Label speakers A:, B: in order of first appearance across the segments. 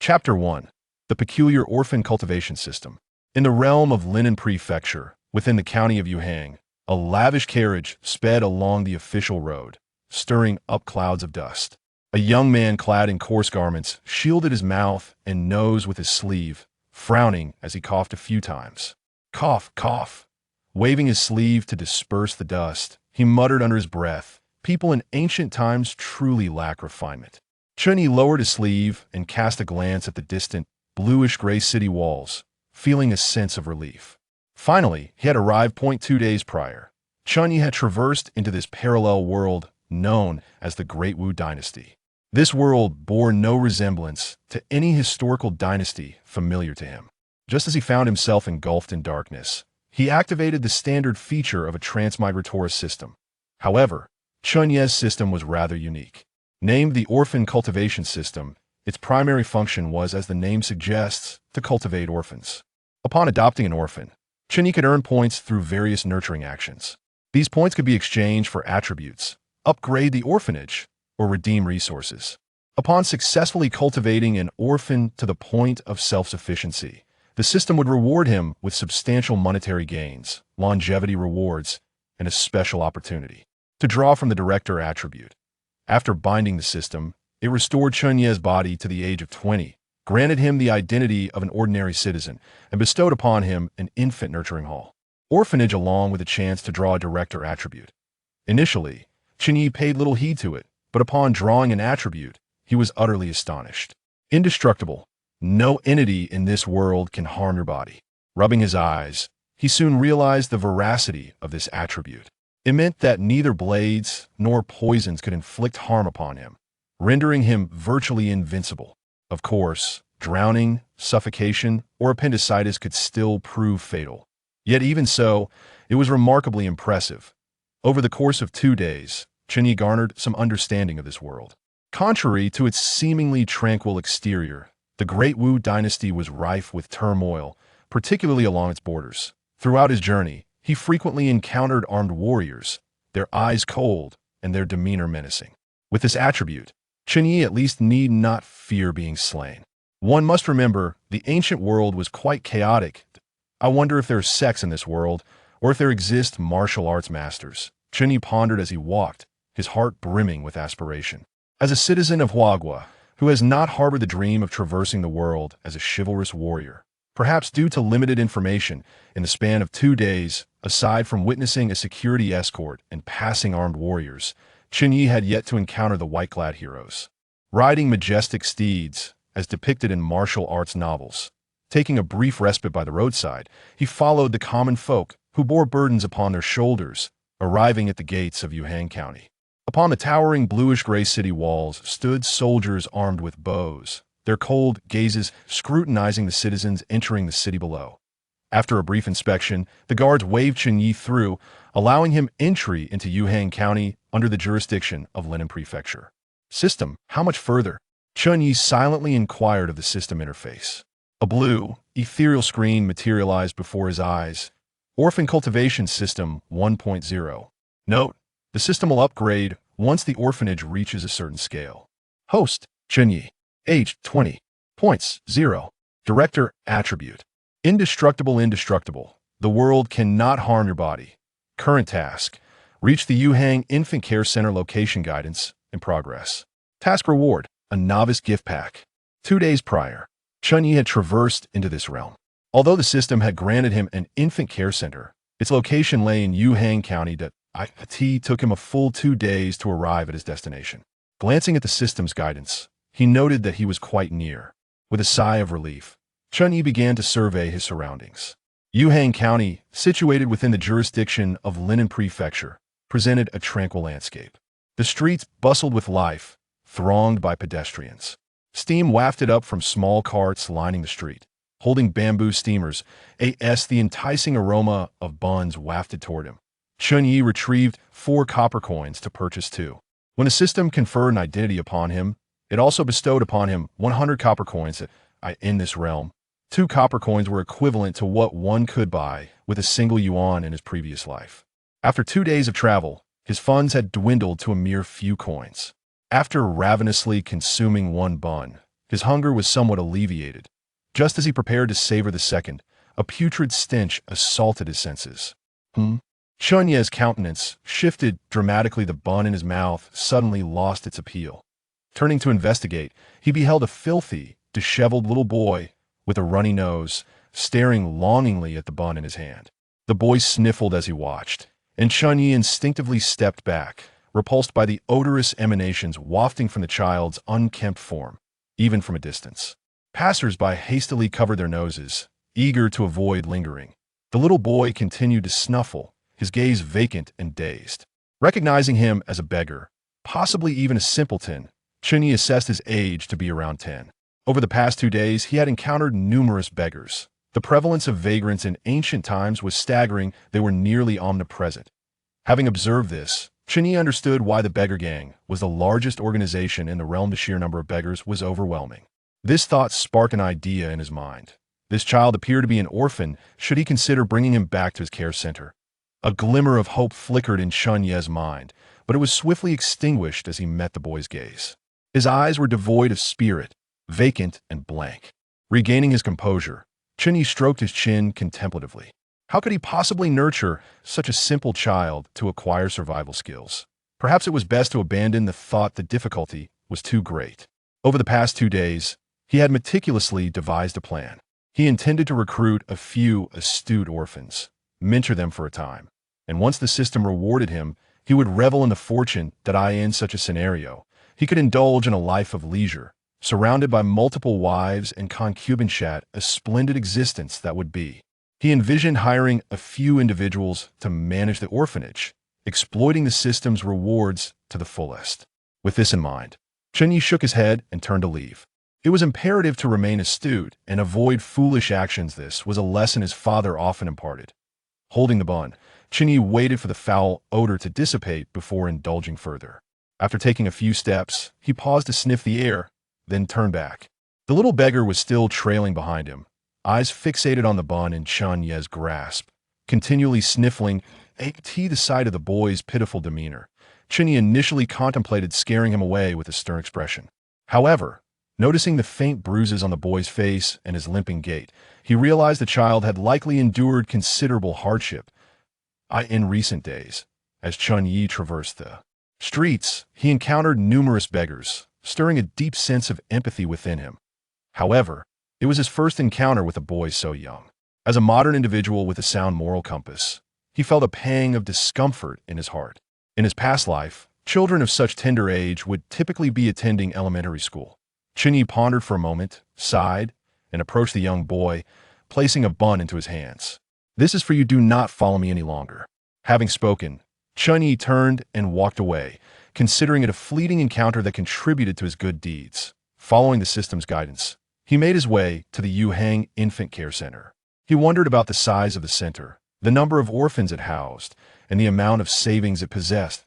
A: Chapter 1. The Peculiar Orphan Cultivation System. In the realm of Linen Prefecture, within the county of Yuhang, a lavish carriage sped along the official road, stirring up clouds of dust. A young man clad in coarse garments shielded his mouth and nose with his sleeve, frowning as he coughed a few times. Cough, cough. Waving his sleeve to disperse the dust, he muttered under his breath, "People in ancient times truly lack refinement." Chen Ye lowered his sleeve and cast a glance at the distant, bluish-gray city walls, feeling a sense of relief. Finally, he had arrived 2 days prior. Chen Ye had traversed into this parallel world known as the Great Wu Dynasty. This world bore no resemblance to any historical dynasty familiar to him. Just as he found himself engulfed in darkness, he activated the standard feature of a transmigratorious system. However, Chen Ye's system was rather unique. Named the Orphan Cultivation System, its primary function was, as the name suggests, to cultivate orphans. Upon adopting an orphan, Chen Ye could earn points through various nurturing actions. These points could be exchanged for attributes, upgrade the orphanage, or redeem resources. Upon successfully cultivating an orphan to the point of self-sufficiency, the system would reward him with substantial monetary gains, longevity rewards, and a special opportunity to draw from the director attribute. After binding the system, it restored Chen Ye's body to the age of 20, granted him the identity of an ordinary citizen, and bestowed upon him an infant nurturing hall. Orphanage along with a chance to draw a director attribute. Initially, Chen Ye paid little heed to it, but upon drawing an attribute, he was utterly astonished. Indestructible. No entity in this world can harm your body. Rubbing his eyes, he soon realized the veracity of this attribute. It meant that neither blades nor poisons could inflict harm upon him, rendering him virtually invincible. Of course, drowning, suffocation, or appendicitis could still prove fatal. Yet even so, it was remarkably impressive. Over the course of 2 days, Chen Ye garnered some understanding of this world. Contrary to its seemingly tranquil exterior, the Great Wu Dynasty was rife with turmoil, particularly along its borders. Throughout his journey, he frequently encountered armed warriors, their eyes cold and their demeanor menacing. With this attribute, Chen Ye at least need not fear being slain. One must remember, the ancient world was quite chaotic. I wonder if there's sex in this world, or if there exist martial arts masters. Chen Ye pondered as he walked, his heart brimming with aspiration. As a citizen of Huagua, who has not harbored the dream of traversing the world as a chivalrous warrior, perhaps due to limited information, in the span of 2 days, aside from witnessing a security escort and passing armed warriors, Chen Ye had yet to encounter the white-clad heroes. Riding majestic steeds, as depicted in martial arts novels, taking a brief respite by the roadside, he followed the common folk who bore burdens upon their shoulders, arriving at the gates of Yuhang County. Upon the towering bluish-gray city walls stood soldiers armed with bows, their cold gazes scrutinizing the citizens entering the city below. After a brief inspection, the guards waved Chen Ye through, allowing him entry into Yuhang County under the jurisdiction of Linen Prefecture. System, how much further? Chen Ye silently inquired of the system interface. A blue, ethereal screen materialized before his eyes. Orphan Cultivation System 1.0. Note: the system will upgrade once the orphanage reaches a certain scale. Host: Chen Ye. Age: 20. Points: 0. Director attribute: indestructible. Indestructible. The world cannot harm your body. Current task: reach the Yuhang Infant Care Center location. Guidance in progress. Task reward: a novice gift pack. 2 days prior, Chen Ye had traversed into this realm. Although the system had granted him an infant care center, its location lay in Yuhang County. It took him a full 2 days to arrive at his destination. Glancing at the system's guidance, he noted that he was quite near. With a sigh of relief, Chen Ye began to survey his surroundings. Yuhang County, situated within the jurisdiction of Linen Prefecture, presented a tranquil landscape. The streets bustled with life, thronged by pedestrians. Steam wafted up from small carts lining the street, holding bamboo steamers. The enticing aroma of buns wafted toward him. Chen Ye retrieved 4 copper coins to purchase 2. When the system conferred an identity upon him, it also bestowed upon him 100 copper coins. In this realm, 2 copper coins were equivalent to what one could buy with a single yuan in his previous life. After 2 days of travel, his funds had dwindled to a mere few coins. After ravenously consuming 1 bun, His hunger was somewhat alleviated. Just as he prepared to savor the second, a putrid stench assaulted his senses. Chen Ye's countenance shifted dramatically. The bun in his mouth suddenly lost its appeal. Turning to investigate, he beheld a filthy, disheveled little boy with a runny nose, staring longingly at the bun in his hand. The boy sniffled as he watched, and Chen Ye instinctively stepped back, repulsed by the odorous emanations wafting from the child's unkempt form, even from a distance. Passers-by hastily covered their noses, eager to avoid lingering. The little boy continued to snuffle, his gaze vacant and dazed. Recognizing him as a beggar, possibly even a simpleton, Chen Ye assessed his age to be around 10. Over the past 2 days, he had encountered numerous beggars. The prevalence of vagrants in ancient times was staggering. They were nearly omnipresent. Having observed this, Chen Ye understood why the beggar gang was the largest organization in the realm. The sheer number of beggars was overwhelming. This thought sparked an idea in his mind. This child appeared to be an orphan. Should he consider bringing him back to his care center? A glimmer of hope flickered in Chen Ye's mind, but it was swiftly extinguished as he met the boy's gaze. His eyes were devoid of spirit, vacant and blank. Regaining his composure, Chen Ye stroked his chin contemplatively. How could he possibly nurture such a simple child to acquire survival skills? Perhaps it was best to abandon the thought. The difficulty was too great. Over the past 2 days, he had meticulously devised a plan. He intended to recruit a few astute orphans, mentor them for a time, and once the system rewarded him, he would revel in the fortune that in such a scenario, he could indulge in a life of leisure, surrounded by multiple wives and concubineship, a splendid existence that would be. He envisioned hiring a few individuals to manage the orphanage, exploiting the system's rewards to the fullest. With this in mind, Chen Ye shook his head and turned to leave. It was imperative to remain astute and avoid foolish actions. This was a lesson his father often imparted. Holding the bun, Chen Ye waited for the foul odor to dissipate before indulging further. After taking a few steps, he paused to sniff the air, then turned back. The little beggar was still trailing behind him, eyes fixated on the bun in Chen Ye's grasp, continually sniffling. At the sight of the boy's pitiful demeanor, Chen Ye initially contemplated scaring him away with a stern expression. However, noticing the faint bruises on the boy's face and his limping gait, he realized the child had likely endured considerable hardship in recent days. As Chen Ye traversed the streets, he encountered numerous beggars, stirring a deep sense of empathy within him. However, it was his first encounter with a boy so young. As a modern individual with a sound moral compass, he felt a pang of discomfort in his heart. In his past life, children of such tender age would typically be attending elementary school. Chen Ye pondered for a moment, sighed, and approached the young boy, placing a bun into his hands. "This is for you. Do not follow me any longer." Having spoken, Chen Ye turned and walked away, considering it a fleeting encounter that contributed to his good deeds. Following the system's guidance, he made his way to the Yuhang Infant Care Center. He wondered about the size of the center, the number of orphans it housed, and the amount of savings it possessed.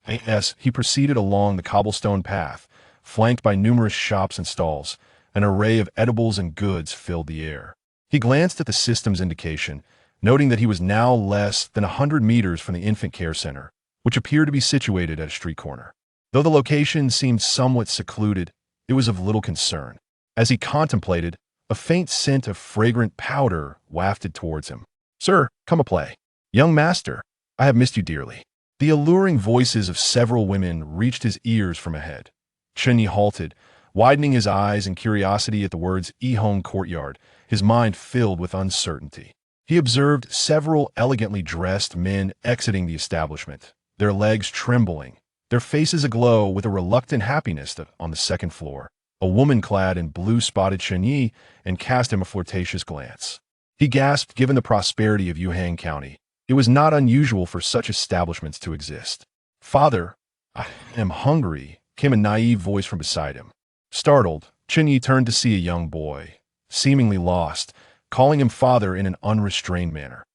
A: As he proceeded along the cobblestone path, flanked by numerous shops and stalls, an array of edibles and goods filled the air. He glanced at the system's indication, noting that he was now less than 100 meters from the infant care center, which appeared to be situated at a street corner. Though the location seemed somewhat secluded, it was of little concern. As he contemplated, a faint scent of fragrant powder wafted towards him. "Sir, come a play." "Young master, I have missed you dearly." The alluring voices of several women reached his ears from ahead. Chen Ye halted, widening his eyes in curiosity at the words "Yihong Courtyard," his mind filled with uncertainty. He observed several elegantly dressed men exiting the establishment, their legs trembling, their faces aglow with a reluctant happiness. On the second floor, a woman clad in blue spotted Chen Ye and cast him a flirtatious glance. He gasped. Given the prosperity of Yuhang County, it was not unusual for such establishments to exist. "Father, I am hungry," came a naive voice from beside him. Startled, Chen Ye turned to see a young boy, seemingly lost, calling him father in an unrestrained manner.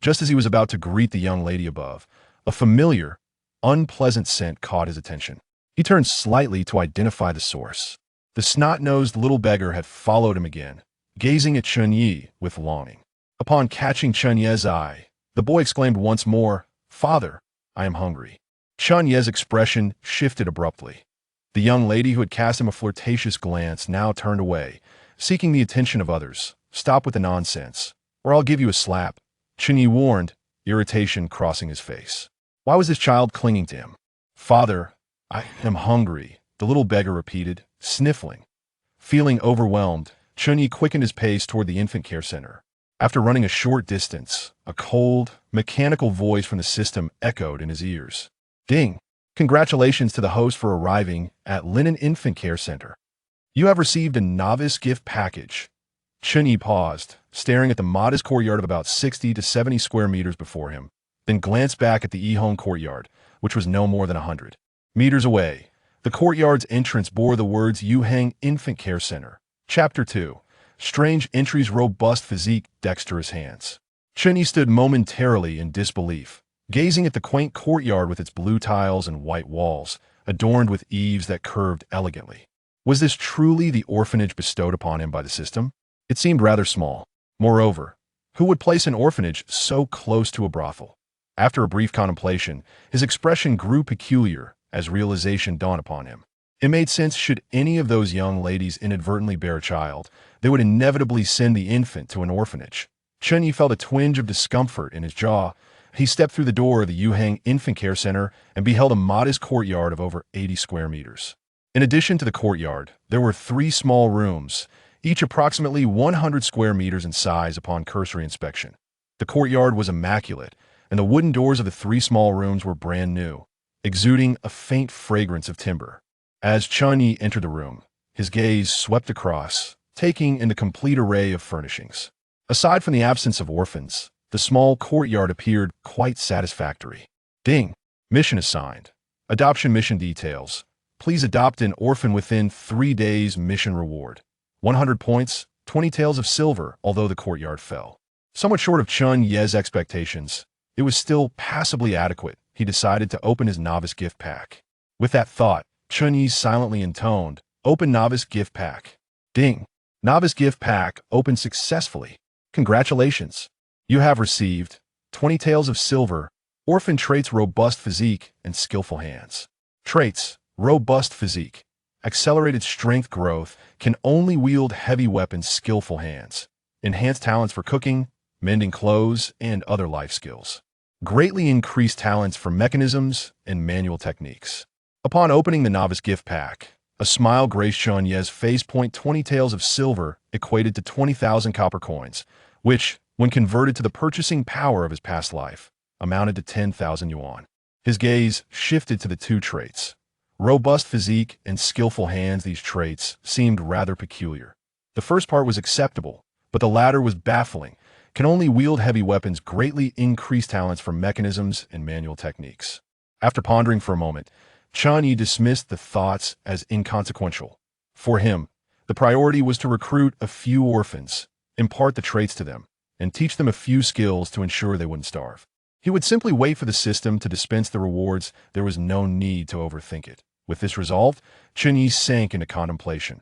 A: Just as he was about to greet the young lady above, a familiar, unpleasant scent caught his attention. He turned slightly to identify the source. The snot-nosed little beggar had followed him again, gazing at Chen Ye with longing. Upon catching Chen Ye's eye, the boy exclaimed once more, "Father, I am hungry." Chen Ye's expression shifted abruptly. The young lady who had cast him a flirtatious glance now turned away, seeking the attention of others. "Stop with the nonsense, or I'll give you a slap," Chen Ye warned, irritation crossing his face. Why was this child clinging to him? "Father, I am hungry," the little beggar repeated, sniffling. Feeling overwhelmed, Chen Ye quickened his pace toward the infant care center. After running a short distance, a cold, mechanical voice from the system echoed in his ears. "Ding! Congratulations to the host for arriving at Linen Infant Care Center. You have received a novice gift package." Chen Ye paused, staring at the modest courtyard of about 60 to 70 square meters before him, then glanced back at the Yihong courtyard, which was no more than 100 meters away. The courtyard's entrance bore the words Yuhang Infant Care Center. Chapter 2. Strange Entries, Robust Physique, Dexterous Hands. Chen Ye stood momentarily in disbelief, gazing at the quaint courtyard with its blue tiles and white walls, adorned with eaves that curved elegantly. Was this truly the orphanage bestowed upon him by the system? It seemed rather small. Moreover, who would place an orphanage so close to a brothel? After a brief contemplation, his expression grew peculiar as realization dawned upon him. It made sense. Should any of those young ladies inadvertently bear a child, they would inevitably send the infant to an orphanage. Chen Ye felt a twinge of discomfort in his jaw. He stepped through the door of the Yuhang Infant Care Center and beheld a modest courtyard of over 80 square meters. In addition to the courtyard, there were 3 small rooms, each approximately 100 square meters in size upon cursory inspection. The courtyard was immaculate, and the wooden doors of the 3 small rooms were brand new, exuding a faint fragrance of timber. As Chen Ye entered the room, his gaze swept across, taking in the complete array of furnishings. Aside from the absence of orphans, the small courtyard appeared quite satisfactory. Ding! Mission assigned. Adoption mission details. Please adopt an orphan within 3 days. Mission reward. 100 points, 20 taels of silver. Although the courtyard fell somewhat short of Chen Ye's expectations, it was still passably adequate. He decided to open his novice gift pack. With that thought, Chen Ye silently intoned, "Open novice gift pack." Ding! Novice gift pack opened successfully. Congratulations! You have received 20 taels of silver, orphan traits, robust physique, and skillful hands. Traits: robust physique, accelerated strength growth, can only wield heavy weapons, skillful hands, enhanced talents for cooking, mending clothes, and other life skills. Greatly increased talents for mechanisms and manual techniques. Upon opening the novice gift pack, a smile graced Chen Ye's face. 20 taels of silver equated to 20,000 copper coins, which, when converted to the purchasing power of his past life, amounted to 10,000 yuan. His gaze shifted to the 2 traits. Robust physique and skillful hands. These traits seemed rather peculiar. The first part was acceptable, but the latter was baffling. Can only wield heavy weapons, greatly increased talents for mechanisms and manual techniques. After pondering for a moment, Chen Ye dismissed the thoughts as inconsequential. For him, the priority was to recruit a few orphans, impart the traits to them, and teach them a few skills to ensure they wouldn't starve. He would simply wait for the system to dispense the rewards. There was no need to overthink it. With this resolve, Chen Ye sank into contemplation.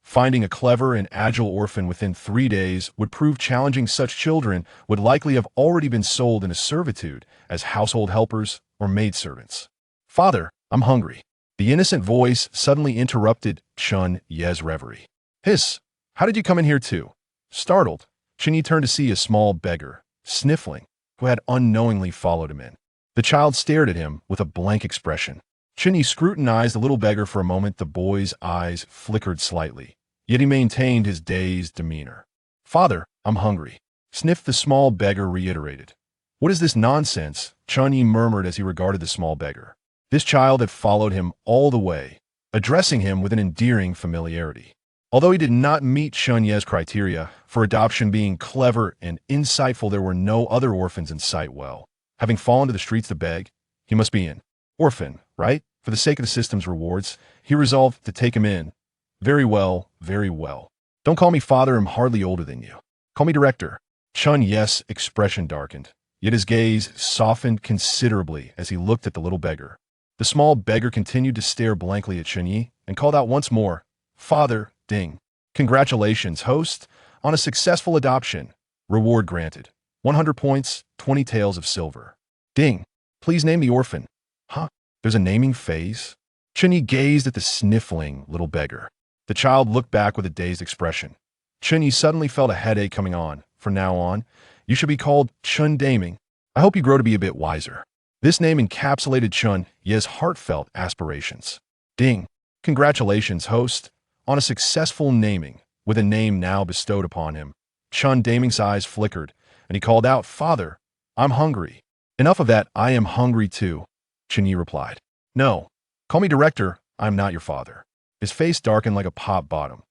A: Finding a clever and agile orphan within 3 days would prove challenging. Such children would likely have already been sold into servitude as household helpers or maidservants. "Father, I'm hungry." The innocent voice suddenly interrupted Chen Ye's reverie. "Hiss! How did you come in here too?" Startled, Chen Ye turned to see a small beggar, sniffling, who had unknowingly followed him in. The child stared at him with a blank expression. Chen Ye scrutinized the little beggar for a moment. The boy's eyes flickered slightly, yet he maintained his dazed demeanor. "Father, I'm hungry," sniffed the small beggar, reiterated. "What is this nonsense?" Chen Ye murmured as he regarded the small beggar. This child had followed him all the way, addressing him with an endearing familiarity. Although he did not meet Chen Ye's criteria for adoption, being clever and insightful, there were no other orphans in sight. Well, having fallen to the streets to beg, he must be an orphan, right? For the sake of the system's rewards, he resolved to take him in. "Very well, very well. Don't call me father, I'm hardly older than you. Call me director." Chen Ye's expression darkened, yet his gaze softened considerably as he looked at the little beggar. The small beggar continued to stare blankly at Chen Ye and called out once more, "Father, ding. Congratulations, host, on a successful adoption. Reward granted. 100 points, 20 taels of silver. Ding. Please name the orphan." Huh? There's a naming phase? Chen Ye gazed at the sniffling little beggar. The child looked back with a dazed expression. Chen Ye suddenly felt a headache coming on. From now on, you should be called Chen Daming. I hope you grow to be a bit wiser. This name encapsulated Chen Ye's heartfelt aspirations. Ding. Congratulations, host, on a successful naming, with a name now bestowed upon him. Chen Daming's eyes flickered, and he called out, Father, I'm hungry. Enough of that, I am hungry too, Chen Ye replied. No, call me director, I'm not your father. His face darkened like a pop bottom.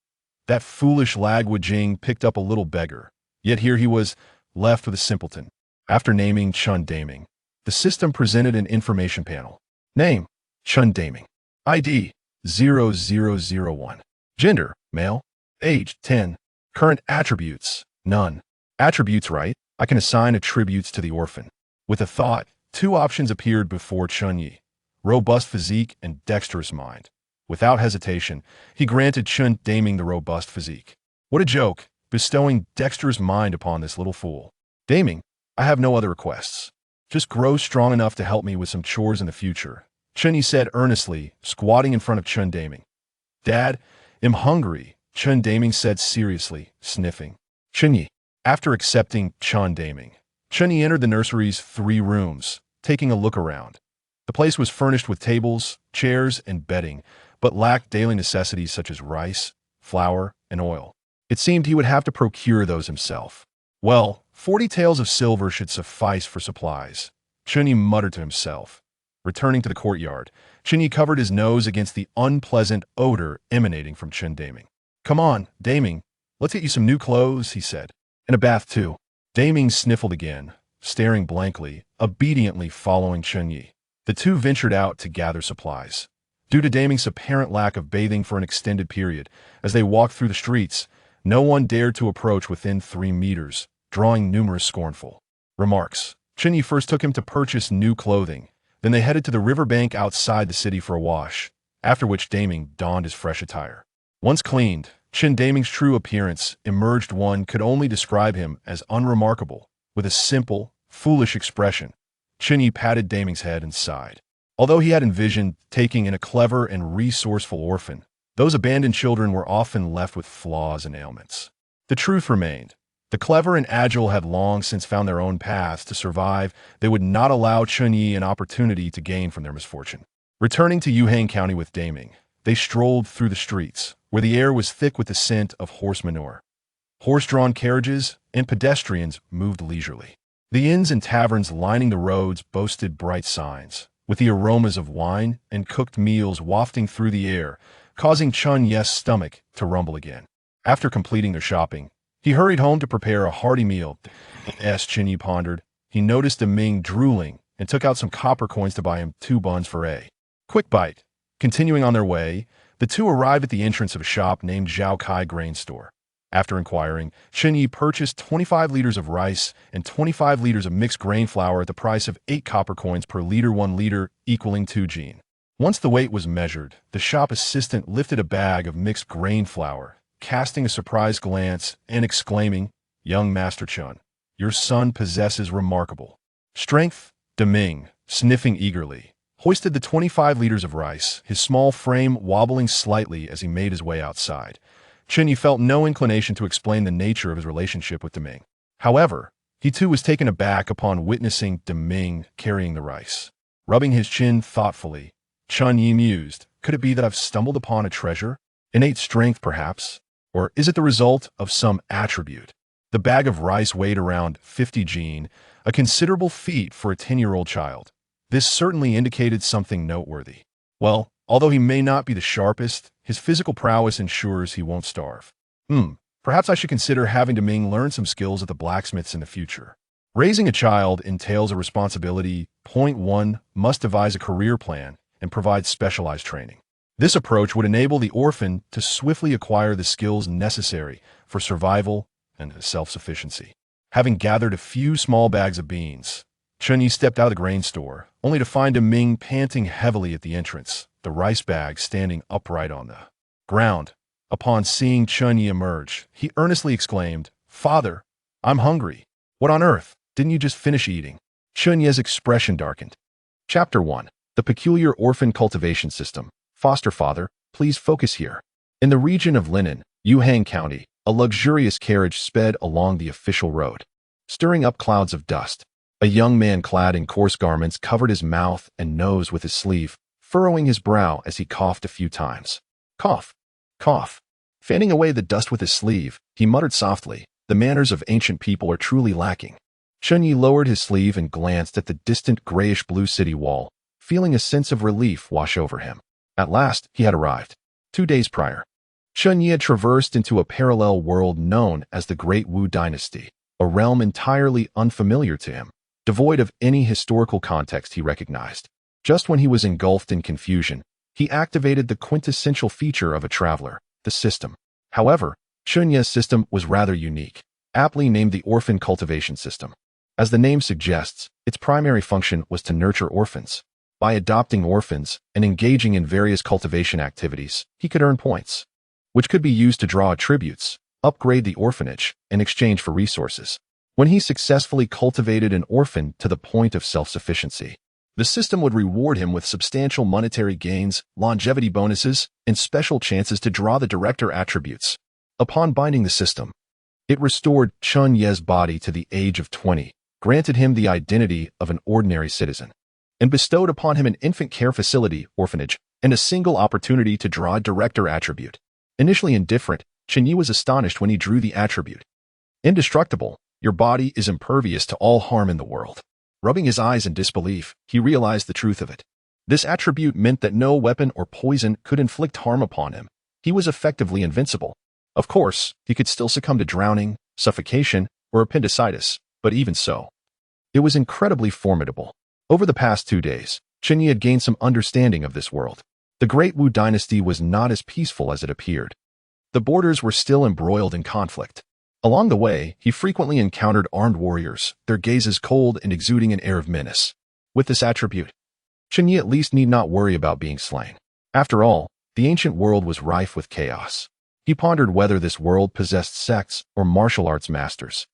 A: That foolish Lagwa Jing picked up a little beggar, yet here he was, left with a simpleton. After naming Chen Daming, the system presented an information panel. Name, Chen Daming. ID, 0001. Gender, male. Age, 10. Current attributes, none. Attributes right, I can assign attributes to the orphan. With a thought, two options appeared before Chen Ye, robust physique and dexterous mind. Without hesitation, he granted Chen Daming the robust physique. What a joke, bestowing dexterous mind upon this little fool. Daming, I have no other requests. Just grow strong enough to help me with some chores in the future, Chen Ye said earnestly, squatting in front of Chen Daming. Dad, I'm hungry, Chen Daming said seriously, sniffing. Chen Ye. After accepting Chen Daming, Chen Ye entered the nursery's 3 rooms, taking a look around. The place was furnished with tables, chairs, and bedding, but lacked daily necessities such as rice, flour, and oil. It seemed he would have to procure those himself. Well, 40 taels of silver should suffice for supplies, Chen Ye muttered to himself. Returning to the courtyard, Chen Ye covered his nose against the unpleasant odor emanating from Chen Daming. Come on, Daming, let's get you some new clothes, he said. And a bath too. Daming sniffled again, staring blankly, obediently following Chen Ye. The two ventured out to gather supplies. Due to Daming's apparent lack of bathing for an extended period, as they walked through the streets, no one dared to approach within 3 meters, drawing numerous scornful remarks. Chen Ye first took him to purchase new clothing. Then they headed to the riverbank outside the city for a wash, after which Daming donned his fresh attire. Once cleaned, Chen Daming's true appearance emerged. One could only describe him as unremarkable, with a simple, foolish expression. Chen Ye patted Daming's head and sighed. Although he had envisioned taking in a clever and resourceful orphan, those abandoned children were often left with flaws and ailments. The truth remained. The clever and agile had long since found their own paths to survive. They would not allow Chen Ye an opportunity to gain from their misfortune. Returning to Yuhang County with Daming, they strolled through the streets, where the air was thick with the scent of horse manure. Horse-drawn carriages and pedestrians moved leisurely. The inns and taverns lining the roads boasted bright signs, with the aromas of wine and cooked meals wafting through the air, causing Chen Ye's stomach to rumble again. After completing their shopping, he hurried home to prepare a hearty meal. As Chen Ye pondered, he noticed Ming drooling and took out some copper coins to buy him 2 buns for a quick bite. Continuing on their way, the two arrived at the entrance of a shop named Zhao Kai Grain Store. After inquiring, Chen Ye purchased 25 liters of rice and 25 liters of mixed grain flour at the price of 8 copper coins per liter, 1 liter, equaling 2 jin. Once the weight was measured, the shop assistant lifted a bag of mixed grain flour, casting a surprised glance and exclaiming, Young Master Chen, your son possesses remarkable strength. Daming, sniffing eagerly, hoisted the 25 liters of rice, his small frame wobbling slightly as he made his way outside. Chen Ye felt no inclination to explain the nature of his relationship with Daming. However, he too was taken aback upon witnessing Daming carrying the rice. Rubbing his chin thoughtfully, Chen Ye mused, could it be that I've stumbled upon a treasure? Innate strength, perhaps? Or is it the result of some attribute? The bag of rice weighed around 50 jin, a considerable feat for a 10-year-old child. This certainly indicated something noteworthy. Well, although he may not be the sharpest, his physical prowess ensures he won't starve. Perhaps I should consider having Daming learn some skills at the blacksmiths in the future. Raising a child entails a responsibility. Point 1, must devise a career plan and provide specialized training. This approach would enable the orphan to swiftly acquire the skills necessary for survival and self-sufficiency. Having gathered a few small bags of beans, Chen Ye stepped out of the grain store, only to find Ming panting heavily at the entrance, the rice bag standing upright on the ground. Upon seeing Chen Ye emerge, he earnestly exclaimed, Father, I'm hungry. What on earth? Didn't you just finish eating? Chen Ye's expression darkened. Chapter 1. The Peculiar Orphan Cultivation System. Foster father, please focus here. In the region of Linen, Yuhang County, a luxurious carriage sped along the official road, stirring up clouds of dust. A young man clad in coarse garments covered his mouth and nose with his sleeve, furrowing his brow as he coughed a few times. Cough, cough. Fanning away the dust with his sleeve, he muttered softly, "The manners of ancient people are truly lacking." Chen Ye lowered his sleeve and glanced at the distant grayish-blue city wall, feeling a sense of relief wash over him. At last, he had arrived. 2 days prior, Chen Ye had traversed into a parallel world known as the Great Wu Dynasty, a realm entirely unfamiliar to him, devoid of any historical context he recognized. Just when he was engulfed in confusion, he activated the quintessential feature of a traveler, the system. However, Chen Ye's system was rather unique, aptly named the orphan cultivation system. As the name suggests, its primary function was to nurture orphans. By adopting orphans and engaging in various cultivation activities, he could earn points, which could be used to draw attributes, upgrade the orphanage, in exchange for resources. When he successfully cultivated an orphan to the point of self-sufficiency, the system would reward him with substantial monetary gains, longevity bonuses, and special chances to draw the director attributes. Upon binding the system, it restored Chen Ye's body to the age of 20, granted him the identity of an ordinary citizen, and bestowed upon him an infant care facility, orphanage, and a single opportunity to draw a director attribute. Initially indifferent, Chen Ye was astonished when he drew the attribute. Indestructible, your body is impervious to all harm in the world. Rubbing his eyes in disbelief, he realized the truth of it. This attribute meant that no weapon or poison could inflict harm upon him. He was effectively invincible. Of course, he could still succumb to drowning, suffocation, or appendicitis, but even so, it was incredibly formidable. Over the past 2 days, Chen Ye had gained some understanding of this world. The Great Wu Dynasty was not as peaceful as it appeared. The borders were still embroiled in conflict. Along the way, he frequently encountered armed warriors, their gazes cold and exuding an air of menace. With this attribute, Chen Ye at least need not worry about being slain. After all, the ancient world was rife with chaos. He pondered whether this world possessed sects or martial arts masters,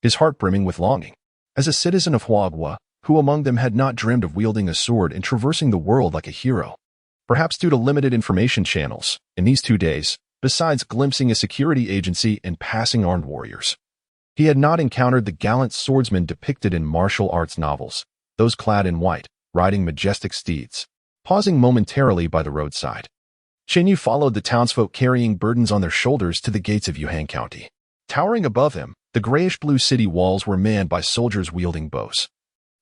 A: his heart brimming with longing. As a citizen of Huagua, who among them had not dreamed of wielding a sword and traversing the world like a hero? Perhaps due to limited information channels, in these 2 days, besides glimpsing a security agency and passing armed warriors, he had not encountered the gallant swordsmen depicted in martial arts novels, those clad in white, riding majestic steeds. Pausing momentarily by the roadside, Chen Ye followed the townsfolk carrying burdens on their shoulders to the gates of Yuhang County. Towering above him, the grayish-blue city walls were manned by soldiers wielding bows,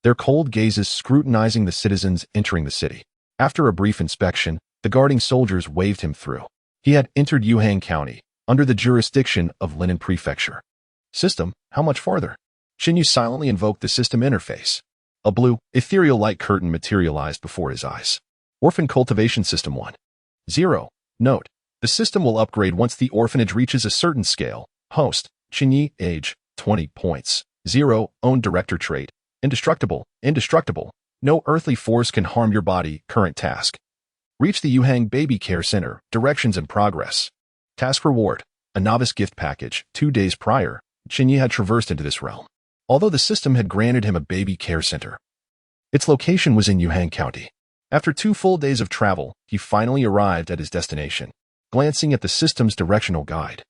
A: their cold gazes scrutinizing the citizens entering the city. After a brief inspection, the guarding soldiers waved him through. He had entered Yuhang County, under the jurisdiction of Linen Prefecture. System, how much farther? Chen Ye silently invoked the system interface. A blue, ethereal light curtain materialized before his eyes. Orphan Cultivation System 1. 0. Note: the system will upgrade once the orphanage reaches a certain scale. Host, Chen Ye, age, 20 points. 0. Own director trait. Indestructible, indestructible. No earthly force can harm your body. Current task: reach the Yuhang Baby Care Center. Directions and progress. Task reward: a novice gift package. 2 days prior, Chen Ye had traversed into this realm. Although the system had granted him a baby care center, its location was in Yuhang County. After 2 full days of travel, he finally arrived at his destination. Glancing at the system's directional guide,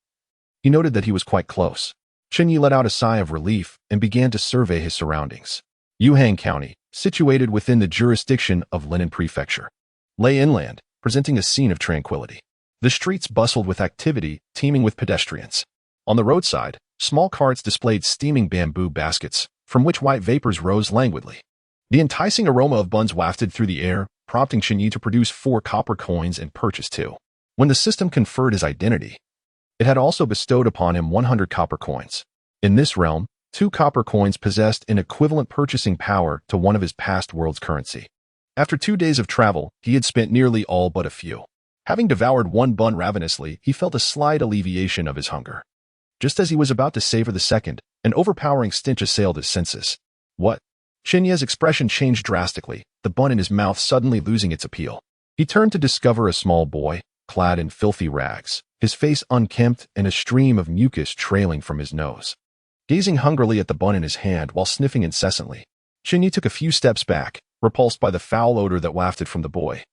A: he noted that he was quite close. Chen Ye let out a sigh of relief and began to survey his surroundings. Yuhang County, situated within the jurisdiction of Linen Prefecture, lay inland, presenting a scene of tranquility. The streets bustled with activity, teeming with pedestrians. On the roadside, small carts displayed steaming bamboo baskets, from which white vapors rose languidly. The enticing aroma of buns wafted through the air, prompting Chen Ye to produce 4 copper coins and purchase 2. When the system conferred his identity, it had also bestowed upon him 100 copper coins. In this realm, 2 copper coins possessed an equivalent purchasing power to one of his past world's currency. After 2 days of travel, he had spent nearly all but a few. Having devoured 1 bun ravenously, he felt a slight alleviation of his hunger. Just as he was about to savor the second, an overpowering stench assailed his senses. What? Chen Ye's expression changed drastically, the bun in his mouth suddenly losing its appeal. He turned to discover a small boy, clad in filthy rags, his face unkempt and a stream of mucus trailing from his nose. Gazing hungrily at the bun in his hand while sniffing incessantly, Chen Ye took a few steps back, repulsed by the foul odor that wafted from the boy.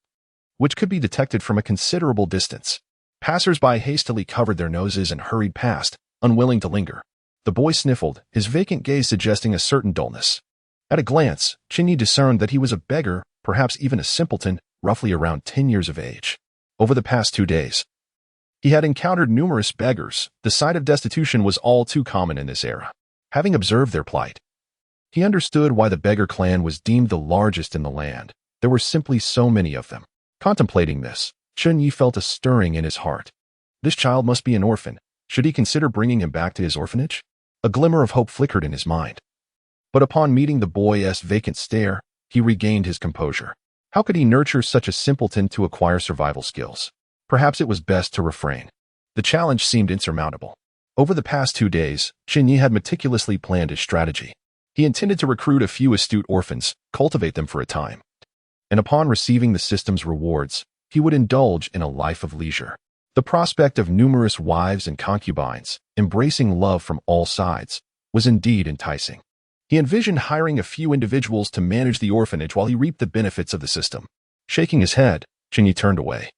A: which could be detected from a considerable distance. Passers-by hastily covered their noses and hurried past, unwilling to linger. The boy sniffled, his vacant gaze suggesting a certain dullness. At a glance, Chen Ye discerned that he was a beggar, perhaps even a simpleton, roughly around 10 years of age. Over the past 2 days, he had encountered numerous beggars. The sight of destitution was all too common in this era. Having observed their plight, he understood why the beggar clan was deemed the largest in the land. There were simply so many of them. Contemplating this, Chen Ye felt a stirring in his heart. This child must be an orphan. Should he consider bringing him back to his orphanage? A glimmer of hope flickered in his mind. But upon meeting the boy's vacant stare, he regained his composure. How could he nurture such a simpleton to acquire survival skills? Perhaps it was best to refrain. The challenge seemed insurmountable. Over the past 2 days, Chen Ye had meticulously planned his strategy. He intended to recruit a few astute orphans, cultivate them for a time, and upon receiving the system's rewards, he would indulge in a life of leisure. The prospect of numerous wives and concubines, embracing love from all sides, was indeed enticing. He envisioned hiring a few individuals to manage the orphanage while he reaped the benefits of the system. Shaking his head, Chen Ye turned away,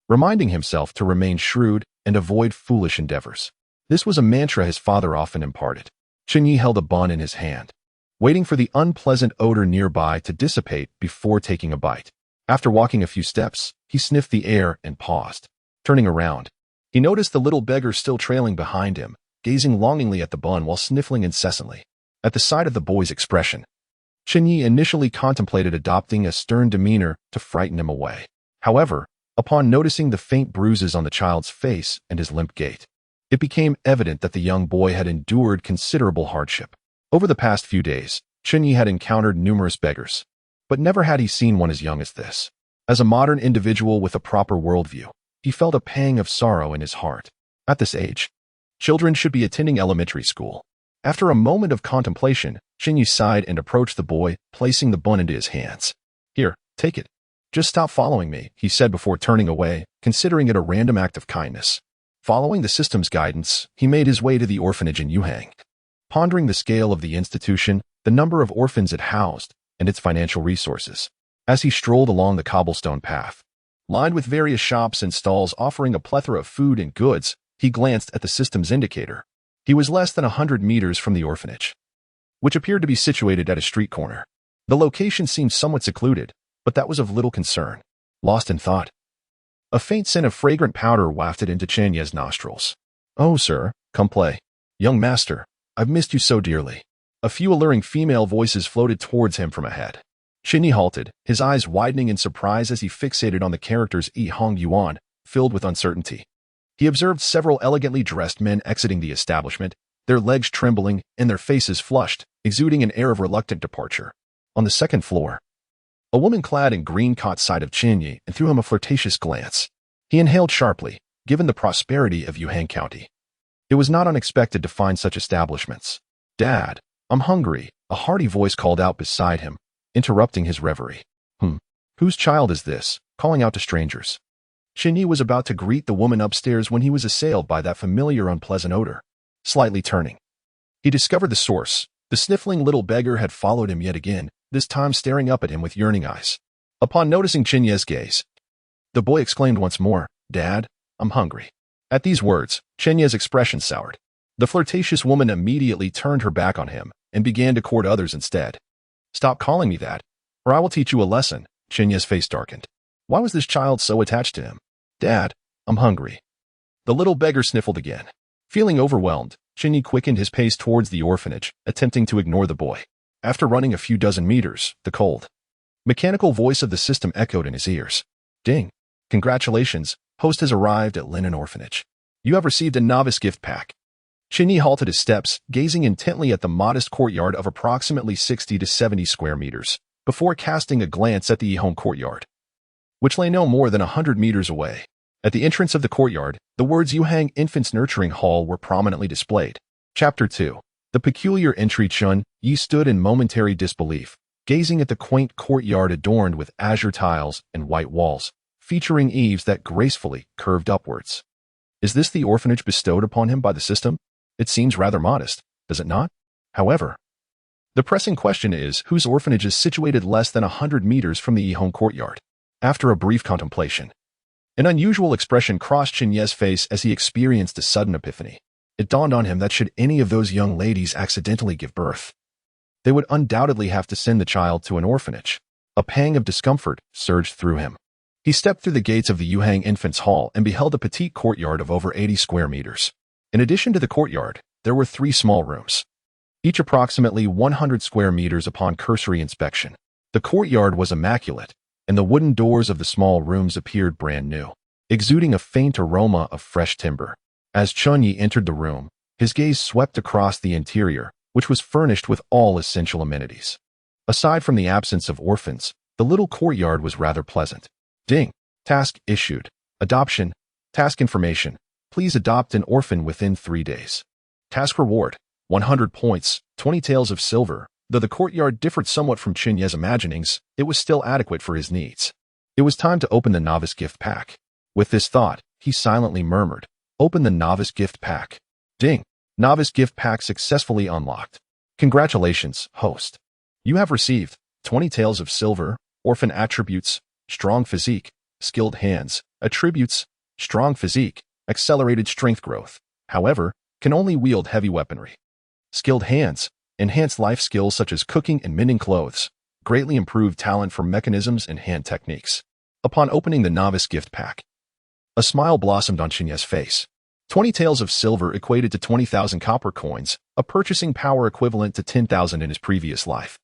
A: reminding himself to remain shrewd and avoid foolish endeavors. This was a mantra his father often imparted. Chen Ye held a bun in his hand, waiting for the unpleasant odor nearby to dissipate before taking a bite. After walking a few steps, he sniffed the air and paused. Turning around, he noticed the little beggar still trailing behind him, gazing longingly at the bun while sniffling incessantly. At the sight of the boy's expression, Chen Ye initially contemplated adopting a stern demeanor to frighten him away. However, upon noticing the faint bruises on the child's face and his limp gait, it became evident that the young boy had endured considerable hardship. Over the past few days, Chen Ye had encountered numerous beggars, but never had he seen one as young as this. As a modern individual with a proper worldview, he felt a pang of sorrow in his heart. At this age, children should be attending elementary school. After a moment of contemplation, Chen Ye sighed and approached the boy, placing the bun into his hands. "Here, take it. Just stop following me," he said before turning away, considering it a random act of kindness. Following the system's guidance, he made his way to the orphanage in Yuhang. Pondering the scale of the institution, the number of orphans it housed, and its financial resources, as he strolled along the cobblestone path, lined with various shops and stalls offering a plethora of food and goods, he glanced at the system's indicator. He was less than 100 meters from the orphanage, which appeared to be situated at a street corner. The location seemed somewhat secluded, but that was of little concern. Lost in thought, a faint scent of fragrant powder wafted into Chen Ye's nostrils. "Oh, sir, come play. Young master, I've missed you so dearly." A few alluring female voices floated towards him from ahead. Chen Ye halted, his eyes widening in surprise as he fixated on the characters Yi Hong Yuan, filled with uncertainty. He observed several elegantly dressed men exiting the establishment, their legs trembling and their faces flushed, exuding an air of reluctant departure. On the second floor, a woman clad in green caught sight of Chen Ye and threw him a flirtatious glance. He inhaled sharply, given the prosperity of Yuhang County. It was not unexpected to find such establishments. "Dad, I'm hungry," a hearty voice called out beside him, interrupting his reverie. Whose child is this, calling out to strangers?" Chen Ye was about to greet the woman upstairs when he was assailed by that familiar unpleasant odor. Slightly turning, he discovered the source. The sniffling little beggar had followed him yet again, this time staring up at him with yearning eyes. Upon noticing Chen Ye's gaze, the boy exclaimed once more, "Dad, I'm hungry." At these words, Chen Ye's expression soured. The flirtatious woman immediately turned her back on him and began to court others instead. "Stop calling me that, or I will teach you a lesson." Chen Ye's face darkened. Why was this child so attached to him? "Dad, I'm hungry." The little beggar sniffled again. Feeling overwhelmed, Chen Ye quickened his pace towards the orphanage, attempting to ignore the boy. After running a few dozen meters, the cold, mechanical voice of the system echoed in his ears. "Ding! Congratulations, host has arrived at Linen Orphanage. You have received a novice gift pack." Chen Ye halted his steps, gazing intently at the modest courtyard of approximately 60 to 70 square meters, before casting a glance at the Yihong courtyard, which lay no more than 100 meters away. At the entrance of the courtyard, the words Yuhang Infants Nurturing Hall were prominently displayed. Chapter 2. The peculiar entry. Chen Ye stood in momentary disbelief, gazing at the quaint courtyard adorned with azure tiles and white walls, featuring eaves that gracefully curved upwards. Is this the orphanage bestowed upon him by the system? It seems rather modest, does it not? However, the pressing question is, whose orphanage is situated less than 100 meters from the Yihong courtyard? After a brief contemplation, an unusual expression crossed Chen Ye's face as he experienced a sudden epiphany. It dawned on him that should any of those young ladies accidentally give birth, they would undoubtedly have to send the child to an orphanage. A pang of discomfort surged through him. He stepped through the gates of the Yuhang Infants Hall and beheld a petite courtyard of over 80 square meters. In addition to the courtyard, there were 3 small rooms, each approximately 100 square meters upon cursory inspection. The courtyard was immaculate, and the wooden doors of the small rooms appeared brand new, exuding a faint aroma of fresh timber. As Chen Ye entered the room, his gaze swept across the interior, which was furnished with all essential amenities. Aside from the absence of orphans, the little courtyard was rather pleasant. Ding. Task issued. Adoption. Task information. Please adopt an orphan within 3 days. Task reward. 100 points, 20 taels of silver. Though the courtyard differed somewhat from Chen Ye's imaginings, it was still adequate for his needs. It was time to open the novice gift pack. With this thought, he silently murmured, "Open the novice gift pack." Ding. Novice gift pack successfully unlocked. Congratulations, host. You have received 20 taels of silver, orphan attributes, strong physique, skilled hands, attributes, strong physique, accelerated strength growth. However, can only wield heavy weaponry. Skilled hands, enhanced life skills such as cooking and mending clothes, greatly improved talent for mechanisms and hand techniques. Upon opening the novice gift pack, a smile blossomed on Chen Ye's face. 20 taels of silver equated to 20,000 copper coins, a purchasing power equivalent to 10,000 in his previous life.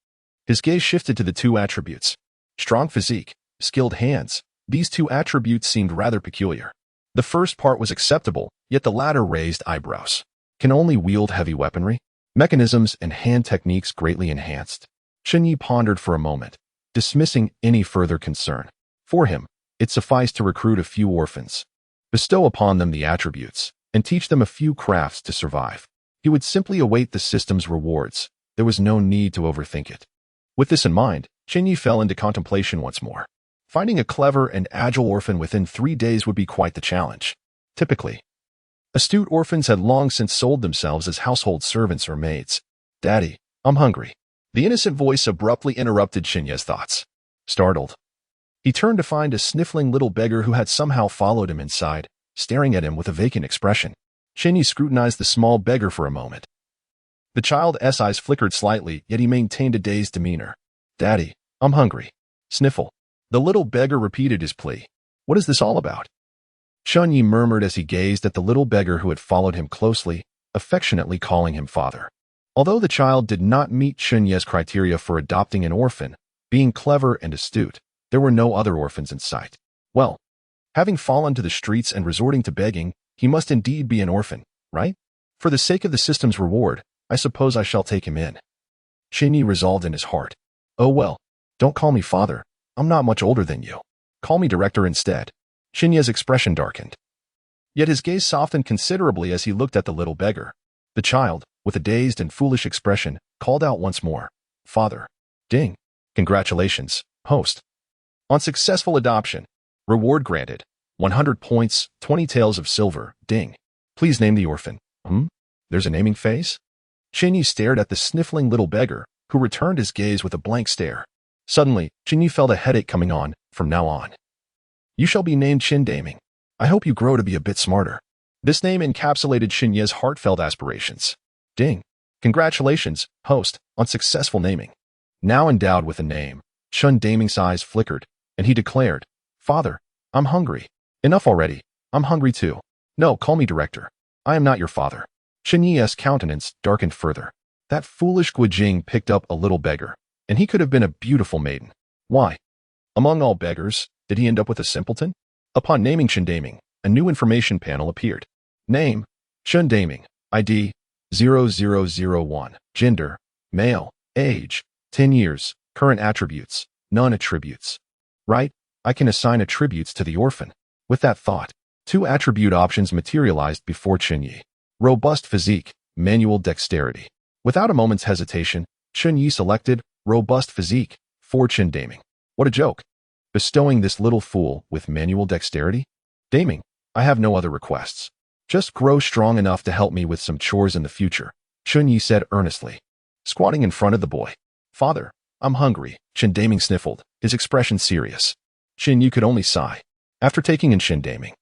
A: His gaze shifted to the 2 attributes. Strong physique, skilled hands. These 2 attributes seemed rather peculiar. The first part was acceptable, yet the latter raised eyebrows. Can only wield heavy weaponry? Mechanisms and hand techniques greatly enhanced. Chen Ye pondered for a moment, dismissing any further concern. For him, it sufficed to recruit a few orphans, bestow upon them the attributes, and teach them a few crafts to survive. He would simply await the system's rewards. There was no need to overthink it. With this in mind, Chen Ye fell into contemplation once more. Finding a clever and agile orphan within 3 days would be quite the challenge. Typically, astute orphans had long since sold themselves as household servants or maids. "Daddy, I'm hungry." The innocent voice abruptly interrupted Chen Ye's thoughts. Startled, he turned to find a sniffling little beggar who had somehow followed him inside, staring at him with a vacant expression. Chen Ye scrutinized the small beggar for a moment. The child's eyes flickered slightly, yet he maintained a dazed demeanor. "Daddy, I'm hungry." Sniffle. The little beggar repeated his plea. "What is this all about?" Chen Ye murmured as he gazed at the little beggar who had followed him closely, affectionately calling him father. Although the child did not meet Chen Ye's criteria for adopting an orphan, being clever and astute, there were no other orphans in sight. Well, having fallen to the streets and resorting to begging, he must indeed be an orphan, right? For the sake of the system's reward, I suppose I shall take him in. Chen Ye resolved in his heart. "Oh well, don't call me father. I'm not much older than you. Call me director instead." Chen Ye's expression darkened. Yet his gaze softened considerably as he looked at the little beggar. The child, with a dazed and foolish expression, called out once more, "Father." Ding. Congratulations, host. On successful adoption, reward granted, 100 points, 20 taels of silver. Ding. Please name the orphan. There's a naming phase? Chen Ye stared at the sniffling little beggar, who returned his gaze with a blank stare. Suddenly, Chen Ye felt a headache coming on. From now on, you shall be named Chen Daming. I hope you grow to be a bit smarter. This name encapsulated Chen Ye's heartfelt aspirations. Ding. Congratulations, host, on successful naming. Now endowed with a name, Chen Daming's eyes flickered, and he declared, "Father, I'm hungry." "Enough already. I'm hungry too. No, call me director. I am not your father." Chen Ye's countenance darkened further. That foolish Guijing picked up a little beggar, and he could have been a beautiful maiden. Why? Among all beggars, did he end up with a simpleton? Upon naming Chen Daming, a new information panel appeared. Name, Chen Daming, ID, 0001, gender, male, age, 10 years, current attributes, none attributes. Right, I can assign attributes to the orphan. With that thought, 2 attribute options materialized before Chen Ye. Robust physique, manual dexterity. Without a moment's hesitation, Chen Ye selected robust physique for Chen Daming. What a joke. Bestowing this little fool with manual dexterity? Daming, I have no other requests. Just grow strong enough to help me with some chores in the future, Chen Ye said earnestly, squatting in front of the boy. "Father, I'm hungry," Chen Daming sniffled, his expression serious. Chen Ye could only sigh. After taking in Daming,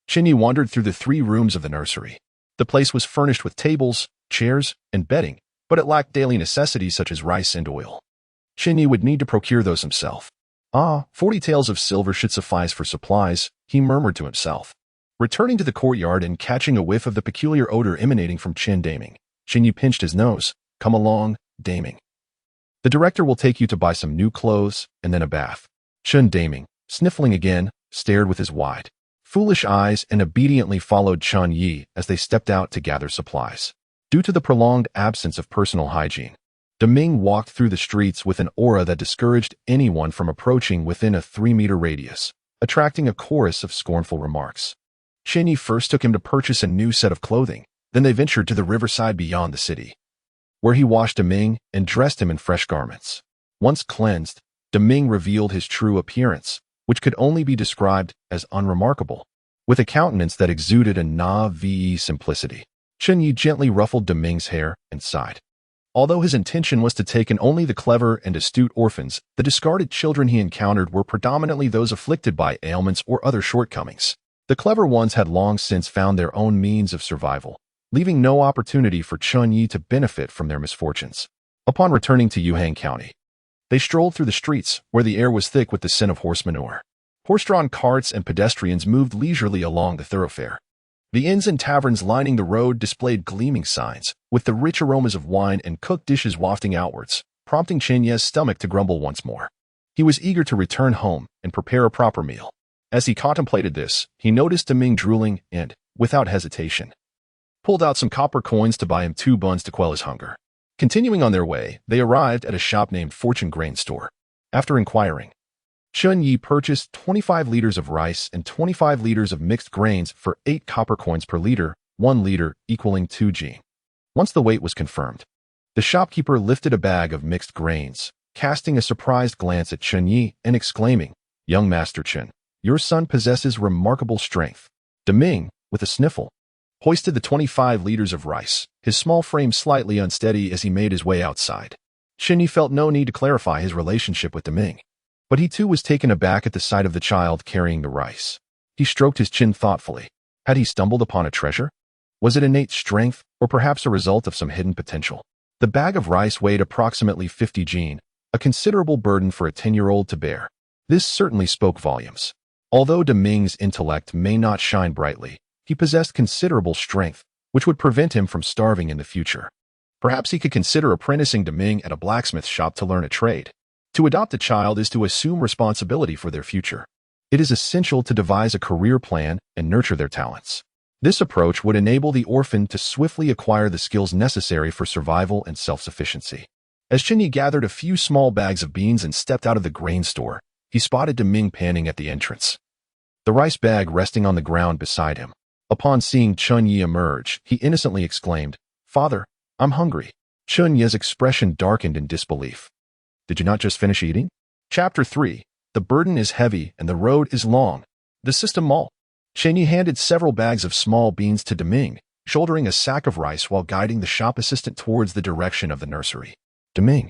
A: Chen Ye wandered through the 3 rooms of the nursery. The place was furnished with tables, chairs, and bedding, but it lacked daily necessities such as rice and oil. Chen Ye would need to procure those himself. 40 taels of silver should suffice for supplies, he murmured to himself. Returning to the courtyard and catching a whiff of the peculiar odor emanating from Daming, Chen Ye pinched his nose. Come along, Daming. The director will take you to buy some new clothes and then a bath. Daming, sniffling again, stared with his wide, foolish eyes and obediently followed Chen Ye as they stepped out to gather supplies. Due to the prolonged absence of personal hygiene, Daming walked through the streets with an aura that discouraged anyone from approaching within a 3-meter radius, attracting a chorus of scornful remarks. Chen Ye first took him to purchase a new set of clothing, then they ventured to the riverside beyond the city, where he washed Daming and dressed him in fresh garments. Once cleansed, Daming revealed his true appearance, which could only be described as unremarkable, with a countenance that exuded a naive simplicity. Chen Ye gently ruffled Daming's hair and sighed. Although his intention was to take in only the clever and astute orphans, the discarded children he encountered were predominantly those afflicted by ailments or other shortcomings. The clever ones had long since found their own means of survival, leaving no opportunity for Chen Ye to benefit from their misfortunes. Upon returning to Yuhang County, they strolled through the streets, where the air was thick with the scent of horse manure. Horse-drawn carts and pedestrians moved leisurely along the thoroughfare. The inns and taverns lining the road displayed gleaming signs, with the rich aromas of wine and cooked dishes wafting outwards, prompting Chen Ye's stomach to grumble once more. He was eager to return home and prepare a proper meal. As he contemplated this, he noticed Daming drooling and, without hesitation, pulled out some copper coins to buy him 2 buns to quell his hunger. Continuing on their way, they arrived at a shop named Fortune Grain Store. After inquiring, Chen Ye purchased 25 liters of rice and 25 liters of mixed grains for 8 copper coins per liter, 1 liter equaling 2 G. Once the weight was confirmed, the shopkeeper lifted a bag of mixed grains, casting a surprised glance at Chen Ye and exclaiming, "Young Master Chen, your son possesses remarkable strength." Daming, with a sniffle, hoisted the 25 liters of rice, his small frame slightly unsteady as he made his way outside. Chen Ye felt no need to clarify his relationship with Daming, but he too was taken aback at the sight of the child carrying the rice. He stroked his chin thoughtfully. Had he stumbled upon a treasure? Was it innate strength, or perhaps a result of some hidden potential? The bag of rice weighed approximately 50 Jin, a considerable burden for a 10-year-old to bear. This certainly spoke volumes. Although Daming's intellect may not shine brightly, he possessed considerable strength, which would prevent him from starving in the future. Perhaps he could consider apprenticing Daming at a blacksmith shop to learn a trade. To adopt a child is to assume responsibility for their future. It is essential to devise a career plan and nurture their talents. This approach would enable the orphan to swiftly acquire the skills necessary for survival and self-sufficiency. As Chen Ye gathered a few small bags of beans and stepped out of the grain store, he spotted Daming panting at the entrance, the rice bag resting on the ground beside him. Upon seeing Chen Ye emerge, he innocently exclaimed, "Father, I'm hungry." Chen Ye's expression darkened in disbelief. "Did you not just finish eating?" Chapter 3. The burden is heavy and the road is long. The system mall. Chen Ye handed several bags of small beans to Daming, shouldering a sack of rice while guiding the shop assistant towards the direction of the nursery. Daming,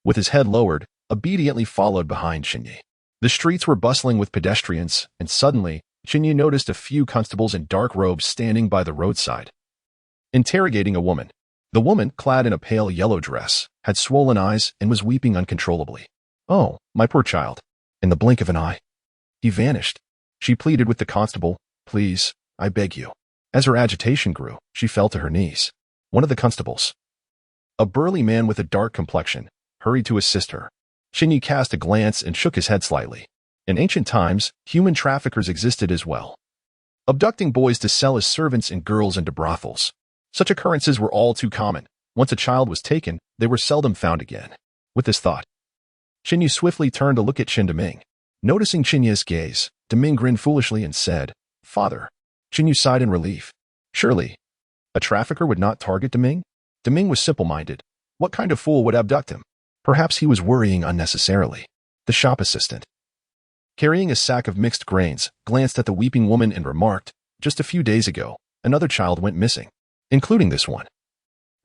A: with his head lowered, obediently followed behind Chen Ye. The streets were bustling with pedestrians, and suddenly, Chen Ye noticed a few constables in dark robes standing by the roadside, interrogating a woman. The woman, clad in a pale yellow dress, had swollen eyes and was weeping uncontrollably. "Oh, my poor child." In the blink of an eye, he vanished. She pleaded with the constable, "Please, I beg you." As her agitation grew, she fell to her knees. One of the constables, a burly man with a dark complexion, hurried to assist her. Chen Ye cast a glance and shook his head slightly. In ancient times, human traffickers existed as well, abducting boys to sell as servants and girls into brothels. Such occurrences were all too common. Once a child was taken, they were seldom found again. With this thought, Chen Ye swiftly turned to look at Daming. Noticing Chen Ye's gaze, Daming grinned foolishly and said, "Father." Chen Ye sighed in relief. Surely, a trafficker would not target Daming? Daming was simple-minded. What kind of fool would abduct him? Perhaps he was worrying unnecessarily. The shop assistant, carrying a sack of mixed grains, glanced at the weeping woman and remarked, "Just a few days ago, another child went missing, including this one.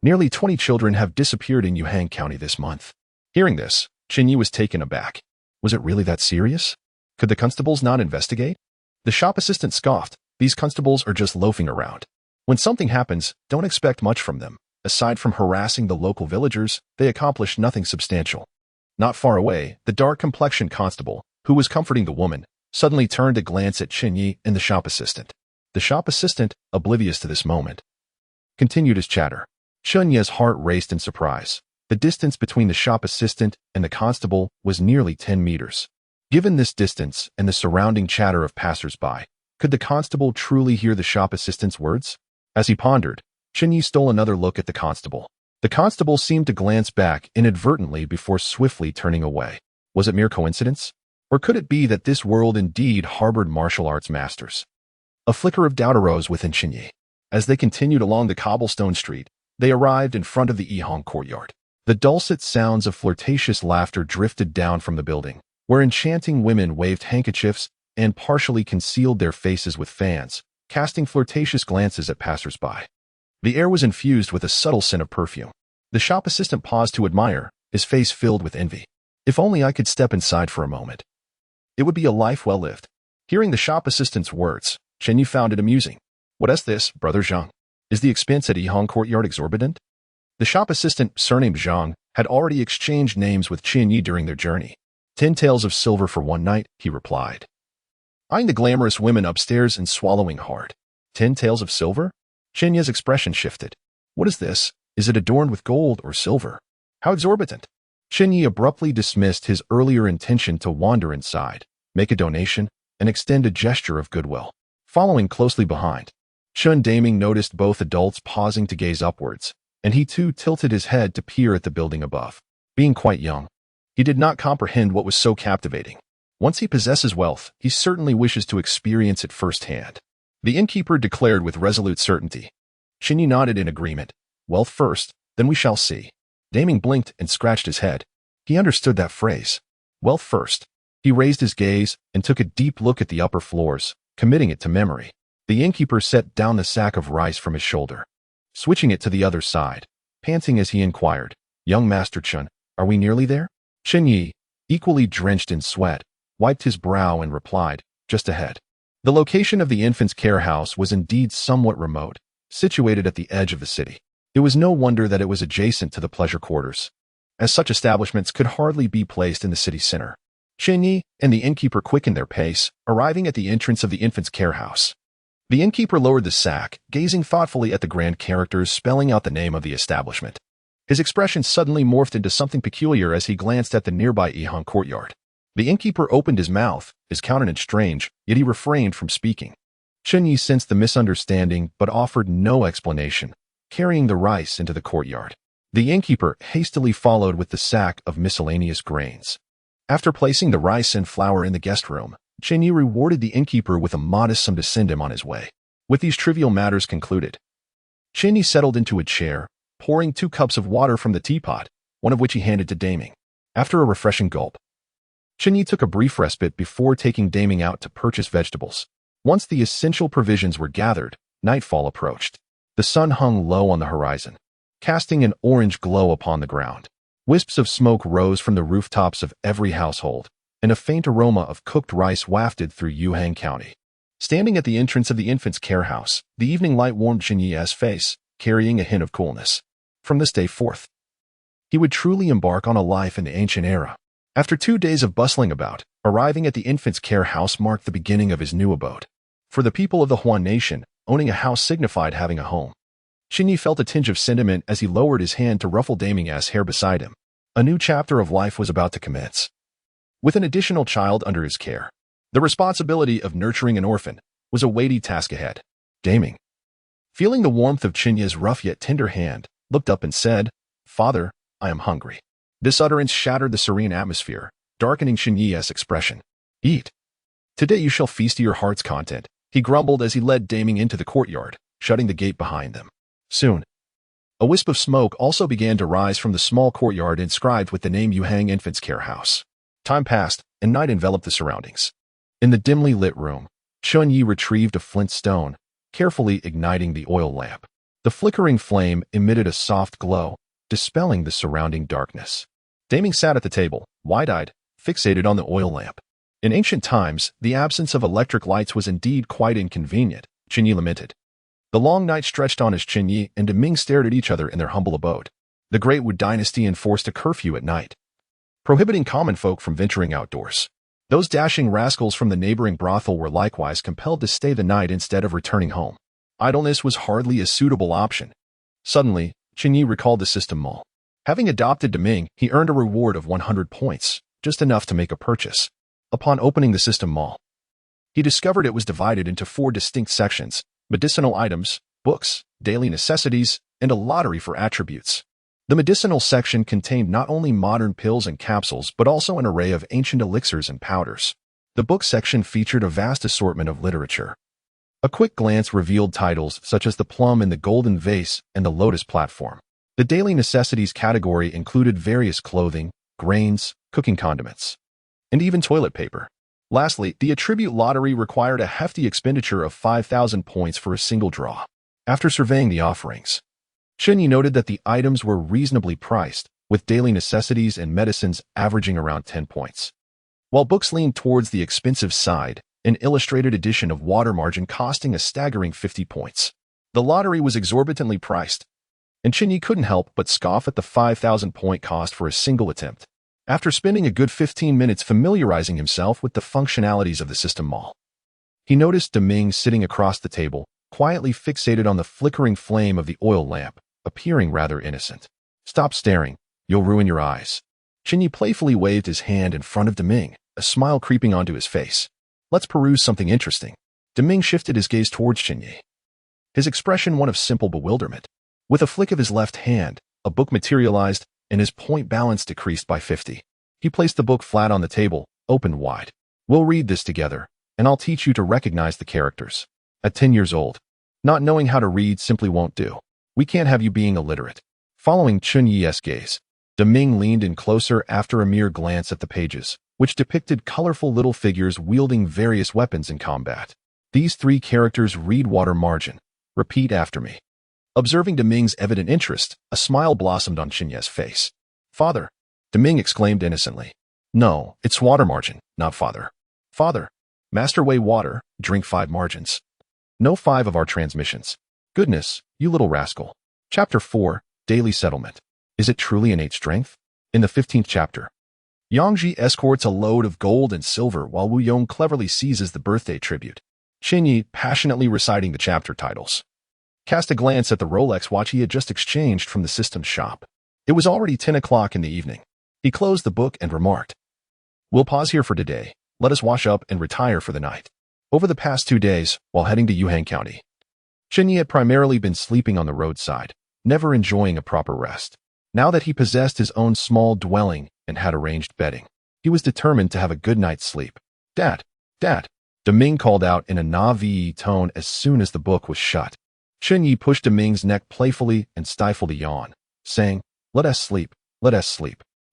A: Nearly 20 children have disappeared in Yuhang County this month." Hearing this, Chen Ye was taken aback. Was it really that serious? Could the constables not investigate? The shop assistant scoffed. These constables are just loafing around. When something happens, don't expect much from them. Aside from harassing the local villagers, they accomplish nothing substantial. Not far away, the dark-complexioned constable, who was comforting the woman, suddenly turned to glance at Chen Ye and the shop assistant. The shop assistant, oblivious to this moment, continued his chatter. Chen Ye's heart raced in surprise. The distance between the shop assistant and the constable was nearly 10 meters. Given this distance and the surrounding chatter of passers-by, could the constable truly hear the shop assistant's words? As he pondered, Chen Ye stole another look at the constable. The constable seemed to glance back inadvertently before swiftly turning away. Was it mere coincidence? Or could it be that this world indeed harbored martial arts masters? A flicker of doubt arose within Chen Ye. As they continued along the cobblestone street, they arrived in front of the Yihang courtyard. The dulcet sounds of flirtatious laughter drifted down from the building, where enchanting women waved handkerchiefs and partially concealed their faces with fans, casting flirtatious glances at passers-by. The air was infused with a subtle scent of perfume. The shop assistant paused to admire, his face filled with envy. If only I could step inside for a moment. It would be a life well lived. Hearing the shop assistant's words, Chen Ye found it amusing. What is this, Brother Zhang? Is the expense at Yihang courtyard exorbitant? The shop assistant, surnamed Zhang, had already exchanged names with Chen Ye during their journey. 10 taels of silver for one night, he replied, eyeing the glamorous women upstairs and swallowing hard. 10 taels of silver? Chen Ye's expression shifted. What is this? Is it adorned with gold or silver? How exorbitant! Chen Ye abruptly dismissed his earlier intention to wander inside, make a donation, and extend a gesture of goodwill. Following closely behind, Chen Daming noticed both adults pausing to gaze upwards, and he too tilted his head to peer at the building above. Being quite young, he did not comprehend what was so captivating. Once he possesses wealth, he certainly wishes to experience it firsthand. The innkeeper declared with resolute certainty. Chen Ye nodded in agreement. Wealth first, then we shall see. Daming blinked and scratched his head. He understood that phrase. Wealth first. He raised his gaze and took a deep look at the upper floors, committing it to memory. The innkeeper set down the sack of rice from his shoulder, switching it to the other side, panting as he inquired, Young Master Chen, are we nearly there? Chen Ye, equally drenched in sweat, wiped his brow and replied, just ahead. The location of the infant's care house was indeed somewhat remote, situated at the edge of the city. It was no wonder that it was adjacent to the pleasure quarters, as such establishments could hardly be placed in the city center. Chen Ye and the innkeeper quickened their pace, arriving at the entrance of the infant's care house. The innkeeper lowered the sack, gazing thoughtfully at the grand characters spelling out the name of the establishment. His expression suddenly morphed into something peculiar as he glanced at the nearby Yihang courtyard. The innkeeper opened his mouth, his countenance strange, yet he refrained from speaking. Chen Ye sensed the misunderstanding but offered no explanation, carrying the rice into the courtyard. The innkeeper hastily followed with the sack of miscellaneous grains. After placing the rice and flour in the guest room, Chen Ye rewarded the innkeeper with a modest sum to send him on his way. With these trivial matters concluded, Chen Ye settled into a chair, pouring 2 cups of water from the teapot, one of which he handed to Daming. After a refreshing gulp, Chen Ye took a brief respite before taking Daming out to purchase vegetables. Once the essential provisions were gathered, nightfall approached. The sun hung low on the horizon, casting an orange glow upon the ground. Wisps of smoke rose from the rooftops of every household, and a faint aroma of cooked rice wafted through Yuhang County. Standing at the entrance of the infant's care house, the evening light warmed Chen Ye's face, carrying a hint of coolness. From this day forth, he would truly embark on a life in the ancient era. After 2 days of bustling about, arriving at the infant's care house marked the beginning of his new abode. For the people of the Huan nation, owning a house signified having a home. Chen Ye felt a tinge of sentiment as he lowered his hand to ruffle Daming's hair beside him. A new chapter of life was about to commence. With an additional child under his care, the responsibility of nurturing an orphan was a weighty task ahead. Daming, feeling the warmth of Chen Ye's rough yet tender hand, looked up and said, Father, I am hungry. This utterance shattered the serene atmosphere, darkening Chen Ye's expression. Eat. Today you shall feast to your heart's content, he grumbled as he led Daming into the courtyard, shutting the gate behind them. Soon, a wisp of smoke also began to rise from the small courtyard inscribed with the name Yuhang Infant's Care House. Time passed, and night enveloped the surroundings. In the dimly lit room, Chen Ye retrieved a flint stone, carefully igniting the oil lamp. The flickering flame emitted a soft glow, dispelling the surrounding darkness. Daming sat at the table, wide-eyed, fixated on the oil lamp. In ancient times, the absence of electric lights was indeed quite inconvenient, Chen Ye lamented. The long night stretched on as Chen Ye and Ming stared at each other in their humble abode. The Great Martial Dynasty enforced a curfew at night, prohibiting common folk from venturing outdoors. Those dashing rascals from the neighboring brothel were likewise compelled to stay the night instead of returning home. Idleness was hardly a suitable option. Suddenly, Chen Ye recalled the system mall. Having adopted Ming, he earned a reward of 100 points, just enough to make a purchase. Upon opening the system mall, he discovered it was divided into 4 distinct sections: medicinal items, books, daily necessities, and a lottery for attributes. The medicinal section contained not only modern pills and capsules but also an array of ancient elixirs and powders. The book section featured a vast assortment of literature. A quick glance revealed titles such as The Plum in the Golden Vase and The Lotus Platform. The daily necessities category included various clothing, grains, cooking condiments, and even toilet paper. Lastly, the attribute lottery required a hefty expenditure of 5,000 points for a single draw. After surveying the offerings, Chen Ye noted that the items were reasonably priced, with daily necessities and medicines averaging around 10 points. While books leaned towards the expensive side, an illustrated edition of Water Margin costing a staggering 50 points. The lottery was exorbitantly priced, and Chen Ye couldn't help but scoff at the 5,000-point cost for a single attempt. After spending a good 15 minutes familiarizing himself with the functionalities of the system mall, he noticed Ming sitting across the table, quietly fixated on the flickering flame of the oil lamp, appearing rather innocent. "Stop staring. You'll ruin your eyes." Chen Ye playfully waved his hand in front of Ming, a smile creeping onto his face. "Let's peruse something interesting." Ming shifted his gaze towards Chen Ye, his expression one of simple bewilderment. With a flick of his left hand, a book materialized, and his point balance decreased by 50. He placed the book flat on the table, opened wide. "We'll read this together, and I'll teach you to recognize the characters." At 10 years old, not knowing how to read simply won't do. We can't have you being illiterate. Following Chen Ye's gaze, Ming leaned in closer after a mere glance at the pages, which depicted colorful little figures wielding various weapons in combat. "These 3 characters read Water Margin. Repeat after me." Observing Ming's evident interest, a smile blossomed on Chen Ye's face. "Father," Ming exclaimed innocently. "No, it's Water Margin, not father." "Father, Master Wei Water, drink 5 margins." "No 5 of our transmissions." "Goodness, you little rascal." Chapter 4, Daily Settlement. Is it truly innate strength? In the 15th chapter, Yangji escorts a load of gold and silver while Wu Yong cleverly seizes the birthday tribute. Chen Ye, passionately reciting the chapter titles, cast a glance at the Rolex watch he had just exchanged from the system shop. It was already 10 o'clock in the evening. He closed the book and remarked, "We'll pause here for today. Let us wash up and retire for the night." Over the past 2 days, while heading to Yuhang County, Chen Ye had primarily been sleeping on the roadside, never enjoying a proper rest. Now that he possessed his own small dwelling and had arranged bedding, he was determined to have a good night's sleep. "Dad, Dad," Ming called out in a na-ve tone as soon as the book was shut. Chen Ye pushed Ming's neck playfully and stifled a yawn, saying, let us sleep.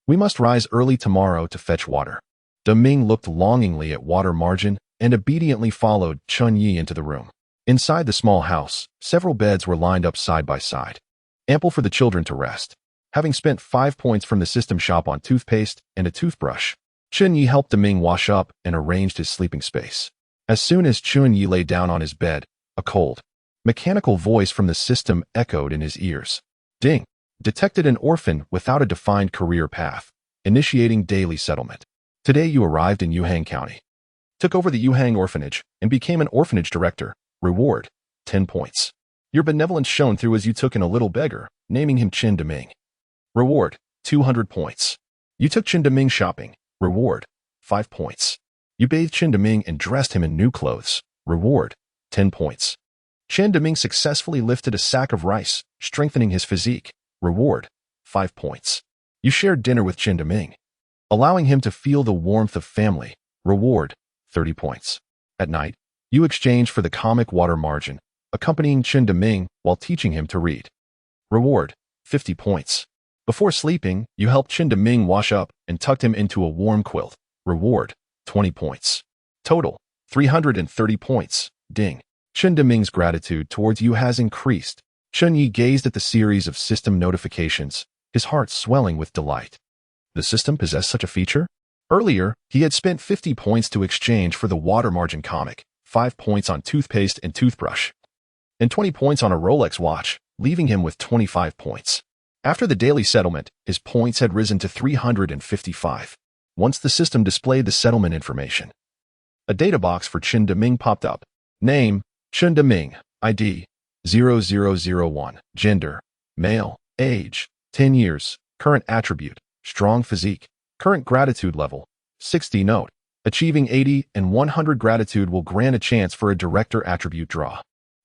A: We must rise early tomorrow to fetch water." Ming looked longingly at Water Margin and obediently followed Chen Ye into the room. Inside the small house, several beds were lined up side by side, ample for the children to rest. Having spent 5 points from the system shop on toothpaste and a toothbrush, Chen Ye helped Ming wash up and arranged his sleeping space. As soon as Chen Ye lay down on his bed, a cold, mechanical voice from the system echoed in his ears. "Ding! Detected an orphan without a defined career path. Initiating daily settlement. Today you arrived in Yuhang County. Took over the Yuhang orphanage and became an orphanage director. Reward, 10 points. Your benevolence shone through as you took in a little beggar, naming him Chen Ming. Reward, 200 points. You took Chen Ming shopping. Reward, 5 points. You bathed Chen Ming and dressed him in new clothes. Reward, 10 points. Chen Ming successfully lifted a sack of rice, strengthening his physique. Reward, 5 points. You shared dinner with Chen Ming, allowing him to feel the warmth of family. Reward, 30 points. At night, you exchanged for the comic Water Margin, accompanying Chen Ming while teaching him to read. Reward, 50 points. Before sleeping, you helped Chen Ming wash up and tucked him into a warm quilt. Reward, 20 points. Total, 330 points. Ding. Chen Ming's gratitude towards you has increased. Chen Ye gazed at the series of system notifications, his heart swelling with delight. The system possessed such a feature? Earlier, he had spent 50 points to exchange for the water margin comic, 5 points on toothpaste and toothbrush, and 20 points on a Rolex watch, leaving him with 25 points. After the daily settlement, his points had risen to 355. Once the system displayed the settlement information, a data box for Chen Deming popped up. Name, Chen Deming, ID, 0001, gender, male, age, 10 years, current attribute, strong physique, current gratitude level, 60. Note, achieving 80 and 100 gratitude will grant a chance for a director attribute draw.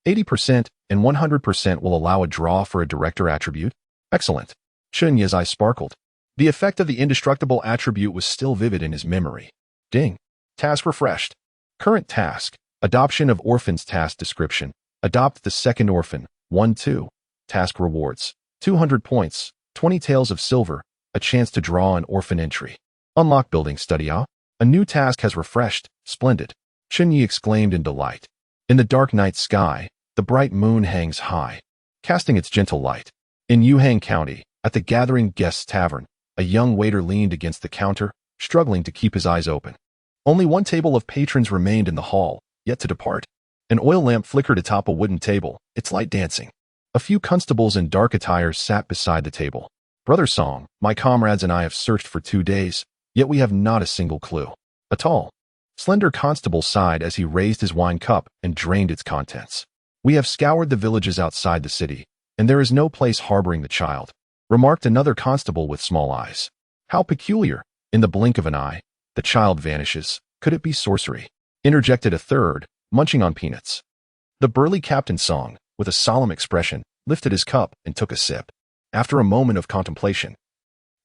A: 80% and 100% will allow a draw for a director attribute. Excellent. Chen Ye's eyes sparkled. The effect of the indestructible attribute was still vivid in his memory. Ding. Task refreshed. Current task. Adoption of orphans. Task description. Adopt the second orphan. 1-2. Task rewards. 200 points. 20 taels of silver. A chance to draw an orphan entry. Unlock building study out. A new task has refreshed. Splendid. Chen Ye exclaimed in delight. In the dark night sky, the bright moon hangs high, casting its gentle light. In Yuhang County, at the Gathering Guests Tavern, a young waiter leaned against the counter, struggling to keep his eyes open. Only one table of patrons remained in the hall, yet to depart. An oil lamp flickered atop a wooden table, its light dancing. A few constables in dark attire sat beside the table. Brother Song, my comrades and I have searched for 2 days, yet we have not a single clue. A tall, slender constable sighed as he raised his wine cup and drained its contents. We have scoured the villages outside the city, and there is no place harboring the child, remarked another constable with small eyes. How peculiar. In the blink of an eye, the child vanishes. Could it be sorcery? Interjected a third, munching on peanuts. The burly Captain Song, with a solemn expression, lifted his cup and took a sip. After a moment of contemplation,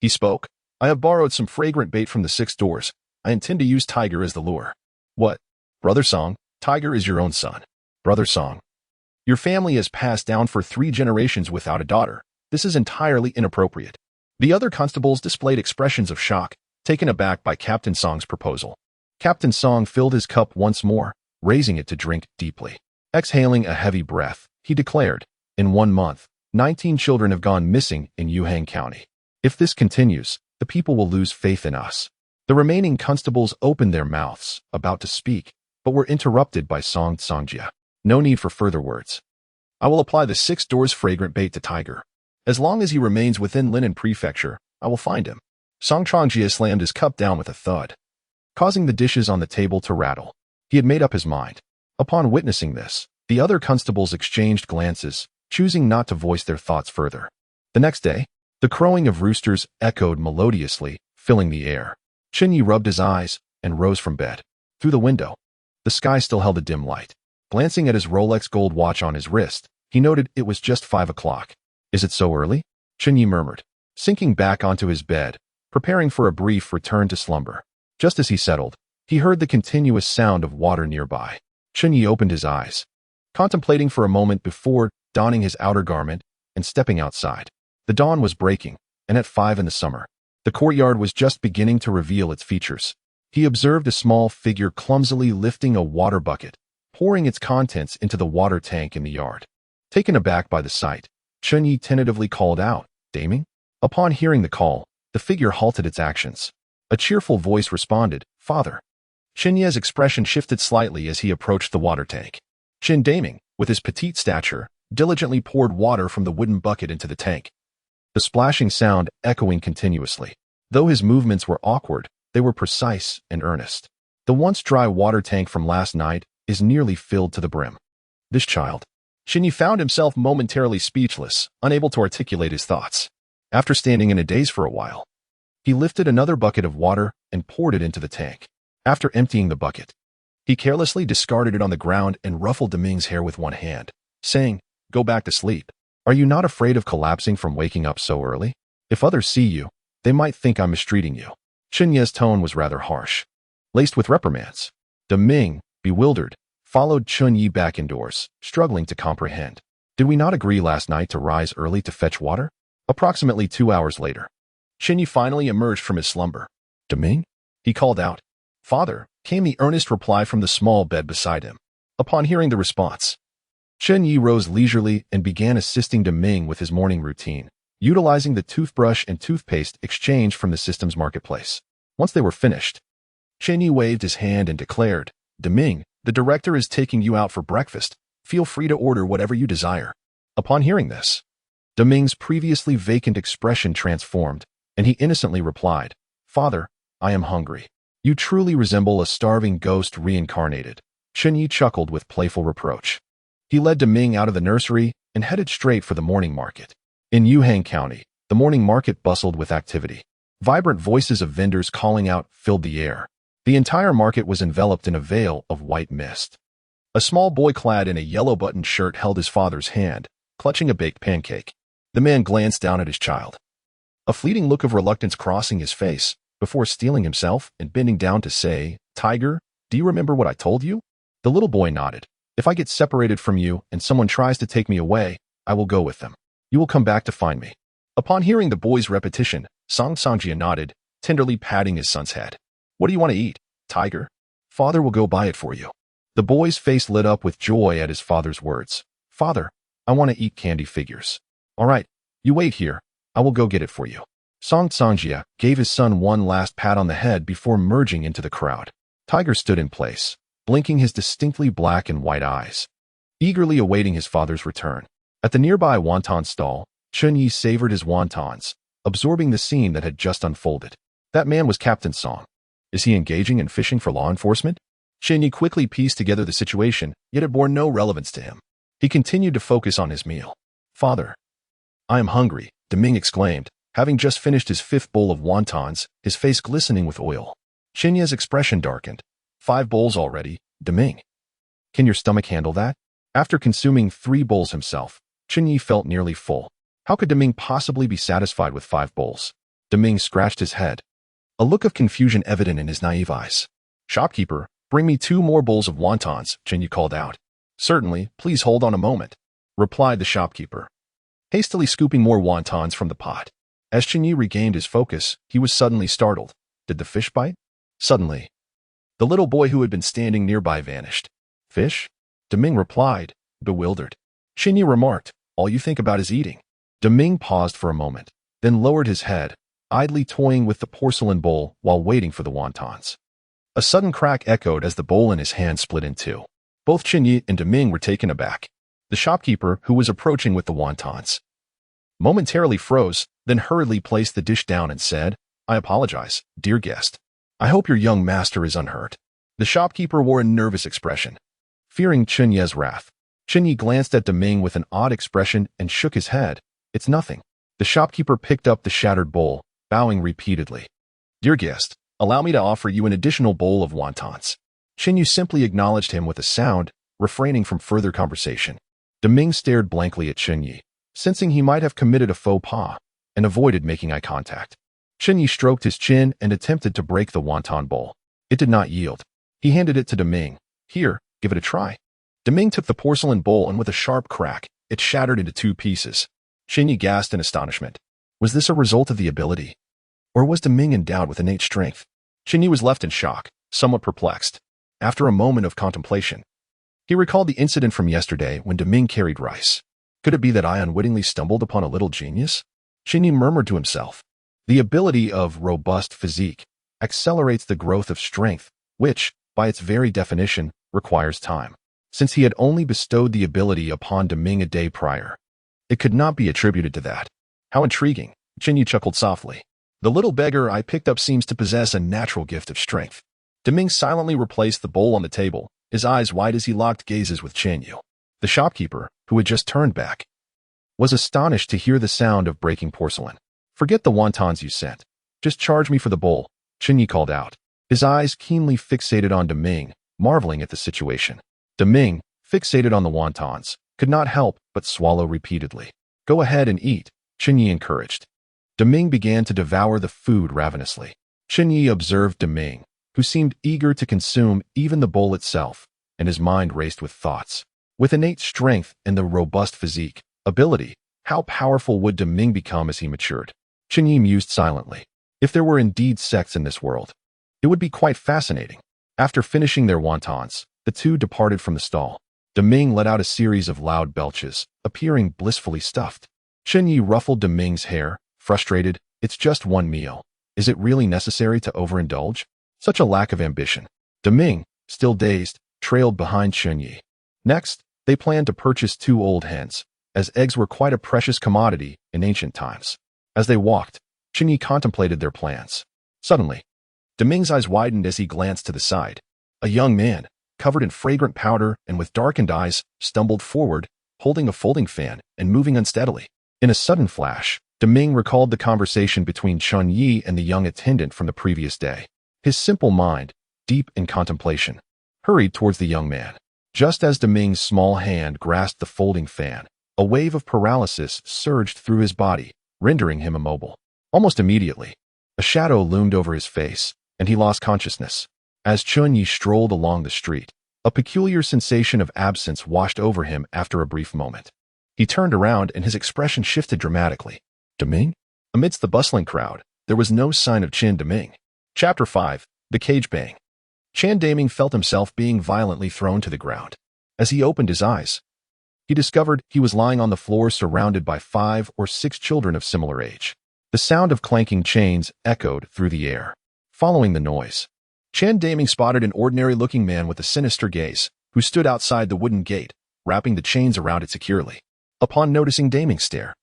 A: he spoke. I have borrowed some fragrant bait from the 6 doors. I intend to use Tiger as the lure. What? Brother Song, Tiger is your own son. Brother Song, your family has passed down for 3 generations without a daughter. This is entirely inappropriate. The other constables displayed expressions of shock, taken aback by Captain Song's proposal. Captain Song filled his cup once more, raising it to drink deeply. Exhaling a heavy breath, he declared, in 1 month, 19 children have gone missing in Yuhang County. If this continues, the people will lose faith in us. The remaining constables opened their mouths, about to speak, but were interrupted by Song Songjia. No need for further words. I will apply the 6 doors fragrant bait to Tiger. As long as he remains within Linen Prefecture, I will find him. Song Songjia slammed his cup down with a thud, causing the dishes on the table to rattle. He had made up his mind. Upon witnessing this, the other constables exchanged glances, choosing not to voice their thoughts further. The next day, the crowing of roosters echoed melodiously, filling the air. Chen Ye rubbed his eyes and rose from bed. Through the window, the sky still held a dim light. Glancing at his Rolex gold watch on his wrist, he noted it was just 5 o'clock. Is it so early? Chen Ye murmured, sinking back onto his bed, preparing for a brief return to slumber. Just as he settled, he heard the continuous sound of water nearby. Chen Ye opened his eyes, contemplating for a moment before donning his outer garment and stepping outside. The dawn was breaking, and at 5 in the summer, the courtyard was just beginning to reveal its features. He observed a small figure clumsily lifting a water bucket, pouring its contents into the water tank in the yard. Taken aback by the sight, Chen Ye tentatively called out, Daming? Upon hearing the call, the figure halted its actions. A cheerful voice responded, Father. Chen Ye's expression shifted slightly as he approached the water tank. Chen Daming, with his petite stature, diligently poured water from the wooden bucket into the tank, the splashing sound echoing continuously. Though his movements were awkward, they were precise and earnest. The once dry water tank from last night is nearly filled to the brim. This child. Chen Ye found himself momentarily speechless, unable to articulate his thoughts. After standing in a daze for a while, he lifted another bucket of water and poured it into the tank. After emptying the bucket, he carelessly discarded it on the ground and ruffled Deming's hair with one hand, saying, Go back to sleep. Are you not afraid of collapsing from waking up so early? If others see you, they might think I'm mistreating you. Chen Ye's tone was rather harsh, laced with reprimands. Deming, bewildered, followed Chen Ye back indoors, struggling to comprehend. Did we not agree last night to rise early to fetch water? Approximately 2 hours later, Chen Ye finally emerged from his slumber. Deming? He called out. Father, came the earnest reply from the small bed beside him. Upon hearing the response, Chen Ye rose leisurely and began assisting Deming with his morning routine, utilizing the toothbrush and toothpaste exchanged from the system's marketplace. Once they were finished, Chen Ye waved his hand and declared, "Deming, the director is taking you out for breakfast. Feel free to order whatever you desire." Upon hearing this, Deming's previously vacant expression transformed, and he innocently replied, "Father, I am hungry." "You truly resemble a starving ghost reincarnated," Chen Ye chuckled with playful reproach. He led Deming out of the nursery and headed straight for the morning market. In Yuhang County, the morning market bustled with activity. Vibrant voices of vendors calling out filled the air. The entire market was enveloped in a veil of white mist. A small boy clad in a yellow-buttoned shirt held his father's hand, clutching a baked pancake. The man glanced down at his child, a fleeting look of reluctance crossing his face, before steeling himself and bending down to say, "Tiger, do you remember what I told you?" The little boy nodded. "If I get separated from you and someone tries to take me away, I will go with them. You will come back to find me." Upon hearing the boy's repetition, Sangjia nodded, tenderly patting his son's head. "What do you want to eat, Tiger? Father will go buy it for you." The boy's face lit up with joy at his father's words. "Father, I want to eat candy figures." "All right, you wait here. I will go get it for you." Sangjia gave his son one last pat on the head before merging into the crowd. Tiger stood in place, blinking his distinctly black and white eyes, eagerly awaiting his father's return. At the nearby wonton stall, Chen Ye savored his wontons, absorbing the scene that had just unfolded. That man was Captain Song. Is he engaging in fishing for law enforcement? Chen Ye quickly pieced together the situation, yet it bore no relevance to him. He continued to focus on his meal. "Father, I am hungry," Deming exclaimed, having just finished his 5th bowl of wontons, his face glistening with oil. Chen Ye's expression darkened. "5 bowls already, Deming? Can your stomach handle that?" After consuming 3 bowls himself, Chen Ye felt nearly full. How could Deming possibly be satisfied with 5 bowls? Deming scratched his head, a look of confusion evident in his naive eyes. "Shopkeeper, bring me 2 more bowls of wontons," Chen Ye called out. "Certainly, please hold on a moment," replied the shopkeeper, hastily scooping more wontons from the pot. As Chen Ye regained his focus, he was suddenly startled. Did the fish bite? Suddenly, the little boy who had been standing nearby vanished. "Fish?" Deming replied, bewildered. Chen Ye remarked, "All you think about is eating." Deming paused for a moment, then lowered his head, idly toying with the porcelain bowl while waiting for the wontons. A sudden crack echoed as the bowl in his hand split in two. Both Chen Ye and Deming were taken aback. The shopkeeper, who was approaching with the wontons, momentarily froze, then hurriedly placed the dish down and said, "I apologize, dear guest. I hope your young master is unhurt." The shopkeeper wore a nervous expression, fearing Chen Ye's wrath. Chen Ye glanced at Deming with an odd expression and shook his head. "It's nothing." The shopkeeper picked up the shattered bowl, bowing repeatedly. "Dear guest, allow me to offer you an additional bowl of wontons." Chen Ye simply acknowledged him with a sound, refraining from further conversation. Deming stared blankly at Chen Ye, sensing he might have committed a faux pas, and avoided making eye contact. Chen Ye stroked his chin and attempted to break the wonton bowl. It did not yield. He handed it to Deming. "Here, give it a try." Deming took the porcelain bowl and with a sharp crack, it shattered into 2 pieces. Chen Ye gasped in astonishment. Was this a result of the ability? Or was Deming endowed with innate strength? Chen Ye was left in shock, somewhat perplexed. After a moment of contemplation, he recalled the incident from yesterday when Deming carried rice. Could it be that I unwittingly stumbled upon a little genius? Chen Ye murmured to himself. The ability of robust physique accelerates the growth of strength, which, by its very definition, requires time. Since he had only bestowed the ability upon Deming a day prior, it could not be attributed to that. How intriguing, Chen Ye chuckled softly. The little beggar I picked up seems to possess a natural gift of strength. Deming silently replaced the bowl on the table, his eyes wide as he locked gazes with Chen Ye. The shopkeeper, who had just turned back, was astonished to hear the sound of breaking porcelain. "Forget the wontons you sent. Just charge me for the bowl," Chen Ye called out, his eyes keenly fixated on Deming, marveling at the situation. Deming, fixated on the wontons, could not help but swallow repeatedly. "Go ahead and eat," Chen Ye encouraged. Deming began to devour the food ravenously. Chen Ye observed Deming, who seemed eager to consume even the bowl itself, and his mind raced with thoughts. With innate strength and the robust physique, ability, how powerful would Deming become as he matured? Chen Ye mused silently. If there were indeed sects in this world, it would be quite fascinating. After finishing their wontons, the two departed from the stall. Deming let out a series of loud belches, appearing blissfully stuffed. Chen Ye ruffled Deming's hair, frustrated. "It's just one meal. Is it really necessary to overindulge? Such a lack of ambition. Deming, still dazed, trailed behind Chen Ye. Next, they planned to purchase 2 old hens, as eggs were quite a precious commodity in ancient times. As they walked, Chen Ye contemplated their plans. Suddenly, Deming's eyes widened as he glanced to the side. A young man, covered in fragrant powder and with darkened eyes, stumbled forward, holding a folding fan and moving unsteadily. In a sudden flash, Deming recalled the conversation between Chen Ye and the young attendant from the previous day. His simple mind, deep in contemplation, hurried towards the young man. Just as Deming's small hand grasped the folding fan, a wave of paralysis surged through his body, rendering him immobile. Almost immediately, a shadow loomed over his face, and he lost consciousness. As Chen Ye strolled along the street, a peculiar sensation of absence washed over him after a brief moment. He turned around and his expression shifted dramatically. Deming? Amidst the bustling crowd, there was no sign of Chen Deming. Chapter 5. The Cage Bang. Chen Deming felt himself being violently thrown to the ground. As he opened his eyes, he discovered he was lying on the floor surrounded by 5 or 6 children of similar age. The sound of clanking chains echoed through the air. Following the noise, Chen Deming spotted an ordinary-looking man with a sinister gaze, who stood outside the wooden gate, wrapping the chains around it securely. Upon noticing Deming's stare,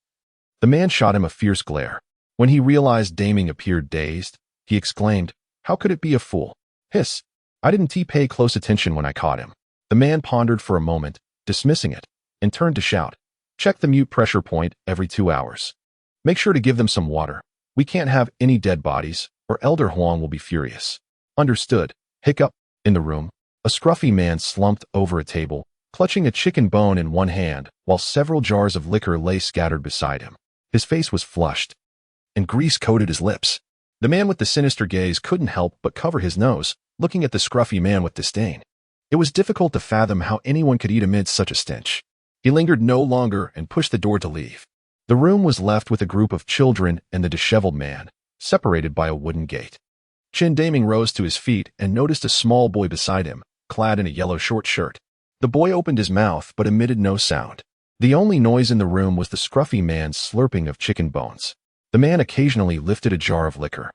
A: the man shot him a fierce glare. When he realized Deming appeared dazed, he exclaimed, "How could it be a fool? Hiss! I didn't pay close attention when I caught him." The man pondered for a moment, dismissing it, and turned to shout, "Check the mute pressure point every 2 hours. Make sure to give them some water. We can't have any dead bodies, or Elder Huang will be furious." Understood. Hiccup. In the room, a scruffy man slumped over a table, clutching a chicken bone in one hand, while several jars of liquor lay scattered beside him. His face was flushed, and grease coated his lips. The man with the sinister gaze couldn't help but cover his nose, looking at the scruffy man with disdain. It was difficult to fathom how anyone could eat amid such a stench. He lingered no longer and pushed the door to leave. The room was left with a group of children and the disheveled man, separated by a wooden gate. Chen Deming rose to his feet and noticed a small boy beside him, clad in a yellow short shirt. The boy opened his mouth but emitted no sound. The only noise in the room was the scruffy man's slurping of chicken bones. The man occasionally lifted a jar of liquor,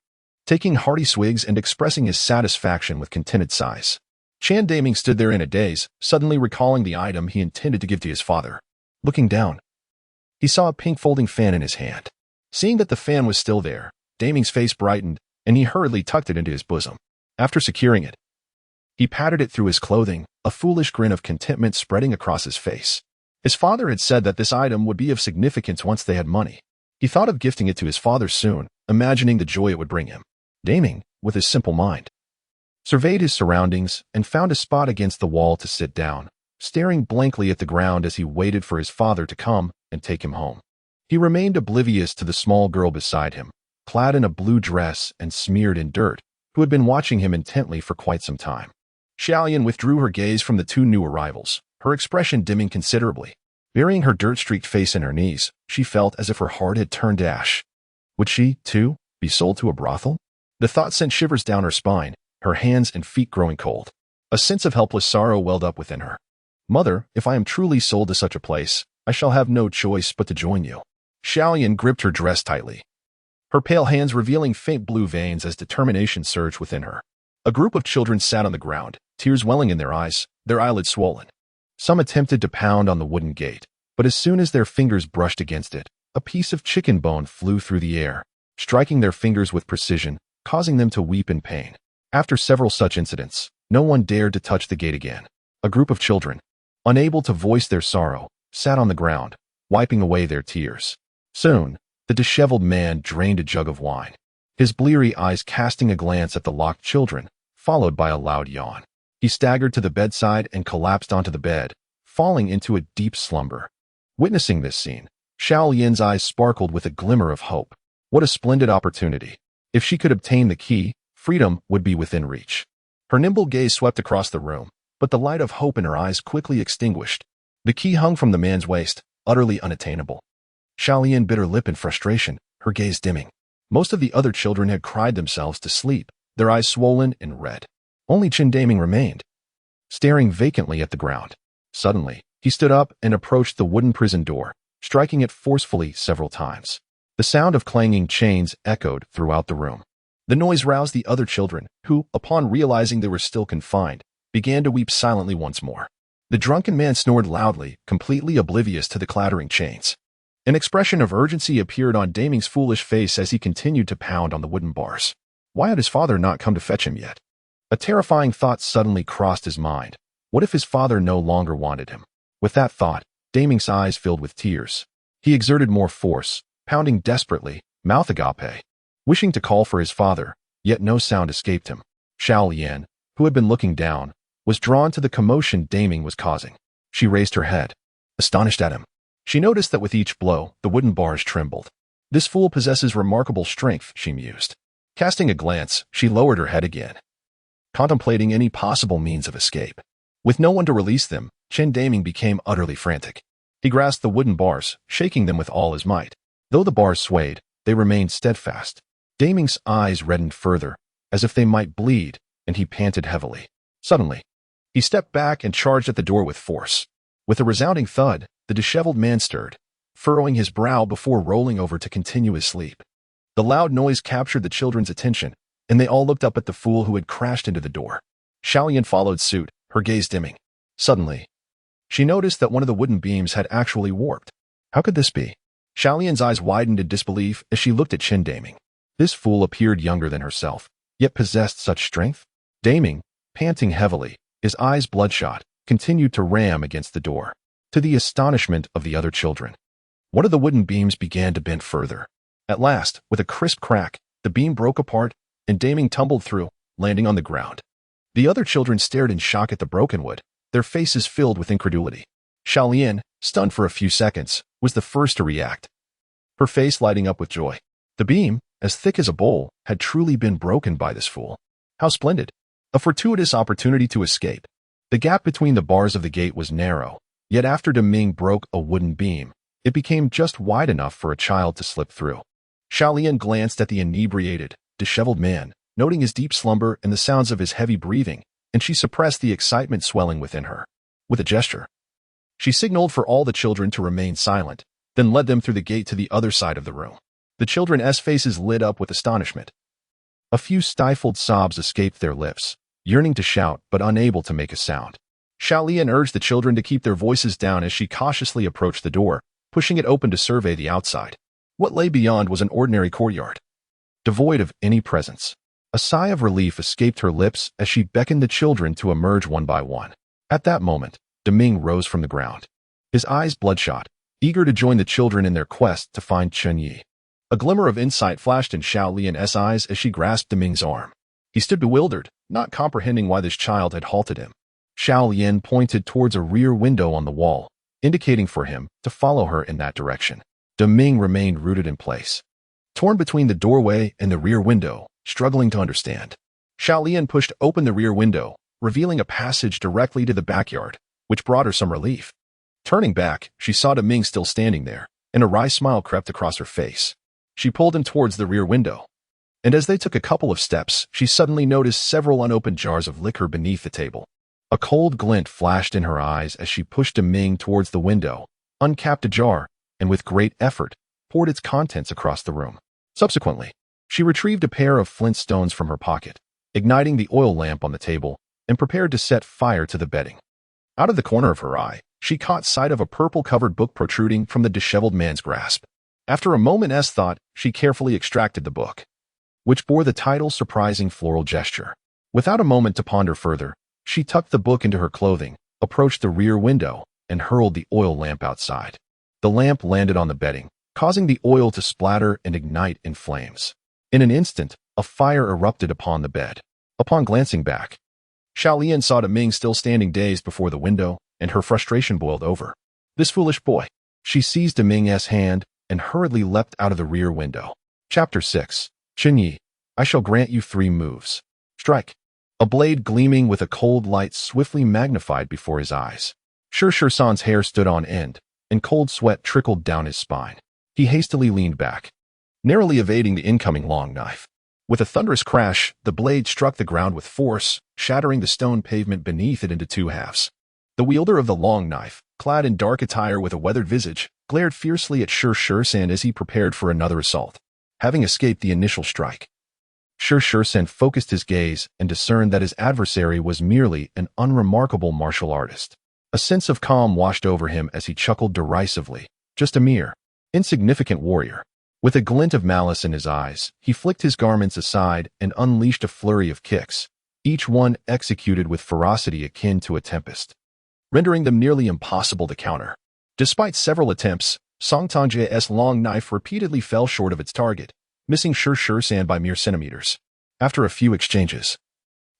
A: taking hearty swigs and expressing his satisfaction with contented sighs. Chen Deming stood there in a daze, suddenly recalling the item he intended to give to his father. Looking down, he saw a pink folding fan in his hand. Seeing that the fan was still there, Deming's face brightened, and he hurriedly tucked it into his bosom. After securing it, he patted it through his clothing, a foolish grin of contentment spreading across his face. His father had said that this item would be of significance once they had money. He thought of gifting it to his father soon, imagining the joy it would bring him. Deming, with his simple mind, surveyed his surroundings and found a spot against the wall to sit down, staring blankly at the ground as he waited for his father to come and take him home. He remained oblivious to the small girl beside him, clad in a blue dress and smeared in dirt, who had been watching him intently for quite some time. Xiaoyan withdrew her gaze from the 2 new arrivals, her expression dimming considerably. Burying her dirt-streaked face in her knees, she felt as if her heart had turned to ash. Would she, too, be sold to a brothel? The thought sent shivers down her spine, her hands and feet growing cold. A sense of helpless sorrow welled up within her. "Mother, if I am truly sold to such a place, I shall have no choice but to join you." Xiaoyan gripped her dress tightly, her pale hands revealing faint blue veins as determination surged within her. A group of children sat on the ground, tears welling in their eyes, their eyelids swollen. Some attempted to pound on the wooden gate, but as soon as their fingers brushed against it, a piece of chicken bone flew through the air, striking their fingers with precision, causing them to weep in pain. After several such incidents, no one dared to touch the gate again. A group of children, unable to voice their sorrow, sat on the ground, wiping away their tears. Soon, the disheveled man drained a jug of wine, his bleary eyes casting a glance at the locked children, followed by a loud yawn. He staggered to the bedside and collapsed onto the bed, falling into a deep slumber. Witnessing this scene, Xiao Yin's eyes sparkled with a glimmer of hope. What a splendid opportunity. If she could obtain the key, freedom would be within reach. Her nimble gaze swept across the room, but the light of hope in her eyes quickly extinguished. The key hung from the man's waist, utterly unattainable. Xiao Yin bit her lip in frustration, her gaze dimming. Most of the other children had cried themselves to sleep, their eyes swollen and red. Only Chen Deming remained, staring vacantly at the ground. Suddenly, he stood up and approached the wooden prison door, striking it forcefully several times. The sound of clanging chains echoed throughout the room. The noise roused the other children, who, upon realizing they were still confined, began to weep silently once more. The drunken man snored loudly, completely oblivious to the clattering chains. An expression of urgency appeared on Daming's foolish face as he continued to pound on the wooden bars. Why had his father not come to fetch him yet? A terrifying thought suddenly crossed his mind. What if his father no longer wanted him? With that thought, Daming's eyes filled with tears. He exerted more force, pounding desperately, mouth agape, wishing to call for his father, yet no sound escaped him. Xiao Lian, who had been looking down, was drawn to the commotion Daming was causing. She raised her head, astonished at him. She noticed that with each blow, the wooden bars trembled. This fool possesses remarkable strength, she mused. Casting a glance, she lowered her head again, contemplating any possible means of escape. With no one to release them, Chen Daming became utterly frantic. He grasped the wooden bars, shaking them with all his might. Though the bars swayed, they remained steadfast. Daming's eyes reddened further, as if they might bleed, and he panted heavily. Suddenly, he stepped back and charged at the door with force. With a resounding thud, the disheveled man stirred, furrowing his brow before rolling over to continue his sleep. The loud noise captured the children's attention, and they all looked up at the fool who had crashed into the door. Xiaolian followed suit, her gaze dimming. Suddenly, she noticed that one of the wooden beams had actually warped. How could this be? Xiaolian's eyes widened in disbelief as she looked at Chen Daming. This fool appeared younger than herself, yet possessed such strength. Daming, panting heavily, his eyes bloodshot, continued to ram against the door, to the astonishment of the other children. One of the wooden beams began to bend further. At last, with a crisp crack, the beam broke apart, and Daming tumbled through, landing on the ground. The other children stared in shock at the broken wood, their faces filled with incredulity. Xiaolian, stunned for a few seconds, was the first to react, her face lighting up with joy. The beam, as thick as a bowl, had truly been broken by this fool. How splendid! A fortuitous opportunity to escape. The gap between the bars of the gate was narrow, yet after Daming broke a wooden beam, it became just wide enough for a child to slip through. Xiaolian glanced at the inebriated, disheveled man, noting his deep slumber and the sounds of his heavy breathing, and she suppressed the excitement swelling within her. With a gesture, she signaled for all the children to remain silent, then led them through the gate to the other side of the room. The children's faces lit up with astonishment. A few stifled sobs escaped their lips, yearning to shout but unable to make a sound. Xiaolian urged the children to keep their voices down as she cautiously approached the door, pushing it open to survey the outside. What lay beyond was an ordinary courtyard, devoid of any presence. A sigh of relief escaped her lips as she beckoned the children to emerge one by one. At that moment, Daming rose from the ground, his eyes bloodshot, eager to join the children in their quest to find Chen Ye. A glimmer of insight flashed in Xiaolian's eyes as she grasped Daming's arm. He stood bewildered, not comprehending why this child had halted him. Xiaolian pointed towards a rear window on the wall, indicating for him to follow her in that direction. Daming remained rooted in place, torn between the doorway and the rear window, struggling to understand. Xiaolian pushed open the rear window, revealing a passage directly to the backyard, which brought her some relief. Turning back, she saw Daming still standing there, and a wry smile crept across her face. She pulled him towards the rear window, and as they took a couple of steps, she suddenly noticed several unopened jars of liquor beneath the table. A cold glint flashed in her eyes as she pushed Daming towards the window, uncapped a jar, and with great effort, poured its contents across the room. Subsequently, she retrieved a pair of flint stones from her pocket, igniting the oil lamp on the table, and prepared to set fire to the bedding. Out of the corner of her eye, she caught sight of a purple-covered book protruding from the disheveled man's grasp. After a moment's thought, she carefully extracted the book, which bore the title Surprising Floral Gesture. Without a moment to ponder further, she tucked the book into her clothing, approached the rear window, and hurled the oil lamp outside. The lamp landed on the bedding, causing the oil to splatter and ignite in flames. In an instant, a fire erupted upon the bed. Upon glancing back, Xiaolian saw Daming still standing dazed before the window, and her frustration boiled over. This foolish boy. She seized Daming's hand and hurriedly leapt out of the rear window. Chapter 6. Chen Ye, I shall grant you 3 moves. Strike. A blade gleaming with a cold light swiftly magnified before his eyes. Sher San's hair stood on end, and cold sweat trickled down his spine. He hastily leaned back, narrowly evading the incoming long knife. With a thunderous crash, the blade struck the ground with force, shattering the stone pavement beneath it into 2 halves. The wielder of the long knife, clad in dark attire with a weathered visage, glared fiercely at Sher San as he prepared for another assault. Having escaped the initial strike, Sen focused his gaze and discerned that his adversary was merely an unremarkable martial artist. A sense of calm washed over him as he chuckled derisively. Just a mere, insignificant warrior. With a glint of malice in his eyes, he flicked his garments aside and unleashed a flurry of kicks, each one executed with ferocity akin to a tempest, rendering them nearly impossible to counter. Despite several attempts, Song Tangye's long knife repeatedly fell short of its target, missing San by mere centimeters. After a few exchanges,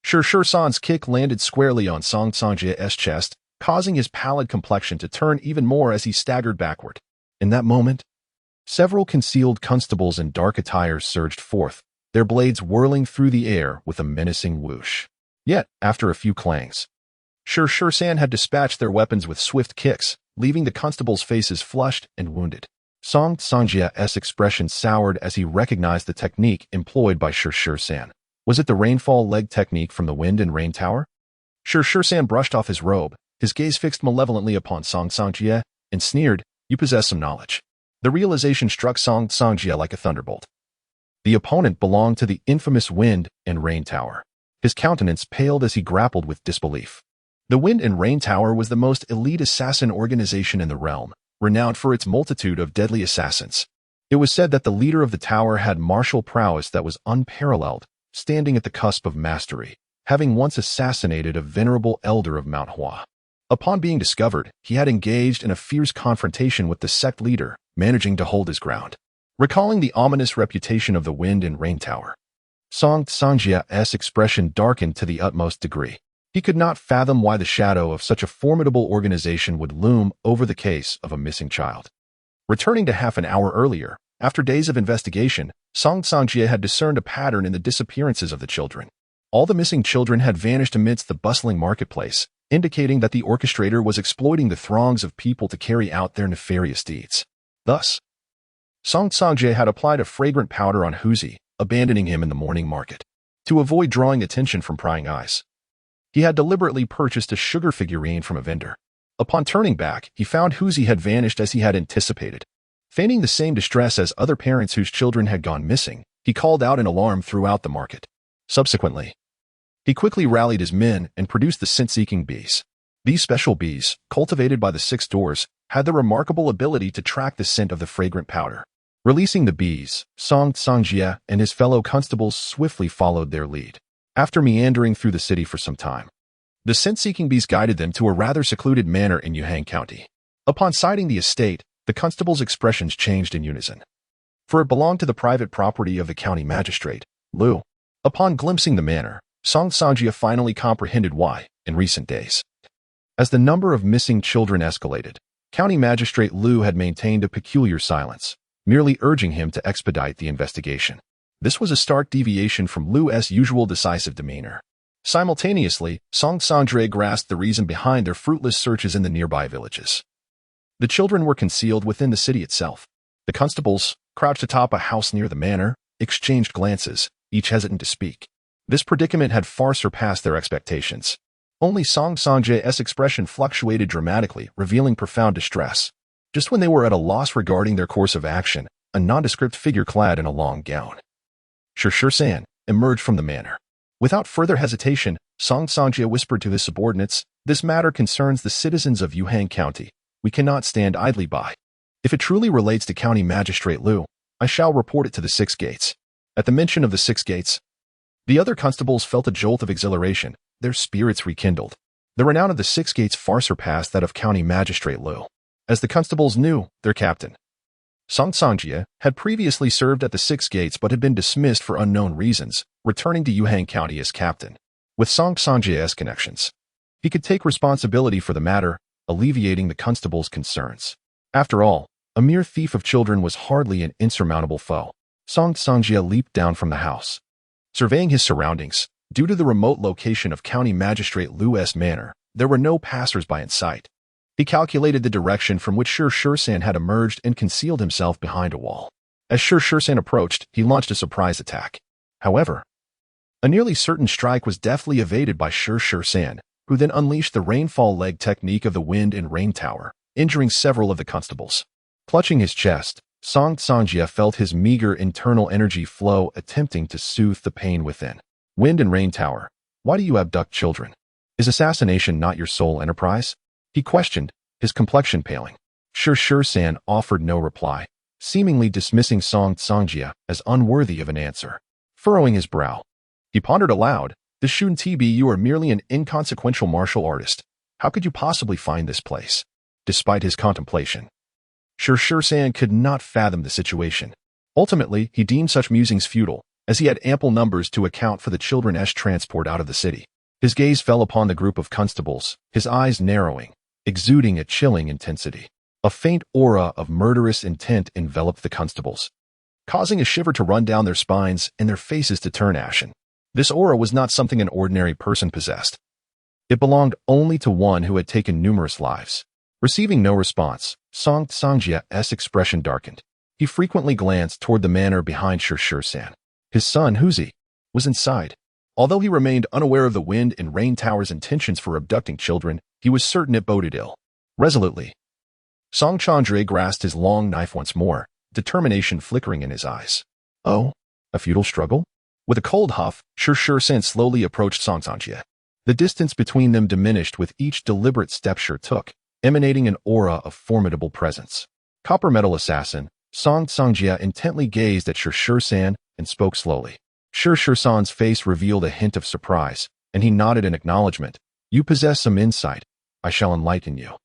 A: San's kick landed squarely on Song Tangye's chest, causing his pallid complexion to turn even more as he staggered backward. In that moment, several concealed constables in dark attire surged forth, their blades whirling through the air with a menacing whoosh. Yet, after a few clangs, San had dispatched their weapons with swift kicks, leaving the constables' faces flushed and wounded. Song Tangye's expression soured as he recognized the technique employed by San. Was it the rainfall leg technique from the Wind and Rain Tower? San brushed off his robe, his gaze fixed malevolently upon Song Tangye, and sneered, "You possess some knowledge." The realization struck Song Tangye like a thunderbolt. The opponent belonged to the infamous Wind and Rain Tower. His countenance paled as he grappled with disbelief. The Wind and Rain Tower was the most elite assassin organization in the realm, renowned for its multitude of deadly assassins. It was said that the leader of the tower had martial prowess that was unparalleled, standing at the cusp of mastery, having once assassinated a venerable elder of Mount Hua. Upon being discovered, he had engaged in a fierce confrontation with the sect leader, managing to hold his ground. Recalling the ominous reputation of the Wind and Rain Tower, Song Tangye's expression darkened to the utmost degree. He could not fathom why the shadow of such a formidable organization would loom over the case of a missing child. Returning to half an hour earlier, after days of investigation, Song Tangye had discerned a pattern in the disappearances of the children. All the missing children had vanished amidst the bustling marketplace, indicating that the orchestrator was exploiting the throngs of people to carry out their nefarious deeds. Thus, Song Tangye had applied a fragrant powder on Huzi, abandoning him in the morning market. To avoid drawing attention from prying eyes, he had deliberately purchased a sugar figurine from a vendor. Upon turning back, he found Huzi had vanished as he had anticipated. Feigning the same distress as other parents whose children had gone missing, he called out in alarm throughout the market. Subsequently, he quickly rallied his men and produced the scent-seeking bees. These special bees, cultivated by the six doors, had the remarkable ability to track the scent of the fragrant powder. Releasing the bees, Song Tangye and his fellow constables swiftly followed their lead. After meandering through the city for some time, the scent-seeking bees guided them to a rather secluded manor in Yuhang County. Upon sighting the estate, the constables' expressions changed in unison. For it belonged to the private property of the county magistrate, Liu. Upon glimpsing the manor, Song Tangye finally comprehended why, in recent days, as the number of missing children escalated, County Magistrate Liu had maintained a peculiar silence, merely urging him to expedite the investigation. This was a stark deviation from Liu's usual decisive demeanor. Simultaneously, Song Tangye grasped the reason behind their fruitless searches in the nearby villages. The children were concealed within the city itself. The constables, crouched atop a house near the manor, exchanged glances, each hesitant to speak. This predicament had far surpassed their expectations. Only Song Tangye's expression fluctuated dramatically, revealing profound distress. Just when they were at a loss regarding their course of action, a nondescript figure clad in a long gown, San, emerged from the manor. Without further hesitation, Song Tangye whispered to his subordinates, "This matter concerns the citizens of Yuhang County. We cannot stand idly by. If it truly relates to County Magistrate Liu, I shall report it to the Six Gates." At the mention of the Six Gates, the other constables felt a jolt of exhilaration, their spirits rekindled. The renown of the Six Gates far surpassed that of County Magistrate Liu. As the constables knew, their captain, Song Tangye, had previously served at the Six Gates but had been dismissed for unknown reasons, returning to Yuhang County as captain. With Song Tangye's connections, he could take responsibility for the matter, alleviating the constable's concerns. After all, a mere thief of children was hardly an insurmountable foe. Song Tangye leaped down from the house. Surveying his surroundings, due to the remote location of County Magistrate Liu's manor, there were no passers-by in sight. He calculated the direction from which San had emerged and concealed himself behind a wall. As San approached, he launched a surprise attack. However, a nearly certain strike was deftly evaded by San, who then unleashed the rainfall leg technique of the Wind and Rain Tower, injuring several of the constables. Clutching his chest, Song Sangjia felt his meager internal energy flow, attempting to soothe the pain within. Wind and Rain Tower, why do you abduct children? Is assassination not your sole enterprise? He questioned, his complexion paling. San offered no reply, seemingly dismissing Song Sangjia as unworthy of an answer. Furrowing his brow, he pondered aloud, "The Shun TB, you are merely an inconsequential martial artist. How could you possibly find this place?" Despite his contemplation, San could not fathom the situation. Ultimately, he deemed such musings futile, as he had ample numbers to account for the children's transport out of the city. His gaze fell upon the group of constables, his eyes narrowing, exuding a chilling intensity. A faint aura of murderous intent enveloped the constables, causing a shiver to run down their spines and their faces to turn ashen. This aura was not something an ordinary person possessed. It belonged only to one who had taken numerous lives. Receiving no response, Song Sangjia's expression darkened. He frequently glanced toward the manor behind San. His son, Huzi, was inside. Although he remained unaware of the Wind and Rain Tower's intentions for abducting children, he was certain it boded ill. Resolutely, Song Chandra grasped his long knife once more, determination flickering in his eyes. Oh, a futile struggle? With a cold huff, San slowly approached Song Sangjia. The distance between them diminished with each deliberate step took, emanating an aura of formidable presence. Copper Metal Assassin, Song Sangjia intently gazed at San and spoke slowly. San's face revealed a hint of surprise, and he nodded in acknowledgement. You possess some insight. I shall enlighten you.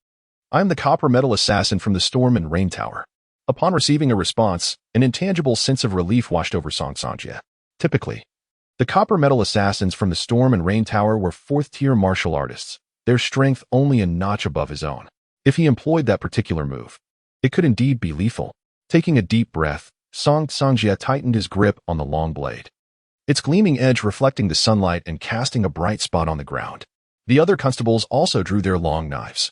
A: I am the Copper Metal Assassin from the Storm and Rain Tower. Upon receiving a response, an intangible sense of relief washed over Song Sangjia. Typically, the Copper Metal Assassins from the Storm and Rain Tower were fourth-tier martial artists, their strength only a notch above his own. If he employed that particular move, it could indeed be lethal. Taking a deep breath, Song Sangjia tightened his grip on the long blade, its gleaming edge reflecting the sunlight and casting a bright spot on the ground. The other constables also drew their long knives,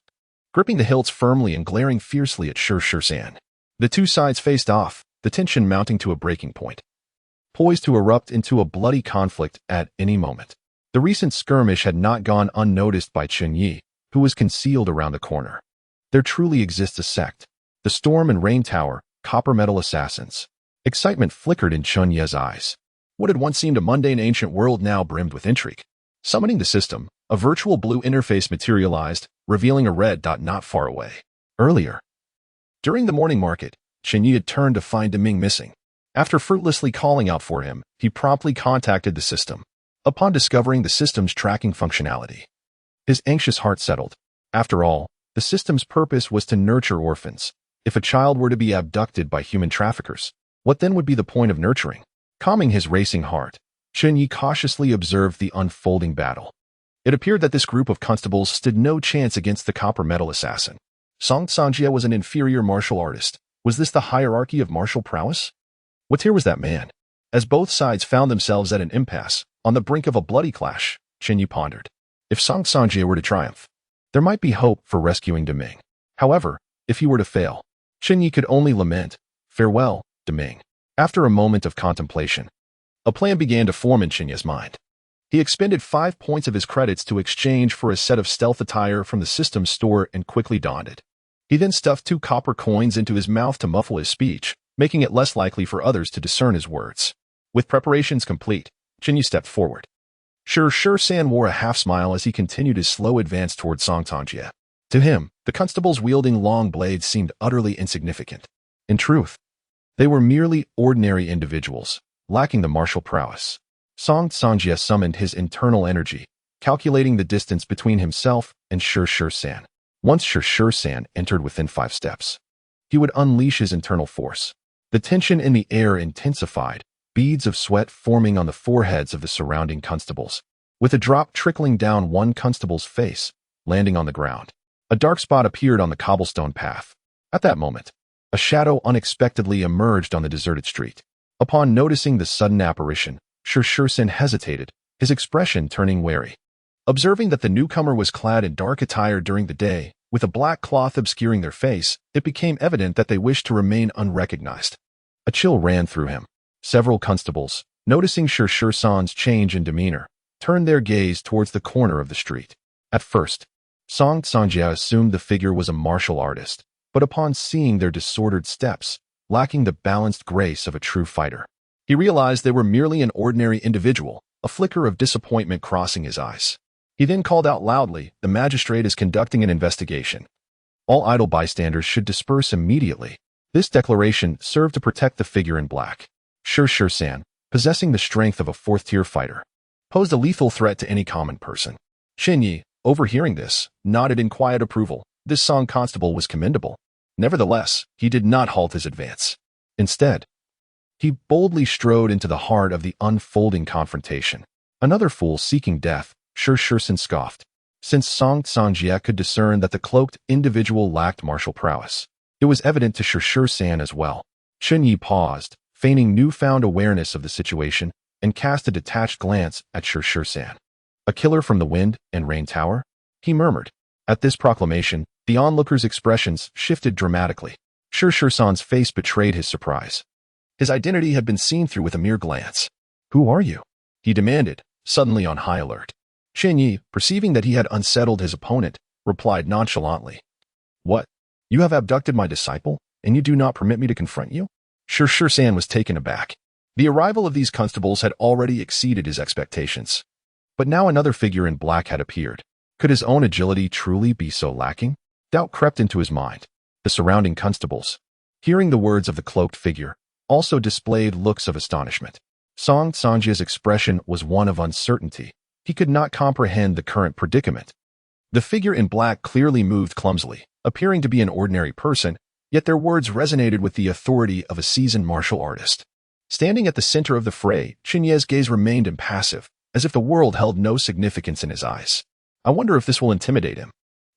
A: gripping the hilts firmly and glaring fiercely at San. The two sides faced off, the tension mounting to a breaking point, poised to erupt into a bloody conflict at any moment. The recent skirmish had not gone unnoticed by Chen Ye, who was concealed around the corner. There truly exists a sect, the Storm and Rain Tower, Copper Metal Assassins. Excitement flickered in Chen Ye's eyes. What had once seemed a mundane ancient world now brimmed with intrigue. Summoning the system, a virtual blue interface materialized, revealing a red dot not far away. Earlier, during the morning market, Chen Ye had turned to find Deming missing. After fruitlessly calling out for him, he promptly contacted the system. Upon discovering the system's tracking functionality, his anxious heart settled. After all, the system's purpose was to nurture orphans. If a child were to be abducted by human traffickers, what then would be the point of nurturing? Calming his racing heart, Chen Ye cautiously observed the unfolding battle. It appeared that this group of constables stood no chance against the Copper Metal Assassin. Song Sangjia was an inferior martial artist. Was this the hierarchy of martial prowess? What tier was that man? As both sides found themselves at an impasse, on the brink of a bloody clash, Chen Ye pondered. If Song Sangjia were to triumph, there might be hope for rescuing Deming. However, if he were to fail, Chen Ye could only lament, farewell, Deming. After a moment of contemplation, a plan began to form in Chen Ye's mind. He expended 5 points of his credits to exchange for a set of stealth attire from the system's store and quickly donned it. He then stuffed 2 copper coins into his mouth to muffle his speech, making it less likely for others to discern his words. With preparations complete, Chen Ye stepped forward. San wore a half-smile as he continued his slow advance toward Song Sangjia. To him, the constables wielding long blades seemed utterly insignificant. In truth, they were merely ordinary individuals, lacking the martial prowess. Song Sangjia summoned his internal energy, calculating the distance between himself and San. Once San entered within 5 steps, he would unleash his internal force. The tension in the air intensified, beads of sweat forming on the foreheads of the surrounding constables, with a drop trickling down one constable's face, landing on the ground. A dark spot appeared on the cobblestone path. At that moment, a shadow unexpectedly emerged on the deserted street. Upon noticing the sudden apparition, San hesitated, his expression turning wary. Observing that the newcomer was clad in dark attire during the day, with a black cloth obscuring their face, it became evident that they wished to remain unrecognized. A chill ran through him. Several constables, noticing San's change in demeanor, turned their gaze towards the corner of the street. At first, Song Sangjia assumed the figure was a martial artist, but upon seeing their disordered steps, lacking the balanced grace of a true fighter. He realized they were merely an ordinary individual, a flicker of disappointment crossing his eyes. He then called out loudly, "The magistrate is conducting an investigation. All idle bystanders should disperse immediately." This declaration served to protect the figure in black. San, possessing the strength of a fourth-tier fighter, posed a lethal threat to any common person. Chen Ye, overhearing this, nodded in quiet approval. This Song constable was commendable. Nevertheless, he did not halt his advance. Instead, he boldly strode into the heart of the unfolding confrontation. Another fool seeking death, San scoffed. Since Song Sanjie could discern that the cloaked individual lacked martial prowess, it was evident to San as well. Chen Ye paused, feigning newfound awareness of the situation, and cast a detached glance at San. "A killer from the Wind and Rain Tower?" he murmured. At this proclamation, the onlookers' expressions shifted dramatically. San's face betrayed his surprise. His identity had been seen through with a mere glance. "Who are you?" he demanded, suddenly on high alert. Chen Ye, perceiving that he had unsettled his opponent, replied nonchalantly, "What? You have abducted my disciple, and you do not permit me to confront you?" San was taken aback. The arrival of these constables had already exceeded his expectations. But now another figure in black had appeared. Could his own agility truly be so lacking? Doubt crept into his mind. The surrounding constables, hearing the words of the cloaked figure, also displayed looks of astonishment. Song Sanjie's expression was one of uncertainty. He could not comprehend the current predicament. The figure in black clearly moved clumsily, appearing to be an ordinary person, yet their words resonated with the authority of a seasoned martial artist. Standing at the center of the fray, Chen Ye's gaze remained impassive, as if the world held no significance in his eyes. I wonder if this will intimidate him.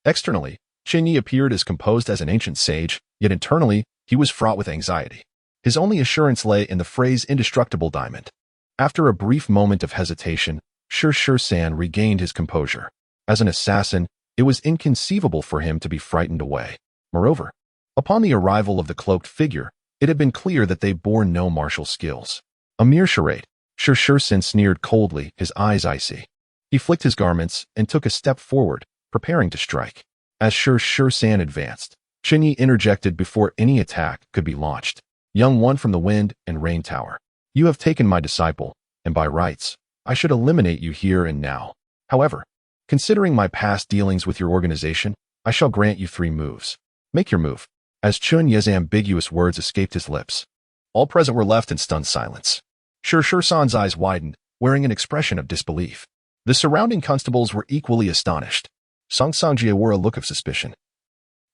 A: Externally, Chen Ye appeared as composed as an ancient sage, yet internally, he was fraught with anxiety. His only assurance lay in the phrase indestructible diamond. After a brief moment of hesitation, San regained his composure. As an assassin, it was inconceivable for him to be frightened away. Moreover, upon the arrival of the cloaked figure, it had been clear that they bore no martial skills. A mere charade. San sneered coldly, his eyes icy. He flicked his garments and took a step forward, preparing to strike. As San advanced, Chen Ye interjected before any attack could be launched. "Young one from the Wind and Rain Tower, you have taken my disciple, and by rights, I should eliminate you here and now. However, considering my past dealings with your organization, I shall grant you 3 moves. Make your move." As Chen Ye's ambiguous words escaped his lips, all present were left in stunned silence. San's eyes widened, wearing an expression of disbelief. The surrounding constables were equally astonished. Song Sanjie wore a look of suspicion.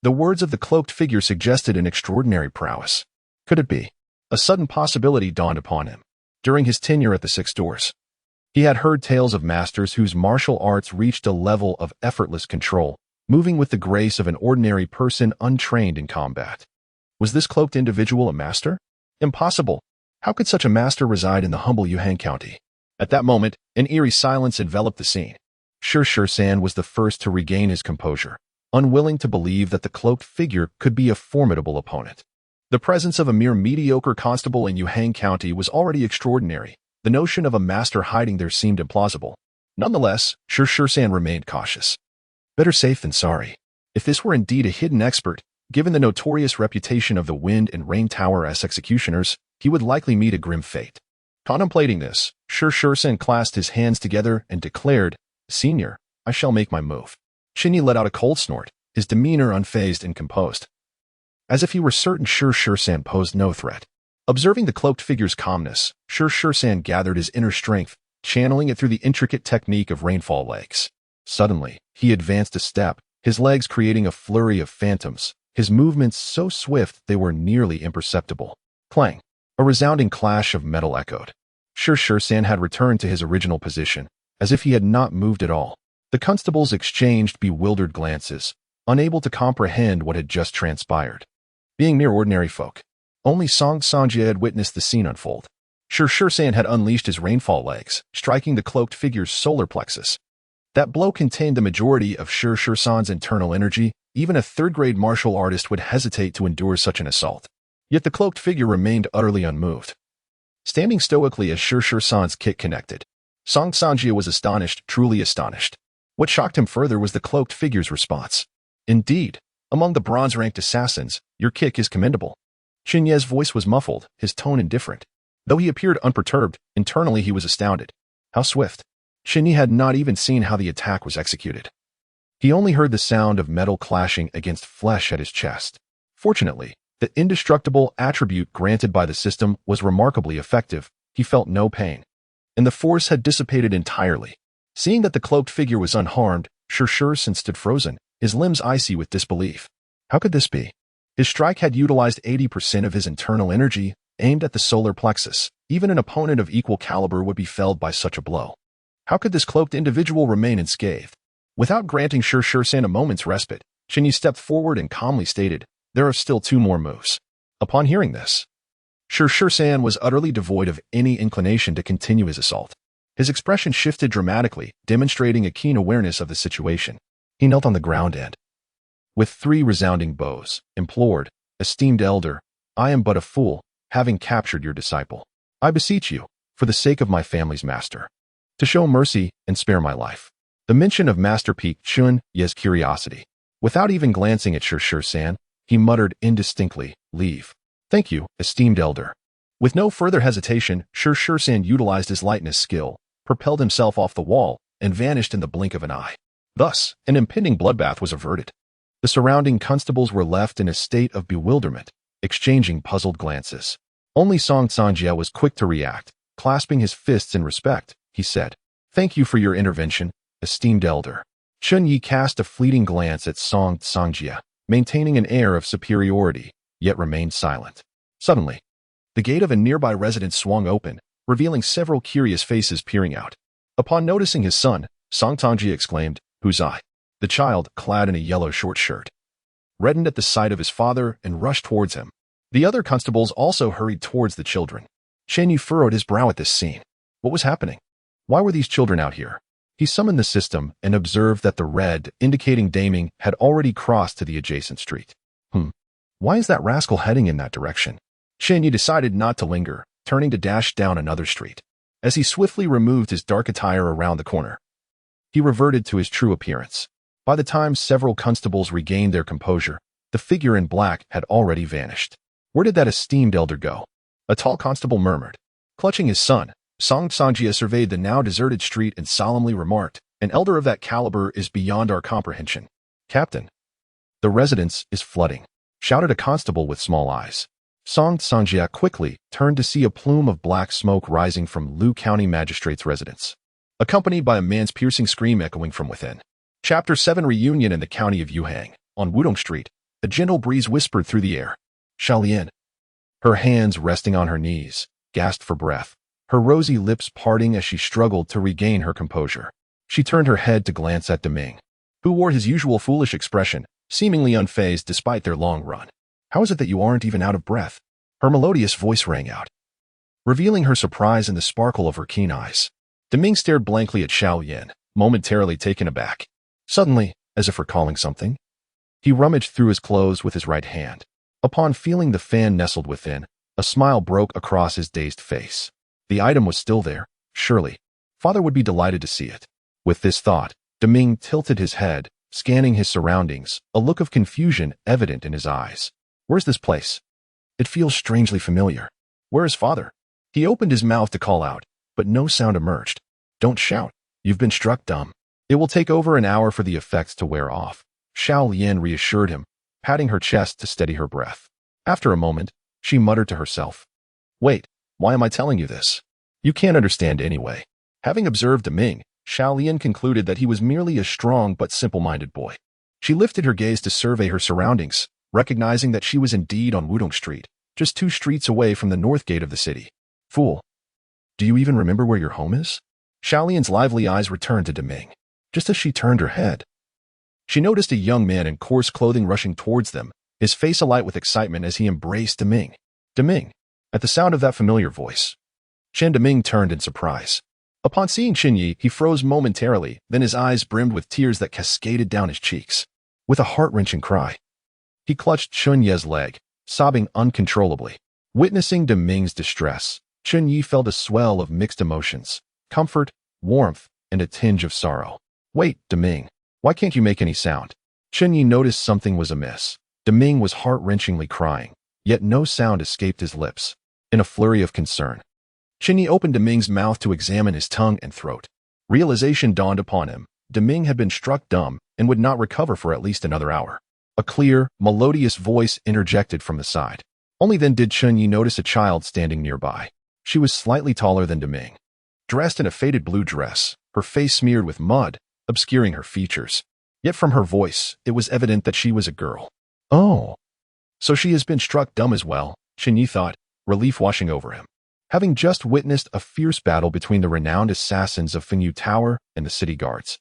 A: The words of the cloaked figure suggested an extraordinary prowess. Could it be? A sudden possibility dawned upon him. During his tenure at the Six Doors, he had heard tales of masters whose martial arts reached a level of effortless control, moving with the grace of an ordinary person untrained in combat. Was this cloaked individual a master? Impossible. How could such a master reside in the humble Yuhang County? At that moment, an eerie silence enveloped the scene. San was the first to regain his composure, unwilling to believe that the cloaked figure could be a formidable opponent. The presence of a mere mediocre constable in Yuhang County was already extraordinary. The notion of a master hiding there seemed implausible. Nonetheless, San remained cautious. Better safe than sorry. If this were indeed a hidden expert, given the notorious reputation of the Wind and Rain Tower as executioners, he would likely meet a grim fate. Contemplating this, San clasped his hands together and declared, "Senior, I shall make my move." Chen Ye let out a cold snort, his demeanor unfazed and composed, as if he were certain San posed no threat. Observing the cloaked figure's calmness, San gathered his inner strength, channeling it through the intricate technique of rainfall legs. Suddenly, he advanced a step, his legs creating a flurry of phantoms, his movements so swift they were nearly imperceptible. Clang! A resounding clash of metal echoed. San had returned to his original position, as if he had not moved at all. The constables exchanged bewildered glances, unable to comprehend what had just transpired. Being mere ordinary folk, only Song Sanjie had witnessed the scene unfold. San had unleashed his rainfall legs, striking the cloaked figure's solar plexus. That blow contained the majority of San's internal energy. Even a third-grade martial artist would hesitate to endure such an assault. Yet the cloaked figure remained utterly unmoved. Standing stoically as San's kick connected, Song Sanjie was astonished, truly astonished. What shocked him further was the cloaked figure's response. "Indeed, among the bronze-ranked assassins, your kick is commendable." Chen Ye's voice was muffled, his tone indifferent. Though he appeared unperturbed, internally he was astounded. How swift. Chen Ye had not even seen how the attack was executed. He only heard the sound of metal clashing against flesh at his chest. Fortunately, the indestructible attribute granted by the system was remarkably effective. He felt no pain, and the force had dissipated entirely. Seeing that the cloaked figure was unharmed, Shurshursan stood frozen, his limbs icy with disbelief. How could this be? His strike had utilized 80% of his internal energy, aimed at the solar plexus. Even an opponent of equal caliber would be felled by such a blow. How could this cloaked individual remain unscathed? Without granting Shurshursan a moment's respite, Chen Ye stepped forward and calmly stated, "There are still 2 more moves." Upon hearing this, Shurshursan was utterly devoid of any inclination to continue his assault. His expression shifted dramatically, demonstrating a keen awareness of the situation. He knelt on the ground and, with 3 resounding bows, implored, "Esteemed elder, I am but a fool, having captured your disciple. I beseech you, for the sake of my family's master, to show mercy and spare my life." The mention of Master piqued Chen Ye's curiosity. Without even glancing at Shurshursan, he muttered indistinctly, "Leave." "Thank you, esteemed elder." With no further hesitation, Shurshursan utilized his lightness skill, propelled himself off the wall, and vanished in the blink of an eye. Thus, an impending bloodbath was averted. The surrounding constables were left in a state of bewilderment, exchanging puzzled glances. Only Song Sanjia was quick to react. Clasping his fists in respect, he said, "Thank you for your intervention, esteemed elder." Chen Ye cast a fleeting glance at Song Sanjia, maintaining an air of superiority, yet remained silent. Suddenly, the gate of a nearby residence swung open, revealing several curious faces peering out. Upon noticing his son, Song Sanjia exclaimed, "Who's I?" The child, clad in a yellow short shirt, reddened at the sight of his father and rushed towards him. The other constables also hurried towards the children. Chen Ye furrowed his brow at this scene. What was happening? Why were these children out here? He summoned the system and observed that the red, indicating Daming, had already crossed to the adjacent street. Why is that rascal heading in that direction? Chen Ye decided not to linger, turning to dash down another street. As he swiftly removed his dark attire around the corner, he reverted to his true appearance. By the time several constables regained their composure, the figure in black had already vanished. Where did that esteemed elder go? A tall constable murmured. Clutching his son, Song Sanjia surveyed the now deserted street and solemnly remarked, "An elder of that caliber is beyond our comprehension." "Captain, the residence is flooding," shouted a constable with small eyes. Song Sanjia quickly turned to see a plume of black smoke rising from Lu County Magistrate's residence, accompanied by a man's piercing scream echoing from within. Chapter 7 Reunion in the county of Yuhang. On Wudong Street, a gentle breeze whispered through the air. Xiaolian, her hands resting on her knees, gasped for breath, her rosy lips parting as she struggled to regain her composure. She turned her head to glance at Deming, who wore his usual foolish expression, seemingly unfazed despite their long run. "How is it that you aren't even out of breath?" Her melodious voice rang out, revealing her surprise in the sparkle of her keen eyes. Deming stared blankly at Xiaolian, momentarily taken aback. Suddenly, as if recalling something, he rummaged through his clothes with his right hand. Upon feeling the fan nestled within, a smile broke across his dazed face. The item was still there, surely. Father would be delighted to see it. With this thought, Deming tilted his head, scanning his surroundings, a look of confusion evident in his eyes. "Where's this place? It feels strangely familiar. Where is Father?" He opened his mouth to call out, but no sound emerged. "Don't shout. You've been struck dumb. It will take over an hour for the effects to wear off," Xiaolian reassured him, patting her chest to steady her breath. After a moment, she muttered to herself, "Wait, why am I telling you this? You can't understand anyway." Having observed Deming, Xiaolian concluded that he was merely a strong but simple-minded boy. She lifted her gaze to survey her surroundings, recognizing that she was indeed on Wudong Street, just 2 streets away from the north gate of the city. "Fool, do you even remember where your home is?" Xiaolian's lively eyes returned to Deming. Just as she turned her head, she noticed a young man in coarse clothing rushing towards them, his face alight with excitement as he embraced Deming. Deming! At the sound of that familiar voice, Chen Deming turned in surprise. Upon seeing Chen Ye, he froze momentarily, then his eyes brimmed with tears that cascaded down his cheeks. With a heart-wrenching cry, he clutched Chen Ye's leg, sobbing uncontrollably. Witnessing Deming's distress, Chen Ye felt a swell of mixed emotions, comfort, warmth, and a tinge of sorrow. "Wait, Deming, why can't you make any sound?" Chen Ye noticed something was amiss. Deming was heart-wrenchingly crying, yet no sound escaped his lips. In a flurry of concern, Chen Ye opened Deming's mouth to examine his tongue and throat. Realization dawned upon him. Deming had been struck dumb and would not recover for at least another hour. A clear, melodious voice interjected from the side. Only then did Chen Ye notice a child standing nearby. She was slightly taller than Deming, dressed in a faded blue dress, her face smeared with mud, obscuring her features. Yet from her voice, it was evident that she was a girl. Oh, so she has been struck dumb as well, Chen Ye thought, relief washing over him. Having just witnessed a fierce battle between the renowned assassins of Fenyu Tower and the city guards,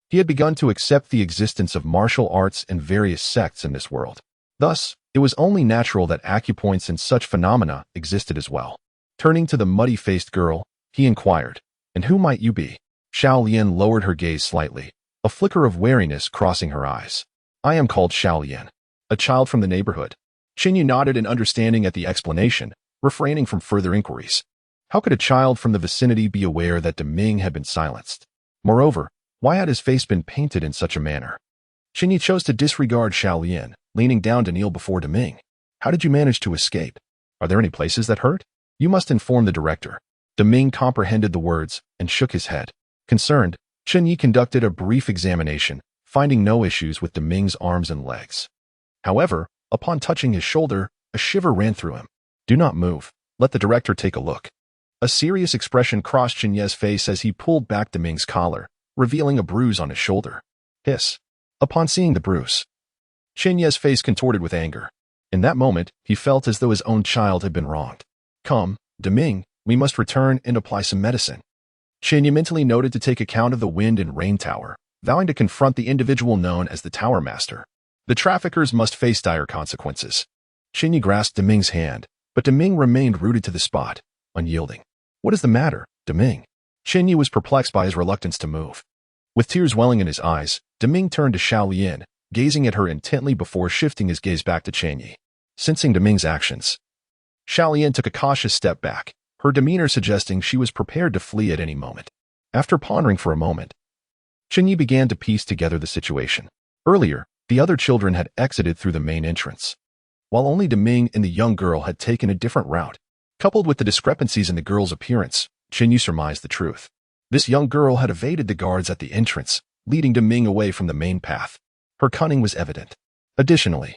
A: he had begun to accept the existence of martial arts and various sects in this world. Thus, it was only natural that acupoints and such phenomena existed as well. Turning to the muddy-faced girl, he inquired, "And who might you be?" Xiao Lian lowered her gaze slightly, a flicker of wariness crossing her eyes. "I am called Xiao Lian, a child from the neighborhood." Chen Ye nodded in understanding at the explanation, refraining from further inquiries. How could a child from the vicinity be aware that Deming had been silenced? Moreover, why had his face been painted in such a manner? Chen Ye chose to disregard Xiao Lian, leaning down to kneel before Deming. "How did you manage to escape? Are there any places that hurt? You must inform the director." Deming comprehended the words and shook his head. Concerned, Chen Ye conducted a brief examination, finding no issues with Deming's arms and legs. However, upon touching his shoulder, a shiver ran through him. "Do not move. Let the director take a look." A serious expression crossed Chen Ye's face as he pulled back Deming's collar, revealing a bruise on his shoulder. Hiss. Upon seeing the bruise, Chen Ye's face contorted with anger. In that moment, he felt as though his own child had been wronged. "Come, Deming, we must return and apply some medicine." Chen Ye mentally noted to take account of the wind and rain tower, vowing to confront the individual known as the Tower Master. The traffickers must face dire consequences. Chen Ye grasped Deming's hand, but Deming remained rooted to the spot, unyielding. "What is the matter, Deming?" Chen Ye was perplexed by his reluctance to move. With tears welling in his eyes, Deming turned to Xiao Lian, gazing at her intently before shifting his gaze back to Chen Ye. Sensing Deming's actions, Xiao Lian took a cautious step back, her demeanor suggesting she was prepared to flee at any moment. After pondering for a moment, Chen Ye began to piece together the situation. Earlier, the other children had exited through the main entrance, while only Deming and the young girl had taken a different route. Coupled with the discrepancies in the girl's appearance, Chen Ye surmised the truth. This young girl had evaded the guards at the entrance, leading Deming away from the main path. Her cunning was evident. Additionally,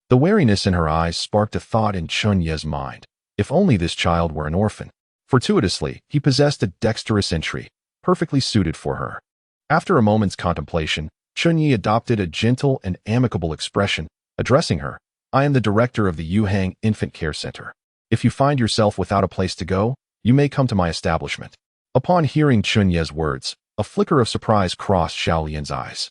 A: the wariness in her eyes sparked a thought in Chen Ye's mind. If only this child were an orphan. Fortuitously, he possessed a dexterous entry, perfectly suited for her. After a moment's contemplation, Chen Ye adopted a gentle and amicable expression, addressing her. "I am the director of the Yuhang Infant Care Center. If you find yourself without a place to go, you may come to my establishment." Upon hearing Chen Ye's words, a flicker of surprise crossed Xiao Lian's eyes.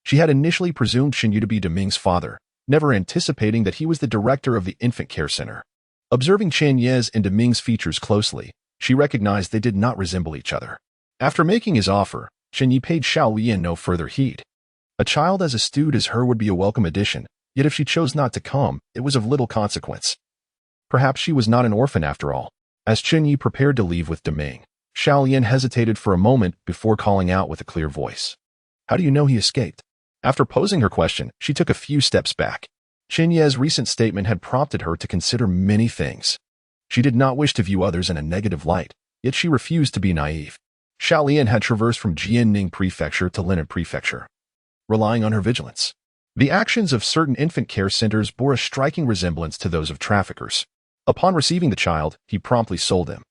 A: She had initially presumed Chen Ye to be Deming's father, never anticipating that he was the director of the infant care center. Observing Chen Ye's and Deming's features closely, she recognized they did not resemble each other. After making his offer, Chen Ye paid Xiao Lian no further heed. A child as astute as her would be a welcome addition, yet if she chose not to come, it was of little consequence. Perhaps she was not an orphan after all. As Chen Ye prepared to leave with Deming, Xiao Lian hesitated for a moment before calling out with a clear voice. "How do you know he escaped?" After posing her question, she took a few steps back. Chen Ye's recent statement had prompted her to consider many things. She did not wish to view others in a negative light, yet she refused to be naive. Xiao Lian had traversed from Jianning Prefecture to Linan Prefecture, relying on her vigilance. The actions of certain infant care centers bore a striking resemblance to those of traffickers. Upon receiving the child, he promptly sold him.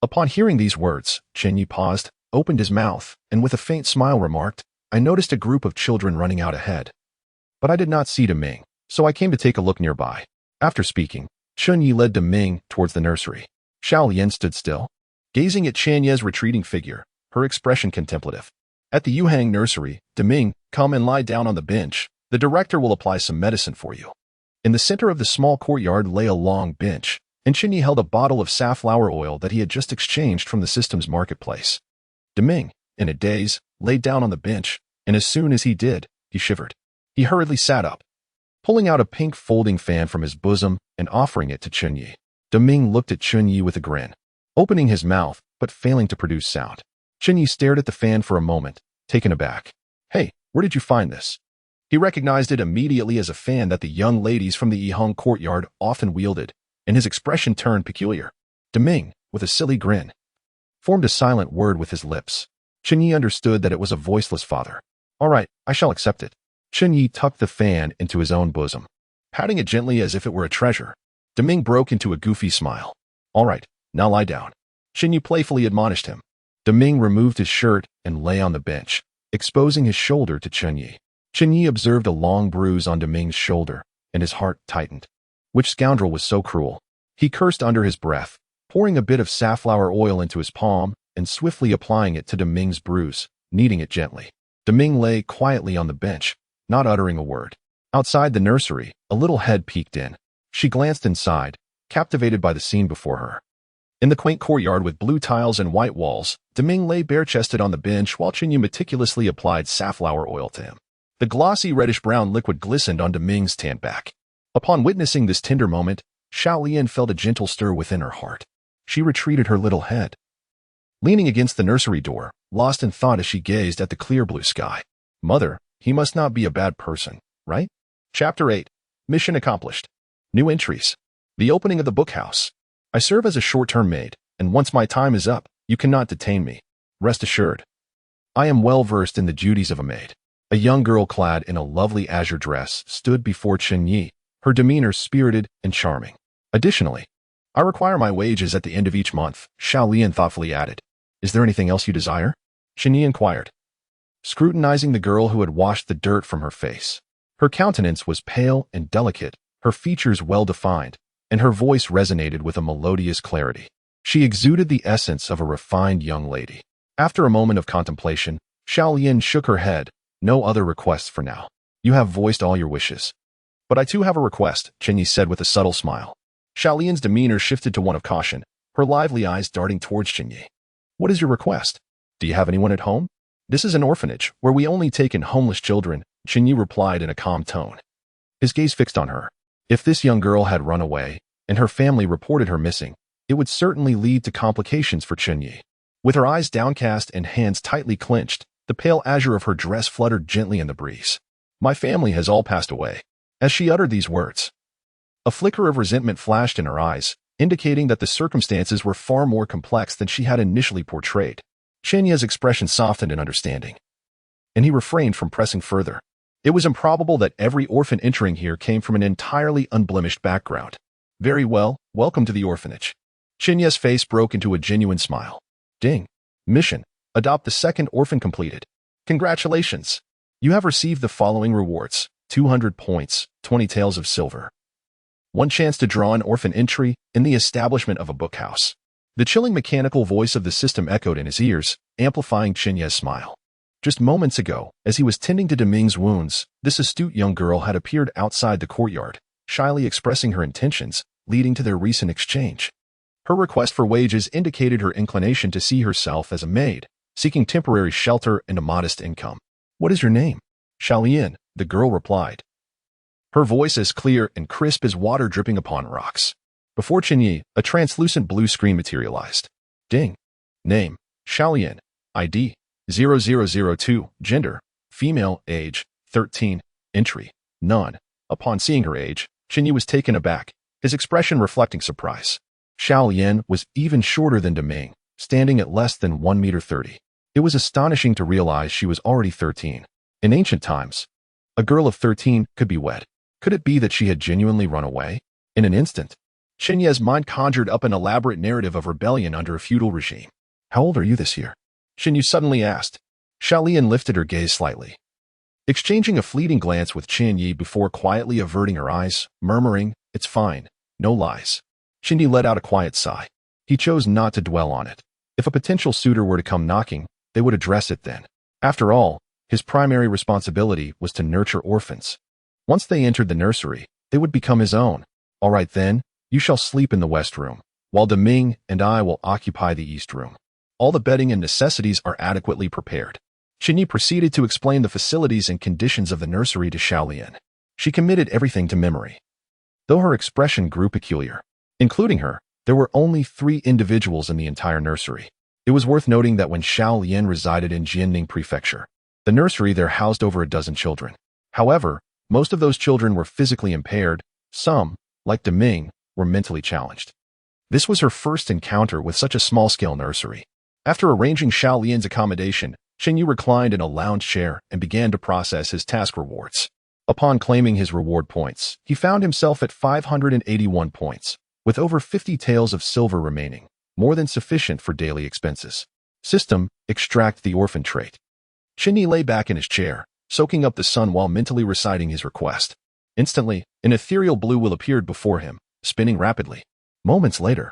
A: Upon hearing these words, Chen Ye paused, opened his mouth, and with a faint smile remarked, "I noticed a group of children running out ahead. But I did not see Deming, so I came to take a look nearby." After speaking, Chen Ye led Deming towards the nursery. Xiao Lian stood still, gazing at Chen Ye's retreating figure, her expression contemplative. At the Yuhang nursery, Deming, come and lie down on the bench. The director will apply some medicine for you. In the center of the small courtyard lay a long bench, and Chen Ye held a bottle of safflower oil that he had just exchanged from the system's marketplace. Deming, in a daze, laid down on the bench, and as soon as he did, he shivered. He hurriedly sat up, pulling out a pink folding fan from his bosom and offering it to Chen Ye. Deming looked at Chen Ye with a grin, opening his mouth but failing to produce sound. Chen Ye stared at the fan for a moment, taken aback. "Hey, where did you find this?" He recognized it immediately as a fan that the young ladies from the Yihong courtyard often wielded, and his expression turned peculiar. Deming, with a silly grin, formed a silent word with his lips. Chen Ye understood that it was a voiceless father. All right, I shall accept it. Chen Ye tucked the fan into his own bosom, patting it gently as if it were a treasure. Deming broke into a goofy smile. All right, now lie down. Chen Ye playfully admonished him. Deming removed his shirt and lay on the bench, exposing his shoulder to Chen Ye. Chen Ye observed a long bruise on Deming's shoulder, and his heart tightened. Which scoundrel was so cruel? He cursed under his breath, pouring a bit of safflower oil into his palm and swiftly applying it to Deming's bruise, kneading it gently. Deming lay quietly on the bench, not uttering a word. Outside the nursery, a little head peeked in. She glanced inside, captivated by the scene before her. In the quaint courtyard with blue tiles and white walls, Deming lay bare-chested on the bench while Chen Ye meticulously applied safflower oil to him. The glossy reddish-brown liquid glistened on Deming's tanned back. Upon witnessing this tender moment, Xiao Lian felt a gentle stir within her heart. She retreated her little head, leaning against the nursery door, lost in thought as she gazed at the clear blue sky. Mother, he must not be a bad person, right? Chapter 8. Mission accomplished. New entries. The opening of the bookhouse. I serve as a short-term maid, and once my time is up, you cannot detain me. Rest assured. I am well versed in the duties of a maid. A young girl clad in a lovely azure dress stood before Chen Ye, her demeanor spirited and charming. Additionally, I require my wages at the end of each month, Xiao Lian thoughtfully added. Is there anything else you desire? Chen Ye inquired, scrutinizing the girl who had washed the dirt from her face. Her countenance was pale and delicate, her features well-defined, and her voice resonated with a melodious clarity. She exuded the essence of a refined young lady. After a moment of contemplation, Xiao Lian shook her head. No other requests for now. You have voiced all your wishes. But I too have a request, Chen Ye said with a subtle smile. Xiao Lian's demeanor shifted to one of caution, her lively eyes darting towards Chen Ye. What is your request? Do you have anyone at home? This is an orphanage, where we only take in homeless children, Chen Ye replied in a calm tone. His gaze fixed on her. If this young girl had run away, and her family reported her missing, it would certainly lead to complications for Chen Ye. With her eyes downcast and hands tightly clenched, the pale azure of her dress fluttered gently in the breeze. My family has all passed away. As she uttered these words, a flicker of resentment flashed in her eyes, indicating that the circumstances were far more complex than she had initially portrayed. Chen Ye's expression softened in understanding, and he refrained from pressing further. It was improbable that every orphan entering here came from an entirely unblemished background. Very well, welcome to the orphanage. Chen Ye's face broke into a genuine smile. Ding. Mission. Adopt the second orphan completed. Congratulations. You have received the following rewards. 200 points, 20 taels of silver. 1 chance to draw an orphan entry in the establishment of a bookhouse. The chilling mechanical voice of the system echoed in his ears, amplifying Chen Ye's smile. Just moments ago, as he was tending to Deming's wounds, this astute young girl had appeared outside the courtyard, shyly expressing her intentions, leading to their recent exchange. Her request for wages indicated her inclination to see herself as a maid, seeking temporary shelter and a modest income. What is your name? Xiao Lian, the girl replied, her voice as clear and crisp as water dripping upon rocks. Before Chen Ye, a translucent blue screen materialized. Ding. Name, Xiao Lian. ID, 0002. Gender, female. Age, 13. Entry, none. Upon seeing her age, Chen Ye was taken aback, his expression reflecting surprise. Xiao Lian was even shorter than Deming, standing at less than 1 meter 30. It was astonishing to realize she was already 13. In ancient times, a girl of 13 could be wed. Could it be that she had genuinely run away? In an instant, Chen Ye's mind conjured up an elaborate narrative of rebellion under a feudal regime. How old are you this year? Chen Ye suddenly asked. Xiao Lian lifted her gaze slightly, exchanging a fleeting glance with Chen Ye before quietly averting her eyes, murmuring, It's fine, no lies. Chen Ye let out a quiet sigh. He chose not to dwell on it. If a potential suitor were to come knocking, they would address it then. After all, his primary responsibility was to nurture orphans. Once they entered the nursery, they would become his own. All right then, you shall sleep in the west room, while Deming and I will occupy the east room. All the bedding and necessities are adequately prepared. Chen Ye proceeded to explain the facilities and conditions of the nursery to Xiao Lian. She committed everything to memory, though her expression grew peculiar. Including her, there were only 3 individuals in the entire nursery. It was worth noting that when Xiao Lian resided in Jianning Prefecture, the nursery there housed over a dozen children. However, most of those children were physically impaired. Some, like Deming, were mentally challenged. This was her first encounter with such a small-scale nursery. After arranging Xiao Lian's accommodation, Chen Ye reclined in a lounge chair and began to process his task rewards. Upon claiming his reward points, he found himself at 581 points, with over 50 taels of silver remaining, more than sufficient for daily expenses. System: extract the orphan trait. Chen Ye lay back in his chair, soaking up the sun while mentally reciting his request. Instantly, an ethereal blue wheel appeared before him, spinning rapidly. Moments later,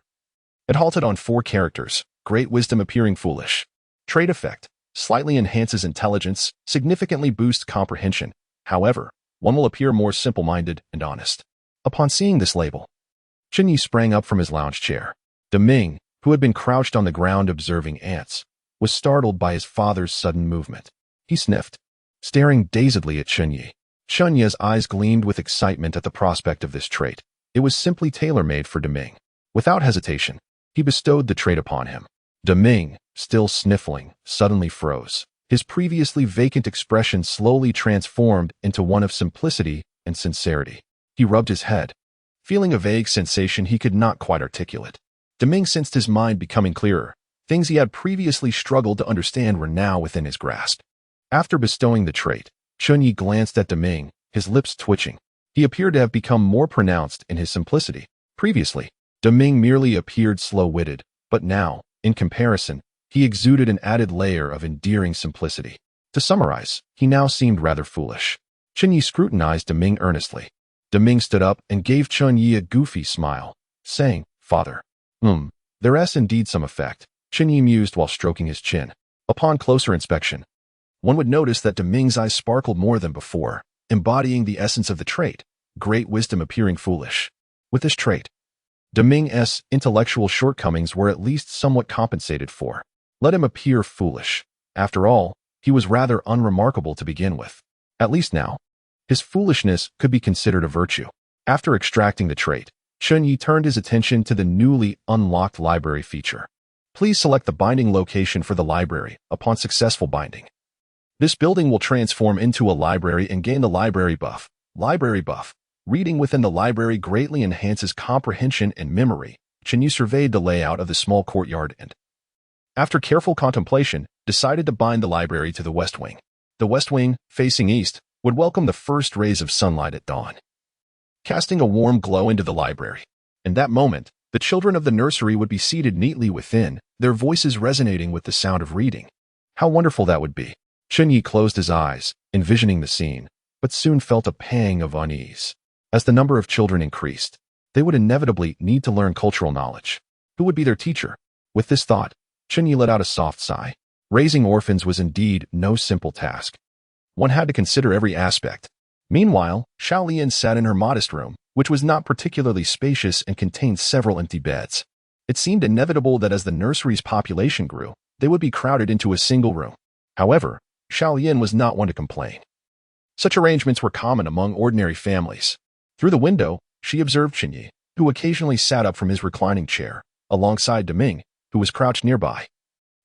A: it halted on 4 characters: Great Wisdom appearing foolish. Trait effect: slightly enhances intelligence, significantly boosts comprehension. However, one will appear more simple-minded and honest. Upon seeing this label, Chen Ye sprang up from his lounge chair. Deming, who had been crouched on the ground observing ants, was startled by his father's sudden movement. He sniffed, staring dazedly at Chen Ye. Chen Ye's eyes gleamed with excitement at the prospect of this trait. It was simply tailor-made for Deming. Without hesitation, he bestowed the trait upon him. Deming, still sniffling, suddenly froze. His previously vacant expression slowly transformed into one of simplicity and sincerity. He rubbed his head, feeling a vague sensation he could not quite articulate. Deming sensed his mind becoming clearer. Things he had previously struggled to understand were now within his grasp. After bestowing the trait, Chen Ye glanced at Deming, his lips twitching. He appeared to have become more pronounced in his simplicity. Previously, Deming merely appeared slow-witted, but now, in comparison, he exuded an added layer of endearing simplicity. To summarize, he now seemed rather foolish. Chen Ye scrutinized Deming earnestly. Deming stood up and gave Chen Ye a goofy smile, saying, "Father, there's indeed some effect," Chen Ye mused while stroking his chin. Upon closer inspection, one would notice that Deming's eyes sparkled more than before, embodying the essence of the trait, Great Wisdom appearing foolish. With this trait, Deming's intellectual shortcomings were at least somewhat compensated for. Let him appear foolish. After all, he was rather unremarkable to begin with. At least now, his foolishness could be considered a virtue. After extracting the trait, Chen Ye turned his attention to the newly unlocked library feature. Please select the binding location for the library upon successful binding. This building will transform into a library and gain the library buff. Library buff. Reading within the library greatly enhances comprehension and memory. Chen Ye surveyed the layout of the small courtyard and, after careful contemplation, decided to bind the library to the west wing. The west wing, facing east, would welcome the first rays of sunlight at dawn, casting a warm glow into the library. In that moment, the children of the nursery would be seated neatly within, their voices resonating with the sound of reading. How wonderful that would be! Chen Ye closed his eyes, envisioning the scene, but soon felt a pang of unease. As the number of children increased, they would inevitably need to learn cultural knowledge. Who would be their teacher? With this thought, Chen Ye let out a soft sigh. Raising orphans was indeed no simple task. One had to consider every aspect. Meanwhile, Xiao Lian sat in her modest room, which was not particularly spacious and contained several empty beds. It seemed inevitable that as the nursery's population grew, they would be crowded into a single room. However, Xiao Lian was not one to complain. Such arrangements were common among ordinary families. Through the window, she observed Chen Ye, who occasionally sat up from his reclining chair, alongside Deming, who was crouched nearby,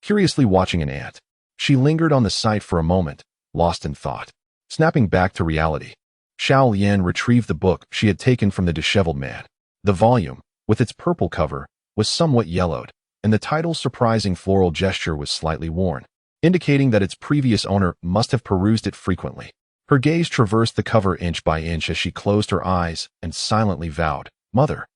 A: curiously watching an ant. She lingered on the sight for a moment, lost in thought. Snapping back to reality, Xiao Lian retrieved the book she had taken from the disheveled man. The volume, with its purple cover, was somewhat yellowed, and the title's surprising floral gesture was slightly worn, indicating that its previous owner must have perused it frequently. Her gaze traversed the cover inch by inch as she closed her eyes and silently vowed, "Mother,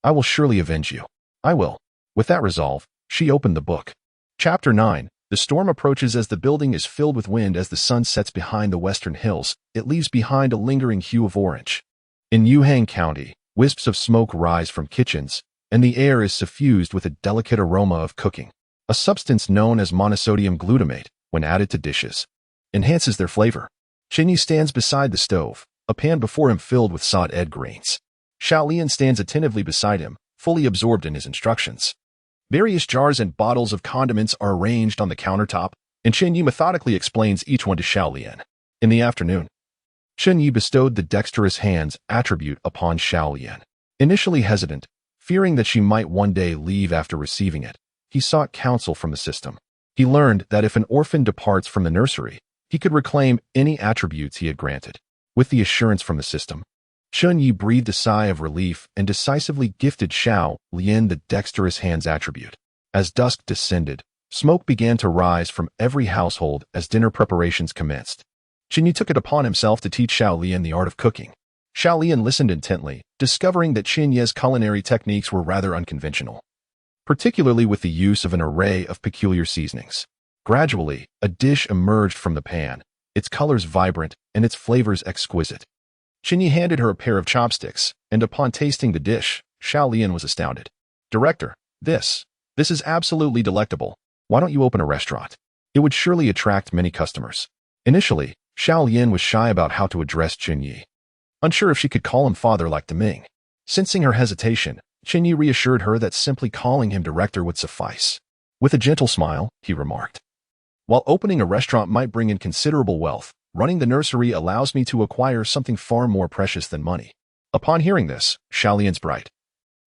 A: I will surely avenge you. I will." With that resolve, she opened the book. Chapter 9. The storm approaches as the building is filled with wind. As the sun sets behind the western hills, it leaves behind a lingering hue of orange. In Yuhang County, wisps of smoke rise from kitchens, and the air is suffused with a delicate aroma of cooking. A substance known as monosodium glutamate, when added to dishes, enhances their flavor. Chen Ye stands beside the stove, a pan before him filled with sawed egg grains. Xiao Lian stands attentively beside him, fully absorbed in his instructions. Various jars and bottles of condiments are arranged on the countertop, and Chen Ye methodically explains each one to Xiao Lian. In the afternoon, Chen Ye bestowed the Dexterous Hands attribute upon Xiao Lian. Initially hesitant, fearing that she might one day leave after receiving it, he sought counsel from the system. He learned that if an orphan departs from the nursery, he could reclaim any attributes he had granted. With the assurance from the system, Chen Ye breathed a sigh of relief and decisively gifted Xiao Lian the Dexterous Hands attribute. As dusk descended, smoke began to rise from every household as dinner preparations commenced. Chen Ye took it upon himself to teach Xiao Lian the art of cooking. Xiao Lian listened intently, discovering that Chen Ye's culinary techniques were rather unconventional, particularly with the use of an array of peculiar seasonings. Gradually, a dish emerged from the pan, its colors vibrant and its flavors exquisite. Chen Ye handed her a pair of chopsticks, and upon tasting the dish, Xiao Lian was astounded. "Director, this is absolutely delectable. Why don't you open a restaurant? It would surely attract many customers." Initially, Xiao Lian was shy about how to address Chen Ye, unsure if she could call him father like Deming. Sensing her hesitation, Chen Ye reassured her that simply calling him director would suffice. With a gentle smile, he remarked, "While opening a restaurant might bring in considerable wealth, running the nursery allows me to acquire something far more precious than money." Upon hearing this, Xiao Lian's bright,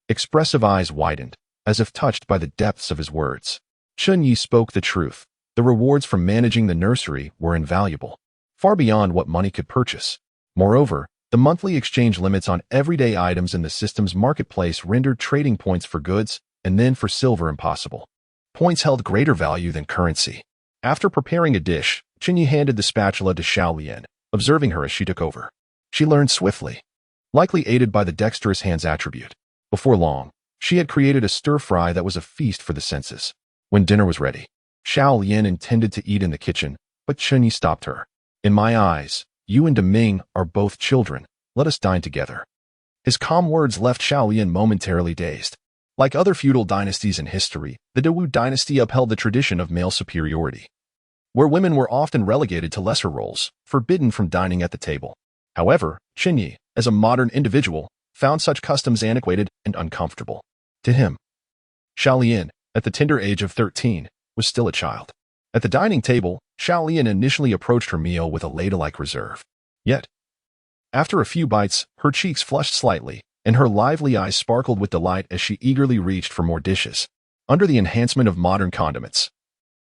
A: expressive eyes widened, as if touched by the depths of his words. Chen Ye spoke the truth. The rewards from managing the nursery were invaluable, far beyond what money could purchase. Moreover, the monthly exchange limits on everyday items in the system's marketplace rendered trading points for goods and then for silver impossible. Points held greater value than currency. After preparing a dish, Chen Ye handed the spatula to Xiao Lian, observing her as she took over. She learned swiftly, likely aided by the Dexterous Hands attribute. Before long, she had created a stir-fry that was a feast for the senses. When dinner was ready, Xiao Lian intended to eat in the kitchen, but Chen Ye stopped her. "In my eyes, you and Deming are both children. Let us dine together." His calm words left Xiao Lian momentarily dazed. Like other feudal dynasties in history, the Dewu dynasty upheld the tradition of male superiority, where women were often relegated to lesser roles, forbidden from dining at the table. However, Chen Ye, as a modern individual, found such customs antiquated and uncomfortable. To him, Xiao Lian, at the tender age of 13, was still a child. At the dining table, Xiao Lian initially approached her meal with a ladle-like reserve. Yet, after a few bites, her cheeks flushed slightly, and her lively eyes sparkled with delight as she eagerly reached for more dishes. Under the enhancement of modern condiments,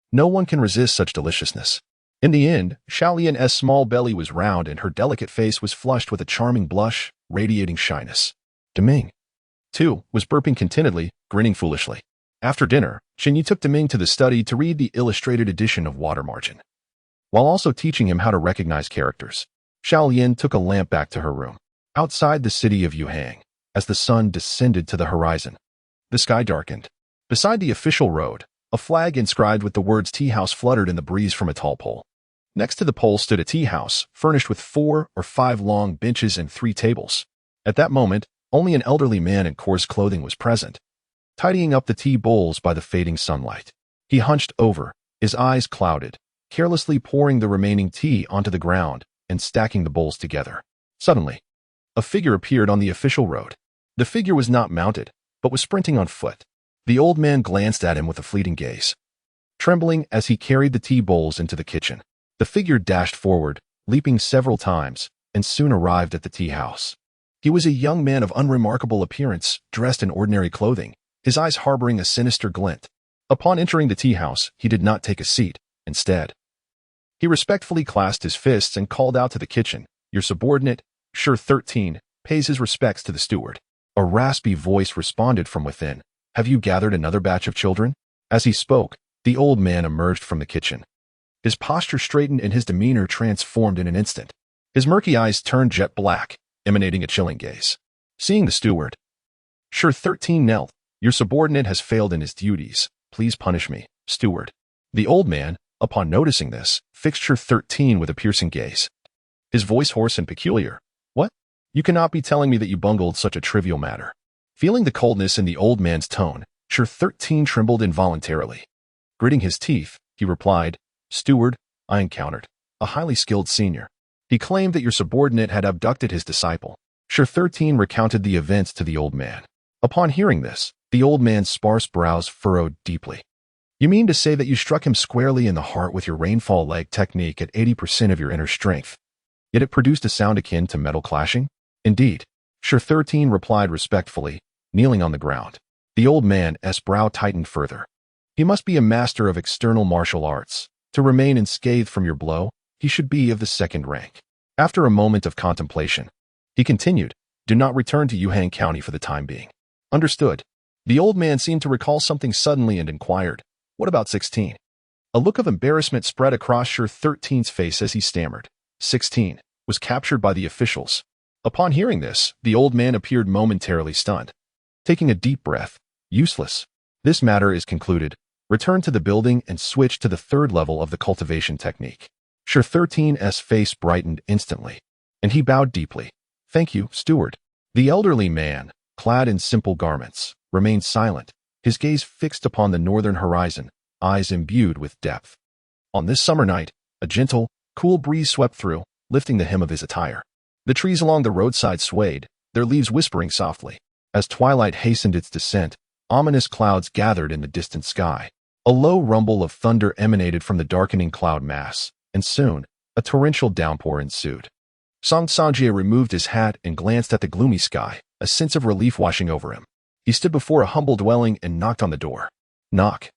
A: no one can resist such deliciousness. In the end, Xiao Lian's small belly was round and her delicate face was flushed with a charming blush, radiating shyness. Deming, too, was burping contentedly, grinning foolishly. After dinner, Chen Ye took Deming to the study to read the illustrated edition of Water Margin, while also teaching him how to recognize characters. Xiao Lian took a lamp back to her room. Outside the city of Yuhang, as the sun descended to the horizon, the sky darkened. Beside the official road, a flag inscribed with the words tea house fluttered in the breeze from a tall pole. Next to the pole stood a tea house, furnished with 4 or 5 long benches and 3 tables. At that moment, only an elderly man in coarse clothing was present, tidying up the tea bowls by the fading sunlight. He hunched over, his eyes clouded, carelessly pouring the remaining tea onto the ground and stacking the bowls together. Suddenly, a figure appeared on the official road. The figure was not mounted, but was sprinting on foot. The old man glanced at him with a fleeting gaze, trembling as he carried the tea bowls into the kitchen. The figure dashed forward, leaping several times, and soon arrived at the tea house. He was a young man of unremarkable appearance, dressed in ordinary clothing, his eyes harboring a sinister glint. Upon entering the tea house, he did not take a seat. Instead, he respectfully clasped his fists and called out to the kitchen, "Your subordinate, Sure 13, pays his respects to the steward." A raspy voice responded from within, "Have you gathered another batch of children?" As he spoke, the old man emerged from the kitchen. His posture straightened and his demeanor transformed in an instant. His murky eyes turned jet black, emanating a chilling gaze. Seeing the steward, Sure 13 knelt. "Your subordinate has failed in his duties. Please punish me, steward." The old man, upon noticing this, fixed Sure 13 with a piercing gaze, his voice hoarse and peculiar. "What? You cannot be telling me that you bungled such a trivial matter." Feeling the coldness in the old man's tone, Sure 13 trembled involuntarily. Gritting his teeth, he replied, "Steward, I encountered a highly skilled senior. He claimed that your subordinate had abducted his disciple." Sure 13 recounted the events to the old man. Upon hearing this, the old man's sparse brows furrowed deeply. "You mean to say that you struck him squarely in the heart with your rainfall leg technique at 80% of your inner strength, yet it produced a sound akin to metal clashing?" "Indeed," Sure 13 replied respectfully, kneeling on the ground. The old man's brow tightened further. "He must be a master of external martial arts. To remain unscathed from your blow, he should be of the second rank." After a moment of contemplation, he continued, "Do not return to Yuhang County for the time being." "Understood." The old man seemed to recall something suddenly and inquired, "What about 16? A look of embarrassment spread across Sure 13's face as he stammered. 16 was captured by the officials. Upon hearing this, the old man appeared momentarily stunned. Taking a deep breath, "Useless. This matter is concluded. Return to the building and switch to the third level of the cultivation technique." Sure 13's face brightened instantly, and he bowed deeply. "Thank you, steward." The elderly man, clad in simple garments, remained silent, his gaze fixed upon the northern horizon, eyes imbued with depth. On this summer night, a gentle, cool breeze swept through, lifting the hem of his attire. The trees along the roadside swayed, their leaves whispering softly. As twilight hastened its descent, ominous clouds gathered in the distant sky. A low rumble of thunder emanated from the darkening cloud mass, and soon, a torrential downpour ensued. Song Sanjie removed his hat and glanced at the gloomy sky, a sense of relief washing over him. He stood before a humble dwelling and knocked on the door. Knock.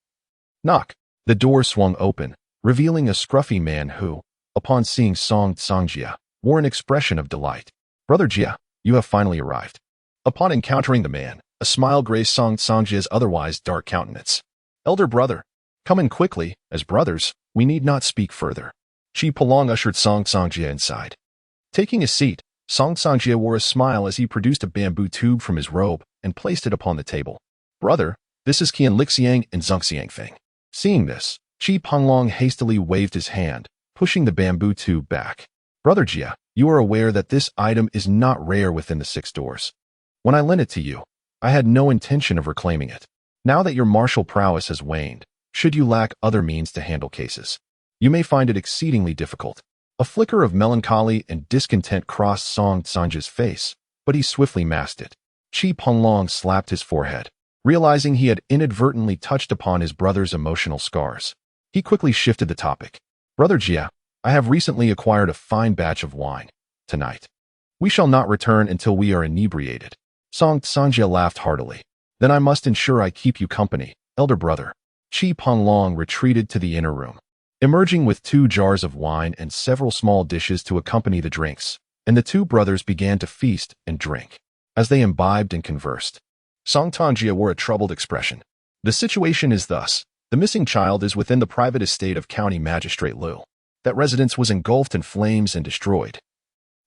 A: Knock. The door swung open, revealing a scruffy man who, upon seeing Song Sanjie, wore an expression of delight. "Brother Jia, you have finally arrived." Upon encountering the man, a smile graced Song Sanjie's otherwise dark countenance. "Elder brother, come in quickly. As brothers, we need not speak further." Chi Palong ushered Song Sanjie inside. Taking a seat, Song Sanjie wore a smile as he produced a bamboo tube from his robe and placed it upon the table. "Brother, this is Qian Lixiang and Zhongxiang Feng." Seeing this, Chi Panglong hastily waved his hand, pushing the bamboo tube back. "Brother Jia, you are aware that this item is not rare within the 6 doors. When I lent it to you, I had no intention of reclaiming it. Now that your martial prowess has waned, should you lack other means to handle cases, you may find it exceedingly difficult." A flicker of melancholy and discontent crossed Song Sanjie's face, but he swiftly masked it. Chi Panglong slapped his forehead, realizing he had inadvertently touched upon his brother's emotional scars. He quickly shifted the topic. "Brother Jia, I have recently acquired a fine batch of wine. Tonight, we shall not return until we are inebriated." Song Sanjie laughed heartily. "Then I must ensure I keep you company, elder brother." Chi Panglong retreated to the inner room, emerging with 2 jars of wine and several small dishes to accompany the drinks, and the 2 brothers began to feast and drink. As they imbibed and conversed, Song Tanjia wore a troubled expression. "The situation is thus. The missing child is within the private estate of County Magistrate Liu. That residence was engulfed in flames and destroyed.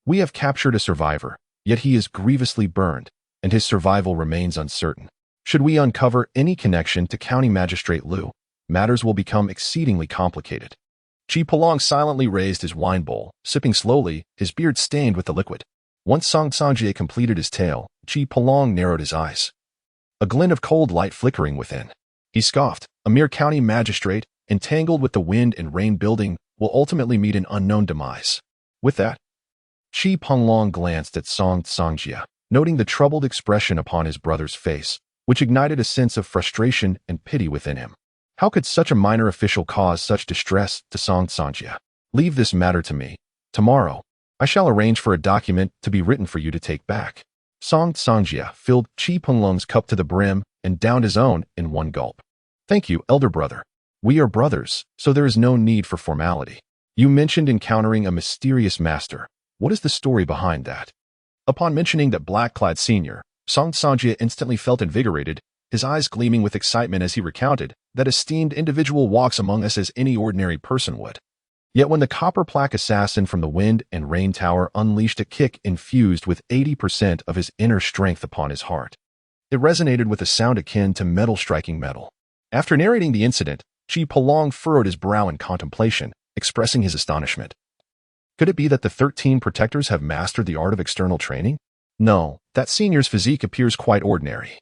A: We have captured a survivor, yet he is grievously burned, and his survival remains uncertain. Should we uncover any connection to County Magistrate Liu, matters will become exceedingly complicated." Chi Palong silently raised his wine bowl, sipping slowly, his beard stained with the liquid. Once Song Sanjie completed his tale, Chi Palong narrowed his eyes, a glint of cold light flickering within. He scoffed, "A mere county magistrate, entangled with the wind and rain building, will ultimately meet an unknown demise." With that, Chi Panglong glanced at Song Sanjie, noting the troubled expression upon his brother's face, which ignited a sense of frustration and pity within him. How could such a minor official cause such distress to Song Sanjie? "Leave this matter to me. Tomorrow, I shall arrange for a document to be written for you to take back." Song Sanjie filled Chi Panglong's cup to the brim and downed his own in one gulp. "Thank you, elder brother. We are brothers, so there is no need for formality. You mentioned encountering a mysterious master. What is the story behind that?" Upon mentioning that Black-clad senior, Song Sanjie instantly felt invigorated, his eyes gleaming with excitement as he recounted, "That esteemed individual walks among us as any ordinary person would." Yet when the copper plaque assassin from the Wind and Rain Tower unleashed a kick infused with 80% of his inner strength upon his heart, it resonated with a sound akin to metal striking metal. After narrating the incident, Chi Palong furrowed his brow in contemplation, expressing his astonishment. Could it be that the 13 protectors have mastered the art of external training? No, that senior's physique appears quite ordinary.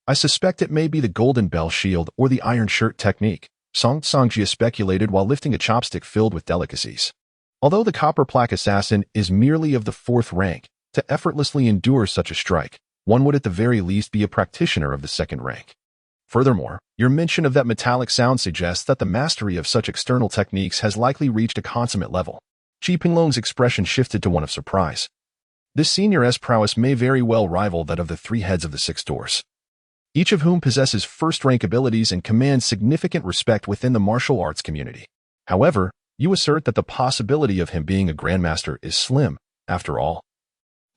A: I suspect it may be the golden bell shield or the iron shirt technique, Song Sanjie speculated while lifting a chopstick filled with delicacies. Although the copper plaque assassin is merely of the 4th rank, to effortlessly endure such a strike, one would at the very least be a practitioner of the 2nd rank. Furthermore, your mention of that metallic sound suggests that the mastery of such external techniques has likely reached a consummate level. Chi Pinglong's expression shifted to one of surprise. This senior's prowess may very well rival that of the 3 heads of the 6 doors, each of whom possesses first-rank abilities and commands significant respect within the martial arts community. However, You assert that the possibility of him being a grandmaster is slim, after all.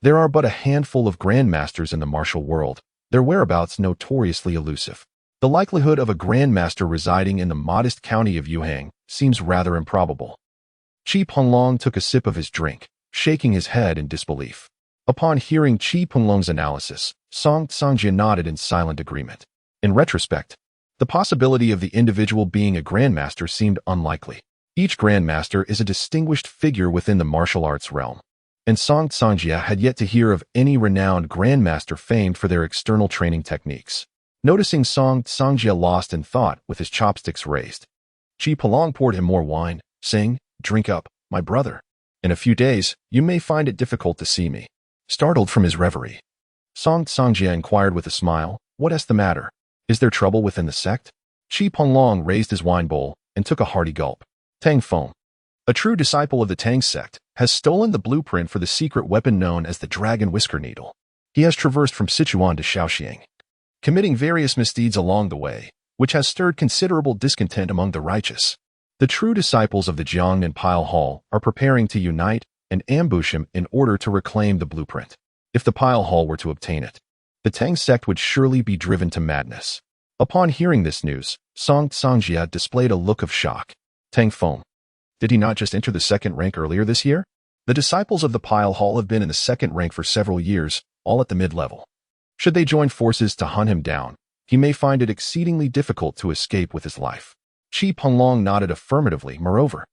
A: There are but a handful of grandmasters in the martial world, their whereabouts notoriously elusive. The likelihood of a grandmaster residing in the modest county of Yuhang seems rather improbable. Qi Penglong took a sip of his drink, shaking his head in disbelief. Upon hearing Qi Penglong's analysis, Song Songjia nodded in silent agreement. In retrospect, the possibility of the individual being a grandmaster seemed unlikely. Each grandmaster is a distinguished figure within the martial arts realm, and Song Songjia had yet to hear of any renowned grandmaster famed for their external training techniques. Noticing Song Songjia lost in thought with his chopsticks raised, Qi Penglong poured him more wine, saying, "Drink up, my brother. In a few days, you may find it difficult to see me." Startled from his reverie, Song Songjia inquired with a smile, "What is the matter? Is there trouble within the sect?" Qi Penglong raised his wine bowl and took a hearty gulp. Tang Feng, a true disciple of the Tang sect, has stolen the blueprint for the secret weapon known as the Dragon Whisker Needle. He has traversed from Sichuan to Shaoxing, committing various misdeeds along the way, which has stirred considerable discontent among the righteous. The true disciples of the Jiangnan Pile Hall are preparing to unite and ambush him in order to reclaim the blueprint. If the Pile Hall were to obtain it, the Tang sect would surely be driven to madness. Upon hearing this news, Song Songjia displayed a look of shock. Tang Feng, did he not just enter the second rank earlier this year? The disciples of the Pile Hall have been in the second rank for several years, all at the mid-level. Should they join forces to hunt him down, he may find it exceedingly difficult to escape with his life. Qi Penglong nodded affirmatively. Moreover,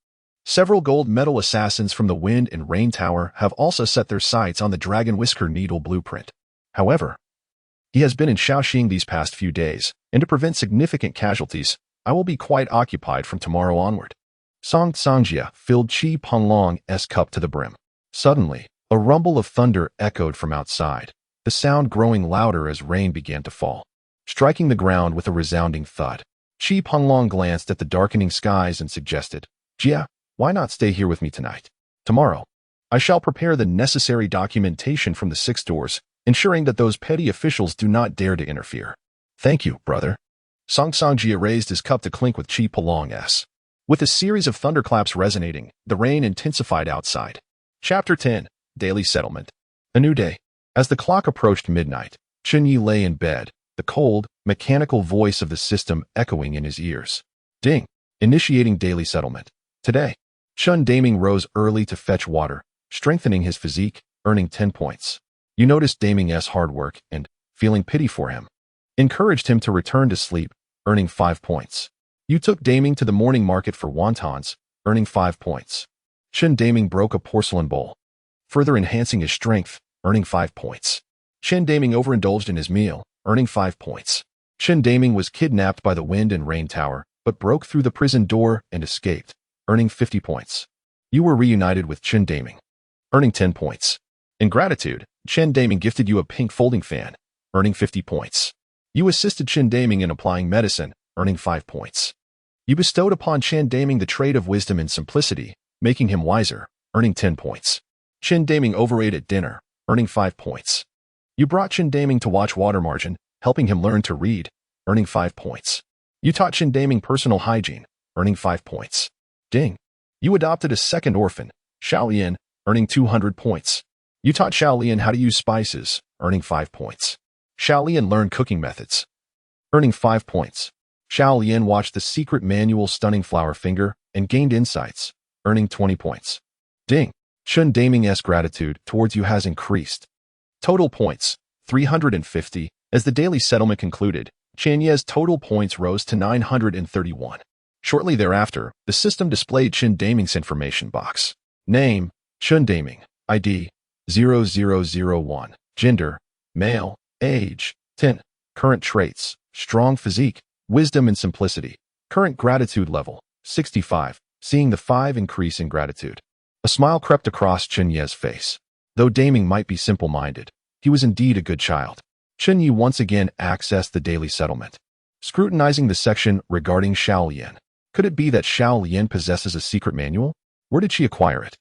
A: several gold medal assassins from the Wind and Rain Tower have also set their sights on the Dragon Whisker Needle blueprint. However, he has been in Shaoxing these past few days, and to prevent significant casualties, I will be quite occupied from tomorrow onward. Song Songjia filled Qi Penglong's cup to the brim. Suddenly, a rumble of thunder echoed from outside, the sound growing louder as rain began to fall, striking the ground with a resounding thud. Qi Penglong glanced at the darkening skies and suggested, "Jia, why not stay here with me tonight? Tomorrow, I shall prepare the necessary documentation from the 6 doors, ensuring that those petty officials do not dare to interfere." "Thank you, brother." Song Songjia raised his cup to clink with Qi Penglong's. With a series of thunderclaps resonating, the rain intensified outside. Chapter 10, Daily Settlement. A new day. As the clock approached midnight, Chen Ye lay in bed, the cold, mechanical voice of the system echoing in his ears. Ding! Initiating daily settlement. Today, Chen Daming rose early to fetch water, strengthening his physique, earning 10 points. You noticed Daming's hard work and, feeling pity for him, encouraged him to return to sleep, earning 5 points. You took Daming to the morning market for wontons, earning 5 points. Chen Daming broke a porcelain bowl, further enhancing his strength, earning 5 points. Chen Daming overindulged in his meal, earning 5 points. Chen Daming was kidnapped by the Wind and Rain Tower, but broke through the prison door and escaped, earning 50 points. You were reunited with Chen Daming, earning 10 points. In gratitude, Chen Daming gifted you a pink folding fan, earning 50 points. You assisted Chen Daming in applying medicine, earning 5 points. You bestowed upon Chen Daming the trait of wisdom and simplicity, making him wiser, earning 10 points. Chen Daming overate at dinner, earning 5 points. You brought Chen Daming to watch water margin, helping him learn to read, earning 5 points. You taught Chen Daming personal hygiene, earning 5 points. Ding! You adopted a second orphan, Xiao Lian, earning 200 points. You taught Xiao Lian how to use spices, earning 5 points. Xiao Lian learned cooking methods, earning 5 points. Xiao Lian watched the secret manual Stunning Flower Finger and gained insights, earning 20 points. Ding! Chen Daming's gratitude towards you has increased. Total points, 350. As the daily settlement concluded, Chen Ye's total points rose to 931. Shortly thereafter, the system displayed Chen Daming's information box. Name, Chen Daming. ID, 0001. Gender, male. Age, 10. Current traits, strong physique, wisdom and simplicity. Current gratitude level, 65. Seeing the 5 increase in gratitude, a smile crept across Chen Ye's face. Though Daming might be simple-minded, he was indeed a good child. Chen Ye once again accessed the daily settlement, scrutinizing the section regarding Xiao Lian. Could it be that Xiao Lian possesses a secret manual? Where did she acquire it?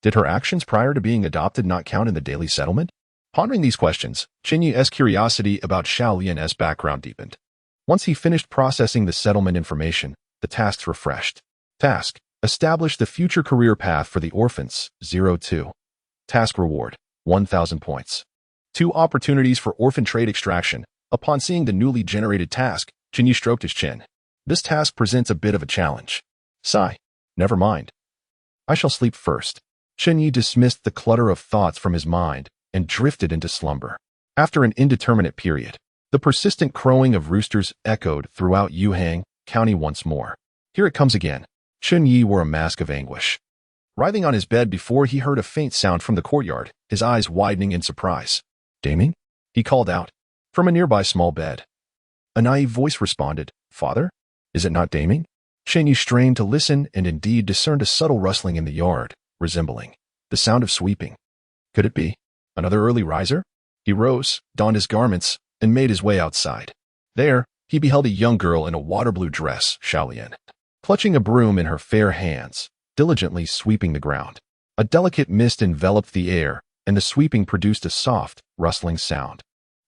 A: Did her actions prior to being adopted not count in the daily settlement? Pondering these questions, Chen Ye's curiosity about Xiao Lian's background deepened. Once he finished processing the settlement information, the tasks refreshed. Task: Establish the future career path for the orphans. 02. Task reward, 1,000 points. 2 opportunities for orphan trade extraction. Upon seeing the newly generated task, Chen Ye stroked his chin. This task presents a bit of a challenge. Sigh. Never mind. I shall sleep first. Chen Ye dismissed the clutter of thoughts from his mind and drifted into slumber. After an indeterminate period, the persistent crowing of roosters echoed throughout Yuhang County once more. Here it comes again. Chen Ye wore a mask of anguish. Writhing on his bed before he heard a faint sound from the courtyard, his eyes widening in surprise. Daming? He called out. From a nearby small bed. A naive voice responded, Father? Is it not Daming? Chen Ye strained to listen and indeed discerned a subtle rustling in the yard, resembling the sound of sweeping. Could it be another early riser? He rose, donned his garments, and made his way outside. There, he beheld a young girl in a water-blue dress, Xiaolian, clutching a broom in her fair hands, diligently sweeping the ground. A delicate mist enveloped the air, and the sweeping produced a soft, rustling sound,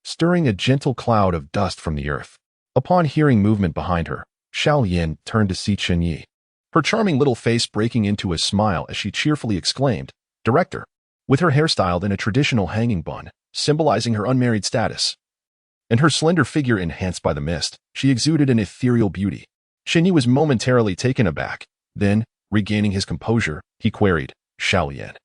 A: stirring a gentle cloud of dust from the earth. Upon hearing movement behind her, Xiaolian turned to see Chen Ye, her charming little face breaking into a smile as she cheerfully exclaimed, Director, with her hair styled in a traditional hanging bun, symbolizing her unmarried status, and her slender figure enhanced by the mist, she exuded an ethereal beauty. Chen Ye was momentarily taken aback. Then, regaining his composure, he queried, Xiaolian,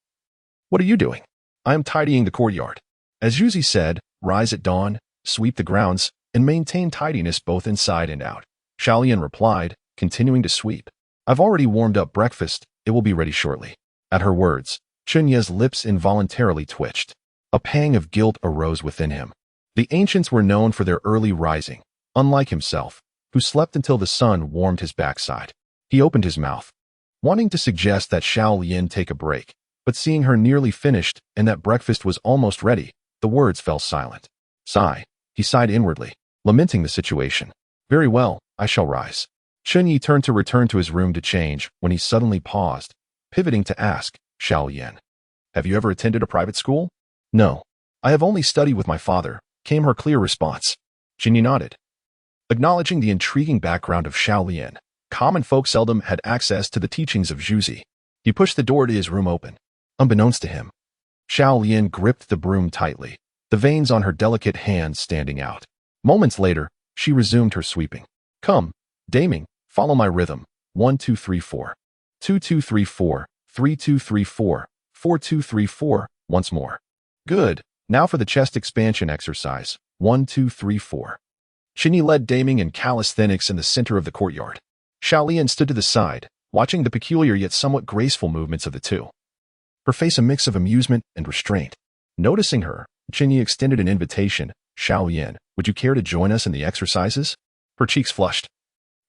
A: what are you doing? I am tidying the courtyard. As Yuzi said, rise at dawn, sweep the grounds, and maintain tidiness both inside and out. Xiaolian replied, continuing to sweep. I've already warmed up breakfast, it will be ready shortly. At her words, Chen Ye's lips involuntarily twitched. A pang of guilt arose within him. The ancients were known for their early rising, unlike himself, who slept until the sun warmed his backside. He opened his mouth, wanting to suggest that Xiaolian take a break, but seeing her nearly finished and that breakfast was almost ready, the words fell silent. Sigh. He sighed inwardly, lamenting the situation. Very well, I shall rise. Chen Ye turned to return to his room to change when he suddenly paused, pivoting to ask, Xiaolian, have you ever attended a private school? No. I have only studied with my father, came her clear response. Chen Ye nodded. Acknowledging the intriguing background of Xiaolian, common folk seldom had access to the teachings of Zhuzi. He pushed the door to his room open. Unbeknownst to him, Xiaolian gripped the broom tightly, the veins on her delicate hands standing out. Moments later, she resumed her sweeping. Come, Daming, follow my rhythm. 1, 2, 3, 4. 2, 2, 3, 4. 3, 2, 3, 4. 4, 2, 3, 4. Once more. Good. Now for the chest expansion exercise. 1, 2, 3, 4. Chen Ye led Daming and calisthenics in the center of the courtyard. Xiaolian stood to the side, watching the peculiar yet somewhat graceful movements of the two. Her face a mix of amusement and restraint. Noticing her, Chen Ye extended an invitation. Xiaolian, would you care to join us in the exercises? Her cheeks flushed.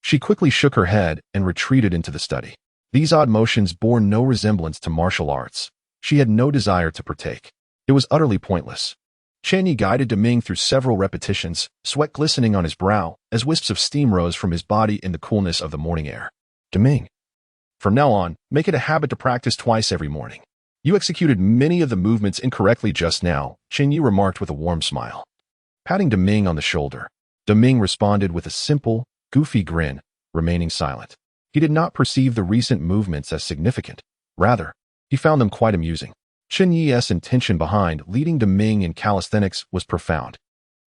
A: She quickly shook her head and retreated into the study. These odd motions bore no resemblance to martial arts. She had no desire to partake. It was utterly pointless. Chen Ye guided Daming through several repetitions, sweat glistening on his brow as wisps of steam rose from his body in the coolness of the morning air. Daming, from now on, make it a habit to practice twice every morning. You executed many of the movements incorrectly just now, Chen Ye remarked with a warm smile. Patting Daming on the shoulder, Daming responded with a simple, goofy grin, remaining silent. He did not perceive the recent movements as significant. Rather, he found them quite amusing. Chen Ye's intention behind leading Daming in calisthenics was profound.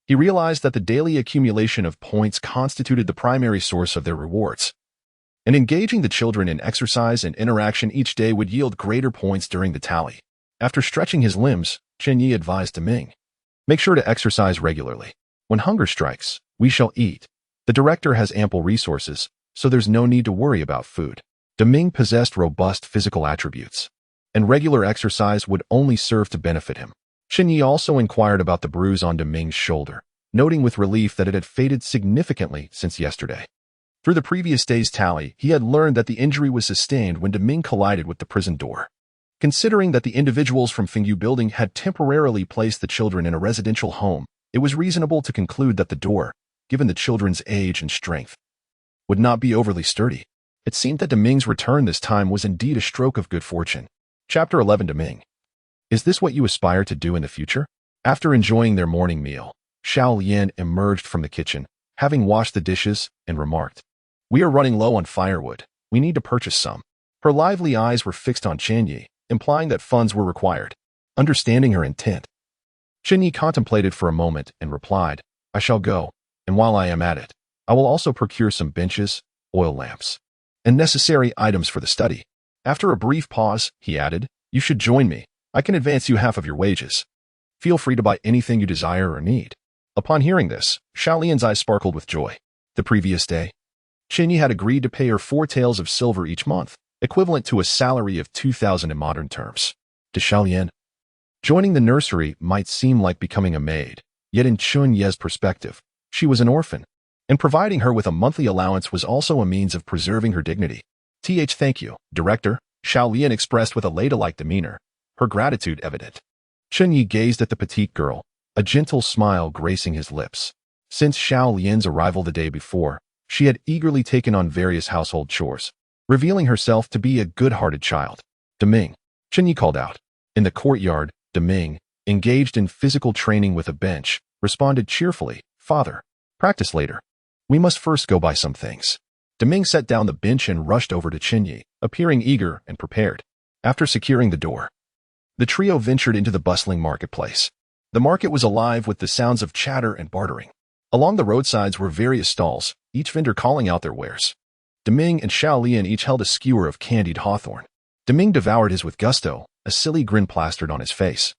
A: He realized that the daily accumulation of points constituted the primary source of their rewards, and engaging the children in exercise and interaction each day would yield greater points during the tally. After stretching his limbs, Chen Ye advised Daming, make sure to exercise regularly. When hunger strikes, we shall eat. The director has ample resources, so there's no need to worry about food. Daming possessed robust physical attributes, and regular exercise would only serve to benefit him. Chen Ye also inquired about the bruise on Daming's shoulder, noting with relief that it had faded significantly since yesterday. Through the previous day's tally, he had learned that the injury was sustained when Daming collided with the prison door. Considering that the individuals from Fingyu Building had temporarily placed the children in a residential home, it was reasonable to conclude that the door, given the children's age and strength, would not be overly sturdy. It seemed that Daming's return this time was indeed a stroke of good fortune. Chapter 11. Daming, is this what you aspire to do in the future? After enjoying their morning meal, Xiaolian emerged from the kitchen, having washed the dishes, and remarked, we are running low on firewood. We need to purchase some. Her lively eyes were fixed on Chen Ye, implying that funds were required. Understanding her intent, Chen Ye contemplated for a moment and replied, I shall go, and while I am at it, I will also procure some benches, oil lamps, and necessary items for the study. After a brief pause, he added, You should join me. I can advance you half of your wages. Feel free to buy anything you desire or need. Upon hearing this, Xiaolian's eyes sparkled with joy. The previous day, Chen Ye had agreed to pay her 4 taels of silver each month, equivalent to a salary of 2,000 in modern terms. To Xiaolian, joining the nursery might seem like becoming a maid, yet in Chen Ye's perspective, she was an orphan, and providing her with a monthly allowance was also a means of preserving her dignity. Thank you, Director, Xiaolian expressed with a ladylike demeanor, her gratitude evident. Chen Ye gazed at the petite girl, a gentle smile gracing his lips. Since Xiaolian's arrival the day before, she had eagerly taken on various household chores, revealing herself to be a good-hearted child. Deming, Chen Ye called out. In the courtyard, Deming, engaged in physical training with a bench, responded cheerfully, Father, practice later. We must first go buy some things. Deming set down the bench and rushed over to Chen Ye, appearing eager and prepared. After securing the door, the trio ventured into the bustling marketplace. The market was alive with the sounds of chatter and bartering. Along the roadsides were various stalls, each vendor calling out their wares. Deming and Xiaolian each held a skewer of candied hawthorn. Deming devoured his with gusto, a silly grin plastered on his face,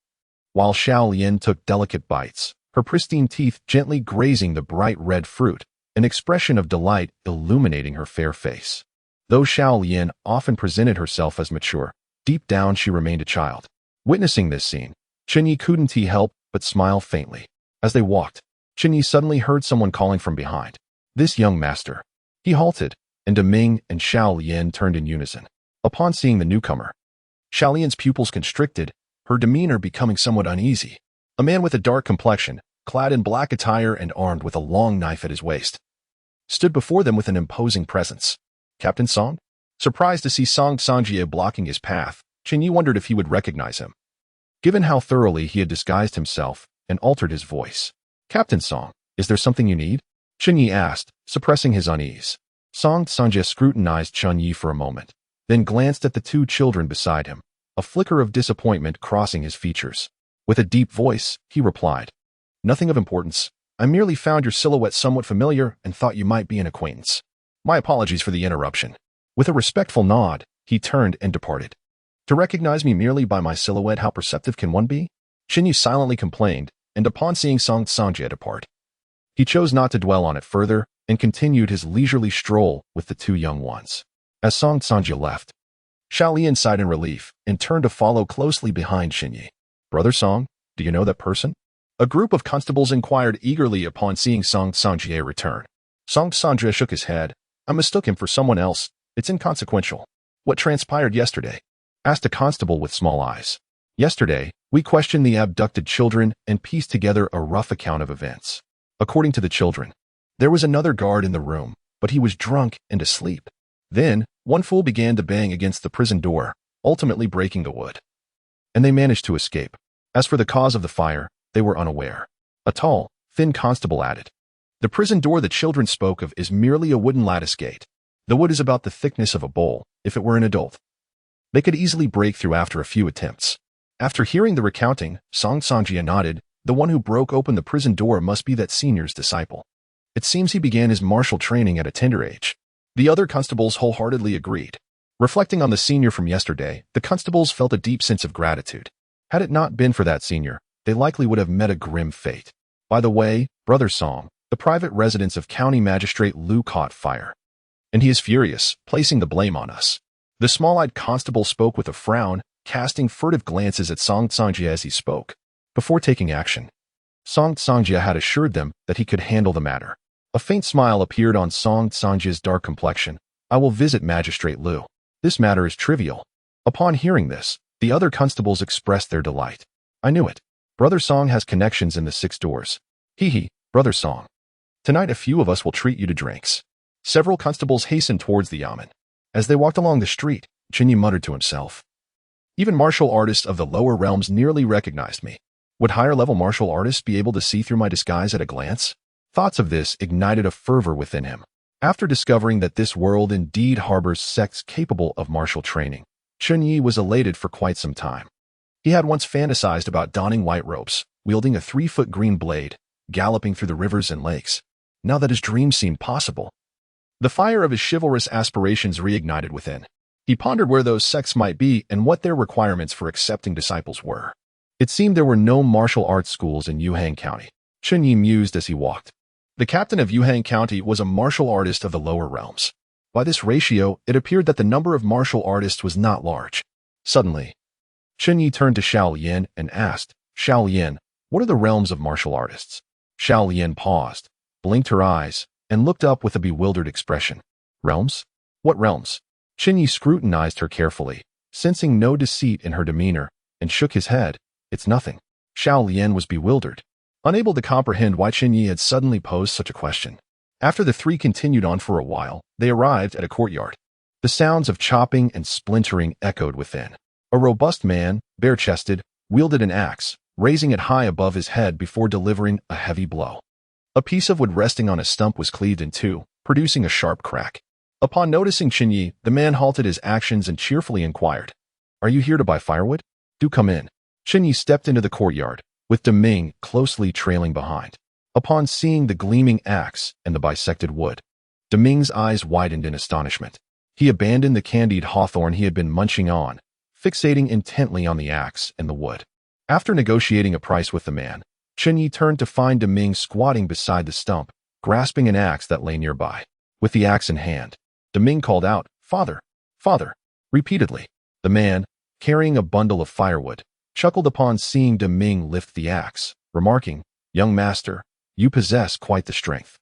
A: while Xiaolian took delicate bites, her pristine teeth gently grazing the bright red fruit, an expression of delight illuminating her fair face. Though Xiaolian often presented herself as mature, deep down she remained a child. Witnessing this scene, Chen Ye couldn't help but smile faintly. As they walked, Chen Ye suddenly heard someone calling from behind. This young master. He halted, and Deming and Xiaolian turned in unison. Upon seeing the newcomer, Xiaolian's pupils constricted, her demeanor becoming somewhat uneasy. A man with a dark complexion, clad in black attire and armed with a long knife at his waist, stood before them with an imposing presence. Captain Song? Surprised to see Song Sanjie blocking his path, Chen Ye wondered if he would recognize him, given how thoroughly he had disguised himself, and altered his voice. Captain Song, is there something you need? Chen Ye asked, suppressing his unease. Song Sanjie scrutinized Chen Ye for a moment, then glanced at the 2 children beside him, a flicker of disappointment crossing his features. With a deep voice, he replied, Nothing of importance. I merely found your silhouette somewhat familiar and thought you might be an acquaintance. My apologies for the interruption. With a respectful nod, he turned and departed. To recognize me merely by my silhouette, how perceptive can one be? Chen Ye silently complained, and upon seeing Song Sanjie depart, he chose not to dwell on it further and continued his leisurely stroll with the 2 young ones. As Song Sanjie left, Xiaolian sighed in relief and turned to follow closely behind Chen Ye. Brother Song, do you know that person? A group of constables inquired eagerly upon seeing Song Sanjie return. Song Sanjie shook his head. I mistook him for someone else. It's inconsequential. What transpired yesterday? Asked a constable with small eyes. Yesterday, we questioned the abducted children and pieced together a rough account of events. According to the children, there was another guard in the room, but he was drunk and asleep. Then, one fool began to bang against the prison door, ultimately breaking the wood, and they managed to escape. As for the cause of the fire, they were unaware. A tall, thin constable added, The prison door the children spoke of is merely a wooden lattice gate. The wood is about the thickness of a bowl, if it were an adult. They could easily break through after a few attempts. After hearing the recounting, Song Sanjie nodded. The one who broke open the prison door must be that senior's disciple. It seems he began his martial training at a tender age. The other constables wholeheartedly agreed. Reflecting on the senior from yesterday, the constables felt a deep sense of gratitude. Had it not been for that senior, they likely would have met a grim fate. By the way, Brother Song, the private residence of County Magistrate Liu caught fire, and he is furious, placing the blame on us. The small-eyed constable spoke with a frown, casting furtive glances at Song Sanjie as he spoke. Before taking action, Song Sanjie had assured them that he could handle the matter. A faint smile appeared on Song Sanjie's dark complexion. I will visit Magistrate Liu. This matter is trivial. Upon hearing this, the other constables expressed their delight. I knew it. Brother Song has connections in the 6 doors. Hee, Brother Song. Tonight a few of us will treat you to drinks. Several constables hastened towards the yamen. As they walked along the street, Chen Ye muttered to himself, Even martial artists of the lower realms nearly recognized me. Would higher-level martial artists be able to see through my disguise at a glance? Thoughts of this ignited a fervor within him. After discovering that this world indeed harbors sects capable of martial training, Chen Ye was elated for quite some time. He had once fantasized about donning white robes, wielding a 3-foot green blade, galloping through the rivers and lakes. Now that his dream seemed possible, the fire of his chivalrous aspirations reignited within. He pondered where those sects might be and what their requirements for accepting disciples were. It seemed there were no martial arts schools in Yuhang County. Chen Ye mused as he walked. The captain of Yuhang County was a martial artist of the lower realms. By this ratio, it appeared that the number of martial artists was not large. Suddenly, Chen Ye turned to Xiao Lian and asked, "Xiao Lian, what are the realms of martial artists?" Xiao Lian paused, blinked her eyes, and looked up with a bewildered expression. "Realms? What realms?" Chen Ye scrutinized her carefully, sensing no deceit in her demeanor, and shook his head. "It's nothing." Xiao Lian was bewildered, unable to comprehend why Chen Ye had suddenly posed such a question. After the three continued on for a while, they arrived at a courtyard. The sounds of chopping and splintering echoed within. A robust man, bare-chested, wielded an axe, raising it high above his head before delivering a heavy blow. A piece of wood resting on a stump was cleaved in two, producing a sharp crack. Upon noticing Chen Ye, the man halted his actions and cheerfully inquired, "Are you here to buy firewood? Do come in." Chen Ye stepped into the courtyard, with Deming closely trailing behind. Upon seeing the gleaming axe and the bisected wood, Deming's eyes widened in astonishment. He abandoned the candied hawthorn he had been munching on, fixating intently on the axe and the wood. After negotiating a price with the man, Chen Ye turned to find Deming squatting beside the stump, grasping an axe that lay nearby. With the axe in hand, Deming called out, "Father! Father!" repeatedly. The man, carrying a bundle of firewood, chuckled upon seeing Deming lift the axe, remarking, "Young master, you possess quite the strength.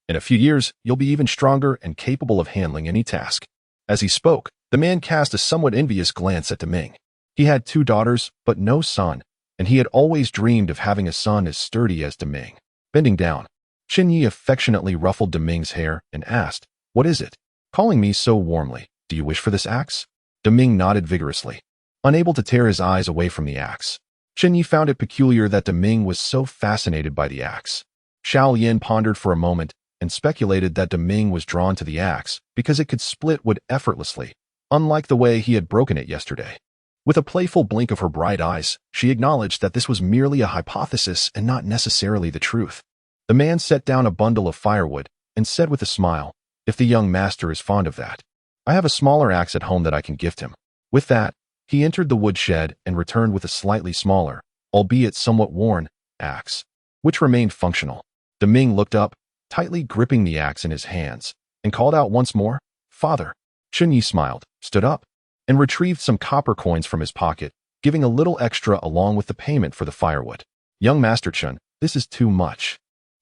A: In a few years, you'll be even stronger and capable of handling any task." As he spoke, the man cast a somewhat envious glance at Deming. He had 2 daughters, but no son, and he had always dreamed of having a son as sturdy as Deming. Bending down, Chen Ye affectionately ruffled Deming's hair and asked, "What is it? Calling me so warmly, do you wish for this axe?" Deming nodded vigorously, unable to tear his eyes away from the axe. Chen Ye found it peculiar that Deming was so fascinated by the axe. Xiao Lian pondered for a moment and speculated that Deming was drawn to the axe because it could split wood effortlessly, unlike the way he had broken it yesterday. With a playful blink of her bright eyes, she acknowledged that this was merely a hypothesis and not necessarily the truth. The man set down a bundle of firewood and said with a smile, "If the young master is fond of that, I have a smaller axe at home that I can gift him." With that, he entered the woodshed and returned with a slightly smaller, albeit somewhat worn, axe, which remained functional. Deming looked up, tightly gripping the axe in his hands, and called out once more, "Father." Chen Ye smiled, stood up, and retrieved some copper coins from his pocket, giving a little extra along with the payment for the firewood. "Young Master Chen, this is too much."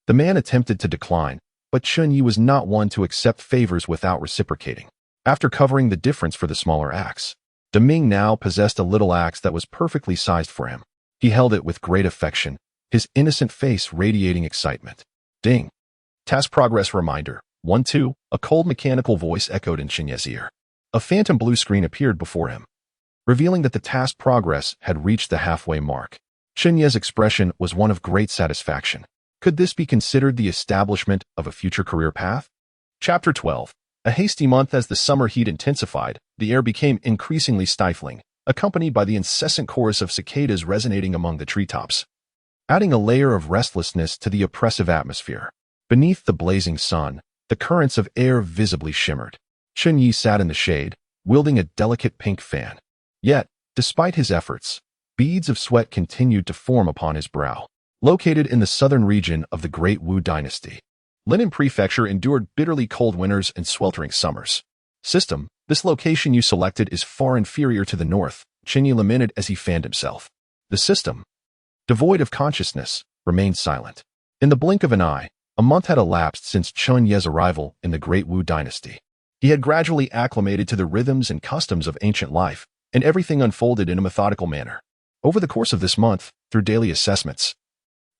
A: The man attempted to decline, but Chen Ye was not one to accept favors without reciprocating. After covering the difference for the smaller axe, Deming now possessed a little axe that was perfectly sized for him. He held it with great affection, his innocent face radiating excitement. Ding! Task progress reminder. 1-2. A cold mechanical voice echoed in Chen Ye's ear. A phantom blue screen appeared before him, revealing that the task progress had reached the halfway mark. Chen Ye's expression was one of great satisfaction. Could this be considered the establishment of a future career path? Chapter 12. A hasty month. As the summer heat intensified, the air became increasingly stifling, accompanied by the incessant chorus of cicadas resonating among the treetops, adding a layer of restlessness to the oppressive atmosphere. Beneath the blazing sun, the currents of air visibly shimmered. Chen Ye sat in the shade, wielding a delicate pink fan. Yet, despite his efforts, beads of sweat continued to form upon his brow. Located in the southern region of the Great Wu Dynasty, Linen Prefecture endured bitterly cold winters and sweltering summers. System, this location you selected is far inferior to the north, Chen Ye lamented as he fanned himself. The system, devoid of consciousness, remained silent. In the blink of an eye, a month had elapsed since Chen Ye's arrival in the Great Wu Dynasty. He had gradually acclimated to the rhythms and customs of ancient life, and everything unfolded in a methodical manner. Over the course of this month, through daily assessments,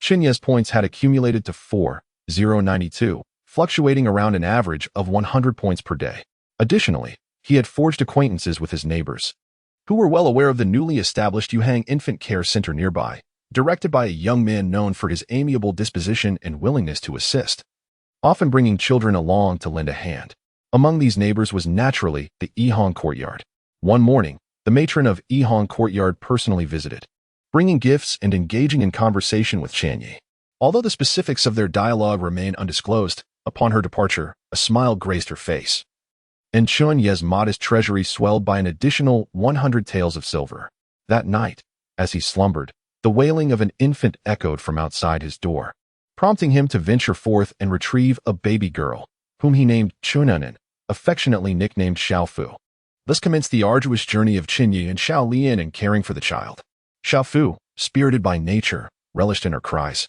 A: Chen Ye's points had accumulated to 4,092, fluctuating around an average of 100 points per day. Additionally, he had forged acquaintances with his neighbors, who were well aware of the newly established Yuhang Infant Care Center nearby, directed by a young man known for his amiable disposition and willingness to assist. often bringing children along to lend a hand. Among these neighbors was naturally the Yihong courtyard. One morning, the matron of Yihong courtyard personally visited, bringing gifts and engaging in conversation with Chen Ye. Although the specifics of their dialogue remain undisclosed, upon her departure, a smile graced her face, and Chen Ye's modest treasury swelled by an additional 100 taels of silver. That night, as he slumbered, the wailing of an infant echoed from outside his door, prompting him to venture forth and retrieve a baby girl, whom he named Chunanan, affectionately nicknamed Xiaofu. Thus commenced the arduous journey of Chen Ye and Xiao Lian in caring for the child. Xiaofu, spirited by nature, relished in her cries,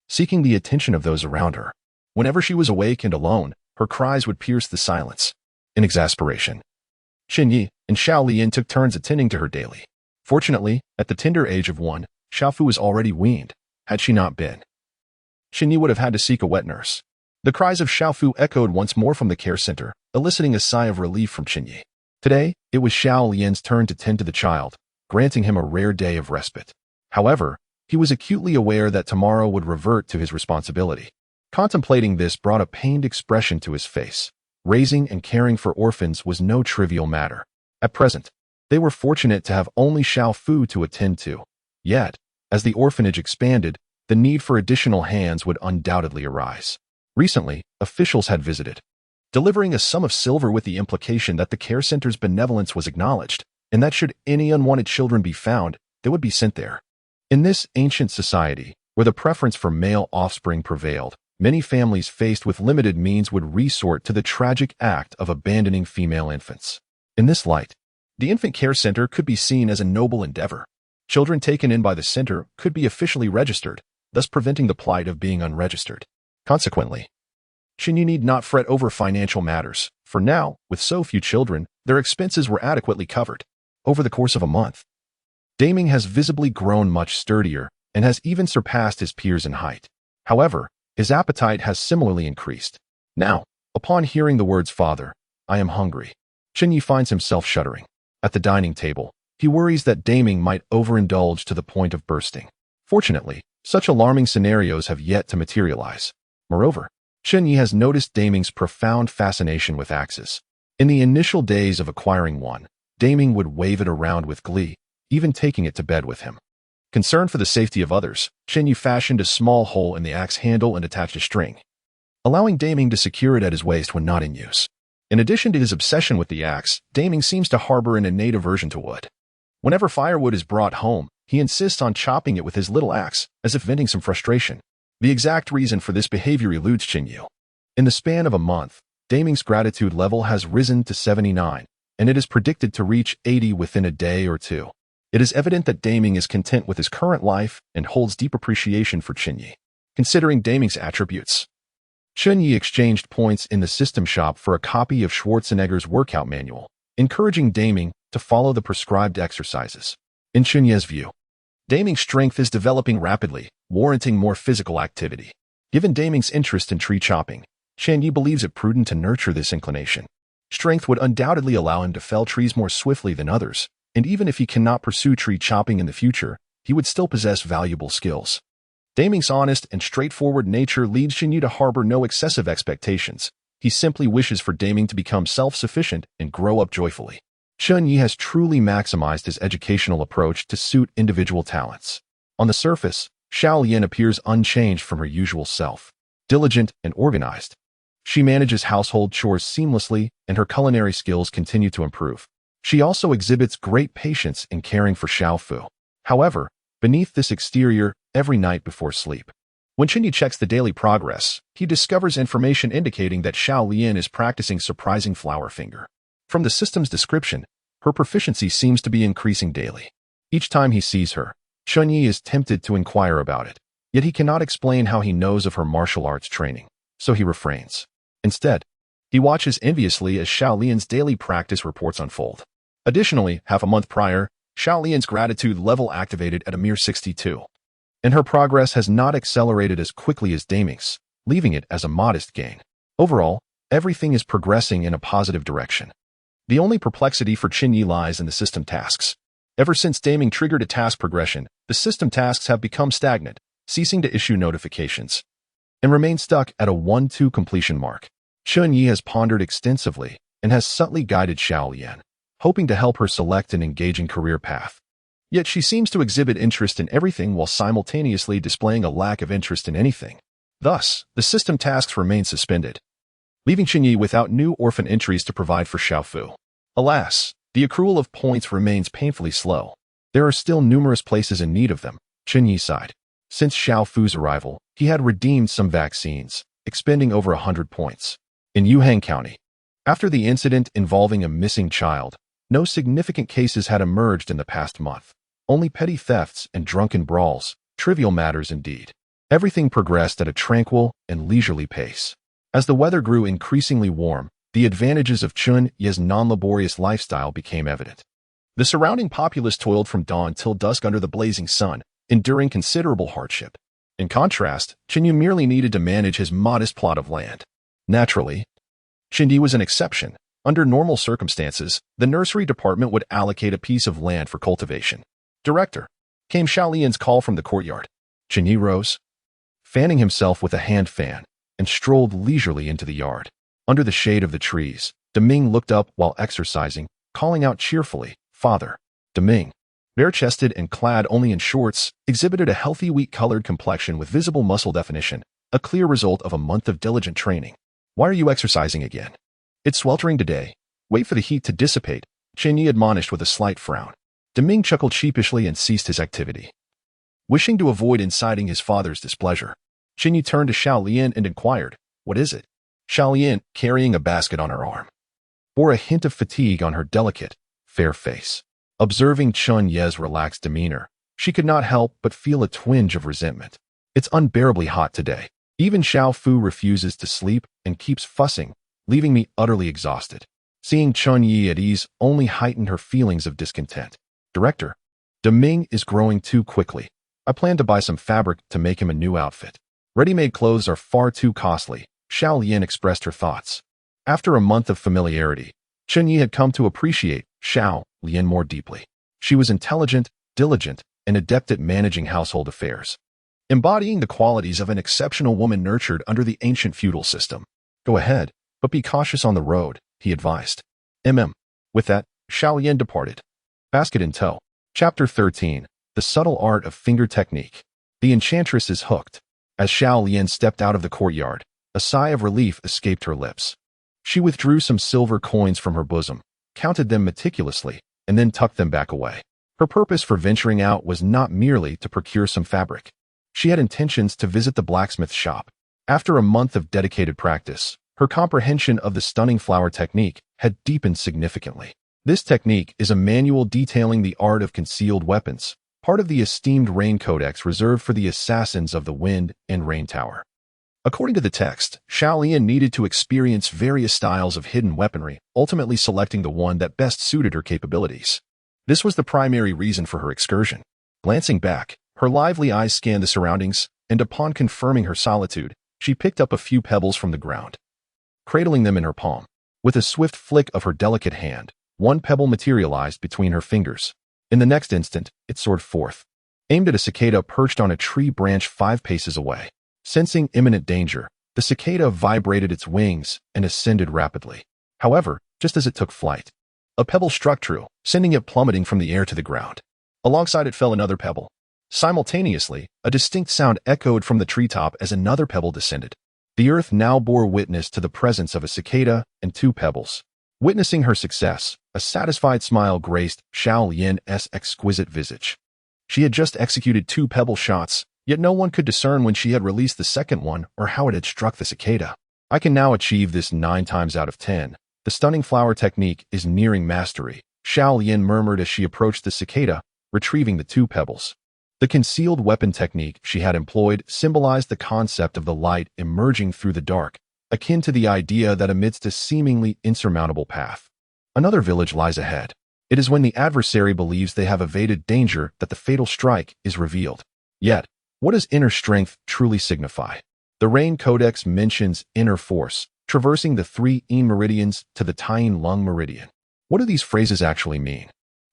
A: seeking the attention of those around her. Whenever she was awake and alone, her cries would pierce the silence. In exasperation, Chen Ye and Xiao Lian took turns attending to her daily. Fortunately, at the tender age of 1, Xiaofu was already weaned. Had she not been, Chen Ye would have had to seek a wet nurse. The cries of Xiaofu echoed once more from the care center, eliciting a sigh of relief from Chen Ye. Today, it was Xiao Lian's turn to tend to the child, granting him a rare day of respite. However, he was acutely aware that tomorrow would revert to his responsibility. Contemplating this brought a pained expression to his face. Raising and caring for orphans was no trivial matter. At present, they were fortunate to have only Xiaofu to attend to. Yet, as the orphanage expanded, the need for additional hands would undoubtedly arise. Recently, officials had visited, delivering a sum of silver with the implication that the care center's benevolence was acknowledged, and that should any unwanted children be found, they would be sent there. In this ancient society, where the preference for male offspring prevailed, many families faced with limited means would resort to the tragic act of abandoning female infants. In this light, the infant care center could be seen as a noble endeavor. Children taken in by the center could be officially registered, thus preventing the plight of being unregistered. Consequently, Chen Ye need not fret over financial matters, for now, with so few children, their expenses were adequately covered. Over the course of a month, Daming has visibly grown much sturdier and has even surpassed his peers in height. However, his appetite has similarly increased. Now, upon hearing the words "Father, I am hungry," Chen Ye finds himself shuddering. At the dining table, he worries that Daming might overindulge to the point of bursting. Fortunately, such alarming scenarios have yet to materialize. Moreover, Chen Ye has noticed Daming's profound fascination with axes. In the initial days of acquiring one, Daming would wave it around with glee, even taking it to bed with him. Concerned for the safety of others, Chen Ye fashioned a small hole in the axe handle and attached a string, allowing Daming to secure it at his waist when not in use. In addition to his obsession with the axe, Daming seems to harbor an innate aversion to wood. Whenever firewood is brought home, he insists on chopping it with his little axe, as if venting some frustration. The exact reason for this behavior eludes Chen Ye. In the span of a month, Daming's gratitude level has risen to 79, and it is predicted to reach 80 within a day or two. It is evident that Daming is content with his current life and holds deep appreciation for Chen Ye. Considering Daming's attributes, Chen Ye exchanged points in the system shop for a copy of Schwarzenegger's workout manual, encouraging Daming to follow the prescribed exercises. In Chen Ye's view, Daming's strength is developing rapidly, warranting more physical activity. Given Daming's interest in tree chopping, Chen Ye believes it prudent to nurture this inclination. Strength would undoubtedly allow him to fell trees more swiftly than others, and even if he cannot pursue tree chopping in the future, he would still possess valuable skills. Daming's honest and straightforward nature leads Chen Ye to harbor no excessive expectations. He simply wishes for Daming to become self-sufficient and grow up joyfully. Chen Ye has truly maximized his educational approach to suit individual talents. On the surface, Xiao Lian appears unchanged from her usual self, diligent and organized. She manages household chores seamlessly, and her culinary skills continue to improve. She also exhibits great patience in caring for Xiaofu. However, beneath this exterior, every night before sleep, when Chen Ye checks the daily progress, he discovers information indicating that Xiao Lian is practicing surprising flower finger. From the system's description, her proficiency seems to be increasing daily. Each time he sees her, Chen Ye is tempted to inquire about it, yet he cannot explain how he knows of her martial arts training, so he refrains. Instead, he watches enviously as Xiao Lian's daily practice reports unfold. Additionally, half a month prior, Xiao Lian's gratitude level activated at a mere 62, and her progress has not accelerated as quickly as Daming's, leaving it as a modest gain. Overall, everything is progressing in a positive direction. The only perplexity for Chen Ye lies in the system tasks. Ever since Daming triggered a task progression, the system tasks have become stagnant, ceasing to issue notifications. and remained stuck at a 1-2 completion mark. Chen Ye has pondered extensively and has subtly guided Xiao Lian, hoping to help her select an engaging career path. Yet she seems to exhibit interest in everything while simultaneously displaying a lack of interest in anything. Thus, the system tasks remain suspended, leaving Chen Ye without new orphan entries to provide for Xiao Fu. Alas, the accrual of points remains painfully slow. There are still numerous places in need of them, Chen Ye sighed. Since Xiao Fu's arrival, he had redeemed some vaccines, expending over 100 points. In Yuhang County, after the incident involving a missing child, no significant cases had emerged in the past month. Only petty thefts and drunken brawls, trivial matters indeed. Everything progressed at a tranquil and leisurely pace. As the weather grew increasingly warm, the advantages of Chen Ye's non-laborious lifestyle became evident. The surrounding populace toiled from dawn till dusk under the blazing sun, enduring considerable hardship. In contrast, Chen Ye merely needed to manage his modest plot of land. Naturally, Chen Ye was an exception. Under normal circumstances, the nursery department would allocate a piece of land for cultivation. Director, came Xiao Lian's call from the courtyard. Chen Ye rose, fanning himself with a hand fan, and strolled leisurely into the yard. Under the shade of the trees, Deming looked up while exercising, calling out cheerfully, "Father." Deming, bare-chested and clad only in shorts, exhibited a healthy wheat-colored complexion with visible muscle definition, a clear result of a month of diligent training. "Why are you exercising again? It's sweltering today. Wait for the heat to dissipate," Chen Ye admonished with a slight frown. Deming chuckled sheepishly and ceased his activity. Wishing to avoid inciting his father's displeasure, Chen Ye turned to Xiao Lian and inquired, "What is it?" Xiao Lian, carrying a basket on her arm, bore a hint of fatigue on her delicate, fair face. Observing Chen Ye's relaxed demeanor, she could not help but feel a twinge of resentment. "It's unbearably hot today. Even Xiao Fu refuses to sleep and keeps fussing, leaving me utterly exhausted." Seeing Chen Ye at ease only heightened her feelings of discontent. "Director, Deming is growing too quickly. I plan to buy some fabric to make him a new outfit. Ready-made clothes are far too costly," Xiao Lian expressed her thoughts. After a month of familiarity, Chen Ye had come to appreciate Xiao Lian more deeply. She was intelligent, diligent, and adept at managing household affairs, embodying the qualities of an exceptional woman nurtured under the ancient feudal system. "Go ahead, but be cautious on the road," he advised. With that, Xiao Lian departed, basket in tow. Chapter 13. The Subtle Art of Finger Technique. The enchantress is hooked. As Xiao Lian stepped out of the courtyard, a sigh of relief escaped her lips. She withdrew some silver coins from her bosom, counted them meticulously, and then tucked them back away. Her purpose for venturing out was not merely to procure some fabric. She had intentions to visit the blacksmith shop. After a month of dedicated practice, her comprehension of the stunning flower technique had deepened significantly. This technique is a manual detailing the art of concealed weapons, part of the esteemed Rain Codex reserved for the assassins of the Wind and Rain Tower. According to the text, Xiao Lian needed to experience various styles of hidden weaponry, ultimately selecting the one that best suited her capabilities. This was the primary reason for her excursion. Glancing back, her lively eyes scanned the surroundings, and upon confirming her solitude, she picked up a few pebbles from the ground, cradling them in her palm. With a swift flick of her delicate hand, one pebble materialized between her fingers. In the next instant, it soared forth, aimed at a cicada perched on a tree branch 5 paces away. Sensing imminent danger, the cicada vibrated its wings and ascended rapidly. However, just as it took flight, a pebble struck true, sending it plummeting from the air to the ground. Alongside it fell another pebble. Simultaneously, a distinct sound echoed from the treetop as another pebble descended. The earth now bore witness to the presence of a cicada and 2 pebbles. Witnessing her success, a satisfied smile graced Xiao Lian's exquisite visage. She had just executed 2 pebble shots, yet no one could discern when she had released the second one or how it had struck the cicada. "I can now achieve this 9 times out of 10. The stunning flower technique is nearing mastery," Xiao Lian murmured as she approached the cicada, retrieving the 2 pebbles. The concealed weapon technique she had employed symbolized the concept of the light emerging through the dark, akin to the idea that amidst a seemingly insurmountable path, another village lies ahead. It is when the adversary believes they have evaded danger that the fatal strike is revealed. Yet, what does inner strength truly signify? The Rain Codex mentions inner force, traversing the 3 yin meridians to the Taiyin lung meridian. What do these phrases actually mean?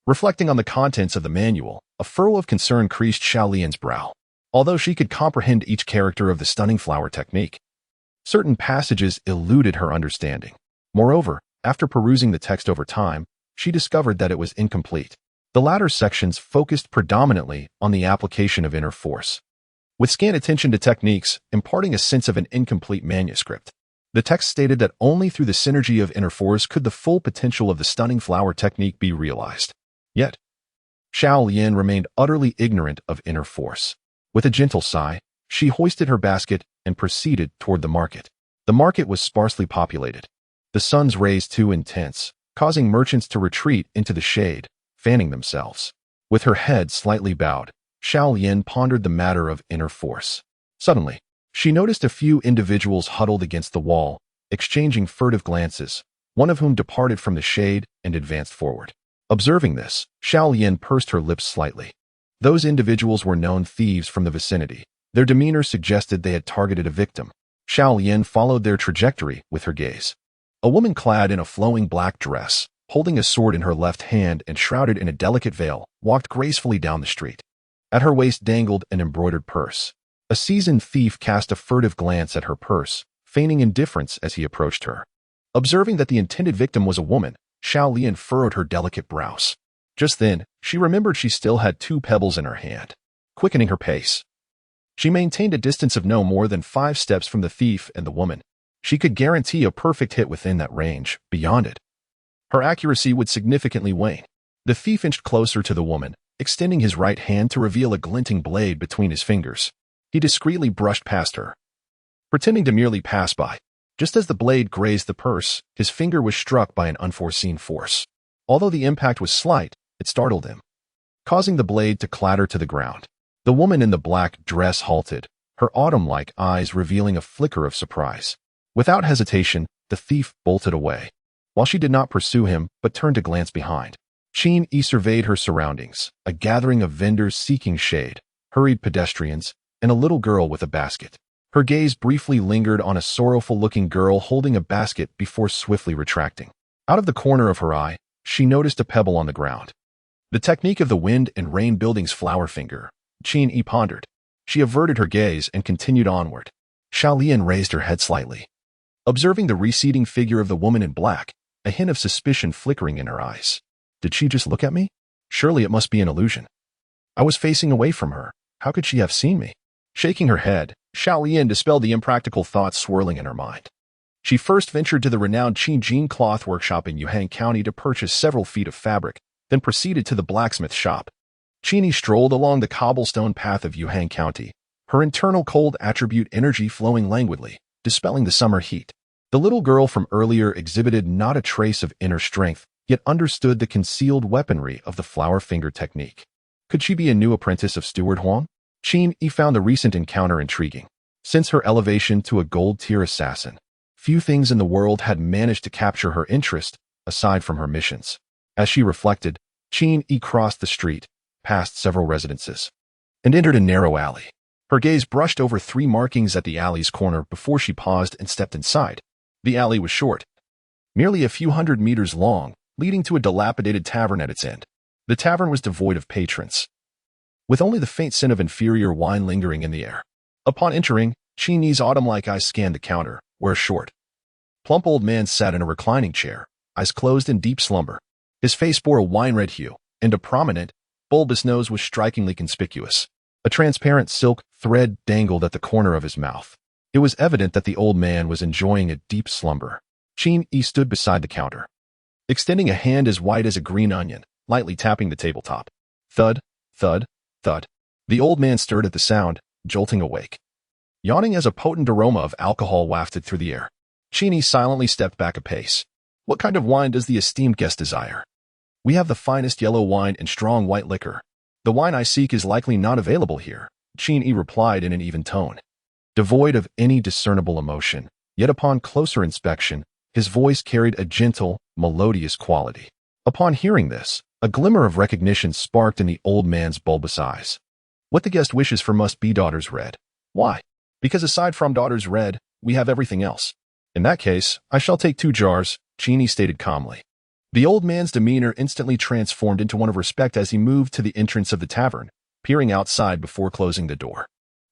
A: Reflecting on the contents of the manual, a furrow of concern creased Xiao Lian's brow. Although she could comprehend each character of the stunning flower technique, certain passages eluded her understanding. Moreover, after perusing the text over time, she discovered that it was incomplete. The latter sections focused predominantly on the application of inner force, with scant attention to techniques, imparting a sense of an incomplete manuscript. The text stated that only through the synergy of inner force could the full potential of the stunning flower technique be realized. Yet, Xiao Lian remained utterly ignorant of inner force. With a gentle sigh, she hoisted her basket and proceeded toward the market. The market was sparsely populated, the sun's rays too intense, causing merchants to retreat into the shade, fanning themselves. With her head slightly bowed, Xiao Lian pondered the matter of inner force. Suddenly, she noticed a few individuals huddled against the wall, exchanging furtive glances, one of whom departed from the shade and advanced forward. Observing this, Xiao Lian pursed her lips slightly. Those individuals were known thieves from the vicinity. Their demeanor suggested they had targeted a victim. Xiao Lian followed their trajectory with her gaze. A woman clad in a flowing black dress, holding a sword in her left hand and shrouded in a delicate veil, walked gracefully down the street. At her waist dangled an embroidered purse. A seasoned thief cast a furtive glance at her purse, feigning indifference as he approached her. Observing that the intended victim was a woman, Xiao Lian furrowed her delicate brows. Just then, she remembered she still had 2 pebbles in her hand. Quickening her pace, she maintained a distance of no more than 5 steps from the thief and the woman. She could guarantee a perfect hit within that range. Beyond it, her accuracy would significantly wane. The thief inched closer to the woman, extending his right hand to reveal a glinting blade between his fingers. He discreetly brushed past her, pretending to merely pass by. Just as the blade grazed the purse, his finger was struck by an unforeseen force. Although the impact was slight, it startled him, causing the blade to clatter to the ground. The woman in the black dress halted, her autumn-like eyes revealing a flicker of surprise. Without hesitation, the thief bolted away. While she did not pursue him, but turned to glance behind, Chen Ye surveyed her surroundings, a gathering of vendors seeking shade, hurried pedestrians, and a little girl with a basket. Her gaze briefly lingered on a sorrowful-looking girl holding a basket before swiftly retracting. Out of the corner of her eye, she noticed a pebble on the ground. The technique of the wind and rain building's flower finger, Chen Ye pondered. She averted her gaze and continued onward. Xiao Lian raised her head slightly, observing the receding figure of the woman in black, a hint of suspicion flickering in her eyes. Did she just look at me? Surely it must be an illusion. I was facing away from her. How could she have seen me? Shaking her head, Xiao Lian dispelled the impractical thoughts swirling in her mind. She first ventured to the renowned Qingjin cloth workshop in Yuhang County to purchase several feet of fabric, then proceeded to the blacksmith shop. Chen Ye strolled along the cobblestone path of Yuhang County, her internal cold attribute energy flowing languidly, dispelling the summer heat. The little girl from earlier exhibited not a trace of inner strength, yet understood the concealed weaponry of the flower finger technique. Could she be a new apprentice of Steward Huang? Chen Ye found the recent encounter intriguing. Since her elevation to a gold-tier assassin, few things in the world had managed to capture her interest, aside from her missions. As she reflected, Chen Ye crossed the street, past several residences, and entered a narrow alley. Her gaze brushed over 3 markings at the alley's corner before she paused and stepped inside. The alley was short, merely a few hundred meters long, leading to a dilapidated tavern at its end. The tavern was devoid of patrons, with only the faint scent of inferior wine lingering in the air. Upon entering, Chen Ye's autumn-like eyes scanned the counter, where a short, plump old man sat in a reclining chair, eyes closed in deep slumber. His face bore a wine-red hue, and a prominent, bulbous nose was strikingly conspicuous. A transparent silk thread dangled at the corner of his mouth. It was evident that the old man was enjoying a deep slumber. Chen Ye stood beside the counter, extending a hand as white as a green onion, lightly tapping the tabletop. Thud, thud, thud. The old man stirred at the sound, jolting awake. Yawning as a potent aroma of alcohol wafted through the air, Chen Ye silently stepped back a pace. What kind of wine does the esteemed guest desire? We have the finest yellow wine and strong white liquor. The wine I seek is likely not available here, Chen Ye replied in an even tone, devoid of any discernible emotion. Yet upon closer inspection, his voice carried a gentle, melodious quality. Upon hearing this, a glimmer of recognition sparked in the old man's bulbous eyes. What the guest wishes for must be daughter's red. Why? Because aside from daughter's red, we have everything else. In that case, I shall take 2 jars, Chen Ye stated calmly. The old man's demeanor instantly transformed into one of respect as he moved to the entrance of the tavern, peering outside before closing the door.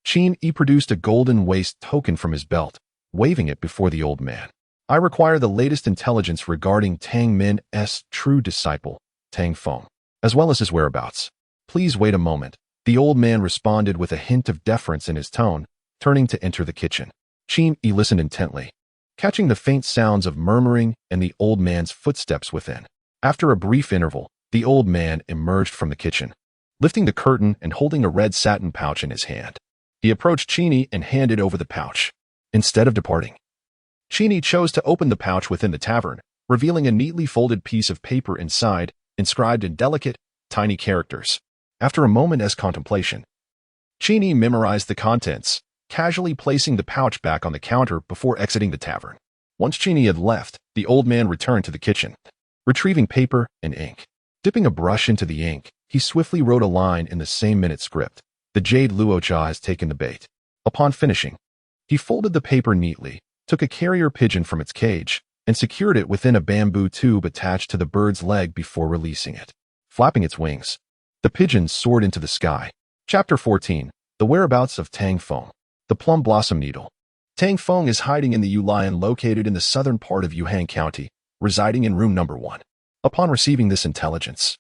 A: Chen Ye produced a golden waist token from his belt, waving it before the old man. I require the latest intelligence regarding Tang Min's true disciple, Tang Feng, as well as his whereabouts. Please wait a moment. The old man responded with a hint of deference in his tone, turning to enter the kitchen. Chen Ye listened intently, catching the faint sounds of murmuring and the old man's footsteps within. After a brief interval, the old man emerged from the kitchen, lifting the curtain and holding a red satin pouch in his hand. He approached Chen Ye and handed over the pouch. Instead of departing, Chen Ye chose to open the pouch within the tavern, revealing a neatly folded piece of paper inside, inscribed in delicate, tiny characters. After a moment's contemplation, Chen Ye memorized the contents, casually placing the pouch back on the counter before exiting the tavern. Once Chen Ye had left, the old man returned to the kitchen, retrieving paper and ink. Dipping a brush into the ink, he swiftly wrote a line in the same minute script. The jade luocha has taken the bait. Upon finishing, he folded the paper neatly, took a carrier pigeon from its cage, and secured it within a bamboo tube attached to the bird's leg before releasing it. Flapping its wings, the pigeon soared into the sky. Chapter 14. The Whereabouts of Tang Feng. The Plum Blossom Needle. Tang Feng is hiding in the Yulian located in the southern part of Yuhang County, residing in room number 1. Upon receiving this intelligence,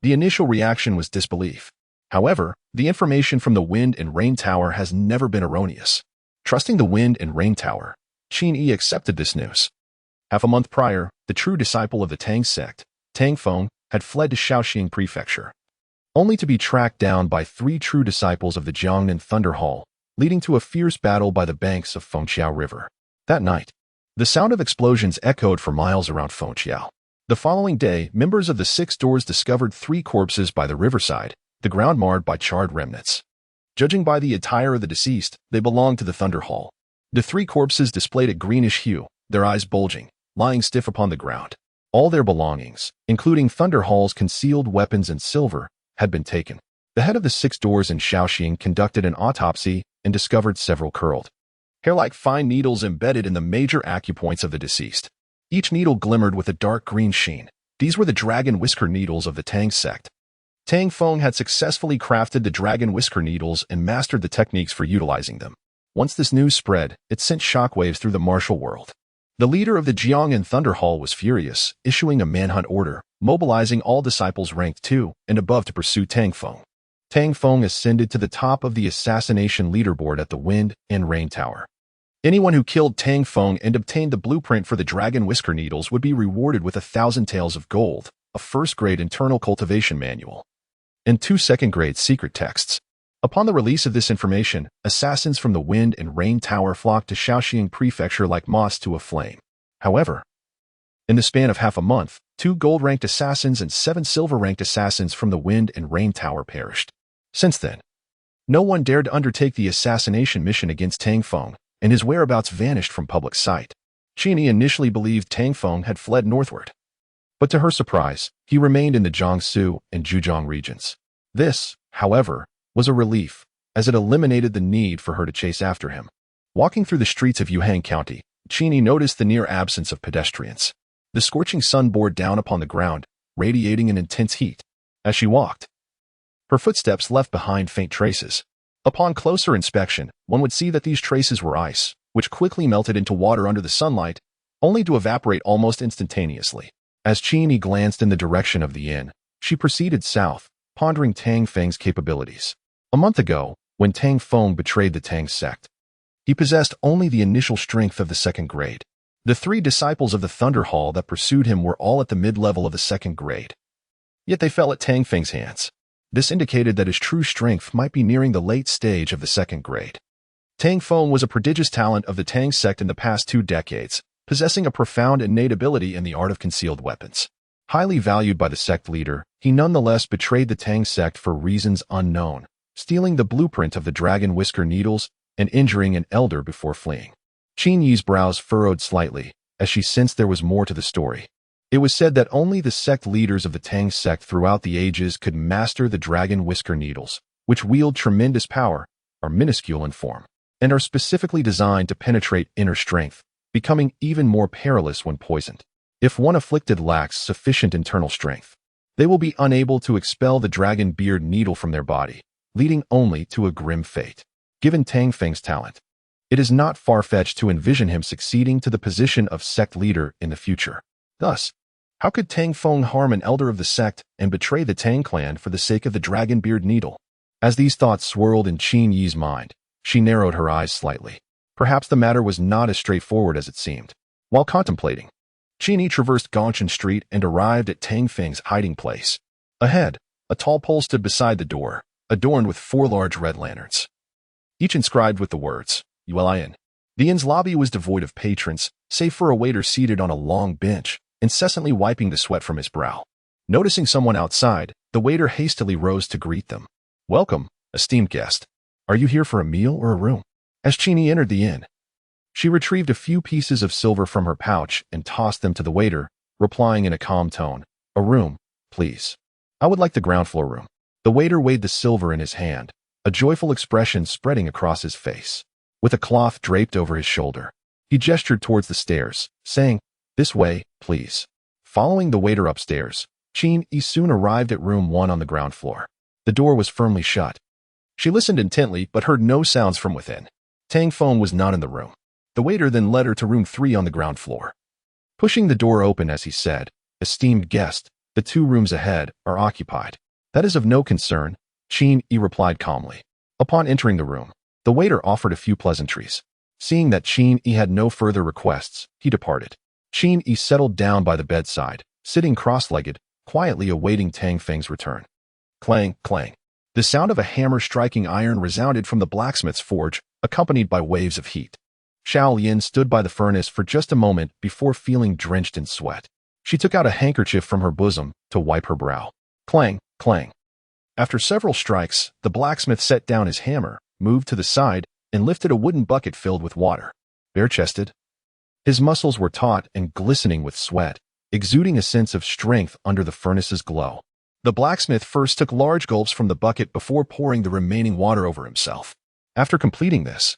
A: the initial reaction was disbelief. However, the information from the Wind and Rain Tower has never been erroneous. Trusting the Wind and Rain Tower, Chen Ye accepted this news. Half a month prior, the true disciple of the Tang sect, Tang Feng, had fled to Shaoxing Prefecture, only to be tracked down by 3 true disciples of the Jiangnan Thunder Hall, leading to a fierce battle by the banks of Fengqiao River. That night, the sound of explosions echoed for miles around Fengqiao. The following day, members of the 6 Doors discovered 3 corpses by the riverside, the ground marred by charred remnants. Judging by the attire of the deceased, they belonged to the Thunder Hall. The 3 corpses displayed a greenish hue, their eyes bulging, lying stiff upon the ground. All their belongings, including Thunder Hall's concealed weapons and silver, had been taken. The head of the 6 Doors in Shaoxing conducted an autopsy and discovered several curled, hair-like fine needles embedded in the major acupoints of the deceased. Each needle glimmered with a dark green sheen. These were the dragon whisker needles of the Tang sect. Tang Feng had successfully crafted the dragon whisker needles and mastered the techniques for utilizing them. Once this news spread, it sent shockwaves through the martial world. The leader of the Jiangnan Thunder Hall was furious, issuing a manhunt order, mobilizing all disciples ranked 2 and above to pursue Tang Feng. Tang Feng ascended to the top of the assassination leaderboard at the Wind and Rain Tower. Anyone who killed Tang Feng and obtained the blueprint for the dragon whisker needles would be rewarded with 1,000 taels of gold, a first-grade internal cultivation manual, and 2 second-grade secret texts. Upon the release of this information, assassins from the Wind and Rain Tower flocked to Shaoxing Prefecture like moths to a flame. However, in the span of half a month, 2 gold-ranked assassins and 7 silver-ranked assassins from the Wind and Rain Tower perished. Since then, no one dared to undertake the assassination mission against Tang Feng, and his whereabouts vanished from public sight. Chen Ye initially believed Tang Feng had fled northward, but to her surprise, he remained in the Jiangsu and Zhejiang regions. This, however, was a relief, as it eliminated the need for her to chase after him. Walking through the streets of Yuhang County, Chen Ye noticed the near absence of pedestrians. The scorching sun bore down upon the ground, radiating an intense heat. As she walked, her footsteps left behind faint traces. Upon closer inspection, one would see that these traces were ice, which quickly melted into water under the sunlight, only to evaporate almost instantaneously. As Chen Ye glanced in the direction of the inn, she proceeded south, pondering Tang Feng's capabilities. A month ago, when Tang Feng betrayed the Tang sect, he possessed only the initial strength of the 2nd grade. The 3 disciples of the Thunder Hall that pursued him were all at the mid-level of the 2nd grade. Yet they fell at Tang Feng's hands. This indicated that his true strength might be nearing the late stage of the 2nd grade. Tang Feng was a prodigious talent of the Tang sect in the past 2 decades, possessing a profound innate ability in the art of concealed weapons. Highly valued by the sect leader, he nonetheless betrayed the Tang sect for reasons unknown, stealing the blueprint of the dragon whisker needles and injuring an elder before fleeing. Chen Ye's brows furrowed slightly, as she sensed there was more to the story. It was said that only the sect leaders of the Tang sect throughout the ages could master the dragon whisker needles, which wield tremendous power, are minuscule in form, and are specifically designed to penetrate inner strength, becoming even more perilous when poisoned. If one afflicted lacks sufficient internal strength, they will be unable to expel the dragon beard needle from their body, leading only to a grim fate. given Tang Feng's talent. It is not far-fetched to envision him succeeding to the position of sect leader in the future. Thus, how could Tang Feng harm an elder of the sect and betray the Tang clan for the sake of the dragon-beard needle? As these thoughts swirled in Chen Ye's mind, she narrowed her eyes slightly. Perhaps the matter was not as straightforward as it seemed. While contemplating, Chen Ye traversed Gongchen Street and arrived at Tang Feng's hiding place. Ahead, a tall pole stood beside the door, adorned with 4 large red lanterns, each inscribed with the words, Yuelin. The inn's lobby was devoid of patrons, save for a waiter seated on a long bench, incessantly wiping the sweat from his brow. Noticing someone outside, the waiter hastily rose to greet them. Welcome, esteemed guest. Are you here for a meal or a room? As Chen Ye entered the inn, she retrieved a few pieces of silver from her pouch and tossed them to the waiter, replying in a calm tone, a room, please. I would like the ground floor room. The waiter weighed the silver in his hand, a joyful expression spreading across his face. With a cloth draped over his shoulder, he gestured towards the stairs, saying, this way, please. Following the waiter upstairs, Chen Ye soon arrived at room 1 on the ground floor. The door was firmly shut. She listened intently but heard no sounds from within. Tang Feng was not in the room. The waiter then led her to room 3 on the ground floor, pushing the door open as he said, esteemed guest, the 2 rooms ahead are occupied. That is of no concern, Chen Ye replied calmly. Upon entering the room, the waiter offered a few pleasantries. Seeing that Chen Ye had no further requests, he departed. Chen Ye settled down by the bedside, sitting cross-legged, quietly awaiting Tang Feng's return. Clang, clang. The sound of a hammer striking iron resounded from the blacksmith's forge, accompanied by waves of heat. Xiao Lian stood by the furnace for just a moment before feeling drenched in sweat. She took out a handkerchief from her bosom to wipe her brow. Clang, clang. After several strikes, the blacksmith set down his hammer, moved to the side, and lifted a wooden bucket filled with water. Bare-chested, his muscles were taut and glistening with sweat, exuding a sense of strength under the furnace's glow. The blacksmith first took large gulps from the bucket before pouring the remaining water over himself. After completing this,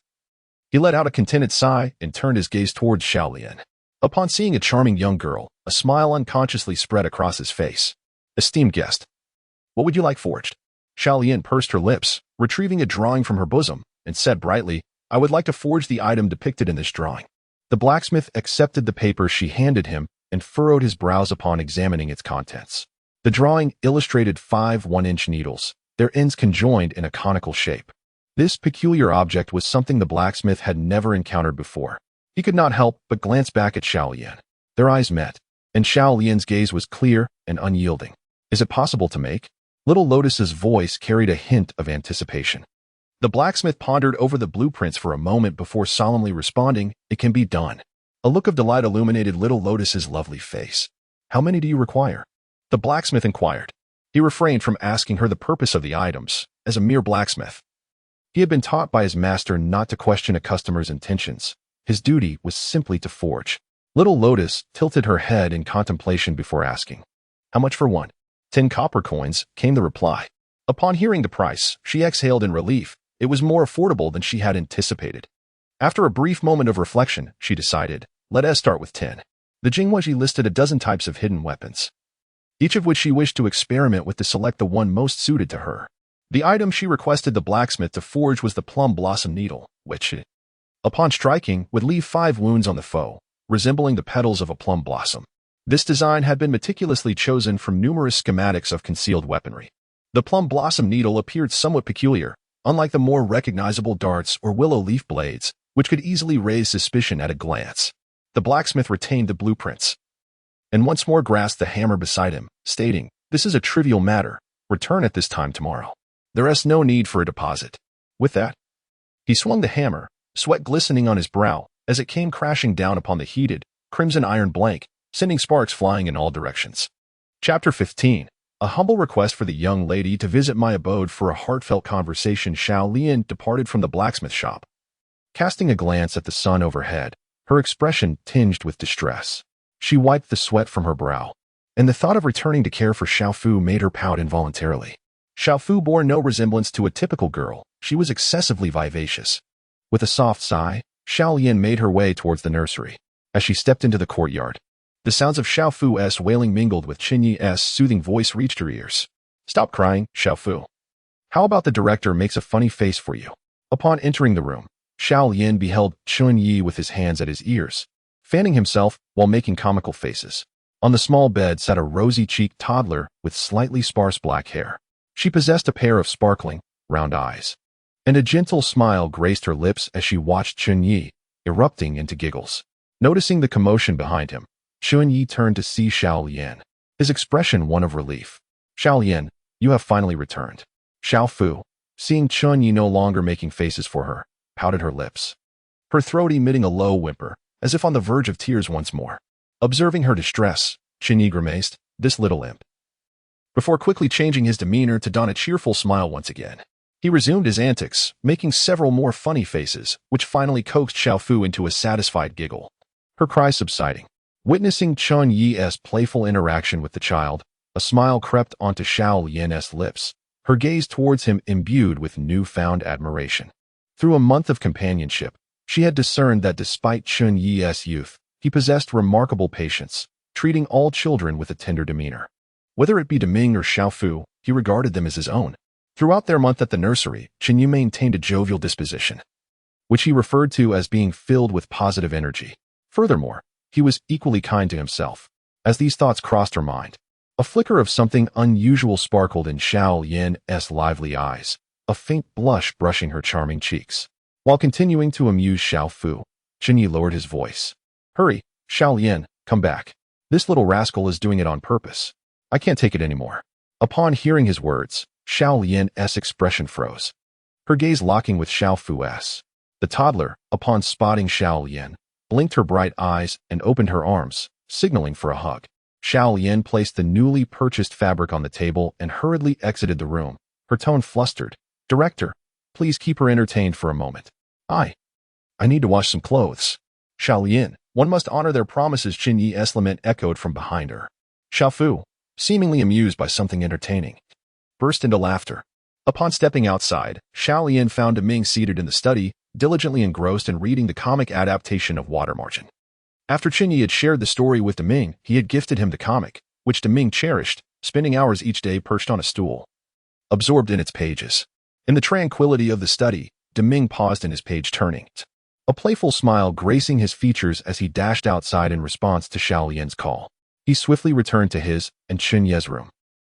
A: he let out a contented sigh and turned his gaze towards Xiao Lian. Upon seeing a charming young girl, a smile unconsciously spread across his face. Esteemed guest, what would you like forged? Xiao Lian pursed her lips, retrieving a drawing from her bosom, and said brightly, I would like to forge the item depicted in this drawing. The blacksmith accepted the paper she handed him and furrowed his brows upon examining its contents. The drawing illustrated 5 one-inch needles, their ends conjoined in a conical shape. This peculiar object was something the blacksmith had never encountered before. He could not help but glance back at Xiao Lian. Their eyes met, and Xiao Lian's gaze was clear and unyielding. Is it possible to make? Little Lotus's voice carried a hint of anticipation. The blacksmith pondered over the blueprints for a moment before solemnly responding, it can be done. A look of delight illuminated Little Lotus's lovely face. How many do you require? The blacksmith inquired. He refrained from asking her the purpose of the items. As a mere blacksmith, he had been taught by his master not to question a customer's intentions. His duty was simply to forge. Little Lotus tilted her head in contemplation before asking, how much for one? 10 copper coins, came the reply. Upon hearing the price, she exhaled in relief. It was more affordable than she had anticipated. After a brief moment of reflection, she decided, let us start with 10. The Jinghuaji listed a dozen types of hidden weapons, each of which she wished to experiment with to select the one most suited to her. The item she requested the blacksmith to forge was the plum blossom needle, which, upon striking, would leave 5 wounds on the foe, resembling the petals of a plum blossom. This design had been meticulously chosen from numerous schematics of concealed weaponry. The plum blossom needle appeared somewhat peculiar, unlike the more recognizable darts or willow leaf blades, which could easily raise suspicion at a glance. The blacksmith retained the blueprints and once more grasped the hammer beside him, stating, this is a trivial matter. Return at this time tomorrow. There is no need for a deposit. With that, he swung the hammer, sweat glistening on his brow, as it came crashing down upon the heated, crimson iron blank, sending sparks flying in all directions. Chapter 15. A humble request for the young lady to visit my abode for a heartfelt conversation. Xiao Lian departed from the blacksmith shop. Casting a glance at the sun overhead, her expression tinged with distress. She wiped the sweat from her brow, and the thought of returning to care for Xiao Fu made her pout involuntarily. Xiao Fu bore no resemblance to a typical girl. She was excessively vivacious. With a soft sigh, Xiao Lian made her way towards the nursery. As she stepped into the courtyard, the sounds of Xiao Fu's wailing mingled with Chen Ye's soothing voice reached her ears. Stop crying, Xiao Fu. How about the director makes a funny face for you? Upon entering the room, Xiao Yin beheld Chen Ye with his hands at his ears, fanning himself while making comical faces. On the small bed sat a rosy-cheeked toddler with slightly sparse black hair. She possessed a pair of sparkling, round eyes, and a gentle smile graced her lips as she watched Chen Ye, erupting into giggles. Noticing the commotion behind him, Chen Ye turned to see Xiao Yin, his expression one of relief. Xiao Yin, you have finally returned. Xiao Fu, seeing Chen Ye no longer making faces for her, pouted her lips, her throat emitting a low whimper, as if on the verge of tears once more. Observing her distress, Chen Ye grimaced, this little imp, before quickly changing his demeanor to don a cheerful smile once again. He resumed his antics, making several more funny faces, which finally coaxed Xiao Fu into a satisfied giggle. Her cry subsiding. Witnessing Chen Ye's playful interaction with the child, a smile crept onto Xiao Yin's lips, her gaze towards him imbued with newfound admiration. Through a month of companionship, she had discerned that despite Chen Ye's youth, he possessed remarkable patience, treating all children with a tender demeanor. Whether it be Deming or Xiao Fu, he regarded them as his own. Throughout their month at the nursery, Chen Ye maintained a jovial disposition, which he referred to as being filled with positive energy. Furthermore, he was equally kind to himself. As these thoughts crossed her mind, a flicker of something unusual sparkled in Xiao Yin's lively eyes, a faint blush brushing her charming cheeks. While continuing to amuse Xiao Fu, Chen Ye lowered his voice. Hurry, Xiao Yin, come back. This little rascal is doing it on purpose. I can't take it anymore. Upon hearing his words, Xiao Yin's expression froze, her gaze locking with Xiao Fu's. The toddler, upon spotting Xiao Yin, blinked her bright eyes and opened her arms, signaling for a hug. Xiao Yin placed the newly purchased fabric on the table and hurriedly exited the room, her tone flustered. Director, please keep her entertained for a moment. I need to wash some clothes. Xiao Yin, one must honor their promises. Chen Ye's lament echoed from behind her. Xiao Fu, seemingly amused by something entertaining, burst into laughter. Upon stepping outside, Xiao Yin found Deming seated in the study, diligently engrossed in reading the comic adaptation of Water Margin. After Chen Ye had shared the story with Deming, he had gifted him the comic, which Deming cherished, spending hours each day perched on a stool, absorbed in its pages. In the tranquility of the study, Deming paused in his page-turning, a playful smile gracing his features as he dashed outside in response to Xiao Yin's call. He swiftly returned to his and Chen Ye's room,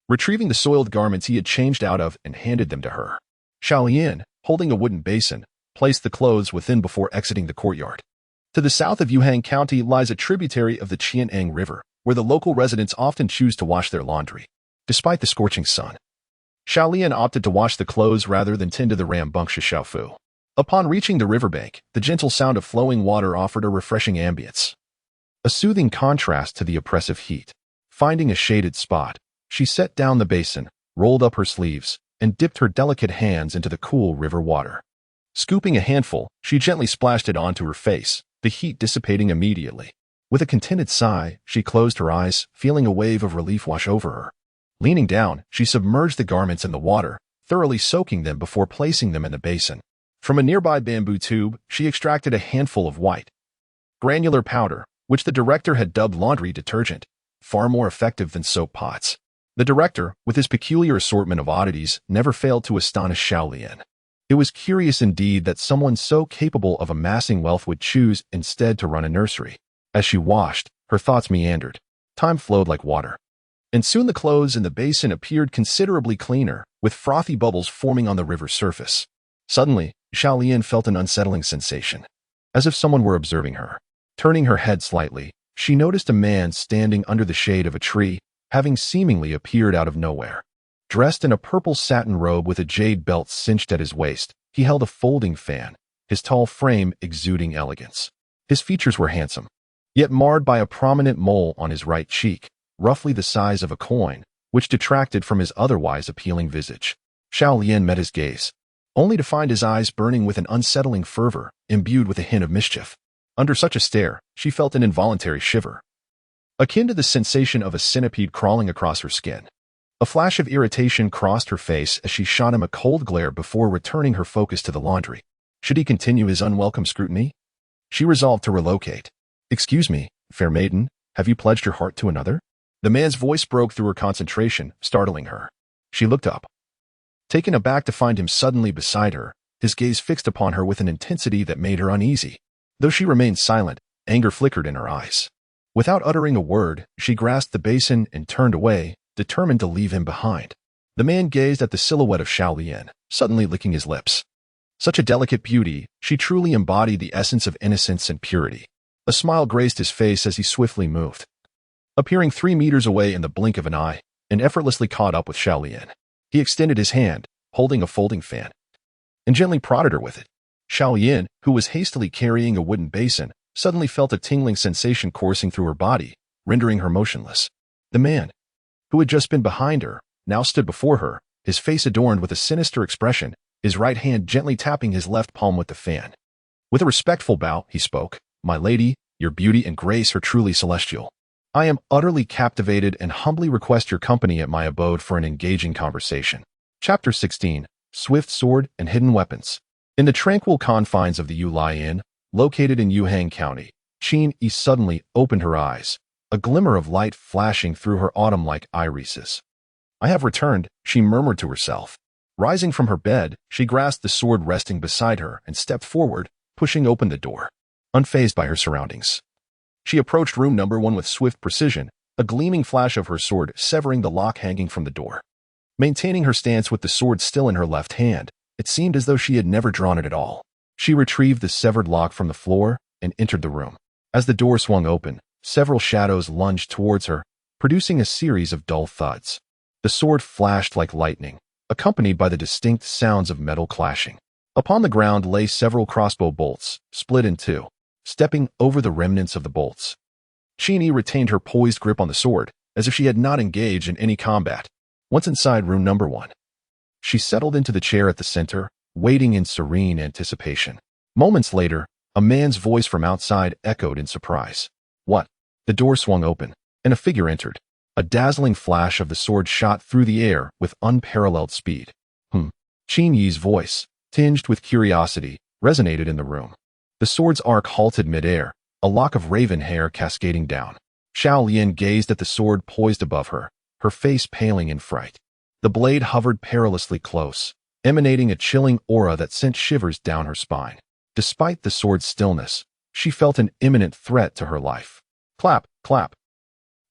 A: retrieving the soiled garments he had changed out of and handed them to her. Xiao Yin, holding a wooden basin, placed the clothes within before exiting the courtyard. To the south of Yuhang County lies a tributary of the Qian'an River, where the local residents often choose to wash their laundry. Despite the scorching sun, Xiao Yin opted to wash the clothes rather than tend to the rambunctious Xiao Fu. Upon reaching the riverbank, the gentle sound of flowing water offered a refreshing ambience, a soothing contrast to the oppressive heat. Finding a shaded spot, she set down the basin, rolled up her sleeves, and dipped her delicate hands into the cool river water. Scooping a handful, she gently splashed it onto her face, the heat dissipating immediately. With a contented sigh, she closed her eyes, feeling a wave of relief wash over her. Leaning down, she submerged the garments in the water, thoroughly soaking them before placing them in the basin. From a nearby bamboo tube, she extracted a handful of white, granular powder, which the director had dubbed laundry detergent, far more effective than soap pots. The director, with his peculiar assortment of oddities, never failed to astonish Xiao Yin. It was curious indeed that someone so capable of amassing wealth would choose instead to run a nursery. As she washed, her thoughts meandered. Time flowed like water, and soon the clothes in the basin appeared considerably cleaner, with frothy bubbles forming on the river's surface. Suddenly, Xiao Yin felt an unsettling sensation, as if someone were observing her. Turning her head slightly, she noticed a man standing under the shade of a tree, having seemingly appeared out of nowhere. Dressed in a purple satin robe with a jade belt cinched at his waist, he held a folding fan, his tall frame exuding elegance. His features were handsome, yet marred by a prominent mole on his right cheek, roughly the size of a coin, which detracted from his otherwise appealing visage. Xiao Yin met his gaze, only to find his eyes burning with an unsettling fervor, imbued with a hint of mischief. Under such a stare, she felt an involuntary shiver, akin to the sensation of a centipede crawling across her skin. A flash of irritation crossed her face as she shot him a cold glare before returning her focus to the laundry. Should he continue his unwelcome scrutiny? She resolved to relocate. Excuse me, fair maiden, have you pledged your heart to another? The man's voice broke through her concentration, startling her. She looked up, taken aback to find him suddenly beside her, his gaze fixed upon her with an intensity that made her uneasy. Though she remained silent, anger flickered in her eyes. Without uttering a word, she grasped the basin and turned away, determined to leave him behind. The man gazed at the silhouette of Xiao Lian, suddenly licking his lips. Such a delicate beauty, she truly embodied the essence of innocence and purity. A smile graced his face as he swiftly moved, appearing 3 meters away in the blink of an eye, and effortlessly caught up with Xiao Lian. He extended his hand, holding a folding fan, and gently prodded her with it. Xiao Lian, who was hastily carrying a wooden basin, suddenly felt a tingling sensation coursing through her body, rendering her motionless. The man, who had just been behind her, now stood before her, his face adorned with a sinister expression, his right hand gently tapping his left palm with the fan. With a respectful bow, he spoke, "My lady, your beauty and grace are truly celestial. I am utterly captivated and humbly request your company at my abode for an engaging conversation." Chapter 16. Swift Sword and Hidden Weapons. In the tranquil confines of the Yulai Inn, located in Yuhang County, Chen Ye suddenly opened her eyes, a glimmer of light flashing through her autumn-like irises. "I have returned," she murmured to herself. Rising from her bed, she grasped the sword resting beside her and stepped forward, pushing open the door. Unfazed by her surroundings, she approached room number 1 with swift precision, a gleaming flash of her sword severing the lock hanging from the door. Maintaining her stance with the sword still in her left hand, it seemed as though she had never drawn it at all. She retrieved the severed lock from the floor and entered the room. As the door swung open, several shadows lunged towards her, producing a series of dull thuds. The sword flashed like lightning, accompanied by the distinct sounds of metal clashing. Upon the ground lay several crossbow bolts, split in two. Stepping over the remnants of the bolts, Chen Ye retained her poised grip on the sword, as if she had not engaged in any combat. Once inside room number 1, she settled into the chair at the center, waiting in serene anticipation. Moments later, a man's voice from outside echoed in surprise. "What?" The door swung open, and a figure entered. A dazzling flash of the sword shot through the air with unparalleled speed. Chen Ye's voice, tinged with curiosity, resonated in the room. The sword's arc halted midair, a lock of raven hair cascading down. Xiao Lian gazed at the sword poised above her, her face paling in fright. The blade hovered perilously close, emanating a chilling aura that sent shivers down her spine. Despite the sword's stillness, she felt an imminent threat to her life. Clap, clap.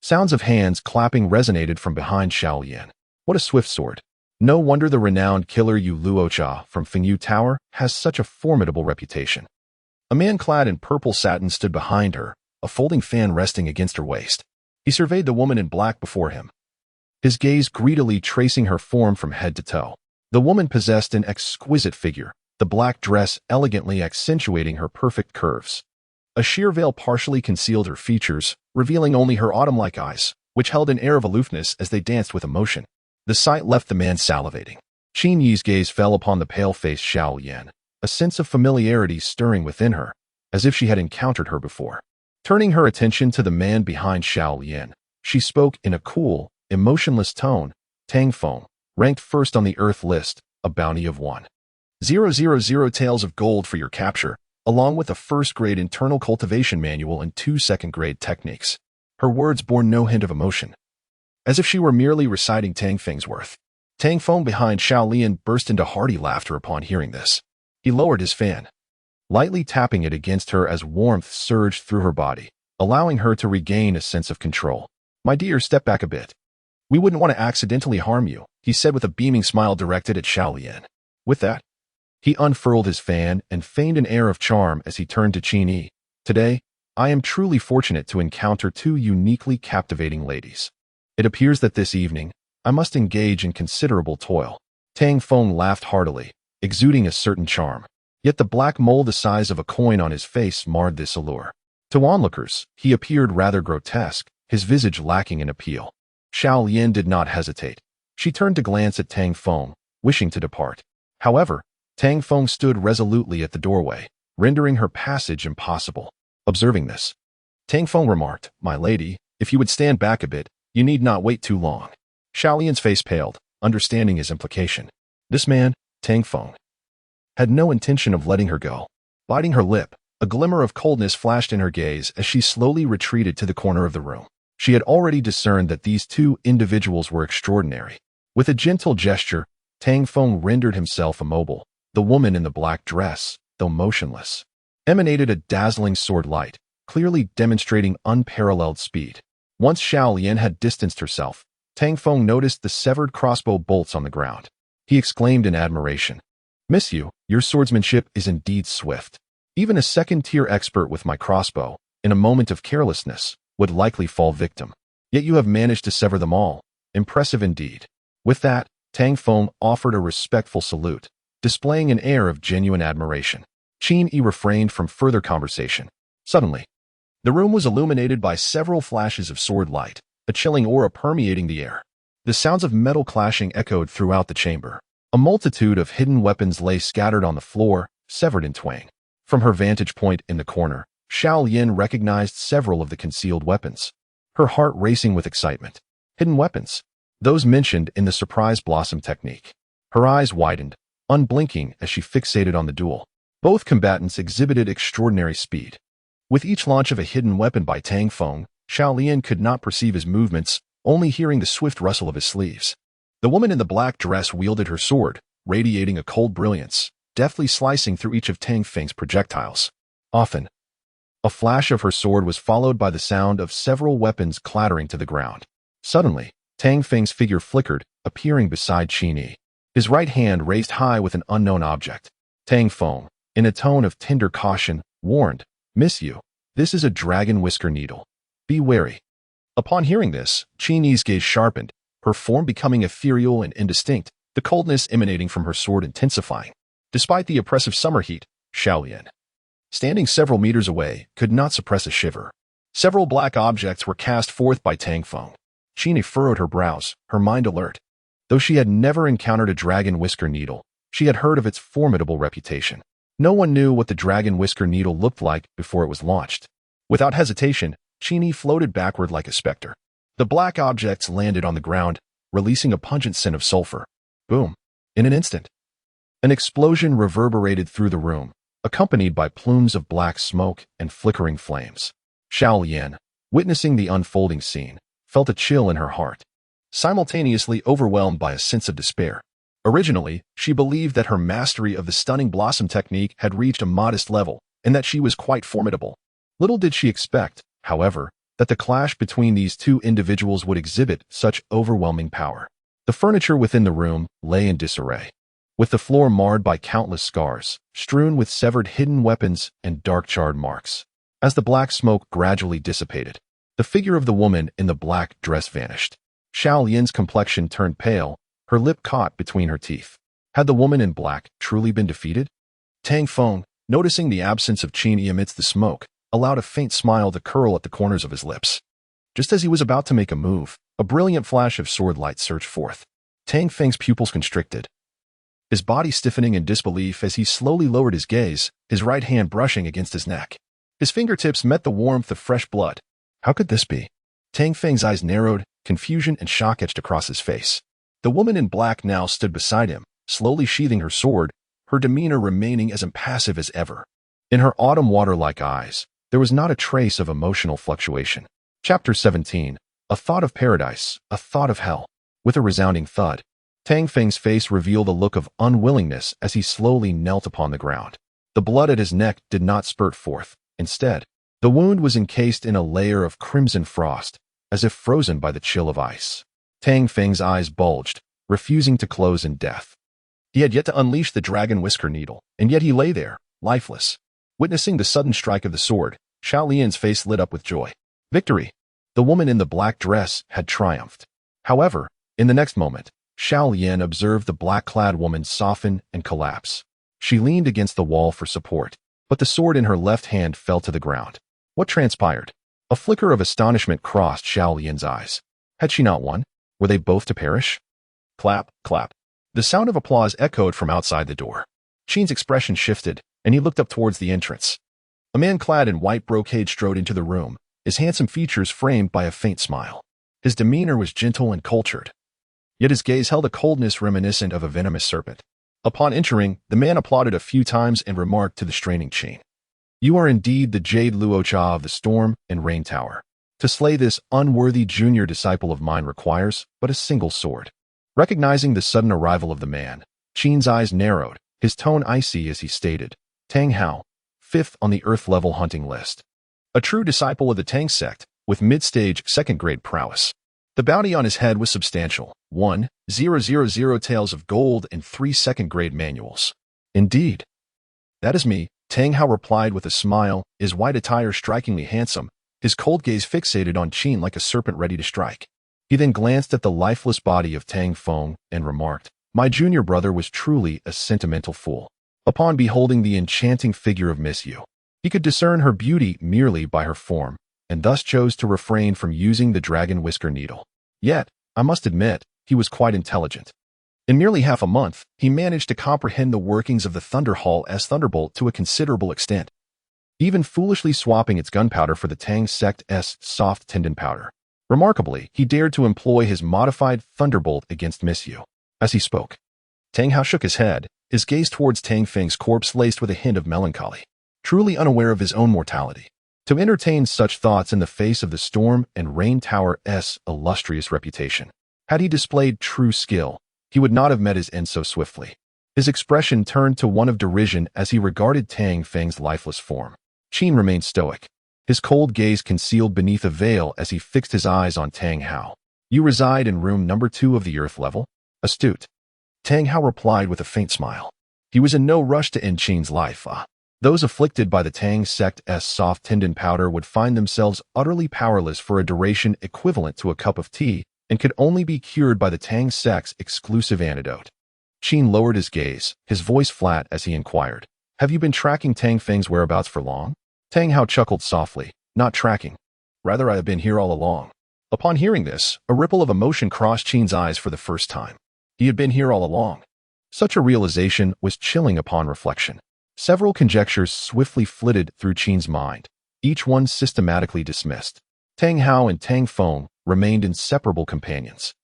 A: Sounds of hands clapping resonated from behind Xiao Lian. What a swift sword. No wonder the renowned killer Yu Luocha from Fengyu Tower has such a formidable reputation. A man clad in purple satin stood behind her, a folding fan resting against her waist. He surveyed the woman in black before him, his gaze greedily tracing her form from head to toe. The woman possessed an exquisite figure, the black dress elegantly accentuating her perfect curves. A sheer veil partially concealed her features, revealing only her autumn-like eyes, which held an air of aloofness as they danced with emotion. The sight left the man salivating. Chen Ye's gaze fell upon the pale-faced Xiao Lian, a sense of familiarity stirring within her, as if she had encountered her before. Turning her attention to the man behind Xiao Lian, she spoke in a cool, emotionless tone. "Tang Feng, ranked first on the Earth list, a bounty of 1,000 taels of gold for your capture, along with a first-grade internal cultivation manual and 2 second-grade techniques." Her words bore no hint of emotion, as if she were merely reciting Tang Feng's worth. Tang Feng behind Xiao Lian burst into hearty laughter upon hearing this. He lowered his fan, lightly tapping it against her as warmth surged through her body, allowing her to regain a sense of control. "My dear, step back a bit. We wouldn't want to accidentally harm you," he said with a beaming smile directed at Xiao Lian. With that, he unfurled his fan and feigned an air of charm as he turned to Chen Ye. "Today, I am truly fortunate to encounter 2 uniquely captivating ladies. It appears that this evening, I must engage in considerable toil." Tang Feng laughed heartily, exuding a certain charm. Yet the black mole the size of a coin on his face marred this allure. To onlookers, he appeared rather grotesque, his visage lacking in appeal. Xiao Lian did not hesitate. She turned to glance at Tang Feng, wishing to depart. However, Tang Feng stood resolutely at the doorway, rendering her passage impossible. Observing this, Tang Feng remarked, "My lady, if you would stand back a bit, you need not wait too long." Xiao Lian's face paled, understanding his implication. This man, Tang Feng, had no intention of letting her go. Biting her lip, a glimmer of coldness flashed in her gaze as she slowly retreated to the corner of the room. She had already discerned that these 2 individuals were extraordinary. With a gentle gesture, Tang Feng rendered himself immobile, The woman in the black dress, though motionless, emanated a dazzling sword light, clearly demonstrating unparalleled speed. Once Xiao Lian had distanced herself, Tang Feng noticed the severed crossbow bolts on the ground. He exclaimed in admiration, "Miss you, your swordsmanship is indeed swift. Even a second-tier expert with my crossbow, in a moment of carelessness, would likely fall victim. Yet you have managed to sever them all. Impressive indeed." With that, Tang Feng offered a respectful salute, displaying an air of genuine admiration. Chen Ye refrained from further conversation. Suddenly, the room was illuminated by several flashes of sword light, a chilling aura permeating the air. The sounds of metal clashing echoed throughout the chamber. A multitude of hidden weapons lay scattered on the floor, severed in twain. From her vantage point in the corner, Xiao Lian recognized several of the concealed weapons, her heart racing with excitement. Hidden weapons, those mentioned in the surprise blossom technique. Her eyes widened, unblinking as she fixated on the duel. Both combatants exhibited extraordinary speed. With each launch of a hidden weapon by Tang Feng, Xiao Lian could not perceive his movements, only hearing the swift rustle of his sleeves. The woman in the black dress wielded her sword, radiating a cold brilliance, deftly slicing through each of Tang Feng's projectiles. Often, a flash of her sword was followed by the sound of several weapons clattering to the ground. Suddenly, Tang Feng's figure flickered, appearing beside Chen Ye. His right hand raised high with an unknown object. Tang Feng, in a tone of tender caution, warned, "Miss you, this is a dragon whisker needle. Be wary." Upon hearing this, Chen Ye's gaze sharpened, her form becoming ethereal and indistinct, the coldness emanating from her sword intensifying. Despite the oppressive summer heat, Xiao Lian, standing several meters away, could not suppress a shiver. Several black objects were cast forth by Tang Feng. Chen Ye furrowed her brows, her mind alert. Though she had never encountered a dragon whisker needle, she had heard of its formidable reputation. No one knew what the dragon whisker needle looked like before it was launched. Without hesitation, Chen Ye floated backward like a specter. The black objects landed on the ground, releasing a pungent scent of sulfur. Boom! In an instant, an explosion reverberated through the room, accompanied by plumes of black smoke and flickering flames. Xiao Lian, witnessing the unfolding scene, felt a chill in her heart, simultaneously overwhelmed by a sense of despair. Originally, she believed that her mastery of the stunning blossom technique had reached a modest level, and that she was quite formidable. Little did she expect, however, that the clash between these two individuals would exhibit such overwhelming power. The furniture within the room lay in disarray, with the floor marred by countless scars, strewn with severed hidden weapons and dark charred marks. As the black smoke gradually dissipated, the figure of the woman in the black dress vanished. Xiao Lian's complexion turned pale, her lip caught between her teeth. Had the woman in black truly been defeated? Tang Feng, noticing the absence of Chen Ye amidst the smoke, allowed a faint smile to curl at the corners of his lips. Just as he was about to make a move, a brilliant flash of sword light surged forth. Tang Feng's pupils constricted, his body stiffening in disbelief as he slowly lowered his gaze, his right hand brushing against his neck. His fingertips met the warmth of fresh blood. How could this be? Tang Feng's eyes narrowed, confusion and shock etched across his face. The woman in black now stood beside him, slowly sheathing her sword, her demeanor remaining as impassive as ever. In her autumn water-like eyes, there was not a trace of emotional fluctuation. Chapter 17. A thought of paradise, a thought of hell. With a resounding thud, Tang Feng's face revealed a look of unwillingness as he slowly knelt upon the ground. The blood at his neck did not spurt forth. Instead, the wound was encased in a layer of crimson frost, as if frozen by the chill of ice. Tang Feng's eyes bulged, refusing to close in death. He had yet to unleash the dragon whisker needle, and yet he lay there, lifeless. Witnessing the sudden strike of the sword, Xiao Lian's face lit up with joy. Victory! The woman in the black dress had triumphed. However, in the next moment, Xiao Lian observed the black-clad woman soften and collapse. She leaned against the wall for support, but the sword in her left hand fell to the ground. What transpired? A flicker of astonishment crossed Xiao Lian's eyes. Had she not won? Were they both to perish? Clap, clap. The sound of applause echoed from outside the door. Chen's expression shifted, and he looked up towards the entrance. A man clad in white brocade strode into the room, his handsome features framed by a faint smile. His demeanor was gentle and cultured, yet his gaze held a coldness reminiscent of a venomous serpent. Upon entering, the man applauded a few times and remarked to the straining Chen, "You are indeed the Jade Luocha of the Storm and Rain Tower. To slay this unworthy junior disciple of mine requires but a single sword." Recognizing the sudden arrival of the man, Chen's eyes narrowed, his tone icy as he stated, Tang Hao, 5th on the Earth-level hunting list. A true disciple of the Tang sect, with mid-stage second-grade prowess. The bounty on his head was substantial, 1,000 taels of gold and 3 second-grade manuals. Indeed. That is me, Tang Hao replied with a smile, his white attire strikingly handsome, his cold gaze fixated on Qin like a serpent ready to strike. He then glanced at the lifeless body of Tang Feng and remarked, my junior brother was truly a sentimental fool. Upon beholding the enchanting figure of Miss Yu, he could discern her beauty merely by her form, and thus chose to refrain from using the dragon whisker needle. Yet, I must admit, he was quite intelligent. In merely half a month, he managed to comprehend the workings of the Thunder Hall's thunderbolt to a considerable extent, even foolishly swapping its gunpowder for the Tang sect's soft tendon powder. Remarkably, he dared to employ his modified thunderbolt against Miss Yu. As he spoke, Tang Hao shook his head, his gaze towards Tang Feng's corpse laced with a hint of melancholy, truly unaware of his own mortality. To entertain such thoughts in the face of the Storm and Rain Tower's illustrious reputation. Had he displayed true skill, he would not have met his end so swiftly. His expression turned to one of derision as he regarded Tang Feng's lifeless form. Qin remained stoic, his cold gaze concealed beneath a veil as he fixed his eyes on Tang Hao. You reside in room number 2 of the Earth level? Astute. Tang Hao replied with a faint smile. He was in no rush to end Qin's life. Those afflicted by the Tang sect's soft tendon powder would find themselves utterly powerless for a duration equivalent to a cup of tea and could only be cured by the Tang sect's exclusive antidote. Qin lowered his gaze, his voice flat as he inquired, have you been tracking Tang Feng's whereabouts for long? Tang Hao chuckled softly, not tracking. Rather, I have been here all along. Upon hearing this, a ripple of emotion crossed Qin's eyes for the first time. He had been here all along. Such a realization was chilling upon reflection. Several conjectures swiftly flitted through Qin's mind, each one systematically dismissed. Tang Hao and Tang Feng remained inseparable companions,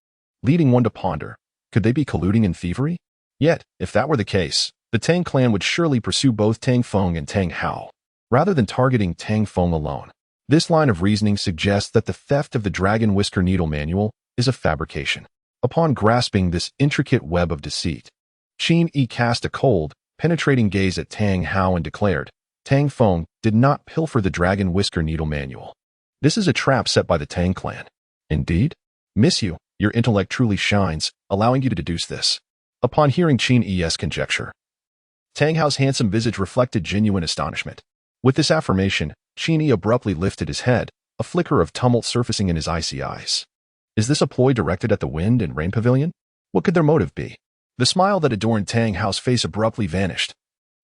A: leading one to ponder, could they be colluding in thievery? Yet, if that were the case, the Tang clan would surely pursue both Tang Feng and Tang Hao, rather than targeting Tang Feng alone. This line of reasoning suggests that the theft of the Dragon Whisker Needle Manual is a fabrication. Upon grasping this intricate web of deceit, Chen Ye cast a cold, penetrating gaze at Tang Hao and declared, Tang Feng did not pilfer the Dragon Whisker Needle Manual. This is a trap set by the Tang clan. Indeed? Miss Yu, your intellect truly shines, allowing you to deduce this. Upon hearing Chen Ye's conjecture, Tang Hao's handsome visage reflected genuine astonishment. With this affirmation, Chen Ye abruptly lifted his head, a flicker of tumult surfacing in his icy eyes. Is this a ploy directed at the Wind and Rain Pavilion? What could their motive be? The smile that adorned Tang Hao's face abruptly vanished,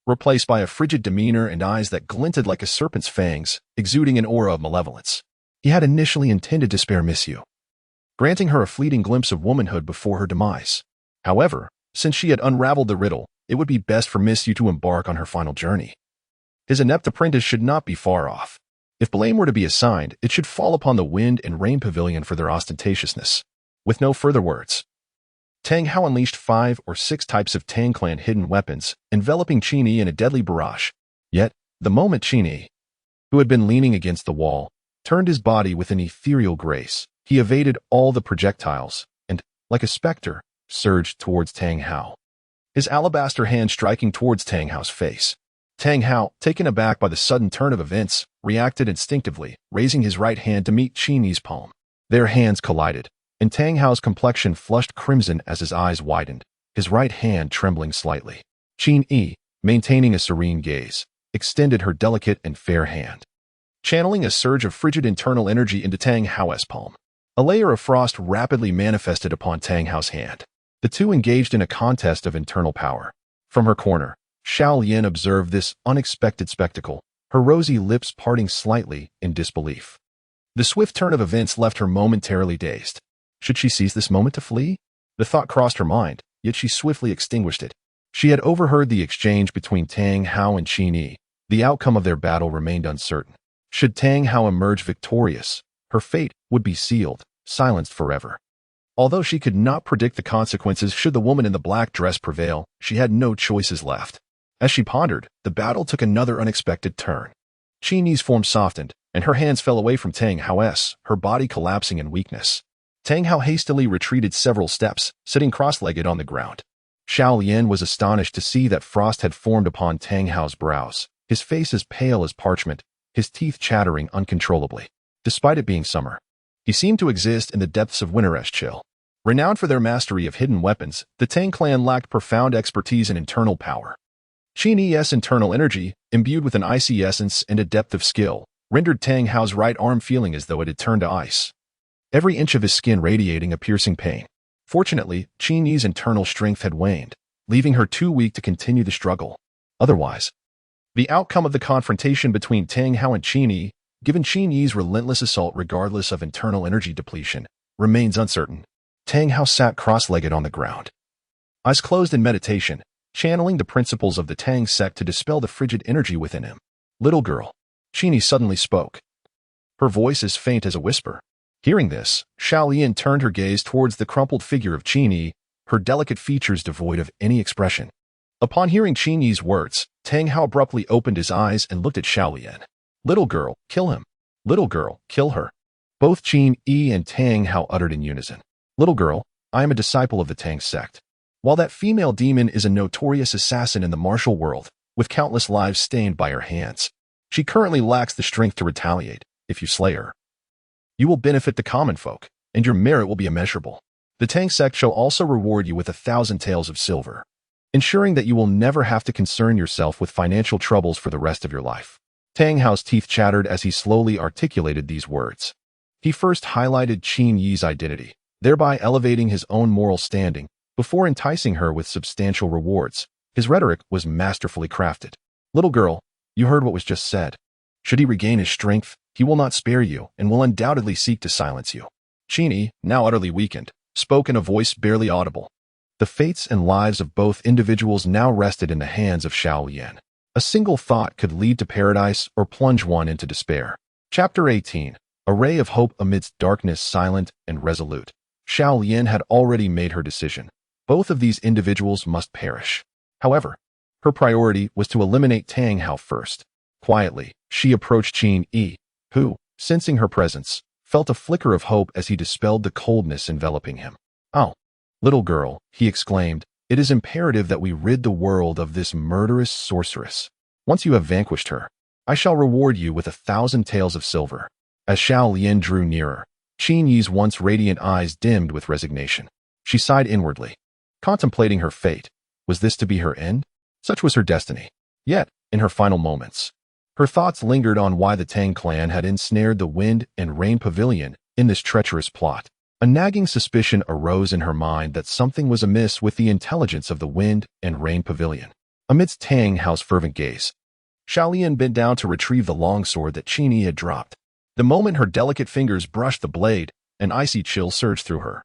A: replaced by a frigid demeanor and eyes that glinted like a serpent's fangs, exuding an aura of malevolence. He had initially intended to spare Miss Yu, granting her a fleeting glimpse of womanhood before her demise. However, since she had unraveled the riddle, it would be best for Miss Yu to embark on her final journey. His inept apprentice should not be far off. If blame were to be assigned, it should fall upon the Wind and Rain Pavilion for their ostentatiousness. With no further words, Tang Hao unleashed 5 or 6 types of Tang clan hidden weapons, enveloping Chen Ye in a deadly barrage. Yet, the moment Chen Ye, who had been leaning against the wall, turned his body with an ethereal grace, he evaded all the projectiles and, like a specter, surged towards Tang Hao, his alabaster hand striking towards Tang Hao's face. Tang Hao, taken aback by the sudden turn of events, reacted instinctively, raising his right hand to meet Chen Ye's palm. Their hands collided, and Tang Hao's complexion flushed crimson as his eyes widened, his right hand trembling slightly. Chen Ye, maintaining a serene gaze, extended her delicate and fair hand, channeling a surge of frigid internal energy into Tang Hao's palm. A layer of frost rapidly manifested upon Tang Hao's hand. The two engaged in a contest of internal power. From her corner, Xiao Yin observed this unexpected spectacle, her rosy lips parting slightly in disbelief. The swift turn of events left her momentarily dazed. Should she seize this moment to flee? The thought crossed her mind, yet she swiftly extinguished it. She had overheard the exchange between Tang Hao and Chen Ye. The outcome of their battle remained uncertain. Should Tang Hao emerge victorious, her fate would be sealed, silenced forever. Although she could not predict the consequences should the woman in the black dress prevail, she had no choices left. As she pondered, the battle took another unexpected turn. Chen Ye's form softened, and her hands fell away from Tang Hao's, her body collapsing in weakness. Tang Hao hastily retreated several steps, sitting cross-legged on the ground. Xiao Lian was astonished to see that frost had formed upon Tang Hao's brows, his face as pale as parchment, his teeth chattering uncontrollably. Despite it being summer, he seemed to exist in the depths of winterish chill. Renowned for their mastery of hidden weapons, the Tang clan lacked profound expertise in internal power. Chen Ye's internal energy, imbued with an icy essence and a depth of skill, rendered Tang Hao's right arm feeling as though it had turned to ice, every inch of his skin radiating a piercing pain. Fortunately, Chen Ye's internal strength had waned, leaving her too weak to continue the struggle. Otherwise, the outcome of the confrontation between Tang Hao and Chen Ye, given Chen Ye's relentless assault regardless of internal energy depletion, remains uncertain. Tang Hao sat cross-legged on the ground, eyes closed in meditation, channeling the principles of the Tang sect to dispel the frigid energy within him. "Little girl," Chen Ye suddenly spoke, her voice as faint as a whisper. Hearing this, Xiao Lian turned her gaze towards the crumpled figure of Chen Ye, her delicate features devoid of any expression. Upon hearing Chen Ye's words, Tang Hao abruptly opened his eyes and looked at Xiao Lian. "Little girl, kill him. Little girl, kill her." Both Chen Ye and Tang Hao uttered in unison. "Little girl, I am a disciple of the Tang sect. While that female demon is a notorious assassin in the martial world, with countless lives stained by her hands, she currently lacks the strength to retaliate. If you slay her, you will benefit the common folk, and your merit will be immeasurable. The Tang sect shall also reward you with 1,000 taels of silver, ensuring that you will never have to concern yourself with financial troubles for the rest of your life." Tang Hao's teeth chattered as he slowly articulated these words. He first highlighted Chen Ye's identity, thereby elevating his own moral standing, before enticing her with substantial rewards. His rhetoric was masterfully crafted. "Little girl, you heard what was just said. Should he regain his strength, he will not spare you and will undoubtedly seek to silence you." Chen Ye, now utterly weakened, spoke in a voice barely audible. The fates and lives of both individuals now rested in the hands of Xiao Lian. A single thought could lead to paradise or plunge one into despair. Chapter 18. A ray of hope amidst darkness, silent and resolute. Xiao Lian had already made her decision. Both of these individuals must perish. However, her priority was to eliminate Tang Hao first. Quietly, she approached Chen Ye, who, sensing her presence, felt a flicker of hope as he dispelled the coldness enveloping him. "Oh, little girl," he exclaimed, "it is imperative that we rid the world of this murderous sorceress. Once you have vanquished her, I shall reward you with 1,000 taels of silver." As Xiao Lian drew nearer, Chen Ye's once radiant eyes dimmed with resignation. She sighed inwardly, contemplating her fate. Was this to be her end? Such was her destiny. Yet, in her final moments, her thoughts lingered on why the Tang clan had ensnared the Wind and Rain Pavilion in this treacherous plot. A nagging suspicion arose in her mind that something was amiss with the intelligence of the Wind and Rain Pavilion. Amidst Tang Hao's fervent gaze, Xiao Lian bent down to retrieve the longsword that Chen Ye had dropped. The moment her delicate fingers brushed the blade, an icy chill surged through her,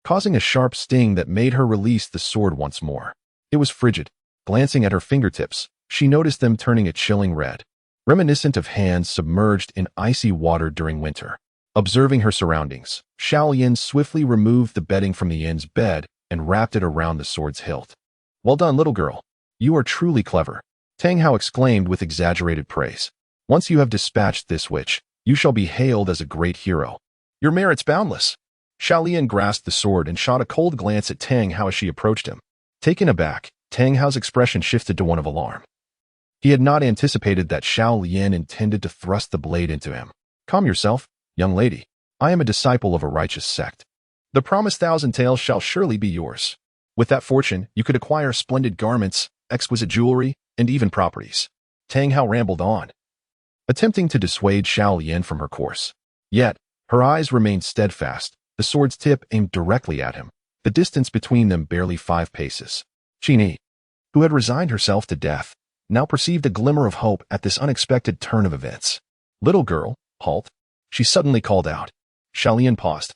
A: causing a sharp sting that made her release the sword once more. It was frigid. Glancing at her fingertips, she noticed them turning a chilling red, reminiscent of hands submerged in icy water during winter. Observing her surroundings, Xiao Lian swiftly removed the bedding from the Yin's bed and wrapped it around the sword's hilt. "Well done, little girl. You are truly clever," Tang Hao exclaimed with exaggerated praise. "Once you have dispatched this witch, you shall be hailed as a great hero. Your merit's boundless." Xiao Lian grasped the sword and shot a cold glance at Tang Hao as she approached him. Taken aback, Tang Hao's expression shifted to one of alarm. He had not anticipated that Xiao Lian intended to thrust the blade into him. "Calm yourself, young lady. I am a disciple of a righteous sect. The promised 1,000 taels shall surely be yours. With that fortune, you could acquire splendid garments, exquisite jewelry, and even properties." Tang Hao rambled on, attempting to dissuade Xiao Lian from her course. Yet, her eyes remained steadfast, the sword's tip aimed directly at him, the distance between them barely 5 paces. Chen Ye, who had resigned herself to death, now perceived a glimmer of hope at this unexpected turn of events. "Little girl, halt," she suddenly called out. Xiao Lian paused.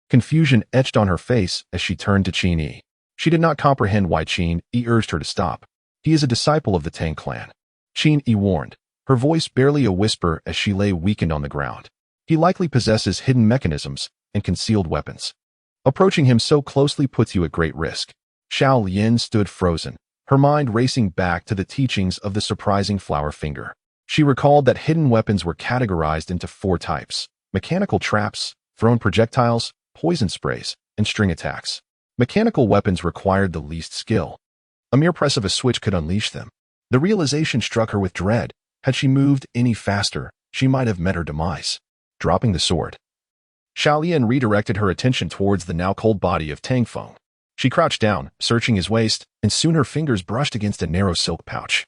A: Confusion etched on her face as she turned to Chen Ye. She did not comprehend why Chen Ye urged her to stop. "He is a disciple of the Tang clan," Chen Ye warned, her voice barely a whisper as she lay weakened on the ground. "He likely possesses hidden mechanisms and concealed weapons. Approaching him so closely puts you at great risk." Xiao Lian stood frozen, her mind racing back to the teachings of the surprising flower finger. She recalled that hidden weapons were categorized into 4 types: mechanical traps, thrown projectiles, poison sprays, and string attacks. Mechanical weapons required the least skill. A mere press of a switch could unleash them. The realization struck her with dread. Had she moved any faster, she might have met her demise. Dropping the sword, Xiaolian redirected her attention towards the now cold body of Tang Feng. She crouched down, searching his waist, and soon her fingers brushed against a narrow silk pouch,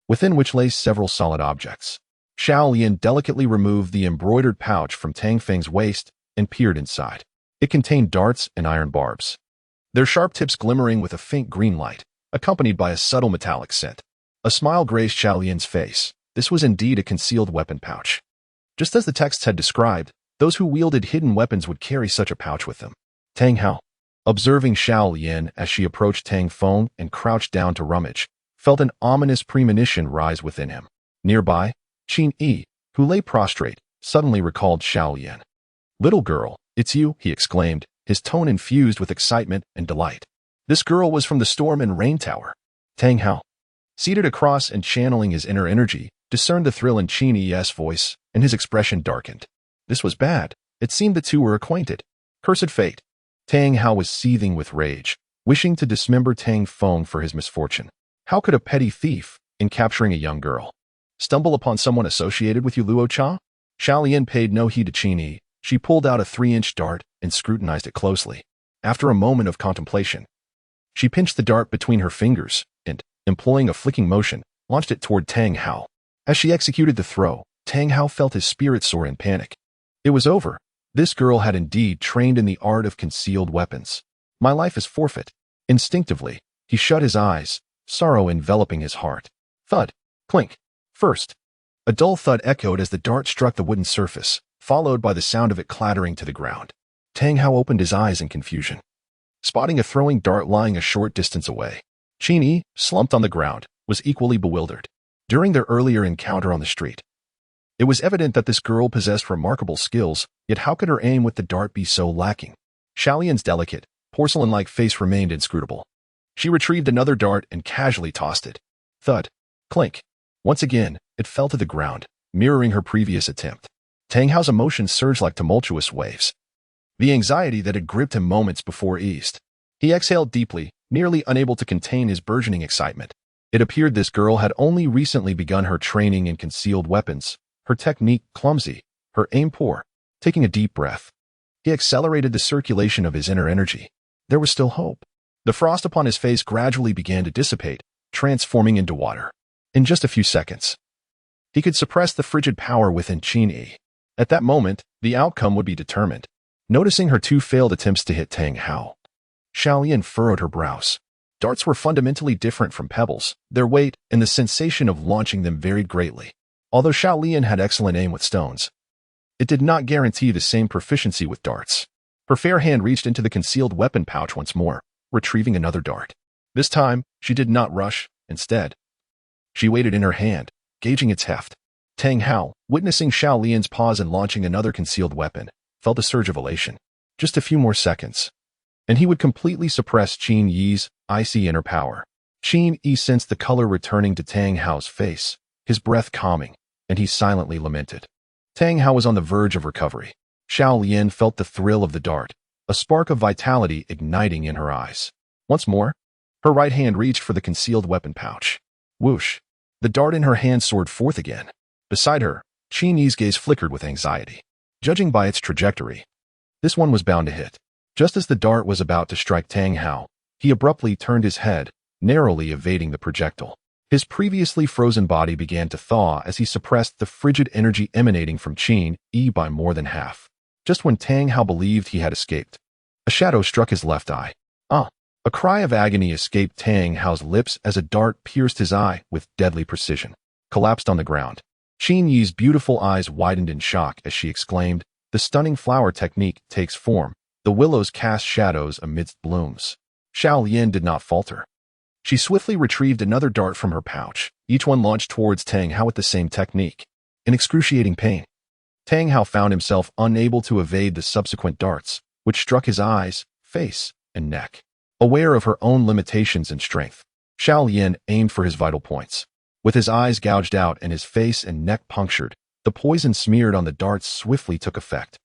A: within which lay several solid objects. Xiaolian delicately removed the embroidered pouch from Tang Feng's waist and peered inside. It contained darts and iron barbs, their sharp tips glimmering with a faint green light, accompanied by a subtle metallic scent. A smile graced Xiaolian's face. This was indeed a concealed weapon pouch. Just as the texts had described, those who wielded hidden weapons would carry such a pouch with them. Tang Hao, observing Xiaolian as she approached Tang Feng and crouched down to rummage, felt an ominous premonition rise within him. Nearby, Chen Ye, who lay prostrate, suddenly recalled Xiaolian. "Little girl, it's you," he exclaimed, his tone infused with excitement and delight. This girl was from the Storm and Rain Tower. Tang Hao, seated across and channeling his inner energy, discerned the thrill in Chen Ye's voice, and his expression darkened. This was bad. It seemed the two were acquainted. Cursed fate. Tang Hao was seething with rage, wishing to dismember Tang Feng for his misfortune. How could a petty thief, in capturing a young girl, stumble upon someone associated with Luo Cha? Xiaolian paid no heed to Chen Ye. She pulled out a 3-inch dart and scrutinized it closely. After a moment of contemplation, she pinched the dart between her fingers and, employing a flicking motion, launched it toward Tang Hao. As she executed the throw, Tang Hao felt his spirit soar in panic. It was over. This girl had indeed trained in the art of concealed weapons. My life is forfeit. Instinctively, he shut his eyes, sorrow enveloping his heart. Thud. Clink. First, a dull thud echoed as the dart struck the wooden surface, followed by the sound of it clattering to the ground. Tang Hao opened his eyes in confusion, spotting a throwing dart lying a short distance away. Chen Ye, slumped on the ground, was equally bewildered. During their earlier encounter on the street, it was evident that this girl possessed remarkable skills, yet how could her aim with the dart be so lacking? Xiaolian's delicate, porcelain-like face remained inscrutable. She retrieved another dart and casually tossed it. Thud. Clink. Once again, it fell to the ground, mirroring her previous attempt. Tang Hao's emotions surged like tumultuous waves. The anxiety that had gripped him moments before eased. He exhaled deeply, nearly unable to contain his burgeoning excitement. It appeared this girl had only recently begun her training in concealed weapons, her technique clumsy, her aim poor. Taking a deep breath, he accelerated the circulation of his inner energy. There was still hope. The frost upon his face gradually began to dissipate, transforming into water. In just a few seconds, he could suppress the frigid power within Chen Ye. At that moment, the outcome would be determined. Noticing her two failed attempts to hit Tang Hao, Xiaolian furrowed her brows. Darts were fundamentally different from pebbles. Their weight and the sensation of launching them varied greatly. Although Xiaolian had excellent aim with stones, it did not guarantee the same proficiency with darts. Her fair hand reached into the concealed weapon pouch once more, retrieving another dart. This time, she did not rush. Instead, she waited in her hand, gauging its heft. Tang Hao, witnessing Xiaolian's pause in launching another concealed weapon, felt a surge of elation. Just a few more seconds, and he would completely suppress Chen Ye's icy inner power. Chen Ye sensed the color returning to Tang Hao's face, his breath calming, and he silently lamented. Tang Hao was on the verge of recovery. Xiaolian felt the thrill of the dart, a spark of vitality igniting in her eyes. Once more, her right hand reached for the concealed weapon pouch. Whoosh! The dart in her hand soared forth again. Beside her, Chen Ye's gaze flickered with anxiety. Judging by its trajectory, this one was bound to hit. Just as the dart was about to strike Tang Hao, he abruptly turned his head, narrowly evading the projectile. His previously frozen body began to thaw as he suppressed the frigid energy emanating from Chen Ye by more than half. Just when Tang Hao believed he had escaped, a shadow struck his left eye. Ah! A cry of agony escaped Tang Hao's lips as a dart pierced his eye with deadly precision. Collapsed on the ground, Chen Ye's beautiful eyes widened in shock as she exclaimed, "The stunning flower technique takes form. The willows cast shadows amidst blooms." Xiaolian did not falter. She swiftly retrieved another dart from her pouch, each one launched towards Tang Hao with the same technique. In excruciating pain, Tang Hao found himself unable to evade the subsequent darts, which struck his eyes, face, and neck. Aware of her own limitations and strength, Xiaolian aimed for his vital points. With his eyes gouged out and his face and neck punctured, the poison smeared on the darts swiftly took effect.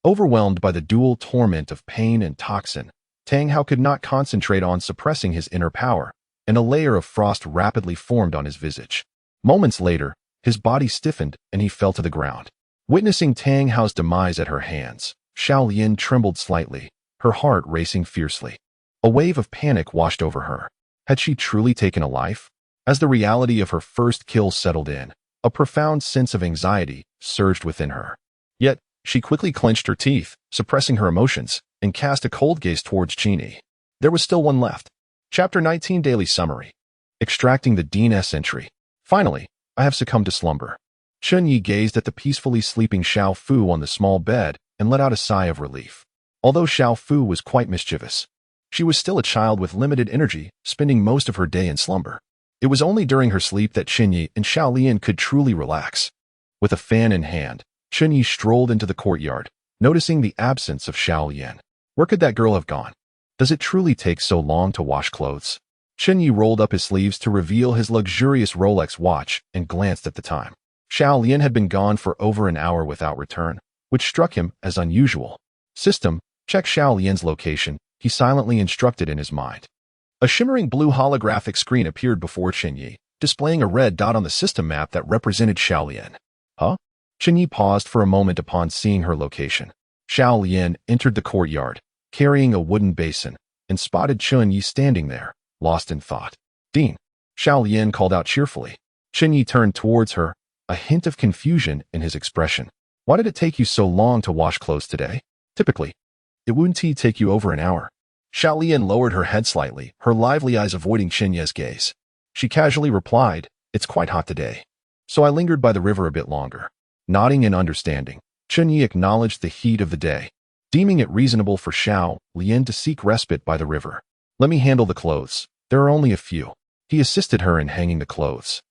A: Overwhelmed by the dual torment of pain and toxin, Tang Hao could not concentrate on suppressing his inner power, and a layer of frost rapidly formed on his visage. Moments later, his body stiffened and he fell to the ground. Witnessing Tang Hao's demise at her hands, Xiao Lian trembled slightly, her heart racing fiercely. A wave of panic washed over her. Had she truly taken a life? As the reality of her first kill settled in, a profound sense of anxiety surged within her. Yet, she quickly clenched her teeth, suppressing her emotions, and cast a cold gaze towards Chen Ye. There was still one left. Chapter 19 Daily Summary. Extracting the Dean S entry. Finally, I have succumbed to slumber. Chen Ye gazed at the peacefully sleeping Xiao Fu on the small bed and let out a sigh of relief. Although Xiao Fu was quite mischievous, she was still a child with limited energy, spending most of her day in slumber. It was only during her sleep that Chen Ye and Xiao Lian could truly relax. With a fan in hand, Chen Ye strolled into the courtyard, noticing the absence of Xiao Lian. Where could that girl have gone? Does it truly take so long to wash clothes? Chen Ye rolled up his sleeves to reveal his luxurious Rolex watch and glanced at the time. Xiao Lian had been gone for over an hour without return, which struck him as unusual. System, check Xiao Lian's location, he silently instructed in his mind. A shimmering blue holographic screen appeared before Chen Ye, displaying a red dot on the system map that represented Xiao Lian. Huh? Chen Ye paused for a moment upon seeing her location. Xiao Lian entered the courtyard, carrying a wooden basin, and spotted Chen Ye standing there, lost in thought. Dean, Xiao Lian called out cheerfully. Chen Ye turned towards her, a hint of confusion in his expression. Why did it take you so long to wash clothes today? Typically, it wouldn't take you over an hour. Xiao Lian lowered her head slightly, her lively eyes avoiding Chen Ye's gaze. She casually replied, it's quite hot today, so I lingered by the river a bit longer. Nodding in understanding, Chen Ye acknowledged the heat of the day, deeming it reasonable for Xiao Lian to seek respite by the river. Let me handle the clothes. There are only a few. He assisted her in hanging the clothes.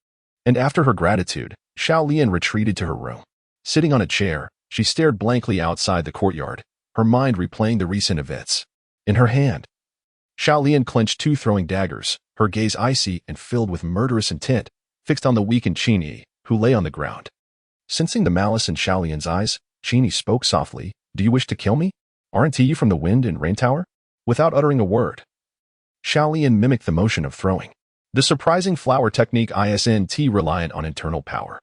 A: And after her gratitude, Xiao Lian retreated to her room. Sitting on a chair, she stared blankly outside the courtyard, her mind replaying the recent events. In her hand, Xiao Lian clenched two throwing daggers, her gaze icy and filled with murderous intent, fixed on the weakened Chen Ye, who lay on the ground. Sensing the malice in Xiao Lian's eyes, Chen Ye spoke softly, Do you wish to kill me? Aren't you from the Wind and Rain Tower? Without uttering a word, Xiao Lian mimicked the motion of throwing. The surprising flower technique isn't reliant on internal power.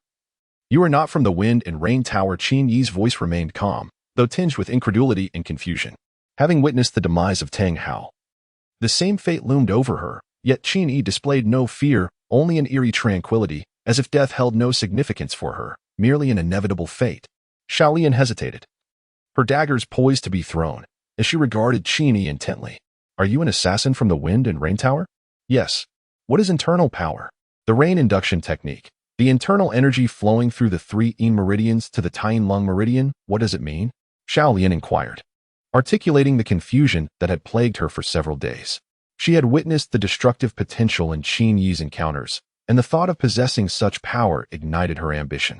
A: You are not from the Wind and Rain Tower. Chen Ye's voice remained calm, though tinged with incredulity and confusion. Having witnessed the demise of Tang Hao, the same fate loomed over her, yet Chen Ye displayed no fear, only an eerie tranquility, as if death held no significance for her, merely an inevitable fate. Xiao Lian hesitated, her daggers poised to be thrown, as she regarded Chen Ye intently. Are you an assassin from the Wind and Rain Tower? Yes. What is internal power? The rain induction technique. The internal energy flowing through the 3 yin meridians to the Tien Lung meridian, what does it mean? Xiao Lian inquired, articulating the confusion that had plagued her for several days. She had witnessed the destructive potential in Chen Ye's encounters, and the thought of possessing such power ignited her ambition.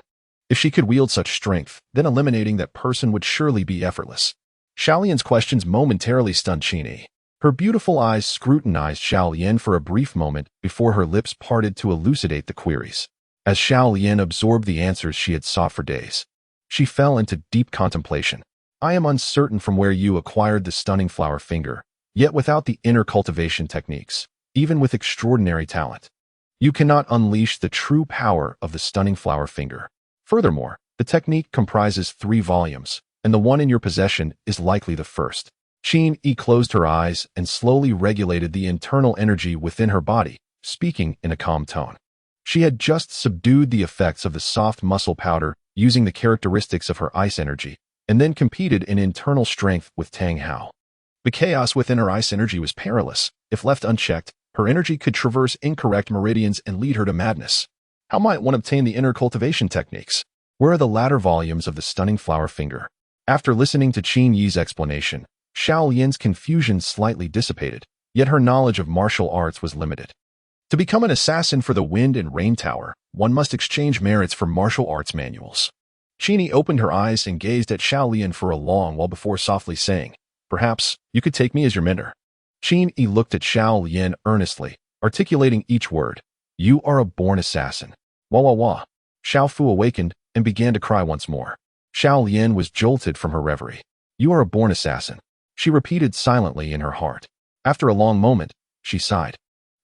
A: If she could wield such strength, then eliminating that person would surely be effortless. Xiao Lian's questions momentarily stunned Chen Ye. Her beautiful eyes scrutinized Xiao Lian for a brief moment before her lips parted to elucidate the queries. As Xiao Lian absorbed the answers she had sought for days, she fell into deep contemplation. I am uncertain from where you acquired the stunning flower finger, yet without the inner cultivation techniques, even with extraordinary talent, you cannot unleash the true power of the stunning flower finger. Furthermore, the technique comprises 3 volumes, and the one in your possession is likely the first. Chen Ye closed her eyes and slowly regulated the internal energy within her body, speaking in a calm tone. She had just subdued the effects of the soft muscle powder using the characteristics of her ice energy, and then competed in internal strength with Tang Hao. The chaos within her ice energy was perilous. If left unchecked, her energy could traverse incorrect meridians and lead her to madness. How might one obtain the inner cultivation techniques? Where are the latter volumes of the stunning flower finger? After listening to Chen Ye's explanation, Xiao Lian's confusion slightly dissipated, yet her knowledge of martial arts was limited. To become an assassin for the Wind and Rain Tower, one must exchange merits for martial arts manuals. Chen Ye opened her eyes and gazed at Xiao Lian for a long while before softly saying, Perhaps you could take me as your mentor. Chen Ye looked at Xiao Lian earnestly, articulating each word. You are a born assassin. Wah wah wah. Xiao Fu awakened and began to cry once more. Xiao Lian was jolted from her reverie. You are a born assassin. she repeated silently in her heart. After a long moment, she sighed.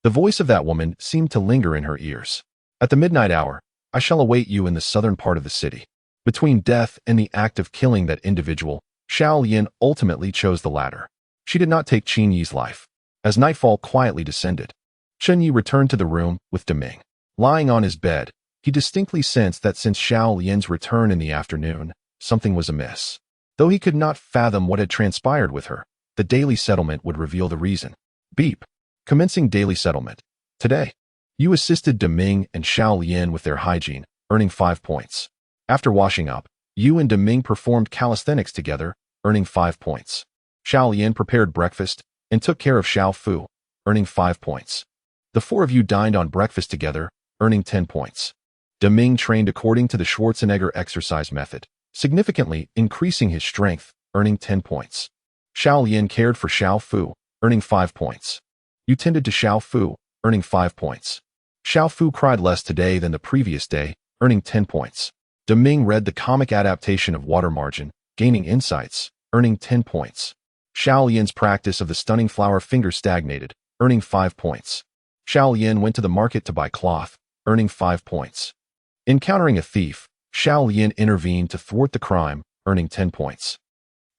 A: The voice of that woman seemed to linger in her ears. At the midnight hour, I shall await you in the southern part of the city. Between death and the act of killing that individual, Xiao Lian ultimately chose the latter. She did not take Chen Ye's life. As nightfall quietly descended, Chen Ye returned to the room with Deming. Lying on his bed, he distinctly sensed that since Xiao Lian's return in the afternoon, something was amiss. Though he could not fathom what had transpired with her, the daily settlement would reveal the reason. Beep. Commencing daily settlement. Today, you assisted Deming and Xiao Lian with their hygiene, earning 5 points. After washing up, you and Deming performed calisthenics together, earning 5 points. Xiao Lian prepared breakfast and took care of Xiao Fu, earning 5 points. The 4 of you dined on breakfast together, earning 10 points. Deming trained according to the Schwarzenegger exercise method, significantly increasing his strength, earning 10 points. Xiao Lian cared for Xiao Fu, earning 5 points. You tended to Xiao Fu, earning 5 points. Xiao Fu cried less today than the previous day, earning 10 points. Deming read the comic adaptation of Water Margin, gaining insights, earning 10 points. Xiao Lian's practice of the stunning flower finger stagnated, earning 5 points. Xiao Lian went to the market to buy cloth, earning 5 points. Encountering a thief, Xiao Lian intervened to thwart the crime, earning 10 points.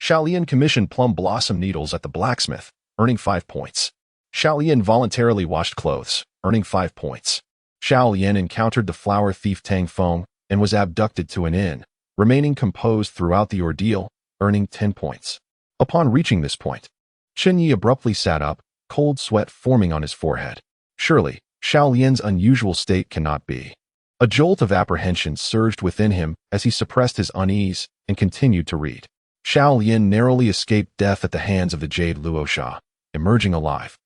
A: Xiao Lian commissioned plum blossom needles at the blacksmith, earning 5 points. Xiao Lian voluntarily washed clothes, earning 5 points. Xiao Lian encountered the flower thief Tang Feng and was abducted to an inn, remaining composed throughout the ordeal, earning 10 points. Upon reaching this point, Chen Ye abruptly sat up, cold sweat forming on his forehead. Surely, Xiao Lian's unusual state cannot be. A jolt of apprehension surged within him as he suppressed his unease and continued to read. Xiao Lian narrowly escaped death at the hands of the Jade Luosha, emerging alive,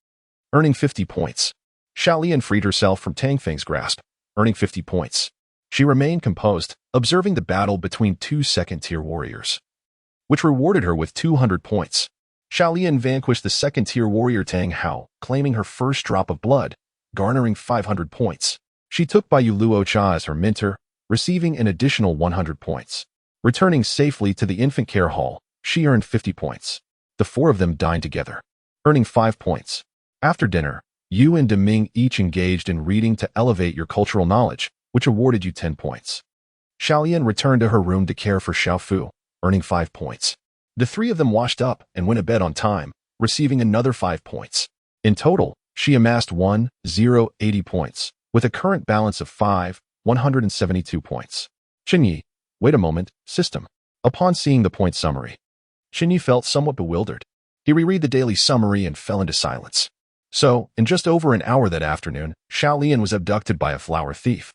A: earning 50 points. Xiao Lian freed herself from Tang Feng's grasp, earning 50 points. She remained composed, observing the battle between 2 second-tier warriors, which rewarded her with 200 points. Xiao Lian vanquished the second-tier warrior Tang Hao, claiming her first drop of blood, garnering 500 points. She took Baiyu Luocha as her mentor, receiving an additional 100 points. Returning safely to the infant care hall, she earned 50 points. The 4 of them dined together, earning 5 points. After dinner, you and Deming each engaged in reading to elevate your cultural knowledge, which awarded you 10 points. Xiao Lian returned to her room to care for Xiao Fu, earning 5 points. The 3 of them washed up and went to bed on time, receiving another 5 points. In total, she amassed 80 points, with a current balance of 172 points. Chen Ye, wait a moment, system. Upon seeing the point summary, Chen Ye felt somewhat bewildered. He reread the daily summary and fell into silence. So, in just over an hour that afternoon, Xiao Lian was abducted by a flower thief,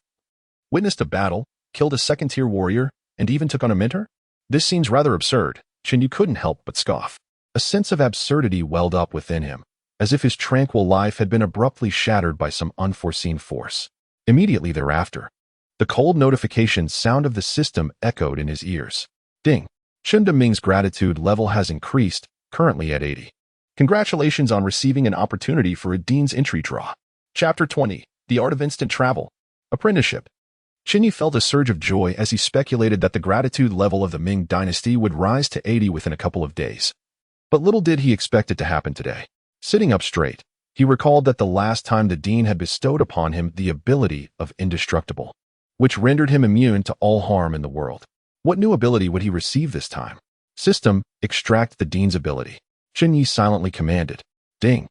A: witnessed a battle, killed a second-tier warrior, and even took on a mentor? This seems rather absurd. Chen Ye couldn't help but scoff. A sense of absurdity welled up within him, as if his tranquil life had been abruptly shattered by some unforeseen force. Immediately thereafter, the cold notification sound of the system echoed in his ears. Ding! Chen Deming's gratitude level has increased, currently at 80. Congratulations on receiving an opportunity for a Dean's Entry draw. Chapter 20, The Art of Instant Travel. Apprenticeship. Chen Ye felt a surge of joy as he speculated that the gratitude level of the Ming dynasty would rise to 80 within a couple of days. But little did he expect it to happen today. Sitting up straight, he recalled that the last time the Dean had bestowed upon him the ability of indestructible, which rendered him immune to all harm in the world. What new ability would he receive this time? System, extract the Dean's ability. Chen Ye silently commanded. Ding.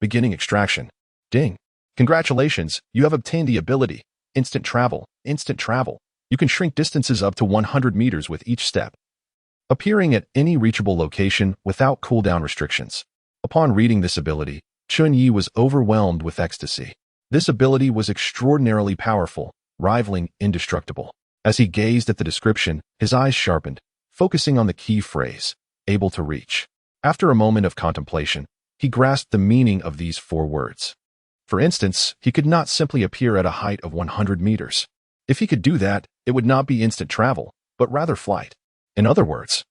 A: Beginning extraction. Ding. Congratulations, you have obtained the ability. Instant travel. Instant travel. You can shrink distances up to 100 meters with each step, appearing at any reachable location without cooldown restrictions. Upon reading this ability, Chen Ye was overwhelmed with ecstasy. This ability was extraordinarily powerful, rivaling indestructible. As he gazed at the description, his eyes sharpened, focusing on the key phrase, able to reach. After a moment of contemplation, he grasped the meaning of these 4 words. For instance, he could not simply appear at a height of 100 meters. If he could do that, it would not be instant travel, but rather flight. In other words,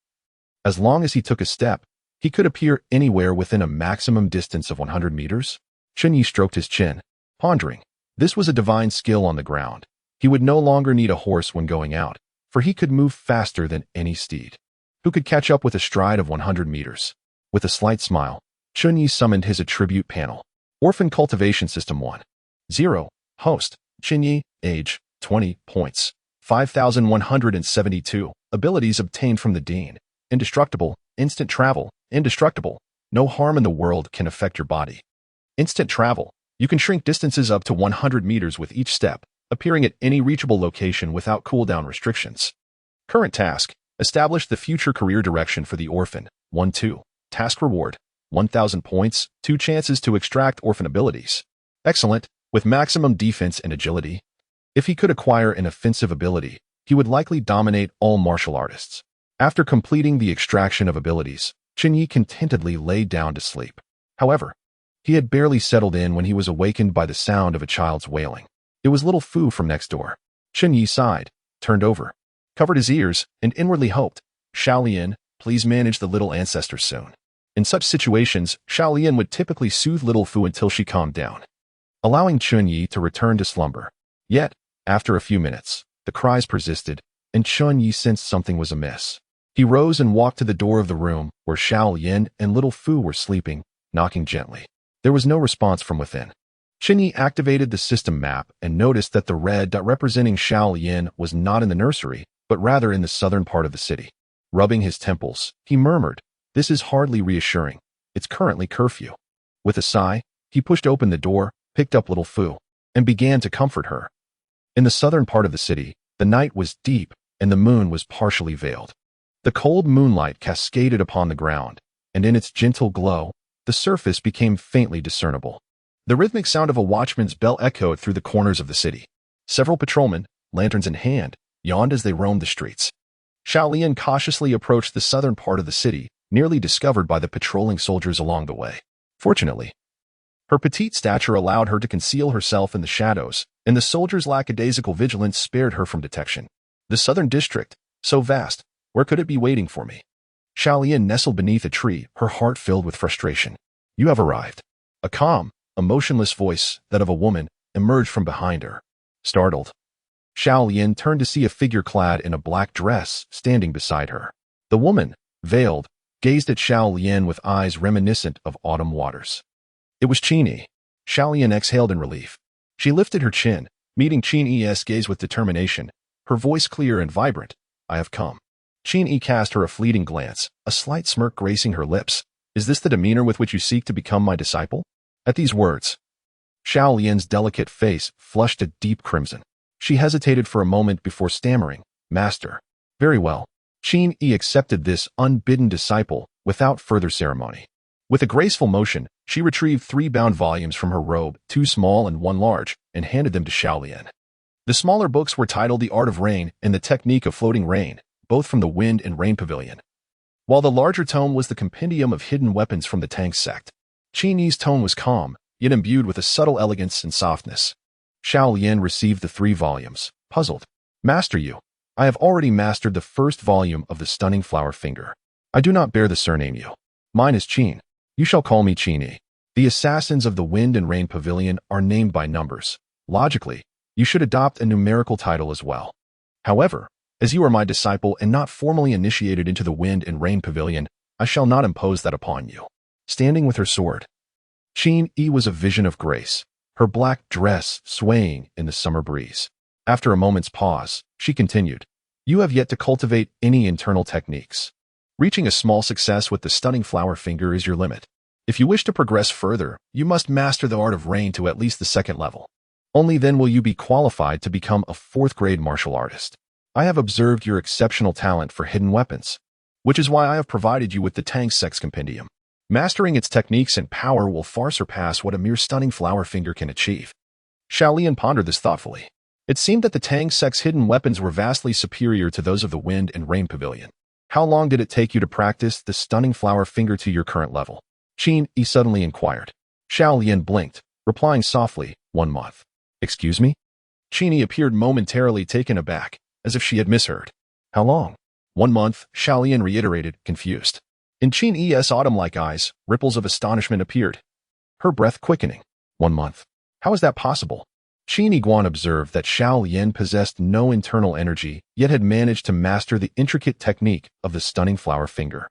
A: as long as he took a step, he could appear anywhere within a maximum distance of 100 meters. Chen Ye stroked his chin, pondering. This was a divine skill on the ground. He would no longer need a horse when going out, for he could move faster than any steed, who could catch up with a stride of 100 meters. With a slight smile, Chen Ye summoned his attribute panel. Orphan Cultivation System 1. 0. Host, Chen Ye, age, 20 points. 5,172. Abilities obtained from the Dean. Indestructible, instant travel, indestructible. No harm in the world can affect your body. Instant travel. You can shrink distances up to 100 meters with each step, appearing at any reachable location without cooldown restrictions. Current task. Establish the future career direction for the orphan. 1-2. Task reward. 1,000 points, 2 chances to extract orphan abilities. Excellent, with maximum defense and agility. If he could acquire an offensive ability, he would likely dominate all martial artists. After completing the extraction of abilities, Chen Ye contentedly lay down to sleep. However, he had barely settled in when he was awakened by the sound of a child's wailing. It was little Fu from next door. Chen Ye sighed, turned over, covered his ears, and inwardly hoped, Xiaolian, please manage the little ancestor soon. In such situations, Xiaolian would typically soothe little Fu until she calmed down, allowing Chen Ye to return to slumber. Yet, after a few minutes, the cries persisted, and Chen Ye sensed something was amiss. He rose and walked to the door of the room where Xiaolian and little Fu were sleeping, knocking gently. There was no response from within. Chen Ye activated the system map and noticed that the red dot representing Xiaolian was not in the nursery, but rather in the southern part of the city. Rubbing his temples, he murmured, "This is hardly reassuring. It's currently curfew." With a sigh, he pushed open the door, picked up little Fu, and began to comfort her. In the southern part of the city, the night was deep and the moon was partially veiled. The cold moonlight cascaded upon the ground, and in its gentle glow, the surface became faintly discernible. The rhythmic sound of a watchman's bell echoed through the corners of the city. Several patrolmen, lanterns in hand, yawned as they roamed the streets. Xiaolian cautiously approached the southern part of the city, nearly discovered by the patrolling soldiers along the way. Fortunately, her petite stature allowed her to conceal herself in the shadows, and the soldiers' lackadaisical vigilance spared her from detection. The southern district, so vast, where could it be waiting for me? Xiaolian nestled beneath a tree, her heart filled with frustration. You have arrived. A calm, emotionless voice, that of a woman, emerged from behind her. Startled, Xiaolian turned to see a figure clad in a black dress standing beside her. The woman, veiled, gazed at Xiaolian with eyes reminiscent of autumn waters. It was Chen Ye. Xiaolian exhaled in relief. She lifted her chin, meeting Chen Ye's gaze with determination, her voice clear and vibrant. I have come. Chen Ye cast her a fleeting glance, a slight smirk gracing her lips. Is this the demeanor with which you seek to become my disciple? At these words, Xiaolian's delicate face flushed a deep crimson. She hesitated for a moment before stammering, Master. Very well. Chen Ye accepted this unbidden disciple without further ceremony. With a graceful motion, she retrieved 3 bound volumes from her robe, 2 small and 1 large, and handed them to Xiaolian. The smaller books were titled The Art of Rain and The Technique of Floating Rain, both from the Wind and Rain Pavilion, while the larger tome was the Compendium of Hidden Weapons from the Tang sect. Chen Ye's tone was calm, yet imbued with a subtle elegance and softness. Xiaolian received the 3 volumes, puzzled. Master you. I have already mastered the first volume of the Stunning Flower Finger. I do not bear the surname Yu. Mine is Chen. You shall call me Chen Ye. The assassins of the Wind and Rain Pavilion are named by numbers. Logically, you should adopt a numerical title as well. However, as you are my disciple and not formally initiated into the Wind and Rain Pavilion, I shall not impose that upon you. Standing with her sword, Chen Ye was a vision of grace, her black dress swaying in the summer breeze. After a moment's pause, she continued, You have yet to cultivate any internal techniques. Reaching a small success with the Stunning Flower Finger is your limit. If you wish to progress further, you must master the Art of Rain to at least the 2nd level. Only then will you be qualified to become a 4th-grade martial artist. I have observed your exceptional talent for hidden weapons, which is why I have provided you with the Tang Sect's Compendium. Mastering its techniques and power will far surpass what a mere Stunning Flower Finger can achieve. Xiaolian pondered this thoughtfully. It seemed that the Tang Sect's hidden weapons were vastly superior to those of the Wind and Rain Pavilion. How long did it take you to practice the Stunning Flower Finger to your current level? Chen Ye suddenly inquired. Xiaolian blinked, replying softly, 1 month. Excuse me? Chen Ye appeared momentarily taken aback, as if she had misheard. How long? 1 month, Xiaolian reiterated, confused. In Chen Ye's autumn-like eyes, ripples of astonishment appeared, her breath quickening. 1 month. How is that possible? Chen Yiguan observed that Xiaolian possessed no internal energy, yet had managed to master the intricate technique of the Stunning Flower Finger.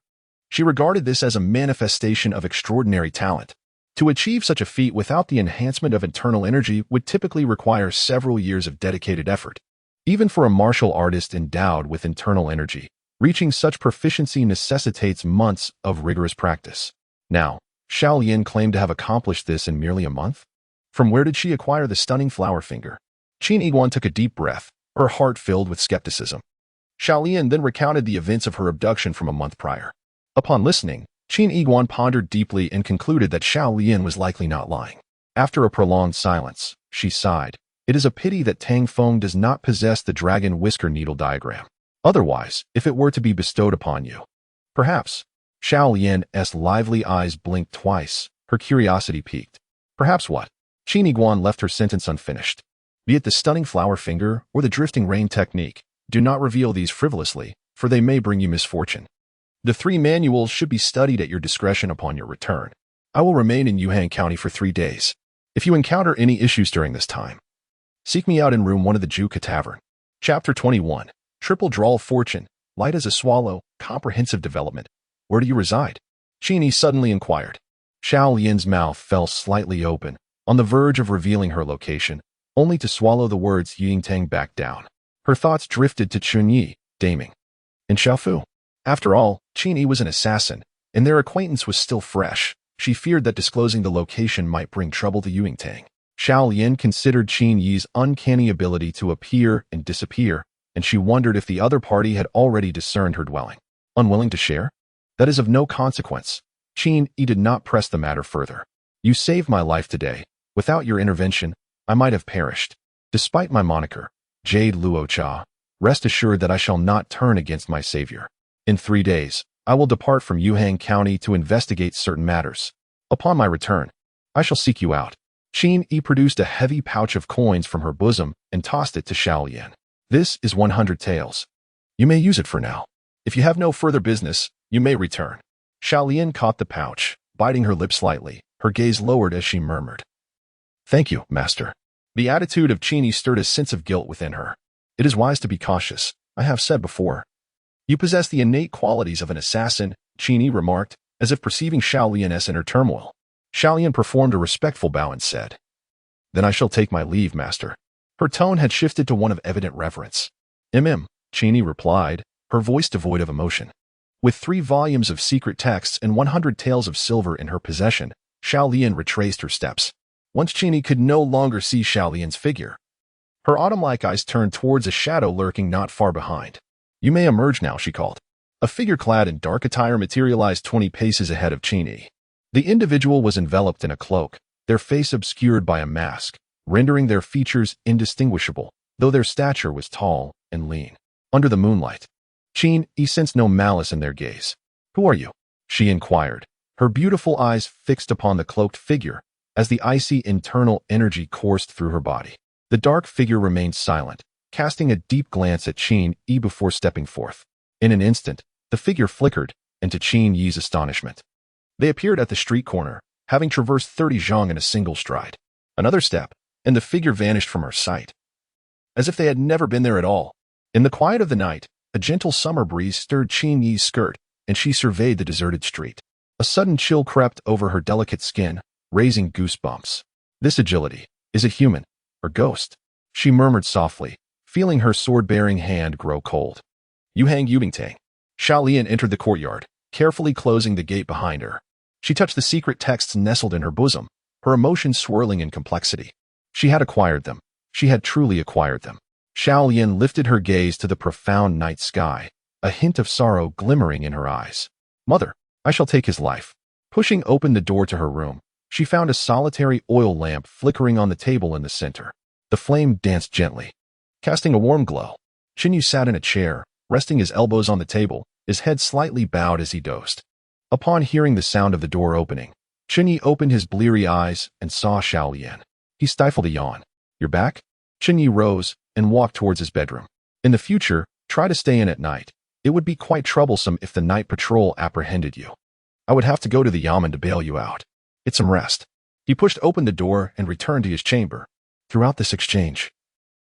A: She regarded this as a manifestation of extraordinary talent. To achieve such a feat without the enhancement of internal energy would typically require several years of dedicated effort. Even for a martial artist endowed with internal energy, reaching such proficiency necessitates months of rigorous practice. Now, Xiao Lian claimed to have accomplished this in merely a month? From where did she acquire the stunning flower finger? Qin Yiguan took a deep breath, her heart filled with skepticism. Xiao Lian then recounted the events of her abduction from a month prior. Upon listening, Qin Yiguan pondered deeply and concluded that Xiao Lian was likely not lying. After a prolonged silence, she sighed. It is a pity that Tang Feng does not possess the dragon whisker needle diagram. Otherwise, if it were to be bestowed upon you. Perhaps. Xiao Lian's lively eyes blinked twice, her curiosity piqued. Perhaps what? Qin Yiguan left her sentence unfinished. Be it the stunning flower finger or the drifting rain technique, do not reveal these frivolously, for they may bring you misfortune. The 3 manuals should be studied at your discretion upon your return. I will remain in Yuhang County for 3 days. If you encounter any issues during this time, seek me out in room 1 of the Juka Tavern. Chapter 21. Triple Draw Fortune, light as a swallow, comprehensive development. Where do you reside? Qin Yi suddenly inquired. Xiao Lian's mouth fell slightly open, on the verge of revealing her location, only to swallow the words Yingtang back down. Her thoughts drifted to Chen Ye, Daming. In Shaofu. After all, Qin Yi was an assassin, and their acquaintance was still fresh. She feared that disclosing the location might bring trouble to Yingtang. Xiao Lian considered Qin Yi's uncanny ability to appear and disappear, and she wondered if the other party had already discerned her dwelling. Unwilling to share? That is of no consequence. Qin Yi did not press the matter further. You saved my life today. Without your intervention, I might have perished. Despite my moniker, Jade Luo Cha, rest assured that I shall not turn against my savior. In 3 days, I will depart from Yuhang County to investigate certain matters. Upon my return, I shall seek you out. Qin Yi produced a heavy pouch of coins from her bosom and tossed it to Xiao Lian. This is 100 taels. You may use it for now. If you have no further business, you may return. Xiao Lian caught the pouch, biting her lip slightly, her gaze lowered as she murmured. Thank you, master. The attitude of Qin Yi stirred a sense of guilt within her. It is wise to be cautious, I have said before. You possess the innate qualities of an assassin, Qin Yi remarked, as if perceiving Xiao Lian's inner turmoil. Xiao Lian performed a respectful bow and said, Then I shall take my leave, master. Her tone had shifted to one of evident reverence. Qin Yi replied, her voice devoid of emotion. With 3 volumes of secret texts and 100 taels of silver in her possession, Xiao Lian retraced her steps. Once Qin Yi could no longer see Xiao Lian's figure, her autumn-like eyes turned towards a shadow lurking not far behind. You may emerge now, she called. A figure clad in dark attire materialized 20 paces ahead of Qin Yi. The individual was enveloped in a cloak, their face obscured by a mask, rendering their features indistinguishable, though their stature was tall and lean. Under the moonlight, Qin Yi sensed no malice in their gaze. Who are you? She inquired, her beautiful eyes fixed upon the cloaked figure, as the icy internal energy coursed through her body. The dark figure remained silent, casting a deep glance at Qin Yi before stepping forth. In an instant, the figure flickered, and to Qin Yi's astonishment, they appeared at the street corner, having traversed 30 zhang in a single stride. Another step, and the figure vanished from her sight, as if they had never been there at all. In the quiet of the night, a gentle summer breeze stirred Qin Yi's skirt, and she surveyed the deserted street. A sudden chill crept over her delicate skin, raising goosebumps. This agility, is it human or ghost? She murmured softly, feeling her sword-bearing hand grow cold. Yuhang Yubingtang. Xiao Lian entered the courtyard, carefully closing the gate behind her. She touched the secret texts nestled in her bosom, her emotions swirling in complexity. She had acquired them. She had truly acquired them. Xiao Lian lifted her gaze to the profound night sky, a hint of sorrow glimmering in her eyes. Mother, I shall take his life. Pushing open the door to her room, she found a solitary oil lamp flickering on the table in the center. The flame danced gently, casting a warm glow. Qin Yu sat in a chair, resting his elbows on the table, his head slightly bowed as he dozed. Upon hearing the sound of the door opening, Chen Ye opened his bleary eyes and saw Xiao Lian. He stifled a yawn. You're back? Chen Ye rose and walked towards his bedroom. In the future, try to stay in at night. It would be quite troublesome if the night patrol apprehended you. I would have to go to the yamen to bail you out. Get some rest. He pushed open the door and returned to his chamber. Throughout this exchange,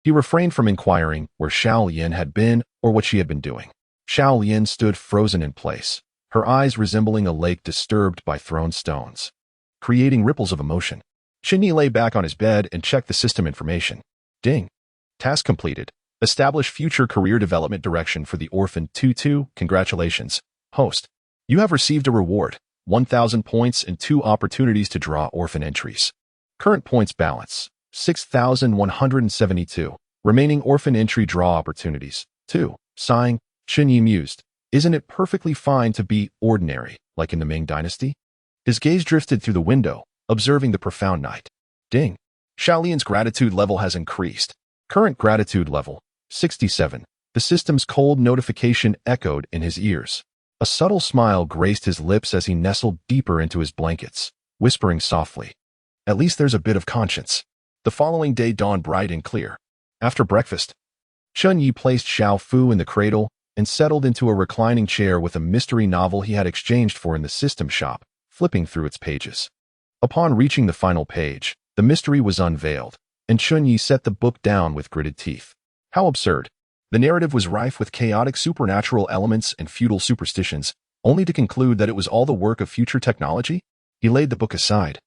A: he refrained from inquiring where Xiao Lian had been or what she had been doing. Xiao Lian stood frozen in place, her eyes resembling a lake disturbed by thrown stones, creating ripples of emotion. Chen Ye lay back on his bed and checked the system information. Ding. Task completed. Establish future career development direction for the orphan 2-2. Congratulations, host. You have received a reward, 1,000 points and 2 opportunities to draw orphan entries. Current points balance, 6,172. Remaining orphan entry draw opportunities, 2. Sighing, Chen Ye mused. Isn't it perfectly fine to be ordinary, like in the Ming Dynasty? His gaze drifted through the window, observing the profound night. Ding. Xiaolian's gratitude level has increased. Current gratitude level, 67. The system's cold notification echoed in his ears. A subtle smile graced his lips as he nestled deeper into his blankets, whispering softly, "At least there's a bit of conscience." The following day dawned bright and clear. After breakfast, Chen Ye placed Xiao Fu in the cradle and settled into a reclining chair with a mystery novel he had exchanged for in the system shop, flipping through its pages. Upon reaching the final page, the mystery was unveiled, and Chen Ye set the book down with gritted teeth. How absurd. The narrative was rife with chaotic supernatural elements and feudal superstitions, only to conclude that it was all the work of future technology? He laid the book aside,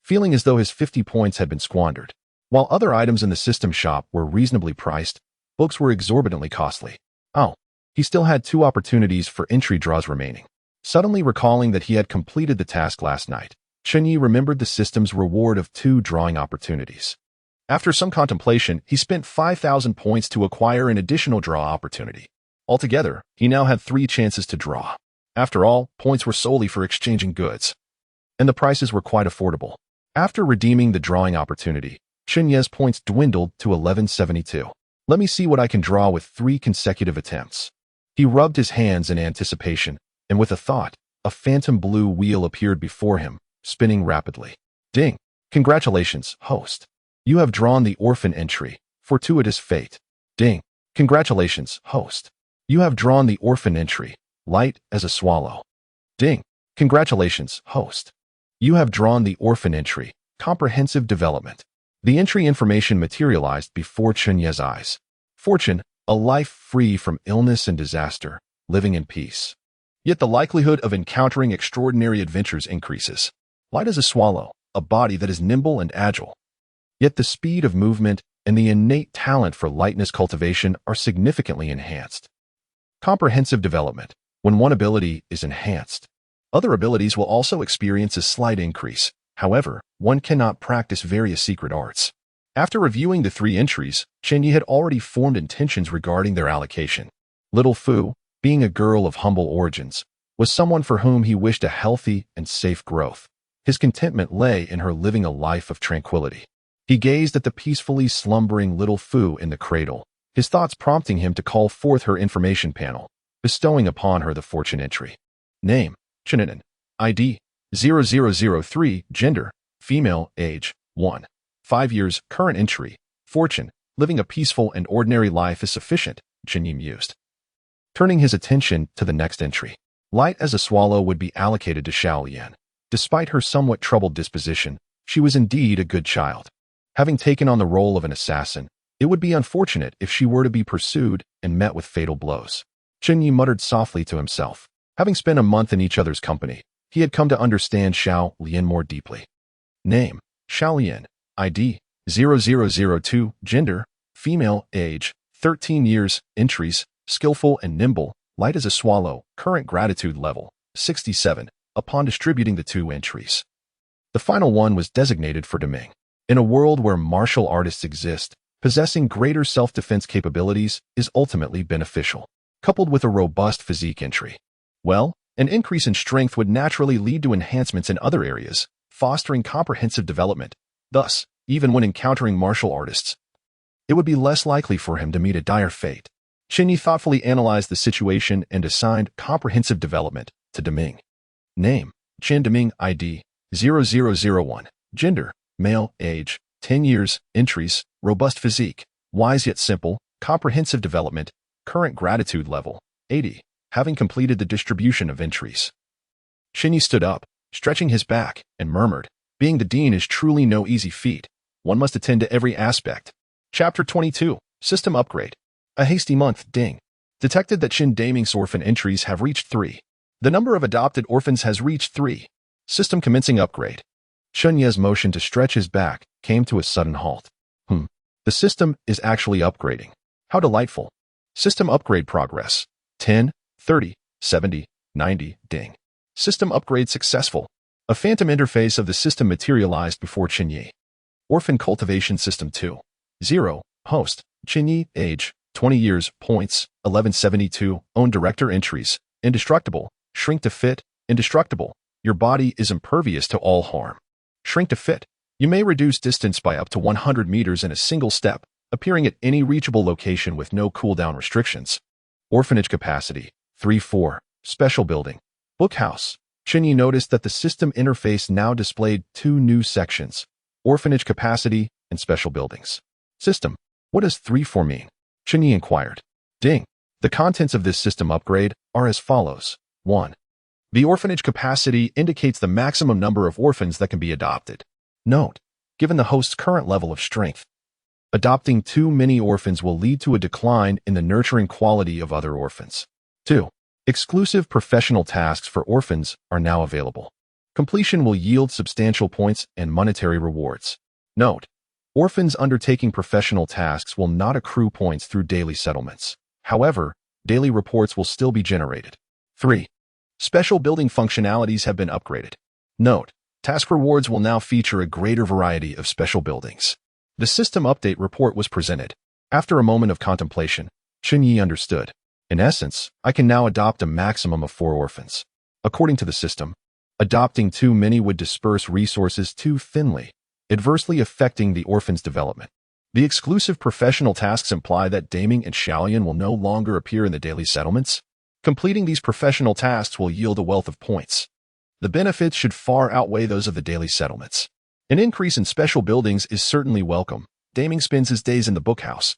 A: feeling as though his 50 points had been squandered. While other items in the system shop were reasonably priced, books were exorbitantly costly. Oh, he still had 2 opportunities for entry draws remaining. Suddenly recalling that he had completed the task last night, Chen Ye remembered the system's reward of 2 drawing opportunities. After some contemplation, he spent 5,000 points to acquire an additional draw opportunity. Altogether, he now had 3 chances to draw. After all, points were solely for exchanging goods, and the prices were quite affordable. After redeeming the drawing opportunity, Chen Ye's points dwindled to 1172. Let me see what I can draw with 3 consecutive attempts. He rubbed his hands in anticipation, and with a thought, a phantom blue wheel appeared before him, spinning rapidly. Ding! Congratulations, host. You have drawn the orphan entry, Fortuitous Fate. Ding! Congratulations, host. You have drawn the orphan entry, Light as a Swallow. Ding! Congratulations, host. You have drawn the orphan entry, Comprehensive Development. The entry information materialized before Chen Ye's eyes. Fortune, a life free from illness and disaster, living in peace. Yet the likelihood of encountering extraordinary adventures increases. Light as a swallow, a body that is nimble and agile. Yet the speed of movement and the innate talent for lightness cultivation are significantly enhanced. Comprehensive development. When one ability is enhanced, other abilities will also experience a slight increase. However, one cannot practice various secret arts. After reviewing the 3 entries, Chen Ye had already formed intentions regarding their allocation. Little Fu, being a girl of humble origins, was someone for whom he wished a healthy and safe growth. His contentment lay in her living a life of tranquility. He gazed at the peacefully slumbering little Fu in the cradle, his thoughts prompting him to call forth her information panel, bestowing upon her the fortune entry. Name, Chenanan. ID, 0003. Gender, female. Age, 1. 5 years. Current entry, fortune. Living a peaceful and ordinary life is sufficient, Chen Ye mused. Turning his attention to the next entry. Light as a swallow would be allocated to Xiaolian. Despite her somewhat troubled disposition, she was indeed a good child. Having taken on the role of an assassin, it would be unfortunate if she were to be pursued and met with fatal blows. Chen Ye muttered softly to himself. Having spent a month in each other's company, he had come to understand Xiao Lian more deeply. Name, Xiaolian. ID, 0002. Gender, female. Age, 13 years. Entries, skillful and nimble, light as a swallow. Current gratitude level, 67. Upon distributing the 2 entries, the final one was designated for Deming. In a world where martial artists exist, possessing greater self-defense capabilities is ultimately beneficial. Coupled with a robust physique entry, well, an increase in strength would naturally lead to enhancements in other areas, fostering comprehensive development. Thus, even when encountering martial artists, it would be less likely for him to meet a dire fate. Chen Ye thoughtfully analyzed the situation and assigned comprehensive development to Deming. Name, Chen Deming. ID, 0001. Gender, male. Age, 10 years. Entries, robust physique, wise yet simple, comprehensive development, current gratitude level, 80. Having completed the distribution of entries, Chen Ye stood up, stretching his back, and murmured, "Being the dean is truly no easy feat. One must attend to every aspect." Chapter 22, System Upgrade. A hasty month. Ding. Detected that Chen Daming's orphan entries have reached 3. The number of adopted orphans has reached 3. System commencing upgrade. Chen Ye's motion to stretch his back came to a sudden halt. The system is actually upgrading. How delightful. System upgrade progress. 10, 30, 70, 90, ding. System upgrade successful. A phantom interface of the system materialized before Chen Ye. Orphan Cultivation System 2. 0. Host. Chen Ye. Age. 20 years. Points. 1172. Own director entries. Indestructible. Shrink to fit. Indestructible. Your body is impervious to all harm. Shrink to fit. You may reduce distance by up to 100 meters in a single step, appearing at any reachable location with no cooldown restrictions. Orphanage capacity. 3-4. Special building. Bookhouse. Chen Ye noticed that the system interface now displayed 2 new sections. Orphanage capacity and special buildings. System. What does 3-4 mean? Chen Ye inquired. Ding. The contents of this system upgrade are as follows. 1. The orphanage capacity indicates the maximum number of orphans that can be adopted. Note, given the host's current level of strength, adopting too many orphans will lead to a decline in the nurturing quality of other orphans. 2. Exclusive professional tasks for orphans are now available. Completion will yield substantial points and monetary rewards. Note, orphans undertaking professional tasks will not accrue points through daily settlements. However, daily reports will still be generated. 3. Special building functionalities have been upgraded. Note, task rewards will now feature a greater variety of special buildings. The system update report was presented. After a moment of contemplation, Chen Ye understood. In essence, I can now adopt a maximum of 4 orphans. According to the system, adopting too many would disperse resources too thinly, adversely affecting the orphan's development. The exclusive professional tasks imply that Daming and Xiaolian will no longer appear in the daily settlements. Completing these professional tasks will yield a wealth of points. The benefits should far outweigh those of the daily settlements. An increase in special buildings is certainly welcome. Daming spends his days in the bookhouse,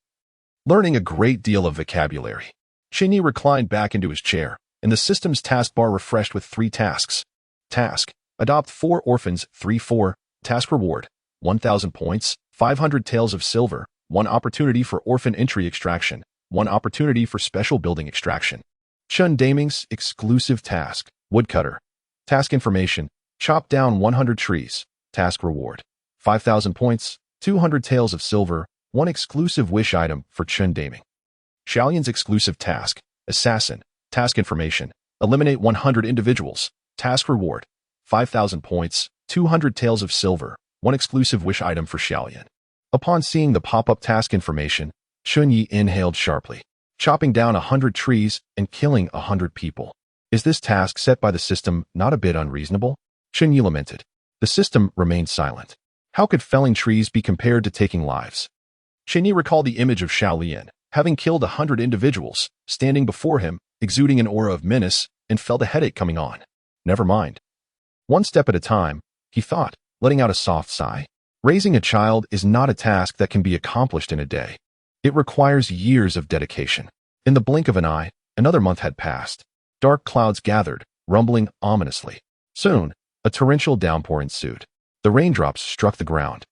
A: learning a great deal of vocabulary. Chen Ye reclined back into his chair, and the system's taskbar refreshed with 3 tasks. Task: adopt 4 orphans. 3-4. Task reward: 1,000 points, 500 taels of silver, 1 opportunity for orphan entry extraction, 1 opportunity for special building extraction. Chen Daming's exclusive task: woodcutter. Task information: chop down 100 trees. Task reward: 5,000 points, 200 taels of silver, 1 exclusive wish item for Chen Daming. Xiaolian's exclusive task: assassin. Task information: eliminate 100 individuals. Task reward: 5,000 points, 200 taels of silver, 1 exclusive wish item for Xiaolian. Upon seeing the pop-up task information, Chen Ye inhaled sharply. Chopping down 100 trees and killing 100 people. Is this task set by the system not a bit unreasonable? Chen Ye lamented. The system remained silent. How could felling trees be compared to taking lives? Chen Ye recalled the image of Xiaolian, having killed 100 individuals, standing before him, exuding an aura of menace, and felt a headache coming on. Never mind. One step at a time, he thought, letting out a soft sigh. Raising a child is not a task that can be accomplished in a day. It requires years of dedication. In the blink of an eye, another month had passed. Dark clouds gathered, rumbling ominously. Soon, a torrential downpour ensued. The raindrops struck the ground,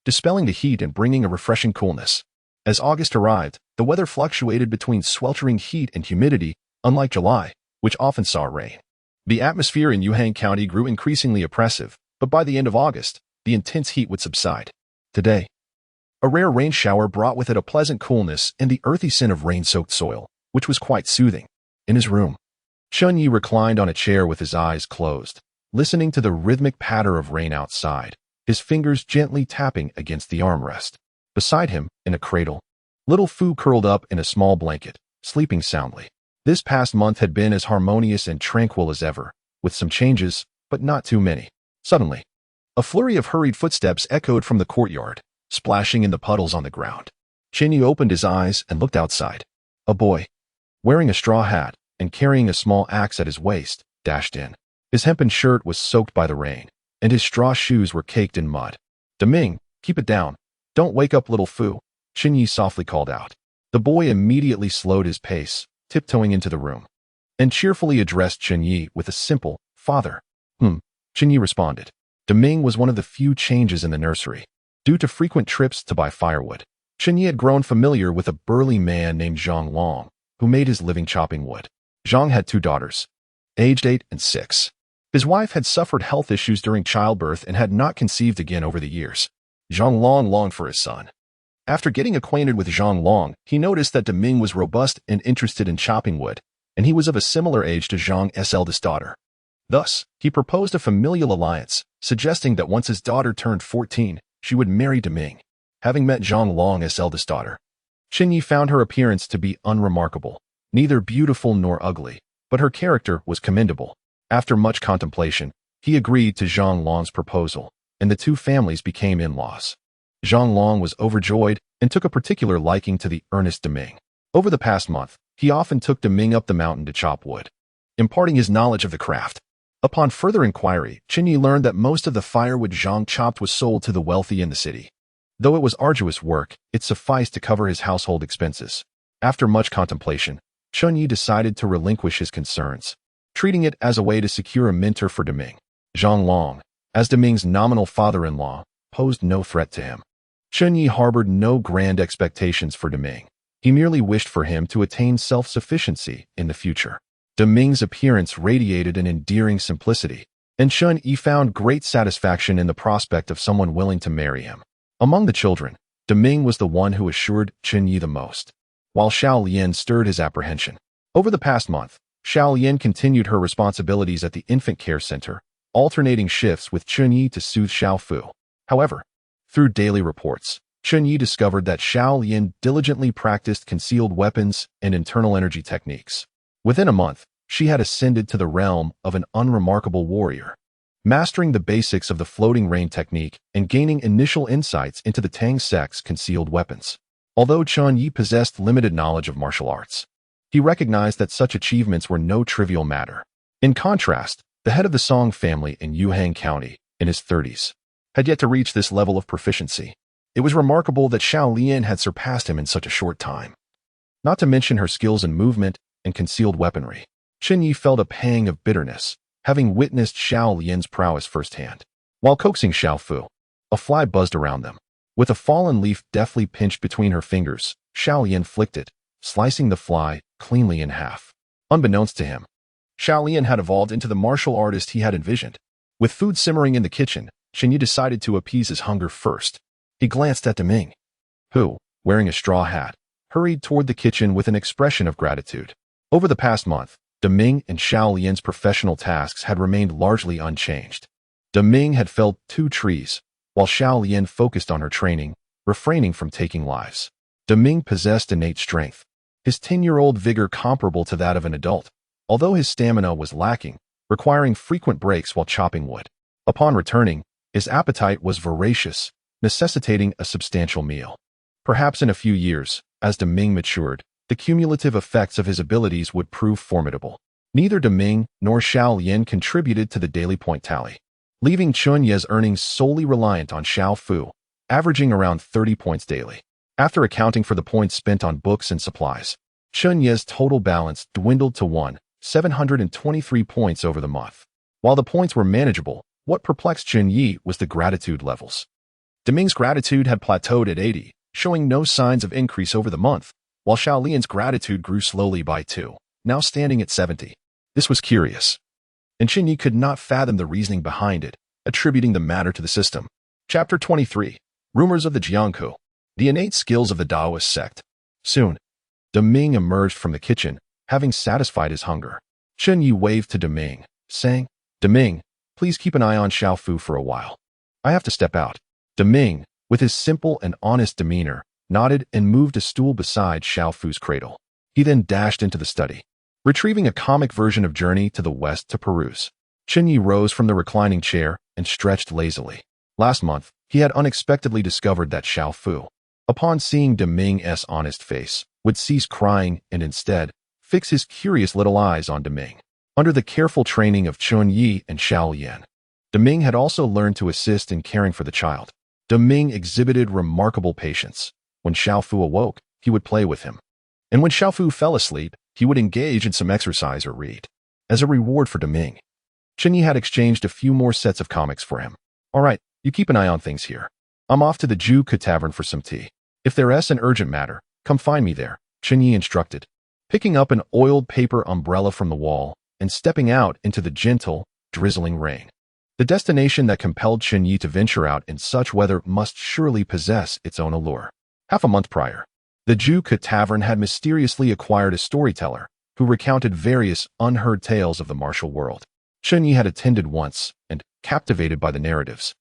A: dispelling the heat and bringing a refreshing coolness. As August arrived, the weather fluctuated between sweltering heat and humidity, unlike July, which often saw rain. The atmosphere in Yuhang County grew increasingly oppressive, but by the end of August, the intense heat would subside. Today, a rare rain shower brought with it a pleasant coolness and the earthy scent of rain-soaked soil, which was quite soothing. In his room, Chen Ye reclined on a chair with his eyes closed, listening to the rhythmic patter of rain outside, his fingers gently tapping against the armrest. Beside him, in a cradle, little Fu curled up in a small blanket, sleeping soundly. This past month had been as harmonious and tranquil as ever, with some changes, but not too many. Suddenly, a flurry of hurried footsteps echoed from the courtyard, splashing in the puddles on the ground. Chen Ye opened his eyes and looked outside. A boy, wearing a straw hat and carrying a small axe at his waist, dashed in. His hempen shirt was soaked by the rain, and his straw shoes were caked in mud. "Deming, keep it down. Don't wake up little Fu," Chen Ye softly called out. The boy immediately slowed his pace, tiptoeing into the room, and cheerfully addressed Chen Ye with a simple, "Father." Chen Ye responded. Deming was one of the few changes in the nursery. Due to frequent trips to buy firewood, Chen Ye had grown familiar with a burly man named Zhang Long, who made his living chopping wood. Zhang had 2 daughters, aged 8 and 6. His wife had suffered health issues during childbirth and had not conceived again over the years. Zhang Long longed for his son. After getting acquainted with Zhang Long, he noticed that Deming was robust and interested in chopping wood, and he was of a similar age to Zhang's eldest daughter. Thus, he proposed a familial alliance, suggesting that once his daughter turned 14, she would marry Deming. Having met Zhang Long's eldest daughter, Chen Ye found her appearance to be unremarkable, neither beautiful nor ugly, but her character was commendable. After much contemplation, he agreed to Zhang Long's proposal, and the two families became in-laws. Zhang Long was overjoyed and took a particular liking to the earnest Deming. Over the past month, he often took Deming up the mountain to chop wood, imparting his knowledge of the craft. Upon further inquiry, Chen Ye learned that most of the firewood Zhang chopped was sold to the wealthy in the city. Though it was arduous work, it sufficed to cover his household expenses. After much contemplation, Chen Ye decided to relinquish his concerns, treating it as a way to secure a mentor for Deming. Zhang Long, as Deming's nominal father-in-law, posed no threat to him. Chen Ye harbored no grand expectations for Deming. He merely wished for him to attain self-sufficiency in the future. Deming's appearance radiated an endearing simplicity, and Chen Ye found great satisfaction in the prospect of someone willing to marry him. Among the children, Deming was the one who assured Chen Ye the most, while Xiao Lian stirred his apprehension. Over the past month, Xiao Lian continued her responsibilities at the infant care center, alternating shifts with Chen Ye to soothe Xiao Fu. However, through daily reports, Chen Ye discovered that Xiao Lian diligently practiced concealed weapons and internal energy techniques. Within a month, she had ascended to the realm of an unremarkable warrior, mastering the basics of the floating rain technique and gaining initial insights into the Tang sect's concealed weapons. Although Chen Ye possessed limited knowledge of martial arts, he recognized that such achievements were no trivial matter. In contrast, the head of the Song family in Yuhang County, in his 30s, had yet to reach this level of proficiency. It was remarkable that Xiao Lian had surpassed him in such a short time. Not to mention her skills in movement and concealed weaponry, Chen Ye felt a pang of bitterness, having witnessed Xiao Lian's prowess firsthand. While coaxing Xiao Fu, a fly buzzed around them. With a fallen leaf deftly pinched between her fingers, Xiao Lian flicked it, slicing the fly cleanly in half. Unbeknownst to him, Xiao Lian had evolved into the martial artist he had envisioned. With food simmering in the kitchen, Chen Ye decided to appease his hunger first. He glanced at Deming, who, wearing a straw hat, hurried toward the kitchen with an expression of gratitude. Over the past month, Deming and Xiao Lian's professional tasks had remained largely unchanged. Deming had felled 2 trees, while Xiao Lian focused on her training, refraining from taking lives. Deming possessed innate strength, his 10-year-old vigor comparable to that of an adult, although his stamina was lacking, requiring frequent breaks while chopping wood. Upon returning, his appetite was voracious, necessitating a substantial meal. Perhaps in a few years, as Deming matured, the cumulative effects of his abilities would prove formidable. Neither Deming nor Xiao Lian contributed to the daily point tally, leaving Chen Ye's earnings solely reliant on Xiao Fu, averaging around 30 points daily. After accounting for the points spent on books and supplies, Chen Ye's total balance dwindled to 723 points over the month. While the points were manageable, what perplexed Chen Ye was the gratitude levels. Deming's gratitude had plateaued at 80, showing no signs of increase over the month, while Xiao Lian's gratitude grew slowly by 2, now standing at 70. This was curious, and Chen Ye could not fathom the reasoning behind it, attributing the matter to the system. Chapter 23. Rumors of the Jiangku. The innate skills of the Taoist sect. Soon, Deming emerged from the kitchen, having satisfied his hunger. Chen Ye waved to Deming, saying, "Deming, please keep an eye on Xiao Fu for a while. I have to step out." Deming, with his simple and honest demeanor, nodded and moved a stool beside Xiao Fu's cradle. He then dashed into the study, retrieving a comic version of Journey to the West to peruse. Chen Ye rose from the reclining chair and stretched lazily. Last month, he had unexpectedly discovered that Xiao Fu, upon seeing Deming's honest face, would cease crying and instead fix his curious little eyes on Deming. Under the careful training of Chen Ye and Xiao Lian, Deming had also learned to assist in caring for the child. Deming exhibited remarkable patience. When Xiao Fu awoke, he would play with him. And when Xiao Fu fell asleep, he would engage in some exercise or read. As a reward for Deming, Chen Ye had exchanged a few more sets of comics for him. "All right, you keep an eye on things here. I'm off to the Juke Tavern for some tea. If there's an urgent matter, come find me there," Chen Ye instructed. Picking up an oiled paper umbrella from the wall, and stepping out into the gentle, drizzling rain. The destination that compelled Chen Ye to venture out in such weather must surely possess its own allure. Half a month prior, the Juke Tavern had mysteriously acquired a storyteller who recounted various unheard tales of the martial world. Chen Ye had attended once and, captivated by the narratives,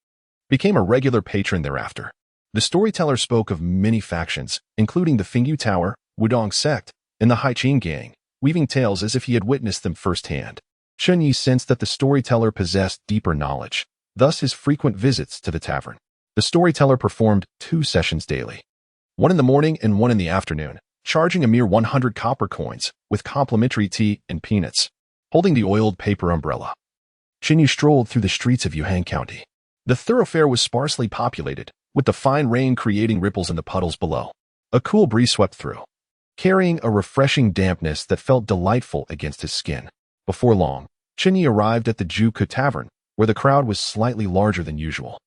A: became a regular patron thereafter. The storyteller spoke of many factions, including the Fingyu Tower, Wudong sect, and the Haiqing gang, weaving tales as if he had witnessed them firsthand. Chen Ye sensed that the storyteller possessed deeper knowledge, thus his frequent visits to the tavern. The storyteller performed 2 sessions daily, one in the morning and one in the afternoon, charging a mere 100 copper coins with complimentary tea and peanuts. Holding the oiled paper umbrella, Chen Ye strolled through the streets of Yuhang County. The thoroughfare was sparsely populated, with the fine rain creating ripples in the puddles below. A cool breeze swept through, carrying a refreshing dampness that felt delightful against his skin. Before long, Chen Ye arrived at the Juke Tavern, where the crowd was slightly larger than usual.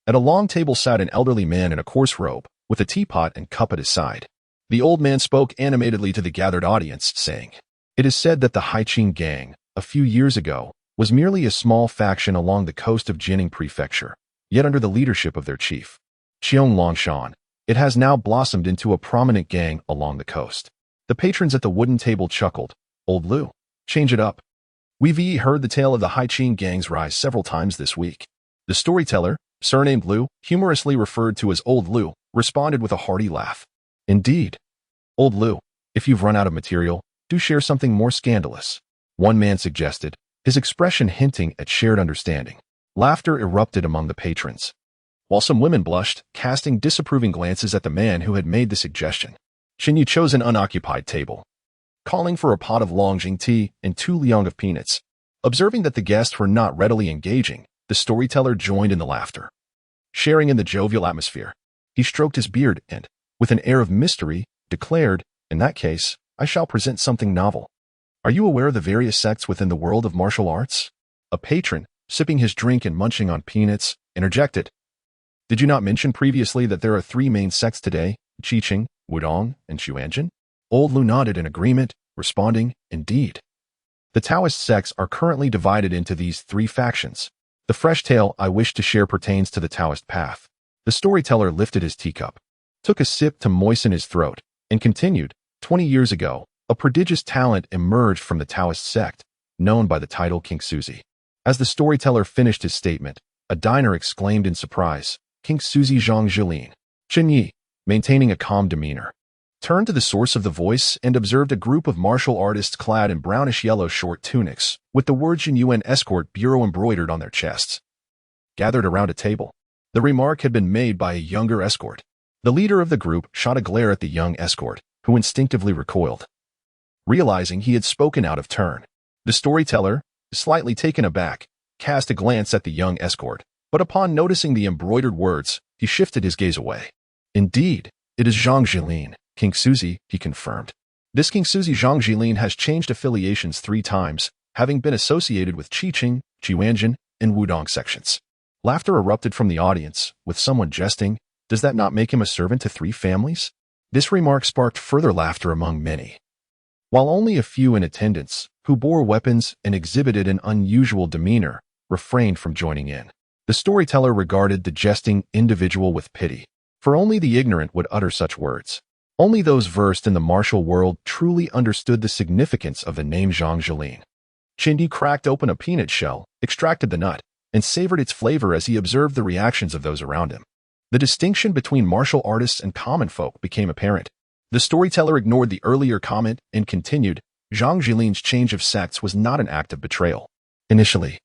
A: At a long table sat an elderly man in a coarse robe, with a teapot and cup at his side. The old man spoke animatedly to the gathered audience, saying, "It is said that the Haiqing gang, a few years ago, was merely a small faction along the coast of Jining Prefecture, yet under the leadership of their chief, Xiong Longshan, it has now blossomed into a prominent gang along the coast." The patrons at the wooden table chuckled. "Old Lu, change it up. We've heard the tale of the Haiqing gang's rise several times this week." The storyteller, surnamed Lu, humorously referred to as Old Lu, responded with a hearty laugh. "Indeed. Old Lu, if you've run out of material, do share something more scandalous," one man suggested, his expression hinting at shared understanding. Laughter erupted among the patrons, while some women blushed, casting disapproving glances at the man who had made the suggestion. Chen Ye chose an unoccupied table, calling for a pot of Longjing tea and 2 liang of peanuts. Observing that the guests were not readily engaging, the storyteller joined in the laughter. Sharing in the jovial atmosphere, he stroked his beard and, with an air of mystery, declared, "In that case, I shall present something novel. Are you aware of the various sects within the world of martial arts?" A patron, sipping his drink and munching on peanuts, interjected, "Did you not mention previously that there are 3 main sects today, Qiqing, Wudong, and Xuanjin?" Old Lu nodded in agreement, responding, "Indeed. The Taoist sects are currently divided into these 3 factions. The fresh tale I wish to share pertains to the Taoist path." The storyteller lifted his teacup, took a sip to moisten his throat, and continued, 20 years ago, a prodigious talent emerged from the Taoist sect, known by the title King Suzi. As the storyteller finished his statement, a diner exclaimed in surprise, "King Suzi Zhang Jilin." Chen Ye, maintaining a calm demeanor, turned to the source of the voice and observed a group of martial artists clad in brownish-yellow short tunics, with the word Jinyuan Escort Bureau embroidered on their chests, gathered around a table. The remark had been made by a younger escort. The leader of the group shot a glare at the young escort, who instinctively recoiled, realizing he had spoken out of turn. The storyteller, slightly taken aback, cast a glance at the young escort, but upon noticing the embroidered words, he shifted his gaze away. "Indeed, it is Zhang Jilin, King Suzi," he confirmed. "This King Suzi Zhang Jilin has changed affiliations 3 times, having been associated with Qiqing, Qiwanjin, and Wudong sections." Laughter erupted from the audience, with someone jesting, "Does that not make him a servant to 3 families?" This remark sparked further laughter among many, while only a few in attendance, who bore weapons and exhibited an unusual demeanor, refrained from joining in. The storyteller regarded the jesting individual with pity, for only the ignorant would utter such words. Only those versed in the martial world truly understood the significance of the name Zhang Jilin. Chen Ye cracked open a peanut shell, extracted the nut, and savored its flavor as he observed the reactions of those around him. The distinction between martial artists and common folk became apparent. The storyteller ignored the earlier comment and continued, "Zhang Jilin's change of sects was not an act of betrayal. Initially,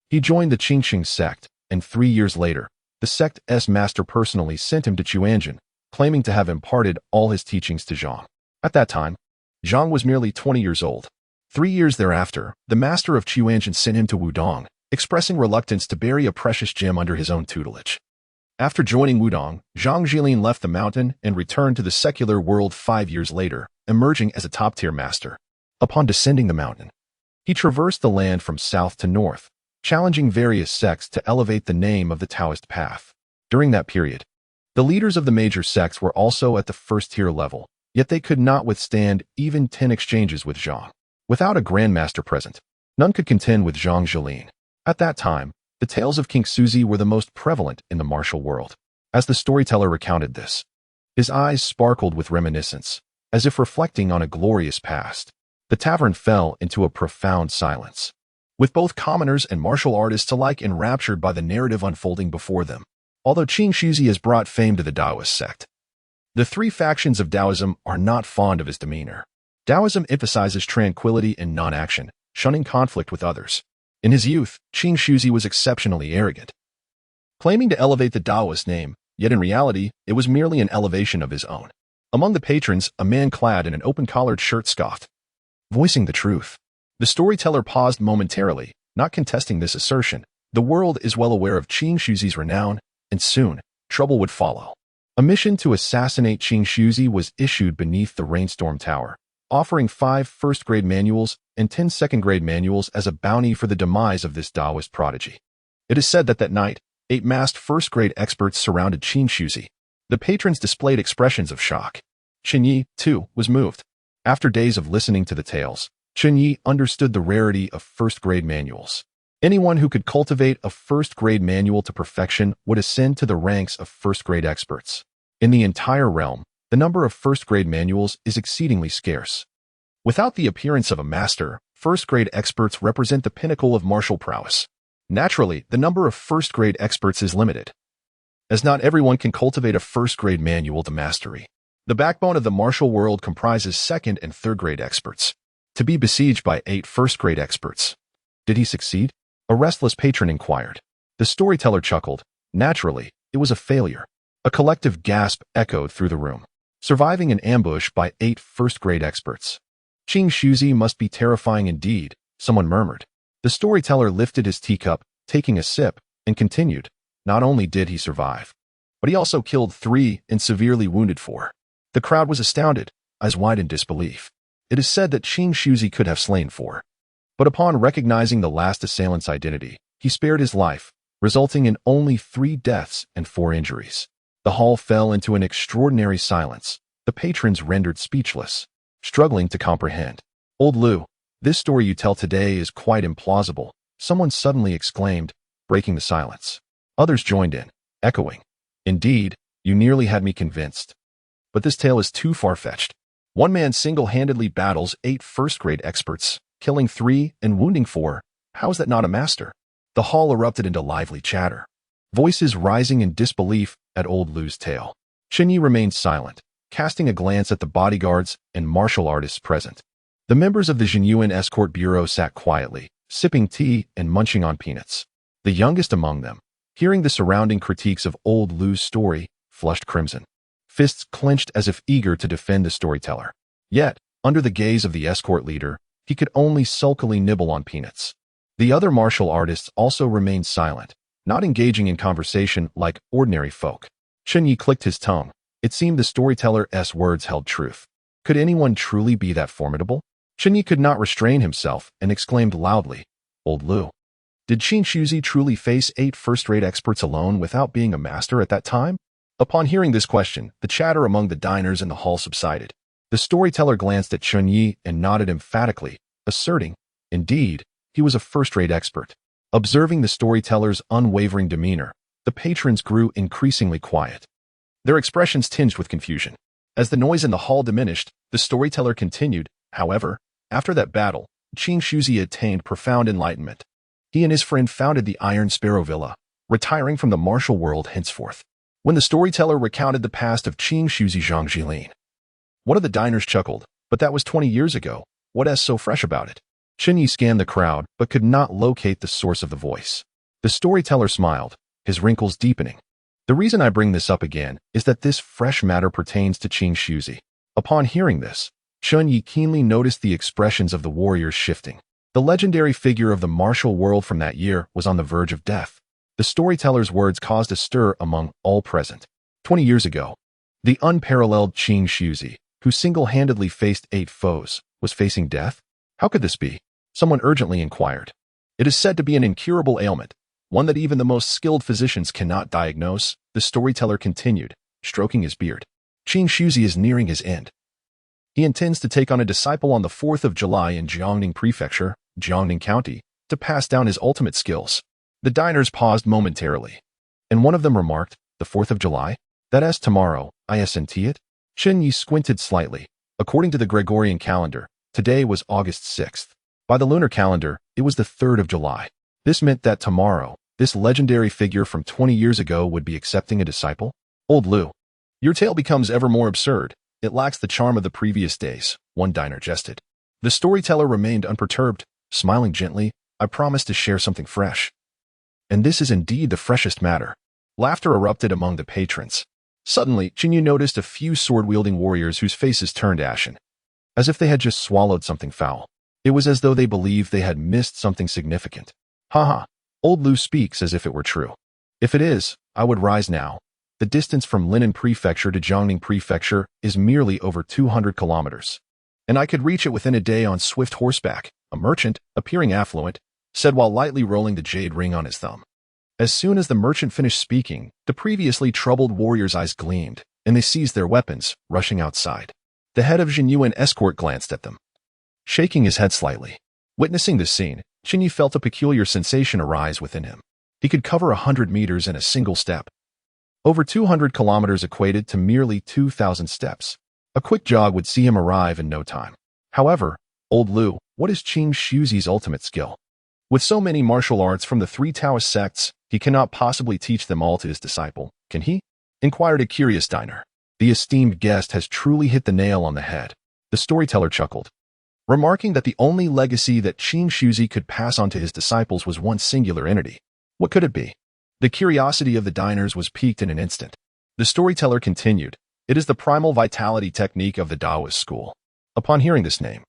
A: he joined the Qingqing sect, and 3 years later, the sect's master personally sent him to Qiwanjin, claiming to have imparted all his teachings to Zhang. At that time, Zhang was merely 20 years old. 3 years thereafter, the master of Qiwanjin sent him to Wudong, expressing reluctance to bury a precious gem under his own tutelage. After joining Wudong, Zhang Jilin left the mountain and returned to the secular world 5 years later, emerging as a top-tier master. Upon descending the mountain, he traversed the land from south to north, challenging various sects to elevate the name of the Taoist path. During that period, the leaders of the major sects were also at the first-tier level, yet they could not withstand even 10 exchanges with Zhang. Without a grandmaster present, None could contend with Zhang Jilin. At that time, the tales of King Suzi were the most prevalent in the martial world. As the storyteller recounted this, his eyes sparkled with reminiscence, as if reflecting on a glorious past. The tavern fell into a profound silence, with both commoners and martial artists alike enraptured by the narrative unfolding before them. Although Qing Shuzi has brought fame to the Taoist sect, the three factions of Taoism are not fond of his demeanor. Taoism emphasizes tranquility and non-action, shunning conflict with others. In his youth, Qing Shuzi was exceptionally arrogant, claiming to elevate the Taoist name, yet in reality, it was merely an elevation of his own. Among the patrons, a man clad in an open-collared shirt scoffed, voicing the truth. The storyteller paused momentarily, not contesting this assertion. The world is well aware of Qing Shuzi's renown, and soon, trouble would follow. A mission to assassinate Qing Shuzi was issued beneath the Rainstorm Tower, offering 5 first-grade manuals and 10 second-grade manuals as a bounty for the demise of this Taoist prodigy. It is said that that night, 8 masked first-grade experts surrounded Qing Shuzi. The patrons displayed expressions of shock. Chen Ye, too, was moved. After days of listening to the tales, Chen Ye understood the rarity of first-grade manuals. Anyone who could cultivate a first-grade manual to perfection would ascend to the ranks of first-grade experts. In the entire realm, the number of first-grade manuals is exceedingly scarce. Without the appearance of a master, first-grade experts represent the pinnacle of martial prowess. Naturally, the number of first-grade experts is limited, as not everyone can cultivate a first-grade manual to mastery. The backbone of the martial world comprises second- and third-grade experts. To be besieged by 8 first-grade experts. Did he succeed? A restless patron inquired. The storyteller chuckled. Naturally, it was a failure. A collective gasp echoed through the room. Surviving an ambush by 8 first-grade experts. Qing Shuzi must be terrifying indeed, someone murmured. The storyteller lifted his teacup, taking a sip, and continued. Not only did he survive, but he also killed 3 and severely wounded 4. The crowd was astounded, eyes wide in disbelief. It is said that Qing Shuzi could have slain 4. But upon recognizing the last assailant's identity, he spared his life, resulting in only 3 deaths and 4 injuries. The hall fell into an extraordinary silence, the patrons rendered speechless, struggling to comprehend. Old Lu, this story you tell today is quite implausible, someone suddenly exclaimed, breaking the silence. Others joined in, echoing. Indeed, you nearly had me convinced. But this tale is too far-fetched. One man single-handedly battles 8 first-grade experts, killing 3 and wounding 4. How is that not a master? The hall erupted into lively chatter, voices rising in disbelief at old Lu's tale. Chen Ye remained silent, casting a glance at the bodyguards and martial artists present. The members of the Jinyuan Escort Bureau sat quietly, sipping tea and munching on peanuts. The youngest among them, hearing the surrounding critiques of old Lu's story, flushed crimson, fists clenched as if eager to defend the storyteller. Yet, under the gaze of the escort leader, he could only sulkily nibble on peanuts. The other martial artists also remained silent, not engaging in conversation like ordinary folk. Chen Ye clicked his tongue. It seemed the storyteller's words held truth. Could anyone truly be that formidable? Chen Ye could not restrain himself and exclaimed loudly, Old Lu, did Qing Shuzi truly face 8 first-rate experts alone without being a master at that time? Upon hearing this question, the chatter among the diners in the hall subsided. The storyteller glanced at Chen Ye and nodded emphatically, asserting, indeed, he was a first-rate expert. Observing the storyteller's unwavering demeanor, the patrons grew increasingly quiet, their expressions tinged with confusion. As the noise in the hall diminished, the storyteller continued, however, after that battle, Qing Shuzi attained profound enlightenment. He and his friend founded the Iron Sparrow Villa, retiring from the martial world henceforth. When the storyteller recounted the past of Qing Shuzi Zhang Jilin, one of the diners chuckled, but that was 20 years ago. What's so fresh about it? Chen Ye scanned the crowd, but could not locate the source of the voice. The storyteller smiled, his wrinkles deepening. The reason I bring this up again is that this fresh matter pertains to Qing Shuzi. Upon hearing this, Chen Ye keenly noticed the expressions of the warriors shifting. The legendary figure of the martial world from that year was on the verge of death. The storyteller's words caused a stir among all present. 20 years ago, the unparalleled Qing Shuzi, who single-handedly faced 8 foes, was facing death? How could this be? Someone urgently inquired. It is said to be an incurable ailment, one that even the most skilled physicians cannot diagnose, the storyteller continued, stroking his beard. Qing Shuzi is nearing his end. He intends to take on a disciple on the 4th of July in Jiangning Prefecture, Jiangning County, to pass down his ultimate skills. The diners paused momentarily, and one of them remarked, "The 4th of July? That's tomorrow, isn't it?" Chen Ye squinted slightly. According to the Gregorian calendar, today was August 6th. By the lunar calendar, it was the 3rd of July. This meant that tomorrow, this legendary figure from 20 years ago would be accepting a disciple? Old Lu, your tale becomes ever more absurd. It lacks the charm of the previous days, one diner jested. The storyteller remained unperturbed, smiling gently. "I promise to share something fresh. And this is indeed the freshest matter." Laughter erupted among the patrons. Suddenly, Chen Ye noticed a few sword-wielding warriors whose faces turned ashen, as if they had just swallowed something foul. It was as though they believed they had missed something significant. "Haha, old Lu speaks as if it were true. If it is, I would rise now. The distance from Linen Prefecture to Jiangning Prefecture is merely over 200 kilometers. And I could reach it within a day on swift horseback," a merchant, appearing affluent, said while lightly rolling the jade ring on his thumb. As soon as the merchant finished speaking, the previously troubled warriors' eyes gleamed, and they seized their weapons, rushing outside. The head of Jinyuan escort glanced at them, shaking his head slightly. Witnessing this scene, Chen Ye felt a peculiar sensation arise within him. He could cover 100 meters in a single step. Over 200 kilometers equated to merely 2,000 steps. A quick jog would see him arrive in no time. However, old Lu, what is Qing Shuzi's ultimate skill? With so many martial arts from the 3 Taoist sects, he cannot possibly teach them all to his disciple, can he? Inquired a curious diner. The esteemed guest has truly hit the nail on the head. The storyteller chuckled, remarking that the only legacy that Qing Shuzi could pass on to his disciples was one singular entity. What could it be? The curiosity of the diners was piqued in an instant. The storyteller continued, "It is the primal vitality technique of the Taoist school." Upon hearing this name,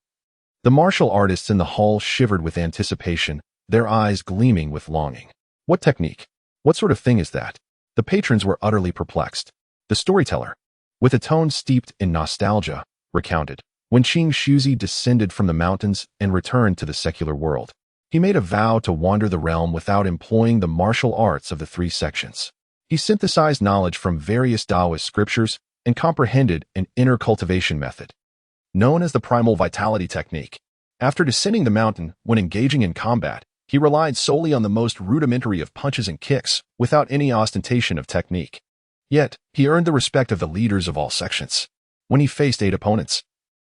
A: the martial artists in the hall shivered with anticipation, their eyes gleaming with longing. What technique? What sort of thing is that? The patrons were utterly perplexed. The storyteller, with a tone steeped in nostalgia, recounted, when Qing Shuzi descended from the mountains and returned to the secular world, he made a vow to wander the realm without employing the martial arts of the 3 sections. He synthesized knowledge from various Taoist scriptures and comprehended an inner cultivation method, known as the primal vitality technique. After descending the mountain, when engaging in combat, he relied solely on the most rudimentary of punches and kicks, without any ostentation of technique. Yet, he earned the respect of the leaders of all sections. When he faced 8 opponents,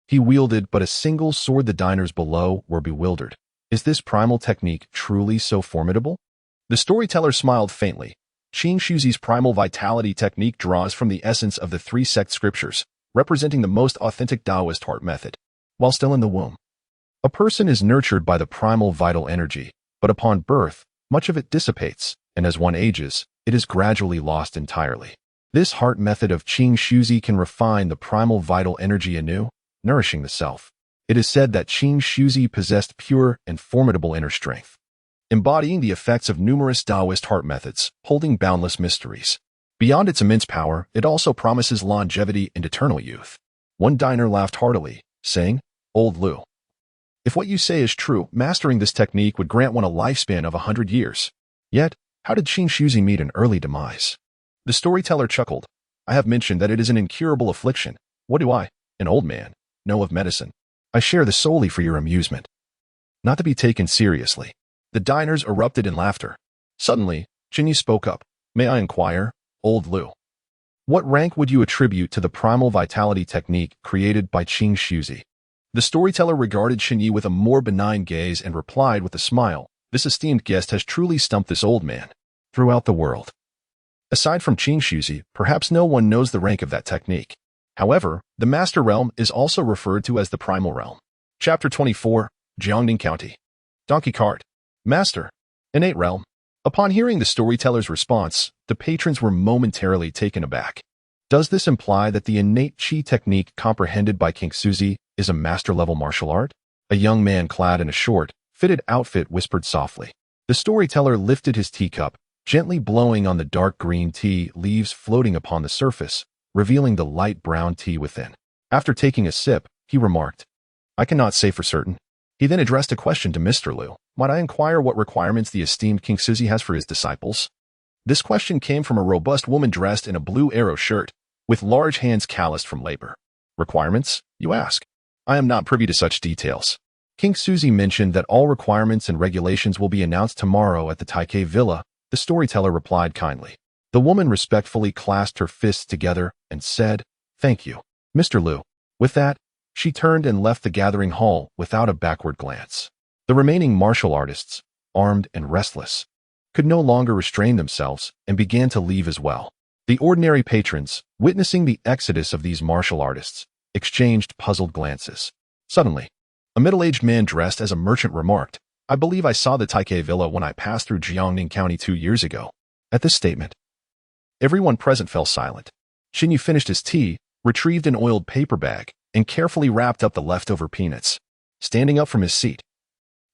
A: he wielded but a single sword. The diners below were bewildered. Is this primal technique truly so formidable? The storyteller smiled faintly. Qing Shuzi's primal vitality technique draws from the essence of the 3 sect scriptures, representing the most authentic Taoist heart method. While still in the womb, a person is nurtured by the primal vital energy, but upon birth, much of it dissipates, and as one ages, it is gradually lost entirely. This heart method of Qing Shuzi can refine the primal vital energy anew, nourishing the self. It is said that Qing Shuzi possessed pure and formidable inner strength, embodying the effects of numerous Taoist heart methods, holding boundless mysteries. Beyond its immense power, it also promises longevity and eternal youth. One diner laughed heartily, saying, "Old Lu, if what you say is true, mastering this technique would grant one a lifespan of 100 years. Yet, how did Qing Shuzi meet an early demise?" The storyteller chuckled. "I have mentioned that it is an incurable affliction. What do I, an old man, know of medicine? I share this solely for your amusement, not to be taken seriously." The diners erupted in laughter. Suddenly, Chen Ye spoke up. "May I inquire, old Lu, what rank would you attribute to the primal vitality technique created by Qing Shuzi?" The storyteller regarded Chen Ye with a more benign gaze and replied with a smile, "This esteemed guest has truly stumped this old man. Throughout the world, aside from Qing Shuzi, perhaps no one knows the rank of that technique. However, the master realm is also referred to as the primal realm." Chapter 24, Jiangning County. Donkey Cart. Master. Innate realm. Upon hearing the storyteller's response, the patrons were momentarily taken aback. Does this imply that the innate Qi technique comprehended by King Shuzi is a master-level martial art? A young man clad in a short, fitted outfit whispered softly. The storyteller lifted his teacup, gently blowing on the dark green tea leaves floating upon the surface, revealing the light brown tea within. After taking a sip, he remarked, "I cannot say for certain." He then addressed a question to Mr. Lu. "Might I inquire what requirements the esteemed King Shuzi has for his disciples?" This question came from a robust woman dressed in a blue arrow shirt, with large hands calloused from labor. "Requirements, you ask? I am not privy to such details. King Suzy mentioned that all requirements and regulations will be announced tomorrow at the Taikei Villa, the storyteller replied kindly. The woman respectfully clasped her fists together and said, "Thank you, Mr. Liu." With that, she turned and left the gathering hall without a backward glance. The remaining martial artists, armed and restless, could no longer restrain themselves and began to leave as well. The ordinary patrons, witnessing the exodus of these martial artists, exchanged puzzled glances. Suddenly, a middle-aged man dressed as a merchant remarked, "I believe I saw the Taikei Villa when I passed through Jiangning County 2 years ago." At this statement, everyone present fell silent. Chen Ye finished his tea, retrieved an oiled paper bag, and carefully wrapped up the leftover peanuts. Standing up from his seat,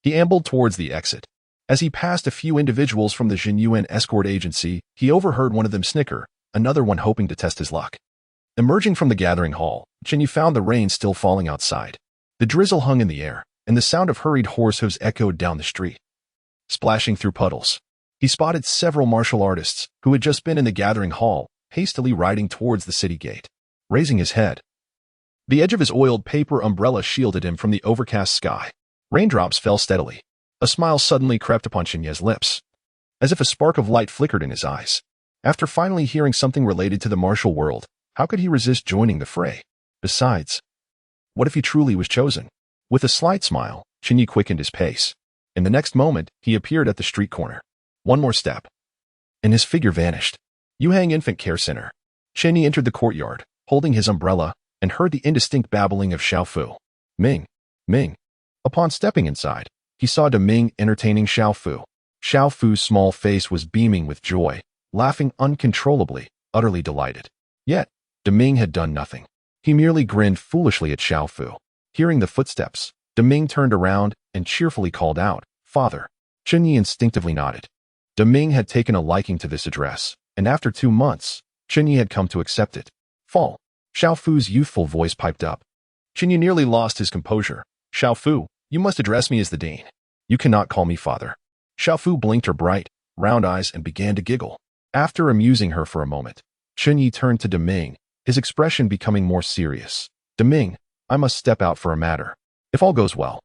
A: he ambled towards the exit. As he passed a few individuals from the Jinyuan escort agency, he overheard one of them snicker, another one hoping to test his luck. Emerging from the gathering hall, Chen Ye found the rain still falling outside. The drizzle hung in the air, and the sound of hurried horse hooves echoed down the street. Splashing through puddles, he spotted several martial artists who had just been in the gathering hall, hastily riding towards the city gate. Raising his head, the edge of his oiled paper umbrella shielded him from the overcast sky. Raindrops fell steadily. A smile suddenly crept upon Chen Ye's lips, as if a spark of light flickered in his eyes. After finally hearing something related to the martial world, how could he resist joining the fray? Besides, what if he truly was chosen? With a slight smile, Chen Ye quickened his pace. In the next moment, he appeared at the street corner. One more step, and his figure vanished. Yuhang Infant Care Center. Chen Ye entered the courtyard, holding his umbrella, and heard the indistinct babbling of Xiao Fu. Ming, Ming. Upon stepping inside, he saw De Ming entertaining Xiao Fu. Xiao Fu's small face was beaming with joy, laughing uncontrollably, utterly delighted. Yet, De Ming had done nothing. He merely grinned foolishly at Xiao Fu. Hearing the footsteps, De Ming turned around and cheerfully called out, "Father." Chen Ye instinctively nodded. De Ming had taken a liking to this address, and after 2 months, Chen Ye had come to accept it. "Fall." Xiao Fu's youthful voice piped up. Chen Ye nearly lost his composure. "Xiao Fu, you must address me as the dean. You cannot call me father." Xiao Fu blinked her bright, round eyes and began to giggle. After amusing her for a moment, Chen Ye turned to De Ming, his expression becoming more serious. "De Ming, I must step out for a matter. If all goes well,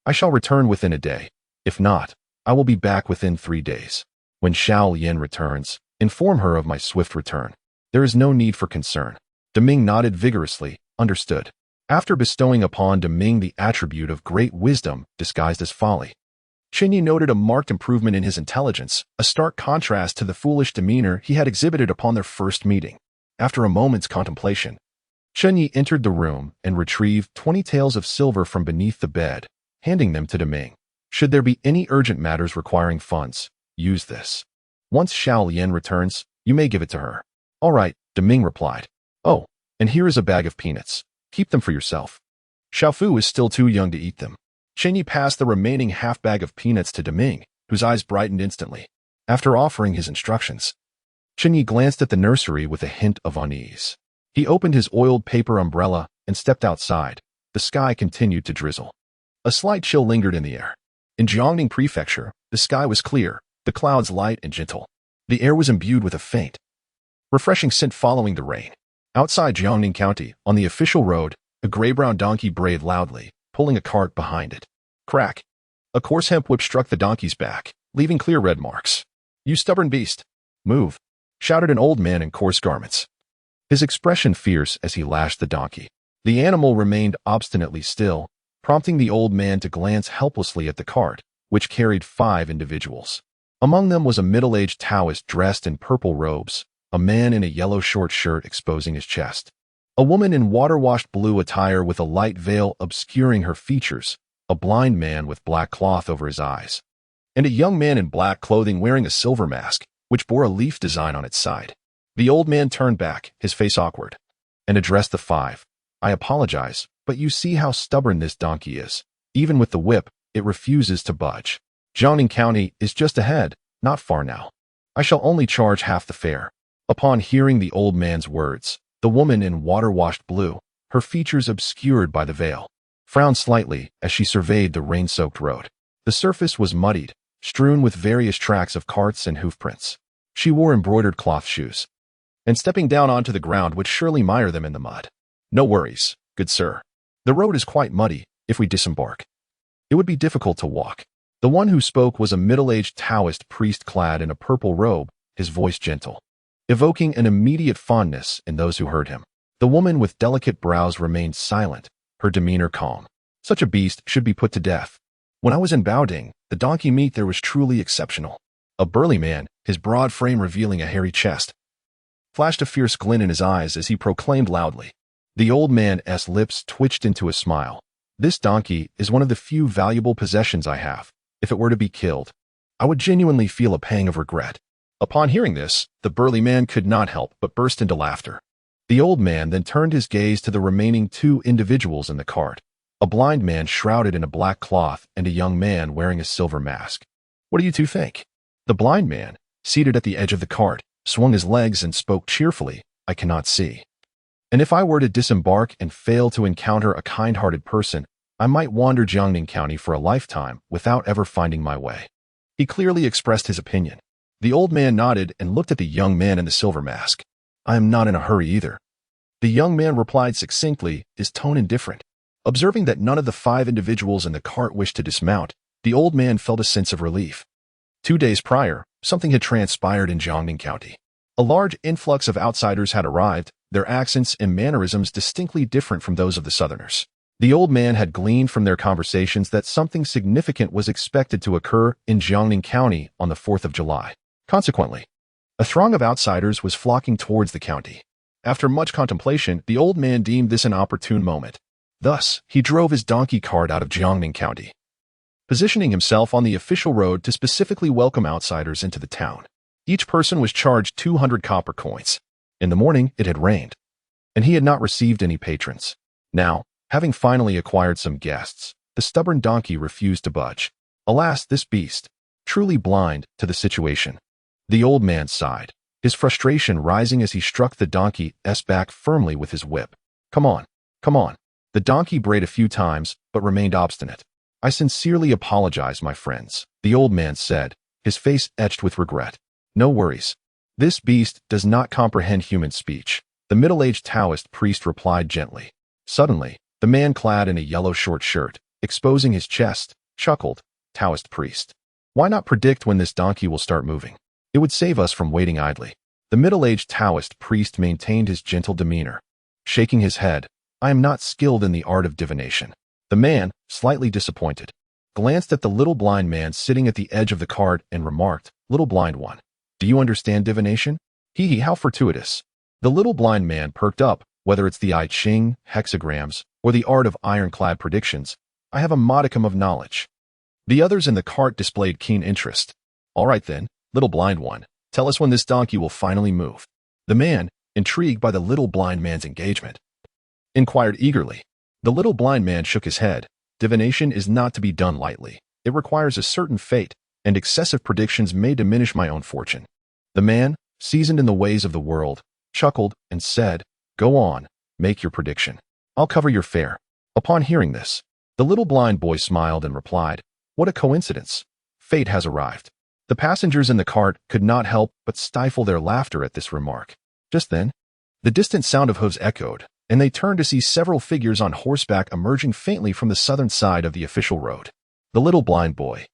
A: I shall return within a day. If not, I will be back within 3 days. When Xiao Yan returns, inform her of my swift return. There is no need for concern." De Ming nodded vigorously, understood. After bestowing upon De Ming the attribute of great wisdom disguised as folly, Chen Ye noted a marked improvement in his intelligence, a stark contrast to the foolish demeanor he had exhibited upon their first meeting. After a moment's contemplation, Chen Ye entered the room and retrieved 20 taels of silver from beneath the bed, handing them to De Ming. "Should there be any urgent matters requiring funds, use this. Once Xiao Yan returns, you may give it to her." "All right," De Ming replied. "Oh, and here is a bag of peanuts. Keep them for yourself. Xiao Fu is still too young to eat them." Chen Ye passed the remaining half bag of peanuts to De Ming, whose eyes brightened instantly. After offering his instructions, Chen Ye glanced at the nursery with a hint of unease. He opened his oiled paper umbrella and stepped outside. The sky continued to drizzle. A slight chill lingered in the air. In Jiangning Prefecture, the sky was clear, the clouds light and gentle. The air was imbued with a faint, refreshing scent following the rain. Outside Jiangning County, on the official road, a gray-brown donkey brayed loudly, pulling a cart behind it. Crack! A coarse hemp whip struck the donkey's back, leaving clear red marks. "You stubborn beast! Move!" shouted an old man in coarse garments, his expression fierce as he lashed the donkey. The animal remained obstinately still, prompting the old man to glance helplessly at the cart, which carried 5 individuals. Among them was a middle-aged Taoist dressed in purple robes, a man in a yellow short shirt exposing his chest, a woman in water-washed blue attire with a light veil obscuring her features, a blind man with black cloth over his eyes, and a young man in black clothing wearing a silver mask, which bore a leaf design on its side. The old man turned back, his face awkward, and addressed the 5. "I apologize, but you see how stubborn this donkey is. Even with the whip, it refuses to budge. Jiangning County is just ahead, not far now. I shall only charge half the fare." Upon hearing the old man's words, the woman in water-washed blue, her features obscured by the veil, frowned slightly as she surveyed the rain-soaked road. The surface was muddied, strewn with various tracks of carts and hoofprints. She wore embroidered cloth shoes, and stepping down onto the ground would surely mire them in the mud. "No worries, good sir. The road is quite muddy if we disembark." it would be difficult to walk. The one who spoke was a middle-aged Taoist priest clad in a purple robe, his voice gentle, evoking an immediate fondness in those who heard him. The woman with delicate brows remained silent, her demeanor calm. Such a beast should be put to death. When I was in Baoding, the donkey meat there was truly exceptional. A burly man, his broad frame revealing a hairy chest, flashed a fierce glint in his eyes as he proclaimed loudly. The old man's lips twitched into a smile. This donkey is one of the few valuable possessions I have. If it were to be killed, I would genuinely feel a pang of regret. Upon hearing this, the burly man could not help but burst into laughter. The old man then turned his gaze to the remaining two individuals in the cart, a blind man shrouded in a black cloth and a young man wearing a silver mask. What do you two think? The blind man, seated at the edge of the cart, swung his legs and spoke cheerfully. I cannot see. And if I were to disembark and fail to encounter a kind-hearted person, I might wander Jiangning County for a lifetime without ever finding my way. He clearly expressed his opinion. The old man nodded and looked at the young man in the silver mask. I am not in a hurry either. The young man replied succinctly, his tone indifferent. Observing that none of the 5 individuals in the cart wished to dismount, the old man felt a sense of relief. 2 days prior, something had transpired in Jiangning County. A large influx of outsiders had arrived, their accents and mannerisms distinctly different from those of the Southerners. The old man had gleaned from their conversations that something significant was expected to occur in Jiangning County on the 4th of July. Consequently, a throng of outsiders was flocking towards the county. After much contemplation, the old man deemed this an opportune moment. Thus, he drove his donkey cart out of Jiangning County, positioning himself on the official road to specifically welcome outsiders into the town. Each person was charged 200 copper coins. In the morning, it had rained, and he had not received any patrons. Now, having finally acquired some guests, the stubborn donkey refused to budge. Alas, this beast, truly blind to the situation. The old man sighed, his frustration rising as he struck the donkey's back firmly with his whip. Come on, come on. The donkey brayed a few times, but remained obstinate. I sincerely apologize, my friends, the old man said, his face etched with regret. No worries. This beast does not comprehend human speech, the middle-aged Taoist priest replied gently. Suddenly, the man clad in a yellow short shirt, exposing his chest, chuckled. Taoist priest. Why not predict when this donkey will start moving? It would save us from waiting idly. The middle-aged Taoist priest maintained his gentle demeanor. Shaking his head, I am not skilled in the art of divination. The man, slightly disappointed, glanced at the little blind man sitting at the edge of the cart and remarked, Little blind one, do you understand divination? Hee, how fortuitous. The little blind man perked up. Whether it's the I Ching, hexagrams, or the art of ironclad predictions, I have a modicum of knowledge. The others in the cart displayed keen interest. All right then, little blind one, tell us when this donkey will finally move. The man, intrigued by the little blind man's engagement, inquired eagerly. The little blind man shook his head. Divination is not to be done lightly. It requires a certain fate, and excessive predictions may diminish my own fortune. The man, seasoned in the ways of the world, chuckled and said, Go on, make your prediction. I'll cover your fare. Upon hearing this, the little blind boy smiled and replied, What a coincidence. Fate has arrived. The passengers in the cart could not help but stifle their laughter at this remark. Just then, the distant sound of hooves echoed, and they turned to see several figures on horseback emerging faintly from the southern side of the official road. The little blind boy,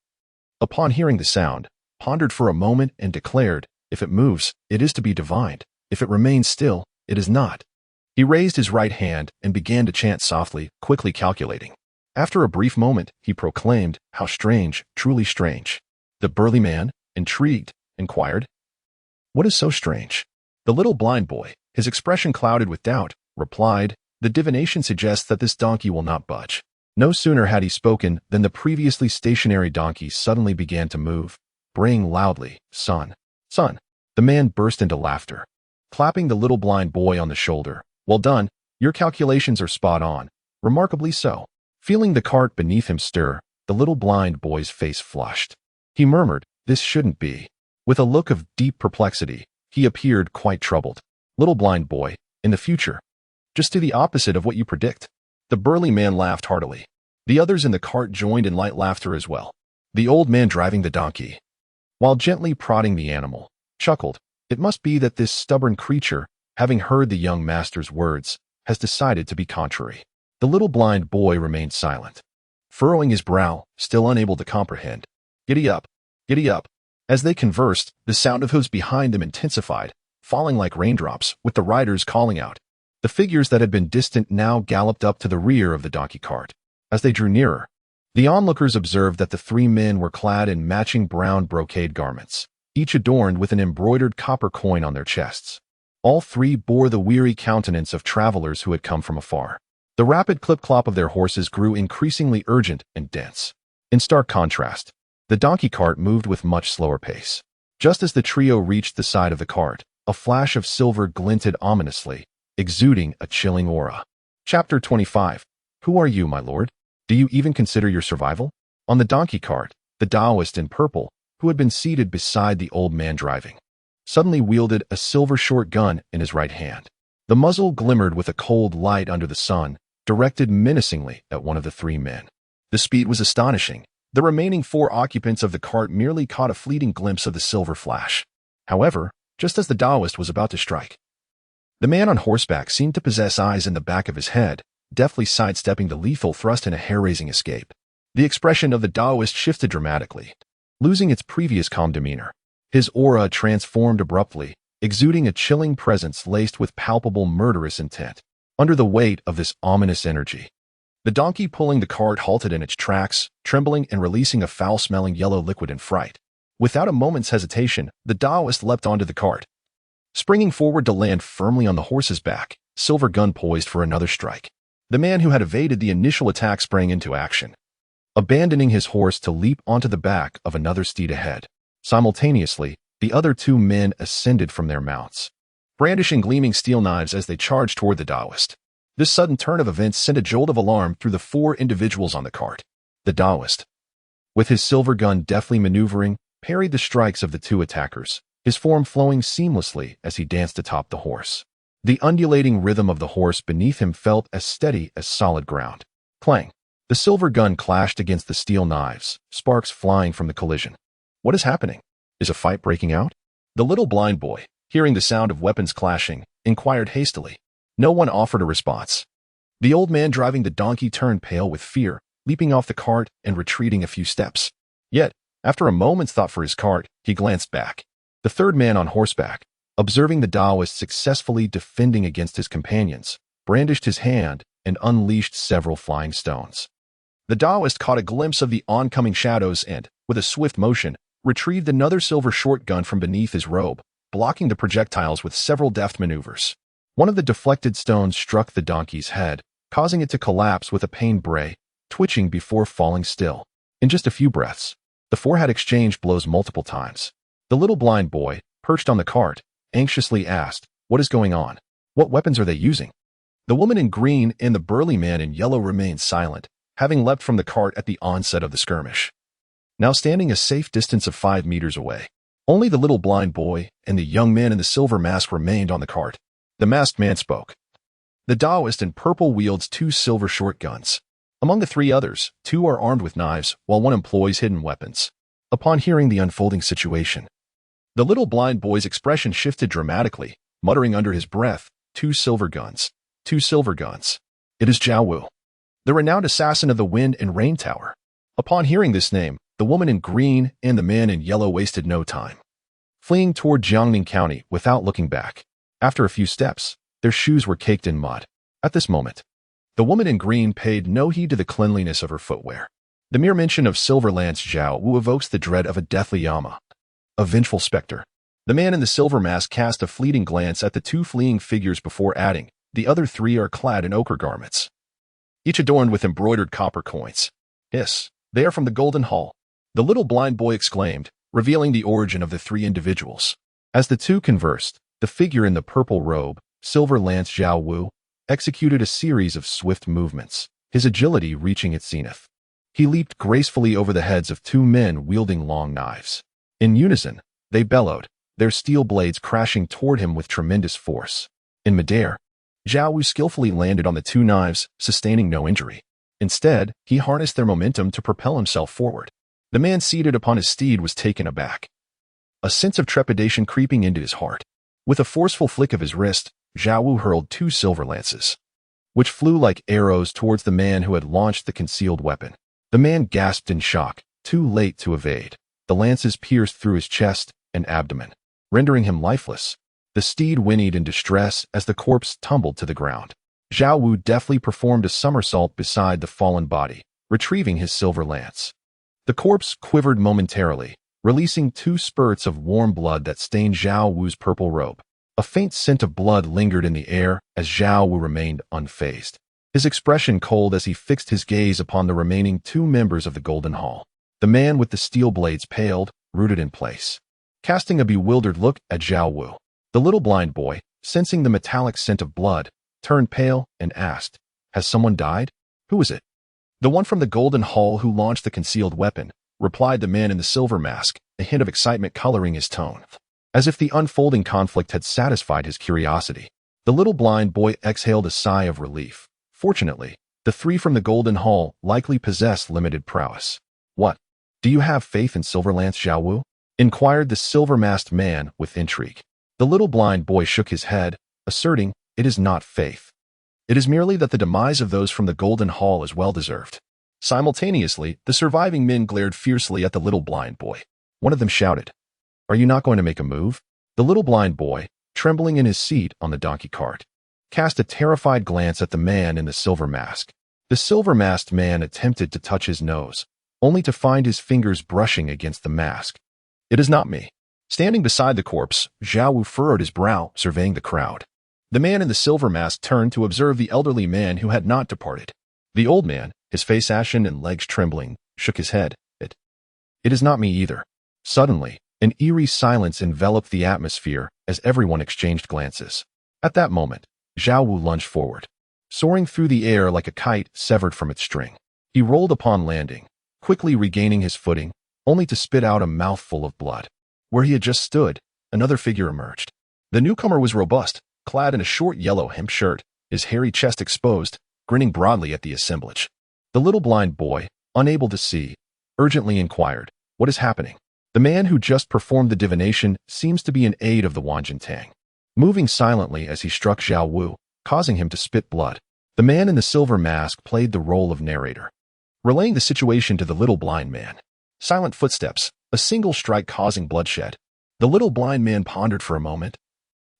A: upon hearing the sound, pondered for a moment and declared, If it moves, it is to be divined. If it remains still, it is not. He raised his right hand and began to chant softly, quickly calculating. After a brief moment, he proclaimed, How strange, truly strange. The burly man, intrigued, inquired, What is so strange? The little blind boy, his expression clouded with doubt, replied, The divination suggests that this donkey will not budge. No sooner had he spoken than the previously stationary donkey suddenly began to move, braying loudly, Son, son. The man burst into laughter, clapping the little blind boy on the shoulder. Well done, your calculations are spot on, remarkably so. Feeling the cart beneath him stir, the little blind boy's face flushed. He murmured, This shouldn't be. With a look of deep perplexity, he appeared quite troubled. Little blind boy, in the future, just do the opposite of what you predict. The burly man laughed heartily. The others in the cart joined in light laughter as well. The old man driving the donkey, while gently prodding the animal, chuckled. It must be that this stubborn creature, having heard the young master's words, has decided to be contrary. The little blind boy remained silent. furrowing his brow, still unable to comprehend. Giddy up, giddy up. As they conversed, the sound of hooves behind them intensified, falling like raindrops, with the riders calling out. The figures that had been distant now galloped up to the rear of the donkey cart. As they drew nearer, the onlookers observed that the three men were clad in matching brown brocade garments, each adorned with an embroidered copper coin on their chests. All three bore the weary countenance of travelers who had come from afar. The rapid clip-clop of their horses grew increasingly urgent and dense. In stark contrast, the donkey cart moved with much slower pace. Just as the trio reached the side of the cart, a flash of silver glinted ominously, exuding a chilling aura. Chapter 25. Who are you, my lord? Do you even consider your survival? On the donkey cart, the Taoist in purple, who had been seated beside the old man driving, suddenly wielded a silver short gun in his right hand. The muzzle glimmered with a cold light under the sun, directed menacingly at one of the three men. The speed was astonishing. The remaining four occupants of the cart merely caught a fleeting glimpse of the silver flash. However, just as the Taoist was about to strike, the man on horseback seemed to possess eyes in the back of his head, deftly sidestepping the lethal thrust in a hair-raising escape. The expression of the Taoist shifted dramatically, losing its previous calm demeanor. His aura transformed abruptly, exuding a chilling presence laced with palpable murderous intent. Under the weight of this ominous energy, the donkey pulling the cart halted in its tracks, trembling and releasing a foul-smelling yellow liquid in fright. Without a moment's hesitation, the Taoist leapt onto the cart, springing forward to land firmly on the horse's back, silver gun poised for another strike. The man who had evaded the initial attack sprang into action, abandoning his horse to leap onto the back of another steed ahead. Simultaneously, the other two men ascended from their mounts, brandishing gleaming steel knives as they charged toward the Taoist. This sudden turn of events sent a jolt of alarm through the four individuals on the cart. The Taoist, with his silver gun deftly maneuvering, parried the strikes of the two attackers, his form flowing seamlessly as he danced atop the horse. The undulating rhythm of the horse beneath him felt as steady as solid ground. Clang! The silver gun clashed against the steel knives, sparks flying from the collision. What is happening? Is a fight breaking out? The little blind boy, hearing the sound of weapons clashing, inquired hastily. No one offered a response. The old man driving the donkey turned pale with fear, leaping off the cart and retreating a few steps. Yet, after a moment's thought for his cart, he glanced back. The third man on horseback, observing the Taoist successfully defending against his companions, brandished his hand and unleashed several flying stones. The Taoist caught a glimpse of the oncoming shadows and, with a swift motion, retrieved another silver short gun from beneath his robe, blocking the projectiles with several deft maneuvers. One of the deflected stones struck the donkey's head, causing it to collapse with a pained bray, twitching before falling still. In just a few breaths, the four had exchanged blows multiple times. The little blind boy, perched on the cart, anxiously asked, "What is going on? What weapons are they using?" The woman in green and the burly man in yellow remained silent, having leapt from the cart at the onset of the skirmish. Now standing a safe distance of 5 meters away, only the little blind boy and the young man in the silver mask remained on the cart. The masked man spoke. The Taoist in purple wields 2 silver short guns. Among the 3 others, 2 are armed with knives, while one employs hidden weapons. Upon hearing the unfolding situation, the little blind boy's expression shifted dramatically, muttering under his breath, 2 silver guns. 2 silver guns. It is Jiao Wu, the renowned assassin of the Wind and Rain Tower. Upon hearing this name, the woman in green and the man in yellow wasted no time, fleeing toward Jiangning County without looking back. After a few steps, their shoes were caked in mud. At this moment, the woman in green paid no heed to the cleanliness of her footwear. The mere mention of Silver Lance Jiao Wu evokes the dread of a deathly Yama, a vengeful specter. The man in the silver mask cast a fleeting glance at the 2 fleeing figures before adding, "The other 3 are clad in ochre garments, each adorned with embroidered copper coins. Yes, they are from the Golden Hall." The little blind boy exclaimed, revealing the origin of the 3 individuals. As the 2 conversed, the figure in the purple robe, Silver Lance Jiao Wu, executed a series of swift movements, his agility reaching its zenith. He leaped gracefully over the heads of 2 men wielding long knives. In unison, they bellowed, their steel blades crashing toward him with tremendous force. In midair, Jiao Wu skillfully landed on the 2 knives, sustaining no injury. Instead, he harnessed their momentum to propel himself forward. The man seated upon his steed was taken aback, a sense of trepidation creeping into his heart. With a forceful flick of his wrist, Jiao Wu hurled 2 silver lances, which flew like arrows towards the man who had launched the concealed weapon. The man gasped in shock, too late to evade. The lances pierced through his chest and abdomen, rendering him lifeless. The steed whinnied in distress as the corpse tumbled to the ground. Zhao Wu deftly performed a somersault beside the fallen body, retrieving his silver lance. The corpse quivered momentarily, releasing 2 spurts of warm blood that stained Zhao Wu's purple robe. A faint scent of blood lingered in the air as Zhao Wu remained unfazed, his expression cold as he fixed his gaze upon the remaining 2 members of the Golden Hall. The man with the steel blades paled, rooted in place, casting a bewildered look at Zhao Wu. The little blind boy, sensing the metallic scent of blood, turned pale and asked, "Has someone died? Who is it?" "The one from the Golden Hall who launched the concealed weapon," replied the man in the silver mask, a hint of excitement coloring his tone, as if the unfolding conflict had satisfied his curiosity. The little blind boy exhaled a sigh of relief. Fortunately, the 3 from the Golden Hall likely possessed limited prowess. "What? Do you have faith in Silverlance, Zhao Wu?" inquired the silver-masked man with intrigue. The little blind boy shook his head, asserting, "It is not faith. It is merely that the demise of those from the Golden Hall is well-deserved." Simultaneously, the surviving men glared fiercely at the little blind boy. One of them shouted, "Are you not going to make a move?" The little blind boy, trembling in his seat on the donkey cart, cast a terrified glance at the man in the silver mask. The silver-masked man attempted to touch his nose, only to find his fingers brushing against the mask. "It is not me." Standing beside the corpse, Zhao Wu furrowed his brow, surveying the crowd. The man in the silver mask turned to observe the elderly man who had not departed. The old man, his face ashen and legs trembling, shook his head. It is not me either." Suddenly, an eerie silence enveloped the atmosphere as everyone exchanged glances. At that moment, Zhao Wu lunged forward, soaring through the air like a kite severed from its string. He rolled upon landing, quickly regaining his footing, only to spit out a mouthful of blood. Where he had just stood, another figure emerged. The newcomer was robust, clad in a short yellow hemp shirt, his hairy chest exposed, grinning broadly at the assemblage. The little blind boy, unable to see, urgently inquired, "What is happening?" The man who just performed the divination seems to be an aide of the Wanjintang, moving silently as he struck Zhao Wu, causing him to spit blood. The man in the silver mask played the role of narrator, relaying the situation to the little blind man. Silent footsteps, a single strike causing bloodshed. The little blind man pondered for a moment,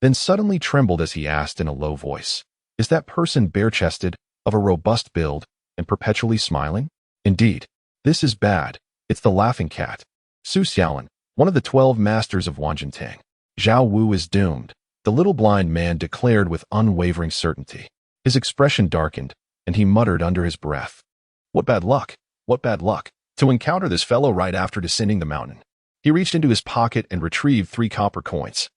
A: then suddenly trembled as he asked in a low voice, "Is that person bare-chested, of a robust build, and perpetually smiling?" "Indeed. This is bad. It's the laughing cat. Su Xiaolin, one of the 12 masters of Wanjintang. Zhao Wu is doomed," the little blind man declared with unwavering certainty. His expression darkened, and he muttered under his breath, "What bad luck, what bad luck, to encounter this fellow right after descending the mountain." He reached into his pocket and retrieved 3 copper coins,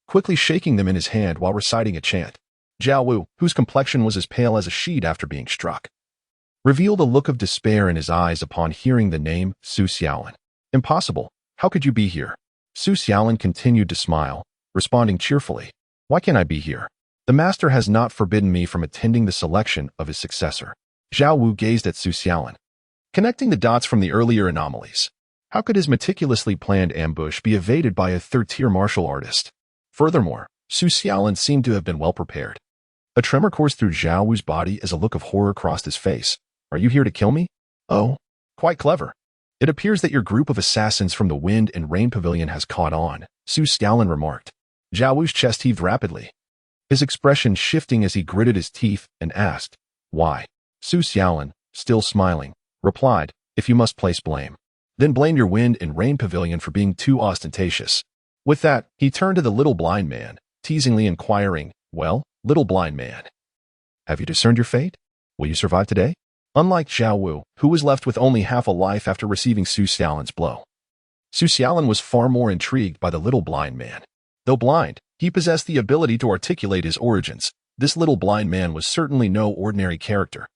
A: quickly shaking them in his hand while reciting a chant. Zhao Wu, whose complexion was as pale as a sheet after being struck, revealed a look of despair in his eyes upon hearing the name Su Xiaolin. "Impossible. How could you be here?" Su Xiaolin continued to smile, responding cheerfully, "Why can't I be here? The master has not forbidden me from attending the selection of his successor." Zhao Wu gazed at Su Xiaolin, connecting the dots from the earlier anomalies. How could his meticulously planned ambush be evaded by a third-tier martial artist? Furthermore, Su Xiaolin seemed to have been well prepared. A tremor coursed through Zhao Wu's body as a look of horror crossed his face. "Are you here to kill me?" "Oh, quite clever. It appears that your group of assassins from the Wind and Rain Pavilion has caught on," Su Xiaolin remarked. Zhao Wu's chest heaved rapidly, his expression shifting as he gritted his teeth and asked, "Why?" Su Xiaolin, still smiling, replied, "If you must place blame, then blame your Wind and Rain Pavilion for being too ostentatious." With that, he turned to the little blind man, teasingly inquiring, "Well, little blind man, have you discerned your fate? Will you survive today?" Unlike Zhao Wu, who was left with only half a life after receiving Su Xiaolin's blow, Su Xiaolin was far more intrigued by the little blind man. Though blind, he possessed the ability to articulate his origins. This little blind man was certainly no ordinary character.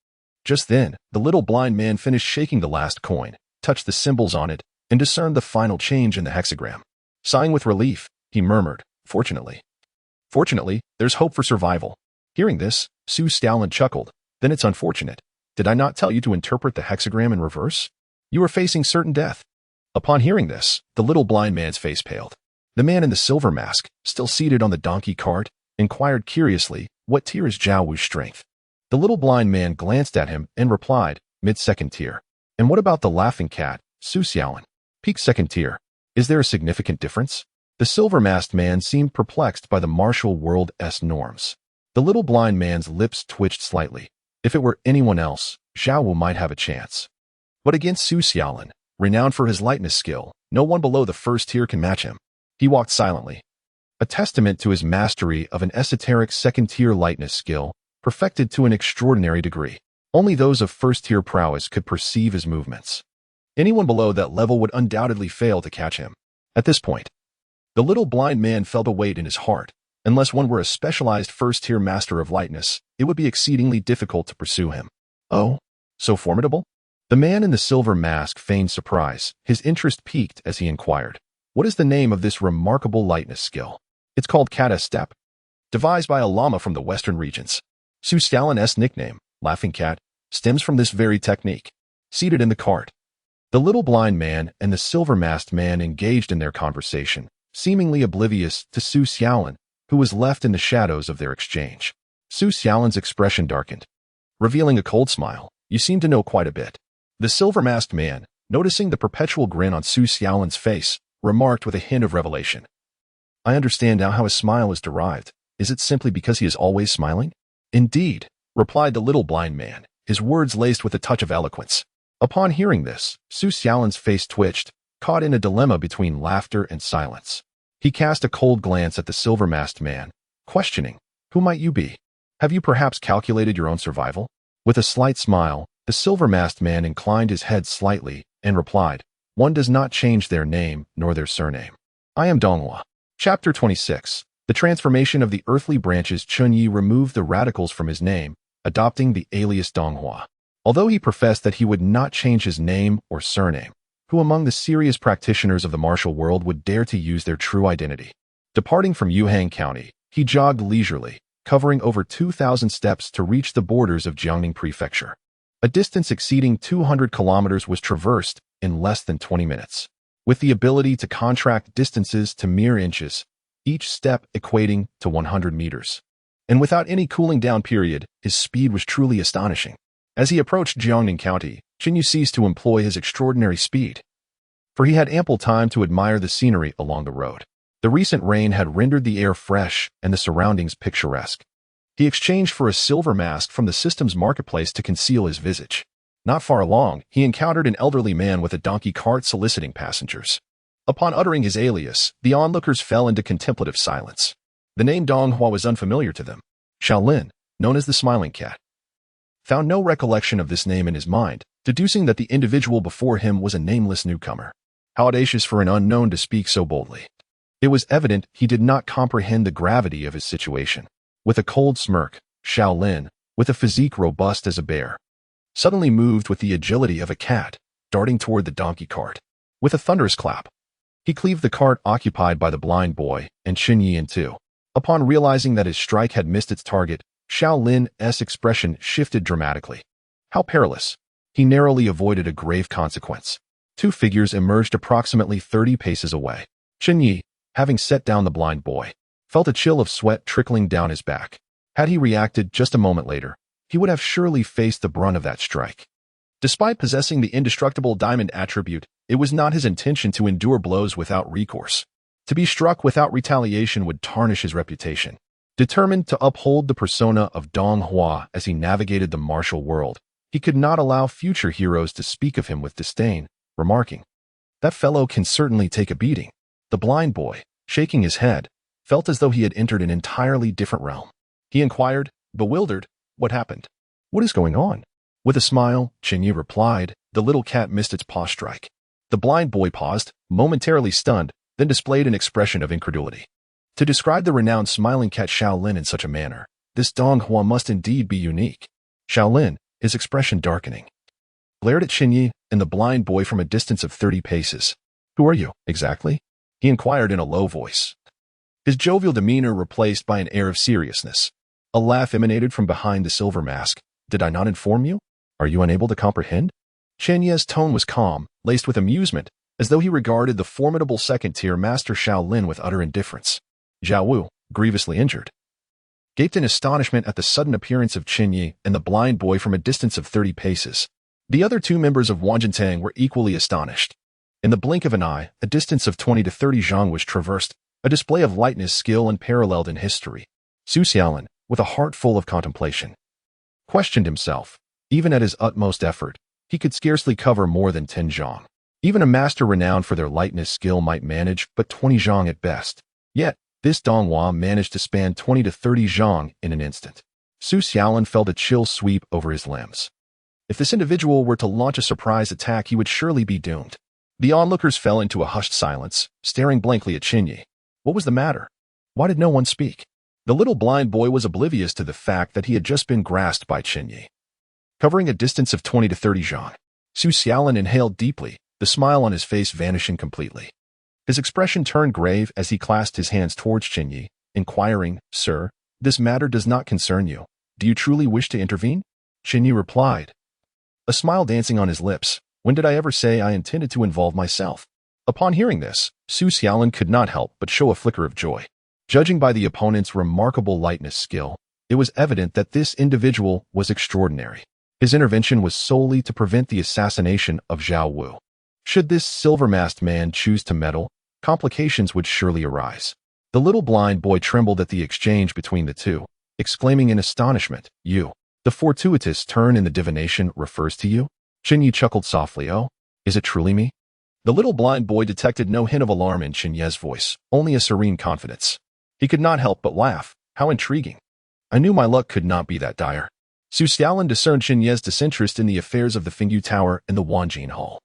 A: Just then, the little blind man finished shaking the last coin, touched the symbols on it, and discerned the final change in the hexagram. Sighing with relief, he murmured, Fortunately, there's hope for survival." Hearing this, Su Xiaolin chuckled. "Then it's unfortunate. Did I not tell you to interpret the hexagram in reverse? You are facing certain death." Upon hearing this, the little blind man's face paled. The man in the silver mask, still seated on the donkey cart, inquired curiously, "What tier is Zhao Wu's strength?" The little blind man glanced at him and replied, "Mid-second tier." And what about the laughing cat, Su Xiaolin? Peak second tier. Is there a significant difference? The silver-masked man seemed perplexed by the martial world's norms. The little blind man's lips twitched slightly. If it were anyone else, Zhao Wu might have a chance. But against Su Xiaolin, renowned for his lightness skill, no one below the first tier can match him. He walked silently, a testament to his mastery of an esoteric second-tier lightness skill, perfected to an extraordinary degree. Only those of first-tier prowess could perceive his movements. Anyone below that level would undoubtedly fail to catch him. At this point, the little blind man felt a weight in his heart. Unless one were a specialized first-tier master of lightness, it would be exceedingly difficult to pursue him. Oh, so formidable? The man in the silver mask feigned surprise. His interest piqued as he inquired, "What is the name of this remarkable lightness skill?" "It's called Kata Step, devised by a lama from the western regions. Su Xiaolin's nickname, Laughing Cat, stems from this very technique." Seated in the cart, the little blind man and the silver-masked man engaged in their conversation, seemingly oblivious to Su Xiaolin, who was left in the shadows of their exchange. Su Xiaolin's expression darkened, revealing a cold smile. "You seem to know quite a bit." The silver-masked man, noticing the perpetual grin on Su Xiaolin's face, remarked with a hint of revelation, "I understand now how his smile is derived. Is it simply because he is always smiling?" "Indeed," replied the little blind man, his words laced with a touch of eloquence. Upon hearing this, Su Xiaolin's face twitched, caught in a dilemma between laughter and silence. He cast a cold glance at the silver-masked man, questioning, "Who might you be? Have you perhaps calculated your own survival?" With a slight smile, the silver-masked man inclined his head slightly and replied, "One does not change their name nor their surname. I am Donghua." Chapter 26. The transformation of the earthly branches. Chen Ye removed the radicals from his name, adopting the alias Donghua. Although he professed that he would not change his name or surname, who among the serious practitioners of the martial world would dare to use their true identity? Departing from Yuhang County, he jogged leisurely, covering over 2,000 steps to reach the borders of Jiangning Prefecture. A distance exceeding 200 kilometers was traversed in less than 20 minutes. With the ability to contract distances to mere inches, each step equating to 100 meters. And without any cooling down period, his speed was truly astonishing. As he approached Jiangning County, Chen Ye ceased to employ his extraordinary speed, for he had ample time to admire the scenery along the road. The recent rain had rendered the air fresh and the surroundings picturesque. He exchanged for a silver mask from the system's marketplace to conceal his visage. Not far along, he encountered an elderly man with a donkey cart soliciting passengers. Upon uttering his alias, the onlookers fell into contemplative silence. The name Donghua was unfamiliar to them. Xiaolin, known as the Smiling Cat, found no recollection of this name in his mind, deducing that the individual before him was a nameless newcomer. How audacious for an unknown to speak so boldly. It was evident he did not comprehend the gravity of his situation. With a cold smirk, Xiaolin, with a physique robust as a bear, suddenly moved with the agility of a cat, darting toward the donkey cart. With a thunderous clap, he cleaved the cart occupied by the blind boy and Chen Ye in two. Upon realizing that his strike had missed its target, Xiaolin's expression shifted dramatically. How perilous! He narrowly avoided a grave consequence. Two figures emerged approximately 30 paces away. Chen Ye, having set down the blind boy, felt a chill of sweat trickling down his back. Had he reacted just a moment later, he would have surely faced the brunt of that strike. Despite possessing the indestructible diamond attribute, it was not his intention to endure blows without recourse. To be struck without retaliation would tarnish his reputation. Determined to uphold the persona of Donghua as he navigated the martial world, he could not allow future heroes to speak of him with disdain, remarking, "That fellow can certainly take a beating." The blind boy, shaking his head, felt as though he had entered an entirely different realm. He inquired, bewildered, "What happened? What is going on?" With a smile, Chen Ye replied, "The little cat missed its paw strike." The blind boy paused, momentarily stunned, then displayed an expression of incredulity. To describe the renowned Smiling Cat Xiaolin in such a manner, this Donghua must indeed be unique. Xiaolin, his expression darkening, glared at Chen Ye and the blind boy from a distance of 30 paces. "Who are you, exactly?" he inquired in a low voice. His jovial demeanor replaced by an air of seriousness. A laugh emanated from behind the silver mask. "Did I not inform you? Are you unable to comprehend?" Chen Ye's tone was calm, laced with amusement, as though he regarded the formidable second-tier Master Xiaolin with utter indifference. Zhao Wu, grievously injured, gaped in astonishment at the sudden appearance of Chen Ye and the blind boy from a distance of 30 paces. The other two members of Wanjintang were equally astonished. In the blink of an eye, a distance of 20 to 30 zhang was traversed, a display of lightness, skill, unparalleled in history. Su Xiaolin, with a heart full of contemplation, questioned himself. Even at his utmost effort, he could scarcely cover more than 10 zhang. Even a master renowned for their lightness skill might manage but 20 zhang at best. Yet, this Donghua managed to span 20 to 30 zhang in an instant. Su Xiaolin felt a chill sweep over his limbs. If this individual were to launch a surprise attack, he would surely be doomed. The onlookers fell into a hushed silence, staring blankly at Chen Ye. What was the matter? Why did no one speak? The little blind boy was oblivious to the fact that he had just been grasped by Chen Ye. Covering a distance of 20 to 30 zhang, Su Xiaolin inhaled deeply, the smile on his face vanishing completely. His expression turned grave as he clasped his hands towards Chen Ye, inquiring, "Sir, this matter does not concern you. Do you truly wish to intervene?" Chen Ye replied, a smile dancing on his lips. "When did I ever say I intended to involve myself?" Upon hearing this, Su Xiaolin could not help but show a flicker of joy. Judging by the opponent's remarkable lightness skill, it was evident that this individual was extraordinary. His intervention was solely to prevent the assassination of Zhao Wu. Should this silver-masked man choose to meddle, complications would surely arise. The little blind boy trembled at the exchange between the two, exclaiming in astonishment, "You! The fortuitous turn in the divination refers to you?" Chen Ye chuckled softly. "Oh, is it truly me?" The little blind boy detected no hint of alarm in Chen Ye's voice, only a serene confidence. He could not help but laugh. How intriguing. I knew my luck could not be that dire. Su Xiaolin discerned Chen Ye's disinterest in the affairs of the Fengyu Tower and the Wanjin Hall.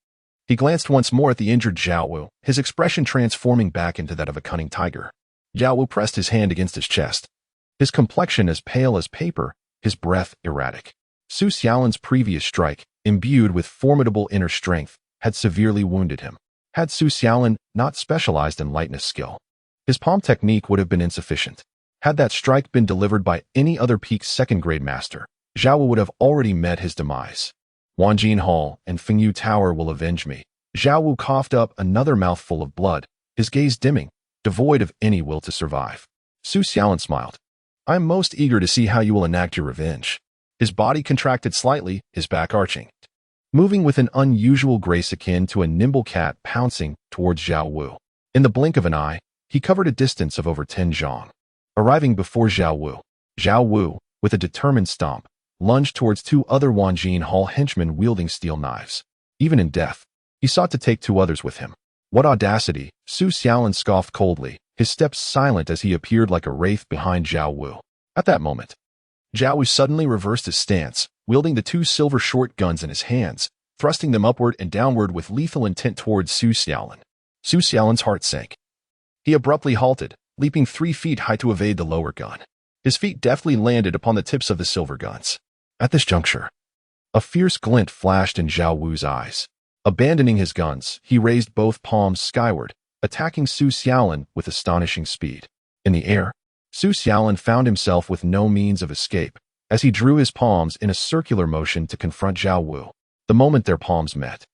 A: He glanced once more at the injured Zhao Wu, his expression transforming back into that of a cunning tiger. Zhao Wu pressed his hand against his chest. His complexion as pale as paper, his breath erratic. Su Xiaolin's previous strike, imbued with formidable inner strength, had severely wounded him. Had Su Xiaolin not specialized in lightness skill, his palm technique would have been insufficient. Had that strike been delivered by any other peak second-grade master, Zhao Wu would have already met his demise. Wanjin Hall and Fengyu Tower will avenge me. Zhao Wu coughed up another mouthful of blood, his gaze dimming, devoid of any will to survive. Su Xiaolin smiled. "I am most eager to see how you will enact your revenge." His body contracted slightly, his back arching, moving with an unusual grace akin to a nimble cat pouncing towards Zhao Wu. In the blink of an eye, he covered a distance of over 10 zhang. Arriving before Zhao Wu, with a determined stomp, lunged towards two other Wanjin Hall henchmen wielding steel knives. Even in death, he sought to take two others with him. What audacity! Su Xiaolin scoffed coldly, his steps silent as he appeared like a wraith behind Zhao Wu. At that moment, Zhao Wu suddenly reversed his stance, wielding the two silver short guns in his hands, thrusting them upward and downward with lethal intent towards Su Xiaolin. Su Xiaolin's heart sank. He abruptly halted, leaping 3 feet high to evade the lower gun. His feet deftly landed upon the tips of the silver guns. At this juncture, a fierce glint flashed in Zhao Wu's eyes. Abandoning his guns, he raised both palms skyward, attacking Su Xiaolin with astonishing speed. In the air, Su Xiaolin found himself with no means of escape, as he drew his palms in a circular motion to confront Zhao Wu. The moment their palms met,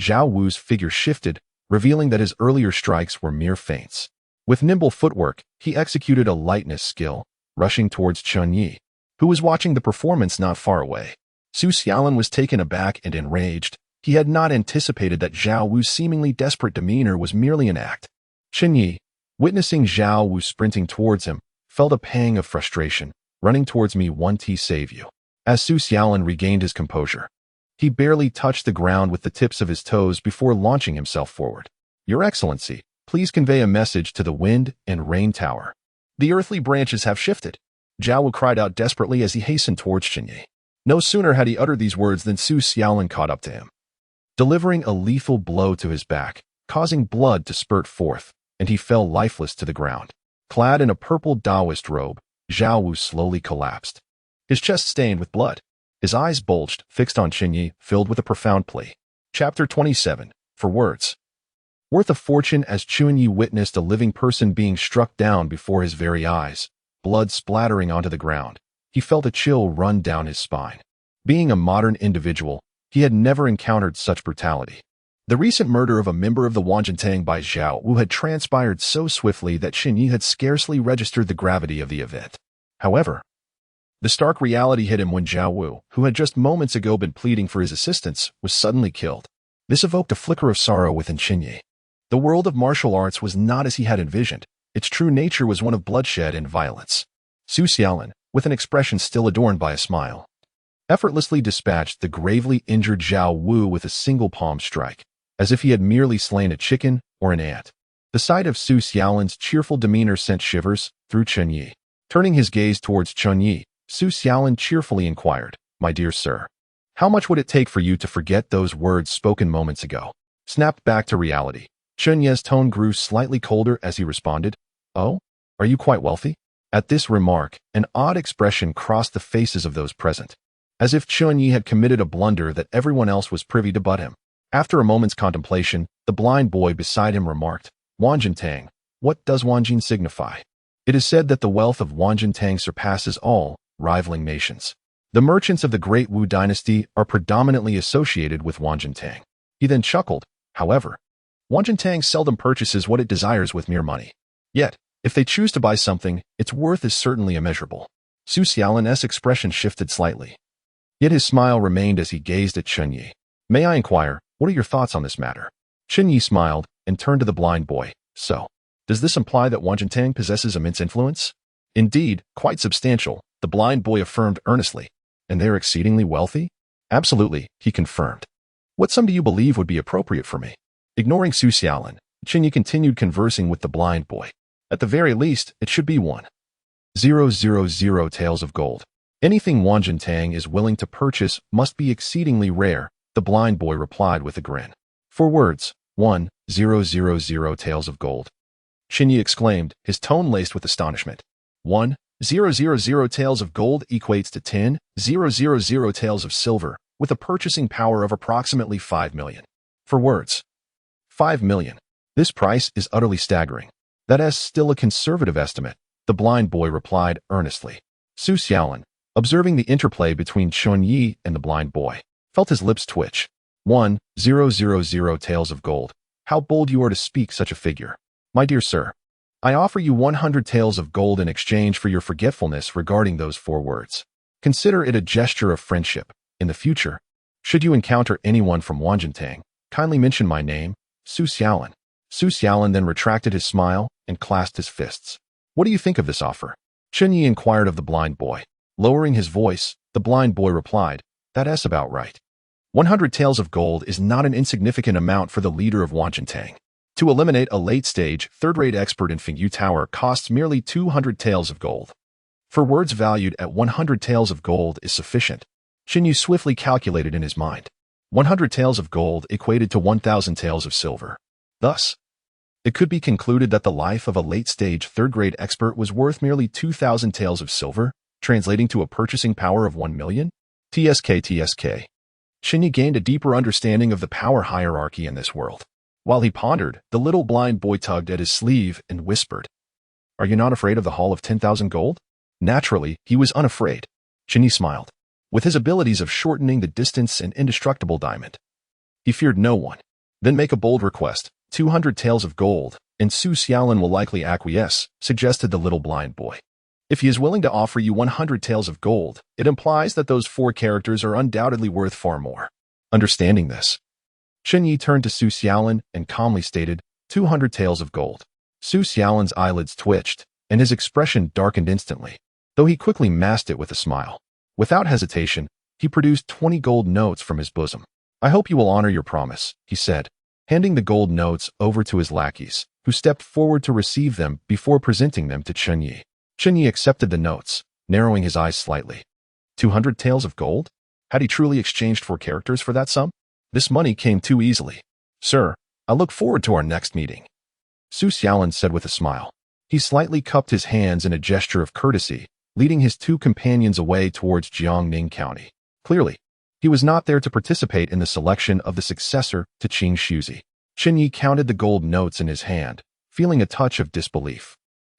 A: Zhao Wu's figure shifted, revealing that his earlier strikes were mere feints. With nimble footwork, he executed a lightness skill, rushing towards Chen Ye, who was watching the performance not far away. Su Xiaolin was taken aback and enraged. He had not anticipated that Zhao Wu's seemingly desperate demeanor was merely an act. Chen Ye, witnessing Zhao Wu sprinting towards him, felt a pang of frustration. "Running towards me won't save you." As Su Xiaolin regained his composure, he barely touched the ground with the tips of his toes before launching himself forward. "Your Excellency, please convey a message to the Wind and Rain Tower. The earthly branches have shifted." Zhao Wu cried out desperately as he hastened towards Chen Ye. No sooner had he uttered these words than Su Xiaolin caught up to him, delivering a lethal blow to his back, causing blood to spurt forth, and he fell lifeless to the ground. Clad in a purple Taoist robe, Zhao Wu slowly collapsed, his chest stained with blood. His eyes bulged, fixed on Chen Ye, filled with a profound plea. Chapter 27. For words. Worth a fortune as Chen Ye witnessed a living person being struck down before his very eyes, blood splattering onto the ground. He felt a chill run down his spine. Being a modern individual, he had never encountered such brutality. The recent murder of a member of the Wanjintang by Zhao Wu had transpired so swiftly that Chen Ye had scarcely registered the gravity of the event. However, The stark reality hit him when Zhao Wu, who had just moments ago been pleading for his assistance, was suddenly killed. This evoked a flicker of sorrow within Chen Ye. The world of martial arts was not as he had envisioned. Its true nature was one of bloodshed and violence. Su Xiaolin, with an expression still adorned by a smile, effortlessly dispatched the gravely injured Zhao Wu with a single palm strike, as if he had merely slain a chicken or an ant. The sight of Su Xiaolin's cheerful demeanor sent shivers through Chen Ye. Turning his gaze towards Chen Ye, Su Xiaolin cheerfully inquired, "My dear sir, how much would it take for you to forget those words spoken moments ago?" Snapped back to reality, Chen Ye's tone grew slightly colder as he responded, "Oh, are you quite wealthy?" At this remark, an odd expression crossed the faces of those present, as if Chen Ye had committed a blunder that everyone else was privy to but him. After a moment's contemplation, the blind boy beside him remarked, "Wanjin, what does Wanjin signify?" It is said that the wealth of Wanjin surpasses all rivaling nations. The merchants of the Great Wu Dynasty are predominantly associated with Wanjin. He then chuckled, "However, Wanjin seldom purchases what it desires with mere money. Yet, if they choose to buy something, its worth is certainly immeasurable." Su Xiaolin's expression shifted slightly. Yet his smile remained as he gazed at Chen Ye. "May I inquire, what are your thoughts on this matter?" Chen Ye smiled and turned to the blind boy. "So, does this imply that Wanjin possesses immense influence?" "Indeed, quite substantial," the blind boy affirmed earnestly. "And they are exceedingly wealthy?" "Absolutely," he confirmed. "What sum do you believe would be appropriate for me?" Ignoring Su Xiaolin, Chen Ye continued conversing with the blind boy. "At the very least, it should be 1,000 taels of gold. Anything Wanjin is willing to purchase must be exceedingly rare," the blind boy replied with a grin. "For words, 1,000 taels of gold," Chen Ye exclaimed, his tone laced with astonishment. 1,000 taels of gold equates to 10,000 taels of silver, with a purchasing power of approximately 5 million. For words, 5 million. This price is utterly staggering. "That is still a conservative estimate," the blind boy replied earnestly. Su Xiaolin, observing the interplay between Chen Ye and the blind boy, felt his lips twitch. 1,000 taels of gold. How bold you are to speak such a figure. "My dear sir, I offer you 100 taels of gold in exchange for your forgetfulness regarding those 4 words. Consider it a gesture of friendship. In the future, should you encounter anyone from Wanjin, kindly mention my name, Su Xiaolin." Su Xiaolin then retracted his smile and clasped his fists. "What do you think of this offer?" Chen Ye inquired of the blind boy. Lowering his voice, the blind boy replied, "That's about right. 100 taels of gold is not an insignificant amount for the leader of Wanjin. To eliminate a late-stage, third-rate expert in Fengyu Tower costs merely 200 taels of gold. For words valued at 100 taels of gold is sufficient." Chen Ye swiftly calculated in his mind. 100 taels of gold equated to 1,000 taels of silver. Thus, it could be concluded that the life of a late-stage, third-grade expert was worth merely 2,000 taels of silver, translating to a purchasing power of 1 million? TSK. Chen Ye gained a deeper understanding of the power hierarchy in this world. While he pondered, the little blind boy tugged at his sleeve and whispered, "Are you not afraid of the Hall of 10,000 gold?" Naturally, he was unafraid. Chen Ye smiled. With his abilities of shortening the distance and indestructible diamond, he feared no one. "Then make a bold request, 200 taels of gold, and Su Xiaolin will likely acquiesce," suggested the little blind boy. "If he is willing to offer you 100 taels of gold, it implies that those 4 characters are undoubtedly worth far more." Understanding this, Chen Ye turned to Su Xiaolin and calmly stated, 200 taels of gold. Su Xiaolin's eyelids twitched, and his expression darkened instantly, though he quickly masked it with a smile. Without hesitation, he produced 20 gold notes from his bosom. "I hope you will honor your promise," he said, handing the gold notes over to his lackeys, who stepped forward to receive them before presenting them to Chen Ye. Chen Ye accepted the notes, narrowing his eyes slightly. 200 taels of gold? Had he truly exchanged 4 characters for that sum? This money came too easily. "Sir, I look forward to our next meeting," Su Xiaolin said with a smile. He slightly cupped his hands in a gesture of courtesy, leading his 2 companions away towards Jiangning County. Clearly, he was not there to participate in the selection of the successor to Qing Shuzi. Chen Ye counted the gold notes in his hand, feeling a touch of disbelief.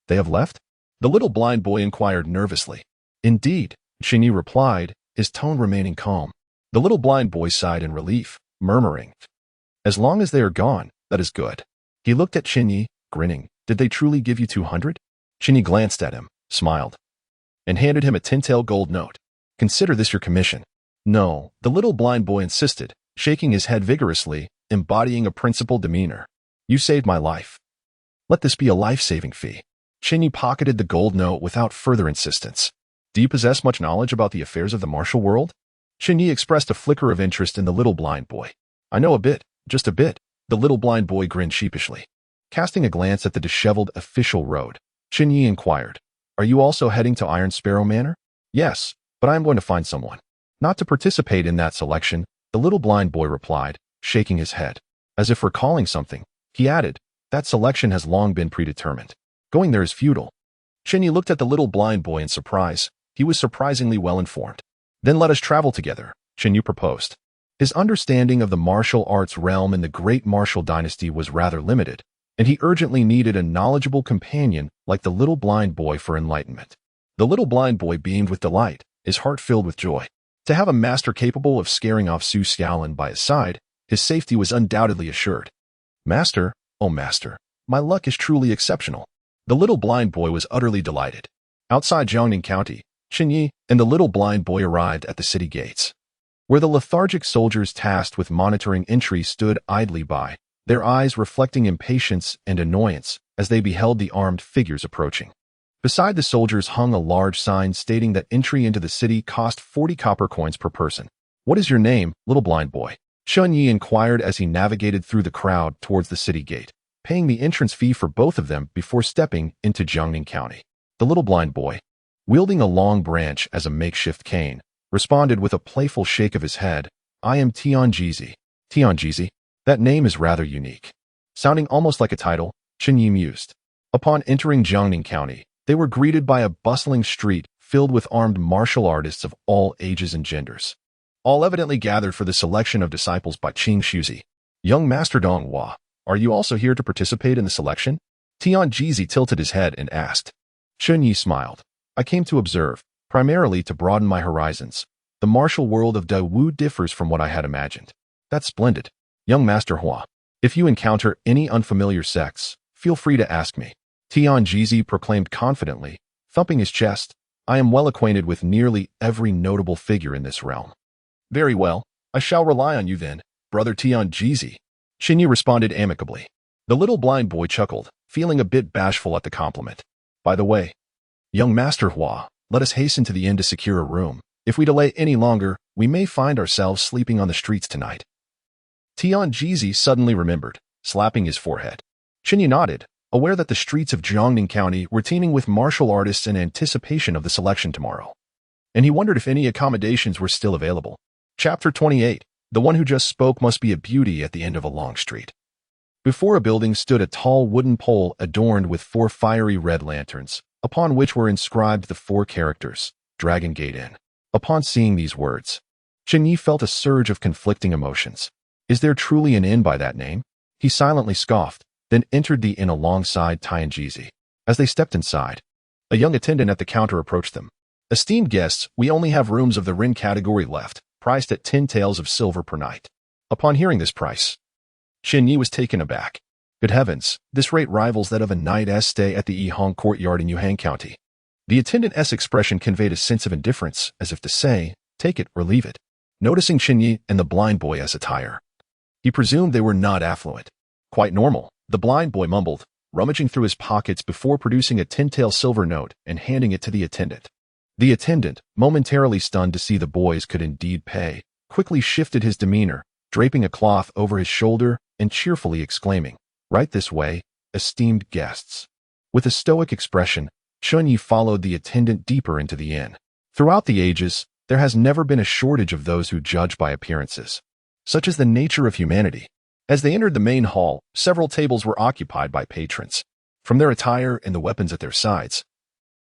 A: "They have left?" the little blind boy inquired nervously. "Indeed," Chen Ye replied, his tone remaining calm. The little blind boy sighed in relief, murmuring, "As long as they are gone, that is good." He looked at Chen Ye, grinning. "Did they truly give you 200? Chen Ye glanced at him, smiled. and handed him a tin-tail gold note. Consider this your commission. No, the little blind boy insisted, shaking his head vigorously, embodying a principled demeanor. You saved my life. Let this be a life-saving fee. Chen Ye pocketed the gold note without further insistence. Do you possess much knowledge about the affairs of the martial world? Chen Ye expressed a flicker of interest in the little blind boy. I know a bit, just a bit. The little blind boy grinned sheepishly. Casting a glance at the disheveled official road, Chen Ye inquired, Are you also heading to Iron Sparrow Manor? Yes, but I am going to find someone. Not to participate in that selection, the little blind boy replied, shaking his head. As if recalling something, he added, That selection has long been predetermined. Going there is futile. Chen Ye looked at the little blind boy in surprise. He was surprisingly well informed. Then let us travel together, Chen Ye proposed. His understanding of the martial arts realm in the Great Martial Dynasty was rather limited, and he urgently needed a knowledgeable companion like the little blind boy for enlightenment. The little blind boy beamed with delight, his heart filled with joy. To have a master capable of scaring off Su Xiaolin by his side, his safety was undoubtedly assured. Master, oh master, my luck is truly exceptional. The little blind boy was utterly delighted. Outside Jiangning County, Chen Ye and the little blind boy arrived at the city gates, where the lethargic soldiers tasked with monitoring entry stood idly by, their eyes reflecting impatience and annoyance as they beheld the armed figures approaching. Beside the soldiers hung a large sign stating that entry into the city cost 40 copper coins per person. What is your name, little blind boy? Chen Ye inquired as he navigated through the crowd towards the city gate, paying the entrance fee for both of them before stepping into Jiangning County. The little blind boy, wielding a long branch as a makeshift cane, responded with a playful shake of his head, I am Tianjizi. Tianjizi? That name is rather unique. Sounding almost like a title, Chen Ye mused. Upon entering Jiangning County, they were greeted by a bustling street filled with armed martial artists of all ages and genders, all evidently gathered for the selection of disciples by Qing Shuzi. Young Master Dong Hua, are you also here to participate in the selection? Tianjizi tilted his head and asked. Chen Ye smiled. I came to observe, primarily to broaden my horizons. The martial world of Dawu differs from what I had imagined. That's splendid. Young Master Hua, if you encounter any unfamiliar sects, feel free to ask me. Tianjizi proclaimed confidently, thumping his chest, I am well acquainted with nearly every notable figure in this realm. Very well, I shall rely on you then, brother Tianjizi. Chen Ye responded amicably. The little blind boy chuckled, feeling a bit bashful at the compliment. By the way, young Master Hua, let us hasten to the inn to secure a room. If we delay any longer, we may find ourselves sleeping on the streets tonight. Tianjizi suddenly remembered, slapping his forehead. Chen Ye nodded, aware that the streets of Jiangning County were teeming with martial artists in anticipation of the selection tomorrow. And he wondered if any accommodations were still available. Chapter 28. The one who just spoke must be a beauty at the end of a long street. Before a building stood a tall wooden pole adorned with 4 fiery red lanterns, upon which were inscribed the 4 characters, Dragon Gate Inn. Upon seeing these words, Chen Ye felt a surge of conflicting emotions. Is there truly an inn by that name? He silently scoffed, then entered the inn alongside Tianjizi. As they stepped inside, a young attendant at the counter approached them. Esteemed guests, we only have rooms of the Rin category left, priced at 10 taels of silver per night. Upon hearing this price, Chen Ye was taken aback. Good heavens, this rate rivals that of a night's stay at the Yihang courtyard in Yuhang County. The attendant's expression conveyed a sense of indifference, as if to say, take it or leave it. Noticing Chen Ye and the blind boy as attire, he presumed they were not affluent. Quite normal, the blind boy mumbled, rummaging through his pockets before producing a 10-tael silver note and handing it to the attendant. The attendant, momentarily stunned to see the boys could indeed pay, quickly shifted his demeanor, draping a cloth over his shoulder and cheerfully exclaiming, right this way, esteemed guests. With a stoic expression, Chen Ye followed the attendant deeper into the inn. Throughout the ages, there has never been a shortage of those who judge by appearances. Such is the nature of humanity. As they entered the main hall, several tables were occupied by patrons. From their attire and the weapons at their sides,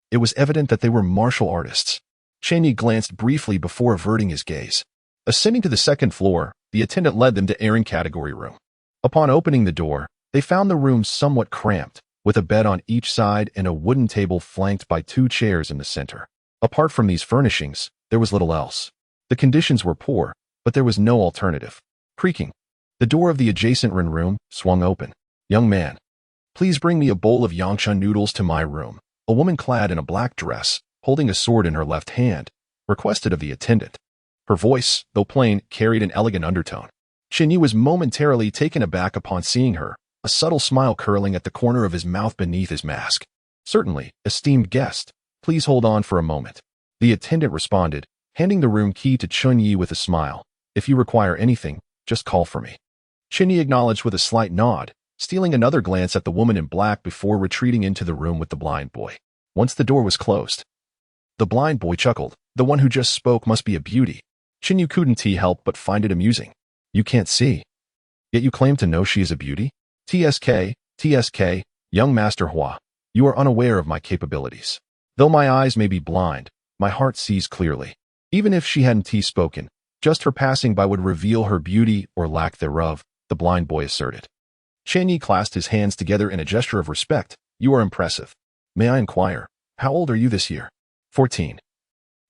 A: it was evident that they were martial artists. Chen Ye glanced briefly before averting his gaze. Ascending to the 2nd floor, the attendant led them to Aaron category room. Upon opening the door, they found the room somewhat cramped, with a bed on each side and a wooden table flanked by 2 chairs in the center. Apart from these furnishings, there was little else. The conditions were poor, but there was no alternative. Creaking, the door of the adjacent Ren room swung open. Young man, please bring me a bowl of Yangshan noodles to my room. A woman clad in a black dress, holding a sword in her left hand, requested of the attendant. Her voice, though plain, carried an elegant undertone. Chen Ye was momentarily taken aback upon seeing her, a subtle smile curling at the corner of his mouth beneath his mask. "Certainly, esteemed guest. Please hold on for a moment." The attendant responded, handing the room key to Chen Ye with a smile. "If you require anything, just call for me." Chen Ye acknowledged with a slight nod, stealing another glance at the woman in black before retreating into the room with the blind boy. Once the door was closed, the blind boy chuckled. The one who just spoke must be a beauty. Chen Ye couldn't help but find it amusing. "You can't see, yet you claim to know she is a beauty? TSK, young Master Hua, you are unaware of my capabilities. Though my eyes may be blind, my heart sees clearly." Even if she hadn't spoken, just her passing by would reveal her beauty or lack thereof, the blind boy asserted. Chen Ye clasped his hands together in a gesture of respect. "You are impressive. May I inquire, how old are you this year?" 14.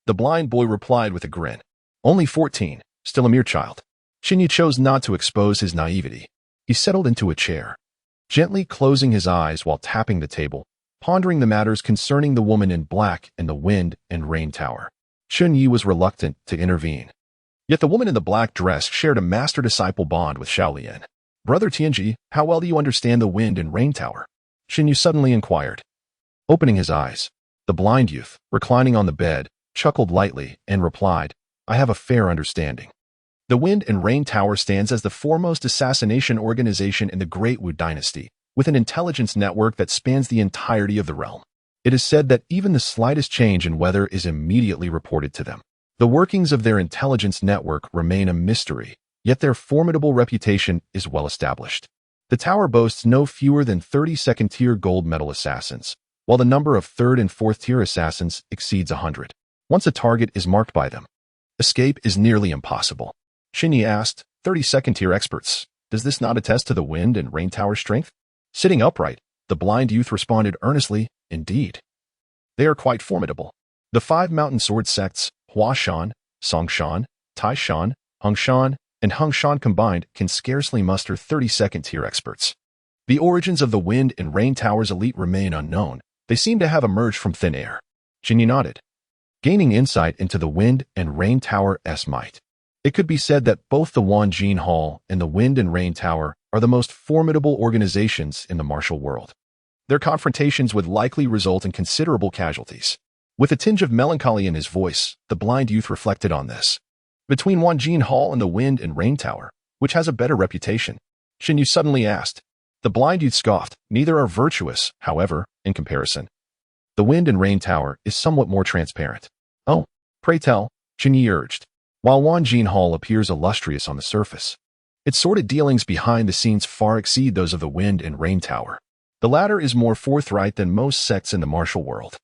A: The blind boy replied with a grin. "Only 14, still a mere child." Chen Ye chose not to expose his naivety. He settled into a chair, gently closing his eyes while tapping the table, pondering the matters concerning the woman in black and the wind and rain tower. Chen Ye was reluctant to intervene. Yet the woman in the black dress shared a master-disciple bond with Shaolian. "Brother Tianji, how well do you understand the wind and rain tower?" Chen Ye suddenly inquired. Opening his eyes, the blind youth, reclining on the bed, chuckled lightly and replied, "I have a fair understanding. The Wind and Rain Tower stands as the foremost assassination organization in the Great Martial Dynasty, with an intelligence network that spans the entirety of the realm. It is said that even the slightest change in weather is immediately reported to them. The workings of their intelligence network remain a mystery, yet their formidable reputation is well established. The tower boasts no fewer than 30 second-tier gold medal assassins, while the number of third and fourth-tier assassins exceeds 100. Once a target is marked by them, escape is nearly impossible." Chen Ye asked, 30 second-tier experts. Does this not attest to the Wind and Rain Tower's strength?" Sitting upright, the blind youth responded earnestly, "Indeed. They are quite formidable. The 5 mountain sword sects, Huashan, Songshan, Taishan, Hongshan, and Hongshan combined can scarcely muster 30 second-tier experts. The origins of the Wind and Rain Tower's elite remain unknown. They seem to have emerged from thin air." Chen Ye nodded, gaining insight into the Wind and Rain Tower's might. It could be said that both the Wanjin Hall and the Wind and Rain Tower are the most formidable organizations in the martial world. Their confrontations would likely result in considerable casualties. With a tinge of melancholy in his voice, the blind youth reflected on this. Between Wanjin Hall and the Wind and Rain Tower, which has a better reputation? Chen Ye suddenly asked. The blind youth scoffed. Neither are virtuous, however, in comparison. The Wind and Rain Tower is somewhat more transparent. "Oh, pray tell," Chen Ye urged. While Wanjin Hall appears illustrious on the surface, its sordid dealings behind the scenes far exceed those of the Wind and Rain Tower. The latter is more forthright than most sects in the martial world.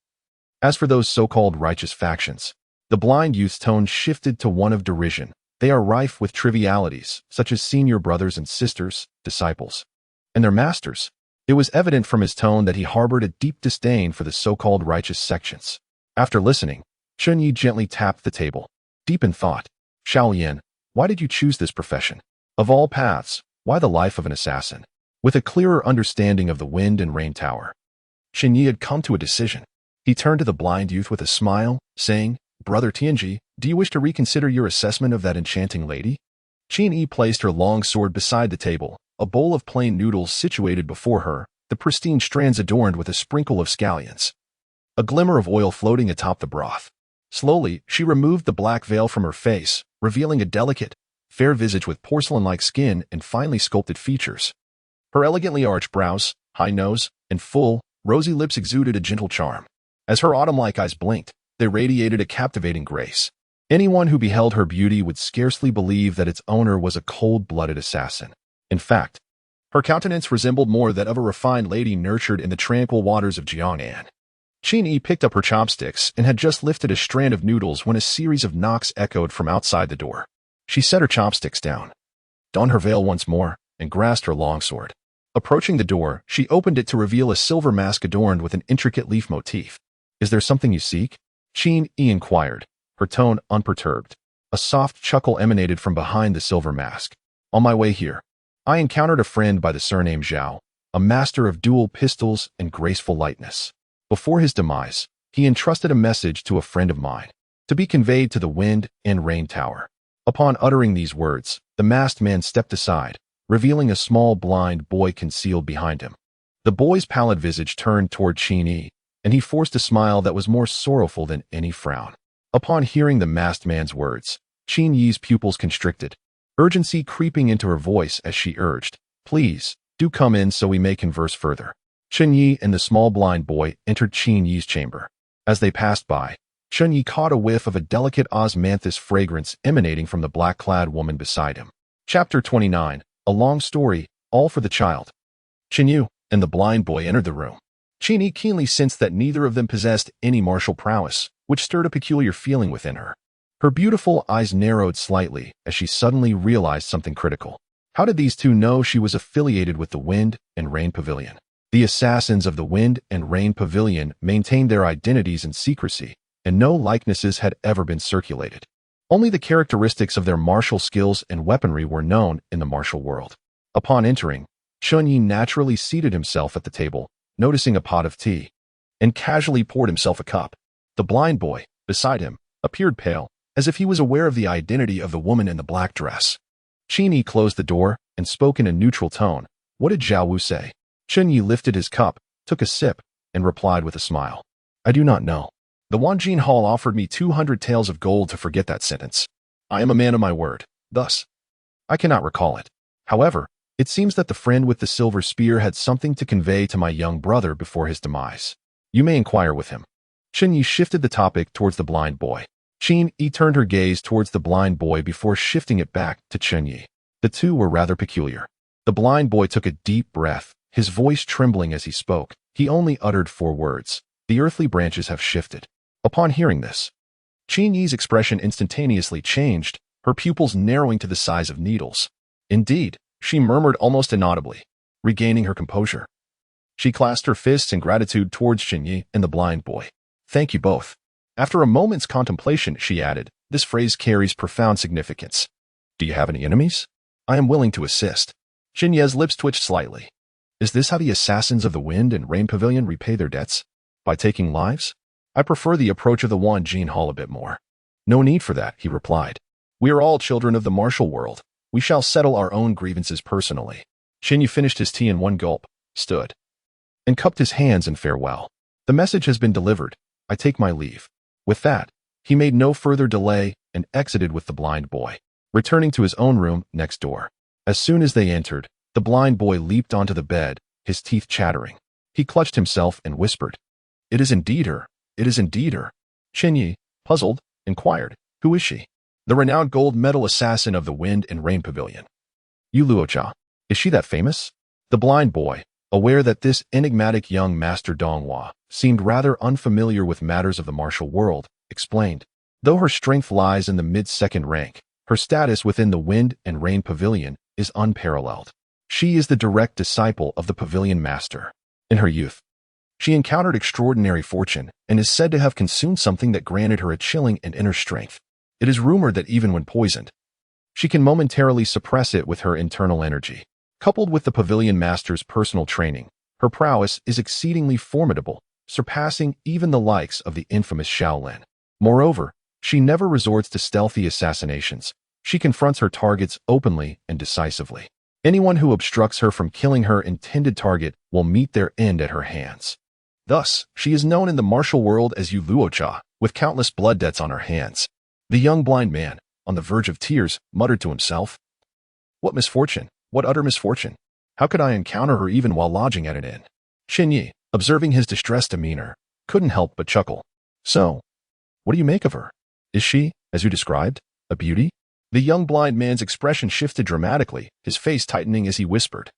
A: As for those so-called righteous factions, the blind youth's tone shifted to one of derision. They are rife with trivialities, such as senior brothers and sisters, disciples, and their masters. It was evident from his tone that he harbored a deep disdain for the so-called righteous sections. After listening, Chen Ye gently tapped the table. Deep in thought, "Shaolian, why did you choose this profession? Of all paths, why the life of an assassin?" With a clearer understanding of the Wind and Rain Tower, Chen Ye had come to a decision. He turned to the blind youth with a smile, saying, "Brother Tianji, do you wish to reconsider your assessment of that enchanting lady?" Chen Ye placed her long sword beside the table, a bowl of plain noodles situated before her, the pristine strands adorned with a sprinkle of scallions. A glimmer of oil floating atop the broth. Slowly, she removed the black veil from her face, revealing a delicate, fair visage with porcelain-like skin and finely sculpted features. Her elegantly arched brows, high nose, and full, rosy lips exuded a gentle charm. As her autumn-like eyes blinked, they radiated a captivating grace. Anyone who beheld her beauty would scarcely believe that its owner was a cold-blooded assassin. In fact, her countenance resembled more that of a refined lady nurtured in the tranquil waters of Jiang'an. Chen Ye picked up her chopsticks and had just lifted a strand of noodles when a series of knocks echoed from outside the door. She set her chopsticks down, donned her veil once more, and grasped her longsword. Approaching the door, she opened it to reveal a silver mask adorned with an intricate leaf motif. "Is there something you seek?" Chen Ye inquired, her tone unperturbed. A soft chuckle emanated from behind the silver mask. "On my way here, I encountered a friend by the surname Zhao, a master of dual pistols and graceful lightness. Before his demise, He entrusted a message to a friend of mine, to be conveyed to the Wind and Rain Tower. Upon uttering these words, the masked man stepped aside, revealing a small blind boy concealed behind him. The boy's pallid visage turned toward Chen Ye, and he forced a smile that was more sorrowful than any frown. Upon hearing the masked man's words, Chen Ye's pupils constricted, urgency creeping into her voice as she urged, "Please, do come in so we may converse further." Chen Ye and the small blind boy entered Chen Ye's chamber. As they passed by, Chen Ye caught a whiff of a delicate osmanthus fragrance emanating from the black-clad woman beside him. Chapter 29, A Long Story, All for the Child. Chen Ye and the blind boy entered the room. Chen Ye keenly sensed that neither of them possessed any martial prowess, which stirred a peculiar feeling within her. Her beautiful eyes narrowed slightly as she suddenly realized something critical. How did these two know she was affiliated with the Wind and Rain Pavilion? The assassins of the Wind and Rain Pavilion maintained their identities in secrecy, and no likenesses had ever been circulated. Only the characteristics of their martial skills and weaponry were known in the martial world. Upon entering, Chen Ye naturally seated himself at the table, noticing a pot of tea, and casually poured himself a cup. The blind boy, beside him, appeared pale, as if he was aware of the identity of the woman in the black dress. Chen Ye closed the door and spoke in a neutral tone. "What did Zhao Wu say?" Chen Ye lifted his cup, took a sip, and replied with a smile. "I do not know. The Wanjin Hall offered me 200 taels of gold to forget that sentence. I am a man of my word, thus I cannot recall it. However, it seems that the friend with the silver spear had something to convey to my young brother before his demise. You may inquire with him." Chen Ye shifted the topic towards the blind boy. Chen Ye turned her gaze towards the blind boy before shifting it back to Chen Ye. The two were rather peculiar. The blind boy took a deep breath, his voice trembling as he spoke. He only uttered 4 words. "The earthly branches have shifted." Upon hearing this, Chen Ye's expression instantaneously changed, her pupils narrowing to the size of needles. Indeed, she murmured almost inaudibly, regaining her composure. She clasped her fists in gratitude towards Chen Ye and the blind boy. "Thank you both." After a moment's contemplation, she added, "This phrase carries profound significance. Do you have any enemies? I am willing to assist." Chen Ye's lips twitched slightly. "Is this how the assassins of the Wind and Rain Pavilion repay their debts? By taking lives? I prefer the approach of the Wanjin Hall a bit more." "No need for that," he replied. "We are all children of the martial world. We shall settle our own grievances personally." Chen Ye finished his tea in one gulp, stood, and cupped his hands in farewell. "The message has been delivered. I take my leave." With that, he made no further delay and exited with the blind boy, returning to his own room next door. As soon as they entered, the blind boy leaped onto the bed, his teeth chattering. He clutched himself and whispered, "It is indeed her. It is indeed her." Chen Ye, puzzled, inquired, "Who is she?" "The renowned gold medal assassin of the Wind and Rain Pavilion. Yu Luocha. Is she that famous?" The blind boy, aware that this enigmatic young master Donghua seemed rather unfamiliar with matters of the martial world, explained, "Though her strength lies in the mid-second rank, her status within the Wind and Rain Pavilion is unparalleled. She is the direct disciple of the pavilion master. In her youth, she encountered extraordinary fortune and is said to have consumed something that granted her a chilling and inner strength. It is rumored that even when poisoned, she can momentarily suppress it with her internal energy. Coupled with the pavilion master's personal training, her prowess is exceedingly formidable, surpassing even the likes of the infamous Shaolin. Moreover, she never resorts to stealthy assassinations. She confronts her targets openly and decisively. Anyone who obstructs her from killing her intended target will meet their end at her hands. Thus, she is known in the martial world as Yu Luocha, with countless blood debts on her hands." The young blind man, on the verge of tears, muttered to himself, "What misfortune! What utter misfortune! How could I encounter her even while lodging at an inn?" Chen Ye, observing his distressed demeanor, couldn't help but chuckle. "So, what do you make of her? Is she, as you described, a beauty?" The young blind man's expression shifted dramatically, his face tightening as he whispered,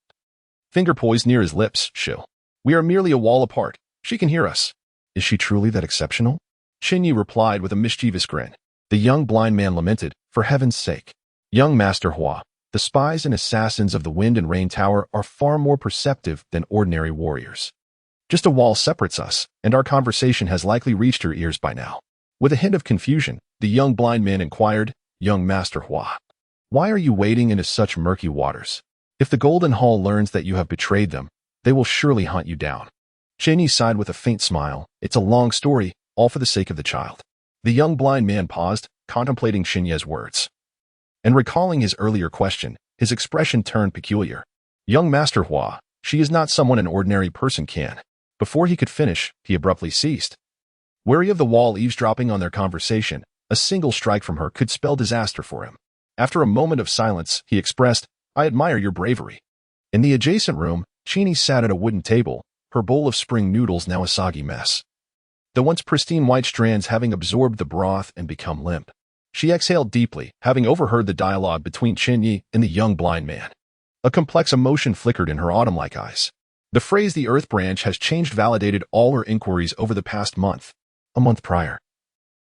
A: finger poised near his lips, "Shill. We are merely a wall apart. She can hear us." "Is she truly that exceptional?" Chen Ye replied with a mischievous grin. The young blind man lamented, "For heaven's sake. Young Master Hua, the spies and assassins of the Wind and Rain Tower are far more perceptive than ordinary warriors. Just a wall separates us, and our conversation has likely reached her ears by now." With a hint of confusion, the young blind man inquired, "Young Master Hua, why are you wading into such murky waters? If the Golden Hall learns that you have betrayed them, they will surely hunt you down." Chen Yi sighed with a faint smile. "It's a long story, all for the sake of the child. The young blind man paused, contemplating Chen Ye's words. And recalling his earlier question, his expression turned peculiar. Young Master Hua, she is not someone an ordinary person can. Before he could finish, he abruptly ceased. Wary of the wall eavesdropping on their conversation, a single strike from her could spell disaster for him. After a moment of silence, he expressed, I admire your bravery. In the adjacent room, Chen Ye sat at a wooden table, her bowl of spring noodles now a soggy mess. The once pristine white strands having absorbed the broth and become limp. She exhaled deeply, having overheard the dialogue between Chen Ye and the young blind man. A complex emotion flickered in her autumn-like eyes. The phrase the Earth Branch has changed validated all her inquiries over the past month. A month prior,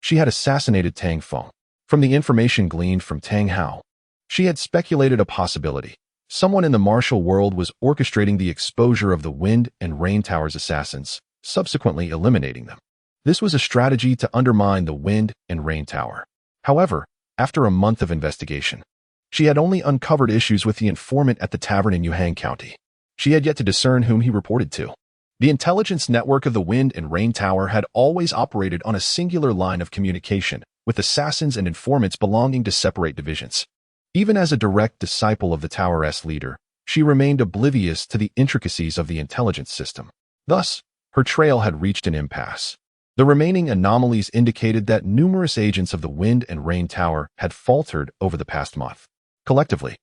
A: she had assassinated Tang Feng. From the information gleaned from Tang Hao, she had speculated a possibility. Someone in the martial world was orchestrating the exposure of the Wind and Rain Tower's assassins, subsequently eliminating them. This was a strategy to undermine the Wind and Rain Tower. However, after a month of investigation, she had only uncovered issues with the informant at the tavern in Yuhang County. She had yet to discern whom he reported to. The intelligence network of the Wind and Rain Tower had always operated on a singular line of communication, with assassins and informants belonging to separate divisions. Even as a direct disciple of the Tower's leader, she remained oblivious to the intricacies of the intelligence system. Thus, her trail had reached an impasse. The remaining anomalies indicated that numerous agents of the Wind and Rain Tower had faltered over the past month. Collectively,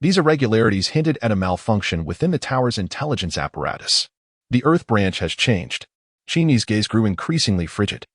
A: these irregularities hinted at a malfunction within the tower's intelligence apparatus. The Earth Branch has changed. Chen Ye's gaze grew increasingly frigid.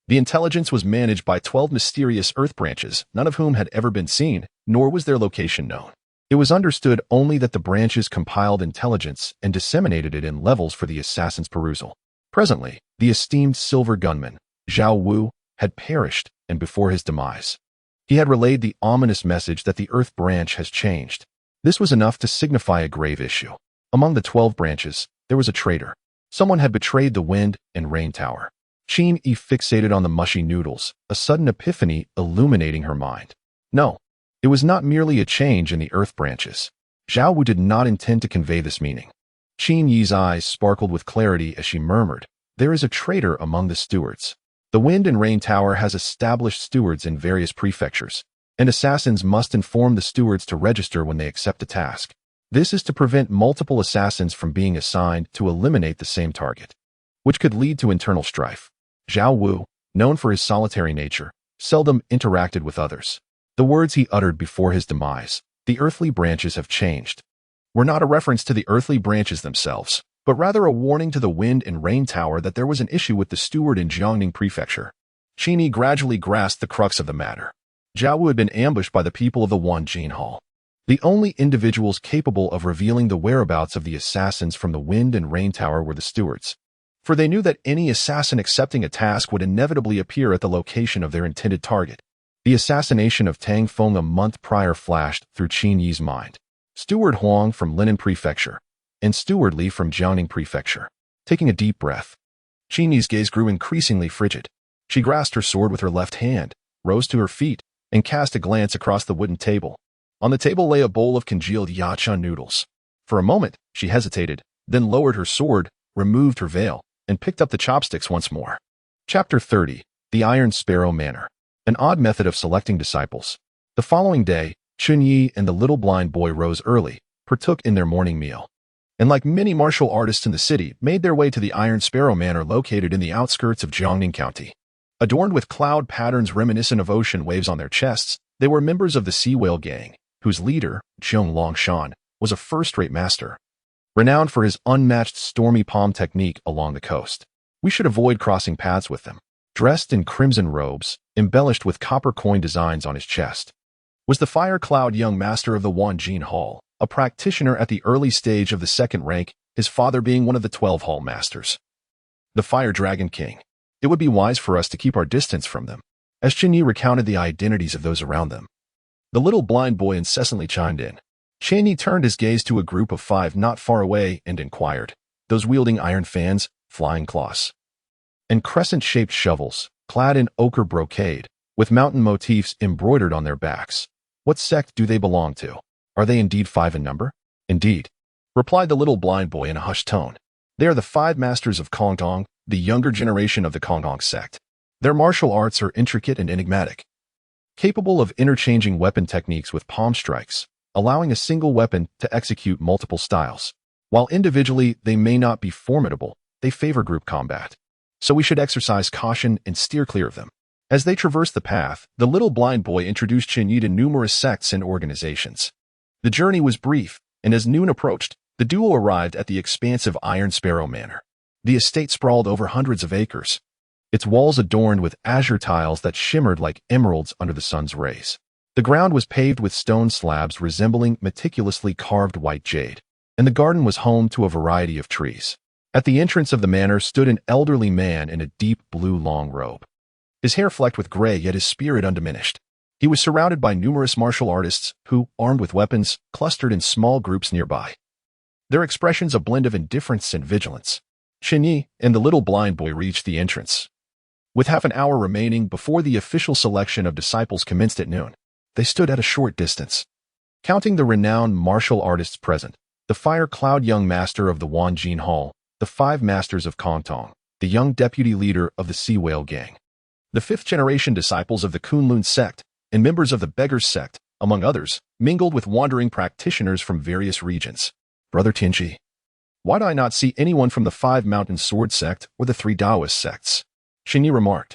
A: The intelligence was managed by 12 mysterious Earth Branches, none of whom had ever been seen, nor was their location known. It was understood only that the branches compiled intelligence and disseminated it in levels for the assassin's perusal. Presently, the esteemed silver gunman, Zhao Wu, had perished, and before his demise, he had relayed the ominous message that the Earth Branch has changed. This was enough to signify a grave issue. Among the 12 branches, there was a traitor. Someone had betrayed the Wind and Rain Tower. Chen Ye fixated on the mushy noodles, a sudden epiphany illuminating her mind. No, it was not merely a change in the Earth Branches. Zhao Wu did not intend to convey this meaning. Chen Ye's eyes sparkled with clarity as she murmured, there is a traitor among the stewards. The Wind and Rain Tower has established stewards in various prefectures, and assassins must inform the stewards to register when they accept a task. This is to prevent multiple assassins from being assigned to eliminate the same target, which could lead to internal strife. Zhao Wu, known for his solitary nature, seldom interacted with others. The words he uttered before his demise, the earthly branches have changed, were not a reference to the earthly branches themselves, but rather a warning to the Wind and Rain Tower that there was an issue with the steward in Jiangning Prefecture. Chen Ye gradually grasped the crux of the matter. Zhao Wu had been ambushed by the people of the Wanjin Hall. The only individuals capable of revealing the whereabouts of the assassins from the Wind and Rain Tower were the stewards, for they knew that any assassin accepting a task would inevitably appear at the location of their intended target. The assassination of Tang Feng a month prior flashed through Chen Ye's mind. Steward Huang from Linan Prefecture, and Steward Li from Jiangning Prefecture. Taking a deep breath, Chen Ye's gaze grew increasingly frigid. She grasped her sword with her left hand, rose to her feet, and cast a glance across the wooden table. On the table lay a bowl of congealed yachan noodles. For a moment, she hesitated, then lowered her sword, removed her veil, and picked up the chopsticks once more. Chapter 30. The Iron Sparrow Manor. An odd method of selecting disciples. The following day, Chen Ye and the little blind boy rose early, partook in their morning meal, and like many martial artists in the city, made their way to the Iron Sparrow Manor located in the outskirts of Jiangning County. Adorned with cloud patterns reminiscent of ocean waves on their chests, they were members of the Sea Whale Gang, whose leader, Zhong Longshan, was a first-rate master, renowned for his unmatched stormy palm technique along the coast. We should avoid crossing paths with them. Dressed in crimson robes, embellished with copper coin designs on his chest, was the fire-cloud young master of the Wanjin Hall, a practitioner at the early stage of the second rank, his father being one of the 12 hall masters. The Fire Dragon King. It would be wise for us to keep our distance from them, as Chen Ye recounted the identities of those around them. The little blind boy incessantly chimed in. Chen Ye turned his gaze to a group of 5 not far away and inquired, those wielding iron fans, flying claws, and crescent-shaped shovels, clad in ochre brocade, with mountain motifs embroidered on their backs. What sect do they belong to? Are they indeed 5 in number? Indeed, replied the little blind boy in a hushed tone. They are the 5 masters of Kongtong, the younger generation of the Kongtong sect. Their martial arts are intricate and enigmatic, capable of interchanging weapon techniques with palm strikes, allowing a single weapon to execute multiple styles. While individually they may not be formidable, they favor group combat. So we should exercise caution and steer clear of them. As they traversed the path, the little blind boy introduced Chen Ye to numerous sects and organizations. The journey was brief, and as noon approached, the duo arrived at the expansive Iron Sparrow Manor. The estate sprawled over hundreds of acres, its walls adorned with azure tiles that shimmered like emeralds under the sun's rays. The ground was paved with stone slabs resembling meticulously carved white jade, and the garden was home to a variety of trees. At the entrance of the manor stood an elderly man in a deep blue long robe. His hair flecked with gray, yet his spirit undiminished. He was surrounded by numerous martial artists who, armed with weapons, clustered in small groups nearby. Their expressions a blend of indifference and vigilance. Chen Ye and the little blind boy reached the entrance. With half an hour remaining before the official selection of disciples commenced at noon, they stood at a short distance. Counting the renowned martial artists present, the fire-cloud young master of the Wanjin Hall, the 5 masters of Kongtong, the young deputy leader of the Sea Whale Gang, the 5th-generation disciples of the Kunlun sect, and members of the Beggars sect, among others, mingled with wandering practitioners from various regions. Brother Tianchi, why do I not see anyone from the 5 Mountain Sword sect or the 3 Taoist sects? Chen Ye remarked.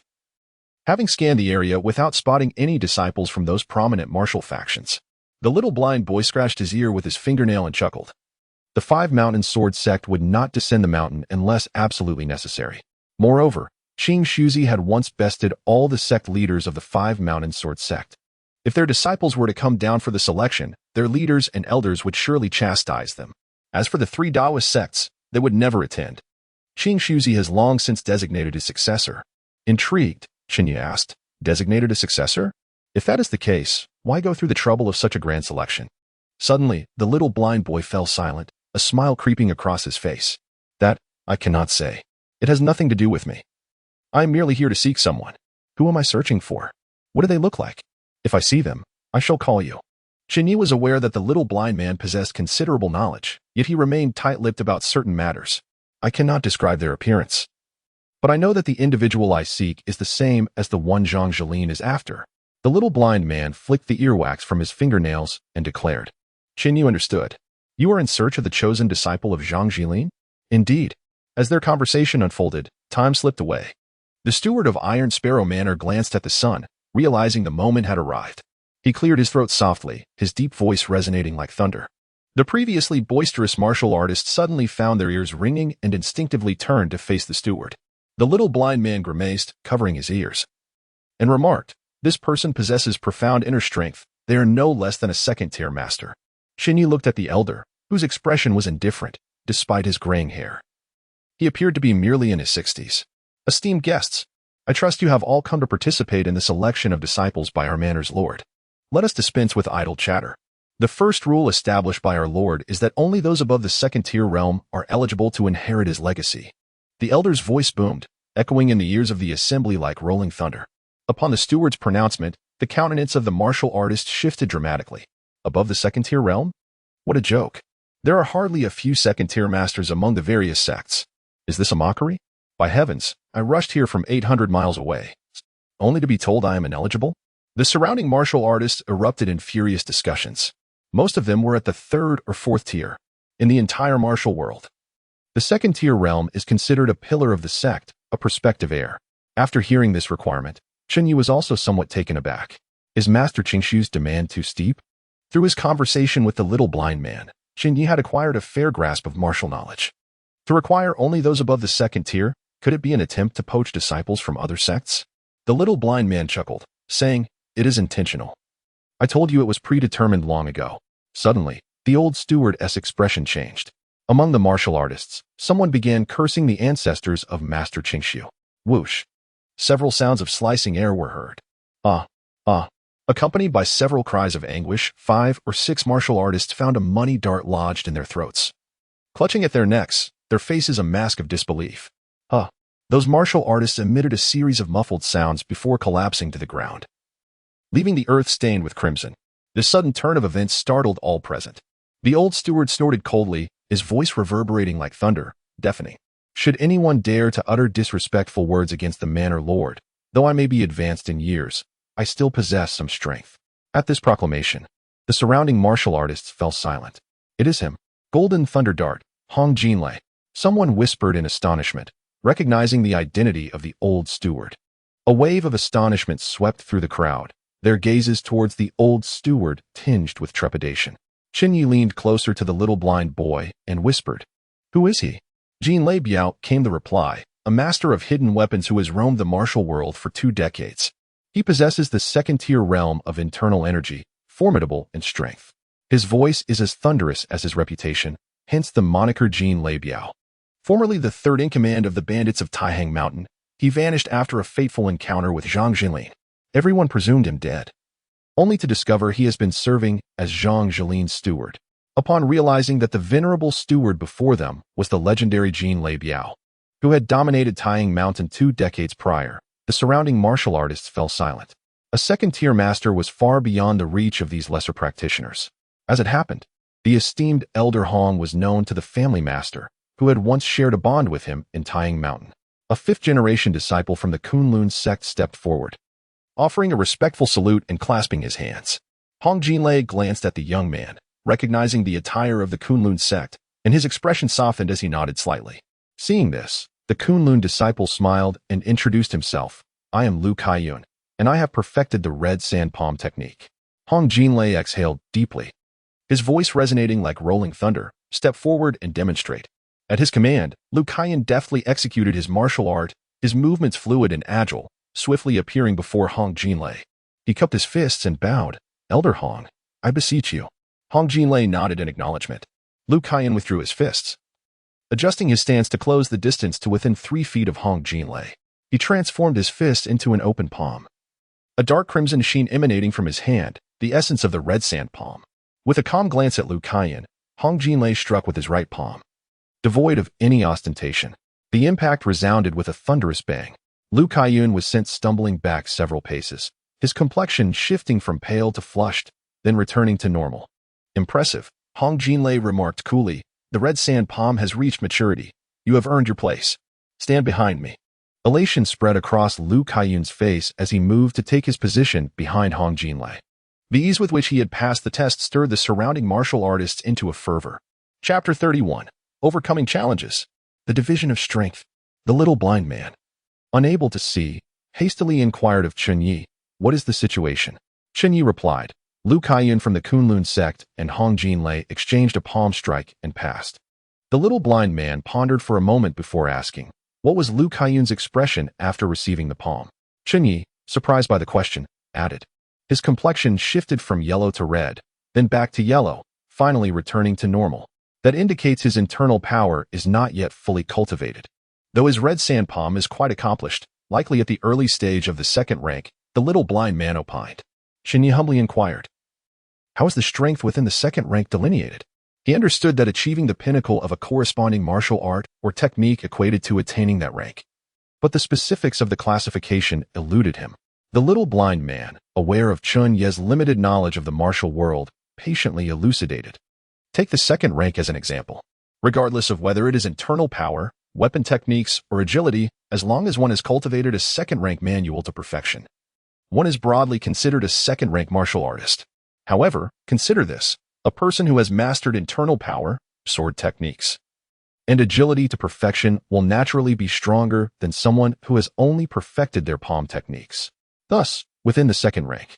A: Having scanned the area without spotting any disciples from those prominent martial factions, the little blind boy scratched his ear with his fingernail and chuckled. The 5 Mountain Sword sect would not descend the mountain unless absolutely necessary. Moreover, Qing Shuzi had once bested all the sect leaders of the 5 Mountain Sword sect. If their disciples were to come down for the selection, their leaders and elders would surely chastise them. As for the 3 Taoist sects, they would never attend. Qing Shuzi has long since designated his successor. Intrigued, Chen Ye asked, designated a successor? If that is the case, why go through the trouble of such a grand selection? Suddenly, the little blind boy fell silent, a smile creeping across his face. That, I cannot say. It has nothing to do with me. I am merely here to seek someone. Who am I searching for? What do they look like? If I see them, I shall call you. Chen Ye was aware that the little blind man possessed considerable knowledge, yet he remained tight-lipped about certain matters. I cannot describe their appearance. But I know that the individual I seek is the same as the one Zhang Jilin is after. The little blind man flicked the earwax from his fingernails and declared. Chen Ye understood. You are in search of the chosen disciple of Zhang Jilin? Indeed. As their conversation unfolded, time slipped away. The steward of Iron Sparrow Manor glanced at the sun, realizing the moment had arrived. He cleared his throat softly, his deep voice resonating like thunder. The previously boisterous martial artists suddenly found their ears ringing and instinctively turned to face the steward. The little blind man grimaced, covering his ears, and remarked, this person possesses profound inner strength. They are no less than a 2nd-tier master. Chen Ye looked at the elder, whose expression was indifferent, despite his graying hair. He appeared to be merely in his 60s. Esteemed guests, I trust you have all come to participate in the selection of disciples by our manor's lord. Let us dispense with idle chatter. The first rule established by our Lord is that only those above the 2nd-tier realm are eligible to inherit his legacy. The elder's voice boomed, echoing in the ears of the assembly like rolling thunder. Upon the steward's pronouncement, the countenance of the martial artist shifted dramatically. Above the 2nd-tier realm? What a joke. There are hardly a few 2nd-tier masters among the various sects. Is this a mockery? By heavens, I rushed here from 800 miles away, only to be told I am ineligible? The surrounding martial artists erupted in furious discussions. Most of them were at the 3rd or 4th tier in the entire martial world. The 2nd-tier realm is considered a pillar of the sect, a prospective heir. After hearing this requirement, Chen Ye was also somewhat taken aback. Is Master Qingshu's demand too steep? Through his conversation with the little blind man, Chen Ye had acquired a fair grasp of martial knowledge. To require only those above the 2nd tier, could it be an attempt to poach disciples from other sects? The little blind man chuckled, saying, it is intentional. I told you it was predetermined long ago. Suddenly, the old steward's expression changed. Among the martial artists, someone began cursing the ancestors of Master Qingshu. Whoosh. Several sounds of slicing air were heard. Accompanied by several cries of anguish, 5 or 6 martial artists found a money dart lodged in their throats. Clutching at their necks, their faces a mask of disbelief. Those martial artists emitted a series of muffled sounds before collapsing to the ground, leaving the earth stained with crimson. This sudden turn of events startled all present. The old steward snorted coldly, his voice reverberating like thunder, deafening. Should anyone dare to utter disrespectful words against the manor lord, Though I may be advanced in years, I still possess some strength." At this proclamation, the surrounding martial artists fell silent. "It is him, Golden Thunder Dart, Hong Jinlei," someone whispered in astonishment, recognizing the identity of the old steward. A wave of astonishment swept through the crowd, their gazes towards the old steward tinged with trepidation. Chen Ye leaned closer to the little blind boy and whispered, "Who is he?" Jinlei Biao, came the reply, "A master of hidden weapons who has roamed the martial world for 2 decades. He possesses the second-tier realm of internal energy, formidable in strength. His voice is as thunderous as his reputation, hence the moniker Jinlei Biao. Formerly the third-in-command of the bandits of Taihang Mountain, he vanished after a fateful encounter with Zhang Jinlin. Everyone presumed him dead, only to discover he has been serving as Zhang Jilin's steward. Upon realizing that the venerable steward before them was the legendary Jinlei Biao, who had dominated Taihang Mountain 2 decades prior, the surrounding martial artists fell silent. A second-tier master was far beyond the reach of these lesser practitioners. As it happened, the esteemed Elder Hong was known to the family master, who had once shared a bond with him in Taihang Mountain. A 5th-generation disciple from the Kunlun sect stepped forward, offering a respectful salute and clasping his hands. Hong Jinlei glanced at the young man, recognizing the attire of the Kunlun sect, and his expression softened as he nodded slightly. Seeing this, the Kunlun disciple smiled and introduced himself. "I am Lu Kaiyun, and I have perfected the red sand palm technique." Hong Jinlei exhaled deeply, his voice resonating like rolling thunder. "Step forward and demonstrate." At his command, Lu Kaiyun deftly executed his martial art, his movements fluid and agile, swiftly appearing before Hong Jinlei. He cupped his fists and bowed. "Elder Hong, I beseech you." Hong Jinlei nodded in acknowledgement. Lu Kaiyun withdrew his fists, adjusting his stance to close the distance to within 3 feet of Hong Jinlei. He transformed his fist into an open palm, a dark crimson sheen emanating from his hand, the essence of the red sand palm. With a calm glance at Lu Kaiyun, Hong Jinlei struck with his right palm, devoid of any ostentation. The impact resounded with a thunderous bang. Lu Kaiyun was sent stumbling back several paces, his complexion shifting from pale to flushed, then returning to normal. "Impressive," Hong Jinlei remarked coolly. "The red sand palm has reached maturity. You have earned your place. Stand behind me." Elation spread across Lu Kaiyun's face as he moved to take his position behind Hong Jinlei. The ease with which he had passed the test stirred the surrounding martial artists into a fervor. Chapter 31. Overcoming Challenges. The Division of Strength. The little blind man, unable to see, hastily inquired of Chen Ye, "What is the situation?" Chen Ye replied. Lu Kaiyun from the Kunlun sect and Hong Jinlei exchanged a palm strike and passed. The little blind man pondered for a moment before asking, what was Lu Kaiyun's expression after receiving the palm? Chen Ye, surprised by the question, added. His complexion shifted from yellow to red, then back to yellow, finally returning to normal. That indicates his internal power is not yet fully cultivated. Though his red sand palm is quite accomplished, likely at the early stage of the 2nd rank, the little blind man opined. Chen Ye humbly inquired, "How is the strength within the 2nd rank delineated?" He understood that achieving the pinnacle of a corresponding martial art or technique equated to attaining that rank. But the specifics of the classification eluded him. The little blind man, aware of Chen Ye's limited knowledge of the martial world, patiently elucidated. Take the 2nd rank as an example. Regardless of whether it is internal power, weapon techniques, or agility, as long as one has cultivated a 2nd rank manual to perfection, one is broadly considered a 2nd rank martial artist. However, consider this, a person who has mastered internal power, sword techniques, and agility to perfection will naturally be stronger than someone who has only perfected their palm techniques. Thus, within the 2nd rank,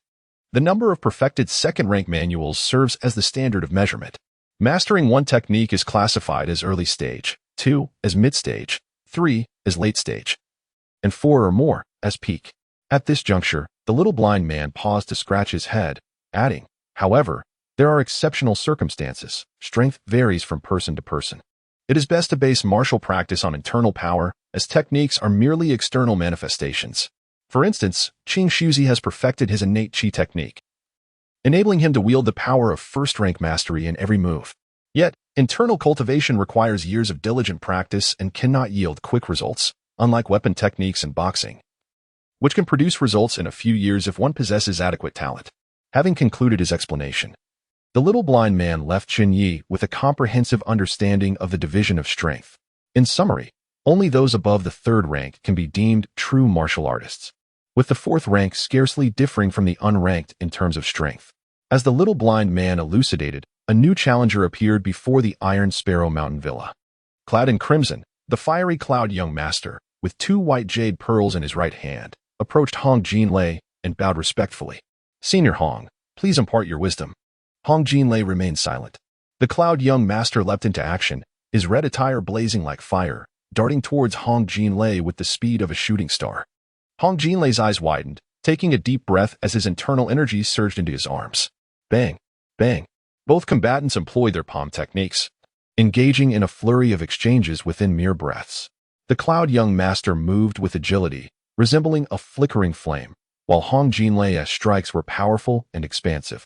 A: the number of perfected 2nd rank manuals serves as the standard of measurement. Mastering one technique is classified as early stage, 2 as mid stage, 3 as late stage, and 4 or more as peak. At this juncture, the little blind man paused to scratch his head, adding, however, there are exceptional circumstances. Strength varies from person to person. It is best to base martial practice on internal power, as techniques are merely external manifestations. For instance, Qing Shuzi has perfected his innate qi technique, enabling him to wield the power of 1st rank mastery in every move. Yet, internal cultivation requires years of diligent practice and cannot yield quick results, unlike weapon techniques and boxing, which can produce results in a few years if one possesses adequate talent. Having concluded his explanation, the little blind man left Chen Ye with a comprehensive understanding of the division of strength. In summary, only those above the 3rd rank can be deemed true martial artists. with the fourth rank scarcely differing from the unranked in terms of strength. As the little blind man elucidated, a new challenger appeared before the Iron Sparrow Mountain Villa. Clad in crimson, the fiery Cloud young master, with 2 white jade pearls in his right hand, approached Hong Jinlei and bowed respectfully. "Senior Hong, please impart your wisdom." Hong Jinlei remained silent. The Cloud young master leapt into action, his red attire blazing like fire, darting towards Hong Jinlei with the speed of a shooting star. Hong Jinlei's eyes widened, taking a deep breath as his internal energy surged into his arms. Bang! Bang! Both combatants employed their palm techniques, engaging in a flurry of exchanges within mere breaths. The Cloud young master moved with agility, resembling a flickering flame, while Hong Jinlei's strikes were powerful and expansive.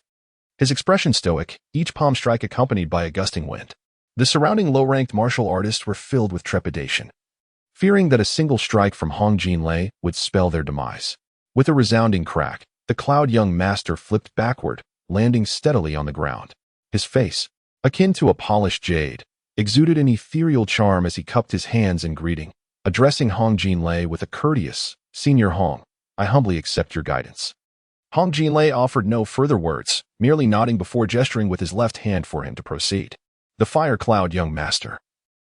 A: His expression stoic, each palm strike accompanied by a gusting wind. The surrounding low-ranked martial artists were filled with trepidation, fearing that a single strike from Hong Jinlei would spell their demise. With a resounding crack, the Cloud young master flipped backward, landing steadily on the ground. His face, akin to a polished jade, exuded an ethereal charm as he cupped his hands in greeting, addressing Hong Jinlei with a courteous, "Senior Hong, I humbly accept your guidance." Hong Jinlei offered no further words, merely nodding before gesturing with his left hand for him to proceed. The Fire Cloud young master,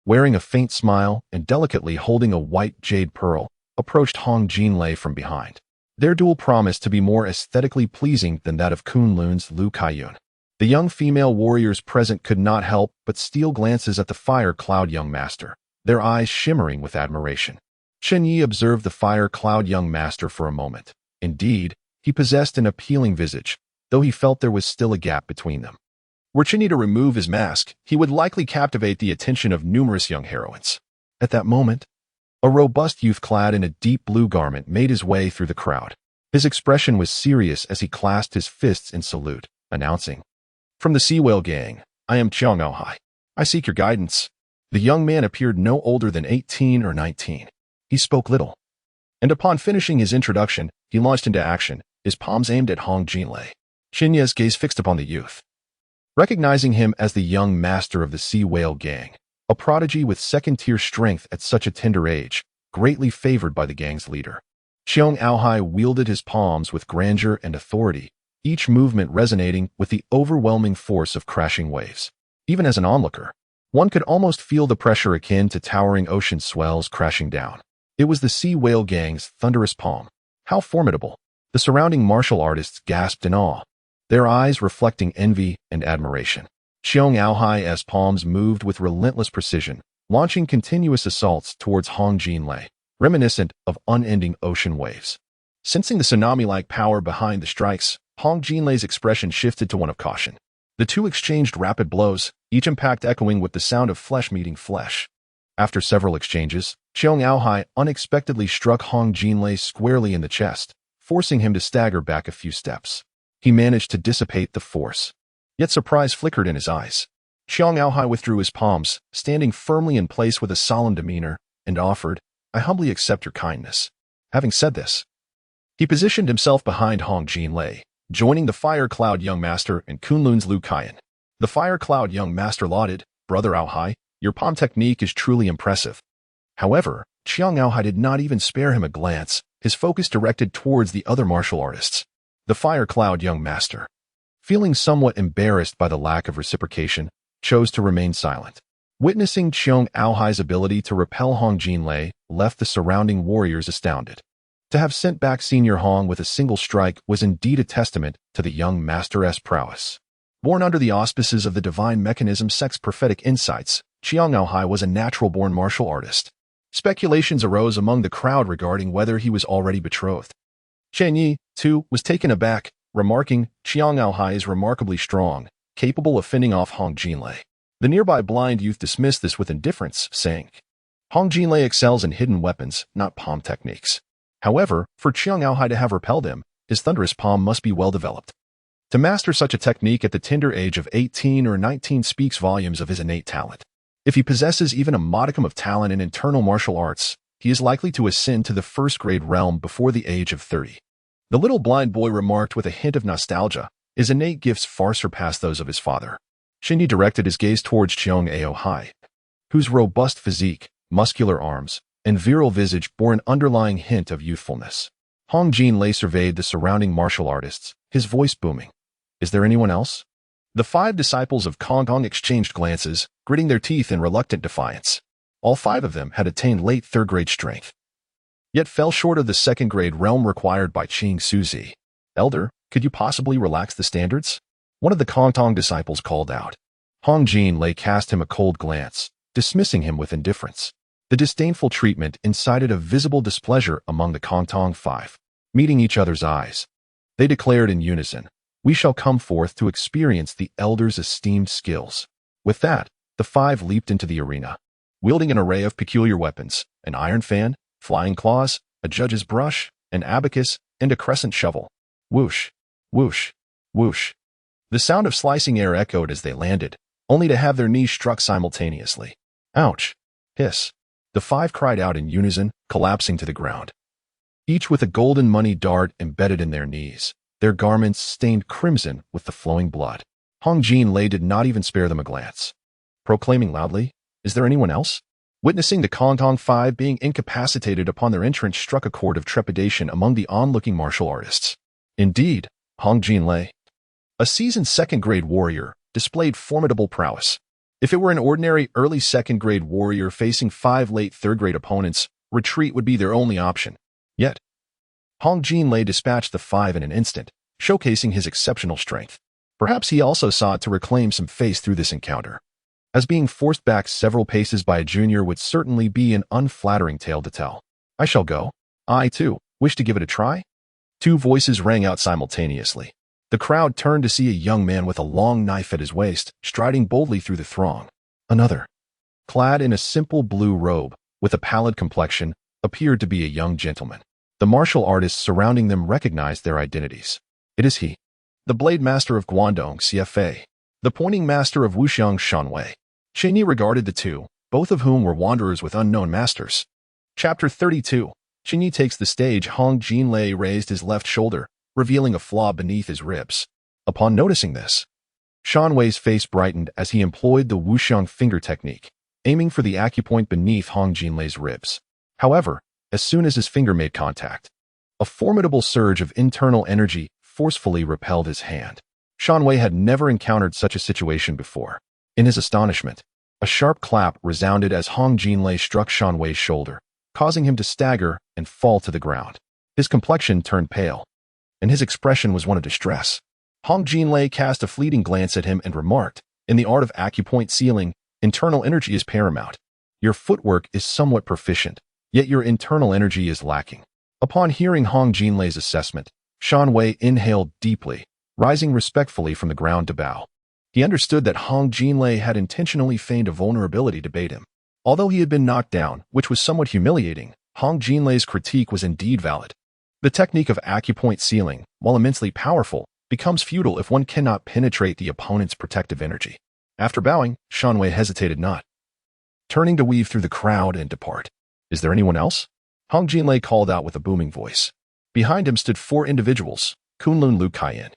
A: wearing a faint smile and delicately holding a white jade pearl, approached Hong Jinlei from behind. Their duel promised to be more aesthetically pleasing than that of Kunlun's Lu Kaiyun. The young female warriors present could not help but steal glances at the Fire Cloud young master, their eyes shimmering with admiration. Chen Ye observed the Fire Cloud young master for a moment. Indeed, he possessed an appealing visage, though he felt there was still a gap between them. Were Chen Ye to remove his mask, he would likely captivate the attention of numerous young heroines. At that moment, a robust youth clad in a deep blue garment made his way through the crowd. His expression was serious as he clasped his fists in salute, announcing, "From the Sea Whale Gang, I am Qiang Aohai. I seek your guidance." The young man appeared no older than 18 or 19. He spoke little, and upon finishing his introduction, he launched into action, his palms aimed at Hong Jinlei. Chen Ye's gaze fixed upon the youth. Recognizing him as the young master of the Sea Whale Gang, a prodigy with second-tier strength at such a tender age, greatly favored by the gang's leader, Qiang Aohai wielded his palms with grandeur and authority, each movement resonating with the overwhelming force of crashing waves. Even as an onlooker, one could almost feel the pressure akin to towering ocean swells crashing down. It was the Sea Whale Gang's thunderous palm. How formidable! The surrounding martial artists gasped in awe, their eyes reflecting envy and admiration. Qiang Aohai's palms moved with relentless precision, launching continuous assaults towards Hong Jinlei, reminiscent of unending ocean waves. Sensing the tsunami-like power behind the strikes, Hong Jinlei's expression shifted to one of caution. The two exchanged rapid blows, each impact echoing with the sound of flesh meeting flesh. After several exchanges, Qiang Aohai unexpectedly struck Hong Jinlei squarely in the chest, forcing him to stagger back a few steps. He managed to dissipate the force, yet surprise flickered in his eyes. Qiang Aohai withdrew his palms, standing firmly in place with a solemn demeanor, and offered, "I humbly accept your kindness." Having said this, he positioned himself behind Hong Jinlei, joining the Fire Cloud young master and Kunlun's Lu Kaiyun. The Fire Cloud young master lauded, "Brother Aohai, your palm technique is truly impressive." However, Qiang Aohai did not even spare him a glance, his focus directed towards the other martial artists. The Fire Cloud young master, feeling somewhat embarrassed by the lack of reciprocation, chose to remain silent. Witnessing Qiang Aohai's ability to repel Hong Jinlei left the surrounding warriors astounded. To have sent back Senior Hong with a single strike was indeed a testament to the young master's prowess. Born under the auspices of the divine mechanism sex prophetic insights, Qiang Aohai was a natural-born martial artist. Speculations arose among the crowd regarding whether he was already betrothed. Chen Ye, too, was taken aback, remarking, "Qiang Aohai is remarkably strong, capable of fending off Hong Jinlei." The nearby blind youth dismissed this with indifference, saying, "Hong Jinlei excels in hidden weapons, not palm techniques." However, for Qiang Aohai to have repelled him, his thunderous palm must be well developed. To master such a technique at the tender age of 18 or 19 speaks volumes of his innate talent. If he possesses even a modicum of talent in internal martial arts, he is likely to ascend to the first-grade realm before the age of 30. The little blind boy remarked with a hint of nostalgia, his innate gifts far surpass those of his father. Chen Ye directed his gaze towards Qiang Aohai, whose robust physique, muscular arms, and virile visage bore an underlying hint of youthfulness. Hong Jinlei surveyed the surrounding martial artists, his voice booming. Is there anyone else? The 5 disciples of Kong Kong exchanged glances, gritting their teeth in reluctant defiance. All 5 of them had attained late 3rd grade strength, yet fell short of the 2nd grade realm required by Qing Suzi. Elder, could you possibly relax the standards? One of the Kong Tong disciples called out. Hong Jinlei cast him a cold glance, dismissing him with indifference. The disdainful treatment incited a visible displeasure among the Kong Tong 5. Meeting each other's eyes, they declared in unison, "We shall come forth to experience the elder's esteemed skills." With that, the 5 leaped into the arena, wielding an array of peculiar weapons, an iron fan, flying claws, a judge's brush, an abacus, and a crescent shovel. Whoosh, whoosh, whoosh. The sound of slicing air echoed as they landed, only to have their knees struck simultaneously. Ouch! Hiss. The 5 cried out in unison, collapsing to the ground, each with a golden money dart embedded in their knees, their garments stained crimson with the flowing blood. Hong Jinlei did not even spare them a glance, proclaiming loudly, "Is there anyone else?" Witnessing the Kong Tong 5 being incapacitated upon their entrance struck a chord of trepidation among the onlooking martial artists. Indeed, Hong Jinlei, a seasoned 2nd grade warrior, displayed formidable prowess. If it were an ordinary early 2nd grade warrior facing 5 late 3rd grade opponents, retreat would be their only option. Yet, Hong Jinlei dispatched the 5 in an instant, showcasing his exceptional strength. Perhaps he also sought to reclaim some face through this encounter, as being forced back several paces by a junior would certainly be an unflattering tale to tell. "I shall go. I, too, wish to give it a try." 2 voices rang out simultaneously. The crowd turned to see a young man with a long knife at his waist, striding boldly through the throng. Another, clad in a simple blue robe, with a pallid complexion, appeared to be a young gentleman. The martial artists surrounding them recognized their identities. It is he, the blade master of Guangdong CFA, the pointing master of Wuxiang Shanwei. Chen Ye regarded the 2, both of whom were wanderers with unknown masters. Chapter 32. Chen Ye takes the stage. Hong Jinlei raised his left shoulder, revealing a flaw beneath his ribs. Upon noticing this, Shanwei's face brightened as he employed the Wuxiang finger technique, aiming for the acupoint beneath Hong Jinlei's ribs. However, as soon as his finger made contact, a formidable surge of internal energy forcefully repelled his hand. Shanwei had never encountered such a situation before. In his astonishment, a sharp clap resounded as Hong Jinlei struck Shanwei's shoulder, causing him to stagger and fall to the ground. His complexion turned pale, and his expression was one of distress. Hong Jinlei cast a fleeting glance at him and remarked, "In the art of acupoint sealing, internal energy is paramount. Your footwork is somewhat proficient, yet your internal energy is lacking." Upon hearing Hong Jinlei's assessment, Shanwei inhaled deeply, rising respectfully from the ground to bow. He understood that Hong Jinlei had intentionally feigned a vulnerability to bait him. Although he had been knocked down, which was somewhat humiliating, Hong Jinlei's critique was indeed valid. The technique of acupoint sealing, while immensely powerful, becomes futile if one cannot penetrate the opponent's protective energy. After bowing, Shanwei hesitated not, turning to weave through the crowd and depart. "Is there anyone else?" Hong Jinlei called out with a booming voice. Behind him stood 4 individuals, Kunlun Lu Kaiyan,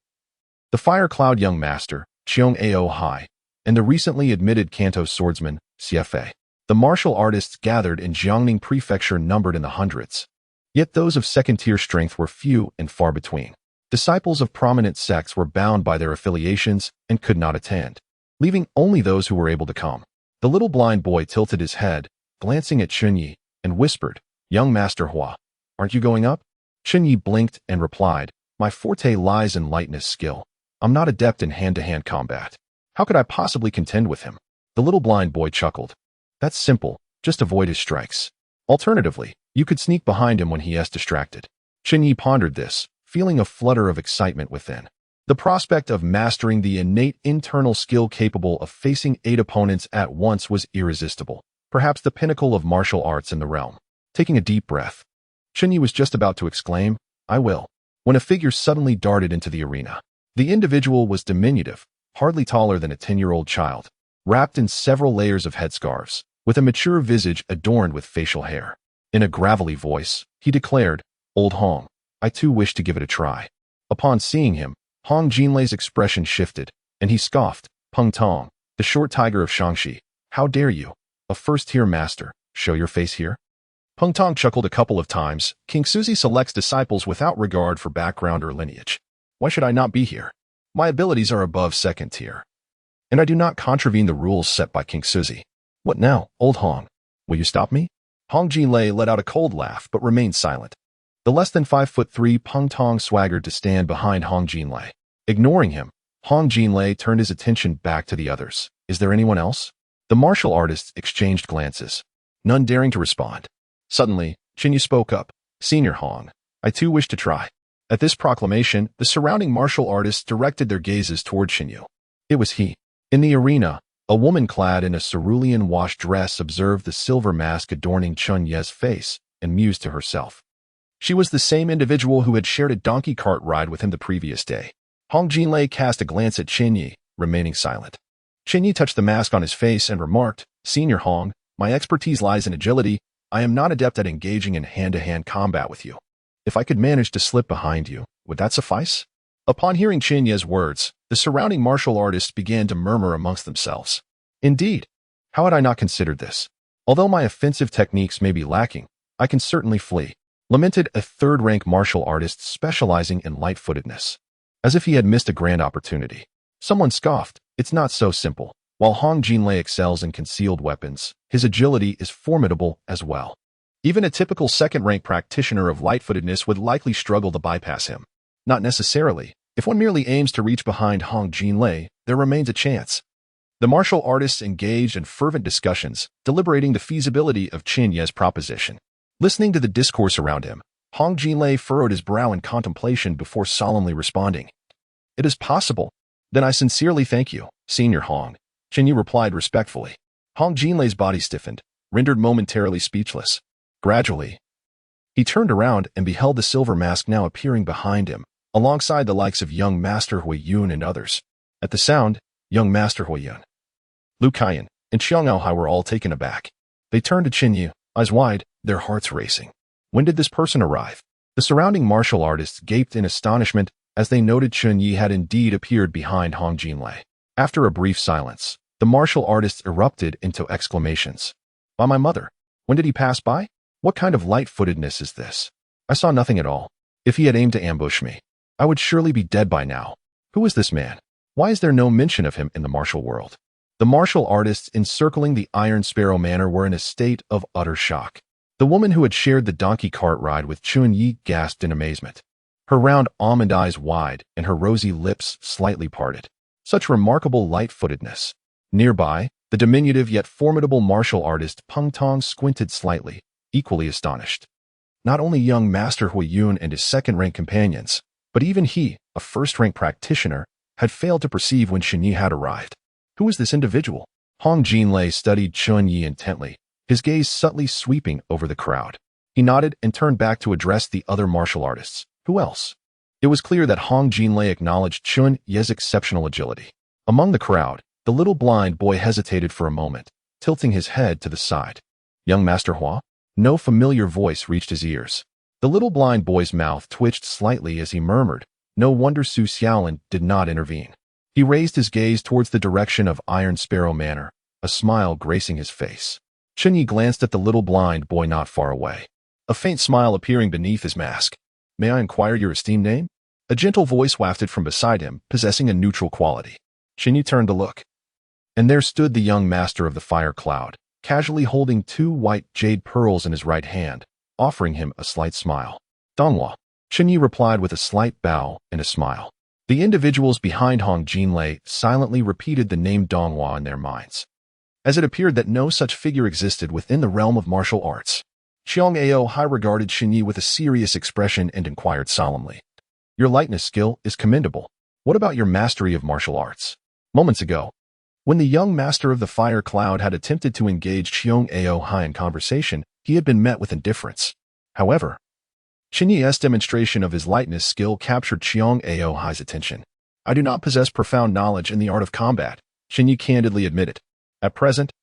A: the Fire Cloud Young Master, Cheong Ao Hai, and the recently admitted Kanto Swordsman, CFA. The martial artists gathered in Jiangning Prefecture numbered in the hundreds. Yet those of 2nd-tier strength were few and far between. Disciples of prominent sects were bound by their affiliations and could not attend, leaving only those who were able to come. The little blind boy tilted his head, glancing at Chen Ye, and whispered, "Young Master Hua, aren't you going up?" Chen Ye blinked and replied, "My forte lies in lightness skill. I'm not adept in hand-to-hand combat. How could I possibly contend with him?" The little blind boy chuckled. "That's simple, just avoid his strikes. Alternatively, you could sneak behind him when he is distracted." Chen Ye pondered this, feeling a flutter of excitement within. The prospect of mastering the innate internal skill capable of facing 8 opponents at once was irresistible, perhaps the pinnacle of martial arts in the realm. Taking a deep breath, Chen Ye was just about to exclaim, "I will," when a figure suddenly darted into the arena. The individual was diminutive, hardly taller than a 10-year-old child, wrapped in several layers of headscarves, with a mature visage adorned with facial hair. In a gravelly voice, he declared, "Old Hong, I too wish to give it a try." Upon seeing him, Hong Jinlei's expression shifted, and he scoffed, "Peng Tong, the short tiger of Shangxi, how dare you, a 1st-tier master, show your face here?" Peng Tong chuckled a couple of times. King Suzy selects disciples without regard for background or lineage. Why should I not be here? My abilities are above second tier. And I do not contravene the rules set by King Suzy. What now, old Hong? Will you stop me? Hong Jinlei let out a cold laugh but remained silent. The less than 5'3" Peng Tong swaggered to stand behind Hong Jinlei. Ignoring him, Hong Jinlei turned his attention back to the others. Is there anyone else? The martial artists exchanged glances, none daring to respond. Suddenly, Chen Ye spoke up. Senior Hong, I too wish to try. At this proclamation, the surrounding martial artists directed their gazes toward Chen Ye. It was he. In the arena, a woman clad in a cerulean wash dress observed the silver mask adorning Chen Ye's face and mused to herself. She was the same individual who had shared a donkey cart ride with him the previous day. Hong Jinlei cast a glance at Chen Ye, remaining silent. Chen Ye touched the mask on his face and remarked, Senior Hong, my expertise lies in agility. I am not adept at engaging in hand-to-hand combat with you. If I could manage to slip behind you, would that suffice? Upon hearing Chen Ye's words, the surrounding martial artists began to murmur amongst themselves. Indeed, how had I not considered this? Although my offensive techniques may be lacking, I can certainly flee, lamented a third-rank martial artist specializing in light-footedness. As if he had missed a grand opportunity. Someone scoffed, it's not so simple. While Hong Jinlei excels in concealed weapons, his agility is formidable as well. Even a typical second-rank practitioner of light-footedness would likely struggle to bypass him. Not necessarily. If one merely aims to reach behind Hong Jinlei, there remains a chance. The martial artists engaged in fervent discussions, deliberating the feasibility of Chen Ye's proposition. Listening to the discourse around him, Hong Jinlei furrowed his brow in contemplation before solemnly responding. It is possible. Then I sincerely thank you, Senior Hong. Chen Ye replied respectfully. Hong Jinlei's body stiffened, rendered momentarily speechless. Gradually, he turned around and beheld the silver mask now appearing behind him, alongside the likes of young Master Hui Yun and others. At the sound, young Master Hui Yun, Lu Kaiyan, and Xiang Aohai were all taken aback. They turned to Chen Ye, eyes wide, their hearts racing. When did this person arrive? The surrounding martial artists gaped in astonishment as they noted Chen Ye had indeed appeared behind Hong Jinlei. After a brief silence, the martial artists erupted into exclamations. By my mother, when did he pass by? What kind of light-footedness is this? I saw nothing at all. If he had aimed to ambush me, I would surely be dead by now. Who is this man? Why is there no mention of him in the martial world? The martial artists encircling the Iron Sparrow Manor were in a state of utter shock. The woman who had shared the donkey cart ride with Chen Ye gasped in amazement. Her round almond eyes wide and her rosy lips slightly parted. Such remarkable light-footedness. Nearby, the diminutive yet formidable martial artist Peng Tong squinted slightly, equally astonished. Not only young Master Hui Yun and his second-rank companions, but even he, a first-rank practitioner, had failed to perceive when Chen Ye had arrived. Who is this individual? Hong Jinlei studied Chen Ye intently, his gaze subtly sweeping over the crowd. He nodded and turned back to address the other martial artists. Who else? It was clear that Hong Jinlei acknowledged Chen Ye's exceptional agility. Among the crowd, the little blind boy hesitated for a moment, tilting his head to the side. Young Master Hua? No familiar voice reached his ears. The little blind boy's mouth twitched slightly as he murmured. No wonder Su Xiaolin did not intervene. He raised his gaze towards the direction of Iron Sparrow Manor, a smile gracing his face. Chen Ye glanced at the little blind boy not far away, a faint smile appearing beneath his mask. May I inquire your esteemed name? A gentle voice wafted from beside him, possessing a neutral quality. Chen Ye turned to look. And there stood the young master of the fire cloud, casually holding 2 white jade pearls in his right hand, offering him a slight smile. Donghua. Chen Ye replied with a slight bow and a smile. The individuals behind Hong Jinlei silently repeated the name Donghua in their minds, as it appeared that no such figure existed within the realm of martial arts. Xiang Aohai regarded Chen Ye with a serious expression and inquired solemnly. Your lightness skill is commendable. What about your mastery of martial arts? Moments ago, when the young master of the fire cloud had attempted to engage Xiang Aohai in conversation, he had been met with indifference. However, Chen Ye's demonstration of his lightness skill captured Xiang Aohai's attention. I do not possess profound knowledge in the art of combat, Chen Ye candidly admitted. At present,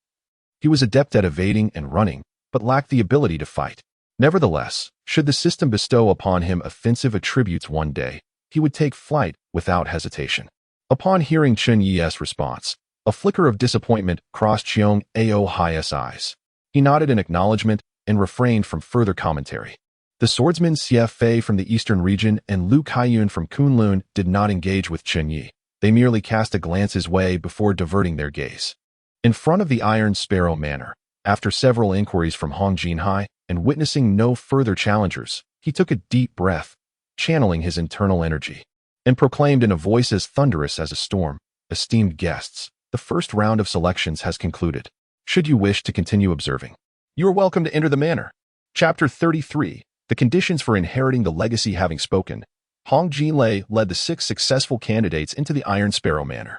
A: he was adept at evading and running, but lacked the ability to fight. Nevertheless, should the system bestow upon him offensive attributes one day, he would take flight without hesitation. Upon hearing Chen Ye's response, a flicker of disappointment crossed Xiang Aohai's eyes. He nodded in acknowledgement and refrained from further commentary. The swordsman Xie Fei from the eastern region and Lu Kaiyun from Kunlun did not engage with Chen Ye. They merely cast a glance his way before diverting their gaze. In front of the Iron Sparrow Manor, after several inquiries from Hong Jinhai and witnessing no further challengers, he took a deep breath, channeling his internal energy, and proclaimed in a voice as thunderous as a storm, "Esteemed guests, the first round of selections has concluded. Should you wish to continue observing, you are welcome to enter the manor." Chapter 33. The conditions for inheriting the legacy having spoken, Hong Jinlei led the 6 successful candidates into the Iron Sparrow Manor.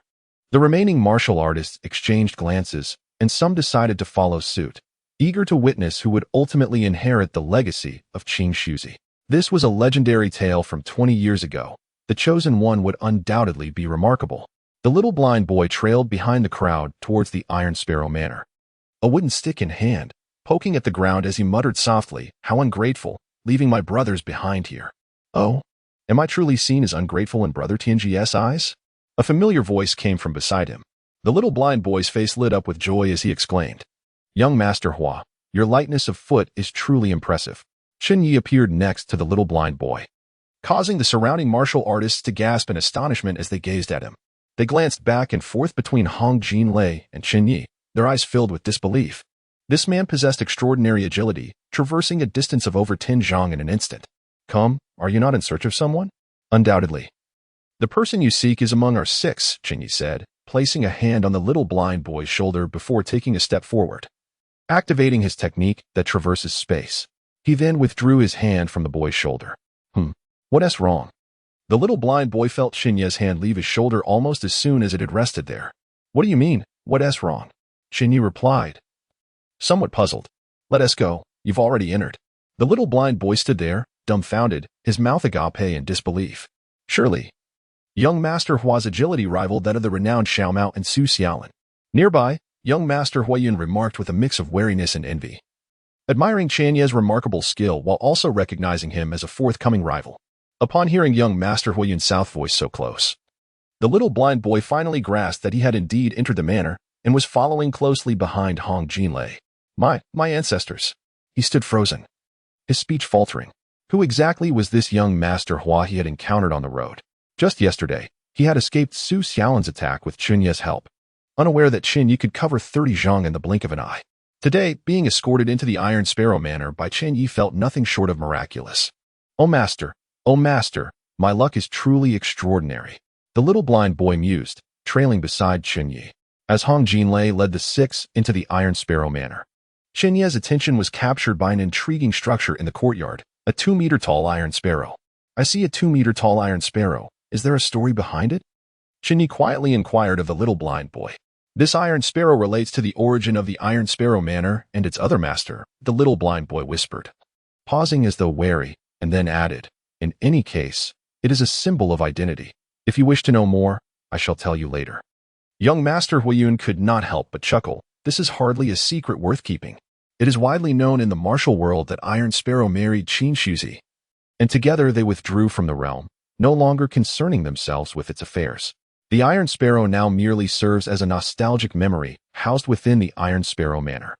A: The remaining martial artists exchanged glances, and some decided to follow suit, eager to witness who would ultimately inherit the legacy of Qing Shuzi. This was a legendary tale from 20 years ago. The chosen one would undoubtedly be remarkable. The little blind boy trailed behind the crowd towards the Iron Sparrow Manor, a wooden stick in hand, poking at the ground as he muttered softly, "How ungrateful, leaving my brothers behind here. Oh, am I truly seen as ungrateful in Brother Tianji's eyes?" A familiar voice came from beside him. The little blind boy's face lit up with joy as he exclaimed, "Young Master Hua, your lightness of foot is truly impressive." Chen Ye appeared next to the little blind boy, causing the surrounding martial artists to gasp in astonishment as they gazed at him. They glanced back and forth between Hong Jinlei and Chen Ye, their eyes filled with disbelief. This man possessed extraordinary agility, traversing a distance of over 10 zhang in an instant. "Come, are you not in search of someone?" "Undoubtedly. The person you seek is among our 6, Chen Ye said, placing a hand on the little blind boy's shoulder before taking a step forward, activating his technique that traverses space. He then withdrew his hand from the boy's shoulder. What's wrong?" The little blind boy felt Chen Ye's hand leave his shoulder almost as soon as it had rested there. "What do you mean, what's wrong?" Chen Ye replied, somewhat puzzled. "Let us go, you've already entered." The little blind boy stood there, dumbfounded, his mouth agape in disbelief. Surely, young Master Hua's agility rivaled that of the renowned Xiaomao and Su Xiaolin. Nearby, young Master Huayun remarked with a mix of wariness and envy, admiring Chen Ye's remarkable skill while also recognizing him as a forthcoming rival. Upon hearing young Master Huayun's south voice so close, the little blind boy finally grasped that he had indeed entered the manor and was following closely behind Hong Jinlei. My ancestors." He stood frozen, his speech faltering. Who exactly was this young Master Hua he had encountered on the road? Just yesterday, he had escaped Su Xiaolin's attack with Chen Ye's help, unaware that Chen Ye could cover 30 zhang in the blink of an eye. Today, being escorted into the Iron Sparrow Manor by Chen Ye felt nothing short of miraculous. Oh master, my luck is truly extraordinary," the little blind boy mused, trailing beside Chen Ye, as Hong Jinlei led the 6 into the Iron Sparrow Manor. Chen Ye's attention was captured by an intriguing structure in the courtyard, a 2-meter-tall iron sparrow. "I see a 2-meter-tall iron sparrow. Is there a story behind it?" Chen Ye quietly inquired of the little blind boy. "This iron sparrow relates to the origin of the Iron Sparrow Manor and its other master," the little blind boy whispered, pausing as though wary, and then added, "In any case, it is a symbol of identity. If you wish to know more, I shall tell you later." Young Master Huayun could not help but chuckle. This is hardly a secret worth keeping. It is widely known in the martial world that Iron Sparrow married Qin Shuzi, and together they withdrew from the realm, no longer concerning themselves with its affairs. The Iron Sparrow now merely serves as a nostalgic memory housed within the Iron Sparrow Manor.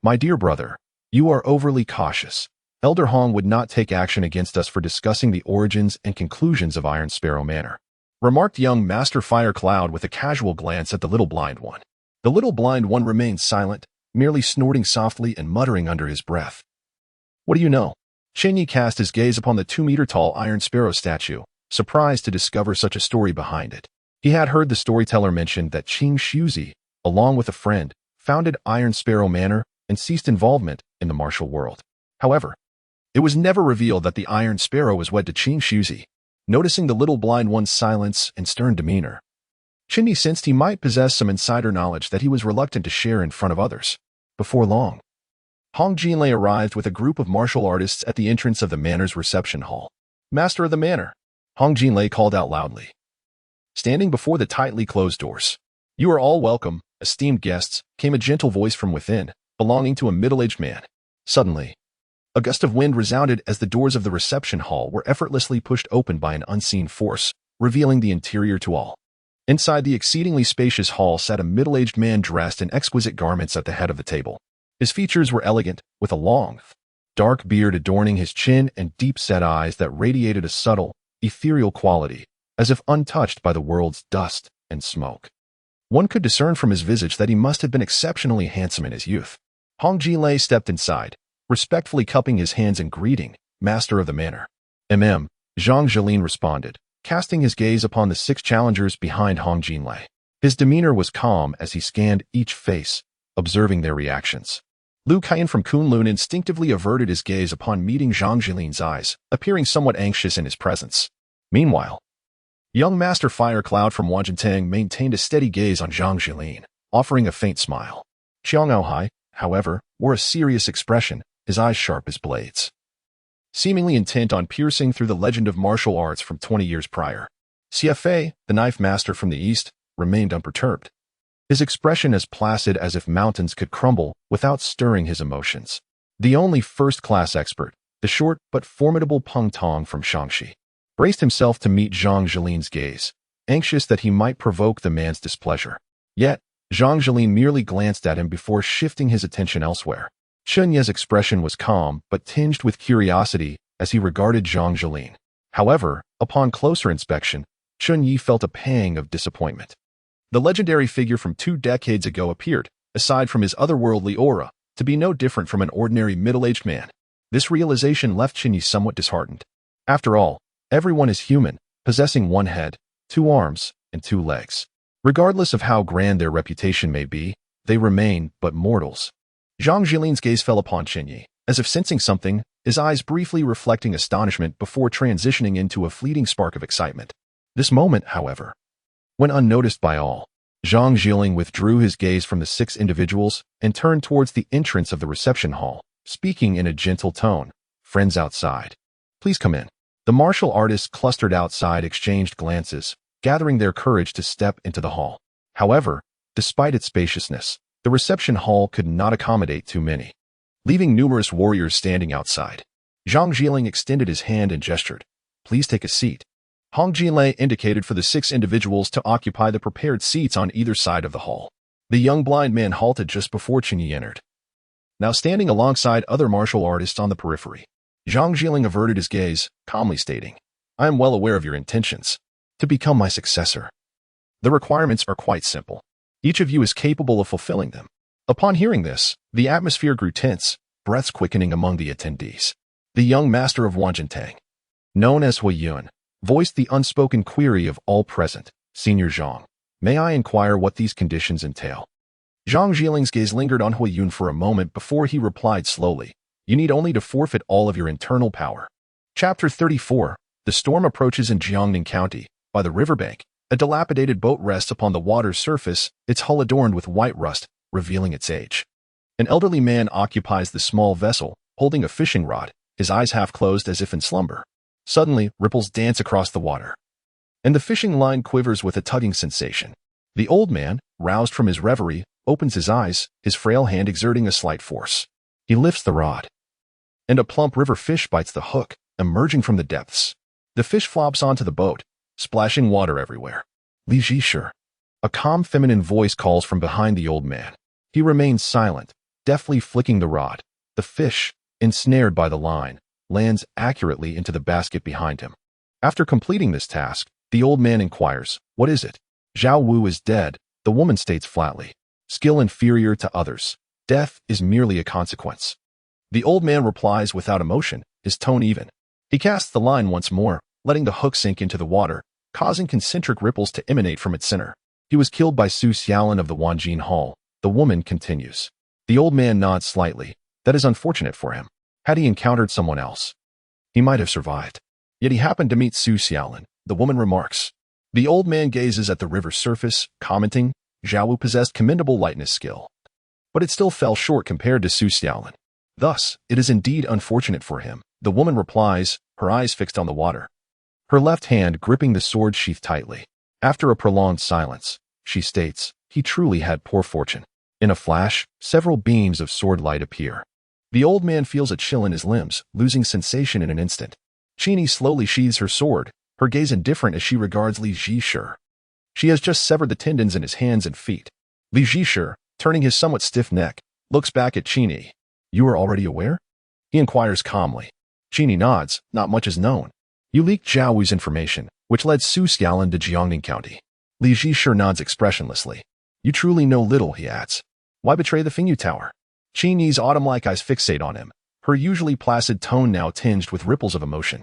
A: "My dear brother, you are overly cautious. Elder Hong would not take action against us for discussing the origins and conclusions of Iron Sparrow Manor," remarked young Master Fire Cloud with a casual glance at the little blind one. The little blind one remained silent, merely snorting softly and muttering under his breath. "What do you know?" Chen Ye cast his gaze upon the 2-meter-tall Iron Sparrow statue, surprised to discover such a story behind it. He had heard the storyteller mention that Qing Shuzi, along with a friend, founded Iron Sparrow Manor and ceased involvement in the martial world. However, it was never revealed that the Iron Sparrow was wed to Qing Shuzi. Noticing the little blind one's silence and stern demeanor, Chen Ye sensed he might possess some insider knowledge that he was reluctant to share in front of others. Before long, Hong Jinlei arrived with a group of martial artists at the entrance of the manor's reception hall. "Master of the manor," Hong Jinlei called out loudly, standing before the tightly closed doors. "You are all welcome, esteemed guests," came a gentle voice from within, belonging to a middle-aged man. Suddenly, a gust of wind resounded as the doors of the reception hall were effortlessly pushed open by an unseen force, revealing the interior to all. Inside the exceedingly spacious hall sat a middle-aged man dressed in exquisite garments at the head of the table. His features were elegant, with a long, dark beard adorning his chin and deep-set eyes that radiated a subtle, ethereal quality, as if untouched by the world's dust and smoke. One could discern from his visage that he must have been exceptionally handsome in his youth. Hong Jilei stepped inside, respectfully cupping his hands in greeting, master of the manor. Zhang Jilin responded, casting his gaze upon the 6 challengers behind Hong Jilei. His demeanor was calm as he scanned each face, observing their reactions. Lu Kaiyan from Kunlun instinctively averted his gaze upon meeting Zhang Jilin's eyes, appearing somewhat anxious in his presence. Meanwhile, young Master Fire Cloud from Wanjintang maintained a steady gaze on Zhang Jilin, offering a faint smile. Xiang Aohai, however, wore a serious expression, his eyes sharp as blades, seemingly intent on piercing through the legend of martial arts from 20 years prior. Xie, the knife master from the east, remained unperturbed, his expression as placid as if mountains could crumble without stirring his emotions. The only first-class expert, the short but formidable Peng Tong from Shangxi, braced himself to meet Zhang Jilin's gaze, anxious that he might provoke the man's displeasure. Yet, Zhang Jilin merely glanced at him before shifting his attention elsewhere. Chen Ye's expression was calm but tinged with curiosity as he regarded Zhang Jilin. However, upon closer inspection, Chen Ye felt a pang of disappointment. The legendary figure from 2 decades ago appeared, aside from his otherworldly aura, to be no different from an ordinary middle-aged man. This realization left Chen Ye somewhat disheartened. After all, everyone is human, possessing 1 head, 2 arms, and 2 legs. Regardless of how grand their reputation may be, they remain but mortals. Zhang Jilin's gaze fell upon Chen Ye, as if sensing something, his eyes briefly reflecting astonishment before transitioning into a fleeting spark of excitement. This moment, however, went unnoticed by all. Zhang Jilin withdrew his gaze from the 6 individuals and turned towards the entrance of the reception hall, speaking in a gentle tone. "Friends outside, please come in." The martial artists clustered outside exchanged glances, gathering their courage to step into the hall. However, despite its spaciousness, the reception hall could not accommodate too many, leaving numerous warriors standing outside. Zhang Jilin extended his hand and gestured, "Please take a seat." Hong Jilei indicated for the 6 individuals to occupy the prepared seats on either side of the hall. The young blind man halted just before Chen Ye entered, now standing alongside other martial artists on the periphery. Zhang Jilin averted his gaze, calmly stating, "I am well aware of your intentions. To become my successor, the requirements are quite simple. Each of you is capable of fulfilling them." Upon hearing this, the atmosphere grew tense, breaths quickening among the attendees. The young master of Wanjintang, known as Hui Yun, voiced the unspoken query of all present. "Senior Zhang, may I inquire what these conditions entail?" Zhang Jilin's gaze lingered on Hui Yun for a moment before he replied slowly, "You need only to forfeit all of your internal power." Chapter 34. The storm approaches in Jiangning County. By the riverbank, a dilapidated boat rests upon the water's surface, its hull adorned with white rust, revealing its age. An elderly man occupies the small vessel, holding a fishing rod, his eyes half closed as if in slumber. Suddenly, ripples dance across the water, and the fishing line quivers with a tugging sensation. The old man, roused from his reverie, opens his eyes, his frail hand exerting a slight force. He lifts the rod, and a plump river fish bites the hook, emerging from the depths. The fish flops onto the boat, splashing water everywhere. "Li Jisher." A calm feminine voice calls from behind the old man. He remains silent, deftly flicking the rod. The fish, ensnared by the line, lands accurately into the basket behind him. After completing this task, the old man inquires, "What is it?" "Zhao Wu is dead," the woman states flatly. "Skill inferior to others. Death is merely a consequence." The old man replies without emotion, his tone even. He casts the line once more, letting the hook sink into the water, causing concentric ripples to emanate from its center. "He was killed by Su Xiaolin of the Wanjin Hall," the woman continues. The old man nods slightly. "That is unfortunate for him. Had he encountered someone else, he might have survived. Yet he happened to meet Su Xiaolin," the woman remarks. The old man gazes at the river's surface, commenting, "Zhao Wu possessed commendable lightness skill, but it still fell short compared to Su Xiaolin. Thus, it is indeed unfortunate for him." The woman replies, her eyes fixed on the water, her left hand gripping the sword sheath tightly. After a prolonged silence, she states, "He truly had poor fortune." In a flash, several beams of sword light appear. The old man feels a chill in his limbs, losing sensation in an instant. Chini slowly sheathes her sword, her gaze indifferent as she regards Li Jisher. She has just severed the tendons in his hands and feet. Li Jisher, turning his somewhat stiff neck, looks back at Chen Ye. You are already aware? He inquires calmly. Chen Ye nods. Not much is known. You leaked Zhao Wu's information, which led Su Xiaolin to Jiangning County. Li Zhishe nods expressionlessly. You truly know little, he adds. Why betray the Fingyu Tower? Chen Ye's autumn-like eyes fixate on him, her usually placid tone now tinged with ripples of emotion.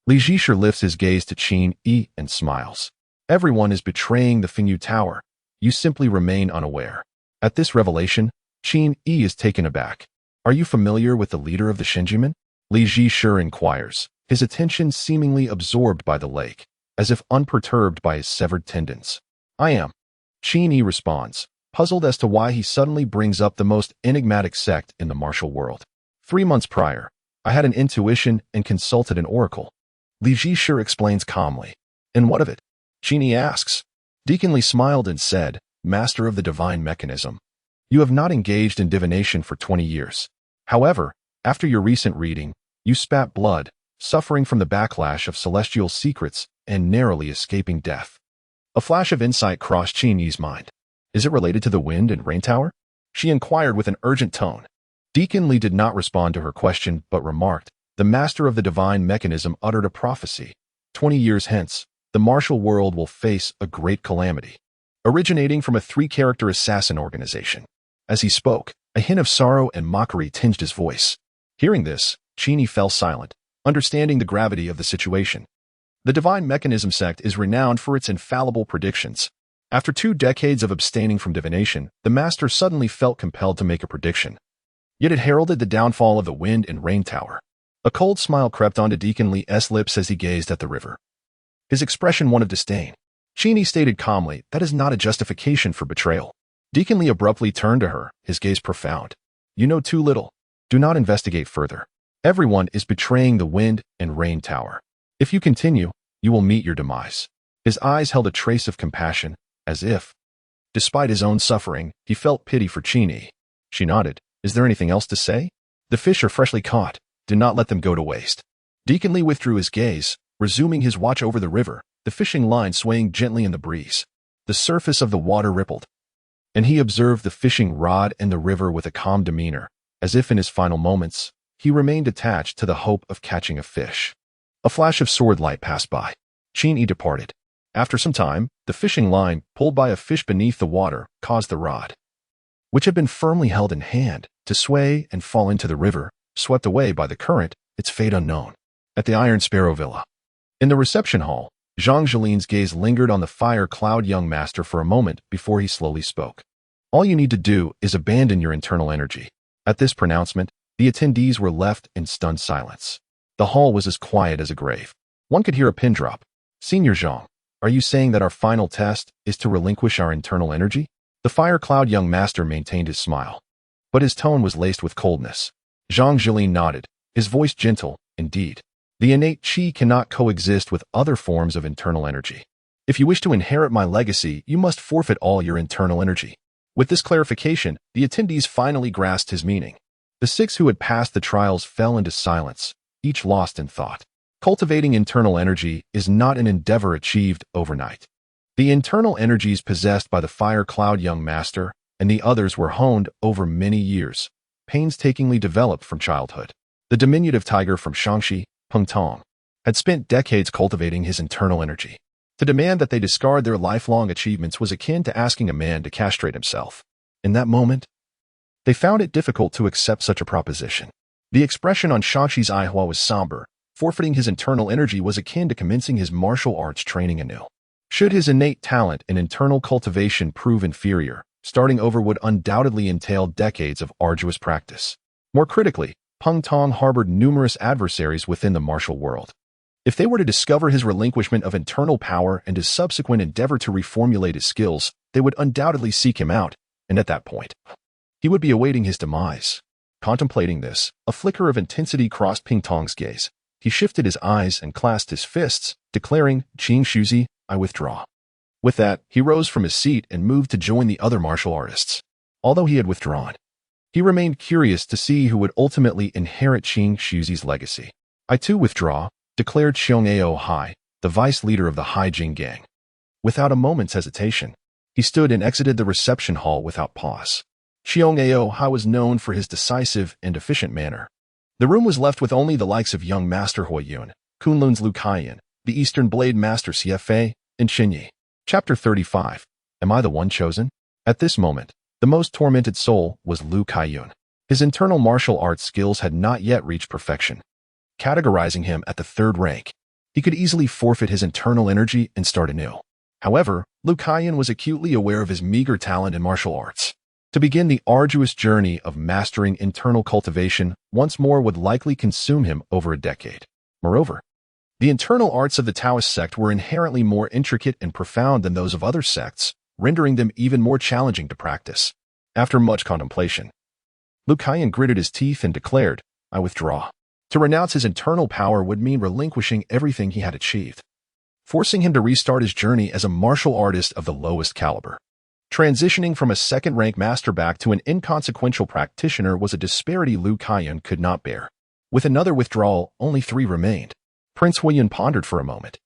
A: Li Zhishe lifts his gaze to Chen Ye and smiles. Everyone is betraying the Fingyu Tower. You simply remain unaware. At this revelation, Chen Ye is taken aback. Are you familiar with the leader of the Shinjimen? Li Zhishe inquires, his attention seemingly absorbed by the lake, as if unperturbed by his severed tendons. I am. Chen Ye responds, puzzled as to why he suddenly brings up the most enigmatic sect in the martial world. 3 months prior, I had an intuition and consulted an oracle. Li Zhishe explains calmly. And what of it? Chen Ye asks. Deacon Li smiled and said, Master of the divine mechanism. You have not engaged in divination for 20 years. However, after your recent reading, you spat blood, suffering from the backlash of celestial secrets and narrowly escaping death. A flash of insight crossed Chen Ye's mind. Is it related to the wind and rain tower? She inquired with an urgent tone. Deacon Li did not respond to her question but remarked, the master of the divine mechanism uttered a prophecy. 20 years hence, the martial world will face a great calamity, originating from a 3-character assassin organization. As he spoke, a hint of sorrow and mockery tinged his voice. Hearing this, Chen Ye fell silent, understanding the gravity of the situation. The divine mechanism sect is renowned for its infallible predictions. After 2 decades of abstaining from divination, the master suddenly felt compelled to make a prediction. Yet it heralded the downfall of the wind and rain tower. A cold smile crept onto Deacon Li's lips as he gazed at the river. His expression one of disdain. Chen Ye stated calmly, that is not a justification for betrayal. Deacon Li abruptly turned to her, his gaze profound. You know too little. Do not investigate further. Everyone is betraying the wind and rain tower. If you continue, you will meet your demise. His eyes held a trace of compassion, as if, despite his own suffering, he felt pity for Chen Ye. She nodded. Is there anything else to say? The fish are freshly caught. Do not let them go to waste. Deacon Li withdrew his gaze, resuming his watch over the river, the fishing line swaying gently in the breeze. The surface of the water rippled, and he observed the fishing rod and the river with a calm demeanor, as if in his final moments, he remained attached to the hope of catching a fish. A flash of sword light passed by. Chen Ye departed. After some time, the fishing line, pulled by a fish beneath the water, caused the rod, which had been firmly held in hand, to sway and fall into the river, swept away by the current, its fate unknown. At the Iron Sparrow Villa. In the reception hall, Zhang Jilin's gaze lingered on the fire-cloud young master for a moment before he slowly spoke. All you need to do is abandon your internal energy. At this pronouncement, the attendees were left in stunned silence. The hall was as quiet as a grave. One could hear a pin drop. Senior Zhang, are you saying that our final test is to relinquish our internal energy? The fire-cloud young master maintained his smile, but his tone was laced with coldness. Zhang Jilin nodded, his voice gentle, indeed. The innate qi cannot coexist with other forms of internal energy. If you wish to inherit my legacy, you must forfeit all your internal energy. With this clarification, the attendees finally grasped his meaning. The 6 who had passed the trials fell into silence, each lost in thought. Cultivating internal energy is not an endeavor achieved overnight. The internal energies possessed by the fire-cloud young master and the others were honed over many years, painstakingly developed from childhood. The diminutive tiger from Shaanxi, Peng Tong, had spent decades cultivating his internal energy. To demand that they discard their lifelong achievements was akin to asking a man to castrate himself. In that moment, they found it difficult to accept such a proposition. The expression on Shaanxi's Aihua was somber. Forfeiting his internal energy was akin to commencing his martial arts training anew. Should his innate talent and internal cultivation prove inferior, starting over would undoubtedly entail decades of arduous practice. More critically, Peng Tong harbored numerous adversaries within the martial world. If they were to discover his relinquishment of internal power and his subsequent endeavor to reformulate his skills, they would undoubtedly seek him out, and at that point, he would be awaiting his demise. Contemplating this, a flicker of intensity crossed Peng Tong's gaze. He shifted his eyes and clasped his fists, declaring, Qing Shuzi, I withdraw. With that, he rose from his seat and moved to join the other martial artists. Although he had withdrawn, he remained curious to see who would ultimately inherit Qing Shuzi's legacy. I too withdraw, declared Xiong Ao Hai, the vice leader of the Hai Jing gang. Without a moment's hesitation, he stood and exited the reception hall without pause. Xiong was known for his decisive and efficient manner. The room was left with only the likes of young Master Huiyun, Kunlun's Lu Kaiyan, the Eastern Blade Master CFA, and Chen Ye. Chapter 35. Am I the one chosen? At this moment, the most tormented soul was Lu Kaiyan. His internal martial arts skills had not yet reached perfection, categorizing him at the third rank. He could easily forfeit his internal energy and start anew. However, Lu Kaiyan was acutely aware of his meager talent in martial arts. To begin the arduous journey of mastering internal cultivation once more would likely consume him over a decade. Moreover, the internal arts of the Taoist sect were inherently more intricate and profound than those of other sects, rendering them even more challenging to practice. After much contemplation, Lu Kaiyan gritted his teeth and declared, I withdraw. To renounce his internal power would mean relinquishing everything he had achieved, forcing him to restart his journey as a martial artist of the lowest caliber. Transitioning from a second-rank master back to an inconsequential practitioner was a disparity Lu Kaiyan could not bear. With another withdrawal, only 3 remained. Prince Huiyun pondered for a moment,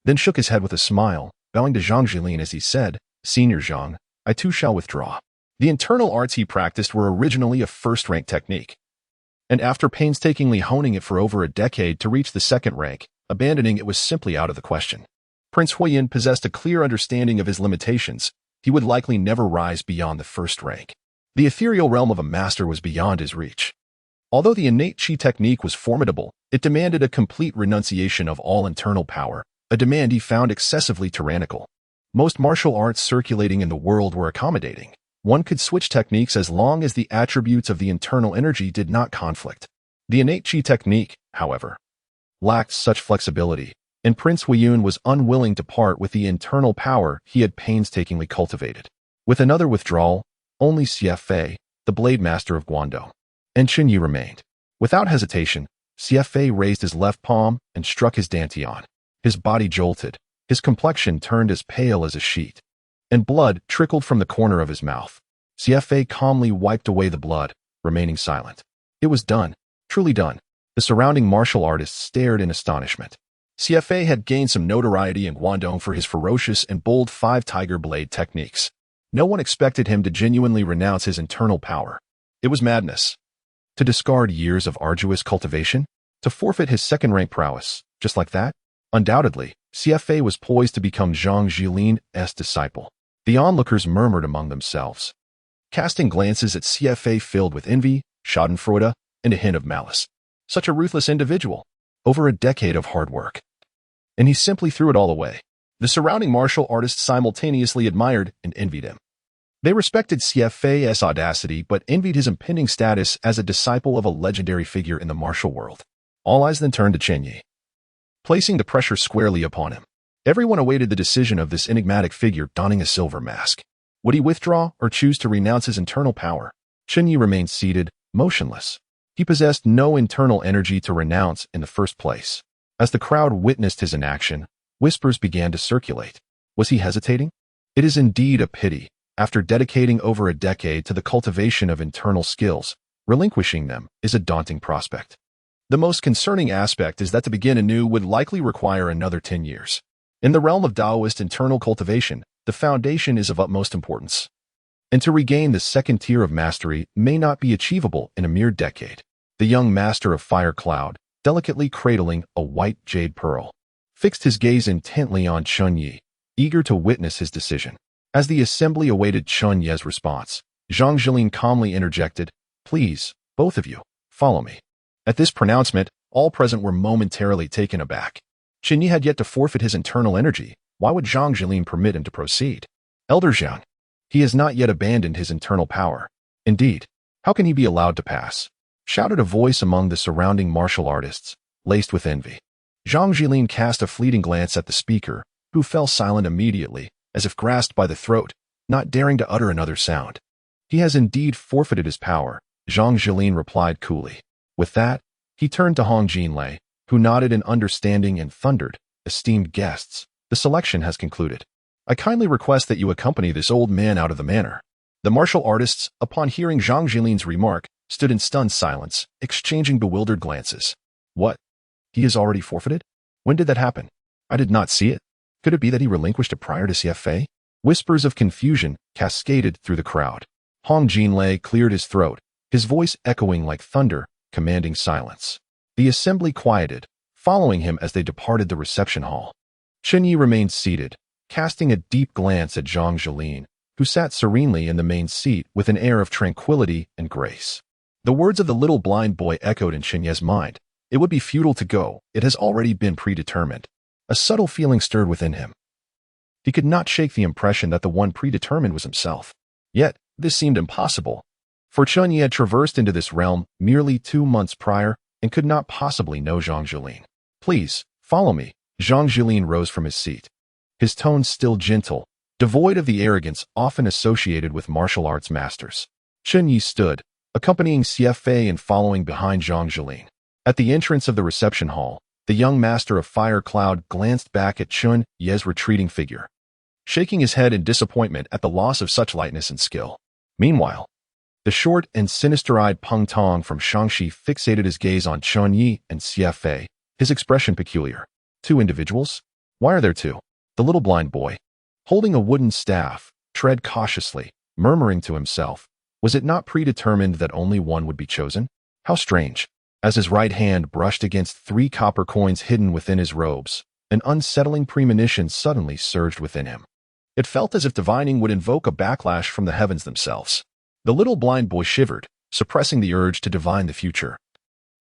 A: then shook his head with a smile, bowing to Zhang Jilin as he said, Senior Zhang, I too shall withdraw. The internal arts he practiced were originally a first-rank technique, and after painstakingly honing it for over a decade to reach the second rank, abandoning it was simply out of the question. Prince Huiyun possessed a clear understanding of his limitations. He would likely never rise beyond the first rank. The ethereal realm of a master was beyond his reach. Although the innate chi technique was formidable, it demanded a complete renunciation of all internal power, a demand he found excessively tyrannical. Most martial arts circulating in the world were accommodating. One could switch techniques as long as the attributes of the internal energy did not conflict. The innate chi technique, however, lacked such flexibility, and Prince Huiyun was unwilling to part with the internal power he had painstakingly cultivated. With another withdrawal, only CFA, the Blade Master of Guangdong, and Chen Ye remained. Without hesitation, CFA raised his left palm and struck his dantian. His body jolted, his complexion turned as pale as a sheet, and blood trickled from the corner of his mouth. CFA calmly wiped away the blood, remaining silent. It was done, truly done. The surrounding martial artists stared in astonishment. CFA had gained some notoriety in Guangdong for his ferocious and bold 5-tiger blade techniques. No one expected him to genuinely renounce his internal power. It was madness. To discard years of arduous cultivation? To forfeit his second-rank prowess, just like that? Undoubtedly, CFA was poised to become Zhang Jilin's disciple. The onlookers murmured among themselves, casting glances at CFA filled with envy, schadenfreude, and a hint of malice. Such a ruthless individual. Over a decade of hard work. And he simply threw it all away. The surrounding martial artists simultaneously admired and envied him. They respected CFA's audacity but envied his impending status as a disciple of a legendary figure in the martial world. All eyes then turned to Chen Ye, placing the pressure squarely upon him. Everyone awaited the decision of this enigmatic figure donning a silver mask. Would he withdraw or choose to renounce his internal power? Chen Ye remained seated, motionless. He possessed no internal energy to renounce in the first place. As the crowd witnessed his inaction, whispers began to circulate. Was he hesitating? It is indeed a pity. After dedicating over a decade to the cultivation of internal skills, relinquishing them is a daunting prospect. The most concerning aspect is that to begin anew would likely require another 10 years. In the realm of Taoist internal cultivation, the foundation is of utmost importance. And to regain the second tier of mastery may not be achievable in a mere decade. The young master of Fire Cloud, delicately cradling a white jade pearl, fixed his gaze intently on Chen Ye, eager to witness his decision. As the assembly awaited Chen Ye's response, Zhang Jilin calmly interjected, Please, both of you, follow me. At this pronouncement, all present were momentarily taken aback. Chen Ye had yet to forfeit his internal energy. Why would Zhang Jilin permit him to proceed? Elder Zhang, he has not yet abandoned his internal power. Indeed, how can he be allowed to pass? Shouted a voice among the surrounding martial artists, laced with envy. Zhang Jilin cast a fleeting glance at the speaker, who fell silent immediately, as if grasped by the throat, not daring to utter another sound. He has indeed forfeited his power, Zhang Jilin replied coolly. With that, he turned to Hong Jinlei, who nodded in understanding and thundered, Esteemed guests, the selection has concluded. I kindly request that you accompany this old man out of the manor. The martial artists, upon hearing Zhang Jilin's remark, stood in stunned silence, exchanging bewildered glances. What? He has already forfeited? When did that happen? I did not see it. Could it be that he relinquished it prior to CFA? Whispers of confusion cascaded through the crowd. Hong Jinlei cleared his throat, his voice echoing like thunder, commanding silence. The assembly quieted, following him as they departed the reception hall. Chen Ye remained seated, casting a deep glance at Zhang Jilin, who sat serenely in the main seat with an air of tranquility and grace. The words of the little blind boy echoed in Chen Ye's mind. It would be futile to go. It has already been predetermined. A subtle feeling stirred within him. He could not shake the impression that the one predetermined was himself. Yet, this seemed impossible. For Chen Ye had traversed into this realm merely 2 months prior and could not possibly know Zhang Jilin. Please, follow me. Zhang Jilin rose from his seat. His tone still gentle, devoid of the arrogance often associated with martial arts masters. Chen Ye stood, accompanying Xie Fei and following behind Zhang Jilin. At the entrance of the reception hall, the young master of Fire Cloud glanced back at Chen Ye's retreating figure, shaking his head in disappointment at the loss of such lightness and skill. Meanwhile, the short and sinister-eyed Peng Tong from Shangxi fixated his gaze on Chen Ye and Xie Fei, his expression peculiar. 2 individuals? Why are there 2? The little blind boy, holding a wooden staff, tread cautiously, murmuring to himself, was it not predetermined that only one would be chosen? How strange. As his right hand brushed against 3 copper coins hidden within his robes, an unsettling premonition suddenly surged within him. It felt as if divining would invoke a backlash from the heavens themselves. The little blind boy shivered, suppressing the urge to divine the future,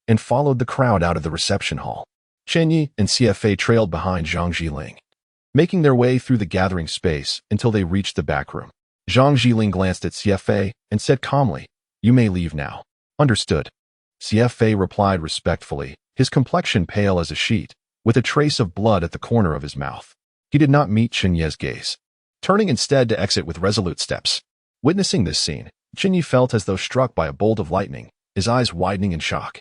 A: and followed the crowd out of the reception hall. Chen Ye and Xie Fei trailed behind Zhang Jilin, making their way through the gathering space until they reached the back room. Zhang Jilin glanced at Xie Fei and said calmly, "You may leave now." "Understood." Xie Fei replied respectfully, his complexion pale as a sheet, with a trace of blood at the corner of his mouth. He did not meet Chen Ye's gaze, turning instead to exit with resolute steps. Witnessing this scene, Chen Ye felt as though struck by a bolt of lightning, his eyes widening in shock.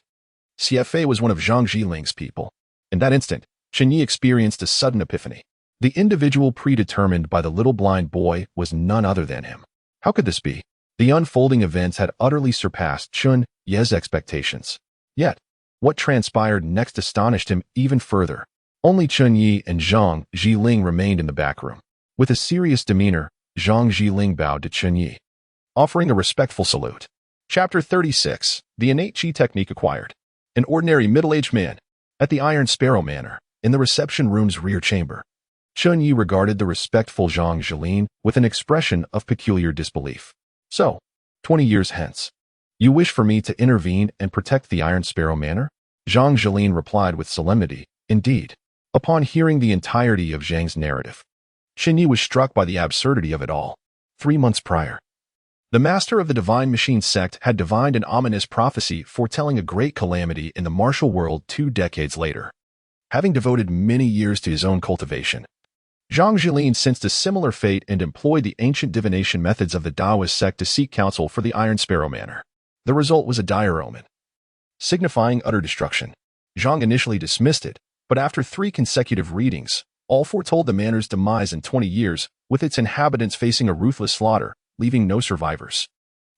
A: Xie Fei was one of Zhang Jilin's people. In that instant, Chen Ye experienced a sudden epiphany. The individual predetermined by the little blind boy was none other than him. How could this be? The unfolding events had utterly surpassed Chen Ye's expectations. Yet, what transpired next astonished him even further. Only Chen Ye and Zhang Jilin remained in the back room. With a serious demeanor, Zhang Jilin bowed to Chen Ye, offering a respectful salute. Chapter 36. The Innate Qi Technique Acquired. An ordinary middle-aged man, at the Iron Sparrow Manor, in the reception room's rear chamber. Chen Ye regarded the respectful Zhang Jilin with an expression of peculiar disbelief. "So, 20 years hence, you wish for me to intervene and protect the Iron Sparrow Manor?" Zhang Jilin replied with solemnity, "Indeed." Upon hearing the entirety of Zhang's narrative, Chen Ye was struck by the absurdity of it all. 3 months prior, the master of the Divine Machine sect had divined an ominous prophecy foretelling a great calamity in the martial world 2 decades later. Having devoted many years to his own cultivation, Zhang Jilin sensed a similar fate and employed the ancient divination methods of the Taoist sect to seek counsel for the Iron Sparrow Manor. The result was a dire omen, signifying utter destruction. Zhang initially dismissed it, but after 3 consecutive readings, all foretold the manor's demise in 20 years, with its inhabitants facing a ruthless slaughter, leaving no survivors.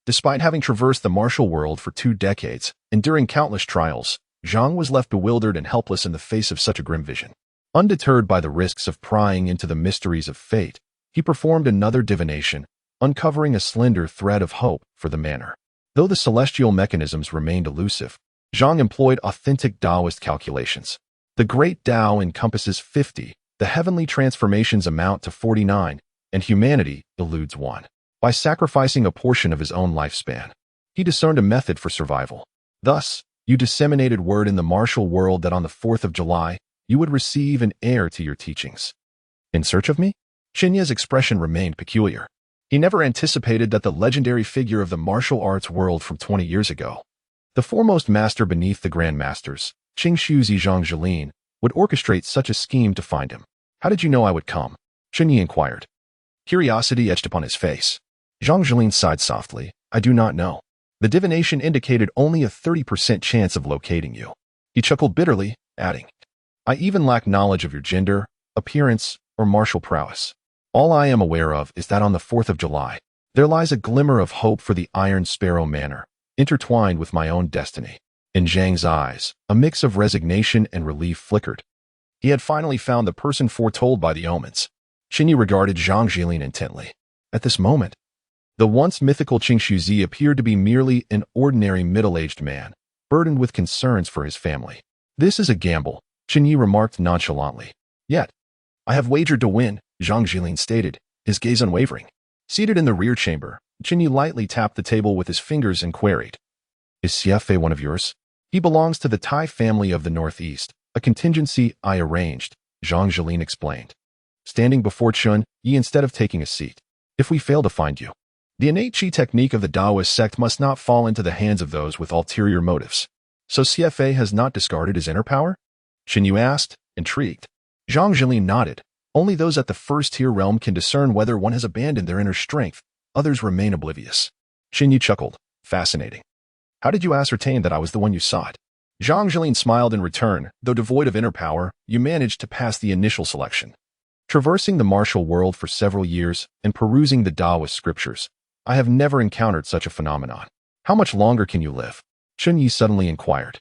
A: Despite having traversed the martial world for 2 decades, enduring countless trials, Zhang was left bewildered and helpless in the face of such a grim vision. Undeterred by the risks of prying into the mysteries of fate, he performed another divination, uncovering a slender thread of hope for the manor. Though the celestial mechanisms remained elusive, Zhang employed authentic Taoist calculations. The great Tao encompasses 50, the heavenly transformations amount to 49, and humanity eludes 1. By sacrificing a portion of his own lifespan, he discerned a method for survival. Thus, you disseminated word in the martial world that on the 4th of July, you would receive an heir to your teachings. In search of me? Chen Ye's expression remained peculiar. He never anticipated that the legendary figure of the martial arts world from 20 years ago, the foremost master beneath the Grand Masters, Qingxuzi Zhang Jilin, would orchestrate such a scheme to find him. "How did you know I would come?" Chen Ye inquired. Curiosity etched upon his face. Zhang Jilin sighed softly. "I do not know. The divination indicated only a 30% chance of locating you." He chuckled bitterly, adding, "I even lack knowledge of your gender, appearance, or martial prowess. All I am aware of is that on the 4th of July, there lies a glimmer of hope for the Iron Sparrow Manor, intertwined with my own destiny." In Zhang's eyes, a mix of resignation and relief flickered. He had finally found the person foretold by the omens. Chen Ye regarded Zhang Jilin intently. At this moment, The once mythical Chen Ye appeared to be merely an ordinary middle-aged man, burdened with concerns for his family. "This is a gamble," Chen Ye remarked nonchalantly. "Yet, I have wagered to win," Zhang Jilin stated, his gaze unwavering. Seated in the rear chamber, Chen Ye lightly tapped the table with his fingers and queried, "Is Xie one of yours?" "He belongs to the Tai family of the Northeast, a contingency I arranged," Zhang Jilin explained, standing before Chen Ye instead of taking a seat. "If we fail to find you, the innate Qi technique of the Taoist sect must not fall into the hands of those with ulterior motives." "So Xie has not discarded his inner power?" Chen Ye asked, intrigued. Zhang Jilin nodded. "Only those at the first-tier realm can discern whether one has abandoned their inner strength. Others remain oblivious." Chen Ye chuckled. "Fascinating. How did you ascertain that I was the one you sought?" Zhang Jilin smiled in return. "Though devoid of inner power, you managed to pass the initial selection. Traversing the martial world for several years and perusing the Taoist scriptures, I have never encountered such a phenomenon. How much longer can you live?" Chen Ye suddenly inquired.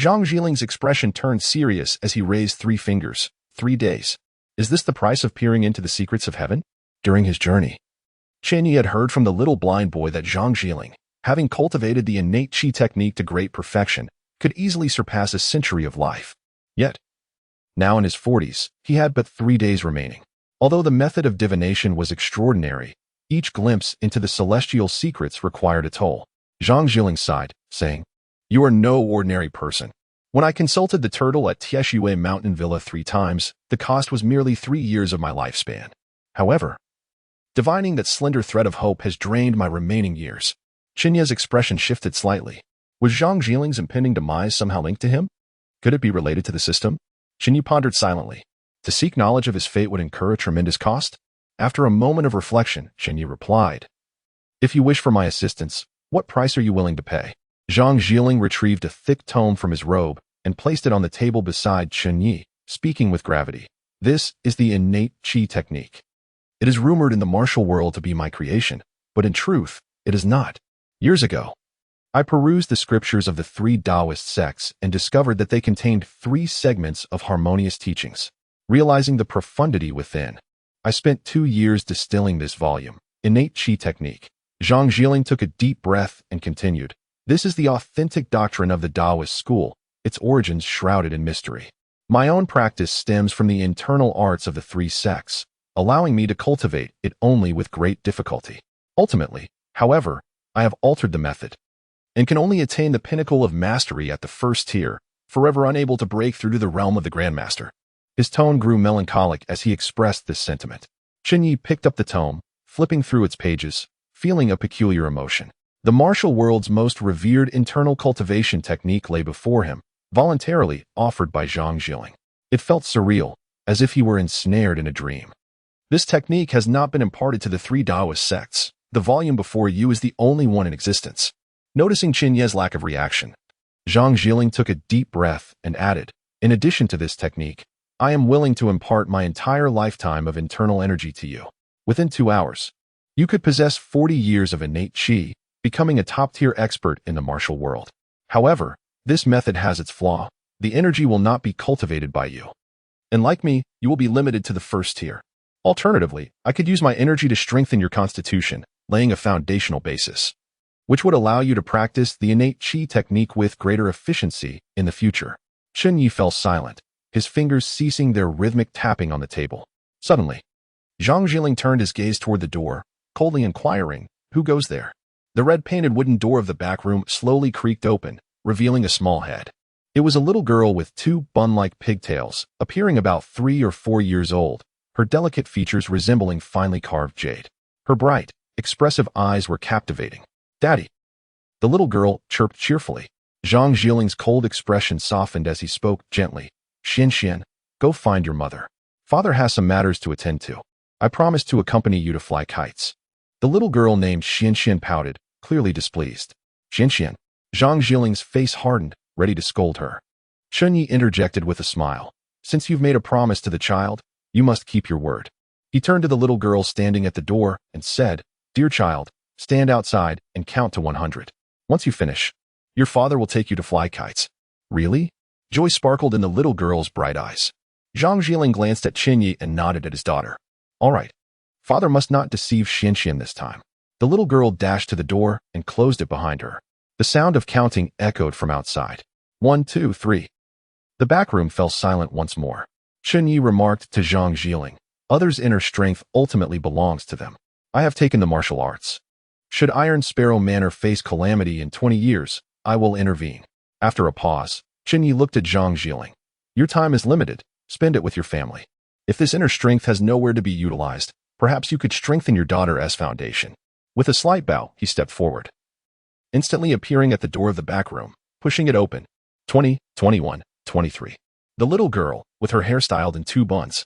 A: Zhang Jilin's expression turned serious as he raised 3 fingers. 3 days. Is this the price of peering into the secrets of heaven? During his journey, Chen Ye had heard from the little blind boy that Zhang Jiling, having cultivated the innate Qi technique to great perfection, could easily surpass a century of life. Yet, now in his 40s, he had but 3 days remaining. Although the method of divination was extraordinary, each glimpse into the celestial secrets required a toll. Zhang Jiling sighed, saying, "You are no ordinary person. When I consulted the turtle at Tieshue Mountain Villa 3 times, the cost was merely 3 years of my lifespan. However, divining that slender thread of hope has drained my remaining years." Chen Ye's expression shifted slightly. Was Zhang Jiling's impending demise somehow linked to him? Could it be related to the system? Chen Ye pondered silently. To seek knowledge of his fate would incur a tremendous cost? After a moment of reflection, Chen Ye replied, "If you wish for my assistance, what price are you willing to pay?" Zhang Jiling retrieved a thick tome from his robe and placed it on the table beside Chen Ye, speaking with gravity. "This is the innate Qi technique. It is rumored in the martial world to be my creation, but in truth, it is not. Years ago, I perused the scriptures of the 3 Taoist sects and discovered that they contained 3 segments of harmonious teachings. Realizing the profundity within, I spent 2 years distilling this volume, Innate Qi Technique." Zhang Jiling took a deep breath and continued, "This is the authentic doctrine of the Taoist school, its origins shrouded in mystery. My own practice stems from the internal arts of the 3 sects, allowing me to cultivate it only with great difficulty. Ultimately, however, I have altered the method, and can only attain the pinnacle of mastery at the first tier, forever unable to break through to the realm of the Grandmaster." His tone grew melancholic as he expressed this sentiment. Chen Ye picked up the tome, flipping through its pages, feeling a peculiar emotion. The martial world's most revered internal cultivation technique lay before him, voluntarily offered by Zhang Jiling. It felt surreal, as if he were ensnared in a dream. "This technique has not been imparted to the 3 Taoist sects. The volume before you is the only one in existence." Noticing Chen Ye's lack of reaction, Zhang Jiling took a deep breath and added, "In addition to this technique, I am willing to impart my entire lifetime of internal energy to you. Within 2 hours, you could possess 40 years of innate Qi, becoming a top-tier expert in the martial world. However, this method has its flaw. The energy will not be cultivated by you. And like me, you will be limited to the first tier. Alternatively, I could use my energy to strengthen your constitution, laying a foundational basis, which would allow you to practice the innate Qi technique with greater efficiency in the future." Chen Ye fell silent, his fingers ceasing their rhythmic tapping on the table. Suddenly, Zhang Jiling turned his gaze toward the door, coldly inquiring, "Who goes there?" The red-painted wooden door of the back room slowly creaked open, revealing a small head. It was a little girl with 2 bun-like pigtails, appearing about 3 or 4 years old, her delicate features resembling finely carved jade. Her bright, expressive eyes were captivating. "Daddy," the little girl chirped cheerfully. Zhang Jiling's cold expression softened as he spoke gently. "Xian, go find your mother. Father has some matters to attend to. I promise to accompany you to fly kites." The little girl named Xian pouted, clearly displeased. "Xian." Zhang Jiling's face hardened, ready to scold her. Chen Ye interjected with a smile. "Since you've made a promise to the child, you must keep your word." He turned to the little girl standing at the door and said, "Dear child, stand outside and count to 100. Once you finish, your father will take you to fly kites." "Really?" Joy sparkled in the little girl's bright eyes. Zhang Jiling glanced at Chen Ye and nodded at his daughter. "All right. Father must not deceive Xian this time." The little girl dashed to the door and closed it behind her. The sound of counting echoed from outside. 1, 2, 3. The back room fell silent once more. Chen Ye remarked to Zhang Jiling, "Others' inner strength ultimately belongs to them. I have taken the martial arts. Should Iron Sparrow Manor face calamity in 20 years, I will intervene." After a pause, Chen Ye looked at Zhang Jiling. "Your time is limited. Spend it with your family. If this inner strength has nowhere to be utilized, perhaps you could strengthen your daughter's foundation." With a slight bow, he stepped forward, instantly appearing at the door of the back room, pushing it open. 20, 21, 23. The little girl, with her hair styled in 2 buns,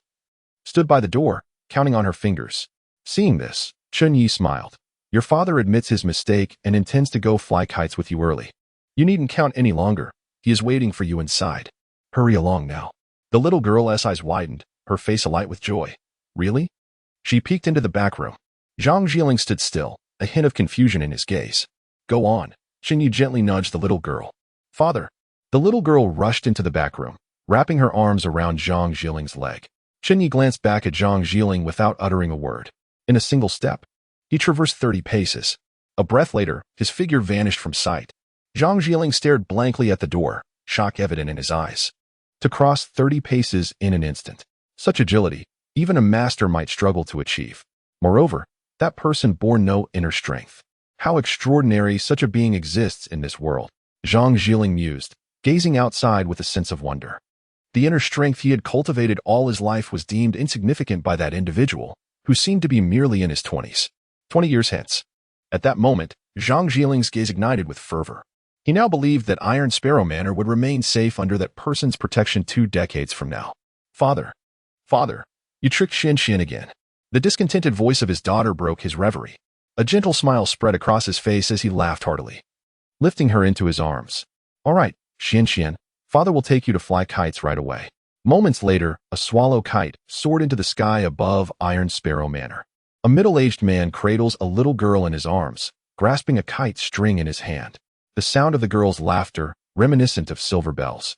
A: stood by the door, counting on her fingers. Seeing this, Chen Ye smiled. "Your father admits his mistake and intends to go fly kites with you early. You needn't count any longer. He is waiting for you inside. Hurry along now." The little girl's eyes widened, her face alight with joy. "Really?" She peeked into the back room. Zhang Jiling stood still, a hint of confusion in his gaze. "Go on." Chen Ye gently nudged the little girl. "Father." The little girl rushed into the back room, wrapping her arms around Zhang Jiling's leg. Chen Ye glanced back at Zhang Jiling without uttering a word. In a single step, he traversed 30 paces. A breath later, his figure vanished from sight. Zhang Jiling stared blankly at the door, shock evident in his eyes. To cross 30 paces in an instant. Such agility, even a master might struggle to achieve. Moreover, that person bore no inner strength. How extraordinary such a being exists in this world. Zhang Jiling mused, gazing outside with a sense of wonder. The inner strength he had cultivated all his life was deemed insignificant by that individual, who seemed to be merely in his 20s. 20 years hence. At that moment, Zhang Jiling's gaze ignited with fervor. He now believed that Iron Sparrow Manor would remain safe under that person's protection 2 decades from now. "Father, father, you tricked Xian again." The discontented voice of his daughter broke his reverie. A gentle smile spread across his face as he laughed heartily, lifting her into his arms. "All right, Xian, father will take you to fly kites right away." Moments later, a swallow kite soared into the sky above Iron Sparrow Manor. A middle-aged man cradles a little girl in his arms, grasping a kite string in his hand. The sound of the girl's laughter, reminiscent of silver bells,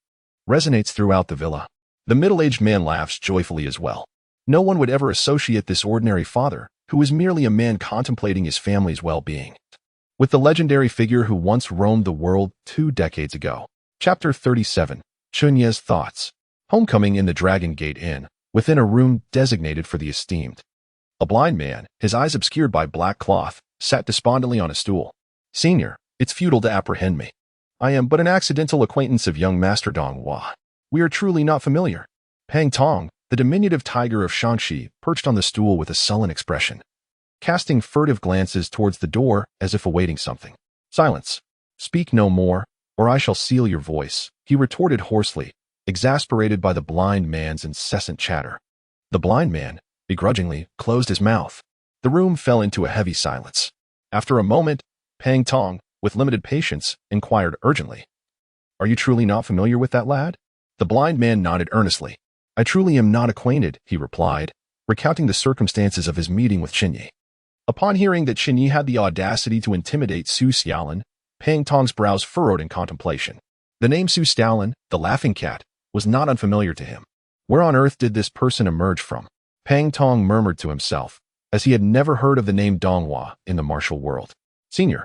A: resonates throughout the villa. The middle-aged man laughs joyfully as well. No one would ever associate this ordinary father, who is merely a man contemplating his family's well-being, with the legendary figure who once roamed the world 2 decades ago. Chapter 37. Chen Ye's Thoughts. Homecoming in the Dragon Gate Inn, within a room designated for the esteemed. A blind man, his eyes obscured by black cloth, sat despondently on a stool. "Senior, it's futile to apprehend me. I am but an accidental acquaintance of young Master Dong Hua. We are truly not familiar." Pang Tong, the diminutive tiger of Shanxi, perched on the stool with a sullen expression, casting furtive glances towards the door as if awaiting something. "Silence. Speak no more, or I shall seal your voice," he retorted hoarsely, exasperated by the blind man's incessant chatter. The blind man, begrudgingly, closed his mouth. The room fell into a heavy silence. After a moment, Pang Tong, with limited patience, inquired urgently, "Are you truly not familiar with that lad?" The blind man nodded earnestly. "I truly am not acquainted," he replied, recounting the circumstances of his meeting with Chen Ye. Upon hearing that Chen Ye had the audacity to intimidate Su Xiaolin, Pang Tong's brows furrowed in contemplation. The name Su Xiaolin, the Laughing Cat, was not unfamiliar to him. Where on earth did this person emerge from? Pang Tong murmured to himself, as he had never heard of the name Donghua in the martial world. "Senior,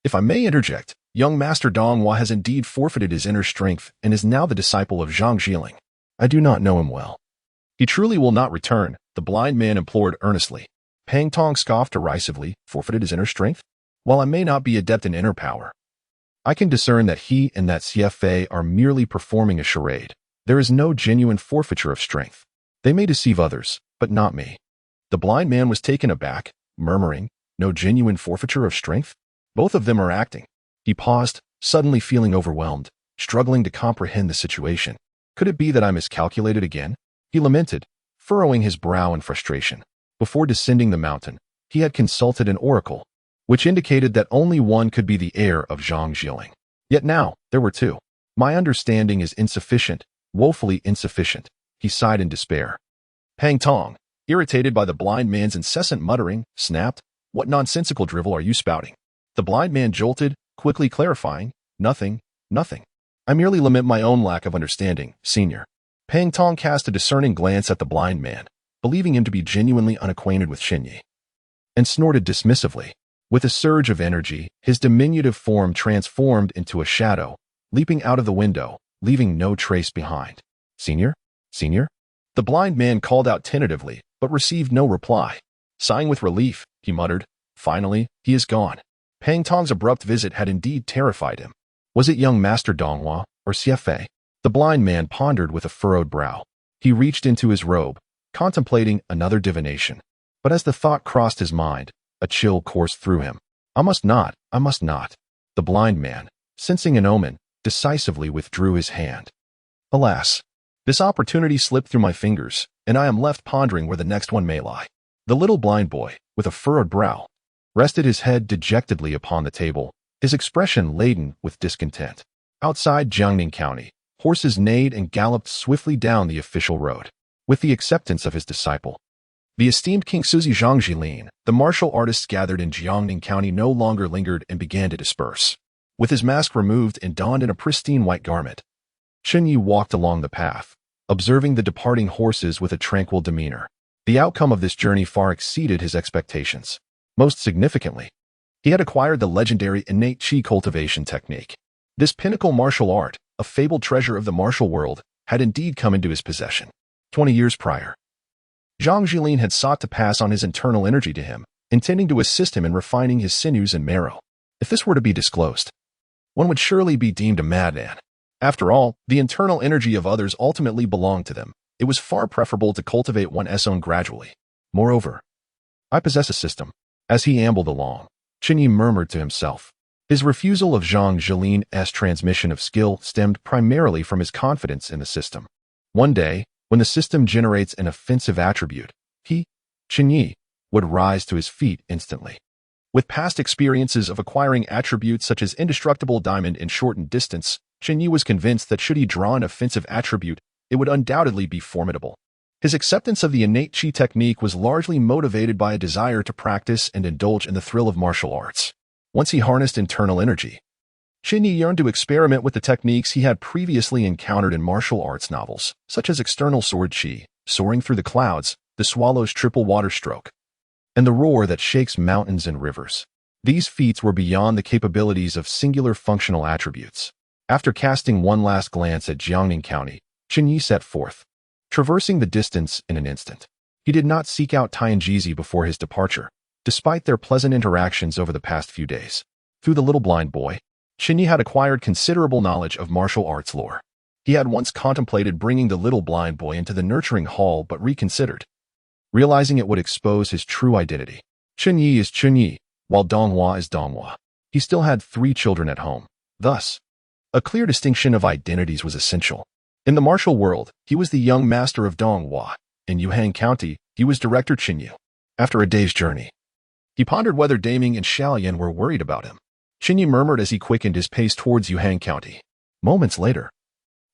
A: if I may interject, young Master Donghua has indeed forfeited his inner strength and is now the disciple of Zhang Jiling. I do not know him well." "He truly will not return," the blind man implored earnestly. Pang Tong scoffed derisively. "Forfeited his inner strength? While I may not be adept in inner power, I can discern that he and that CFA are merely performing a charade. There is no genuine forfeiture of strength. They may deceive others, but not me." The blind man was taken aback, murmuring, "No genuine forfeiture of strength? Both of them are acting." He paused, suddenly feeling overwhelmed, struggling to comprehend the situation. "Could it be that I miscalculated again?" he lamented, furrowing his brow in frustration. Before descending the mountain, he had consulted an oracle, which indicated that only one could be the heir of Zhang Jiling. Yet now, there were 2. "My understanding is insufficient, woefully insufficient," he sighed in despair. Pang Tong, irritated by the blind man's incessant muttering, snapped, "What nonsensical drivel are you spouting?" The blind man jolted, quickly clarifying, "Nothing. I merely lament my own lack of understanding, senior." Pang Tong cast a discerning glance at the blind man, believing him to be genuinely unacquainted with Chen Ye, and snorted dismissively. With a surge of energy, his diminutive form transformed into a shadow, leaping out of the window, leaving no trace behind. "Senior? Senior?" The blind man called out tentatively, but received no reply. Sighing with relief, he muttered, "Finally, he is gone." Pang Tong's abrupt visit had indeed terrified him. Was it young Master Donghua or Xie Fei? The blind man pondered with a furrowed brow. He reached into his robe, contemplating another divination. But as the thought crossed his mind, a chill coursed through him. I must not. The blind man, sensing an omen, decisively withdrew his hand. Alas, this opportunity slipped through my fingers, and I am left pondering where the next one may lie. The little blind boy, with a furrowed brow, rested his head dejectedly upon the table, his expression laden with discontent. Outside Jiangning County, horses neighed and galloped swiftly down the official road. With the acceptance of his disciple, the esteemed King Suzi Zhang, the martial artists gathered in Jiangning County no longer lingered and began to disperse. With his mask removed and donned in a pristine white garment, Chen Ye walked along the path, observing the departing horses with a tranquil demeanor. The outcome of this journey far exceeded his expectations. Most significantly, he had acquired the legendary innate qi cultivation technique. This pinnacle martial art, a fabled treasure of the martial world, had indeed come into his possession. 20 years prior, Zhang Jilin had sought to pass on his internal energy to him, intending to assist him in refining his sinews and marrow. If this were to be disclosed, one would surely be deemed a madman. After all, the internal energy of others ultimately belonged to them. It was far preferable to cultivate one's own gradually. Moreover, I possess a system. As he ambled along, Chen Ye murmured to himself. His refusal of Zhang Jilin's transmission of skill stemmed primarily from his confidence in the system. One day, when the system generates an offensive attribute, he, Chen Ye, would rise to his feet instantly. With past experiences of acquiring attributes such as indestructible diamond in shortened distance, Chen Ye was convinced that should he draw an offensive attribute, it would undoubtedly be formidable. His acceptance of the innate qi technique was largely motivated by a desire to practice and indulge in the thrill of martial arts. Once he harnessed internal energy, Chen Ye yearned to experiment with the techniques he had previously encountered in martial arts novels, such as external sword qi, soaring through the clouds, the swallow's triple water stroke, and the roar that shakes mountains and rivers. These feats were beyond the capabilities of singular functional attributes. After casting one last glance at Jiangning County, Chen Ye set forth, traversing the distance in an instant. He did not seek out Tianjizi before his departure, despite their pleasant interactions over the past few days. Through the little blind boy, Chen Ye had acquired considerable knowledge of martial arts lore. He had once contemplated bringing the little blind boy into the nurturing hall but reconsidered, realizing it would expose his true identity. Chen Ye is Chen Ye, while Donghua is Donghua. He still had 3 children at home. Thus, a clear distinction of identities was essential. In the martial world, he was the young master of Donghua. In Yuhang County, he was Director Chen Ye. After a day's journey, he pondered whether Daming and Xiaolian were worried about him. Chen Ye murmured as he quickened his pace towards Yuhang County. Moments later,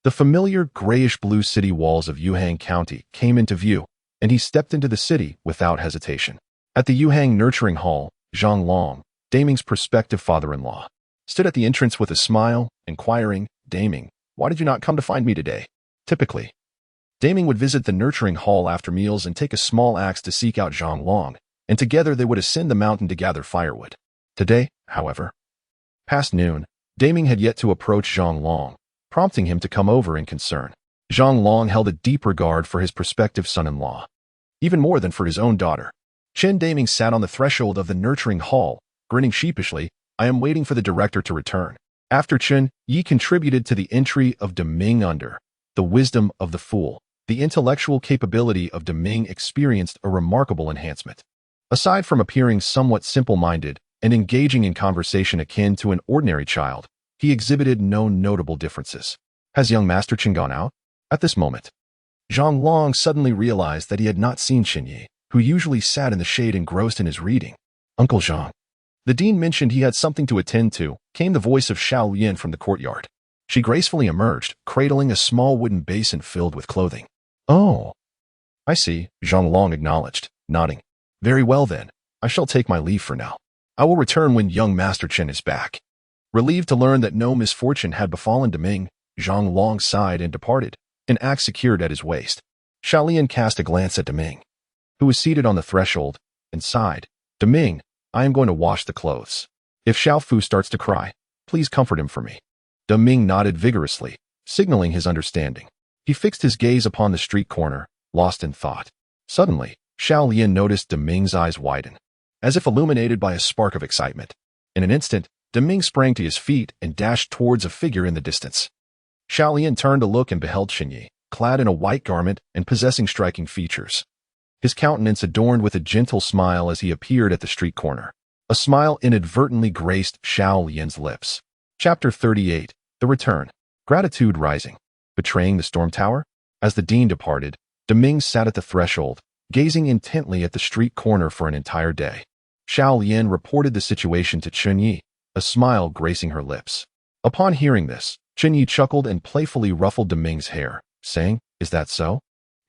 A: the familiar grayish-blue city walls of Yuhang County came into view, and he stepped into the city without hesitation. At the Yuhang Nurturing Hall, Zhang Long, Daming's prospective father-in-law, stood at the entrance with a smile, inquiring, "Daming, why did you not come to find me today?" Typically, Daming would visit the Nurturing Hall after meals and take a small axe to seek out Zhang Long, and together they would ascend the mountain to gather firewood. Today, however, past noon, Daming had yet to approach Zhang Long, prompting him to come over in concern. Zhang Long held a deep regard for his prospective son-in-law, even more than for his own daughter. Chen Daming sat on the threshold of the Nurturing Hall, grinning sheepishly. "I am waiting for the director to return." After Chen Ye contributed to the entry of Deming under the wisdom of the fool, the intellectual capability of Deming experienced a remarkable enhancement. Aside from appearing somewhat simple-minded and engaging in conversation akin to an ordinary child, he exhibited no notable differences. Has young Master Chen gone out? At this moment, Zhang Long suddenly realized that he had not seen Chen Ye, who usually sat in the shade engrossed in his reading. "Uncle Zhang." The dean mentioned he had something to attend to, came the voice of Xiaolian from the courtyard. She gracefully emerged, cradling a small wooden basin filled with clothing. "Oh, I see," Zhang Long acknowledged, nodding. "Very well then, I shall take my leave for now. I will return when young Master Chen is back." Relieved to learn that no misfortune had befallen Deming, Zhang Long sighed and departed, an axe secured at his waist. Xiaolian cast a glance at Deming, who was seated on the threshold, and sighed. "Deming, I am going to wash the clothes. If Xiao Fu starts to cry, please comfort him for me." Ming nodded vigorously, signaling his understanding. He fixed his gaze upon the street corner, lost in thought. Suddenly, Xiao Lian noticed Ming's eyes widen, as if illuminated by a spark of excitement. In an instant, Ming sprang to his feet and dashed towards a figure in the distance. Xiao Lian turned to look and beheld Chen Ye, clad in a white garment and possessing striking features. His countenance adorned with a gentle smile as he appeared at the street corner. A smile inadvertently graced Xiao Lian's lips. Chapter 38. The Return. Gratitude Rising. Betraying the Storm Tower? As the dean departed, Ming sat at the threshold, gazing intently at the street corner for an entire day. Xiao Lian reported the situation to Chen Ye, a smile gracing her lips. Upon hearing this, Chen Ye chuckled and playfully ruffled Ming's hair, saying, "Is that so?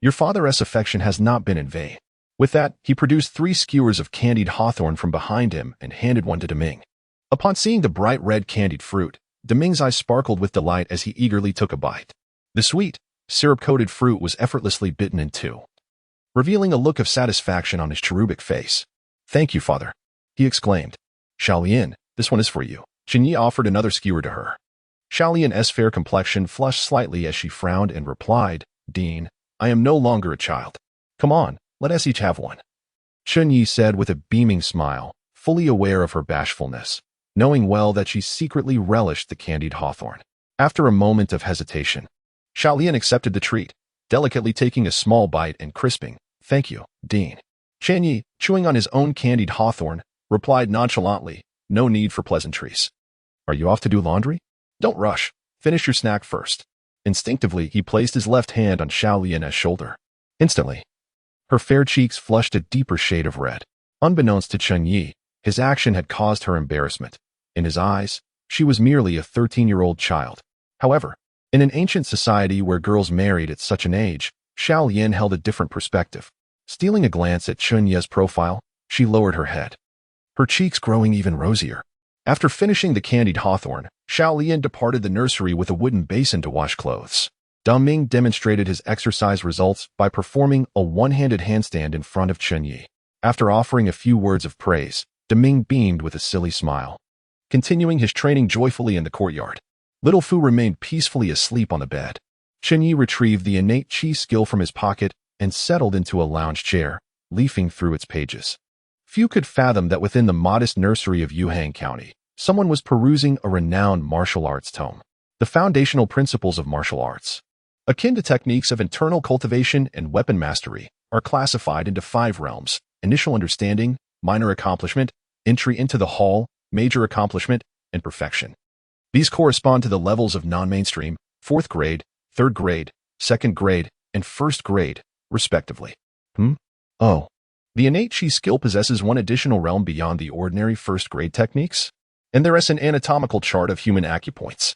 A: Your father's affection has not been in vain." With that, he produced 3 skewers of candied hawthorn from behind him and handed one to Ming. Upon seeing the bright red candied fruit, Ming's eyes sparkled with delight as he eagerly took a bite. The sweet, syrup-coated fruit was effortlessly bitten in 2, revealing a look of satisfaction on his cherubic face. "Thank you, father," he exclaimed. "Xiao Lian, this one is for you." Chen Ye offered another skewer to her. Xiao Lian's fair complexion flushed slightly as she frowned and replied, "Dean, I am no longer a child. Come on, let us each have one." Chen Ye said with a beaming smile, fully aware of her bashfulness, knowing well that she secretly relished the candied hawthorn. After a moment of hesitation, Xiao Lian accepted the treat, delicately taking a small bite and crisping, "Thank you, Dean." Chen Ye, chewing on his own candied hawthorn, replied nonchalantly, "No need for pleasantries. Are you off to do laundry? Don't rush. Finish your snack first." Instinctively, he placed his left hand on Xiao Lian's shoulder. Instantly, her fair cheeks flushed a deeper shade of red. Unbeknownst to Chen Ye, his action had caused her embarrassment. In his eyes, she was merely a 13-year-old child. However, in an ancient society where girls married at such an age, Xiao Lian held a different perspective. Stealing a glance at Chen Ye's profile, she lowered her head, her cheeks growing even rosier. After finishing the candied hawthorn, Xiao Lian departed the nursery with a wooden basin to wash clothes. Ming demonstrated his exercise results by performing a one-handed handstand in front of Chen Ye. After offering a few words of praise, Ming beamed with a silly smile, continuing his training joyfully in the courtyard. Little Fu remained peacefully asleep on the bed. Chen Ye retrieved the innate chi skill from his pocket and settled into a lounge chair, leafing through its pages. Few could fathom that within the modest nursery of Yuhang County, someone was perusing a renowned martial arts tome. The foundational principles of martial arts, akin to techniques of internal cultivation and weapon mastery, are classified into 5 realms: initial understanding, minor accomplishment, entry into the hall, major accomplishment, and perfection. These correspond to the levels of non-mainstream, 4th grade, 3rd grade, 2nd grade, and 1st grade, respectively. Oh. The innate chi skill possesses one additional realm beyond the ordinary 1st grade techniques, and there is an anatomical chart of human acupoints.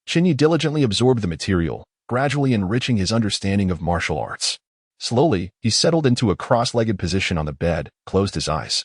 A: Chen Ye diligently absorbed the material, gradually enriching his understanding of martial arts. Slowly, he settled into a cross-legged position on the bed, closed his eyes,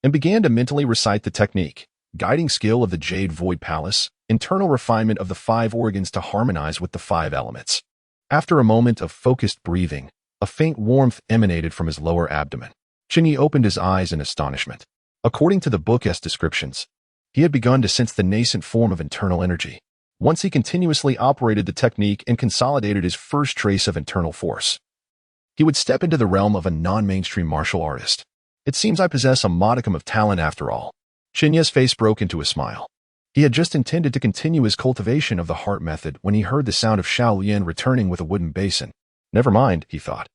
A: and began to mentally recite the technique: guiding skill of the Jade Void Palace, internal refinement of the 5 organs to harmonize with the 5 elements. After a moment of focused breathing, a faint warmth emanated from his lower abdomen. Chen Ye opened his eyes in astonishment. According to the book's descriptions, he had begun to sense the nascent form of internal energy. Once he continuously operated the technique and consolidated his first trace of internal force, he would step into the realm of a non-mainstream martial artist. It seems I possess a modicum of talent after all. Chen Ye's face broke into a smile. He had just intended to continue his cultivation of the heart method when he heard the sound of Xiao Lian returning with a wooden basin. Never mind, he thought.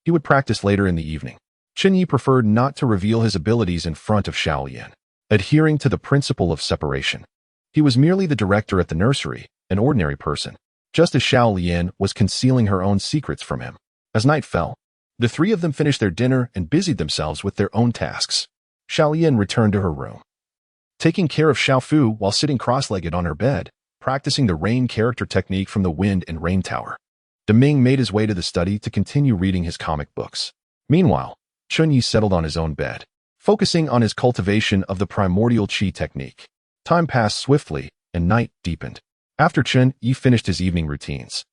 A: He would practice later in the evening. Chen Ye preferred not to reveal his abilities in front of Xiao Lian, adhering to the principle of separation. He was merely the director at the nursery, an ordinary person, just as Xiao Lian was concealing her own secrets from him. As night fell, the 3 of them finished their dinner and busied themselves with their own tasks. Xiao Lian returned to her room, taking care of Xiao Fu while sitting cross-legged on her bed, practicing the rain character technique from the Wind and Rain Tower. Ming made his way to the study to continue reading his comic books. Meanwhile, Chen Ye settled on his own bed, focusing on his cultivation of the primordial chi technique. Time passed swiftly, and night deepened. After Chen Ye finished his evening routines,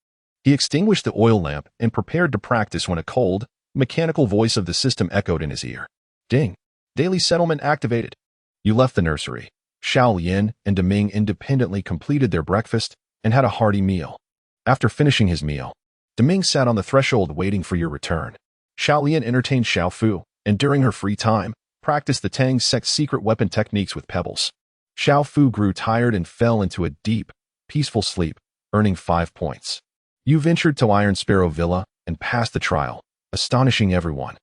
A: he extinguished the oil lamp and prepared to practice when a cold, mechanical voice of the system echoed in his ear. "Ding! Daily settlement activated. You left the nursery. Xiao Lian and Deming independently completed their breakfast and had a hearty meal. After finishing his meal, Deming sat on the threshold waiting for your return. Xiao Lian entertained Xiao Fu, and during her free time, practiced the Tang sect's secret weapon techniques with pebbles. Xiao Fu grew tired and fell into a deep, peaceful sleep, earning 5 points. You ventured to Iron Sparrow Villa and passed the trial, astonishing everyone,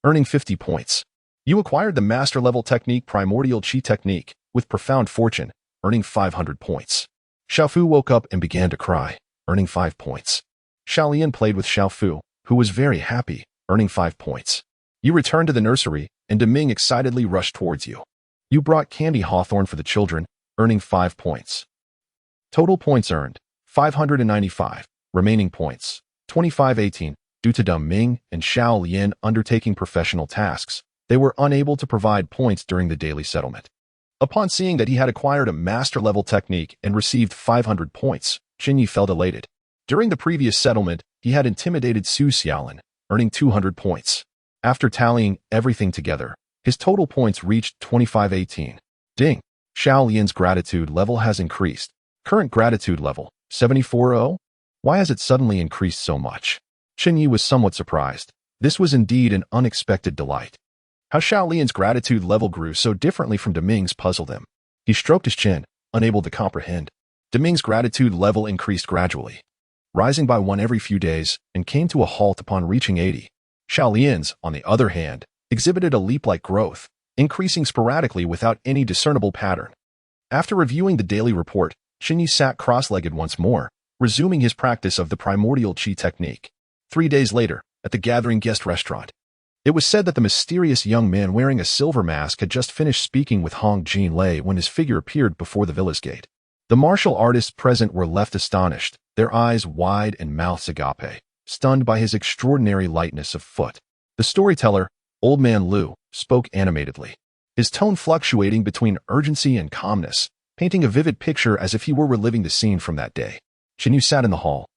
A: earning 50 points. You acquired the master-level technique Primordial Qi Technique with profound fortune, earning 500 points. Xiao Fu woke up and began to cry, earning 5 points. Xiao Lian played with Xiao Fu, who was very happy, earning 5 points. You returned to the nursery, and Deming excitedly rushed towards you. You brought candy hawthorn for the children, earning 5 points. Total points earned, 595. Remaining points, 2518. Due to Deming and Xiao Lian undertaking professional tasks, they were unable to provide points during the daily settlement. Upon seeing that he had acquired a master-level technique and received 500 points, Chen Ye felt elated. During the previous settlement, he had intimidated Su Xiaolin, earning 200 points. After tallying everything together, his total points reached 2518. Ding! Xiao Lian's gratitude level has increased. Current gratitude level, 74. Why has it suddenly increased so much? Chen Ye was somewhat surprised. This was indeed an unexpected delight. How Xiao Lian's gratitude level grew so differently from Deming's puzzled him. He stroked his chin, unable to comprehend. Deming's gratitude level increased gradually, rising by 1 every few days, and came to a halt upon reaching 80. Xiao Lian's, on the other hand, exhibited a leap-like growth, increasing sporadically without any discernible pattern. After reviewing the daily report, Chen Ye sat cross-legged once more, resuming his practice of the Primordial Qi Technique. 3 days later, at the gathering guest restaurant, it was said that the mysterious young man wearing a silver mask had just finished speaking with Hong Jin Lei when his figure appeared before the villa's gate. The martial artists present were left astonished, their eyes wide and mouths agape, stunned by his extraordinary lightness of foot. The storyteller, Old Man Lu, spoke animatedly, his tone fluctuating between urgency and calmness, painting a vivid picture as if he were reliving the scene from that day. Chen Ye sat in the hall,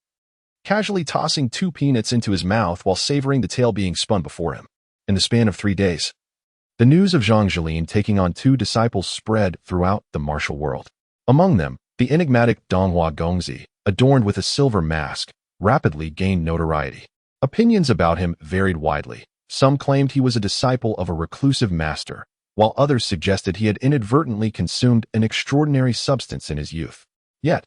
A: casually tossing 2 peanuts into his mouth while savoring the tale being spun before him. In the span of 3 days, the news of Zhang Jilin taking on 2 disciples spread throughout the martial world. Among them, the enigmatic Donghua Gongzi, adorned with a silver mask, rapidly gained notoriety. Opinions about him varied widely. Some claimed he was a disciple of a reclusive master, while others suggested he had inadvertently consumed an extraordinary substance in his youth. Yet,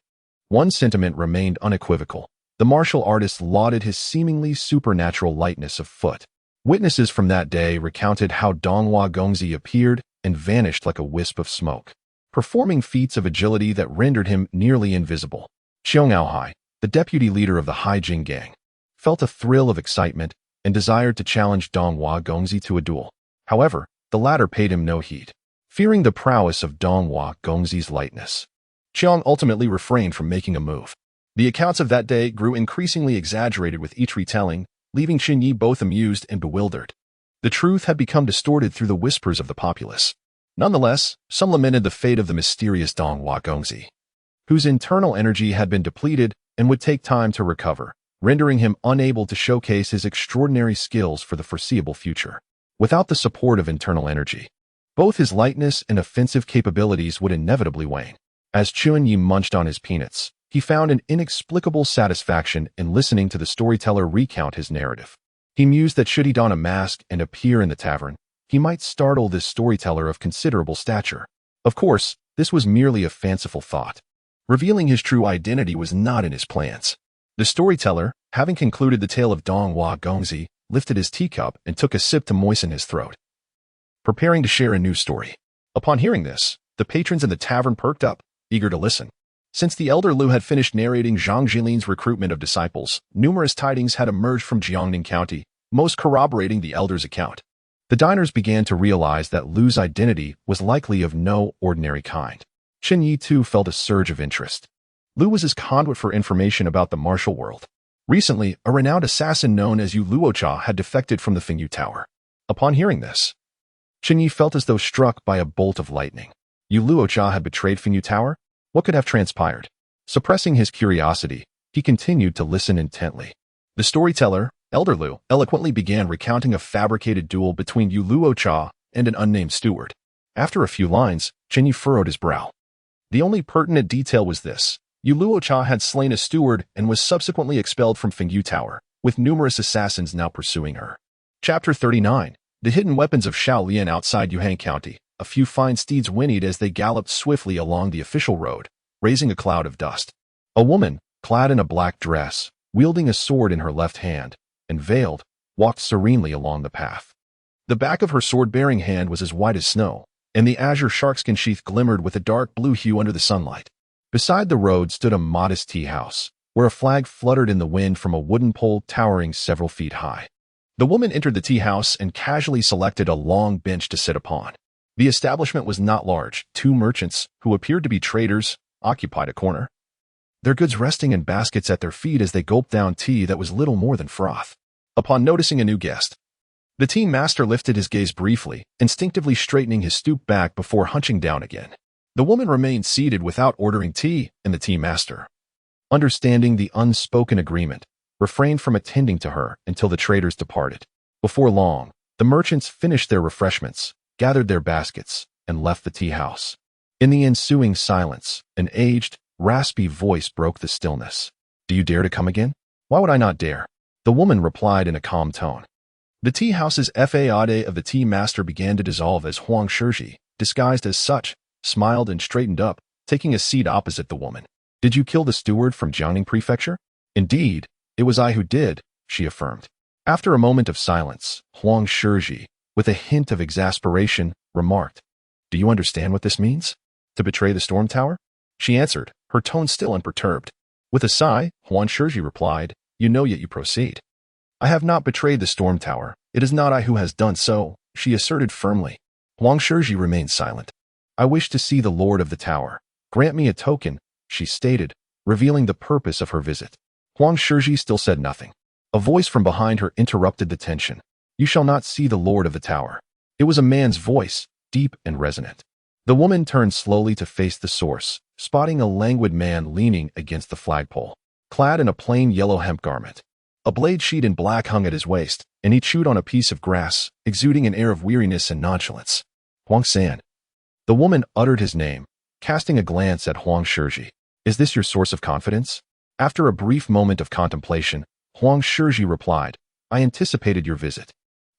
A: one sentiment remained unequivocal. The martial artist lauded his seemingly supernatural lightness of foot. Witnesses from that day recounted how Donghua Gongzi appeared and vanished like a wisp of smoke, performing feats of agility that rendered him nearly invisible. Qiong Aohai, the deputy leader of the Haijing gang, felt a thrill of excitement and desired to challenge Donghua Gongzi to a duel. However, the latter paid him no heed, fearing the prowess of Donghua Gongzi's lightness. Qiong ultimately refrained from making a move. The accounts of that day grew increasingly exaggerated with each retelling, leaving Chen Ye both amused and bewildered. The truth had become distorted through the whispers of the populace. Nonetheless, some lamented the fate of the mysterious Donghua Gongzi, whose internal energy had been depleted and would take time to recover, rendering him unable to showcase his extraordinary skills for the foreseeable future. Without the support of internal energy, both his lightness and offensive capabilities would inevitably wane. As Chen Ye munched on his peanuts, he found an inexplicable satisfaction in listening to the storyteller recount his narrative. He mused that should he don a mask and appear in the tavern, he might startle this storyteller of considerable stature. Of course, this was merely a fanciful thought. Revealing his true identity was not in his plans. The storyteller, having concluded the tale of Donghua Gongzi, lifted his teacup and took a sip to moisten his throat, preparing to share a new story. Upon hearing this, the patrons in the tavern perked up, eager to listen. Since the elder Lu had finished narrating Zhang Jilin's recruitment of disciples, numerous tidings had emerged from Jiangning County, most corroborating the elder's account. The diners began to realize that Lu's identity was likely of no ordinary kind. Chen Ye too felt a surge of interest. Lu was his conduit for information about the martial world. Recently, a renowned assassin known as Yu Luocha had defected from the Fengyu Tower. Upon hearing this, Chen Ye felt as though struck by a bolt of lightning. Yu Luocha had betrayed Fengyu Tower? What could have transpired? Suppressing his curiosity, he continued to listen intently. The storyteller, Elder Lu, eloquently began recounting a fabricated duel between Yu Luocha and an unnamed steward. After a few lines, Chen Ye furrowed his brow. The only pertinent detail was this. Yu Luocha had slain a steward and was subsequently expelled from Fengyu Tower, with numerous assassins now pursuing her. Chapter 39. The hidden weapons of Shaolin outside Yuhang County. A few fine steeds whinnied as they galloped swiftly along the official road, raising a cloud of dust. A woman, clad in a black dress, wielding a sword in her left hand, and veiled, walked serenely along the path. The back of her sword-bearing hand was as white as snow, and the azure sharkskin sheath glimmered with a dark blue hue under the sunlight. Beside the road stood a modest tea house, where a flag fluttered in the wind from a wooden pole towering several feet high. The woman entered the tea house and casually selected a long bench to sit upon. The establishment was not large. 2 merchants, who appeared to be traders, occupied a corner, their goods resting in baskets at their feet as they gulped down tea that was little more than froth. Upon noticing a new guest, the tea master lifted his gaze briefly, instinctively straightening his stooped back before hunching down again. The woman remained seated without ordering tea, and the tea master, understanding the unspoken agreement, refrained from attending to her until the traders departed. Before long, the merchants finished their refreshments, gathered their baskets, and left the tea house. In the ensuing silence, an aged, raspy voice broke the stillness. "Do you dare to come again?" "Why would I not dare?" The woman replied in a calm tone. The tea house's facade of the tea master began to dissolve as Huang Shiji, disguised as such, smiled and straightened up, taking a seat opposite the woman. "Did you kill the steward from Jiangning Prefecture?" "Indeed, it was I who did," she affirmed. After a moment of silence, Huang Shiji, with a hint of exasperation, remarked, "Do you understand what this means? To betray the storm tower?" She answered, her tone still unperturbed. With a sigh, Huang Shiji replied, "You know, yet you proceed." "I have not betrayed the storm tower. It is not I who has done so," she asserted firmly. Huang Shiji remained silent. "I wish to see the lord of the tower. Grant me a token," she stated, revealing the purpose of her visit. Huang Shiji still said nothing. A voice from behind her interrupted the tension. "You shall not see the lord of the tower." It was a man's voice, deep and resonant. The woman turned slowly to face the source, spotting a languid man leaning against the flagpole, clad in a plain yellow hemp garment. A blade sheet in black hung at his waist, and he chewed on a piece of grass, exuding an air of weariness and nonchalance. "Huang San." The woman uttered his name, casting a glance at Huang Shiji. "Is this your source of confidence?" After a brief moment of contemplation, Huang Shiji replied, "I anticipated your visit.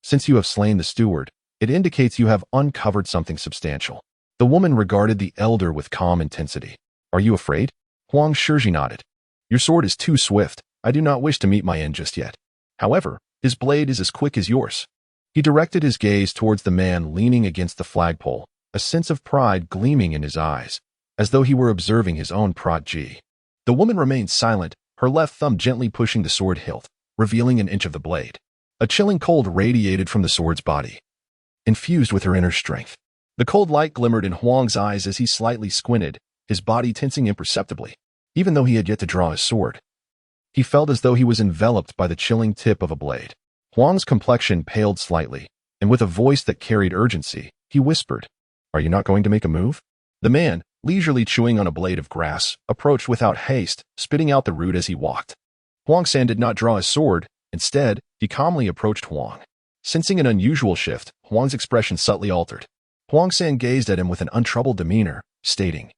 A: Since you have slain the steward, it indicates you have uncovered something substantial." The woman regarded the elder with calm intensity. "Are you afraid?" Huang Shiji nodded. "Your sword is too swift. I do not wish to meet my end just yet. However, his blade is as quick as yours." He directed his gaze towards the man leaning against the flagpole, a sense of pride gleaming in his eyes, as though he were observing his own prodigy. The woman remained silent, her left thumb gently pushing the sword hilt, revealing an inch of the blade. A chilling cold radiated from the sword's body, infused with her inner strength. The cold light glimmered in Huang's eyes as he slightly squinted, his body tensing imperceptibly. Even though he had yet to draw his sword, he felt as though he was enveloped by the chilling tip of a blade. Huang's complexion paled slightly, and with a voice that carried urgency, he whispered, "Are you not going to make a move?" The man, leisurely chewing on a blade of grass, approached without haste, spitting out the root as he walked. Huang San did not draw his sword. Instead, he calmly approached Huang. Sensing an unusual shift, Huang's expression subtly altered. Huang San gazed at him with an untroubled demeanor, stating,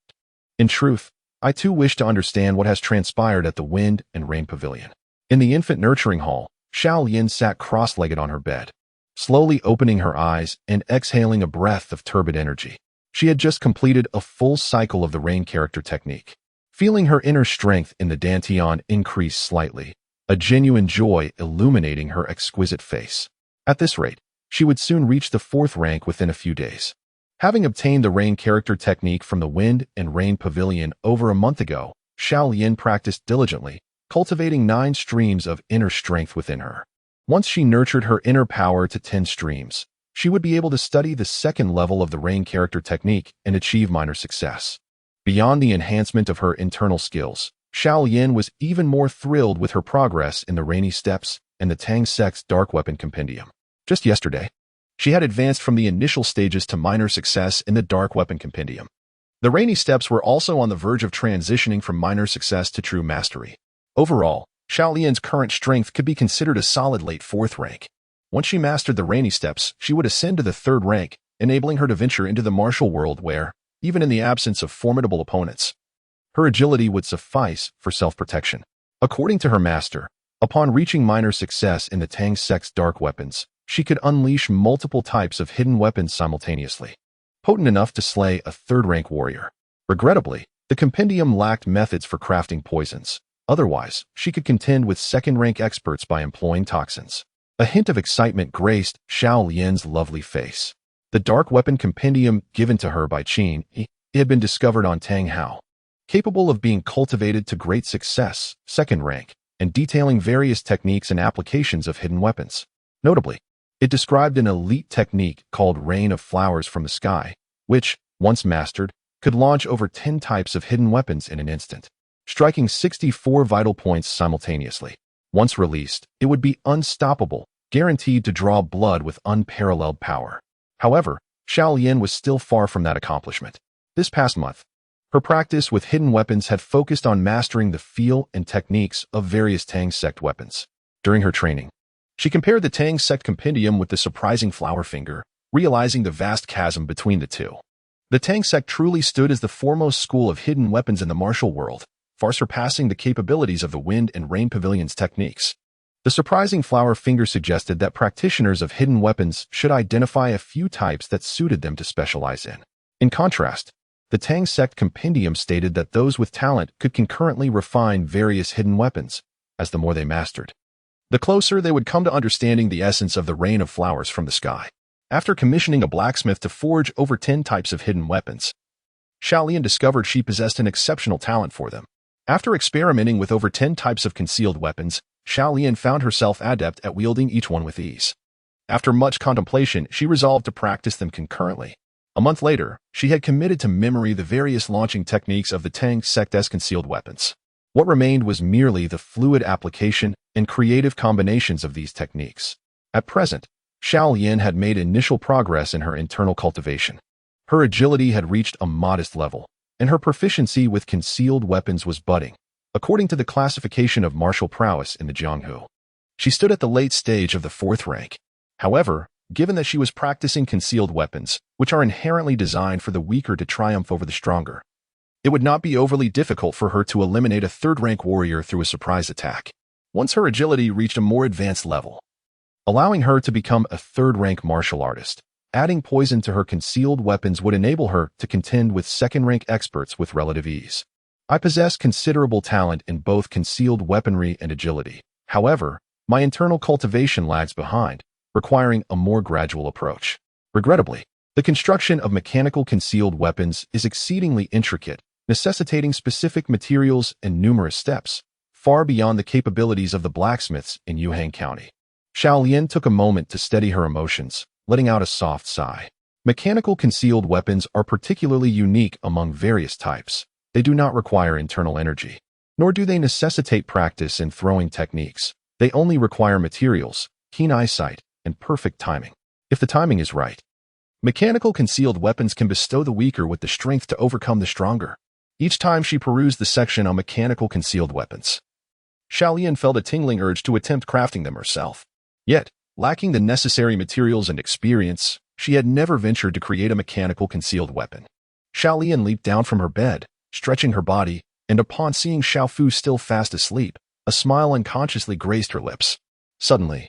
A: "In truth, I too wish to understand what has transpired at the Wind and Rain Pavilion." In the infant nurturing hall, Shaolin sat cross-legged on her bed, slowly opening her eyes and exhaling a breath of turbid energy. She had just completed a full cycle of the rain character technique. Feeling her inner strength in the dantian increase slightly, a genuine joy illuminating her exquisite face. At this rate, she would soon reach the 4th rank within a few days. Having obtained the rain character technique from the Wind and Rain Pavilion over a month ago, Shaolin practiced diligently, cultivating 9 streams of inner strength within her. Once she nurtured her inner power to 10 streams, she would be able to study the 2nd level of the rain character technique and achieve minor success. Beyond the enhancement of her internal skills, Shaolin was even more thrilled with her progress in the Rainy Steps and the Tang Sect's Dark Weapon Compendium. Just yesterday, she had advanced from the initial stages to minor success in the Dark Weapon Compendium. The Rainy Steps were also on the verge of transitioning from minor success to true mastery. Overall, Shaolin's current strength could be considered a solid late 4th rank. Once she mastered the Rainy Steps, she would ascend to the 3rd rank, enabling her to venture into the martial world where, even in the absence of formidable opponents, her agility would suffice for self-protection. According to her master, upon reaching minor success in the Tang sect's dark weapons, she could unleash multiple types of hidden weapons simultaneously, potent enough to slay a third-rank warrior. Regrettably, the compendium lacked methods for crafting poisons. Otherwise, she could contend with second-rank experts by employing toxins. A hint of excitement graced Xiao Lian's lovely face. The dark weapon compendium given to her by Chen Ye had been discovered on Tang Hao, capable of being cultivated to great success, second rank, and detailing various techniques and applications of hidden weapons. Notably, it described an elite technique called Rain of Flowers from the Sky, which, once mastered, could launch over 10 types of hidden weapons in an instant, striking 64 vital points simultaneously. Once released, it would be unstoppable, guaranteed to draw blood with unparalleled power. However, Xiao Lian was still far from that accomplishment. This past month, her practice with hidden weapons had focused on mastering the feel and techniques of various Tang sect weapons. During her training, she compared the Tang sect compendium with the surprising flower finger, realizing the vast chasm between the two. The Tang sect truly stood as the foremost school of hidden weapons in the martial world, far surpassing the capabilities of the Wind and Rain Pavilion's techniques. The surprising flower finger suggested that practitioners of hidden weapons should identify a few types that suited them to specialize in. In contrast, the Tang sect compendium stated that those with talent could concurrently refine various hidden weapons, as the more they mastered, the closer they would come to understanding the essence of the Rain of Flowers from the Sky. After commissioning a blacksmith to forge over 10 types of hidden weapons, Xiao Lian discovered she possessed an exceptional talent for them. After experimenting with over 10 types of concealed weapons, Xiao Lian found herself adept at wielding each one with ease. After much contemplation, she resolved to practice them concurrently. A month later, she had committed to memory the various launching techniques of the Tang sect's concealed weapons. What remained was merely the fluid application and creative combinations of these techniques. At present, Xiao Lian had made initial progress in her internal cultivation. Her agility had reached a modest level, and her proficiency with concealed weapons was budding, according to the classification of martial prowess in the Jianghu. She stood at the late stage of the 4th rank. However, given that she was practicing concealed weapons, which are inherently designed for the weaker to triumph over the stronger, it would not be overly difficult for her to eliminate a 3rd-rank warrior through a surprise attack. Once her agility reached a more advanced level, allowing her to become a 3rd-rank martial artist, adding poison to her concealed weapons would enable her to contend with 2nd-rank experts with relative ease. I possess considerable talent in both concealed weaponry and agility. However, my internal cultivation lags behind, requiring a more gradual approach. Regrettably, the construction of mechanical concealed weapons is exceedingly intricate, necessitating specific materials and numerous steps, far beyond the capabilities of the blacksmiths in Yuhang County. Xiao Lian took a moment to steady her emotions, letting out a soft sigh. Mechanical concealed weapons are particularly unique among various types. They do not require internal energy, nor do they necessitate practice in throwing techniques. They only require materials, keen eyesight, and perfect timing. If the timing is right, mechanical concealed weapons can bestow the weaker with the strength to overcome the stronger. Each time she perused the section on mechanical concealed weapons, Xiao Lian felt a tingling urge to attempt crafting them herself. Yet, lacking the necessary materials and experience, she had never ventured to create a mechanical concealed weapon. Xiao Lian leaped down from her bed, stretching her body, and upon seeing Xiao Fu still fast asleep, a smile unconsciously grazed her lips. Suddenly,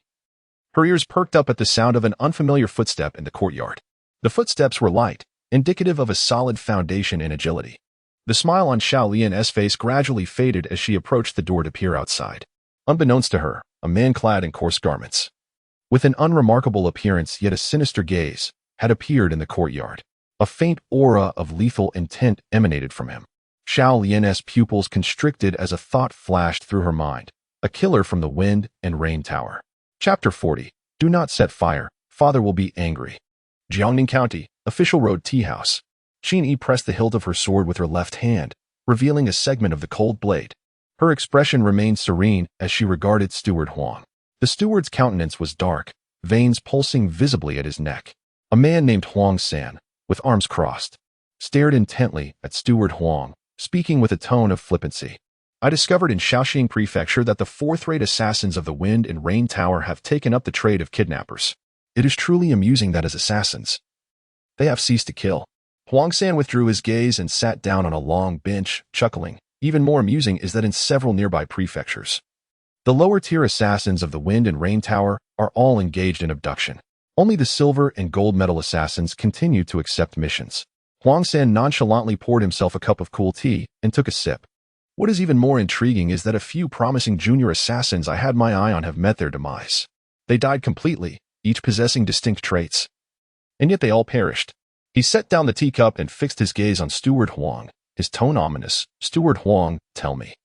A: her ears perked up at the sound of an unfamiliar footstep in the courtyard. The footsteps were light, indicative of a solid foundation in agility. The smile on Xiao Lian's face gradually faded as she approached the door to peer outside. Unbeknownst to her, a man clad in coarse garments, with an unremarkable appearance yet a sinister gaze, had appeared in the courtyard. A faint aura of lethal intent emanated from him. Xiao Lian's pupils constricted as a thought flashed through her mind. A killer from the Wind and Rain Tower. Chapter 40. Do not set fire. Father will be angry. Jiangning County, Official Road Tea House. Chen Ye pressed the hilt of her sword with her left hand, revealing a segment of the cold blade. Her expression remained serene as she regarded Steward Huang. The steward's countenance was dark, veins pulsing visibly at his neck. A man named Huang San, with arms crossed, stared intently at Steward Huang, speaking with a tone of flippancy. I discovered in Shaoxing Prefecture that the 4th-rate assassins of the Wind and Rain Tower have taken up the trade of kidnappers. It is truly amusing that as assassins, They have ceased to kill. Huang San withdrew his gaze and sat down on a long bench, chuckling. Even more amusing is that in several nearby prefectures, the lower-tier assassins of the Wind and Rain Tower are all engaged in abduction. Only the silver and gold medal assassins continue to accept missions. Huang San nonchalantly poured himself a cup of cool tea and took a sip. What is even more intriguing is that a few promising junior assassins I had my eye on have met their demise. They died completely, each possessing distinct traits. And yet they all perished. He set down the teacup and fixed his gaze on Steward Huang, his tone ominous. Steward Huang, tell me,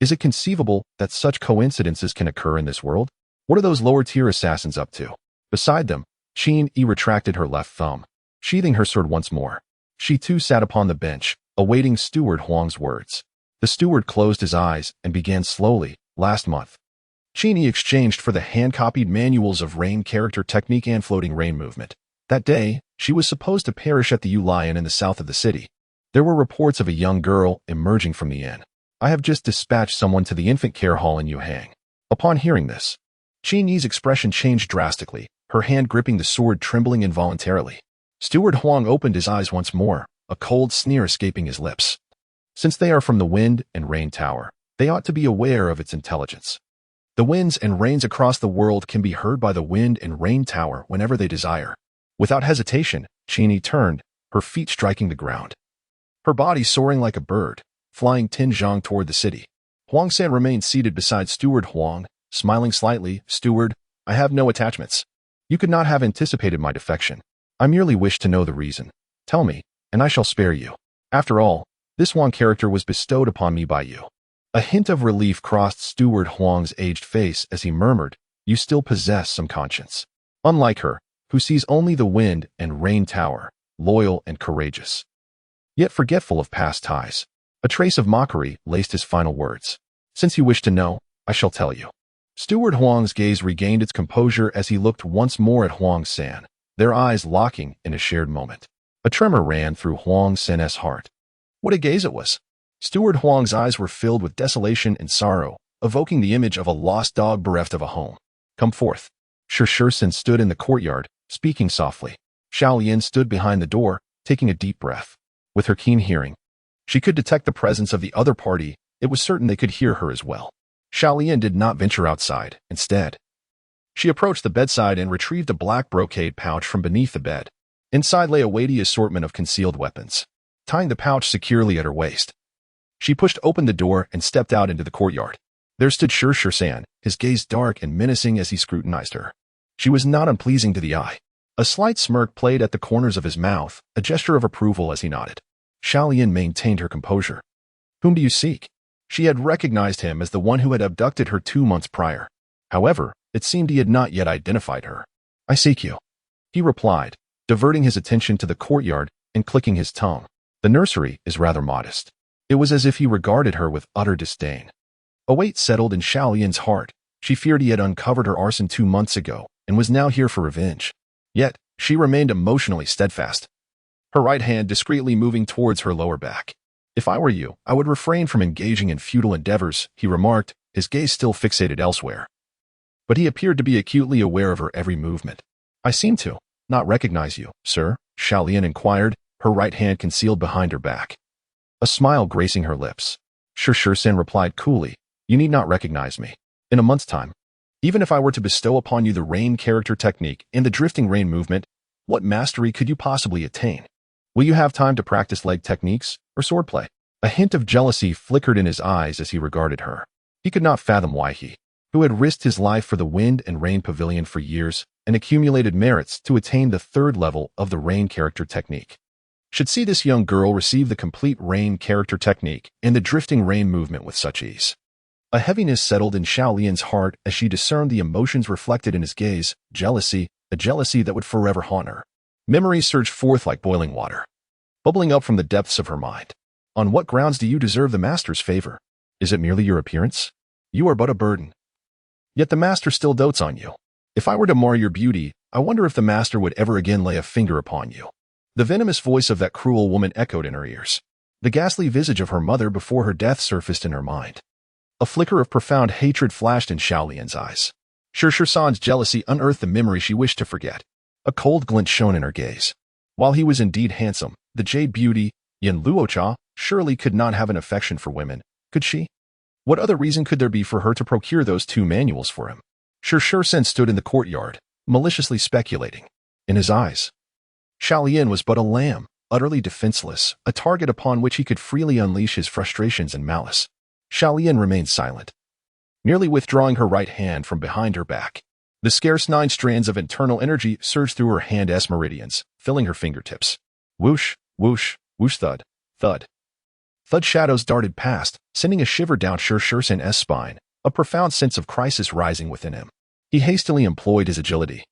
A: is it conceivable that such coincidences can occur in this world? What are those lower-tier assassins up to? Beside them, Chen Ye retracted her left thumb, sheathing her sword once more. She too sat upon the bench, awaiting Steward Huang's words. The steward closed his eyes and began slowly. Last month, Chen Ye exchanged for the hand-copied manuals of rain character technique and floating rain movement. That day, she was supposed to perish at the U-Lion in the south of the city. There were reports of a young girl emerging from the inn. I have just dispatched someone to the infant care hall in Yuhang. Upon hearing this, Chen Ye's expression changed drastically, her hand gripping the sword trembling involuntarily. Steward Huang opened his eyes once more, a cold sneer escaping his lips. Since they are from the Wind and Rain Tower, they ought to be aware of its intelligence. The winds and rains across the world can be heard by the Wind and Rain Tower whenever they desire. Without hesitation, Chen Ye turned, her feet striking the ground. Her body soaring like a bird, flying Tinjiang toward the city. Huang San remained seated beside Steward Huang, smiling slightly. Steward, I have no attachments. You could not have anticipated my defection. I merely wish to know the reason. Tell me, and I shall spare you. After all, this Huang character was bestowed upon me by you. A hint of relief crossed Steward Huang's aged face as he murmured, you still possess some conscience. Unlike her, who sees only the Wind and Rain Tower, loyal and courageous, yet forgetful of past ties. A trace of mockery laced his final words. Since you wish to know, I shall tell you. Steward Huang's gaze regained its composure as he looked once more at Huang San, their eyes locking in a shared moment. A tremor ran through Huang San's heart. What a gaze it was! Steward Huang's eyes were filled with desolation and sorrow, evoking the image of a lost dog bereft of a home. Come forth. Shurshursen stood in the courtyard, speaking softly. Xiaolian stood behind the door, taking a deep breath. With her keen hearing, she could detect the presence of the other party. It was certain they could hear her as well. Xiaolian did not venture outside. Instead, she approached the bedside and retrieved a black brocade pouch from beneath the bed. Inside lay a weighty assortment of concealed weapons. Tying the pouch securely at her waist, she pushed open the door and stepped out into the courtyard. There stood Shurshursan, his gaze dark and menacing as he scrutinized her. She was not unpleasing to the eye. A slight smirk played at the corners of his mouth, a gesture of approval as he nodded. Xiaolian maintained her composure. Whom do you seek? She had recognized him as the one who had abducted her 2 months prior. However, it seemed he had not yet identified her. I seek you, he replied, diverting his attention to the courtyard and clicking his tongue. The nursery is rather modest. It was as if he regarded her with utter disdain. A weight settled in Xiaolian's heart. She feared he had uncovered her arson 2 months ago and was now here for revenge. Yet, she remained emotionally steadfast, her right hand discreetly moving towards her lower back. If I were you, I would refrain from engaging in futile endeavors, he remarked, his gaze still fixated elsewhere. But he appeared to be acutely aware of her every movement. I seem to not recognize you, sir, Xiaolian inquired, her right hand concealed behind her back. A smile gracing her lips. Shurshursen replied coolly, you need not recognize me. In a month's time, even if I were to bestow upon you the rain character technique and the drifting rain movement, what mastery could you possibly attain? Will you have time to practice leg techniques or swordplay? A hint of jealousy flickered in his eyes as he regarded her. He could not fathom why he, who had risked his life for the Wind and Rain Pavilion for years and accumulated merits to attain the 3rd level of the rain character technique, should see this young girl receive the complete rain character technique and the drifting rain movement with such ease. A heaviness settled in Xiaolian's heart as she discerned the emotions reflected in his gaze, jealousy, a jealousy that would forever haunt her. Memories surged forth like boiling water, bubbling up from the depths of her mind. On what grounds do you deserve the master's favor? Is it merely your appearance? You are but a burden. Yet the master still dotes on you. If I were to mar your beauty, I wonder if the master would ever again lay a finger upon you. The venomous voice of that cruel woman echoed in her ears. The ghastly visage of her mother before her death surfaced in her mind. A flicker of profound hatred flashed in Xiaolian's eyes. Shurshursan's jealousy unearthed the memory she wished to forget. A cold glint shone in her gaze. While he was indeed handsome, the jade beauty, Yin Luocha, surely could not have an affection for women, could she? What other reason could there be for her to procure those 2 manuals for him? Sen stood in the courtyard, maliciously speculating. In his eyes, Xiaolian was but a lamb, utterly defenseless, a target upon which he could freely unleash his frustrations and malice. Xiaolian remained silent, merely withdrawing her right hand from behind her back. The scarce 9 strands of internal energy surged through her hand's meridians, filling her fingertips. Whoosh, whoosh, whoosh, thud, thud. Thud shadows darted past, sending a shiver down Sen's spine, a profound sense of crisis rising within him. He hastily employed his agility,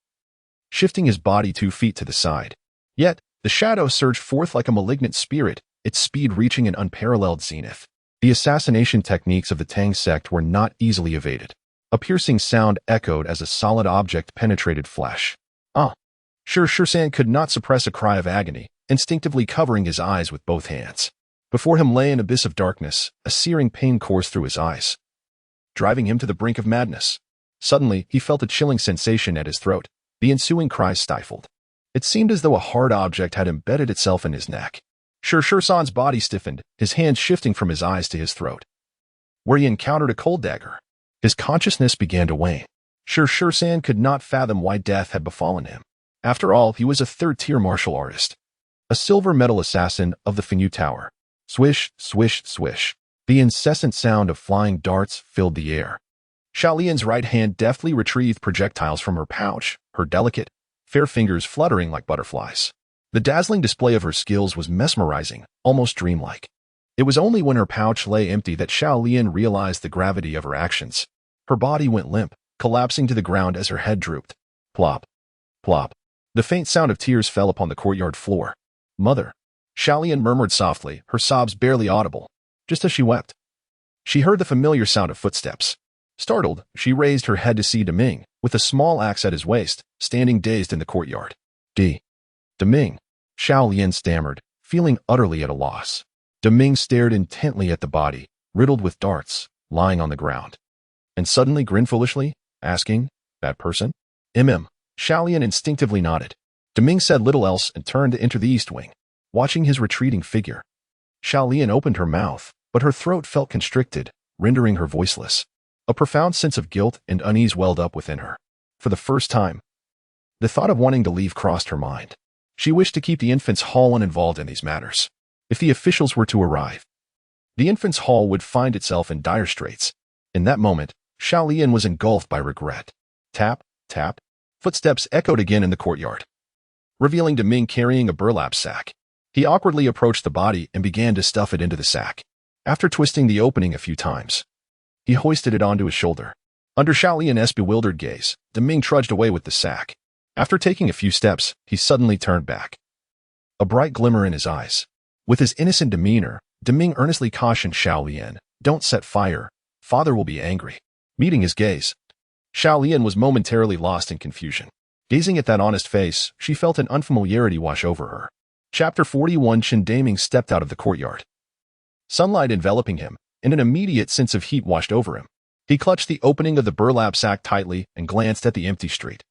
A: shifting his body 2 feet to the side. Yet, the shadow surged forth like a malignant spirit, its speed reaching an unparalleled zenith. The assassination techniques of the Tang sect were not easily evaded. A piercing sound echoed as a solid object penetrated flesh. San could not suppress a cry of agony, instinctively covering his eyes with both hands. Before him lay an abyss of darkness, a searing pain coursed through his eyes, driving him to the brink of madness. Suddenly, he felt a chilling sensation at his throat, the ensuing cries stifled. It seemed as though a hard object had embedded itself in his neck. San's body stiffened, his hands shifting from his eyes to his throat, where he encountered a cold dagger. His consciousness began to wane. San could not fathom why death had befallen him. After all, he was a 3rd-tier martial artist, a silver medal assassin of the Fenyu Tower. Swish, swish, swish. The incessant sound of flying darts filled the air. Xiaolian's right hand deftly retrieved projectiles from her pouch, her delicate, fair fingers fluttering like butterflies. The dazzling display of her skills was mesmerizing, almost dreamlike. It was only when her pouch lay empty that Xiaolian realized the gravity of her actions. Her body went limp, collapsing to the ground as her head drooped. Plop, plop. The faint sound of tears fell upon the courtyard floor. Mother, Xiaolian murmured softly, her sobs barely audible. Just as she wept, she heard the familiar sound of footsteps. Startled, she raised her head to see Deming, with a small axe at his waist, standing dazed in the courtyard. Deming, Xiaolian stammered, feeling utterly at a loss. Deming stared intently at the body, riddled with darts, lying on the ground, and suddenly grinned foolishly, asking, "That person?" Xiaolian instinctively nodded. Deming said little else and turned to enter the east wing, watching his retreating figure. Xiaolian opened her mouth, but her throat felt constricted, rendering her voiceless. A profound sense of guilt and unease welled up within her. For the first time, the thought of wanting to leave crossed her mind. She wished to keep the infant's hall uninvolved in these matters. If the officials were to arrive, the infant's hall would find itself in dire straits. In that moment, Xiaolian was engulfed by regret. Tap, tap. Footsteps echoed again in the courtyard, revealing Deming carrying a burlap sack. He awkwardly approached the body and began to stuff it into the sack. After twisting the opening a few times, he hoisted it onto his shoulder. Under Xiaolian's bewildered gaze, Deming trudged away with the sack. After taking a few steps, he suddenly turned back, a bright glimmer in his eyes. With his innocent demeanor, Deming earnestly cautioned Xiaolian, "Don't set fire. Father will be angry." Meeting his gaze, Xiaolian was momentarily lost in confusion. Gazing at that honest face, she felt an unfamiliarity wash over her. Chapter 41. Chen Daming stepped out of the courtyard, sunlight enveloping him, and an immediate sense of heat washed over him. He clutched the opening of the burlap sack tightly and glanced at the empty street.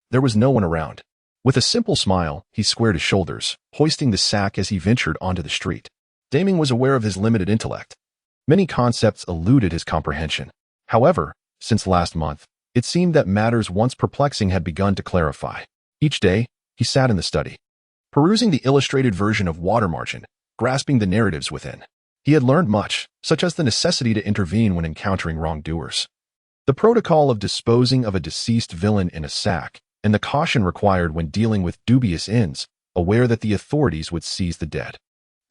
A: There was no one around. With a simple smile, he squared his shoulders, hoisting the sack as he ventured onto the street. Daming was aware of his limited intellect. Many concepts eluded his comprehension. However, since last month, it seemed that matters once perplexing had begun to clarify. Each day, he sat in the study, perusing the illustrated version of Water Margin, grasping the narratives within. He had learned much, such as the necessity to intervene when encountering wrongdoers, the protocol of disposing of a deceased villain in a sack, and the caution required when dealing with dubious ends, aware that the authorities would seize the dead.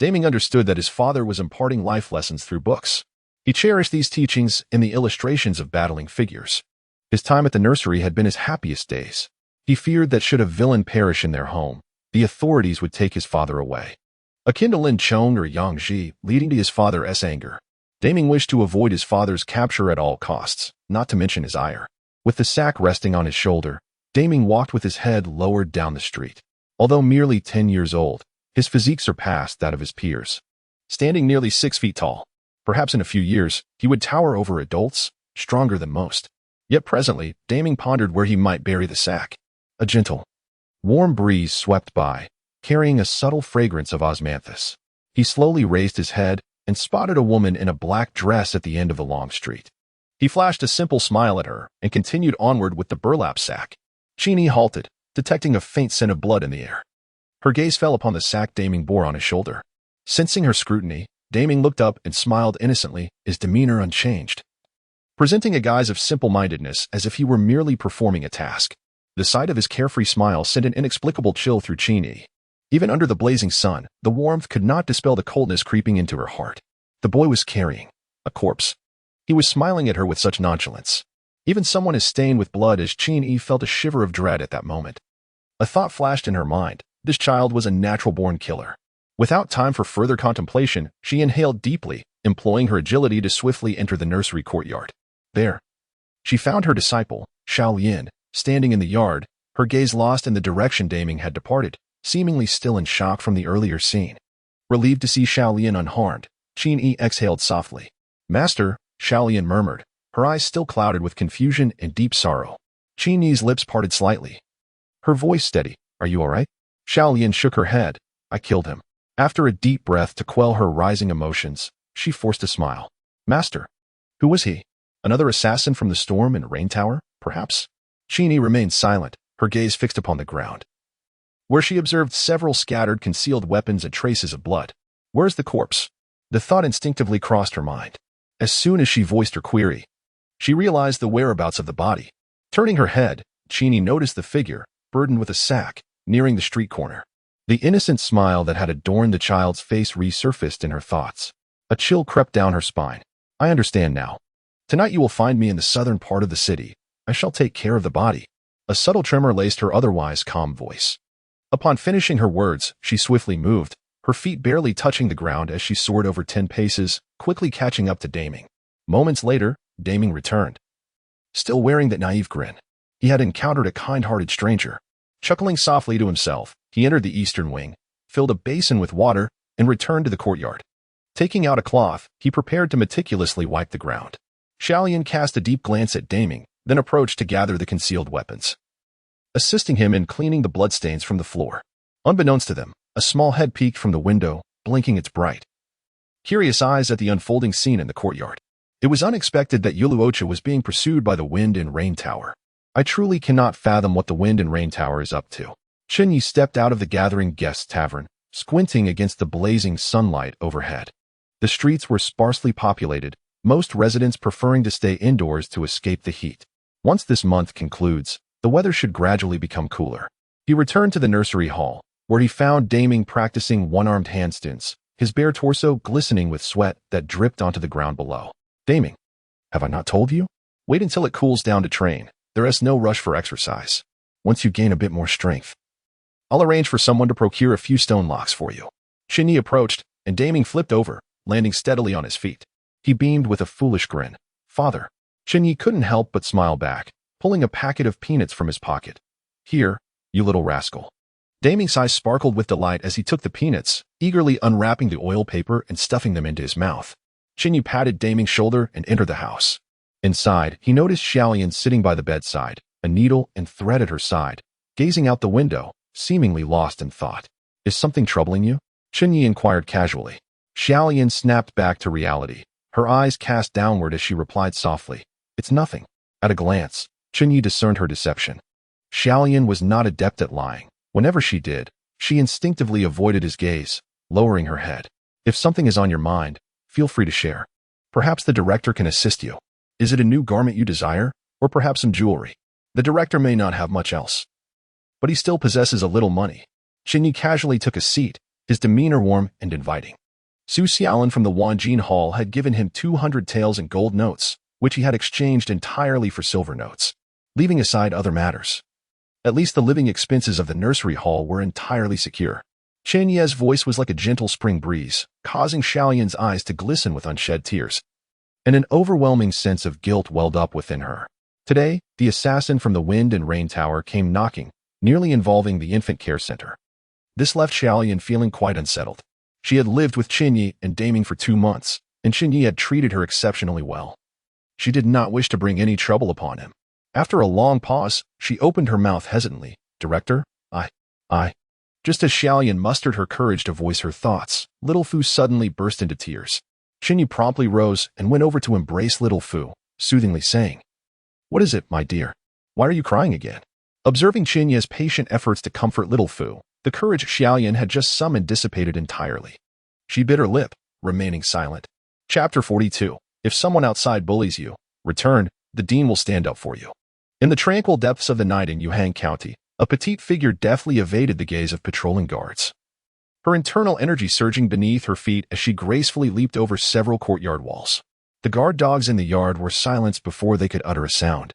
A: Daming understood that his father was imparting life lessons through books. He cherished these teachings in the illustrations of battling figures. His time at the nursery had been his happiest days. He feared that should a villain perish in their home, the authorities would take his father away, akin to Lin Chong or Yang Ji, leading to his father's anger. Daming wished to avoid his father's capture at all costs, not to mention his ire. With the sack resting on his shoulder, Daming walked with his head lowered down the street. Although merely 10 years old, his physique surpassed that of his peers. Standing nearly 6 feet tall, perhaps in a few years, he would tower over adults, stronger than most. Yet presently, Daming pondered where he might bury the sack. A gentle, warm breeze swept by, carrying a subtle fragrance of osmanthus. He slowly raised his head and spotted a woman in a black dress at the end of the long street. He flashed a simple smile at her and continued onward with the burlap sack. Chen Ye halted, detecting a faint scent of blood in the air. Her gaze fell upon the sack Daming bore on his shoulder. Sensing her scrutiny, Daming looked up and smiled innocently, his demeanor unchanged, presenting a guise of simple-mindedness as if he were merely performing a task. The sight of his carefree smile sent an inexplicable chill through Chen Ye. Even under the blazing sun, the warmth could not dispel the coldness creeping into her heart. The boy was carrying a corpse. He was smiling at her with such nonchalance. Even someone as stained with blood as Chen Ye felt a shiver of dread at that moment. A thought flashed in her mind. This child was a natural-born killer. Without time for further contemplation, she inhaled deeply, employing her agility to swiftly enter the nursery courtyard. There, she found her disciple, Xiaolian, standing in the yard, her gaze lost in the direction Daming had departed, seemingly still in shock from the earlier scene. Relieved to see Xiaolian unharmed, Chen Ye exhaled softly. "Master," Xiaolian murmured, her eyes still clouded with confusion and deep sorrow. Chen Ye's lips parted slightly. Her voice steady. "Are you all right?" Xiaolian shook her head. "I killed him." After a deep breath to quell her rising emotions, she forced a smile. "Master, who was he? Another assassin from the storm and rain tower, perhaps?" Chen Ye remained silent, her gaze fixed upon the ground, where she observed several scattered concealed weapons and traces of blood. "Where's the corpse?" The thought instinctively crossed her mind. As soon as she voiced her query, she realized the whereabouts of the body. Turning her head, Chen Ye noticed the figure, burdened with a sack, nearing the street corner. The innocent smile that had adorned the child's face resurfaced in her thoughts. A chill crept down her spine. "I understand now. Tonight you will find me in the southern part of the city. I shall take care of the body." A subtle tremor laced her otherwise calm voice. Upon finishing her words, she swiftly moved, her feet barely touching the ground as she soared over 10 paces, quickly catching up to Daming. Moments later, Daming returned, still wearing that naive grin. He had encountered a kind-hearted stranger. Chuckling softly to himself, he entered the eastern wing, filled a basin with water, and returned to the courtyard. Taking out a cloth, he prepared to meticulously wipe the ground. Xiaolian cast a deep glance at Daming, then approached to gather the concealed weapons, assisting him in cleaning the bloodstains from the floor. Unbeknownst to them, a small head peeked from the window, blinking its bright, curious eyes at the unfolding scene in the courtyard. It was unexpected that Yuluocha was being pursued by the Wind and Rain Tower. "I truly cannot fathom what the Wind and Rain Tower is up to." Chen Ye stepped out of the gathering guests' tavern, squinting against the blazing sunlight overhead. The streets were sparsely populated, most residents preferring to stay indoors to escape the heat. Once this month concludes, the weather should gradually become cooler. He returned to the nursery hall, where he found Daming practicing one-armed handstands, his bare torso glistening with sweat that dripped onto the ground below. "Daming, have I not told you? Wait until it cools down to train. There is no rush for exercise. Once you gain a bit more strength, I'll arrange for someone to procure a few stone locks for you." Chen Ye approached, and Daming flipped over, landing steadily on his feet. He beamed with a foolish grin. "Father." Chen Ye couldn't help but smile back, pulling a packet of peanuts from his pocket. "Here, you little rascal." Daming's eyes sparkled with delight as he took the peanuts, eagerly unwrapping the oil paper and stuffing them into his mouth. Chen Ye patted Daming's shoulder and entered the house. Inside, he noticed Xiaolian sitting by the bedside, a needle and thread at her side, gazing out the window, seemingly lost in thought. "Is something troubling you?" Chen Ye inquired casually. Xiaolian snapped back to reality, her eyes cast downward as she replied softly, "It's nothing." At a glance, Chen Ye discerned her deception. Xiaolian was not adept at lying. Whenever she did, she instinctively avoided his gaze, lowering her head. "If something is on your mind, feel free to share. Perhaps the director can assist you. Is it a new garment you desire, or perhaps some jewelry? The director may not have much else, but he still possesses a little money." Chen Ye casually took a seat, his demeanor warm and inviting. Su Xiaolin from the Wanjin Hall had given him 200 taels in gold notes, which he had exchanged entirely for silver notes, leaving aside other matters. At least the living expenses of the nursery hall were entirely secure. Chen Ye's voice was like a gentle spring breeze, causing Xiaolian's eyes to glisten with unshed tears, and an overwhelming sense of guilt welled up within her. Today, the assassin from the Wind and Rain Tower came knocking, nearly involving the infant care center. This left Xiaolian feeling quite unsettled. She had lived with Chen Ye and Daming for 2 months, and Chen Ye had treated her exceptionally well. She did not wish to bring any trouble upon him. After a long pause, she opened her mouth hesitantly. "Director, I Just as Xiaolian mustered her courage to voice her thoughts, Little Fu suddenly burst into tears. Chen Ye promptly rose and went over to embrace Little Fu, soothingly saying, "What is it, my dear? Why are you crying again?" Observing Chen Ye's patient efforts to comfort Little Fu, the courage Xiaolian had just summoned dissipated entirely. She bit her lip, remaining silent. Chapter 42. If someone outside bullies you, return, the dean will stand up for you. In the tranquil depths of the night in Yuhang County, a petite figure deftly evaded the gaze of patrolling guards. Her internal energy surging beneath her feet as she gracefully leaped over several courtyard walls. The guard dogs in the yard were silenced before they could utter a sound.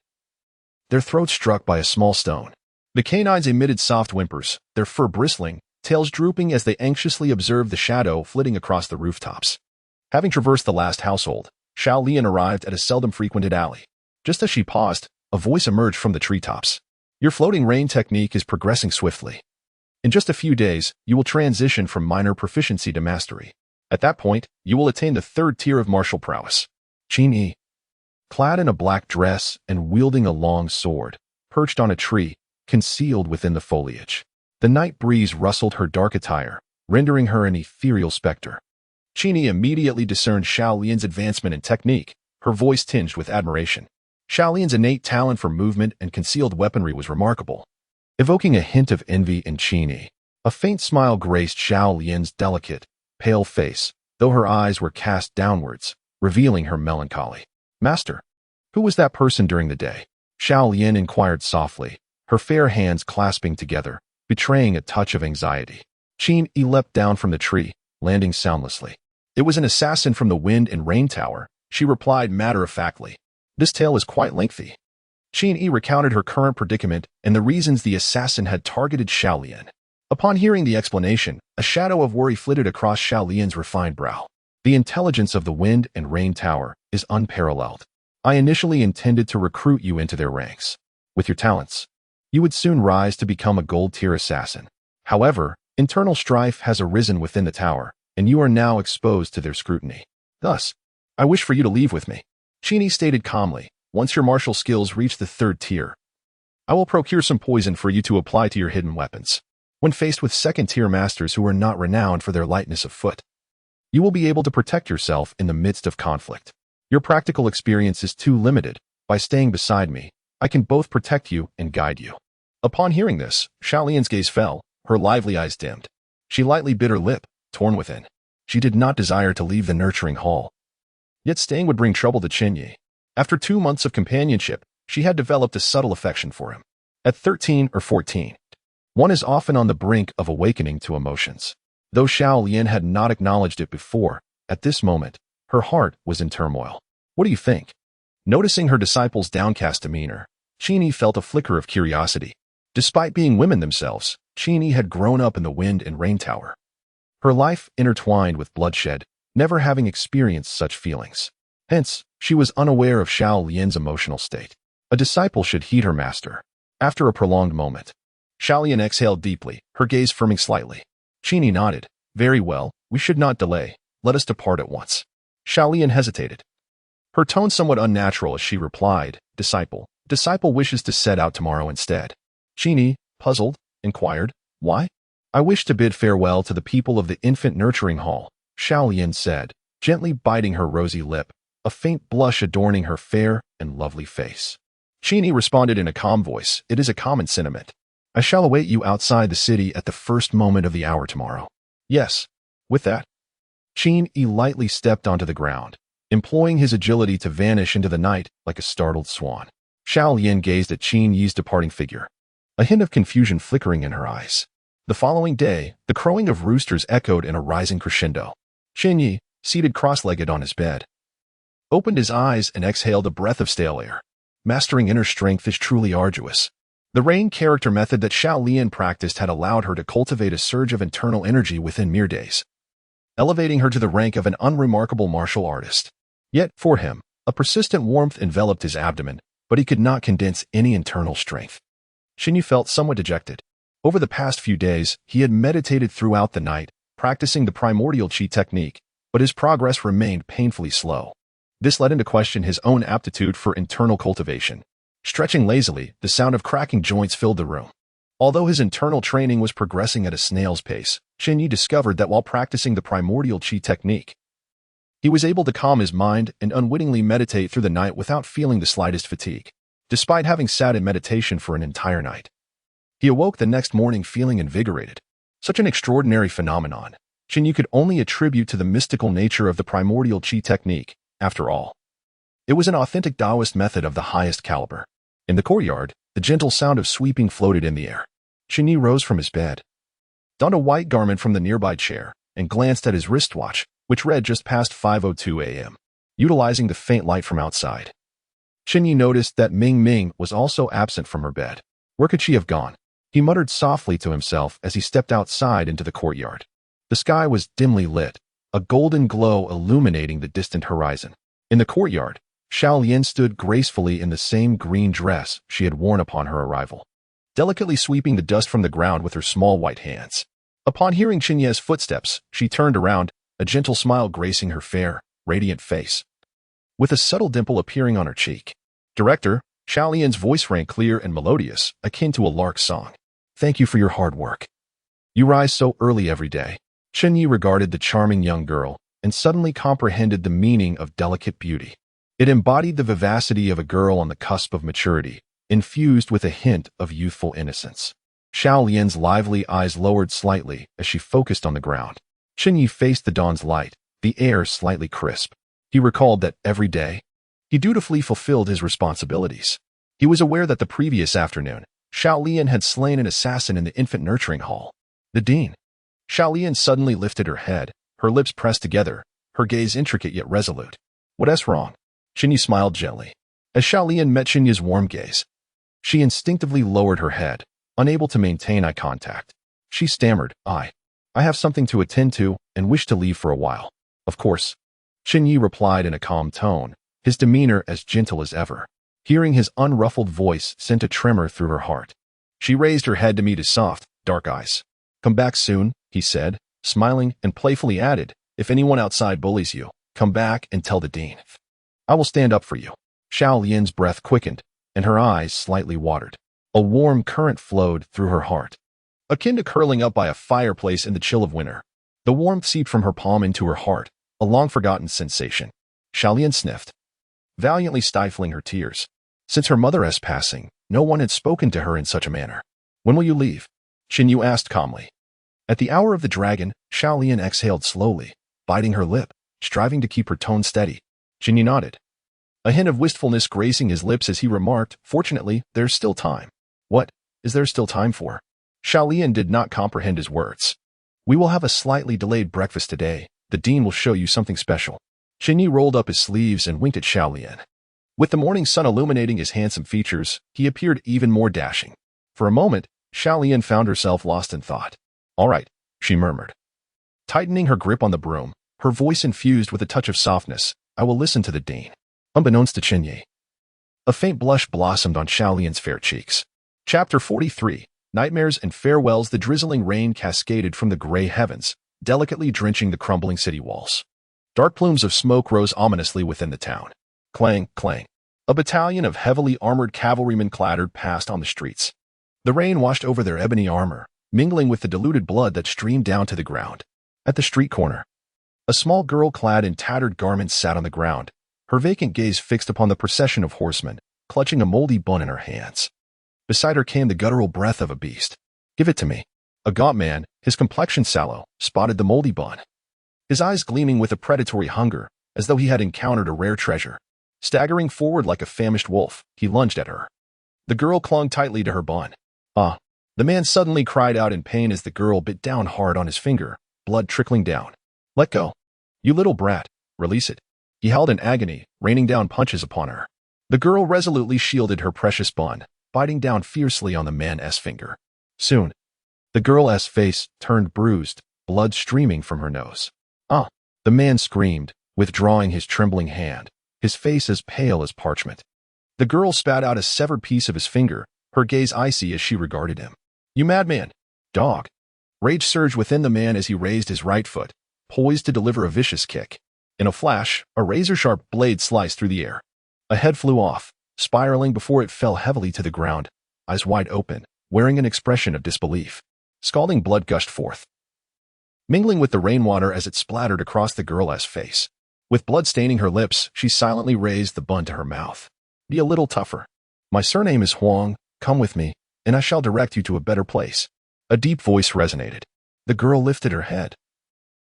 A: Their throats struck by a small stone. The canines emitted soft whimpers, their fur bristling, tails drooping as they anxiously observed the shadow flitting across the rooftops. Having traversed the last household, Xiaolian arrived at a seldom frequented alley. Just as she paused, a voice emerged from the treetops. "Your floating rain technique is progressing swiftly. In just a few days, you will transition from minor proficiency to mastery. At that point, you will attain the 3rd tier of martial prowess." Chen Ye, clad in a black dress and wielding a long sword, perched on a tree, concealed within the foliage. The night breeze rustled her dark attire, rendering her an ethereal specter. Chen Ye immediately discerned Xiaolian's advancement in technique, her voice tinged with admiration. Xiaolian's innate talent for movement and concealed weaponry was remarkable. Evoking a hint of envy in Chen Ye, a faint smile graced Xiaolian's delicate, pale face, though her eyes were cast downwards, revealing her melancholy. "Master, who was that person during the day?" Xiaolian inquired softly, her fair hands clasping together, betraying a touch of anxiety. Chen Ye leapt down from the tree, landing soundlessly. "It was an assassin from the Wind and Rain Tower," she replied matter-of-factly. "This tale is quite lengthy." Chen Ye recounted her current predicament and the reasons the assassin had targeted Xiaolian. Upon hearing the explanation, a shadow of worry flitted across Xiaolian's refined brow. "The intelligence of the Wind and Rain Tower is unparalleled. I initially intended to recruit you into their ranks. With your talents, you would soon rise to become a gold-tier assassin. However, internal strife has arisen within the tower, and you are now exposed to their scrutiny. Thus, I wish for you to leave with me." Chen Ye stated calmly, "Once your martial skills reach the 3rd tier, I will procure some poison for you to apply to your hidden weapons. When faced with 2nd-tier masters who are not renowned for their lightness of foot, you will be able to protect yourself in the midst of conflict. Your practical experience is too limited. By staying beside me, I can both protect you and guide you." Upon hearing this, Xiaolian's gaze fell, her lively eyes dimmed. She lightly bit her lip, torn within. She did not desire to leave the nurturing hall. Yet staying would bring trouble to Chen Ye. After 2 months of companionship, she had developed a subtle affection for him. At 13 or 14, one is often on the brink of awakening to emotions. Though Xiaolian had not acknowledged it before, at this moment, her heart was in turmoil. "What do you think?" Noticing her disciple's downcast demeanor, Chen Ye felt a flicker of curiosity. Despite being women themselves, Chen Ye had grown up in the Wind and Rain Tower. Her life intertwined with bloodshed, never having experienced such feelings. Hence, she was unaware of Xiaolian's emotional state. A disciple should heed her master. After a prolonged moment, Xiaolian exhaled deeply, her gaze firming slightly. Chen Ye nodded. "Very well, we should not delay. Let us depart at once." Xiaolian hesitated. Her tone somewhat unnatural as she replied, Disciple wishes to set out tomorrow instead." Chen Ye, puzzled, inquired, "Why?" "I wish to bid farewell to the people of the infant nurturing hall," Xiaolian said, gently biting her rosy lip, a faint blush adorning her fair and lovely face. Chen Ye responded in a calm voice, "It is a common sentiment. I shall await you outside the city at the first moment of the hour tomorrow." "Yes." With that, Chen Ye lightly stepped onto the ground, employing his agility to vanish into the night like a startled swan. Xiaolian gazed at Chen Ye's departing figure, a hint of confusion flickering in her eyes. The following day, the crowing of roosters echoed in a rising crescendo. Chen Ye, seated cross-legged on his bed, opened his eyes and exhaled a breath of stale air. Mastering inner strength is truly arduous. The rain character method that Xiaolian practiced had allowed her to cultivate a surge of internal energy within mere days, elevating her to the rank of an unremarkable martial artist. Yet, for him, a persistent warmth enveloped his abdomen, but he could not condense any internal strength. Chen Ye felt somewhat dejected. Over the past few days, he had meditated throughout the night, practicing the primordial qi technique, but his progress remained painfully slow. This led him to question his own aptitude for internal cultivation. Stretching lazily, the sound of cracking joints filled the room. Although his internal training was progressing at a snail's pace, Chen Ye discovered that while practicing the primordial qi technique, he was able to calm his mind and unwittingly meditate through the night without feeling the slightest fatigue, despite having sat in meditation for an entire night. He awoke the next morning feeling invigorated. Such an extraordinary phenomenon, Chen Ye could only attribute to the mystical nature of the primordial qi technique, after all. It was an authentic Taoist method of the highest caliber. In the courtyard, the gentle sound of sweeping floated in the air. Chen Ye rose from his bed, donned a white garment from the nearby chair, and glanced at his wristwatch, which read just past 5:02 a.m. Utilizing the faint light from outside, Chen Ye noticed that Ming Ming was also absent from her bed. Where could she have gone? He muttered softly to himself as he stepped outside into the courtyard. The sky was dimly lit, a golden glow illuminating the distant horizon. In the courtyard, Xiao Lian stood gracefully in the same green dress she had worn upon her arrival, delicately sweeping the dust from the ground with her small white hands. Upon hearing Chen Ye's footsteps, she turned around, a gentle smile gracing her fair, radiant face, with a subtle dimple appearing on her cheek. "Director," Xiao Lian's voice rang clear and melodious, akin to a lark's song. "Thank you for your hard work. You rise so early every day." Chen Ye regarded the charming young girl and suddenly comprehended the meaning of delicate beauty. It embodied the vivacity of a girl on the cusp of maturity, infused with a hint of youthful innocence. Xiao Lian's lively eyes lowered slightly as she focused on the ground. Chen Ye faced the dawn's light, the air slightly crisp. He recalled that every day, he dutifully fulfilled his responsibilities. He was aware that the previous afternoon, Xiao Lian had slain an assassin in the infant nurturing hall. The dean. Xiao Lian suddenly lifted her head, her lips pressed together, her gaze intricate yet resolute. "What's wrong?" Chen Ye smiled gently. As Xiao Lian met Chen Ye's warm gaze, she instinctively lowered her head, unable to maintain eye contact. She stammered, I have something to attend to and wish to leave for a while." "Of course," Chen Ye replied in a calm tone, his demeanor as gentle as ever. Hearing his unruffled voice sent a tremor through her heart. She raised her head to meet his soft, dark eyes. "Come back soon," he said, smiling, and playfully added, "If anyone outside bullies you, come back and tell the dean. I will stand up for you." Xiao Lian's breath quickened, and her eyes slightly watered. A warm current flowed through her heart, akin to curling up by a fireplace in the chill of winter. The warmth seeped from her palm into her heart, a long-forgotten sensation. Xiao Lian sniffed, valiantly stifling her tears. Since her mother's passing, no one had spoken to her in such a manner. "When will you leave?" Chen Ye asked calmly. At the hour of the dragon, Xiao Lian exhaled slowly, biting her lip, striving to keep her tone steady. Chen Ye nodded, a hint of wistfulness gracing his lips as he remarked, "Fortunately, there's still time." "What is there still time for?" Xiao Lian did not comprehend his words. "We will have a slightly delayed breakfast today. The dean will show you something special." Chen Ye rolled up his sleeves and winked at Xiao Lian. With the morning sun illuminating his handsome features, he appeared even more dashing. For a moment, Xiao Lian found herself lost in thought. "All right," she murmured, tightening her grip on the broom, her voice infused with a touch of softness. "I will listen to the dean." Unbeknownst to Chen Ye, a faint blush blossomed on Xiao Lian's fair cheeks. Chapter 43, Nightmares and Farewells. The drizzling rain cascaded from the gray heavens, delicately drenching the crumbling city walls. Dark plumes of smoke rose ominously within the town. Clang, clang. A battalion of heavily armored cavalrymen clattered past on the streets. The rain washed over their ebony armor, mingling with the diluted blood that streamed down to the ground. At the street corner, a small girl clad in tattered garments sat on the ground, her vacant gaze fixed upon the procession of horsemen, clutching a moldy bun in her hands. Beside her came the guttural breath of a beast. "Give it to me." A gaunt man, his complexion sallow, spotted the moldy bun, his eyes gleaming with a predatory hunger, as though he had encountered a rare treasure. Staggering forward like a famished wolf, he lunged at her. The girl clung tightly to her bun. "Ah!" The man suddenly cried out in pain as the girl bit down hard on his finger, blood trickling down. "Let go. You little brat. Release it." He howled in agony, raining down punches upon her. The girl resolutely shielded her precious bun, biting down fiercely on the man's finger. Soon, the girl's face turned bruised, blood streaming from her nose. "Ah!" The man screamed, withdrawing his trembling hand, his face as pale as parchment. The girl spat out a severed piece of his finger, her gaze icy as she regarded him. "You madman! Dog!" Rage surged within the man as he raised his right foot, poised to deliver a vicious kick. In a flash, a razor-sharp blade sliced through the air. A head flew off, spiraling before it fell heavily to the ground, eyes wide open, wearing an expression of disbelief. Scalding blood gushed forth, mingling with the rainwater as it splattered across the girl's face. With blood staining her lips, she silently raised the bun to her mouth. Be a little tougher. My surname is Huang, come with me, and I shall direct you to a better place. A deep voice resonated. The girl lifted her head,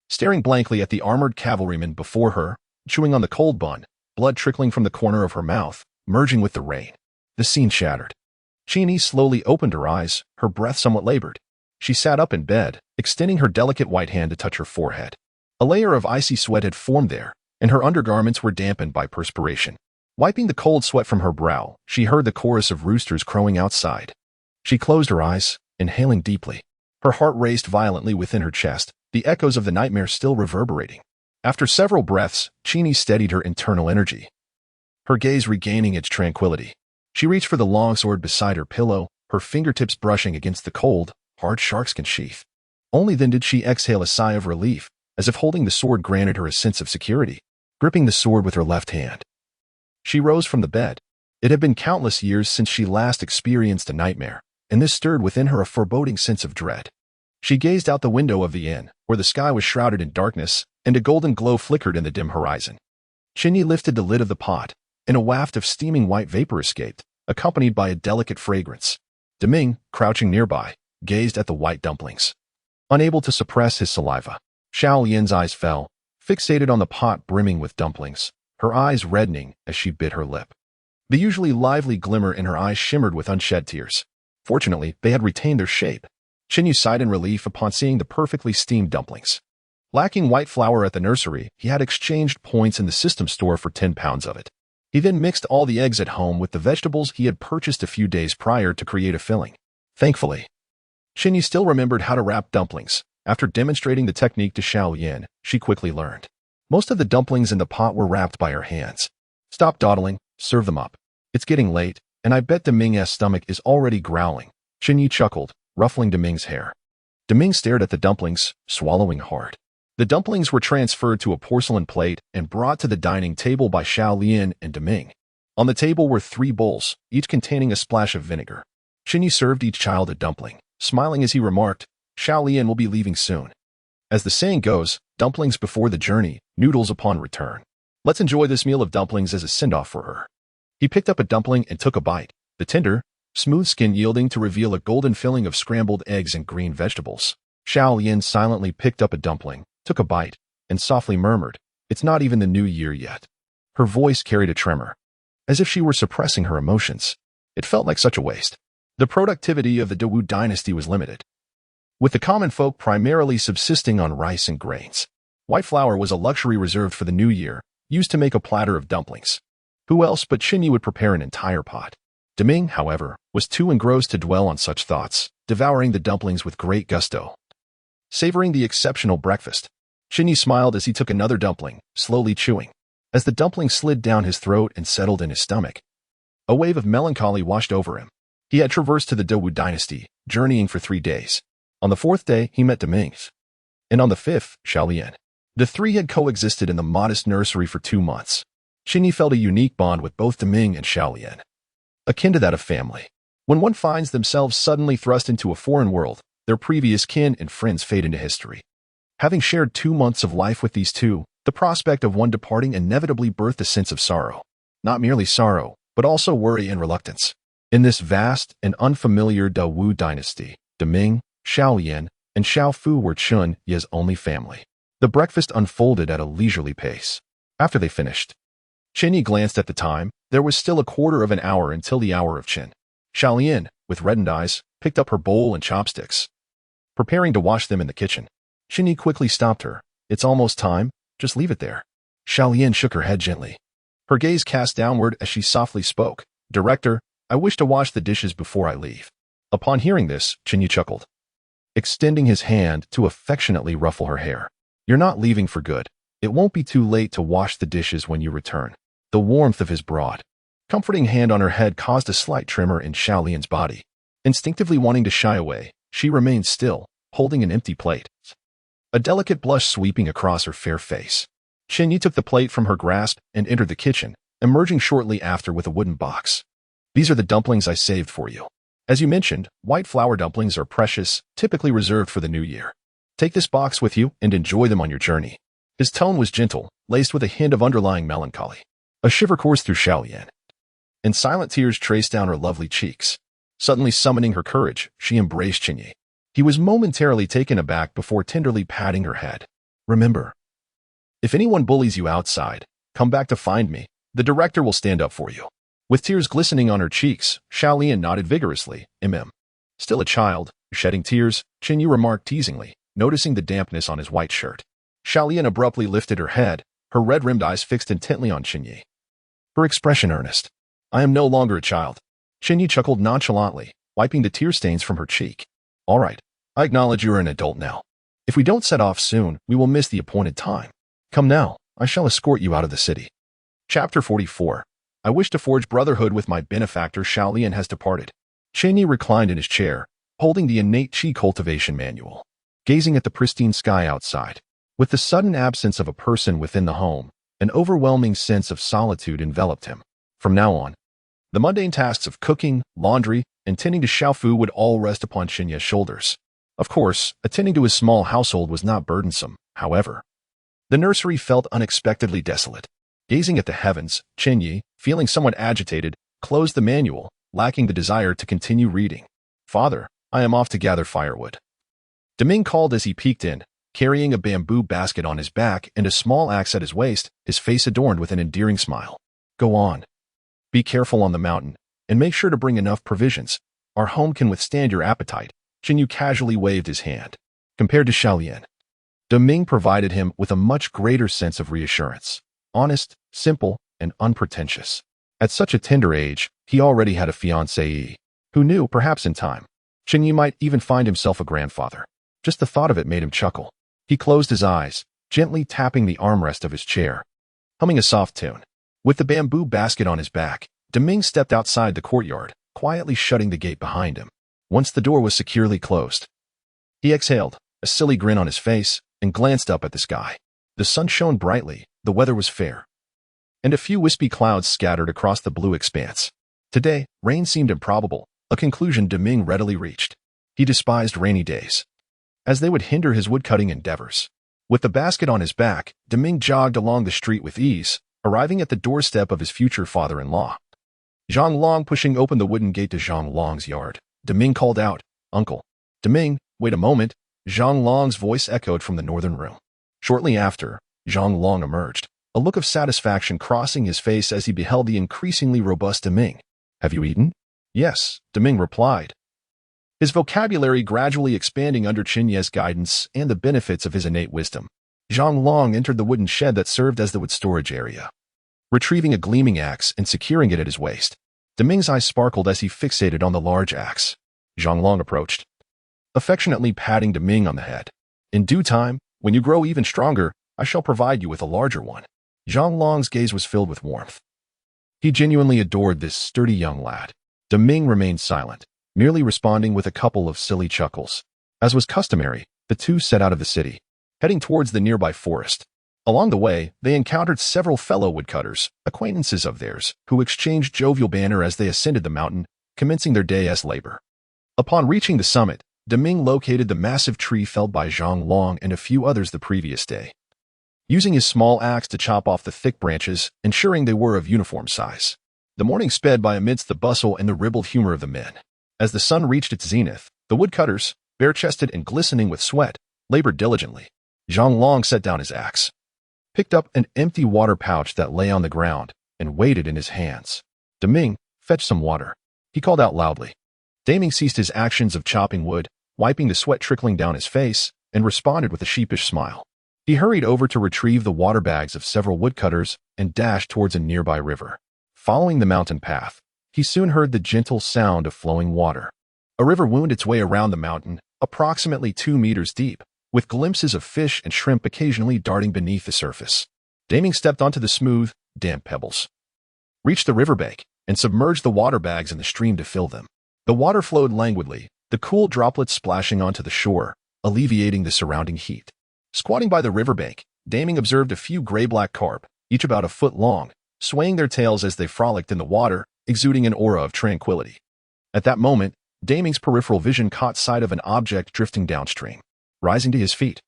A: staring blankly at the armored cavalryman before her, chewing on the cold bun, blood trickling from the corner of her mouth, merging with the rain. The scene shattered. Chen Ye slowly opened her eyes, her breath somewhat labored. She sat up in bed, extending her delicate white hand to touch her forehead. A layer of icy sweat had formed there, and her undergarments were dampened by perspiration. Wiping the cold sweat from her brow, she heard the chorus of roosters crowing outside. She closed her eyes, inhaling deeply. Her heart raced violently within her chest, the echoes of the nightmare still reverberating. After several breaths, Chen Ye steadied her internal energy, her gaze regaining its tranquility. She reached for the long sword beside her pillow, her fingertips brushing against the cold, hard sharkskin sheath. Only then did she exhale a sigh of relief, as if holding the sword granted her a sense of security. Gripping the sword with her left hand, she rose from the bed. It had been countless years since she last experienced a nightmare, and this stirred within her a foreboding sense of dread. She gazed out the window of the inn, where the sky was shrouded in darkness, and a golden glow flickered in the dim horizon. Chen Ye lifted the lid of the pot, and a waft of steaming white vapor escaped, accompanied by a delicate fragrance. Deming, crouching nearby, gazed at the white dumplings, unable to suppress his saliva. Xiao Lian's eyes fell, fixated on the pot brimming with dumplings, her eyes reddening as she bit her lip. The usually lively glimmer in her eyes shimmered with unshed tears. Fortunately, they had retained their shape. Chen Ye sighed in relief upon seeing the perfectly steamed dumplings. Lacking white flour at the nursery, he had exchanged points in the system store for 10 pounds of it. He then mixed all the eggs at home with the vegetables he had purchased a few days prior to create a filling. Thankfully, Chen Ye still remembered how to wrap dumplings. After demonstrating the technique to Xiao Lian, she quickly learned. Most of the dumplings in the pot were wrapped by her hands. Stop dawdling, serve them up. It's getting late, and I bet Deming's stomach is already growling. Chen Ye chuckled, ruffling Deming's hair. Deming stared at the dumplings, swallowing hard. The dumplings were transferred to a porcelain plate and brought to the dining table by Xiao Lian and Deming. On the table were 3 bowls, each containing a splash of vinegar. Chen Ye served each child a dumpling, smiling as he remarked, Xiao Lian will be leaving soon. As the saying goes, dumplings before the journey, noodles upon return. Let's enjoy this meal of dumplings as a send-off for her. He picked up a dumpling and took a bite, the tender, smooth skin yielding to reveal a golden filling of scrambled eggs and green vegetables. Xiao Lian silently picked up a dumpling, took a bite, and softly murmured, it's not even the new year yet. Her voice carried a tremor, as if she were suppressing her emotions. It felt like such a waste. The productivity of the Wu dynasty was limited, with the common folk primarily subsisting on rice and grains. White flour was a luxury reserved for the new year, used to make a platter of dumplings. Who else but Chen Ye would prepare an entire pot? Deming, however, was too engrossed to dwell on such thoughts, devouring the dumplings with great gusto. Savoring the exceptional breakfast, Chen Ye smiled as he took another dumpling, slowly chewing. As the dumpling slid down his throat and settled in his stomach, a wave of melancholy washed over him. He had traversed to the Wu dynasty, journeying for 3 days. On the 4th day, he met Deming, and on the 5th, Xiao Lian. The 3 had coexisted in the modest nursery for 2 months. Chen Ye felt a unique bond with both Deming and Xiao Lian, akin to that of family. When one finds themselves suddenly thrust into a foreign world, their previous kin and friends fade into history. Having shared 2 months of life with these two, the prospect of one departing inevitably birthed a sense of sorrow. Not merely sorrow, but also worry and reluctance. In this vast and unfamiliar Wu dynasty, Deming, Xiao Lian, and Xiao Fu were Chen Ye's only family. The breakfast unfolded at a leisurely pace. After they finished, Chen Ye glanced at the time. There was still a quarter of an hour until the hour of Chen. Xiao Lian, with reddened eyes, picked up her bowl and chopsticks, preparing to wash them in the kitchen. Chen Ye quickly stopped her. It's almost time, just leave it there. Xiao Lian shook her head gently, her gaze cast downward as she softly spoke. Director, I wish to wash the dishes before I leave. Upon hearing this, Chen Ye chuckled, extending his hand to affectionately ruffle her hair. You're not leaving for good. It won't be too late to wash the dishes when you return. The warmth of his broad, comforting hand on her head caused a slight tremor in Xiao Lian's body. Instinctively wanting to shy away, she remained still, holding an empty plate, a delicate blush sweeping across her fair face. Chen Ye took the plate from her grasp and entered the kitchen, emerging shortly after with a wooden box. These are the dumplings I saved for you. As you mentioned, white flour dumplings are precious, typically reserved for the new year. Take this box with you and enjoy them on your journey. His tone was gentle, laced with a hint of underlying melancholy. A shiver coursed through Xiaolian, and silent tears traced down her lovely cheeks. Suddenly summoning her courage, she embraced Chen Ye. He was momentarily taken aback before tenderly patting her head. Remember, if anyone bullies you outside, come back to find me. The director will stand up for you. With tears glistening on her cheeks, Xiaolian nodded vigorously. Still a child, shedding tears, Chen Ye remarked teasingly, noticing the dampness on his white shirt. Xiaolian abruptly lifted her head, her red-rimmed eyes fixed intently on Chen Ye. Her expression earnest. I am no longer a child. Chen Ye chuckled nonchalantly, wiping the tear stains from her cheek. All right, I acknowledge you are an adult now. If we don't set off soon, we will miss the appointed time. Come now, I shall escort you out of the city. Chapter 44. I wish to forge brotherhood with my benefactor. Xiaolian has departed. Chen Ye reclined in his chair, holding the innate chi cultivation manual, gazing at the pristine sky outside. With the sudden absence of a person within the home, an overwhelming sense of solitude enveloped him. From now on, the mundane tasks of cooking, laundry, and tending to Xiaofu would all rest upon Chen Ye's shoulders. Of course, attending to his small household was not burdensome, however. The nursery felt unexpectedly desolate. Gazing at the heavens, Chen Ye, feeling somewhat agitated, closed the manual, lacking the desire to continue reading. Father, I am off to gather firewood. Deming called as he peeked in, carrying a bamboo basket on his back and a small axe at his waist, his face adorned with an endearing smile. Go on. Be careful on the mountain, and make sure to bring enough provisions. Our home can withstand your appetite. Chen Yu casually waved his hand. Compared to Xiaolian, Deming provided him with a much greater sense of reassurance. Honest, simple, and unpretentious. At such a tender age, he already had a fiancée. Who knew, perhaps in time, Chen Yi might even find himself a grandfather. Just the thought of it made him chuckle. He closed his eyes, gently tapping the armrest of his chair, humming a soft tune. With the bamboo basket on his back, Deming stepped outside the courtyard, quietly shutting the gate behind him. Once the door was securely closed, he exhaled, a silly grin on his face, and glanced up at the sky. The sun shone brightly, the weather was fair, and a few wispy clouds scattered across the blue expanse. Today, rain seemed improbable, a conclusion Deming readily reached. He despised rainy days, as they would hinder his woodcutting endeavors. With the basket on his back, Deming jogged along the street with ease, arriving at the doorstep of his future father-in-law. Zhang Long pushing open the wooden gate to Zhang Long's yard. Deming called out, Uncle. Deming, wait a moment. Zhang Long's voice echoed from the northern room. Shortly after, Zhang Long emerged, a look of satisfaction crossing his face as he beheld the increasingly robust Deming. Have you eaten? Yes, Deming replied, his vocabulary gradually expanding under Chen Ye's guidance and the benefits of his innate wisdom. Zhang Long entered the wooden shed that served as the wood storage area, retrieving a gleaming axe and securing it at his waist. Deming's eyes sparkled as he fixated on the large axe. Zhang Long approached, affectionately patting Deming on the head. In due time, when you grow even stronger, I shall provide you with a larger one. Zhang Long's gaze was filled with warmth. He genuinely adored this sturdy young lad. Deming remained silent, merely responding with a couple of silly chuckles. As was customary, the two set out of the city, heading towards the nearby forest. Along the way, they encountered several fellow woodcutters, acquaintances of theirs, who exchanged jovial banter as they ascended the mountain, commencing their day as labor. Upon reaching the summit, Deming located the massive tree felled by Zhang Long and a few others the previous day, using his small axe to chop off the thick branches, ensuring they were of uniform size. The morning sped by amidst the bustle and the ribald humor of the men. As the sun reached its zenith, the woodcutters, bare-chested and glistening with sweat, labored diligently. Zhang Long set down his axe, picked up an empty water pouch that lay on the ground, and weighed it in his hands. Deming, fetch some water, he called out loudly. Deming ceased his actions of chopping wood, wiping the sweat trickling down his face, and responded with a sheepish smile. He hurried over to retrieve the water bags of several woodcutters and dashed towards a nearby river. Following the mountain path, he soon heard the gentle sound of flowing water. A river wound its way around the mountain, approximately 2 meters deep, with glimpses of fish and shrimp occasionally darting beneath the surface. Deming stepped onto the smooth, damp pebbles, reached the riverbank, and submerged the water bags in the stream to fill them. The water flowed languidly, the cool droplets splashing onto the shore, alleviating the surrounding heat. Squatting by the riverbank, Deming observed a few gray-black carp, each about a foot long, swaying their tails as they frolicked in the water, exuding an aura of tranquility. At that moment, Daming's peripheral vision caught sight of an object drifting downstream. Rising to his feet,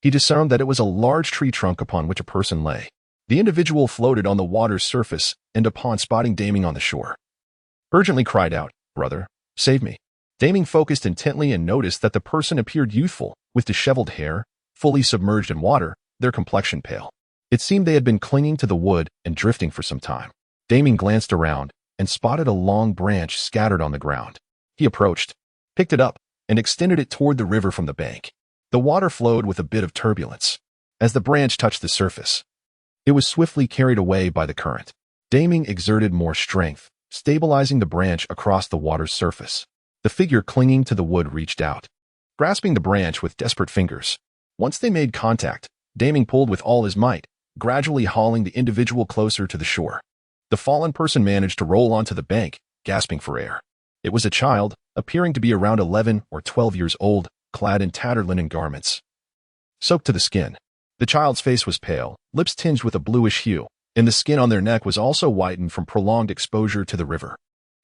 A: he discerned that it was a large tree trunk upon which a person lay. The individual floated on the water's surface and, upon spotting Daming on the shore, urgently cried out, "Brother, save me." Daming focused intently and noticed that the person appeared youthful, with disheveled hair, fully submerged in water, their complexion pale. It seemed they had been clinging to the wood and drifting for some time. Daming glanced around and spotted a long branch scattered on the ground. He approached, picked it up, and extended it toward the river from the bank. The water flowed with a bit of turbulence. As the branch touched the surface, it was swiftly carried away by the current. Daming exerted more strength, stabilizing the branch across the water's surface. The figure clinging to the wood reached out, grasping the branch with desperate fingers. Once they made contact, Daming pulled with all his might, gradually hauling the individual closer to the shore. The fallen person managed to roll onto the bank, gasping for air. It was a child, appearing to be around 11 or 12 years old, clad in tattered linen garments, soaked to the skin. The child's face was pale, lips tinged with a bluish hue, and the skin on their neck was also whitened from prolonged exposure to the river.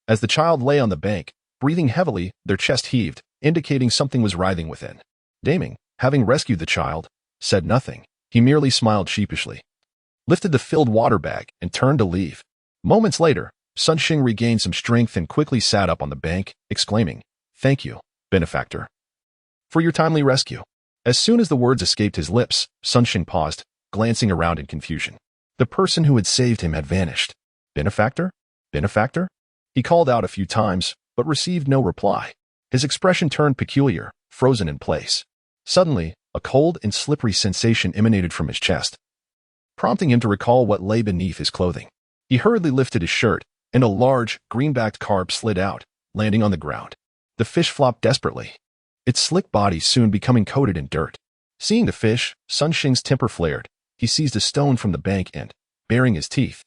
A: As the child lay on the bank, breathing heavily, their chest heaved, indicating something was writhing within. Daming, having rescued the child, said nothing. He merely smiled sheepishly, lifted the filled water bag, and turned to leave. Moments later, Sun Xing regained some strength and quickly sat up on the bank, exclaiming, "Thank you, benefactor, for your timely rescue." As soon as the words escaped his lips, Sun Xing paused, glancing around in confusion. The person who had saved him had vanished. "Benefactor? Benefactor?" He called out a few times, but received no reply. His expression turned peculiar, frozen in place. Suddenly, a cold and slippery sensation emanated from his chest, prompting him to recall what lay beneath his clothing. He hurriedly lifted his shirt, and a large, green-backed carp slid out, landing on the ground. The fish flopped desperately, its slick body soon becoming coated in dirt. Seeing the fish, Sun Xing's temper flared. He seized a stone from the bank and, baring his teeth,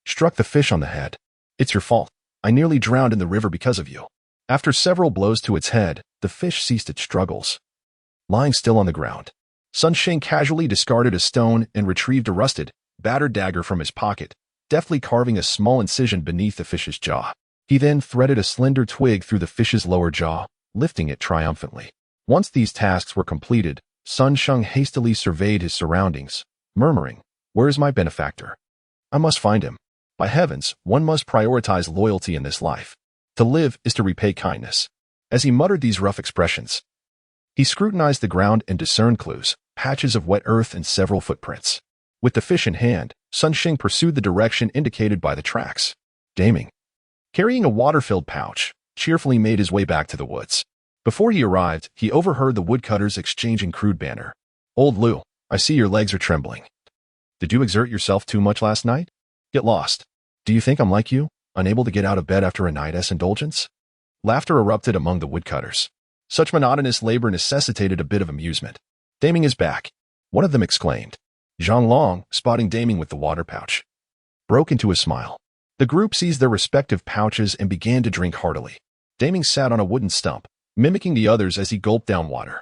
A: struck the fish on the head. "It's your fault. I nearly drowned in the river because of you." After several blows to its head, the fish ceased its struggles, lying still on the ground. Sun Xing casually discarded a stone and retrieved a rusted, battered dagger from his pocket, deftly carving a small incision beneath the fish's jaw. He then threaded a slender twig through the fish's lower jaw, lifting it triumphantly. Once these tasks were completed, Sun Xing hastily surveyed his surroundings, murmuring, "Where is my benefactor? I must find him. By heavens, one must prioritize loyalty in this life. To live is to repay kindness." As he muttered these rough expressions, he scrutinized the ground and discerned clues, patches of wet earth and several footprints. With the fish in hand, Sun Xing pursued the direction indicated by the tracks. Daming, carrying a water-filled pouch, cheerfully made his way back to the woods. Before he arrived, he overheard the woodcutters exchanging crude banter. "Old Lu, I see your legs are trembling. Did you exert yourself too much last night? Get lost. Do you think I'm like you, unable to get out of bed after a night's indulgence?" Laughter erupted among the woodcutters. Such monotonous labor necessitated a bit of amusement. "Daming is back," one of them exclaimed. Zhang Long, spotting Daming with the water pouch, broke into a smile. The group seized their respective pouches and began to drink heartily. Daming sat on a wooden stump, mimicking the others as he gulped down water.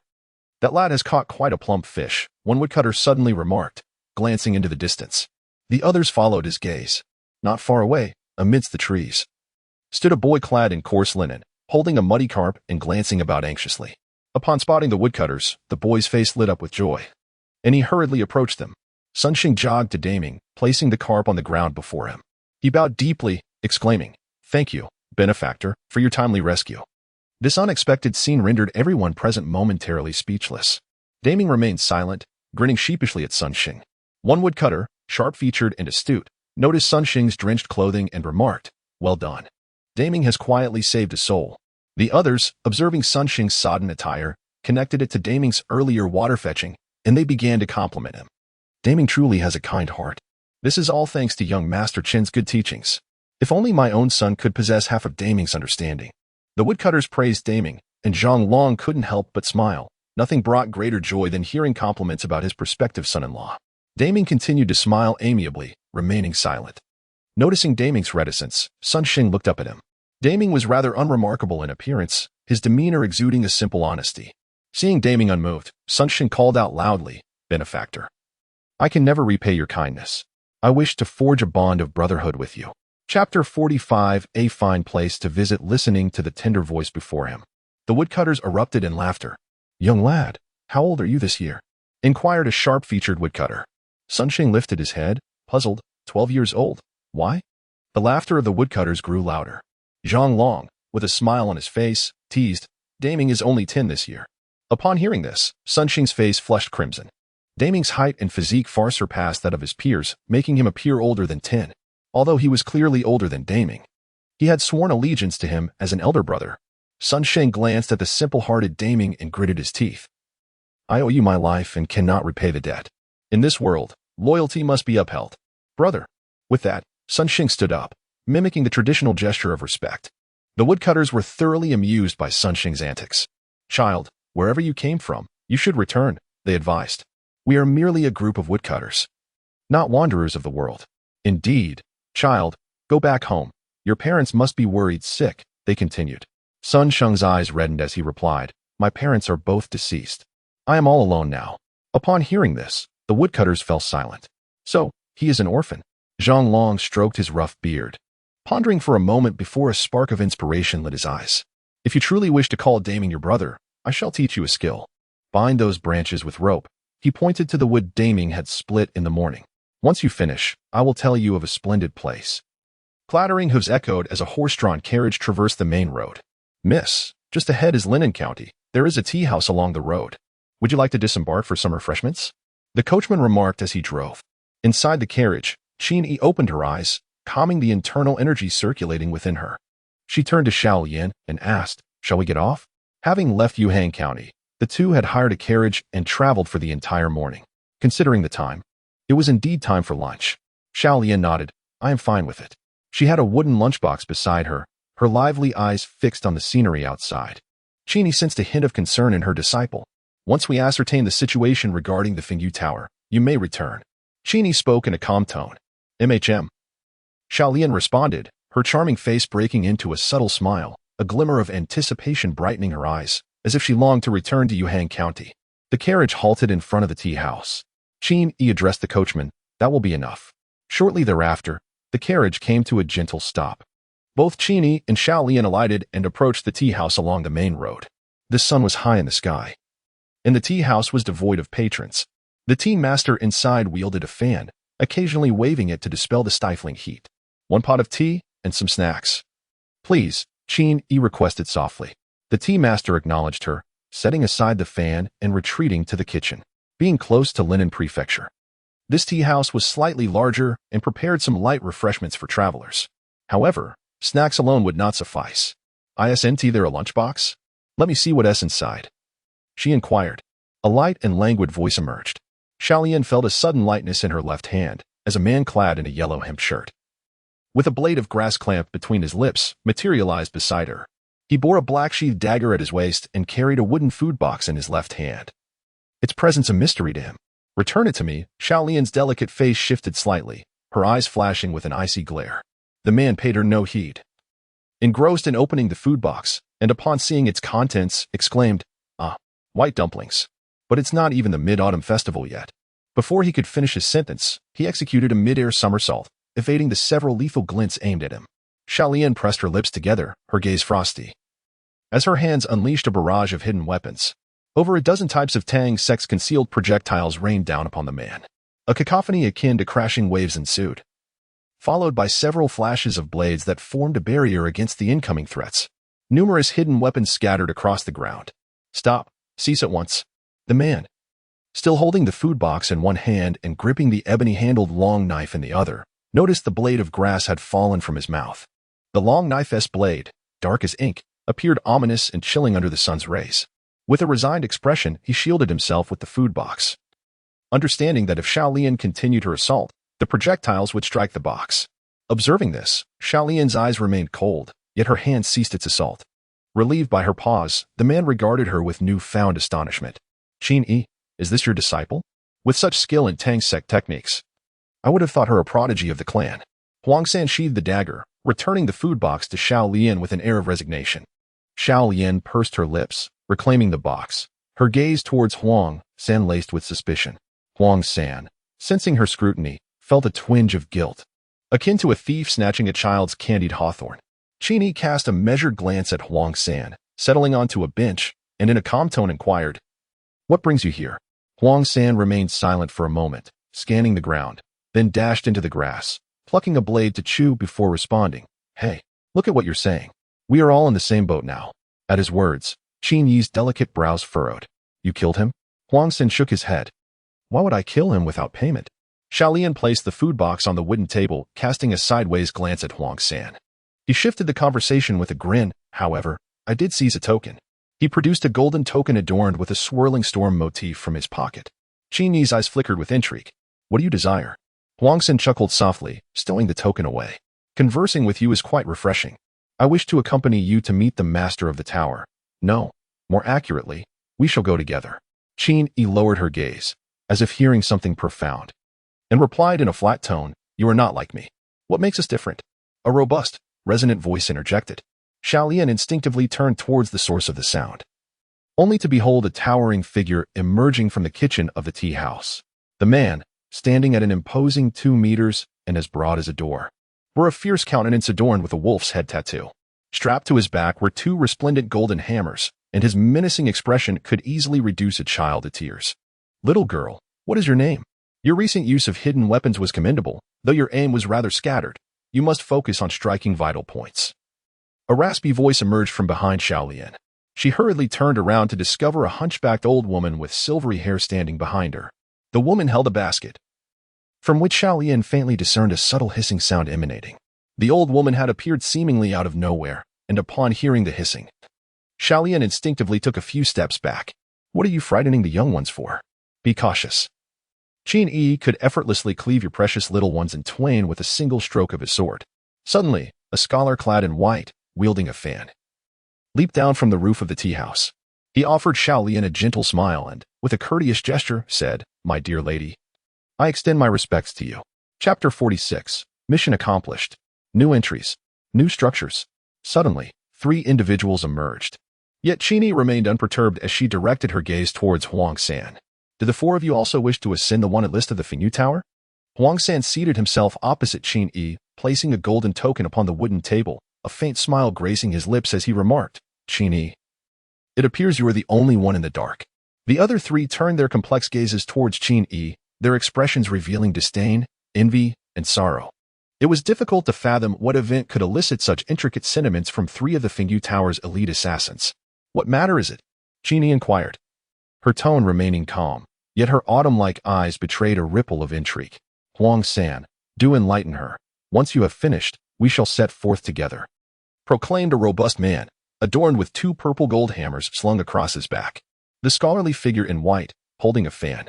A: "That lad has caught quite a plump fish," one woodcutter suddenly remarked, glancing into the distance. The others followed his gaze. Not far away, amidst the trees, stood a boy clad in coarse linen, holding a muddy carp and glancing about anxiously. Upon spotting the woodcutters, the boy's face lit up with joy, and he hurriedly approached them. Sun Xing jogged to Daming, placing the carp on the ground before him. He bowed deeply, exclaiming, "Thank you, benefactor, for your timely rescue." This unexpected scene rendered everyone present momentarily speechless. Daming remained silent, grinning sheepishly at Sun Xing. One woodcutter, sharp-featured and astute, noticed Sun Xing's drenched clothing and remarked, "Well done. Daming has quietly saved a soul." The others, observing Sun Xing's sodden attire, connected it to Daming's earlier water fetching, and they began to compliment him. "Daming truly has a kind heart. This is all thanks to young Master Chen's good teachings. If only my own son could possess half of Daming's understanding." The woodcutters praised Daming, and Zhang Long couldn't help but smile. Nothing brought greater joy than hearing compliments about his prospective son-in-law. Daming continued to smile amiably, remaining silent. Noticing Daming's reticence, Sun Xing looked up at him. Daming was rather unremarkable in appearance, his demeanor exuding a simple honesty. Seeing Daming unmoved, Sun Xing called out loudly, "Benefactor, I can never repay your kindness. I wish to forge a bond of brotherhood with you." Chapter 45. A fine place to visit. Listening to the tender voice before him, the woodcutters erupted in laughter. "Young lad, how old are you this year?" inquired a sharp-featured woodcutter. Sun Shing lifted his head, puzzled. 12 years old. Why? The laughter of the woodcutters grew louder. Zhang Long, with a smile on his face, teased, "Daming is only 10 this year." Upon hearing this, Sun Shing's face flushed crimson. Daming's height and physique far surpassed that of his peers, making him appear older than 10. Although he was clearly older than Daming, he had sworn allegiance to him as an elder brother. Sun Shing glanced at the simple-hearted Daming and gritted his teeth. "I owe you my life and cannot repay the debt. In this world, loyalty must be upheld. Brother." With that, Sun Shing stood up, mimicking the traditional gesture of respect. The woodcutters were thoroughly amused by Sun Shing's antics. "Child, wherever you came from, you should return," they advised. "We are merely a group of woodcutters, not wanderers of the world." "Indeed, child, go back home. Your parents must be worried sick," they continued. Sun Sheng's eyes reddened as he replied, "My parents are both deceased. I am all alone now." Upon hearing this, the woodcutters fell silent. "So, he is an orphan." Zhang Long stroked his rough beard, pondering for a moment before a spark of inspiration lit his eyes. "If you truly wish to call Daming your brother, I shall teach you a skill. Bind those branches with rope." He pointed to the wood Daming had split in the morning. "Once you finish, I will tell you of a splendid place." Clattering hooves echoed as a horse-drawn carriage traversed the main road. "Miss, just ahead is Linen County. There is a tea house along the road. Would you like to disembark for some refreshments?" The coachman remarked as he drove. Inside the carriage, Chen Ye opened her eyes, calming the internal energy circulating within her. She turned to Xiao Lian and asked, "Shall we get off?" Having left Yuhang County, the two had hired a carriage and traveled for the entire morning. Considering the time, it was indeed time for lunch. Xiao Lian nodded. "I am fine with it." She had a wooden lunchbox beside her, her lively eyes fixed on the scenery outside. Chen Ye sensed a hint of concern in her disciple. "Once we ascertain the situation regarding the Fingyu Tower, you may return." Chen Ye spoke in a calm tone. "MHM." Xiao Lian responded, her charming face breaking into a subtle smile, a glimmer of anticipation brightening her eyes, as if she longed to return to Yuhang County. The carriage halted in front of the tea house. Chen Ye addressed the coachman, "That will be enough." Shortly thereafter, the carriage came to a gentle stop. Both Chen Ye and Xiao Lian alighted and approached the tea house along the main road. The sun was high in the sky, and the tea house was devoid of patrons. The tea master inside wielded a fan, occasionally waving it to dispel the stifling heat. "One pot of tea and some snacks." "Please," Chen Ye requested softly. The tea master acknowledged her, setting aside the fan and retreating to the kitchen. Being close to Linen Prefecture, this tea house was slightly larger and prepared some light refreshments for travelers. However, snacks alone would not suffice. "Isn't there a lunchbox? Let me see what's inside," she inquired. A light and languid voice emerged. Xiao Lian felt a sudden lightness in her left hand as a man clad in a yellow hemp shirt, with a blade of grass clamped between his lips, materialized beside her. He bore a black-sheathed dagger at his waist and carried a wooden food box in his left hand. Its presence a mystery to him. "Return it to me." Xiao Lian's delicate face shifted slightly, her eyes flashing with an icy glare. The man paid her no heed. Engrossed in opening the food box, and upon seeing its contents, exclaimed, "Ah, white dumplings. But it's not even the Mid-Autumn Festival yet." Before he could finish his sentence, he executed a mid-air somersault, evading the several lethal glints aimed at him. Xiao Lian pressed her lips together, her gaze frosty, as her hands unleashed a barrage of hidden weapons. Over a dozen types of Tang sex-concealed projectiles rained down upon the man. A cacophony akin to crashing waves ensued, followed by several flashes of blades that formed a barrier against the incoming threats. Numerous hidden weapons scattered across the ground. "Stop. Cease at once." The man, still holding the food box in one hand and gripping the ebony-handled long knife in the other, noticed the blade of grass had fallen from his mouth. The long knife-esque blade, dark as ink, appeared ominous and chilling under the sun's rays. With a resigned expression, he shielded himself with the food box, understanding that if Xiao Lian continued her assault, the projectiles would strike the box. Observing this, Xiao Lian's eyes remained cold, yet her hand ceased its assault. Relieved by her pause, the man regarded her with newfound astonishment. "Chen Ye, is this your disciple? With such skill in Tang sect techniques, I would have thought her a prodigy of the clan." Huang San sheathed the dagger, returning the food box to Xiao Lian with an air of resignation. Xiao Lian pursed her lips, reclaiming the box, her gaze towards Huang San laced with suspicion. Huang San, sensing her scrutiny, felt a twinge of guilt. akin to a thief snatching a child's candied hawthorn. Chen Ye cast a measured glance at Huang San, settling onto a bench, and in a calm tone inquired, "What brings you here?" Huang San remained silent for a moment, scanning the ground, then dashed into the grass, plucking a blade to chew before responding, "Hey, look at what you're saying. We are all in the same boat now." At his words, Chen Ye's delicate brows furrowed. "You killed him?" Huang San shook his head. "Why would I kill him without payment?" Xiaolian placed the food box on the wooden table, casting a sideways glance at Huang San. He shifted the conversation with a grin. "However, I did seize a token." He produced a golden token adorned with a swirling storm motif from his pocket. Chen Ye's eyes flickered with intrigue. "What do you desire?" Huang San chuckled softly, stowing the token away. "Conversing with you is quite refreshing. I wish to accompany you to meet the master of the tower. No, more accurately, we shall go together." Chen Ye lowered her gaze, as if hearing something profound, and replied in a flat tone, "You are not like me. What makes us different?" A robust, resonant voice interjected. Xiaolian instinctively turned towards the source of the sound, only to behold a towering figure emerging from the kitchen of the tea house. The man, standing at an imposing 2 meters and as broad as a door, wore a fierce countenance adorned with a wolf's head tattoo. Strapped to his back were 2 resplendent golden hammers, and his menacing expression could easily reduce a child to tears. "Little girl, what is your name? Your recent use of hidden weapons was commendable, though your aim was rather scattered. You must focus on striking vital points." A raspy voice emerged from behind Xiaolian. She hurriedly turned around to discover a hunchbacked old woman with silvery hair standing behind her. The woman held a basket, from which Xiaolian faintly discerned a subtle hissing sound emanating. The old woman had appeared seemingly out of nowhere, and upon hearing the hissing, Xiaolian instinctively took a few steps back. "What are you frightening the young ones for? Be cautious. Chen Ye could effortlessly cleave your precious little ones in twain with a single stroke of his sword." Suddenly, a scholar clad in white, wielding a fan, leaped down from the roof of the tea house. He offered Xiaolian a gentle smile and, with a courteous gesture, said, "My dear lady, I extend my respects to you." Chapter 46. Mission accomplished. New entries. New structures. Suddenly, 3 individuals emerged. Yet Chen Ye remained unperturbed as she directed her gaze towards Huang San. "Do the 4 of you also wish to ascend the wanted list of the Fengyu Tower?" Huang San seated himself opposite Chen Ye, placing a golden token upon the wooden table, a faint smile gracing his lips as he remarked, "Chen Ye, it appears you are the only one in the dark." The other 3 turned their complex gazes towards Chen Ye, their expressions revealing disdain, envy, and sorrow. It was difficult to fathom what event could elicit such intricate sentiments from 3 of the Fengyu Tower's elite assassins. "What matter is it?" Chen Ye inquired, her tone remaining calm, yet her autumn-like eyes betrayed a ripple of intrigue. "Huang San, do enlighten her. Once you have finished, we shall set forth together," proclaimed a robust man, adorned with 2 purple gold hammers slung across his back. The scholarly figure in white, holding a fan,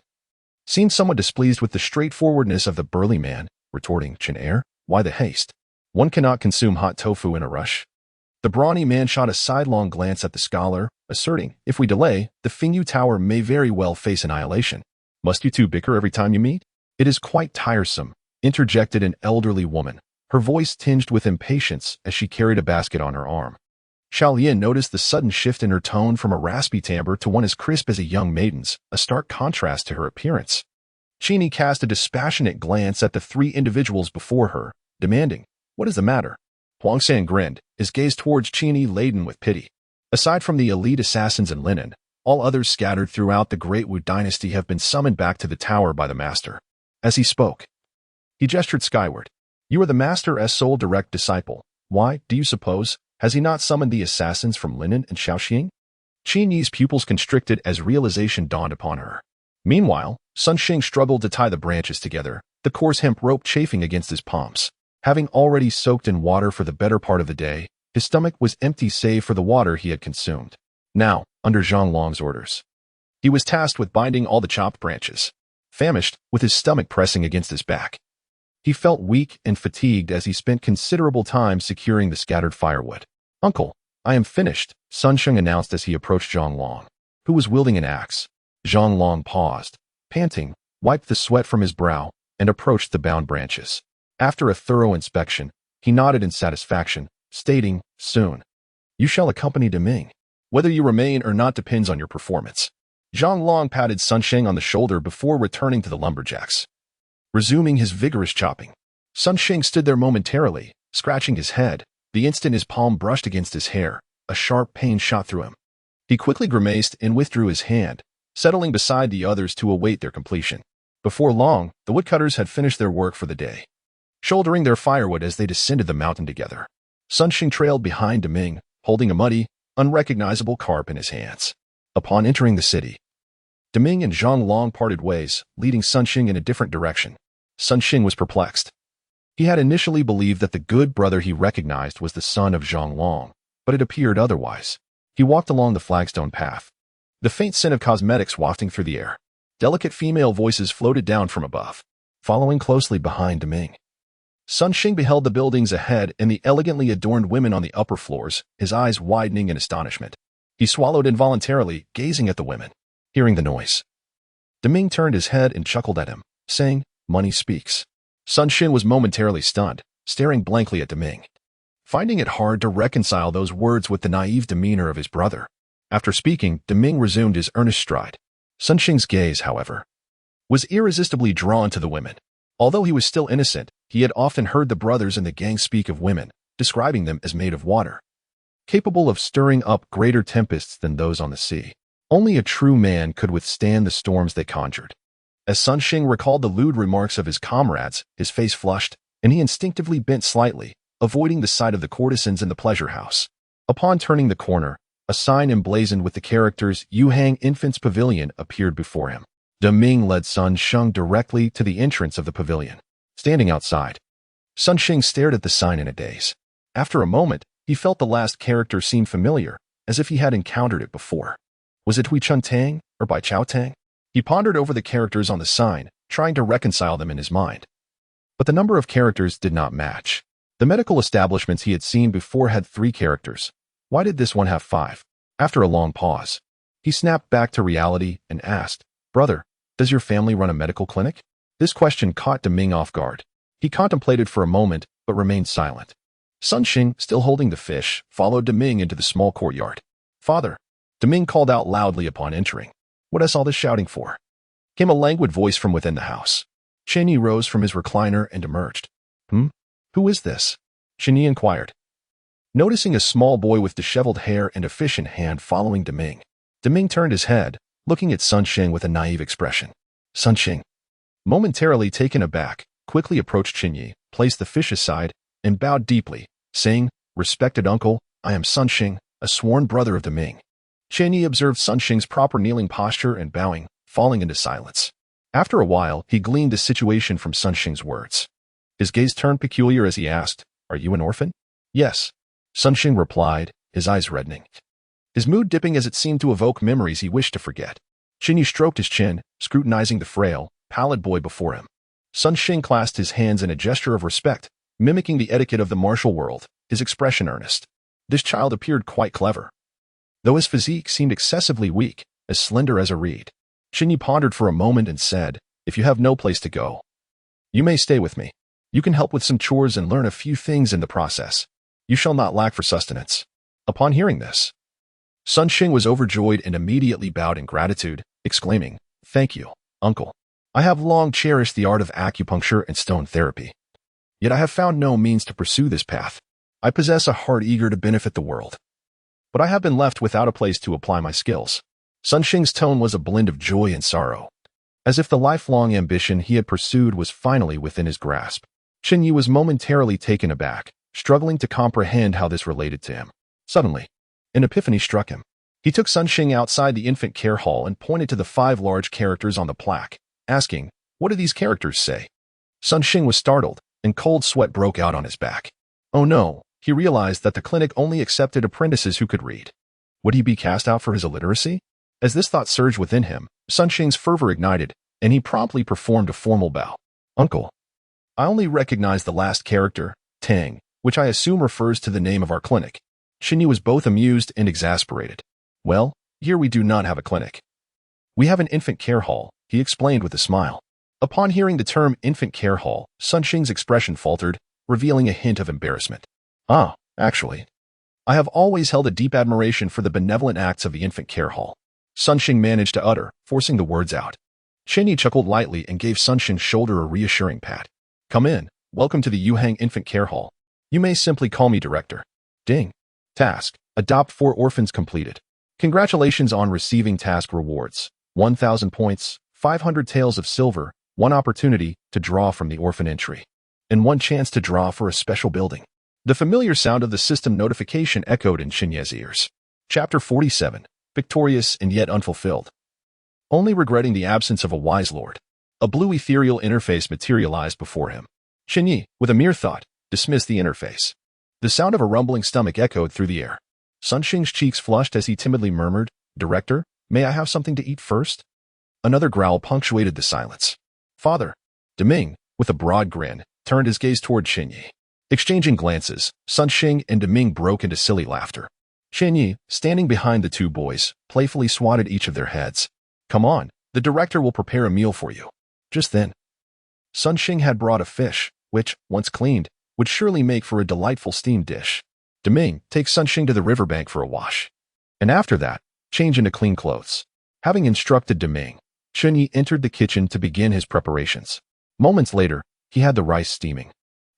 A: seemed somewhat displeased with the straightforwardness of the burly man, retorting, "Chen Ye, why the haste? One cannot consume hot tofu in a rush." The brawny man shot a sidelong glance at the scholar, asserting, "If we delay, the Fengyu Tower may very well face annihilation. Must you 2 bicker every time you meet?" "It is quite tiresome," interjected an elderly woman, her voice tinged with impatience as she carried a basket on her arm. Xiaolian noticed the sudden shift in her tone from a raspy timbre to one as crisp as a young maiden's, a stark contrast to her appearance. Chen Ye cast a dispassionate glance at the 3 individuals before her, demanding, "What is the matter?" Huang San grinned, his gaze towards Chen Ye laden with pity. "Aside from the elite assassins in linen, all others scattered throughout the Great Wu Dynasty have been summoned back to the tower by the master." As he spoke, he gestured skyward. "You are the master's sole direct disciple. Why, do you suppose, has he not summoned the assassins from Linen and Shaoxing?" Chen Ye's pupils constricted as realization dawned upon her. Meanwhile, Sun Xing struggled to tie the branches together, the coarse hemp rope chafing against his palms. Having already soaked in water for the better part of the day, his stomach was empty save for the water he had consumed. Now, under Zhang Long's orders, he was tasked with binding all the chopped branches. Famished, with his stomach pressing against his back, he felt weak and fatigued as he spent considerable time securing the scattered firewood. "Uncle, I am finished," Sun Sheng announced as he approached Zhang Long, who was wielding an axe. Zhang Long paused, panting, wiped the sweat from his brow, and approached the bound branches. After a thorough inspection, he nodded in satisfaction, stating, "Soon, you shall accompany Deming. Whether you remain or not depends on your performance." Zhang Long patted Sun Sheng on the shoulder before returning to the lumberjacks, resuming his vigorous chopping. Sun Xing stood there momentarily, scratching his head. The instant his palm brushed against his hair, a sharp pain shot through him. He quickly grimaced and withdrew his hand, settling beside the others to await their completion. Before long, the woodcutters had finished their work for the day, shouldering their firewood as they descended the mountain together. Sun Xing trailed behind Deming, holding a muddy, unrecognizable carp in his hands. Upon entering the city, Deming and Zhang Long parted ways, leading Sun Xing in a different direction. Sun Xing was perplexed. He had initially believed that the good brother he recognized was the son of Zhang Long, but it appeared otherwise. He walked along the flagstone path, the faint scent of cosmetics wafting through the air. Delicate female voices floated down from above, following closely behind Deming. Sun Xing beheld the buildings ahead and the elegantly adorned women on the upper floors, his eyes widening in astonishment. He swallowed involuntarily, gazing at the women. Hearing the noise, Deming turned his head and chuckled at him, saying, "Money speaks." Sun Xing was momentarily stunned, staring blankly at Deming, finding it hard to reconcile those words with the naive demeanor of his brother. After speaking, Deming resumed his earnest stride. Sun Xing's gaze, however, was irresistibly drawn to the women. Although he was still innocent, he had often heard the brothers in the gang speak of women, describing them as made of water, capable of stirring up greater tempests than those on the sea. Only a true man could withstand the storms they conjured. As Sun Xing recalled the lewd remarks of his comrades, his face flushed, and he instinctively bent slightly, avoiding the sight of the courtesans in the pleasure house. Upon turning the corner, a sign emblazoned with the characters Yuhang Infant's Pavilion appeared before him. Deming led Sun Xing directly to the entrance of the pavilion. Standing outside, Sun Xing stared at the sign in a daze. After a moment, he felt the last character seemed familiar, as if he had encountered it before. Was it Hui Chun Tang or Bai Chao Tang? He pondered over the characters on the sign, trying to reconcile them in his mind. But the number of characters did not match. The medical establishments he had seen before had 3 characters. Why did this one have 5? After a long pause, he snapped back to reality and asked, "Brother, does your family run a medical clinic?" This question caught Deming off guard. He contemplated for a moment, but remained silent. Sun Xing, still holding the fish, followed Deming into the small courtyard. "Father," Deming called out loudly upon entering. "What is all this shouting for?" Came a languid voice from within the house. Chen Ye rose from his recliner and emerged. Who is this?" Chen Ye inquired, noticing a small boy with disheveled hair and a fish in hand following Deming. Deming turned his head, looking at Sun Xing with a naive expression. Sun Xing, momentarily taken aback, quickly approached Chen Ye, placed the fish aside, and bowed deeply, saying, "Respected uncle, I am Sun Xing, a sworn brother of Deming." Chen Ye observed Sun Xing's proper kneeling posture and bowing, falling into silence. After a while, he gleaned the situation from Sun Xing's words. His gaze turned peculiar as he asked, "Are you an orphan?" "Yes," Sun Xing replied, his eyes reddening, his mood dipping as it seemed to evoke memories he wished to forget. Chen Ye stroked his chin, scrutinizing the frail, pallid boy before him. Sun Xing clasped his hands in a gesture of respect, mimicking the etiquette of the martial world, his expression earnest. This child appeared quite clever, though his physique seemed excessively weak, as slender as a reed. Chen Ye pondered for a moment and said, "If you have no place to go, you may stay with me. You can help with some chores and learn a few things in the process. You shall not lack for sustenance." Upon hearing this, Sun Xing was overjoyed and immediately bowed in gratitude, exclaiming, "Thank you, uncle. I have long cherished the art of acupuncture and stone therapy. Yet I have found no means to pursue this path. I possess a heart eager to benefit the world, but I have been left without a place to apply my skills." Sun Xing's tone was a blend of joy and sorrow, as if the lifelong ambition he had pursued was finally within his grasp. Chen Ye was momentarily taken aback, struggling to comprehend how this related to him. Suddenly, an epiphany struck him. He took Sun Xing outside the infant care hall and pointed to the 5 large characters on the plaque, asking, "What do these characters say?" Sun Xing was startled, and cold sweat broke out on his back. Oh no, he realized that the clinic only accepted apprentices who could read. Would he be cast out for his illiteracy? As this thought surged within him, Sun Xing's fervor ignited, and he promptly performed a formal bow. "Uncle, I only recognize the last character, Tang, which I assume refers to the name of our clinic." Chen Ye was both amused and exasperated. "Well, here we do not have a clinic. We have an infant care hall," he explained with a smile. Upon hearing the term infant care hall, Sun Xing's expression faltered, revealing a hint of embarrassment. Actually, I have always held a deep admiration for the benevolent acts of the infant care hall," Sun Xing managed to utter, forcing the words out. Chen Ye chuckled lightly and gave Sun Xing's shoulder a reassuring pat. "Come in, welcome to the Yuhang Infant Care Hall. You may simply call me Director. Ding. Task: Adopt 4 orphans completed. Congratulations on receiving task rewards. 1,000 points, 500 taels of silver, 1 opportunity to draw from the orphan entry, and 1 chance to draw for a special building. The familiar sound of the system notification echoed in Chen Ye's ears. Chapter 47. Victorious and yet unfulfilled. Only regretting the absence of a wise lord. A blue ethereal interface materialized before him. Chen Ye, with a mere thought, dismissed the interface. The sound of a rumbling stomach echoed through the air. Sun Xing's cheeks flushed as he timidly murmured, "Director, may I have something to eat first?" Another growl punctuated the silence. Father. Deming, with a broad grin, turned his gaze toward Chen Ye. Exchanging glances, Sun Xing and Deming broke into silly laughter. Chen Ye, standing behind the 2 boys, playfully swatted each of their heads. "Come on, the director will prepare a meal for you." Just then, Sun Xing had brought a fish, which, once cleaned, would surely make for a delightful steamed dish. Deming, take Sun Xing to the riverbank for a wash. And after that, change into clean clothes. Having instructed Deming, Chen Ye entered the kitchen to begin his preparations. Moments later, he had the rice steaming,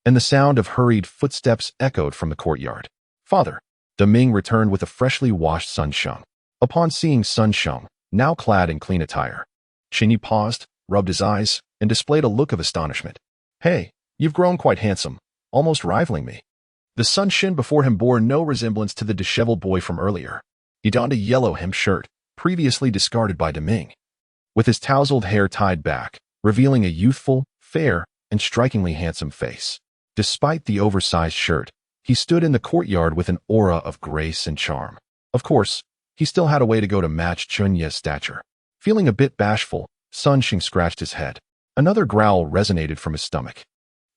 A: and the sound of hurried footsteps echoed from the courtyard. "Father." Deming returned with a freshly washed Sun Sheng. Upon seeing Sun Sheng, now clad in clean attire, Chen Ye paused, rubbed his eyes, and displayed a look of astonishment. "Hey, you've grown quite handsome, almost rivaling me." The Sun Shin before him bore no resemblance to the disheveled boy from earlier. He donned a yellow hem shirt, previously discarded by Deming, with his tousled hair tied back, revealing a youthful, fair, and strikingly handsome face. Despite the oversized shirt, he stood in the courtyard with an aura of grace and charm. Of course, he still had a way to go to match Chen Ye's stature. Feeling a bit bashful, Sun Xing scratched his head. Another growl resonated from his stomach.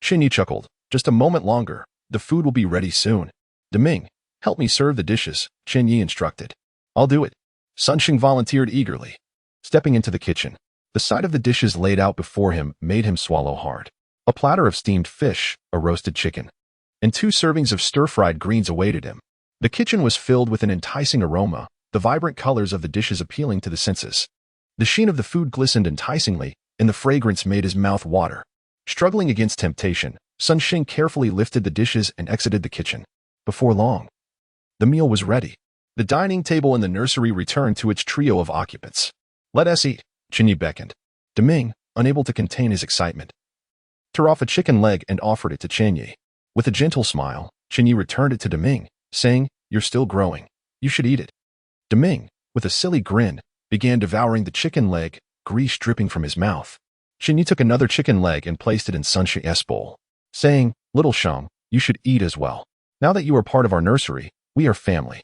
A: Chen Ye chuckled. "Just a moment longer. The food will be ready soon." "Deming, help me serve the dishes," Chen Ye instructed. "I'll do it." Sun Xing volunteered eagerly. Stepping into the kitchen, the sight of the dishes laid out before him made him swallow hard. A platter of steamed fish, a roasted chicken, and 2 servings of stir-fried greens awaited him. The kitchen was filled with an enticing aroma, the vibrant colors of the dishes appealing to the senses. The sheen of the food glistened enticingly, and the fragrance made his mouth water. Struggling against temptation, Sun Xing carefully lifted the dishes and exited the kitchen. Before long, the meal was ready. The dining table in the nursery returned to its trio of occupants. "Let us eat," Chen Ye beckoned. Deming, unable to contain his excitement, tore off a chicken leg and offered it to Chen Ye. With a gentle smile, Chen Ye returned it to Deming, saying, "You're still growing. You should eat it." Deming, with a silly grin, began devouring the chicken leg, grease dripping from his mouth. Chen Ye took another chicken leg and placed it in Sun Xing's bowl, saying, "Little Sheng, you should eat as well. Now that you are part of our nursery, we are family."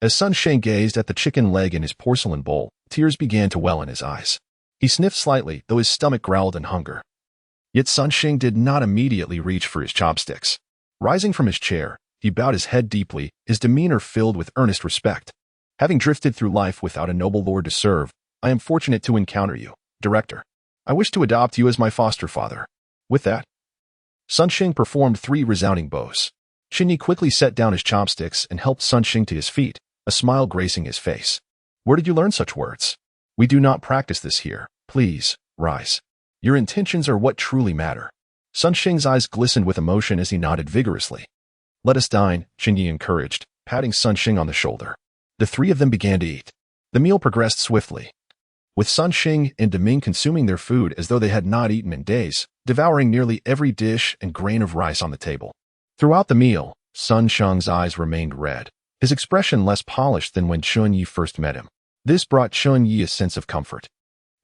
A: As Sun Xing gazed at the chicken leg in his porcelain bowl, tears began to well in his eyes. He sniffed slightly, though his stomach growled in hunger. Yet Sun Xing did not immediately reach for his chopsticks. Rising from his chair, he bowed his head deeply, his demeanor filled with earnest respect. "Having drifted through life without a noble lord to serve, I am fortunate to encounter you, Director. I wish to adopt you as my foster father." With that, Sun Xing performed 3 resounding bows. Chen Ye quickly set down his chopsticks and helped Sun Xing to his feet, a smile gracing his face. "Where did you learn such words? We do not practice this here. Please, rise. Your intentions are what truly matter." Sun Xing's eyes glistened with emotion as he nodded vigorously. "Let us dine," Chen Ye encouraged, patting Sun Xing on the shoulder. The 3 of them began to eat. The meal progressed swiftly, with Sun Xing and Deming consuming their food as though they had not eaten in days, devouring nearly every dish and grain of rice on the table. Throughout the meal, Sun Sheng's eyes remained red, his expression less polished than when Chen Ye first met him. This brought Chen Ye a sense of comfort.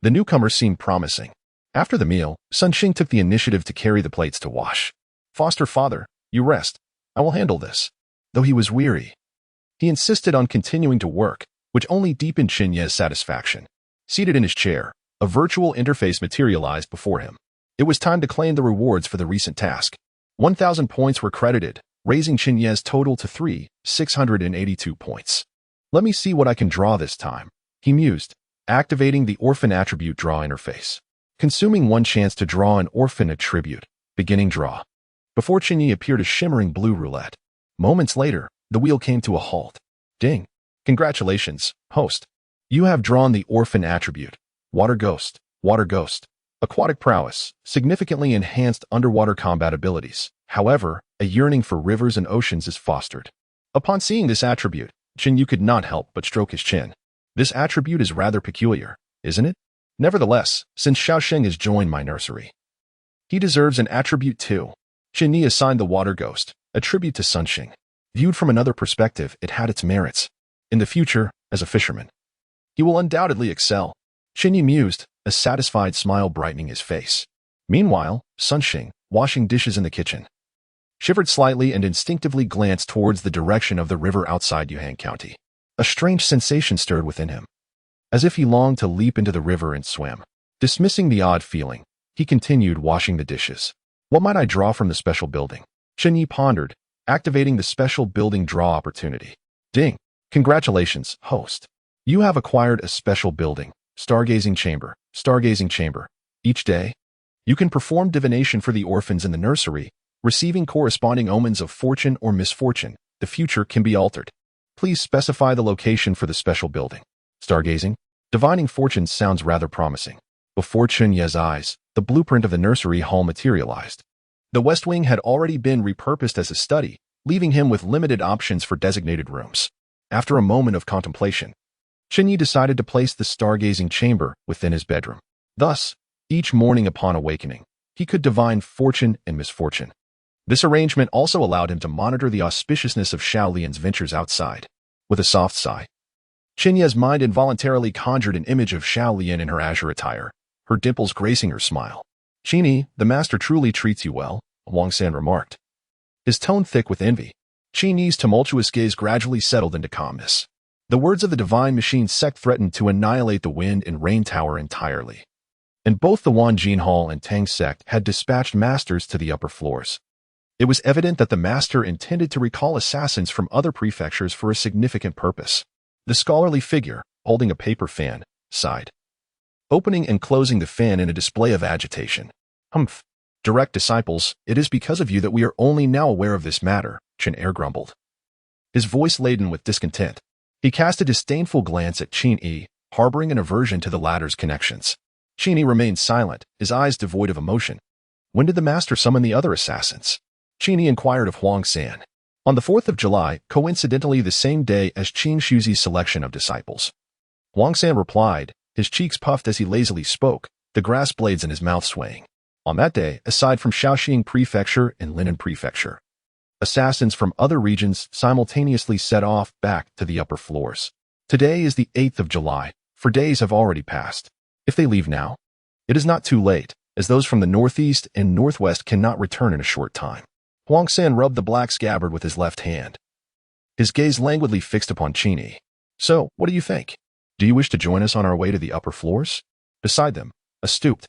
A: The newcomer seemed promising. After the meal, Sun Xing took the initiative to carry the plates to wash. "Foster father, you rest. I will handle this." Though he was weary, he insisted on continuing to work, which only deepened Chen Ye's satisfaction. Seated in his chair, a virtual interface materialized before him. It was time to claim the rewards for the recent task. 1,000 points were credited, raising Chen Ye's total to 3,682 points. "Let me see what I can draw this time," he mused, activating the orphan attribute draw interface. Consuming 1 chance to draw an orphan attribute, beginning draw. Before Chen Ye appeared a shimmering blue roulette. Moments later, the wheel came to a halt. "Ding. Congratulations, host. You have drawn the orphan attribute. Water Ghost, Water Ghost. aquatic prowess, significantly enhanced underwater combat abilities. However, a yearning for rivers and oceans is fostered. Upon seeing this attribute, Chen Ye could not help but stroke his chin. This attribute is rather peculiar, isn't it? Nevertheless, since Xiaosheng has joined my nursery, he deserves an attribute too. Chen Ye assigned the water ghost, a tribute to Sunshing. Viewed from another perspective, it had its merits. In the future, as a fisherman, he will undoubtedly excel. Chen Ye mused, a satisfied smile brightening his face. Meanwhile, Sunshing, washing dishes in the kitchen, shivered slightly and instinctively glanced towards the direction of the river outside Yuhang County. A strange sensation stirred within him, as if he longed to leap into the river and swim. Dismissing the odd feeling, he continued washing the dishes. What might I draw from the special building? Chen Ye pondered, activating the special building draw opportunity. Ding! Congratulations, host. You have acquired a special building, stargazing chamber, stargazing chamber. Each day, you can perform divination for the orphans in the nursery, receiving corresponding omens of fortune or misfortune. The future can be altered. Please specify the location for the special building. Stargazing? Divining fortunes sounds rather promising. Before Chen Ye's eyes, the blueprint of the nursery hall materialized. The West Wing had already been repurposed as a study, leaving him with limited options for designated rooms. After a moment of contemplation, Chen Ye decided to place the stargazing chamber within his bedroom. Thus, each morning upon awakening, he could divine fortune and misfortune. This arrangement also allowed him to monitor the auspiciousness of Xiaolian's ventures outside. With a soft sigh, Chen Ye's mind involuntarily conjured an image of Xiaolian in her azure attire, her dimples gracing her smile. Chen Ye, the master truly treats you well, Wang San remarked, his tone thick with envy. Chen Ye's tumultuous gaze gradually settled into calmness. The words of the divine machine sect threatened to annihilate the wind and rain tower entirely. And both the Wanjin Hall and Tang sect had dispatched masters to the upper floors. It was evident that the master intended to recall assassins from other prefectures for a significant purpose. The scholarly figure, holding a paper fan, sighed, opening and closing the fan in a display of agitation. Humph. Direct disciples, it is because of you that we are only now aware of this matter, Chen Ye grumbled, his voice laden with discontent. He cast a disdainful glance at Chen Ye, harboring an aversion to the latter's connections. Chen Ye remained silent, his eyes devoid of emotion. When did the master summon the other assassins? Chen Ye inquired of Huang San. On the 4th of July, coincidentally the same day as Qin Shuzi's selection of disciples. Huang San replied, his cheeks puffed as he lazily spoke, the grass blades in his mouth swaying. On that day, aside from Shaoxing Prefecture and Linan Prefecture, assassins from other regions simultaneously set off back to the upper floors. Today is the 8th of July, for days have already passed. If they leave now, it is not too late, as those from the northeast and northwest cannot return in a short time. Huang San rubbed the black scabbard with his left hand, his gaze languidly fixed upon Chen Ye. So, what do you think? Do you wish to join us on our way to the upper floors? Beside them, a stooped,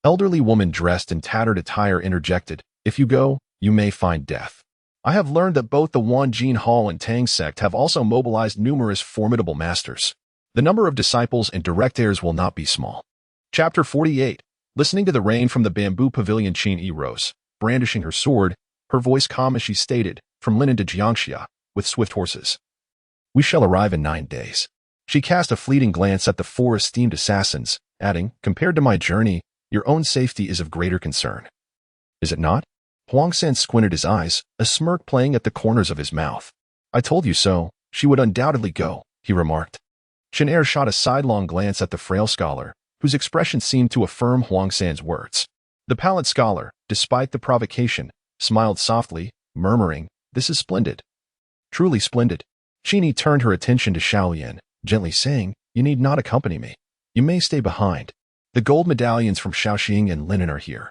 A: elderly woman dressed in tattered attire interjected, if you go, you may find death. I have learned that both the Wanjin Hall and Tang sect have also mobilized numerous formidable masters. The number of disciples and direct heirs will not be small. Chapter 48. Listening to the rain from the bamboo pavilion, Chen Ye rose, brandishing her sword, her voice calm as she stated, from Linan to Jiangxia, with swift horses. We shall arrive in 9 days. She cast a fleeting glance at the 4 esteemed assassins, adding, compared to my journey, your own safety is of greater concern. Is it not? Huang San squinted his eyes, a smirk playing at the corners of his mouth. I told you so, she would undoubtedly go, he remarked. Chen Ye shot a sidelong glance at the frail scholar, whose expression seemed to affirm Huang San's words. The pallid scholar, despite the provocation, smiled softly, murmuring, this is splendid. Truly splendid. Chen Ye turned her attention to Xiaolian, gently saying, you need not accompany me. You may stay behind. The gold medallions from Shaoxing and Linan are here.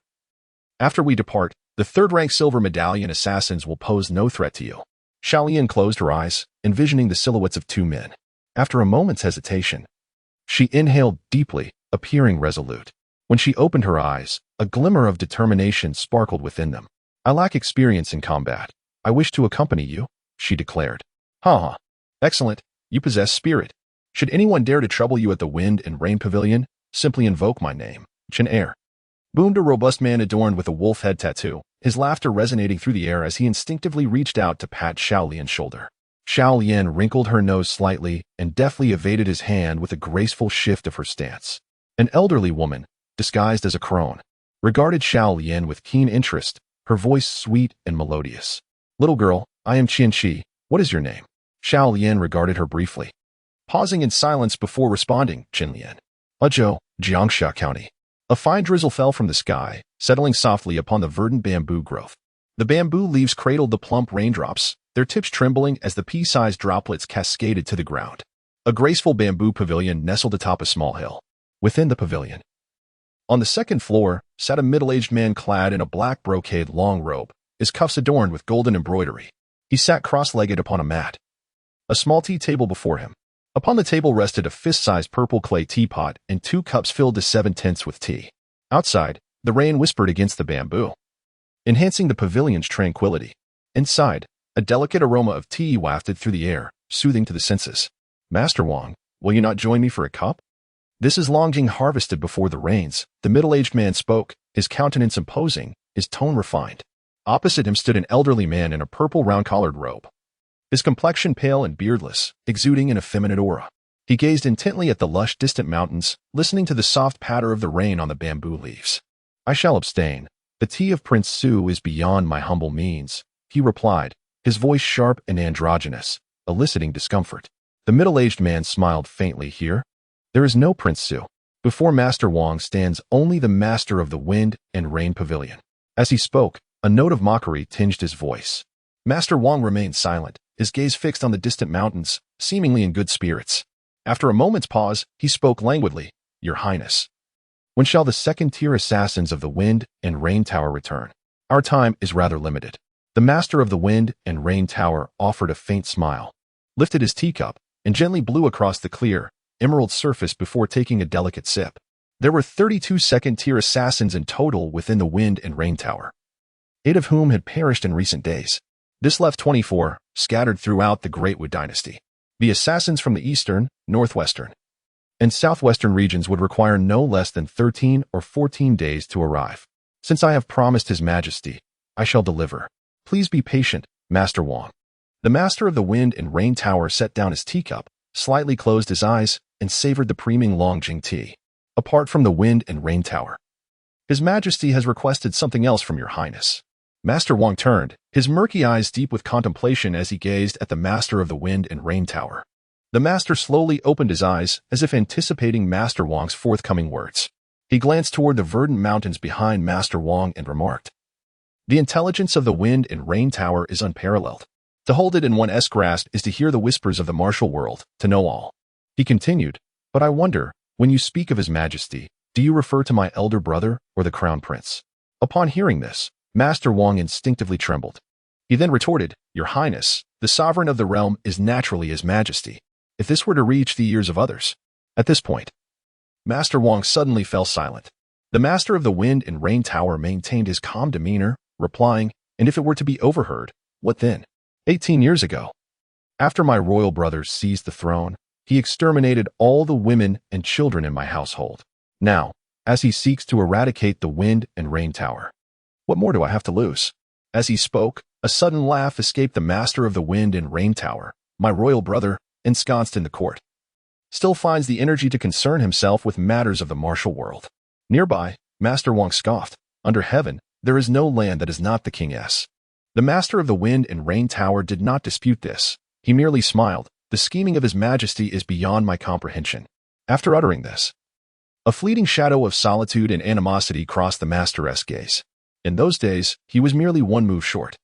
A: After we depart, the 3rd-rank silver medallion assassins will pose no threat to you. Xiaolian closed her eyes, envisioning the silhouettes of 2 men. After a moment's hesitation, she inhaled deeply, appearing resolute. When she opened her eyes, a glimmer of determination sparkled within them. I lack experience in combat. I wish to accompany you, she declared. Ha! Excellent. You possess spirit. Should anyone dare to trouble you at the wind and rain pavilion, simply invoke my name, Chen Ye. Boomed a robust man adorned with a wolf head tattoo, his laughter resonating through the air as he instinctively reached out to pat Xiaolian's shoulder. Xiaolian wrinkled her nose slightly and deftly evaded his hand with a graceful shift of her stance. An elderly woman, disguised as a crone, regarded Xiao Lian with keen interest, her voice sweet and melodious. "Little girl, I am Chen Ye. What is your name?" Xiao Lian regarded her briefly, pausing in silence before responding. "Chen Lian. Zhou, Jiangsha County." A fine drizzle fell from the sky, settling softly upon the verdant bamboo growth. The bamboo leaves cradled the plump raindrops, their tips trembling as the pea-sized droplets cascaded to the ground. A graceful bamboo pavilion nestled atop a small hill. Within the pavilion, on the second floor, sat a middle-aged man clad in a black brocade long robe, his cuffs adorned with golden embroidery. He sat cross-legged upon a mat, a small tea table before him. Upon the table rested a fist-sized purple clay teapot and 2 cups filled to 7/10 with tea. Outside, the rain whispered against the bamboo, enhancing the pavilion's tranquility. Inside, a delicate aroma of tea wafted through the air, soothing to the senses. "Master Wang, will you not join me for a cup?" "This is Longjing harvested before the rains," the middle-aged man spoke, his countenance imposing, his tone refined. Opposite him stood an elderly man in a purple round-collared robe, his complexion pale and beardless, exuding an effeminate aura. He gazed intently at the lush distant mountains, listening to the soft patter of the rain on the bamboo leaves. "I shall abstain. The tea of Prince Su is beyond my humble means," he replied, his voice sharp and androgynous, eliciting discomfort. The middle-aged man smiled faintly. "Here, there is no Prince Su. Before Master Wang stands only the master of the wind and rain pavilion." As he spoke, a note of mockery tinged his voice. Master Wang remained silent, his gaze fixed on the distant mountains, seemingly in good spirits. After a moment's pause, he spoke languidly. "Your Highness, when shall the second-tier assassins of the Wind and Rain Tower return? Our time is rather limited." The master of the Wind and Rain Tower offered a faint smile, lifted his teacup, and gently blew across the clear, emerald surface before taking a delicate sip. There were 32 second-tier assassins in total within the Wind and Rain Tower, 8 of whom had perished in recent days. This left 24, scattered throughout the Great Martial Dynasty. The assassins from the eastern, northwestern, and southwestern regions would require no less than 13 or 14 days to arrive. "Since I have promised His Majesty, I shall deliver. Please be patient, Master Wang." The master of the Wind and Rain Tower set down his teacup, slightly closed his eyes, and savored the preeming Longjing tea. "Apart from the Wind and Rain Tower, His Majesty has requested something else from your Highness." Master Wang turned, his murky eyes deep with contemplation as he gazed at the master of the Wind and Rain Tower. The master slowly opened his eyes, as if anticipating Master Wang's forthcoming words. He glanced toward the verdant mountains behind Master Wang and remarked, "The intelligence of the Wind and Rain Tower is unparalleled. To hold it in one's grasp is to hear the whispers of the martial world, to know all." He continued, "But I wonder, when you speak of His Majesty, do you refer to my elder brother or the Crown Prince?" Upon hearing this, Master Wang instinctively trembled. He then retorted, "Your Highness, the sovereign of the realm is naturally His Majesty. If this were to reach the ears of others..." At this point, Master Wang suddenly fell silent. The master of the Wind and Rain Tower maintained his calm demeanor, replying, "And if it were to be overheard, what then? 18 years ago, after my royal brother seized the throne, he exterminated all the women and children in my household. Now, as he seeks to eradicate the Wind and Rain Tower, what more do I have to lose?" As he spoke, a sudden laugh escaped the master of the Wind and Rain Tower. "My royal brother, ensconced in the court, still finds the energy to concern himself with matters of the martial world." Nearby, Master Wang scoffed, "Under heaven, there is no land that is not the king's." The master of the Wind and Rain Tower did not dispute this. He merely smiled. "The scheming of His Majesty is beyond my comprehension." After uttering this, a fleeting shadow of solitude and animosity crossed the master's gaze. In those days, he was merely one move short.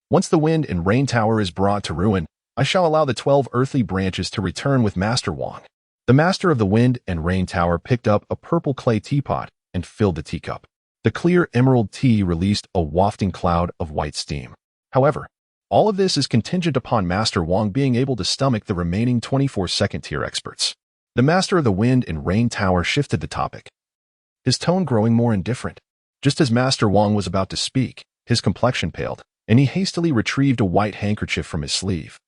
A: "Once the Wind and Rain Tower is brought to ruin, I shall allow the 12 earthly branches to return with Master Wang." The master of the Wind and Rain Tower picked up a purple clay teapot and filled the teacup. The clear emerald tea released a wafting cloud of white steam. However, all of this is contingent upon Master Wang being able to stomach the remaining 24 second-tier experts. The master of the Wind and Rain Tower shifted the topic, his tone growing more indifferent. Just as Master Wang was about to speak, his complexion paled, and he hastily retrieved a white handkerchief from his sleeve,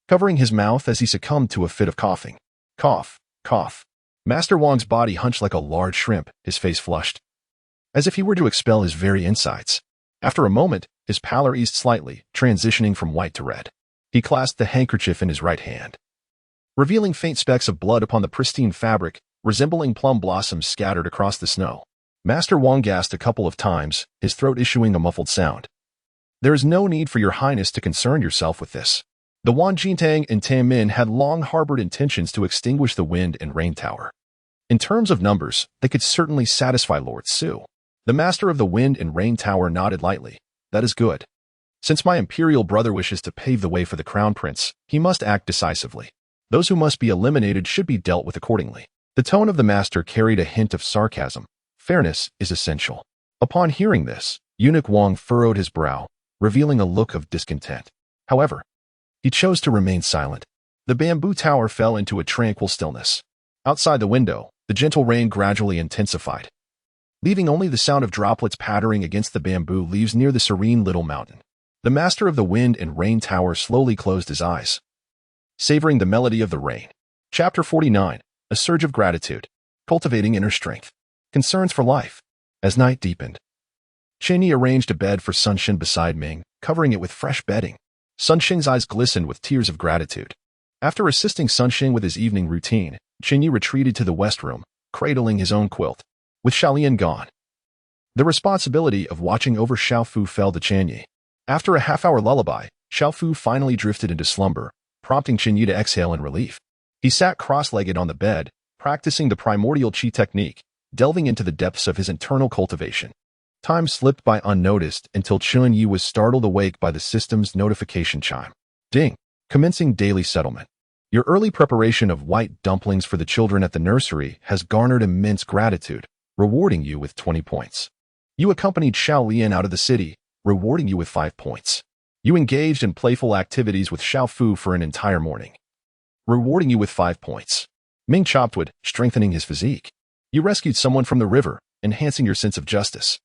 A: covering his mouth as he succumbed to a fit of coughing. Cough, cough. Master Wang's body hunched like a large shrimp, his face flushed, as if he were to expel his very insides. After a moment, his pallor eased slightly, transitioning from white to red. He clasped the handkerchief in his right hand, revealing faint specks of blood upon the pristine fabric, resembling plum blossoms scattered across the snow. Master Wang gasped a couple of times, his throat issuing a muffled sound. There is no need for your highness to concern yourself with this. The Wan Jintang and Tam Min had long harbored intentions to extinguish the wind and rain tower. In terms of numbers, they could certainly satisfy Lord Su. The master of the wind and rain tower nodded lightly. That is good. Since my imperial brother wishes to pave the way for the crown prince, he must act decisively. Those who must be eliminated should be dealt with accordingly. The tone of the master carried a hint of sarcasm. Fairness is essential. Upon hearing this, Eunuch Wang furrowed his brow, revealing a look of discontent. However, he chose to remain silent. The bamboo tower fell into a tranquil stillness. Outside the window, the gentle rain gradually intensified, leaving only the sound of droplets pattering against the bamboo leaves near the serene little mountain. The master of the wind and rain tower slowly closed his eyes, savoring the melody of the rain. Chapter 49. A surge of gratitude. Cultivating inner strength. Concerns for life. As night deepened, Chen Ye arranged a bed for Sunshine beside Ming, covering it with fresh bedding. Sunshine's eyes glistened with tears of gratitude. After assisting Sunshine with his evening routine, Chen Ye retreated to the west room, cradling his own quilt. With Xiaolian gone, the responsibility of watching over Xiaofu fell to Chen Ye. After a half-hour lullaby, Xiaofu finally drifted into slumber, prompting Chen Ye to exhale in relief. He sat cross-legged on the bed, practicing the primordial qi technique, delving into the depths of his internal cultivation. Time slipped by unnoticed until Chen Ye was startled awake by the system's notification chime. Ding! Commencing daily settlement. Your early preparation of white dumplings for the children at the nursery has garnered immense gratitude, rewarding you with 20 points. You accompanied Xiao Lian out of the city, rewarding you with 5 points. You engaged in playful activities with Xiao Fu for an entire morning, rewarding you with 5 points. Ming chopped wood, strengthening his physique. You rescued someone from the river, enhancing your sense of justice.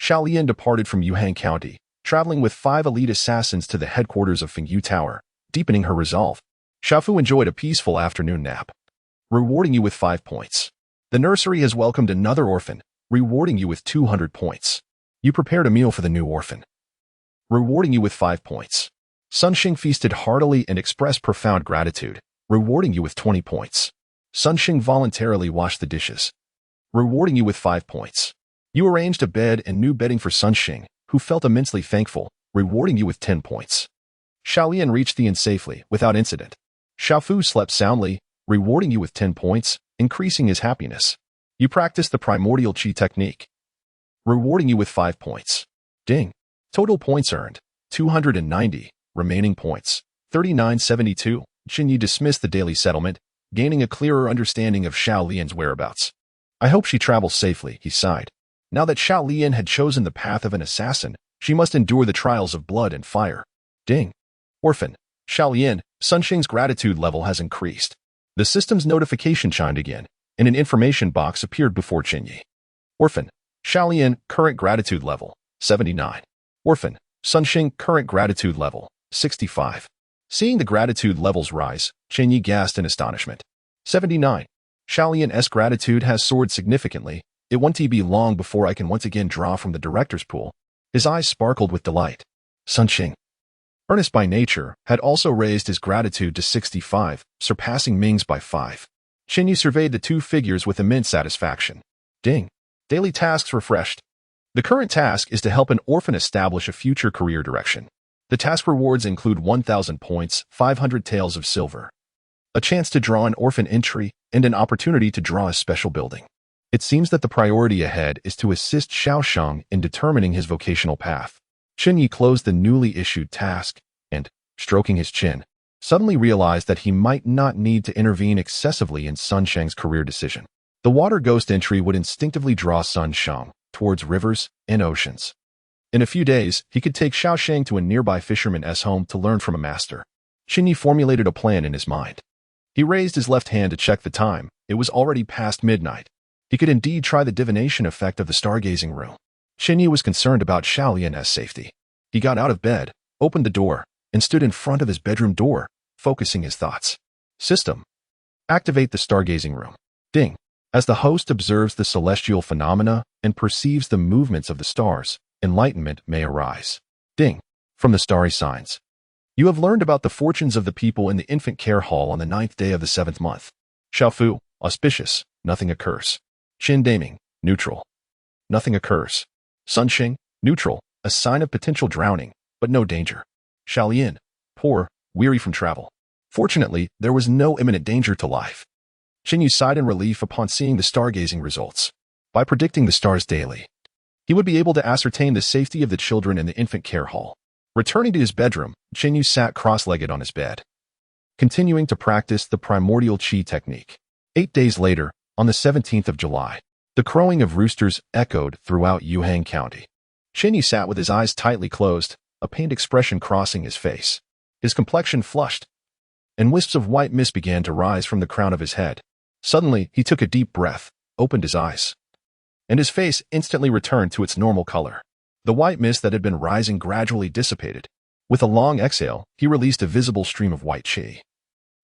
A: Xiao Lian departed from Yuhang County, traveling with 5 elite assassins to the headquarters of Fengyu Tower, deepening her resolve. Xiao Fu enjoyed a peaceful afternoon nap, rewarding you with 5 points. The nursery has welcomed another orphan, rewarding you with 200 points. You prepared a meal for the new orphan, rewarding you with 5 points. Sun Xing feasted heartily and expressed profound gratitude, rewarding you with 20 points. Sun Xing voluntarily washed the dishes, rewarding you with 5 points. You arranged a bed and new bedding for Sun Xing, who felt immensely thankful, rewarding you with 10 points. Xiaolian reached the inn safely, without incident. Xiaofu slept soundly, rewarding you with 10 points, increasing his happiness. You practiced the primordial qi technique, rewarding you with 5 points. Ding! Total points earned, 290. Remaining points, 3972. Chen Ye dismissed the daily settlement, gaining a clearer understanding of Xiao Lian's whereabouts. I hope she travels safely, he sighed. Now that Xiao Lian had chosen the path of an assassin, she must endure the trials of blood and fire. Ding! Orphan. Xiao Lian, Sun Xing's gratitude level has increased. The system's notification chimed again, and an information box appeared before Chen Ye. Orphan. Xiao Lian, current gratitude level, 79. Orphan. Sun Xing, current gratitude level, 65. Seeing the gratitude levels rise, Chen Ye gasped in astonishment. 79. Xiao Lian's gratitude has soared significantly. It won't be long before I can once again draw from the director's pool. His eyes sparkled with delight. Sun Xing, earnest by nature, had also raised his gratitude to 65, surpassing Ming's by 5. Chen Ye surveyed the two figures with immense satisfaction. Ding! Daily tasks refreshed. The current task is to help an orphan establish a future career direction. The task rewards include 1,000 points, 500 taels of silver, a chance to draw an orphan entry, and an opportunity to draw a special building. It seems that the priority ahead is to assist Xiao Sheng in determining his vocational path. Chen Ye closed the newly issued task and, stroking his chin, suddenly realized that he might not need to intervene excessively in Sun Sheng's career decision. The water ghost entry would instinctively draw Sun Sheng towards rivers and oceans. In a few days, he could take Xiao Sheng to a nearby fisherman's home to learn from a master. Chen Ye formulated a plan in his mind. He raised his left hand to check the time. It was already past midnight. He could indeed try the divination effect of the stargazing room. Chen Ye was concerned about Xiao Lian's safety. He got out of bed, opened the door, and stood in front of his bedroom door, focusing his thoughts. System. Activate the stargazing room. Ding. As the host observes the celestial phenomena and perceives the movements of the stars, enlightenment may arise. Ding. From the starry signs. You have learned about the fortunes of the people in the infant care hall on the 9th day of the 7th month. Xiaofu, auspicious, nothing occurs. Qin Daming, neutral. nothing occurs. Sunshine, neutral, a sign of potential drowning, but no danger. Xiaolian, poor, weary from travel. Fortunately, there was no imminent danger to life. Chen Ye sighed in relief upon seeing the stargazing results. By predicting the stars daily, he would be able to ascertain the safety of the children in the infant care hall. Returning to his bedroom, Chen Ye sat cross-legged on his bed, continuing to practice the primordial qi technique. 8 days later, on the 17th of July, the crowing of roosters echoed throughout Yuhang County. Chen Ye sat with his eyes tightly closed, a pained expression crossing his face. His complexion flushed, and wisps of white mist began to rise from the crown of his head. Suddenly, he took a deep breath, opened his eyes, and his face instantly returned to its normal color. The white mist that had been rising gradually dissipated. With a long exhale, he released a visible stream of white qi,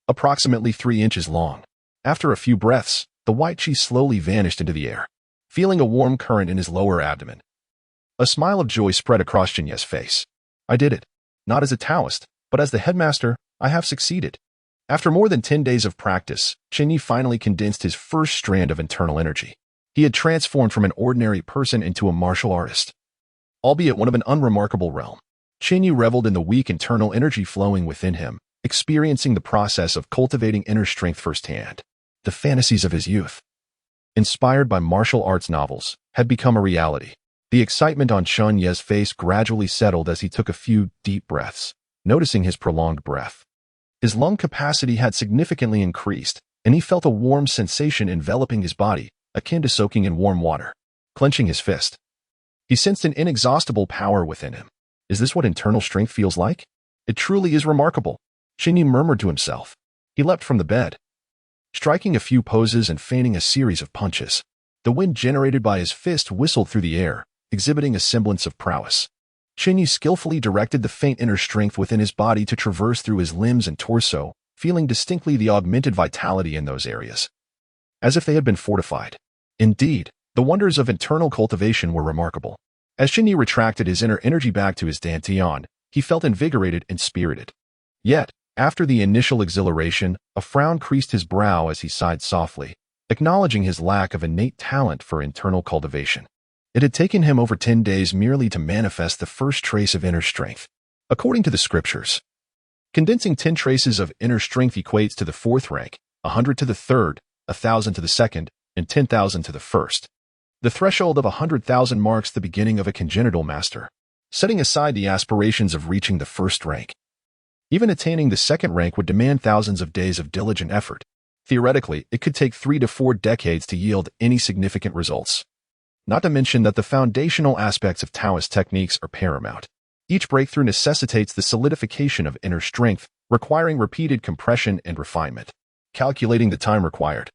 A: approximately 3 inches long. After a few breaths, the white qi slowly vanished into the air, feeling a warm current in his lower abdomen. A smile of joy spread across Chen Ye's face. I did it. Not as a Taoist, but as the headmaster, I have succeeded. After more than 10 days of practice, Chen Ye finally condensed his first strand of internal energy. He had transformed from an ordinary person into a martial artist, albeit one of an unremarkable realm. Chen Ye reveled in the weak internal energy flowing within him, experiencing the process of cultivating inner strength firsthand. The fantasies of his youth, inspired by martial arts novels, had become a reality. The excitement on Chen Ye's face gradually settled as he took a few deep breaths, noticing his prolonged breath. His lung capacity had significantly increased, and he felt a warm sensation enveloping his body, akin to soaking in warm water. Clenching his fist, he sensed an inexhaustible power within him. Is this what internal strength feels like? It truly is remarkable, Chen Ye murmured to himself. He leapt from the bed, striking a few poses and feigning a series of punches. The wind generated by his fist whistled through the air, exhibiting a semblance of prowess. Chen Ye skillfully directed the faint inner strength within his body to traverse through his limbs and torso, feeling distinctly the augmented vitality in those areas, as if they had been fortified. Indeed, the wonders of internal cultivation were remarkable. As Chen Ye retracted his inner energy back to his dantian, he felt invigorated and spirited. Yet, after the initial exhilaration, a frown creased his brow as he sighed softly, acknowledging his lack of innate talent for internal cultivation. It had taken him over 10 days merely to manifest the first trace of inner strength. According to the scriptures, condensing 10 traces of inner strength equates to the 4th rank, 100 to the 3rd, 1,000 to the 2nd, and 10,000 to the 1st. The threshold of 100,000 marks the beginning of a congenital master, setting aside the aspirations of reaching the 1st rank. Even attaining the 2nd rank would demand thousands of days of diligent effort. Theoretically, it could take 3 to 4 decades to yield any significant results. Not to mention that the foundational aspects of Taoist techniques are paramount. Each breakthrough necessitates the solidification of inner strength, requiring repeated compression and refinement. Calculating the time required,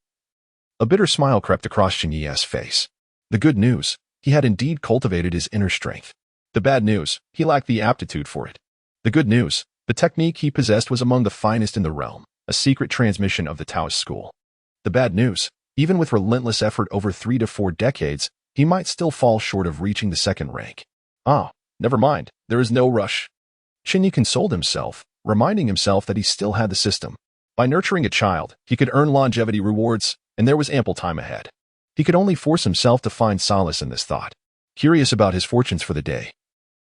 A: a bitter smile crept across Chen Ye's face. The good news, he had indeed cultivated his inner strength. The bad news, he lacked the aptitude for it. The good news, the technique he possessed was among the finest in the realm, a secret transmission of the Taoist school. The bad news, even with relentless effort over 3 to 4 decades, he might still fall short of reaching the 2nd rank. Ah, never mind, there is no rush. Chen Ye consoled himself, reminding himself that he still had the system. By nurturing a child, he could earn longevity rewards, and there was ample time ahead. He could only force himself to find solace in this thought. Curious about his fortunes for the day,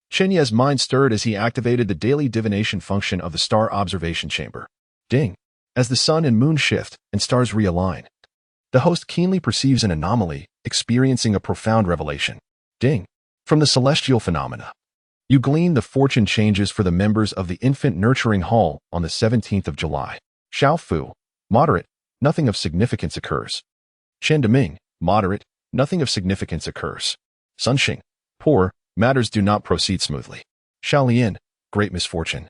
A: Chen Ye's mind stirred as he activated the daily divination function of the star observation chamber. Ding! As the sun and moon shift and stars realign, the host keenly perceives an anomaly, experiencing a profound revelation. Ding! From the celestial phenomena, you glean the fortune changes for the members of the infant nurturing hall on the 17th of July. Xiao Fu, moderate, nothing of significance occurs. Chen Deming, moderate, nothing of significance occurs. Sunshine, poor, matters do not proceed smoothly. Xiaolian, great misfortune.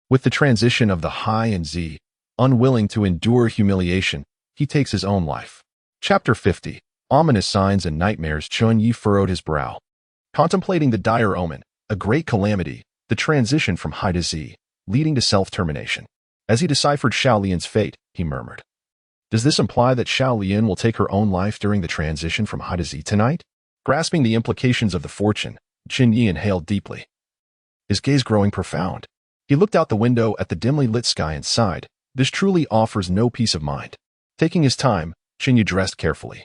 A: With the transition of the high and Z, unwilling to endure humiliation, he takes his own life. Chapter 50. Ominous signs and nightmares. Chen Ye furrowed his brow, contemplating the dire omen, a great calamity, the transition from high to Z, leading to self-termination. As he deciphered Xiaolian's fate, he murmured, does this imply that Xiaolian will take her own life during the transition from high to Z tonight? Grasping the implications of the fortune, Chen Ye inhaled deeply, his gaze growing profound. He looked out the window at the dimly lit sky and sighed. This truly offers no peace of mind. Taking his time, Chen Ye dressed carefully,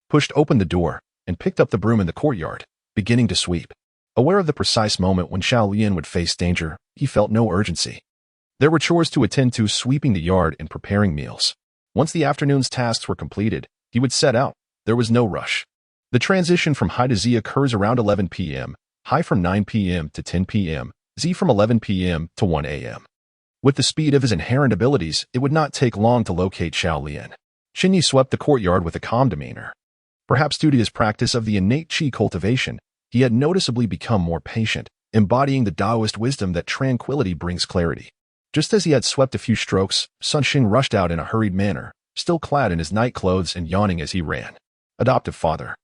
A: pushed open the door, and picked up the broom in the courtyard, beginning to sweep. Aware of the precise moment when Xiao Lian would face danger, he felt no urgency. There were chores to attend to, sweeping the yard and preparing meals. Once the afternoon's tasks were completed, he would set out. There was no rush. The transition from high to Z occurs around 11 p.m., high from 9 p.m. to 10 p.m., Z from 11 p.m. to 1 a.m. With the speed of his inherent abilities, it would not take long to locate Xiao Lian. Chen Ye swept the courtyard with a calm demeanor. Perhaps due to his practice of the innate qi cultivation, he had noticeably become more patient, embodying the Taoist wisdom that tranquility brings clarity. Just as he had swept a few strokes, Sun Xing rushed out in a hurried manner, still clad in his night clothes and yawning as he ran. Adoptive father.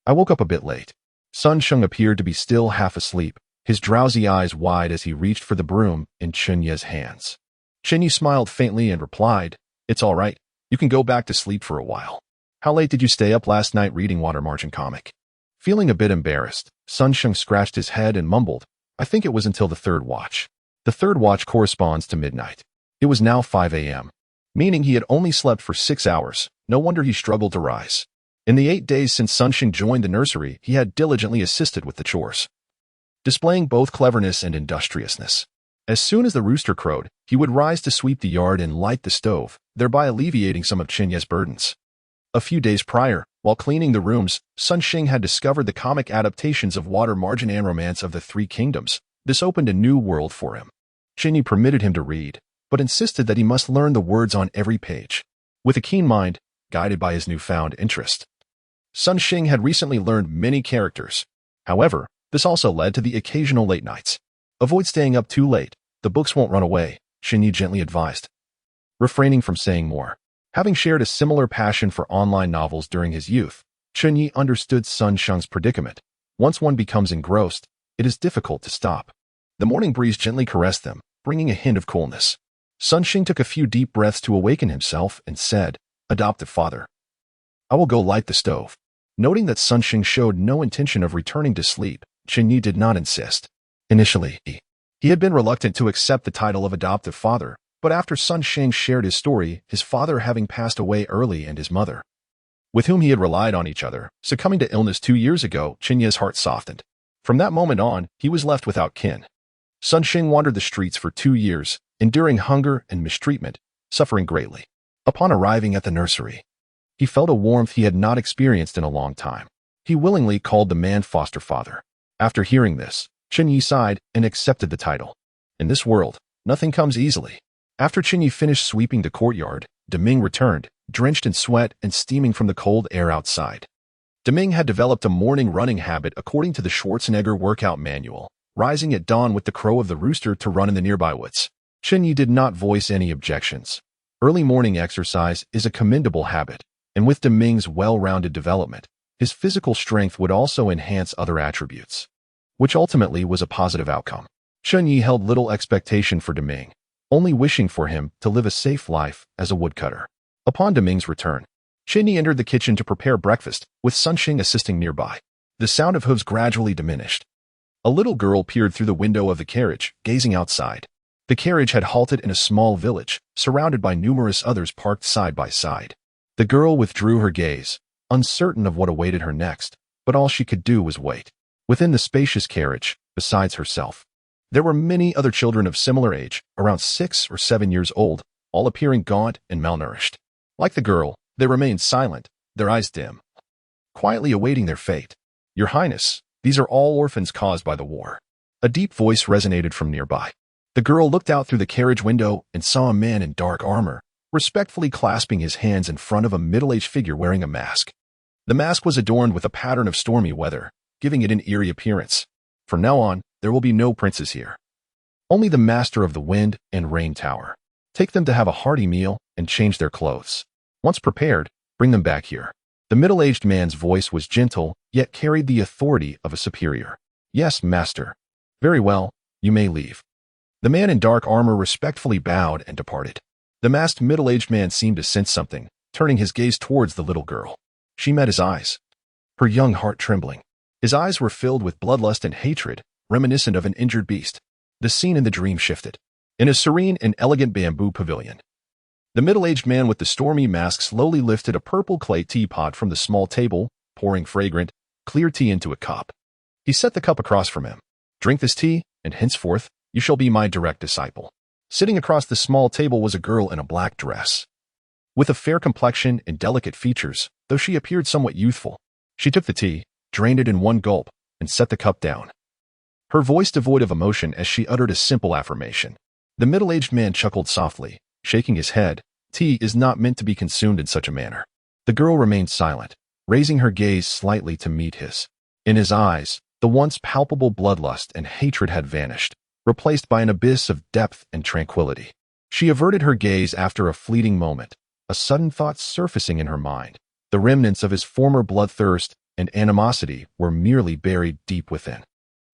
A: I woke up a bit late. Sun Sheng appeared to be still half asleep, his drowsy eyes wide as he reached for the broom in Chen Ye's hands. Chen Ye smiled faintly and replied, "It's all right. You can go back to sleep for a while. How late did you stay up last night reading Water Margin comic?" Feeling a bit embarrassed, Sun Sheng scratched his head and mumbled, "I think it was until the third watch." The third watch corresponds to midnight. It was now 5 a.m., meaning he had only slept for 6 hours. No wonder he struggled to rise. In the 8 days since Sun Xing joined the nursery, he had diligently assisted with the chores, displaying both cleverness and industriousness. As soon as the rooster crowed, he would rise to sweep the yard and light the stove, thereby alleviating some of Chen Ye's burdens. A few days prior, while cleaning the rooms, Sun Xing had discovered the comic adaptations of Water Margin and Romance of the Three Kingdoms. This opened a new world for him. Chen Ye permitted him to read, but insisted that he must learn the words on every page. With a keen mind, guided by his newfound interest, Sun Xing had recently learned many characters. However, this also led to the occasional late nights. Avoid staying up too late. The books won't run away, Chen Ye gently advised, refraining from saying more. Having shared a similar passion for online novels during his youth, Chen Ye understood Sun Sheng's predicament. Once one becomes engrossed, it is difficult to stop. The morning breeze gently caressed them, bringing a hint of coolness. Sun Xing took a few deep breaths to awaken himself and said, "Adoptive father, I will go light the stove." Noting that Sun Xing showed no intention of returning to sleep, Chen Ye did not insist. Initially, he had been reluctant to accept the title of adoptive father, but after Sun Xing shared his story, his father having passed away early and his mother, with whom he had relied on each other, succumbing to illness 2 years ago, Chen Ye's heart softened. From that moment on, he was left without kin. Sun Xing wandered the streets for 2 years, enduring hunger and mistreatment, suffering greatly. Upon arriving at the nursery, he felt a warmth he had not experienced in a long time. He willingly called the man foster father. After hearing this, Chen Ye sighed and accepted the title. In this world, nothing comes easily. After Chen Ye finished sweeping the courtyard, Deming returned, drenched in sweat and steaming from the cold air outside. Deming had developed a morning running habit according to the Schwarzenegger workout manual, rising at dawn with the crow of the rooster to run in the nearby woods. Chen Ye did not voice any objections. Early morning exercise is a commendable habit, and with Deming's well-rounded development, his physical strength would also enhance other attributes, which ultimately was a positive outcome. Chen Ye held little expectation for Deming, only wishing for him to live a safe life as a woodcutter. Upon Deming's return, Chen Ye entered the kitchen to prepare breakfast, with Sun Xing assisting nearby. The sound of hooves gradually diminished. A little girl peered through the window of the carriage, gazing outside. The carriage had halted in a small village, surrounded by numerous others parked side by side. The girl withdrew her gaze, uncertain of what awaited her next, but all she could do was wait. Within the spacious carriage, besides herself, there were many other children of similar age, around 6 or 7 years old, all appearing gaunt and malnourished. Like the girl, they remained silent, their eyes dim, quietly awaiting their fate. "Your Highness, these are all orphans caused by the war." A deep voice resonated from nearby. The girl looked out through the carriage window and saw a man in dark armor, respectfully clasping his hands in front of a middle-aged figure wearing a mask. The mask was adorned with a pattern of stormy weather, giving it an eerie appearance. From now on, there will be no princes here. Only the master of the wind and rain tower. Take them to have a hearty meal and change their clothes. Once prepared, bring them back here. The middle-aged man's voice was gentle, yet carried the authority of a superior. "Yes, master." "Very well, you may leave." The man in dark armor respectfully bowed and departed. The masked middle-aged man seemed to sense something, turning his gaze towards the little girl. She met his eyes, her young heart trembling. His eyes were filled with bloodlust and hatred, reminiscent of an injured beast. The scene in the dream shifted. In a serene and elegant bamboo pavilion, the middle-aged man with the stormy mask slowly lifted a purple clay teapot from the small table, pouring fragrant, clear tea into a cup. He set the cup across from him. "Drink this tea, and henceforth you shall be my direct disciple." Sitting across the small table was a girl in a black dress. With a fair complexion and delicate features, though she appeared somewhat youthful, she took the tea, drained it in one gulp, and set the cup down. Her voice devoid of emotion as she uttered a simple affirmation. The middle-aged man chuckled softly, shaking his head. Tea is not meant to be consumed in such a manner. The girl remained silent, raising her gaze slightly to meet his. In his eyes, the once palpable bloodlust and hatred had vanished, replaced by an abyss of depth and tranquility. She averted her gaze after a fleeting moment, a sudden thought surfacing in her mind. The remnants of his former bloodthirst and animosity were merely buried deep within.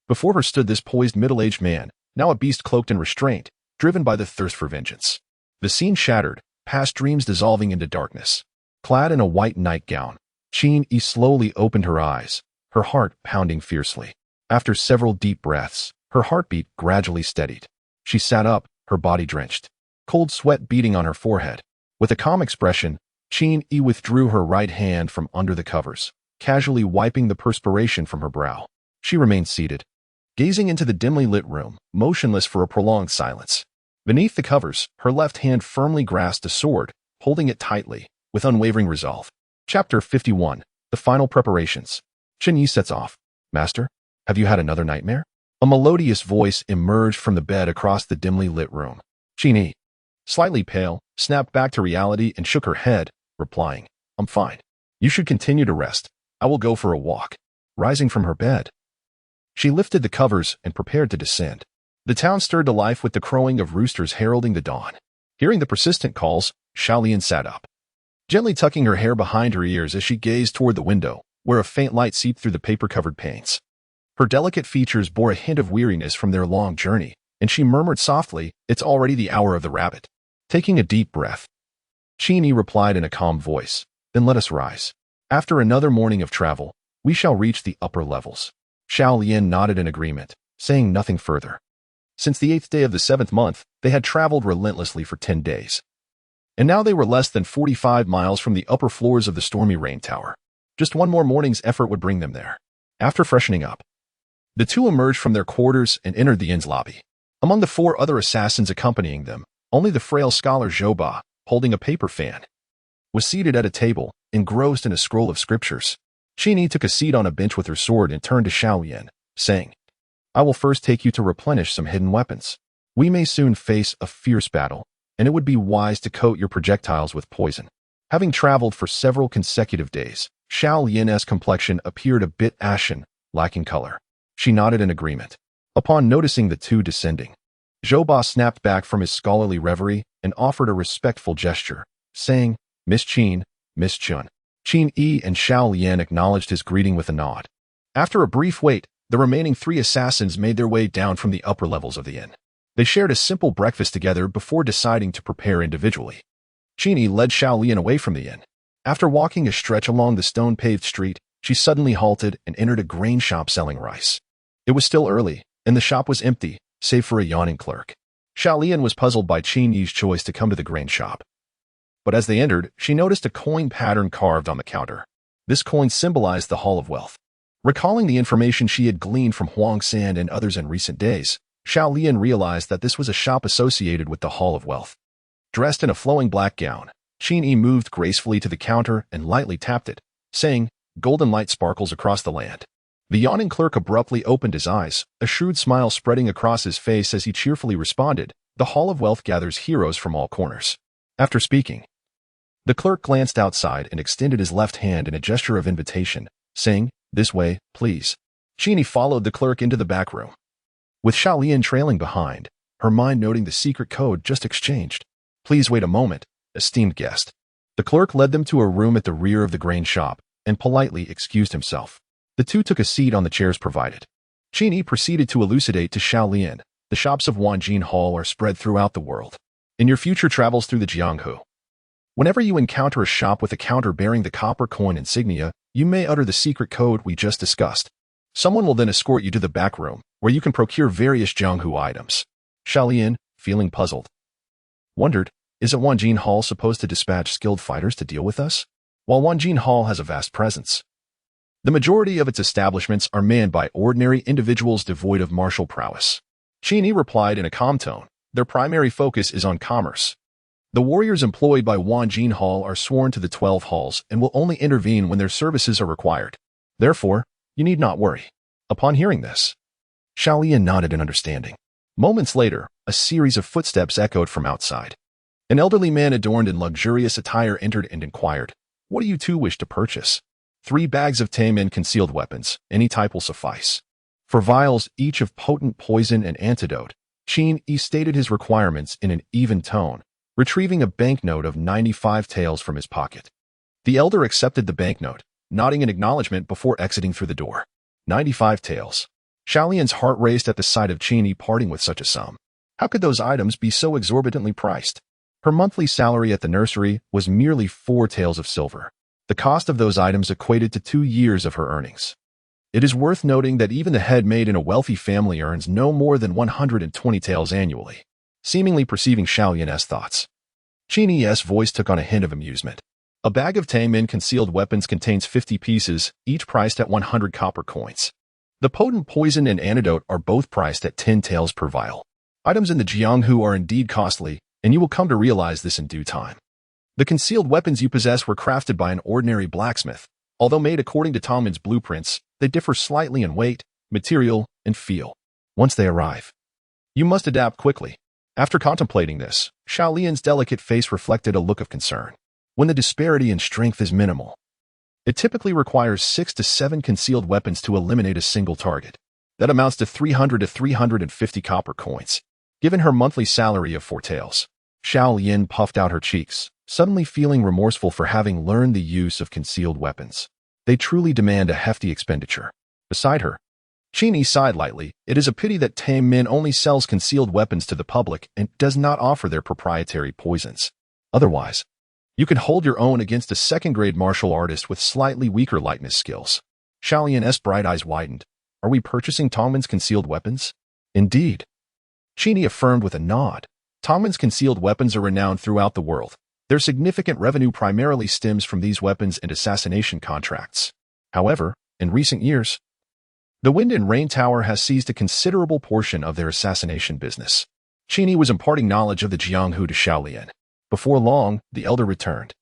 A: Before her stood this poised middle-aged man, now a beast cloaked in restraint, driven by the thirst for vengeance. The scene shattered, past dreams dissolving into darkness. Clad in a white nightgown, Chen Ye slowly opened her eyes, her heart pounding fiercely. After several deep breaths, her heartbeat gradually steadied. She sat up, her body drenched, cold sweat beading on her forehead. With a calm expression, Chen Ye withdrew her right hand from under the covers, casually wiping the perspiration from her brow. She remained seated, gazing into the dimly lit room, motionless for a prolonged silence. Beneath the covers, her left hand firmly grasped a sword, holding it tightly, with unwavering resolve. Chapter 51. The Final Preparations. Chen Ye sets off. "Master, have you had another nightmare?" A melodious voice emerged from the bed across the dimly lit room. Chen Ye, slightly pale, snapped back to reality and shook her head, replying, "I'm fine. You should continue to rest. I will go for a walk." Rising from her bed, she lifted the covers and prepared to descend. The town stirred to life with the crowing of roosters heralding the dawn. Hearing the persistent calls, Xiaolian sat up, gently tucking her hair behind her ears as she gazed toward the window, where a faint light seeped through the paper-covered panes. Her delicate features bore a hint of weariness from their long journey, and she murmured softly, "It's already the hour of the rabbit." Taking a deep breath, Chen Ye replied in a calm voice, "Then let us rise. After another morning of travel, we shall reach the upper levels." Xiaolian nodded in agreement, saying nothing further. Since the 8th day of the 7th month, they had traveled relentlessly for 10 days. And now they were less than 45 miles from the upper floors of the Stormy Rain Tower. Just one more morning's effort would bring them there. After freshening up, the two emerged from their quarters and entered the inn's lobby. Among the 4 other assassins accompanying them, only the frail scholar Zhou Ba, holding a paper fan, was seated at a table, engrossed in a scroll of scriptures. Chen Ye took a seat on a bench with her sword and turned to Xiaolian, saying, "I will first take you to replenish some hidden weapons. We may soon face a fierce battle, and it would be wise to coat your projectiles with poison." Having traveled for several consecutive days, Xiaolian's complexion appeared a bit ashen, lacking color. She nodded in agreement. Upon noticing the two descending, Zhou Ba snapped back from his scholarly reverie and offered a respectful gesture, saying, "Miss Chen, Miss Chun." Chen Ye and Xiaolian acknowledged his greeting with a nod. After a brief wait, the remaining 3 assassins made their way down from the upper levels of the inn. They shared a simple breakfast together before deciding to prepare individually. Chen Ye led Xiaolian away from the inn. After walking a stretch along the stone-paved street, she suddenly halted and entered a grain shop selling rice. It was still early, and the shop was empty, save for a yawning clerk. Xiaolian was puzzled by Chen Ye's choice to come to the grain shop. But as they entered, she noticed a coin pattern carved on the counter. This coin symbolized the Hall of Wealth. Recalling the information she had gleaned from Huang San and others in recent days, Xiaolian realized that this was a shop associated with the Hall of Wealth. Dressed in a flowing black gown, Chen Ye moved gracefully to the counter and lightly tapped it, saying, "Golden light sparkles across the land." The yawning clerk abruptly opened his eyes, a shrewd smile spreading across his face as he cheerfully responded, "The Hall of Wealth gathers heroes from all corners." After speaking, the clerk glanced outside and extended his left hand in a gesture of invitation, saying, "This way, please." Chen Ye followed the clerk into the back room, with Xiaolian trailing behind, her mind noting the secret code just exchanged. "Please wait a moment, esteemed guest." The clerk led them to a room at the rear of the grain shop and politely excused himself. The two took a seat on the chairs provided. Chen Ye proceeded to elucidate to Xiaolian, "The shops of Wanjin Hall are spread throughout the world. In your future travels through the Jianghu, whenever you encounter a shop with a counter bearing the copper coin insignia, you may utter the secret code we just discussed. Someone will then escort you to the back room, where you can procure various Jianghu items." Xiaolian, feeling puzzled, wondered, "Isn't Wanjin Hall supposed to dispatch skilled fighters to deal with us? While Wanjin Hall has a vast presence, The majority of its establishments are manned by ordinary individuals devoid of martial prowess. Chen Ye replied in a calm tone. Their primary focus is on commerce. The warriors employed by Wanjin Hall are sworn to the 12 halls and will only intervene when their services are required. Therefore, you need not worry. Upon hearing this, Xiaolian nodded in understanding. Moments later, a series of footsteps echoed from outside. An elderly man adorned in luxurious attire entered and inquired, "What do you two wish to purchase?" 3 bags of tame and concealed weapons, any type will suffice. For vials, each of potent poison and antidote, Chen Ye stated his requirements in an even tone, retrieving a banknote of 95 taels from his pocket. The elder accepted the banknote, nodding in acknowledgement before exiting through the door. 95 taels. Xiaolian's heart raced at the sight of Chen Ye parting with such a sum. How could those items be so exorbitantly priced? Her monthly salary at the nursery was merely 4 taels of silver. The cost of those items equated to 2 years of her earnings. It is worth noting that even the head maid in a wealthy family earns no more than 120 taels annually. Seemingly perceiving Xiaolian's thoughts, Chen Ye's voice took on a hint of amusement. A bag of tame and concealed weapons contains 50 pieces, each priced at 100 copper coins. The potent poison and antidote are both priced at 10 taels per vial. Items in the Jianghu are indeed costly, and you will come to realize this in due time. The concealed weapons you possess were crafted by an ordinary blacksmith. Although made according to Tongman's blueprints, they differ slightly in weight, material, and feel. Once they arrive, you must adapt quickly. After contemplating this, Xiaolian's delicate face reflected a look of concern. When the disparity in strength is minimal, it typically requires 6 to 7 concealed weapons to eliminate a single target. That amounts to 300 to 350 copper coins. Given her monthly salary of 4 taels, Xiaolian puffed out her cheeks, suddenly feeling remorseful for having learned the use of concealed weapons. They truly demand a hefty expenditure. Beside her, Chen Ye sighed lightly. It is a pity that Tame Min only sells concealed weapons to the public and does not offer their proprietary poisons. Otherwise, you can hold your own against a second-grade martial artist with slightly weaker lightness skills. Xiaolian's bright eyes widened. Are we purchasing Tongman's concealed weapons? Indeed. Chen Ye affirmed with a nod. Tongman's concealed weapons are renowned throughout the world. Their significant revenue primarily stems from these weapons and assassination contracts. However, in recent years, the Wind and Rain Tower has seized a considerable portion of their assassination business. Chen Ye was imparting knowledge of the Jianghu to Xiaolian. Before long, the elder returned,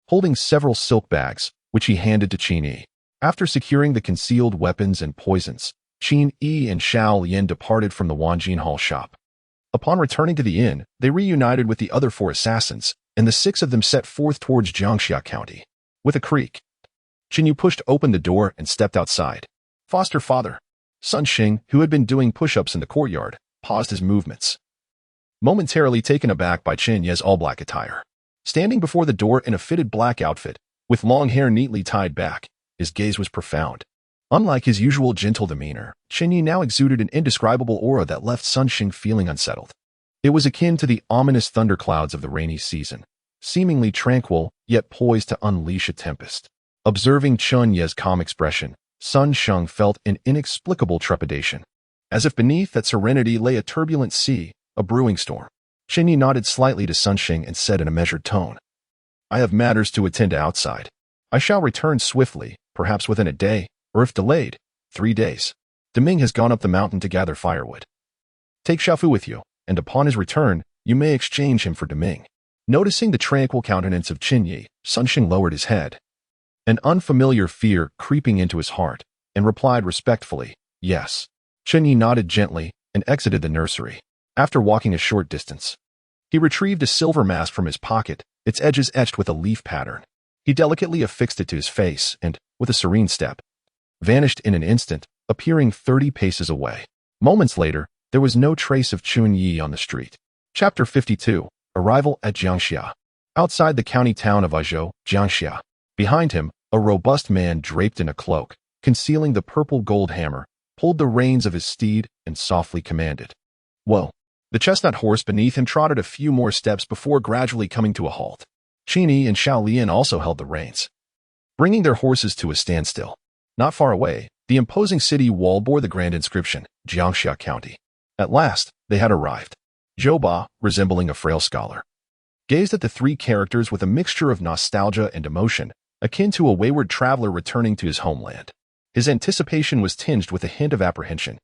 A: holding several silk bags, which he handed to Chen Ye. After securing the concealed weapons and poisons, Chen Ye and Xiaolian departed from the Wanjin Hall shop. Upon returning to the inn, they reunited with the other 4 assassins, and the 6 of them set forth towards Jiangxia County. With a creak, Chen Ye pushed open the door and stepped outside. Foster father, Sun Xing, who had been doing push-ups in the courtyard, paused his movements, momentarily taken aback by Chen Ye's all-black attire. Standing before the door in a fitted black outfit, with long hair neatly tied back, his gaze was profound. Unlike his usual gentle demeanor, Chen Ye now exuded an indescribable aura that left Sun Xing feeling unsettled. It was akin to the ominous thunderclouds of the rainy season, seemingly tranquil, yet poised to unleash a tempest. Observing Chen Ye's calm expression, Sun Xing felt an inexplicable trepidation. As if beneath that serenity lay a turbulent sea, a brewing storm. Chen Ye nodded slightly to Sun Xing and said in a measured tone, I have matters to attend to outside. I shall return swiftly, perhaps within a day, or if delayed, 3 days. Deming has gone up the mountain to gather firewood. Take Xiaofu with you, and upon his return, you may exchange him for Deming. Noticing the tranquil countenance of Chen Ye, Sun Xing lowered his head, an unfamiliar fear creeping into his heart, and replied respectfully, yes. Chen Ye nodded gently and exited the nursery. After walking a short distance, he retrieved a silver mask from his pocket, its edges etched with a leaf pattern. He delicately affixed it to his face and, with a serene step, vanished in an instant, appearing 30 paces away. Moments later, there was no trace of Chen Ye on the street. Chapter 52. Arrival at Jiangxia. Outside the county town of Azhou, Jiangxia. Behind him, a robust man draped in a cloak, concealing the purple gold hammer, pulled the reins of his steed and softly commanded, "Whoa." The chestnut horse beneath him trotted a few more steps before gradually coming to a halt. Chen Ye and Xiaolian also held the reins, bringing their horses to a standstill. Not far away, the imposing city wall bore the grand inscription, Jiangxia County. At last, they had arrived. Zhou Ba, resembling a frail scholar, gazed at the 3 characters with a mixture of nostalgia and emotion, akin to a wayward traveler returning to his homeland. His anticipation was tinged with a hint of apprehension.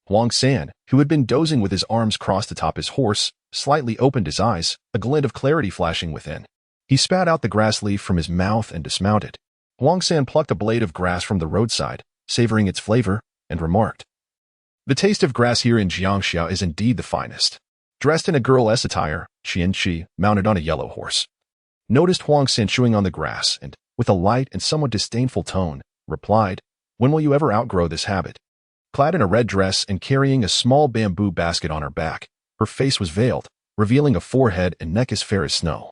A: Huang San, who had been dozing with his arms crossed atop his horse, slightly opened his eyes, a glint of clarity flashing within. He spat out the grass leaf from his mouth and dismounted. Huang San plucked a blade of grass from the roadside, savoring its flavor, and remarked, "The taste of grass here in Jiangxia is indeed the finest." Dressed in a girl-esque attire, Chen Ye, mounted on a yellow horse, noticed Huang San chewing on the grass and, with a light and somewhat disdainful tone, replied, "When will you ever outgrow this habit?" Clad in a red dress and carrying a small bamboo basket on her back, her face was veiled, revealing a forehead and neck as fair as snow.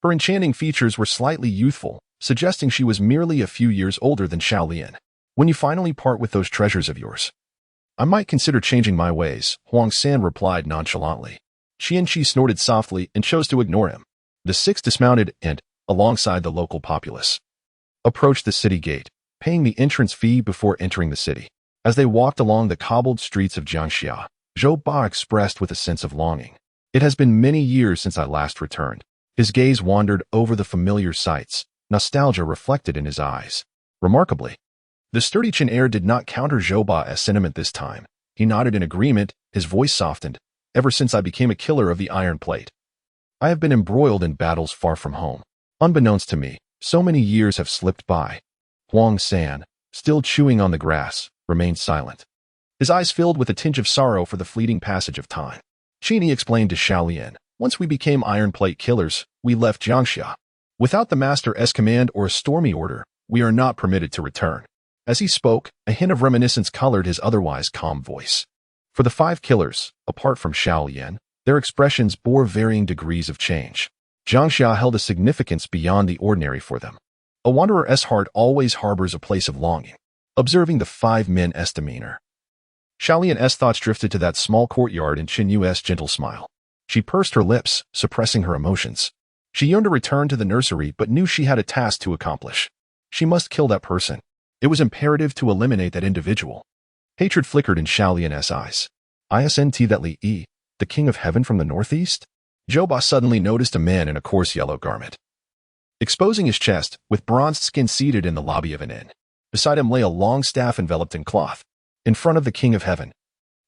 A: Her enchanting features were slightly youthful, suggesting she was merely a few years older than Xiaolian. "When you finally part with those treasures of yours, I might consider changing my ways," Huang San replied nonchalantly. Chen Ye snorted softly and chose to ignore him. The six dismounted and, alongside the local populace, approached the city gate, paying the entrance fee before entering the city. As they walked along the cobbled streets of Jiangxia, Zhou Ba expressed with a sense of longing, "It has been many years since I last returned." His gaze wandered over the familiar sights, nostalgia reflected in his eyes. Remarkably, the sturdy Chen Ye did not counter Zhou Ba as sentiment this time. He nodded in agreement, his voice softened. "Ever since I became a killer of the iron plate, I have been embroiled in battles far from home. Unbeknownst to me, so many years have slipped by." Huang San, still chewing on the grass, remained silent. His eyes filled with a tinge of sorrow for the fleeting passage of time. Chen Ye explained to Xiaolian, "Once we became iron plate killers, we left Jiangxia. Without the master's command or a stormy order, we are not permitted to return." As he spoke, a hint of reminiscence colored his otherwise calm voice. For the 5 killers, apart from Xiaolian, their expressions bore varying degrees of change. Jiangxia held a significance beyond the ordinary for them. A wanderer's heart always harbors a place of longing. Observing the 5 men's demeanor, Xiaolian's thoughts drifted to that small courtyard and Chen Yu's gentle smile. She pursed her lips, suppressing her emotions. She yearned to return to the nursery but knew she had a task to accomplish. She must kill that person. It was imperative to eliminate that individual. Hatred flickered in Xiaolian's eyes. "Isn't that Li Yi, the king of heaven from the northeast?" Zhou Ba suddenly noticed a man in a coarse yellow garment, exposing his chest, with bronzed skin, seated in the lobby of an inn. Beside him lay a long staff enveloped in cloth. In front of the king of heaven,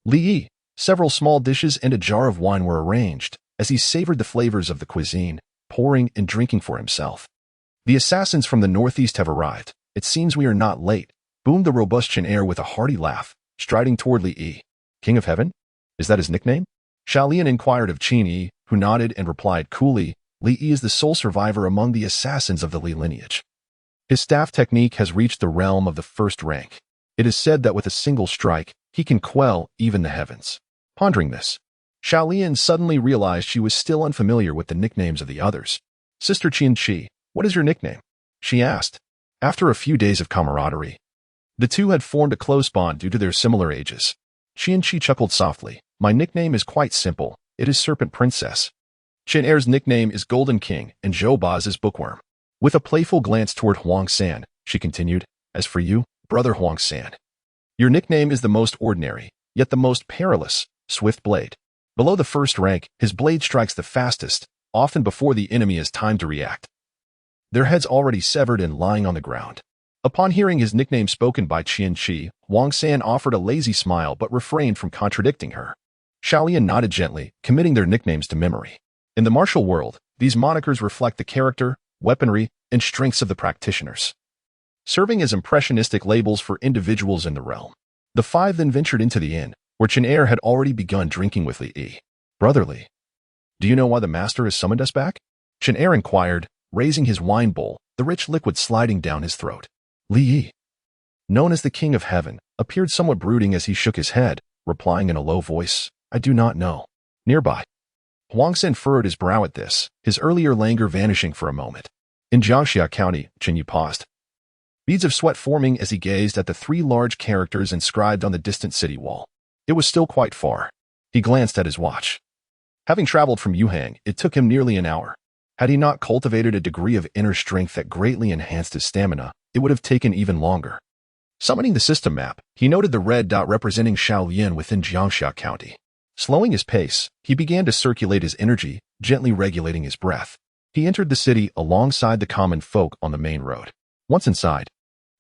A: Li Yi, several small dishes and a jar of wine were arranged, as he savored the flavors of the cuisine, pouring and drinking for himself. "The assassins from the northeast have arrived. It seems we are not late," boomed the robust Chen Ye with a hearty laugh, striding toward Li Yi. "King of heaven? Is that his nickname?" Xiaolian inquired of Chen Ye, who nodded and replied coolly, "Li Yi is the sole survivor among the assassins of the Li lineage. His staff technique has reached the realm of the first rank. It is said that with a single strike, he can quell even the heavens." Pondering this, Xiaolian suddenly realized she was still unfamiliar with the nicknames of the others. "Sister Chen Chi, what is your nickname?" she asked. After a few days of camaraderie, the two had formed a close bond due to their similar ages. Chen Chi chuckled softly. "My nickname is quite simple. It is Serpent Princess." Chen Ye's nickname is Golden King, and Zhou Ba's is Bookworm. With a playful glance toward Huang San, she continued, "As for you, brother Huang San, your nickname is the most ordinary, yet the most perilous, Swift Blade. Below the first rank, his blade strikes the fastest, often before the enemy has time to react, their heads already severed and lying on the ground." Upon hearing his nickname spoken by Chen Chi, Huang San offered a lazy smile but refrained from contradicting her. Xiaolian nodded gently, committing their nicknames to memory. In the martial world, these monikers reflect the character, weaponry, and strengths of the practitioners, serving as impressionistic labels for individuals in the realm. The 5 then ventured into the inn, where Chen Ye had already begun drinking with Li Yi. "Brotherly, do you know why the master has summoned us back?" Chen Ye inquired, raising his wine bowl, the rich liquid sliding down his throat. Li Yi, known as the King of Heaven, appeared somewhat brooding as he shook his head, replying in a low voice, "I do not know." Nearby, Huang San furrowed his brow at this, his earlier languor vanishing for a moment. In Jiangxia County, Chen Ye paused, beads of sweat forming as he gazed at the 3 large characters inscribed on the distant city wall. It was still quite far. He glanced at his watch. Having traveled from Yuhang, it took him nearly an hour. Had he not cultivated a degree of inner strength that greatly enhanced his stamina, it would have taken even longer. Summoning the system map, he noted the red dot representing Xiaolian within Jiangxia County. Slowing his pace, he began to circulate his energy, gently regulating his breath. He entered the city alongside the common folk on the main road. Once inside,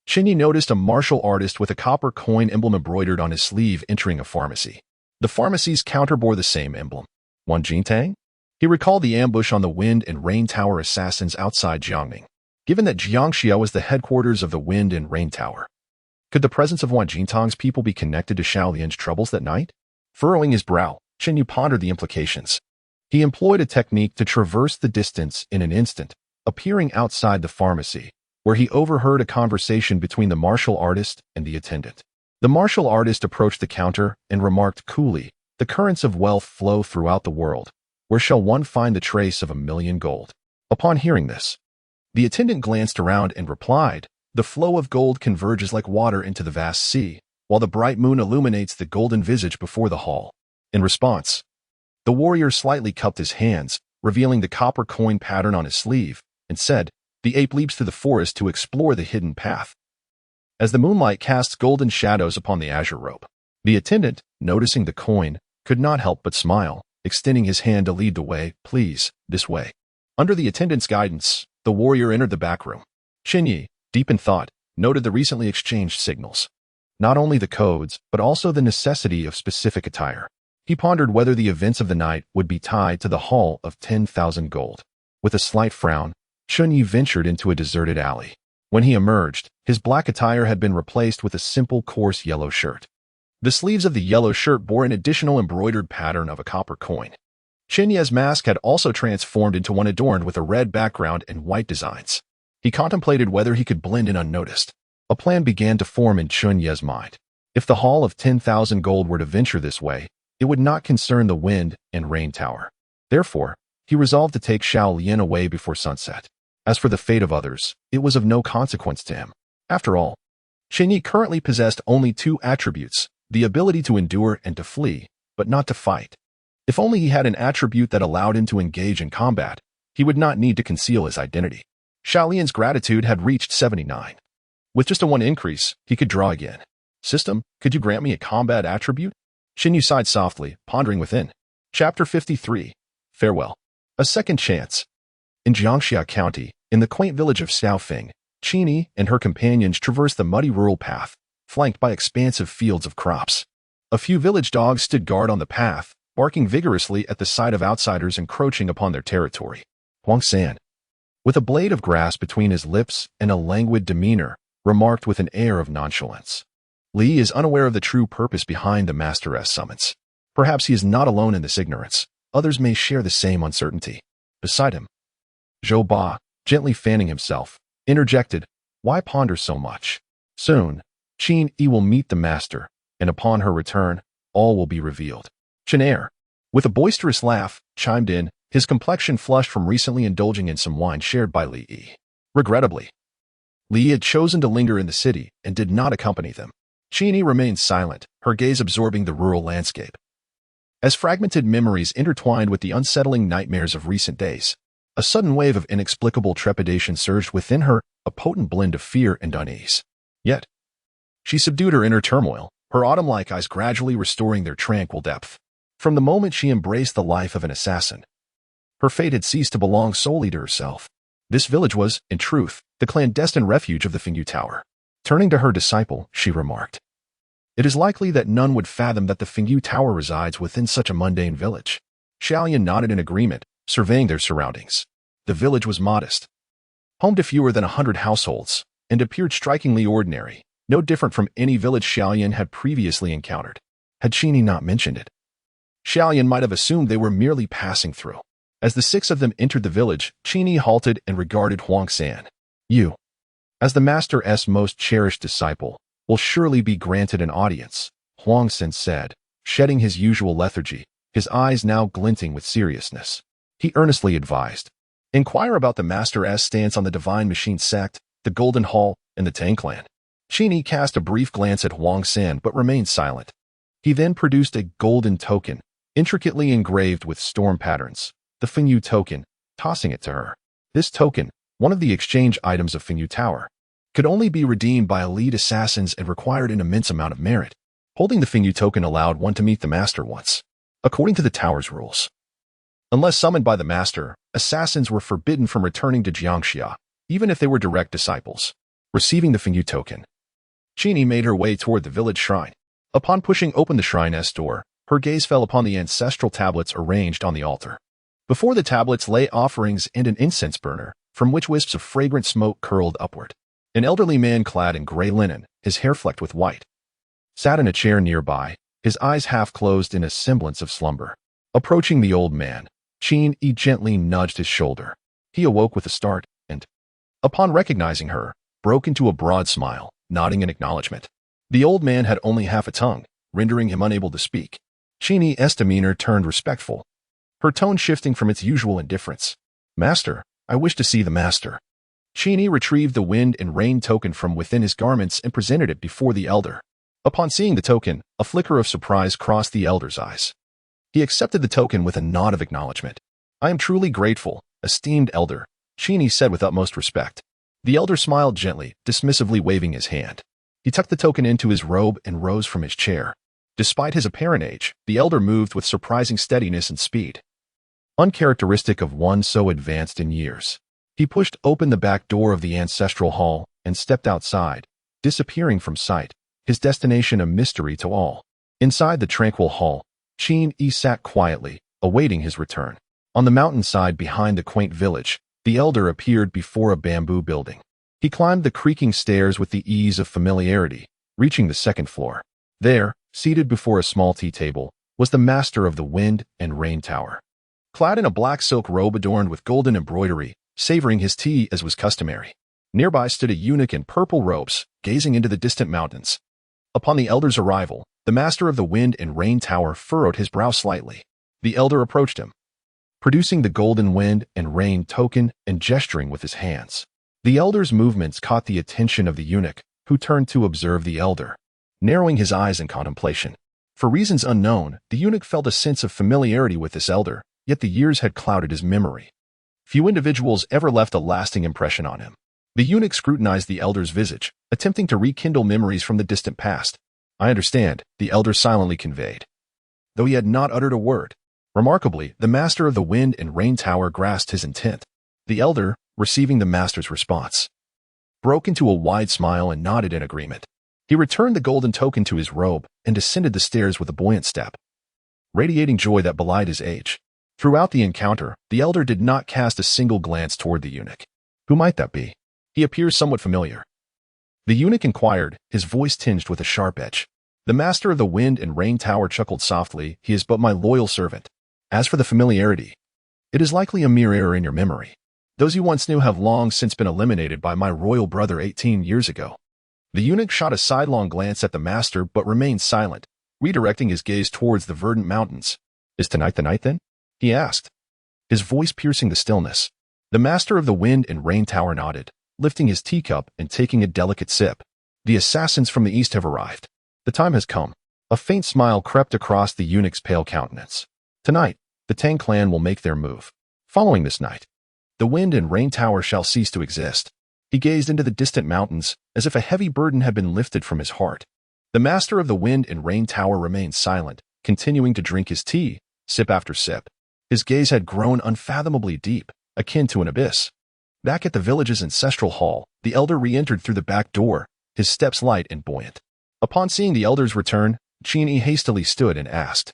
A: Chen Ye noticed a martial artist with a copper coin emblem embroidered on his sleeve entering a pharmacy. The pharmacy's counter bore the same emblem. Wan Jintang? He recalled the ambush on the Wind and Rain Tower assassins outside Jiangning. Given that Jiangxia was the headquarters of the Wind and Rain Tower, could the presence of Wan Jintang's people be connected to Xiaolian's troubles that night? Furrowing his brow, Chen Ye pondered the implications. He employed a technique to traverse the distance in an instant, appearing outside the pharmacy, where he overheard a conversation between the martial artist and the attendant. The martial artist approached the counter and remarked coolly, "The currents of wealth flow throughout the world. Where shall one find the trace of 1,000,000 gold?" Upon hearing this, the attendant glanced around and replied, "The flow of gold converges like water into the vast sea, while the bright moon illuminates the golden visage before the hall." In response, the warrior slightly cupped his hands, revealing the copper coin pattern on his sleeve, and said, "The ape leaps through the forest to explore the hidden path." As the moonlight casts golden shadows upon the azure robe, the attendant, noticing the coin, could not help but smile, extending his hand to lead the way. "Please, this way." Under the attendant's guidance, the warrior entered the back room. Chen Ye, deep in thought, noted the recently exchanged signals. Not only the codes, but also the necessity of specific attire. He pondered whether the events of the night would be tied to the haul of 10,000 gold. With a slight frown, Chen Ye ventured into a deserted alley. When he emerged, his black attire had been replaced with a simple coarse yellow shirt. The sleeves of the yellow shirt bore an additional embroidered pattern of a copper coin. Chen Ye's mask had also transformed into one adorned with a red background and white designs. He contemplated whether he could blend in unnoticed. A plan began to form in Chen Ye's mind. If the haul of 10,000 gold were to venture this way, it would not concern the Wind and Rain Tower. Therefore, he resolved to take Xiaolian away before sunset. As for the fate of others, it was of no consequence to him. After all, Chen Ye currently possessed only two attributes, the ability to endure and to flee, but not to fight. If only he had an attribute that allowed him to engage in combat, he would not need to conceal his identity. Xiaolian's gratitude had reached 79. With just a 1 increase, he could draw again. "System, could you grant me a combat attribute?" Chen Ye sighed softly, pondering within. Chapter 53. Farewell. A second chance. In Jiangxia County, in the quaint village of Xiaofeng, Chen Ye and her companions traversed the muddy rural path, flanked by expansive fields of crops. A few village dogs stood guard on the path, barking vigorously at the sight of outsiders encroaching upon their territory. Huang San, with a blade of grass between his lips and a languid demeanor, remarked with an air of nonchalance, "Li is unaware of the true purpose behind the Master's summons. Perhaps he is not alone in this ignorance. Others may share the same uncertainty." Beside him, Zhou Ba, gently fanning himself, interjected, "Why ponder so much? Soon, Chen Ye will meet the master, and upon her return, all will be revealed." Chen Ye, with a boisterous laugh, chimed in, his complexion flushed from recently indulging in some wine shared by Li Yi. Regrettably, Li had chosen to linger in the city and did not accompany them. Chen Ye remained silent, her gaze absorbing the rural landscape. As fragmented memories intertwined with the unsettling nightmares of recent days, a sudden wave of inexplicable trepidation surged within her, a potent blend of fear and unease. Yet, she subdued her inner turmoil, her autumn-like eyes gradually restoring their tranquil depth. From the moment she embraced the life of an assassin, her fate had ceased to belong solely to herself. This village was, in truth, the clandestine refuge of the Fingyu Tower. Turning to her disciple, she remarked, "It is likely that none would fathom that the Fingyu Tower resides within such a mundane village." Xiaolian nodded in agreement, surveying their surroundings. The village was modest, home to fewer than 100 households, and appeared strikingly ordinary, no different from any village Xiaolian had previously encountered. Had Chen Ye not mentioned it, Xiaolian might have assumed they were merely passing through. As the 6 of them entered the village, Chen Ye halted and regarded Huang San. "You, as the Master's most cherished disciple, will surely be granted an audience," Huang San said, shedding his usual lethargy, his eyes now glinting with seriousness. He earnestly advised, "Inquire about the Master's stance on the Divine Machine sect, the Golden Hall, and the Tang clan." Chen Ye cast a brief glance at Huang San but remained silent. He then produced a golden token, intricately engraved with storm patterns, the Fingyu token, tossing it to her. This token, one of the exchange items of Fingyu Tower, could only be redeemed by elite assassins and required an immense amount of merit. Holding the Fingyu token allowed one to meet the Master once, according to the Tower's rules. Unless summoned by the Master, assassins were forbidden from returning to Jiangxia, even if they were direct disciples. Receiving the Fingyu token, Chen Ye made her way toward the village shrine. Upon pushing open the shrine's door, her gaze fell upon the ancestral tablets arranged on the altar. Before the tablets lay offerings and an incense burner, from which wisps of fragrant smoke curled upward. An elderly man clad in gray linen, his hair flecked with white, sat in a chair nearby, his eyes half closed in a semblance of slumber. Approaching the old man, Chen Ye gently nudged his shoulder. He awoke with a start and, upon recognizing her, broke into a broad smile, nodding in acknowledgement. The old man had only half a tongue, rendering him unable to speak. Chen Ye's demeanor turned respectful, her tone shifting from its usual indifference. "Master, I wish to see the master." Chen Ye retrieved the wind and rain token from within his garments and presented it before the elder. Upon seeing the token, a flicker of surprise crossed the elder's eyes. He accepted the token with a nod of acknowledgement. "I am truly grateful, esteemed elder," Chen Ye said with utmost respect. The elder smiled gently, dismissively waving his hand. He tucked the token into his robe and rose from his chair. Despite his apparent age, the elder moved with surprising steadiness and speed, uncharacteristic of one so advanced in years. He pushed open the back door of the ancestral hall and stepped outside, disappearing from sight, his destination a mystery to all. Inside the tranquil hall, Chen Ye sat quietly, awaiting his return. On the mountainside behind the quaint village, the elder appeared before a bamboo building. He climbed the creaking stairs with the ease of familiarity, reaching the second floor. There, seated before a small tea table, was the master of the wind and rain tower. Clad in a black silk robe adorned with golden embroidery, savoring his tea as was customary. Nearby stood a eunuch in purple robes, gazing into the distant mountains. Upon the elder's arrival, the master of the wind and rain tower furrowed his brow slightly. The elder approached him, producing the golden wind and rain token and gesturing with his hands. The elder's movements caught the attention of the eunuch, who turned to observe the elder, narrowing his eyes in contemplation. For reasons unknown, the eunuch felt a sense of familiarity with this elder, yet the years had clouded his memory. Few individuals ever left a lasting impression on him. The eunuch scrutinized the elder's visage, attempting to rekindle memories from the distant past. "I understand," the elder silently conveyed, though he had not uttered a word. Remarkably, the master of the wind and rain tower grasped his intent. The elder, receiving the master's response, broke into a wide smile and nodded in agreement. He returned the golden token to his robe and descended the stairs with a buoyant step, radiating joy that belied his age. Throughout the encounter, the elder did not cast a single glance toward the eunuch. "Who might that be? He appears somewhat familiar." The eunuch inquired, his voice tinged with a sharp edge. The master of the wind and rain tower chuckled softly. "He is but my loyal servant. As for the familiarity, it is likely a mere error in your memory. Those you once knew have long since been eliminated by my royal brother 18 years ago." The eunuch shot a sidelong glance at the master but remained silent, redirecting his gaze towards the verdant mountains. "Is tonight the night then?" he asked, his voice piercing the stillness. The master of the wind and rain tower nodded, lifting his teacup and taking a delicate sip. "The assassins from the east have arrived. The time has come." A faint smile crept across the eunuch's pale countenance. "Tonight, the Tang clan will make their move. Following this night, the wind and rain tower shall cease to exist." He gazed into the distant mountains, as if a heavy burden had been lifted from his heart. The master of the wind and rain tower remained silent, continuing to drink his tea, sip after sip. His gaze had grown unfathomably deep, akin to an abyss. Back at the village's ancestral hall, the elder re-entered through the back door, his steps light and buoyant. Upon seeing the elder's return, Chen Ye hastily stood and asked,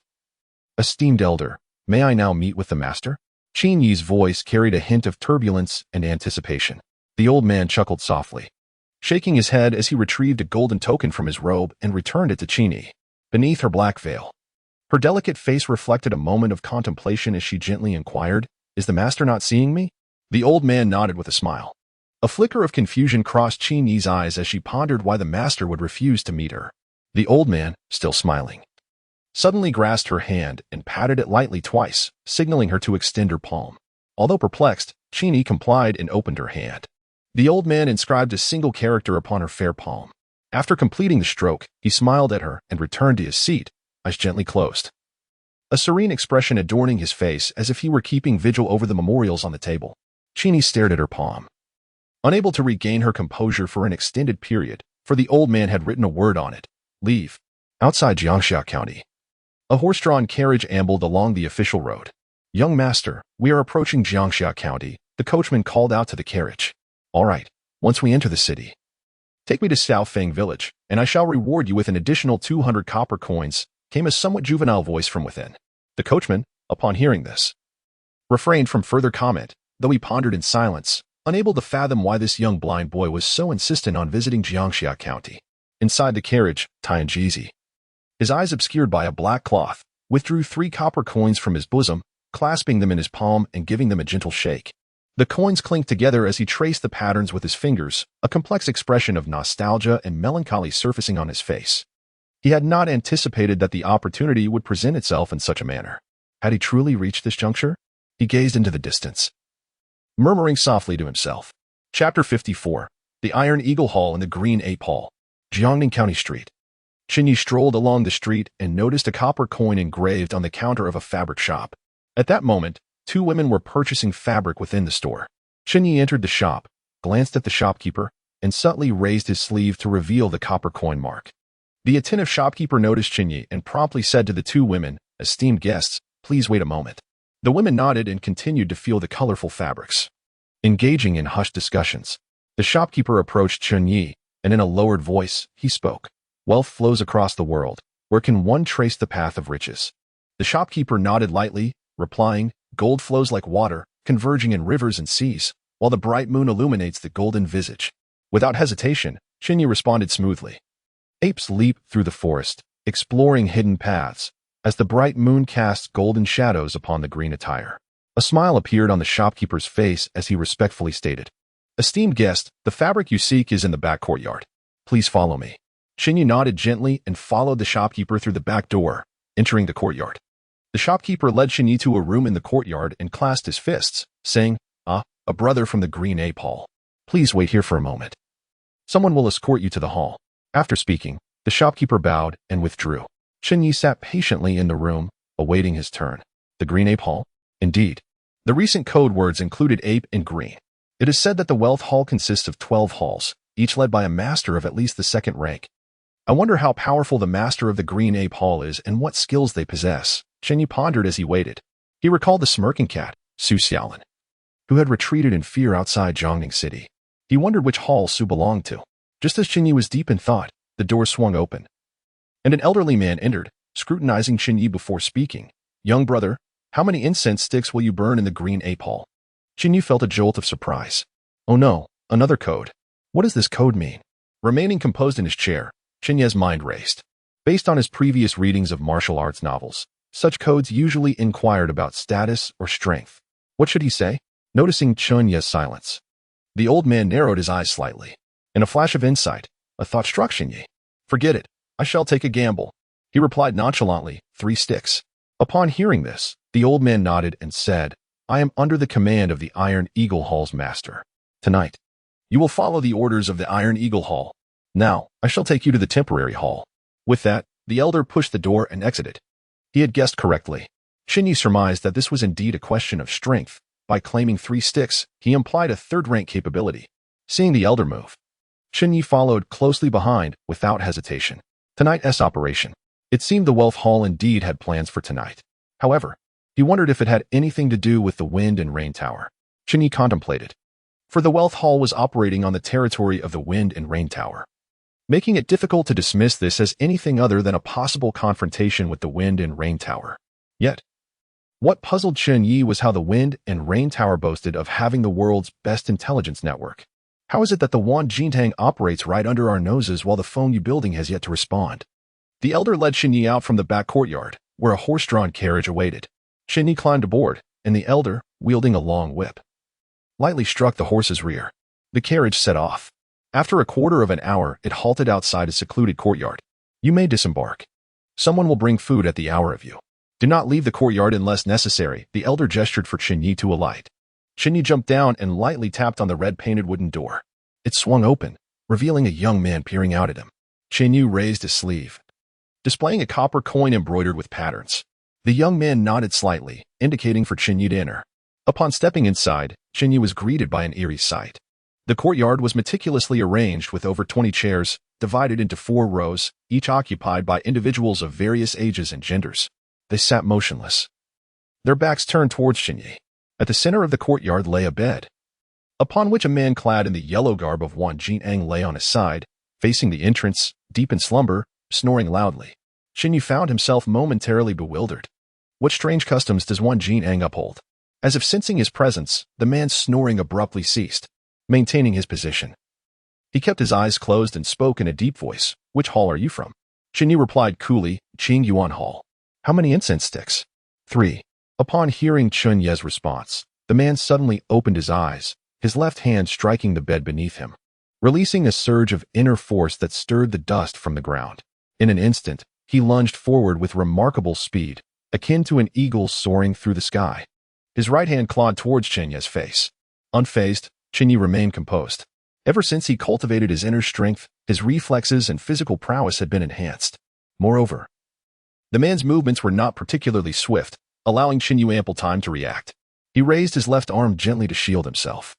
A: "Esteemed elder, may I now meet with the master?" Chen Ye's voice carried a hint of turbulence and anticipation. The old man chuckled softly, shaking his head as he retrieved a golden token from his robe and returned it to Chen Ye. Beneath her black veil, her delicate face reflected a moment of contemplation as she gently inquired, "Is the master not seeing me?" The old man nodded with a smile. A flicker of confusion crossed Chen Ye's eyes as she pondered why the master would refuse to meet her. The old man, still smiling, suddenly grasped her hand and patted it lightly twice, signaling her to extend her palm. Although perplexed, Chen Ye complied and opened her hand. The old man inscribed a single character upon her fair palm. After completing the stroke, he smiled at her and returned to his seat, eyes gently closed, a serene expression adorning his face as if he were keeping vigil over the memorials on the table. Chen Ye stared at her palm, unable to regain her composure for an extended period, for the old man had written a word on it: "Leave." Outside Jiangxia County, a horse-drawn carriage ambled along the official road. "Young master, we are approaching Jiangxia County," the coachman called out to the carriage. "All right, once we enter the city, Take me to Xiaofeng village, and I shall reward you with an additional 200 copper coins, came a somewhat juvenile voice from within. The coachman, upon hearing this, refrained from further comment, though he pondered in silence, unable to fathom why this young blind boy was so insistent on visiting Jiangxia County. Inside the carriage, Tianjizi, his eyes obscured by a black cloth, withdrew 3 copper coins from his bosom, clasping them in his palm and giving them a gentle shake. The coins clinked together as he traced the patterns with his fingers, a complex expression of nostalgia and melancholy surfacing on his face. He had not anticipated that the opportunity would present itself in such a manner. Had he truly reached this juncture? He gazed into the distance, murmuring softly to himself. Chapter 54. The Iron Eagle Hall in the Green Ape Hall. Jiangning County Street. Chen Ye strolled along the street and noticed a copper coin engraved on the counter of a fabric shop. At that moment, 2 women were purchasing fabric within the store. Chen Ye entered the shop, glanced at the shopkeeper, and subtly raised his sleeve to reveal the copper coin mark. The attentive shopkeeper noticed Chen Ye and promptly said to the 2 women, "Esteemed guests, please wait a moment." The women nodded and continued to feel the colorful fabrics. Engaging in hushed discussions, the shopkeeper approached Chen Ye, and in a lowered voice, he spoke. "Wealth flows across the world. Where can one trace the path of riches?" The shopkeeper nodded lightly, replying, "Gold flows like water, converging in rivers and seas, while the bright moon illuminates the golden visage." Without hesitation, Chen Ye responded smoothly. Apes leap through the forest, exploring hidden paths, as the bright moon casts golden shadows upon the green attire. A smile appeared on the shopkeeper's face as he respectfully stated, "Esteemed guest, the fabric you seek is in the back courtyard. Please follow me." Chen Ye nodded gently and followed the shopkeeper through the back door, entering the courtyard. The shopkeeper led Chen Ye to a room in the courtyard and clasped his fists, saying, "Ah, a brother from the Green Ape Hall. Please wait here for a moment. Someone will escort you to the hall." After speaking, the shopkeeper bowed and withdrew. Chen Ye sat patiently in the room, awaiting his turn. The Green Ape Hall? Indeed. The recent code words included ape and green. It is said that the Wealth Hall consists of 12 halls, each led by a master of at least the 2nd rank. I wonder how powerful the master of the Green Ape Hall is and what skills they possess, Chen Ye pondered as he waited. He recalled the smirking cat, Su Xiaolin, who had retreated in fear outside Jiangning City. He wondered which hall Su belonged to. Just as Chen Ye was deep in thought, the door swung open, and an elderly man entered, scrutinizing Chen Ye before speaking. "Young brother, how many incense sticks will you burn in the Green Ape Hall?" Chen Ye felt a jolt of surprise. Oh no, another code. What does this code mean? Remaining composed in his chair, Chen Ye's mind raced. Based on his previous readings of martial arts novels, such codes usually inquired about status or strength. What should he say? Noticing Chen Ye's silence, the old man narrowed his eyes slightly. In a flash of insight, a thought struck Chen Ye. "Forget it. I shall take a gamble." He replied nonchalantly, 3 sticks. Upon hearing this, the old man nodded and said, "I am under the command of the Iron Eagle Hall's master. Tonight, you will follow the orders of the Iron Eagle Hall. Now, I shall take you to the temporary hall." With that, the elder pushed the door and exited. He had guessed correctly. Chen Ye surmised that this was indeed a question of strength. By claiming 3 sticks, he implied a 3rd-rank capability. Seeing the elder move, Chen Ye followed closely behind without hesitation. Tonight's operation. It seemed the Wealth Hall indeed had plans for tonight. However, he wondered if it had anything to do with the Wind and Rain Tower. Chen Ye contemplated. For the Wealth Hall was operating on the territory of the Wind and Rain Tower, making it difficult to dismiss this as anything other than a possible confrontation with the Wind and Rain Tower. Yet, what puzzled Chen Ye was how the Wind and Rain Tower boasted of having the world's best intelligence network. How is it that the Wan Jintang operates right under our noses while the Fengyu building has yet to respond? The elder led Chen Ye out from the back courtyard, where a horse-drawn carriage awaited. Chen Ye climbed aboard, and the elder, wielding a long whip, lightly struck the horse's rear. The carriage set off. After a quarter of an hour, it halted outside a secluded courtyard. "You may disembark. Someone will bring food at the hour of you. Do not leave the courtyard unless necessary." The elder gestured for Chen Ye to alight. Chen Ye jumped down and lightly tapped on the red-painted wooden door. It swung open, revealing a young man peering out at him. Chen Ye raised his sleeve, displaying a copper coin embroidered with patterns. The young man nodded slightly, indicating for Chen Ye to enter. Upon stepping inside, Chen Ye was greeted by an eerie sight. The courtyard was meticulously arranged with over 20 chairs, divided into 4 rows, each occupied by individuals of various ages and genders. They sat motionless, their backs turned towards Chen Ye. At the center of the courtyard lay a bed, upon which a man clad in the yellow garb of Wan Jintang lay on his side, facing the entrance, deep in slumber, snoring loudly. Chen Ye found himself momentarily bewildered. What strange customs does one Jin Ang uphold? As if sensing his presence, the man's snoring abruptly ceased, maintaining his position. He kept his eyes closed and spoke in a deep voice. Which hall are you from? Chen Ye replied coolly, Qing Yuan Hall. How many incense sticks? 3. Upon hearing Chen Ye's response, the man suddenly opened his eyes, his left hand striking the bed beneath him, releasing a surge of inner force that stirred the dust from the ground. In an instant, he lunged forward with remarkable speed, akin to an eagle soaring through the sky. His right hand clawed towards Chen Ye's face. Unfazed, Chen Ye remained composed. Ever since he cultivated his inner strength, his reflexes and physical prowess had been enhanced. Moreover, the man's movements were not particularly swift, allowing Chen Ye ample time to react. He raised his left arm gently to shield himself.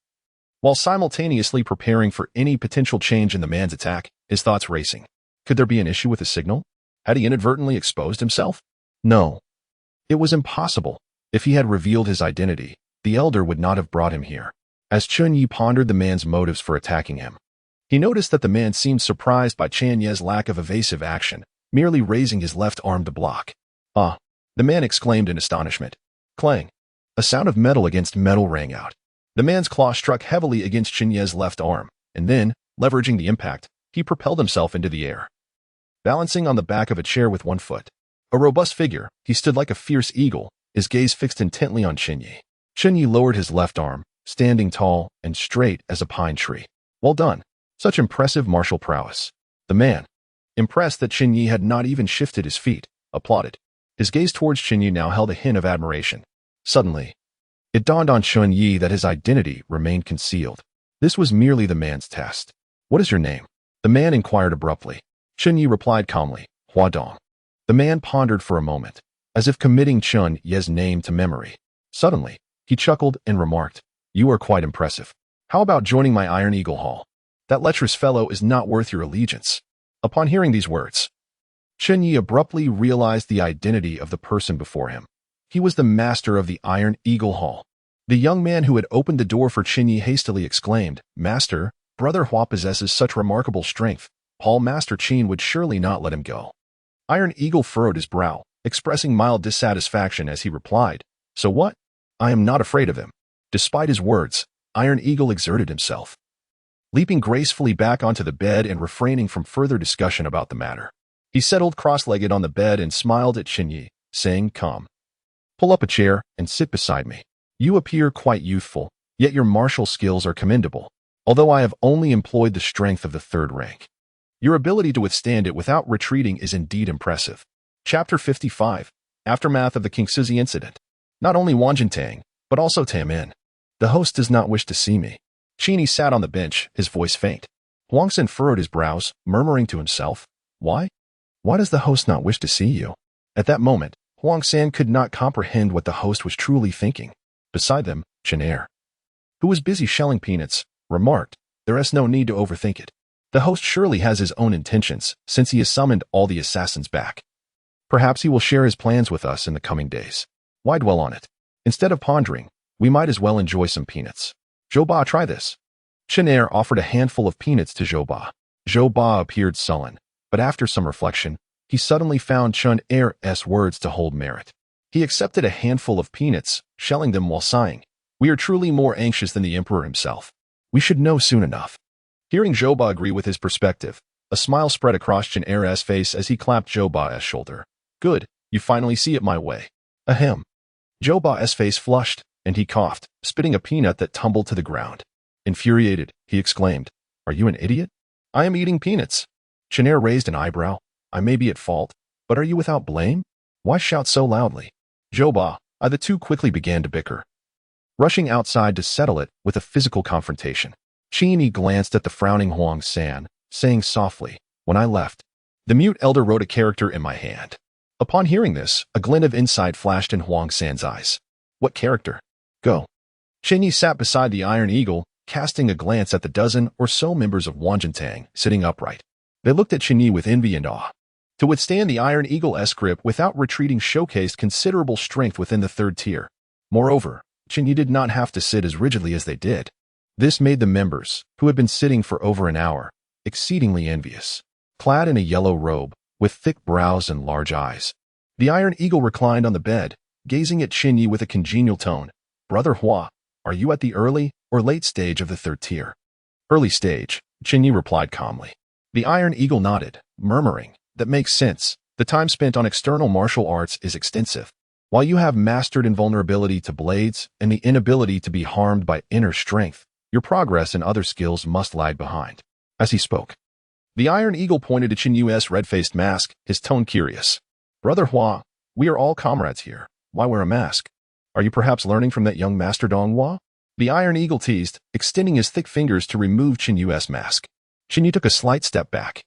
A: While simultaneously preparing for any potential change in the man's attack, his thoughts racing. Could there be an issue with the signal? Had he inadvertently exposed himself? No. It was impossible. If he had revealed his identity, the elder would not have brought him here. As Chen Ye pondered the man's motives for attacking him, he noticed that the man seemed surprised by Chen Ye's lack of evasive action, merely raising his left arm to block. Ah! The man exclaimed in astonishment. Clang! A sound of metal against metal rang out. The man's claw struck heavily against Chen Ye's left arm, and then, leveraging the impact, he propelled himself into the air. Balancing on the back of a chair with one foot, a robust figure, he stood like a fierce eagle, his gaze fixed intently on Chen Ye. Chen Ye lowered his left arm, standing tall and straight as a pine tree. Well done. Such impressive martial prowess. The man, impressed that Chen Ye had not even shifted his feet, applauded. His gaze towards Chen Ye now held a hint of admiration. Suddenly, it dawned on Chen Ye that his identity remained concealed. This was merely the man's test. What is your name? The man inquired abruptly. Chen Ye replied calmly, Hua Dong. The man pondered for a moment, as if committing Chen Ye's name to memory. Suddenly, he chuckled and remarked, You are quite impressive. How about joining my Iron Eagle Hall? That lecherous fellow is not worth your allegiance. Upon hearing these words, Chen Ye abruptly realized the identity of the person before him. He was the master of the Iron Eagle Hall. The young man who had opened the door for Chen Ye hastily exclaimed, Master, Brother Hua possesses such remarkable strength. Hall Master Qin would surely not let him go. Iron Eagle furrowed his brow, expressing mild dissatisfaction as he replied, So what? I am not afraid of him. Despite his words, Iron Eagle exerted himself, leaping gracefully back onto the bed and refraining from further discussion about the matter. He settled cross-legged on the bed and smiled at Chen Ye, saying, Come. Pull up a chair and sit beside me. You appear quite youthful, yet your martial skills are commendable, although I have only employed the strength of the 3rd rank. Your ability to withstand it without retreating is indeed impressive. Chapter 55. Aftermath of the Kingsuzi incident. Not only Wang Jintang, but also Tamin. The host does not wish to see me. Chen Ye sat on the bench, his voice faint. Huang Sen furrowed his brows, murmuring to himself, Why? Why does the host not wish to see you? At that moment, Huang San could not comprehend what the host was truly thinking. Beside them, Chen Ye, who was busy shelling peanuts, remarked, There is no need to overthink it. The host surely has his own intentions, since he has summoned all the assassins back. Perhaps he will share his plans with us in the coming days. Why dwell on it? Instead of pondering, we might as well enjoy some peanuts. Zhou Ba, try this. Chen Ye offered a handful of peanuts to Zhou Ba. Zhou Ba appeared sullen, but after some reflection, he suddenly found Chen Ye's words to hold merit. He accepted a handful of peanuts, shelling them while sighing, We are truly more anxious than the emperor himself. We should know soon enough. Hearing Zhou Ba agree with his perspective, a smile spread across Chen Ye's face as he clapped Zhou Ba's shoulder. Good, you finally see it my way. Ahem. Zhou Ba's face flushed, and he coughed, spitting a peanut that tumbled to the ground. Infuriated, he exclaimed, Are you an idiot? I am eating peanuts. Chen Ye raised an eyebrow. I may be at fault, but are you without blame? Why shout so loudly? Zhou Ba, the two quickly began to bicker, rushing outside to settle it with a physical confrontation. Chen Ye glanced at the frowning Huang San, saying softly, When I left, the mute elder wrote a character in my hand. Upon hearing this, a glint of insight flashed in Huang San's eyes. What character? Go. Chen Ye sat beside the Iron Eagle, casting a glance at the dozen or so members of Wang Jintang sitting upright. They looked at Chen Ye with envy and awe. To withstand the Iron Eagle's grip without retreating showcased considerable strength within the 3rd tier. Moreover, Chen Ye did not have to sit as rigidly as they did. This made the members, who had been sitting for over an hour, exceedingly envious. Clad in a yellow robe, with thick brows and large eyes, the Iron Eagle reclined on the bed, gazing at Chen Ye with a congenial tone. Brother Hua, are you at the early or late stage of the third tier? Early stage, Chen Ye replied calmly. The Iron Eagle nodded, murmuring, that makes sense. The time spent on external martial arts is extensive. While you have mastered invulnerability to blades and the inability to be harmed by inner strength, your progress in other skills must lag behind. As he spoke, the Iron Eagle pointed to Chen Yu's red-faced mask, his tone curious. Brother Hua, we are all comrades here. Why wear a mask? Are you perhaps learning from that young Master Dong Hua? The Iron Eagle teased, extending his thick fingers to remove Chen Yu's mask. Chen Yu took a slight step back,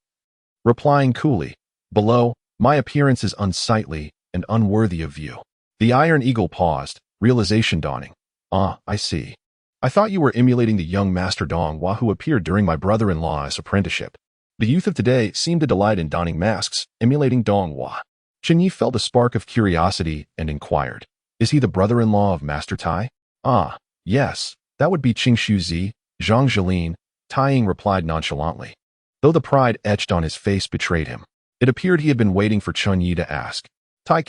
A: replying coolly, Below, my appearance is unsightly and unworthy of view. The Iron Eagle paused, realization dawning. Ah, I see. I thought you were emulating the young Master Dong Hua who appeared during my brother-in-law's apprenticeship. The youth of today seem to delight in donning masks, emulating Dong Hua. Chen Ye felt a spark of curiosity and inquired, Is he the brother-in-law of Master Tai? Ah, yes, that would be Qingshu Zi, Zhang Jilin, Tai Ying replied nonchalantly. Though the pride etched on his face betrayed him, it appeared he had been waiting for Chen Ye to ask. Tai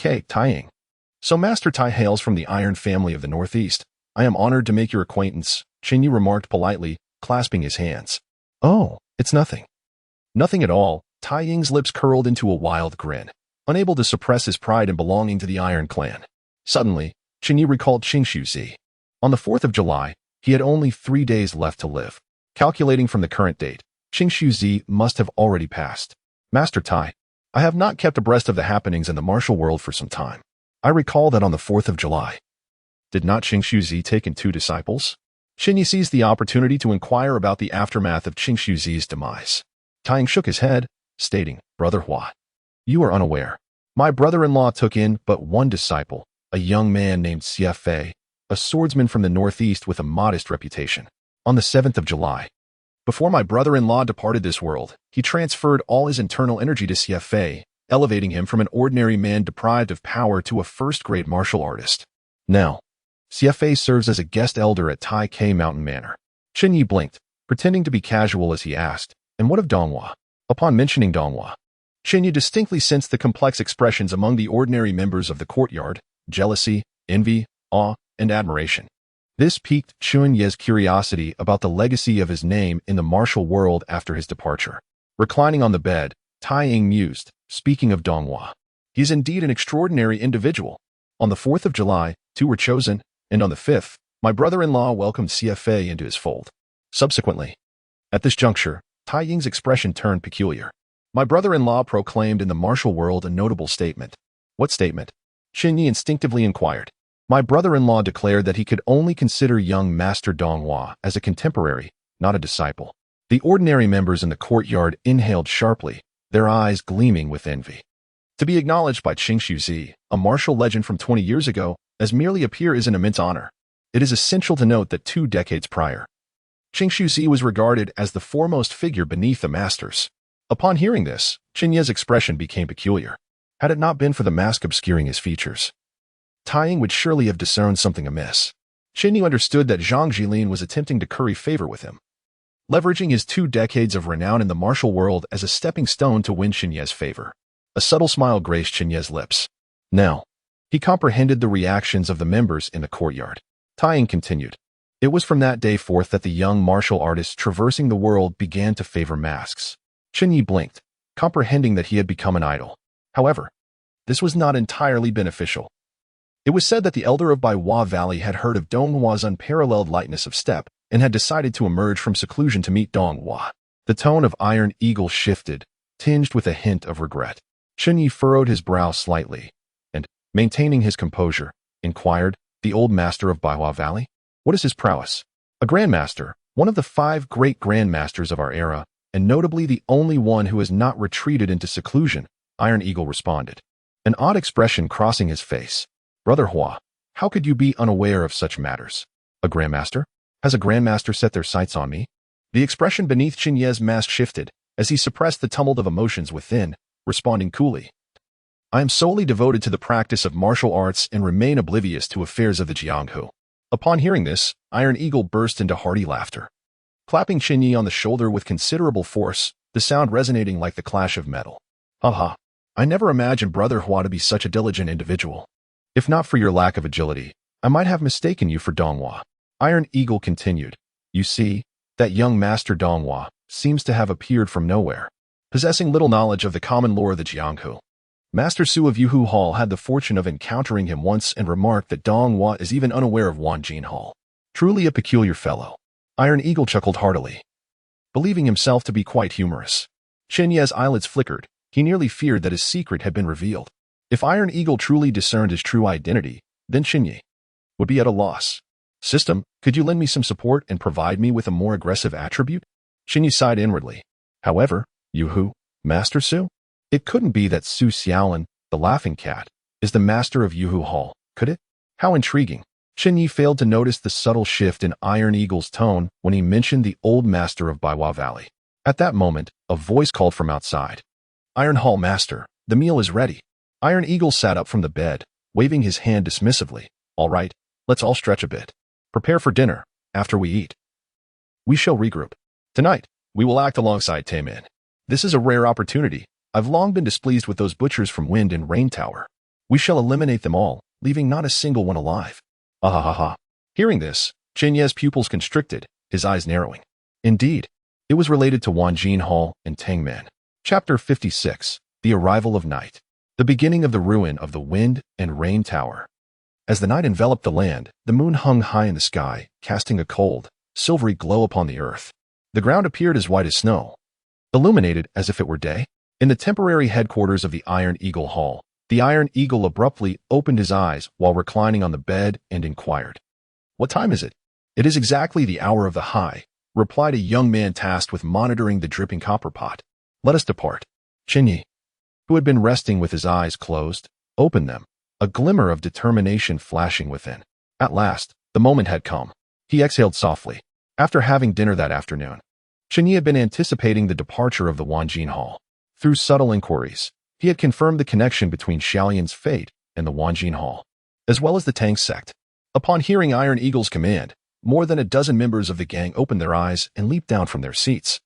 A: Ying. So Master Tai hails from the Iron family of the Northeast. I am honored to make your acquaintance, Chen Ye remarked politely, clasping his hands. Oh, it's nothing. Nothing at all. Tai Ying's lips curled into a wild grin, unable to suppress his pride in belonging to the Iron clan. Suddenly, Chen Ye recalled Qingshu Zi. On the 4th of July, he had only 3 days left to live. Calculating from the current date, Qingshu Zi must have already passed. Master Tai, I have not kept abreast of the happenings in the martial world for some time. I recall that on the 4th of July, did not Qingshu Zi take in 2 disciples? Chen Ye seized the opportunity to inquire about the aftermath of Qingshu Zi's demise. Tai Ying shook his head, stating, Brother Hua, you are unaware. My brother-in-law took in but 1 disciple, a young man named Xie Fei, a swordsman from the Northeast with a modest reputation. On the 7th of July, before my brother-in-law departed this world, he transferred all his internal energy to Xie Fei, elevating him from an ordinary man deprived of power to a first-grade martial artist. Now, Xie Fei serves as a guest elder at Tai Ke Mountain Manor. Chen Ye blinked, pretending to be casual as he asked, and what of Dong Hua? Upon mentioning Dong Hua, Chen Ye distinctly sensed the complex expressions among the ordinary members of the courtyard, jealousy, envy, awe, and admiration. This piqued Chen Ye's curiosity about the legacy of his name in the martial world after his departure. Reclining on the bed, Tai Ying mused, speaking of Dong Hua. He is indeed an extraordinary individual. On the 4th of July, 2 were chosen, and on the 5th, my brother-in-law welcomed Xie Fei into his fold. Subsequently, at this juncture, Tai Ying's expression turned peculiar. My brother-in-law proclaimed in the martial world a notable statement. What statement? Chen Ye instinctively inquired. My brother-in-law declared that he could only consider young Master Dong Hua as a contemporary, not a disciple. The ordinary members in the courtyard inhaled sharply, their eyes gleaming with envy. To be acknowledged by Qingshu Zi, a martial legend from 20 years ago, as merely a peer is an immense honor. It is essential to note that 2 decades prior, Qingshu Zi was regarded as the foremost figure beneath the masters. Upon hearing this, Chen Ye's expression became peculiar. Had it not been for the mask obscuring his features, Tai Ying would surely have discerned something amiss. Chen Ye understood that Zhang Jilin was attempting to curry favor with him, leveraging his 2 decades of renown in the martial world as a stepping stone to win Chen Ye's favor. A subtle smile graced Chen Ye's lips. Now, he comprehended the reactions of the members in the courtyard. Tai Ying continued. It was from that day forth that the young martial artists traversing the world began to favor masks. Chen Ye blinked, comprehending that he had become an idol. However, this was not entirely beneficial. It was said that the elder of Baihua Valley had heard of Dong Hua's unparalleled lightness of step and had decided to emerge from seclusion to meet Dong Hua. The tone of Iron Eagle shifted, tinged with a hint of regret. Chen Ye furrowed his brow slightly and, maintaining his composure, inquired, the old master of Baihua Valley? What is his prowess? A grandmaster, one of the 5 great grandmasters of our era, and notably the only one who has not retreated into seclusion, Iron Eagle responded, an odd expression crossing his face. Brother Hua, how could you be unaware of such matters? A grandmaster? Has a grandmaster set their sights on me? The expression beneath Chen Ye's mask shifted as he suppressed the tumult of emotions within, responding coolly. I am solely devoted to the practice of martial arts and remain oblivious to affairs of the Jianghu. Upon hearing this, Iron Eagle burst into hearty laughter. Clapping Chen Ye on the shoulder with considerable force, the sound resonating like the clash of metal. Haha. I never imagined Brother Hua to be such a diligent individual. If not for your lack of agility, I might have mistaken you for Donghua. Iron Eagle continued. You see, that young Master Donghua seems to have appeared from nowhere, possessing little knowledge of the common lore of the Jianghu. Master Su of Yuhu Hall had the fortune of encountering him once and remarked that Donghua is even unaware of Wanjin Hall. Truly a peculiar fellow. Iron Eagle chuckled heartily, believing himself to be quite humorous. Chen Ye's eyelids flickered. He nearly feared that his secret had been revealed. If Iron Eagle truly discerned his true identity, then Chen Ye would be at a loss. System, could you lend me some support and provide me with a more aggressive attribute? Chen Ye sighed inwardly. However, Yuhu, Master Su? It couldn't be that Su Xiaolin, the laughing cat, is the master of Yuhu Hall, could it? How intriguing. Chen Ye failed to notice the subtle shift in Iron Eagle's tone when he mentioned the old master of Baiwa Valley. At that moment, a voice called from outside. Iron Hall Master, the meal is ready. Iron Eagle sat up from the bed, waving his hand dismissively. All right, let's all stretch a bit. Prepare for dinner. After we eat, we shall regroup. Tonight, we will act alongside Taimin. This is a rare opportunity. I've long been displeased with those butchers from Wind and Rain Tower. We shall eliminate them all, leaving not a single one alive. Ahahaha. Hearing this, Chen Ye's pupils constricted, his eyes narrowing. Indeed, it was related to Wanjin Hall and Tangman. Chapter 56. The Arrival of Night. The beginning of the ruin of the Wind and Rain Tower. As the night enveloped the land, the moon hung high in the sky, casting a cold, silvery glow upon the earth. The ground appeared as white as snow, illuminated as if it were day. In the temporary headquarters of the Iron Eagle Hall, the Iron Eagle abruptly opened his eyes while reclining on the bed and inquired, "What time is it?" "It is exactly the hour of the high," replied a young man tasked with monitoring the dripping copper pot. "Let us depart." Chen Ye, who had been resting with his eyes closed, opened them, a glimmer of determination flashing within. At last, the moment had come. He exhaled softly. After having dinner that afternoon, Chen Ye had been anticipating the departure of the Wanjin Hall. Through subtle inquiries, he had confirmed the connection between Xiaoyan's fate and the Wanjin Hall, as well as the Tang sect. Upon hearing Iron Eagle's command, more than a dozen members of the gang opened their eyes and leaped down from their seats,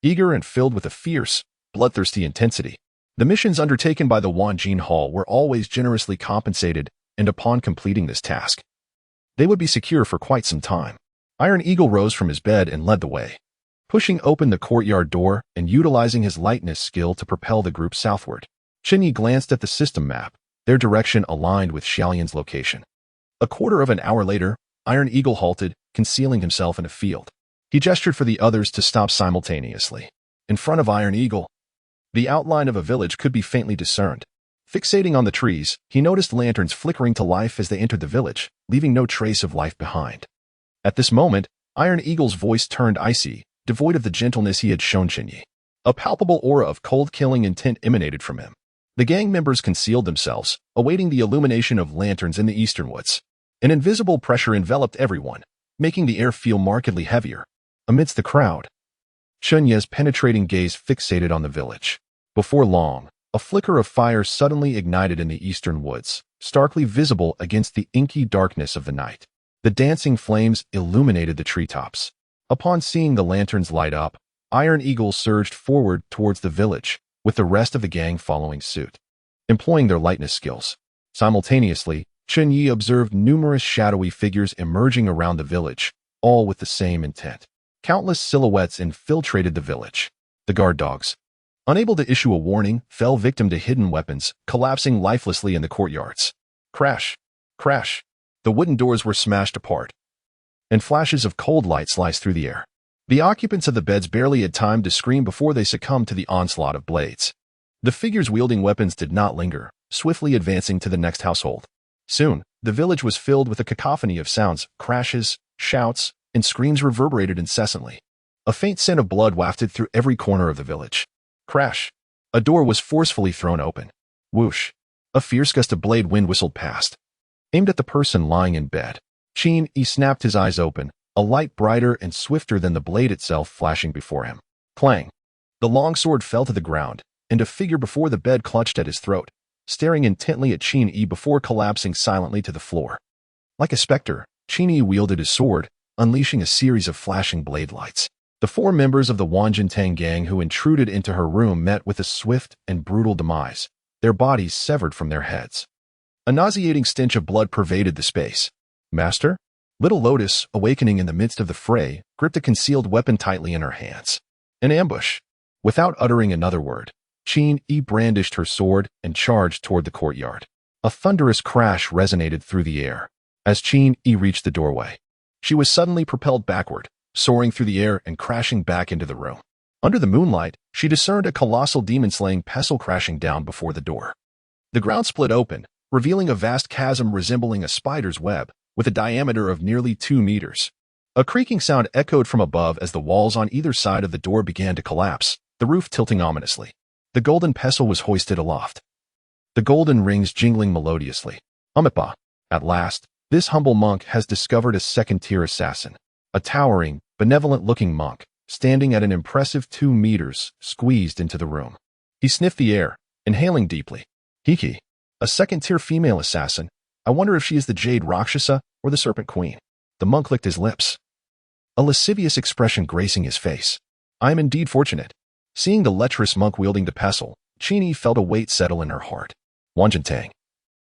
A: eager and filled with a fierce, bloodthirsty intensity. The missions undertaken by the Wanjin Hall were always generously compensated, and upon completing this task, they would be secure for quite some time. Iron Eagle rose from his bed and led the way, pushing open the courtyard door and utilizing his lightness skill to propel the group southward. Chen Ye glanced at the system map, their direction aligned with Xiaoyan's location. A quarter of an hour later, Iron Eagle halted, concealing himself in a field. He gestured for the others to stop simultaneously. In front of Iron Eagle, the outline of a village could be faintly discerned. Fixating on the trees, he noticed lanterns flickering to life as they entered the village, leaving no trace of life behind. At this moment, Iron Eagle's voice turned icy, devoid of the gentleness he had shown Chen Ye. A palpable aura of cold-killing intent emanated from him. The gang members concealed themselves, awaiting the illumination of lanterns in the eastern woods. An invisible pressure enveloped everyone, making the air feel markedly heavier. Amidst the crowd, Chen Ye's penetrating gaze fixated on the village. Before long, a flicker of fire suddenly ignited in the eastern woods, starkly visible against the inky darkness of the night. The dancing flames illuminated the treetops. Upon seeing the lanterns light up, Iron Eagle surged forward towards the village, with the rest of the gang following suit, employing their lightness skills. Simultaneously, Chen Ye observed numerous shadowy figures emerging around the village, all with the same intent. Countless silhouettes infiltrated the village. The guard dogs, unable to issue a warning, fell victim to hidden weapons, collapsing lifelessly in the courtyards. Crash! Crash! The wooden doors were smashed apart, and flashes of cold light sliced through the air. The occupants of the beds barely had time to scream before they succumbed to the onslaught of blades. The figures wielding weapons did not linger, swiftly advancing to the next household. Soon, the village was filled with a cacophony of sounds, crashes, shouts, and screams reverberated incessantly. A faint scent of blood wafted through every corner of the village. Crash! A door was forcefully thrown open. Whoosh! A fierce gust of blade wind whistled past, aimed at the person lying in bed. Chen Ye snapped his eyes open, a light brighter and swifter than the blade itself flashing before him. Clang! The longsword fell to the ground, and a figure before the bed clutched at his throat, staring intently at Chen Ye before collapsing silently to the floor. Like a specter, Chen Ye wielded his sword, unleashing a series of flashing blade lights. The four members of the Wanjintang gang who intruded into her room met with a swift and brutal demise, their bodies severed from their heads. A nauseating stench of blood pervaded the space. Master? Little Lotus, awakening in the midst of the fray, gripped a concealed weapon tightly in her hands. An ambush. Without uttering another word, Chen Ye brandished her sword and charged toward the courtyard. A thunderous crash resonated through the air. As Chen Ye reached the doorway, she was suddenly propelled backward, soaring through the air and crashing back into the room. Under the moonlight, she discerned a colossal demon-slaying pestle crashing down before the door. The ground split open, revealing a vast chasm resembling a spider's web, with a diameter of nearly 2 meters. A creaking sound echoed from above as the walls on either side of the door began to collapse, the roof tilting ominously. The golden pestle was hoisted aloft, the golden rings jingling melodiously. Amipa. At last, this humble monk has discovered a second-tier assassin. A towering, benevolent-looking monk, standing at an impressive 2 meters, squeezed into the room. He sniffed the air, inhaling deeply. Hiki. A second-tier female assassin. I wonder if she is the Jade Rakshasa or the Serpent Queen. The monk licked his lips, a lascivious expression gracing his face. I am indeed fortunate. Seeing the lecherous monk wielding the pestle, Chen Ye felt a weight settle in her heart. Wanjintang,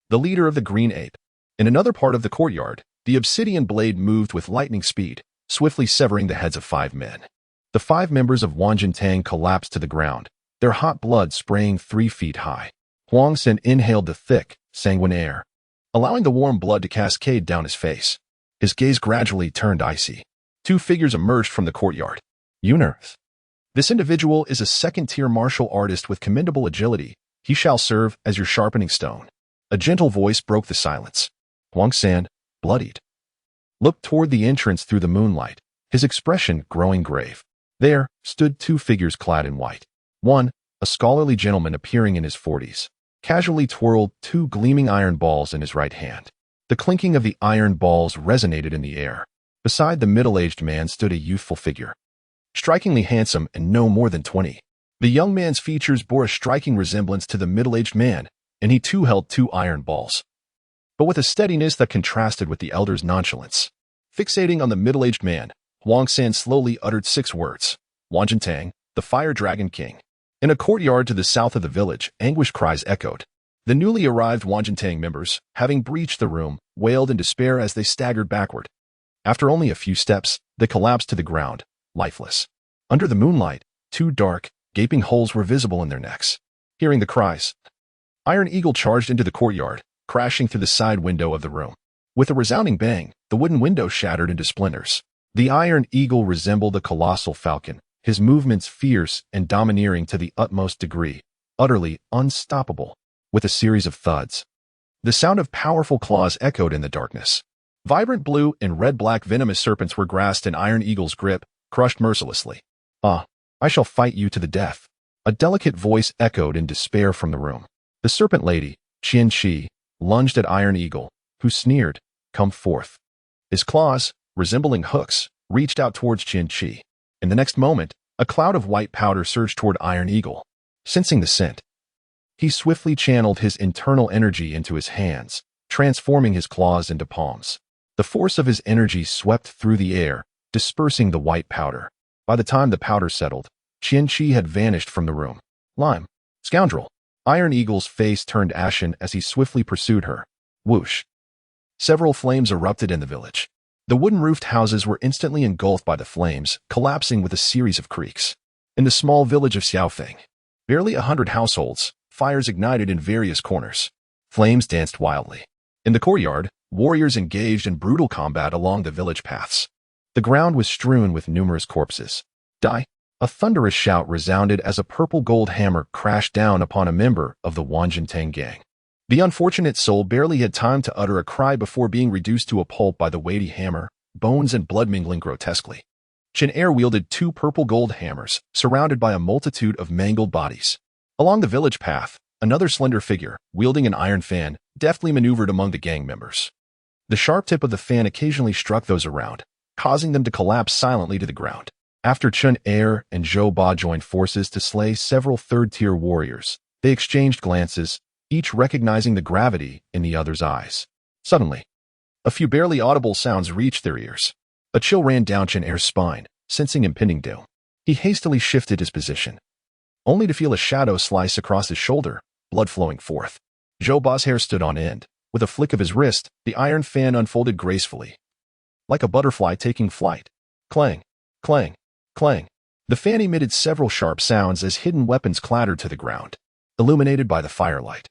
A: the leader of the Green Ape. In another part of the courtyard, the obsidian blade moved with lightning speed, swiftly severing the heads of 5 men. The 5 members of Wanjintang collapsed to the ground, their hot blood spraying 3 feet high. Huang Sen inhaled the thick, sanguine air, allowing the warm blood to cascade down his face. His gaze gradually turned icy. 2 figures emerged from the courtyard. Unearth. This individual is a second-tier martial artist with commendable agility. He shall serve as your sharpening stone. A gentle voice broke the silence. Huang San, bloodied, looked toward the entrance through the moonlight, his expression growing grave. There stood 2 figures clad in white. One, a scholarly gentleman appearing in his 40s, casually twirled 2 gleaming iron balls in his right hand. The clinking of the iron balls resonated in the air. Beside the middle-aged man stood a youthful figure, strikingly handsome and no more than 20. The young man's features bore a striking resemblance to the middle-aged man, and he too held 2 iron balls, but with a steadiness that contrasted with the elder's nonchalance. Fixating on the middle-aged man, Huang San slowly uttered 6 words. Wanjintang, the Fire Dragon King. In a courtyard to the south of the village, anguished cries echoed. The newly arrived Wanjintang members, having breached the room, wailed in despair as they staggered backward. After only a few steps, they collapsed to the ground, lifeless. Under the moonlight, 2 dark, gaping holes were visible in their necks. Hearing the cries, Iron Eagle charged into the courtyard, crashing through the side window of the room. With a resounding bang, the wooden window shattered into splinters. The Iron Eagle resembled a colossal falcon, his movements fierce and domineering to the utmost degree, utterly unstoppable. With a series of thuds, the sound of powerful claws echoed in the darkness. Vibrant blue and red-black venomous serpents were grasped in Iron Eagle's grip, crushed mercilessly. I shall fight you to the death. A delicate voice echoed in despair from the room. The serpent lady, Chen Ye, lunged at Iron Eagle, who sneered, "Come forth." His claws, resembling hooks, reached out towards Chen Ye. In the next moment, a cloud of white powder surged toward Iron Eagle. Sensing the scent, he swiftly channeled his internal energy into his hands, transforming his claws into palms. The force of his energy swept through the air, dispersing the white powder. By the time the powder settled, Chen Ye had vanished from the room. Lime. Scoundrel. Iron Eagle's face turned ashen as he swiftly pursued her. Whoosh. Several flames erupted in the village. The wooden-roofed houses were instantly engulfed by the flames, collapsing with a series of creaks. In the small village of Xiaofeng, barely 100 households, fires ignited in various corners. Flames danced wildly. In the courtyard, warriors engaged in brutal combat along the village paths. The ground was strewn with numerous corpses. Die! A thunderous shout resounded as a purple-gold hammer crashed down upon a member of the Wanjintang gang. The unfortunate soul barely had time to utter a cry before being reduced to a pulp by the weighty hammer, bones and blood mingling grotesquely. Chen Ye wielded 2 purple-gold hammers, surrounded by a multitude of mangled bodies. Along the village path, another slender figure, wielding an iron fan, deftly maneuvered among the gang members. The sharp tip of the fan occasionally struck those around, causing them to collapse silently to the ground. After Chen Ye and Zhou Ba joined forces to slay several third-tier warriors, they exchanged glances, each recognizing the gravity in the other's eyes. Suddenly, a few barely audible sounds reached their ears. A chill ran down Chen Ye's spine, Sensing impending doom, he hastily shifted his position, only to feel a shadow slice across his shoulder, blood flowing forth. Zhou Ba's hair stood on end. With a flick of his wrist, the iron fan unfolded gracefully, like a butterfly taking flight. Clang, clang, clang. The fan emitted several sharp sounds as hidden weapons clattered to the ground, illuminated by the firelight.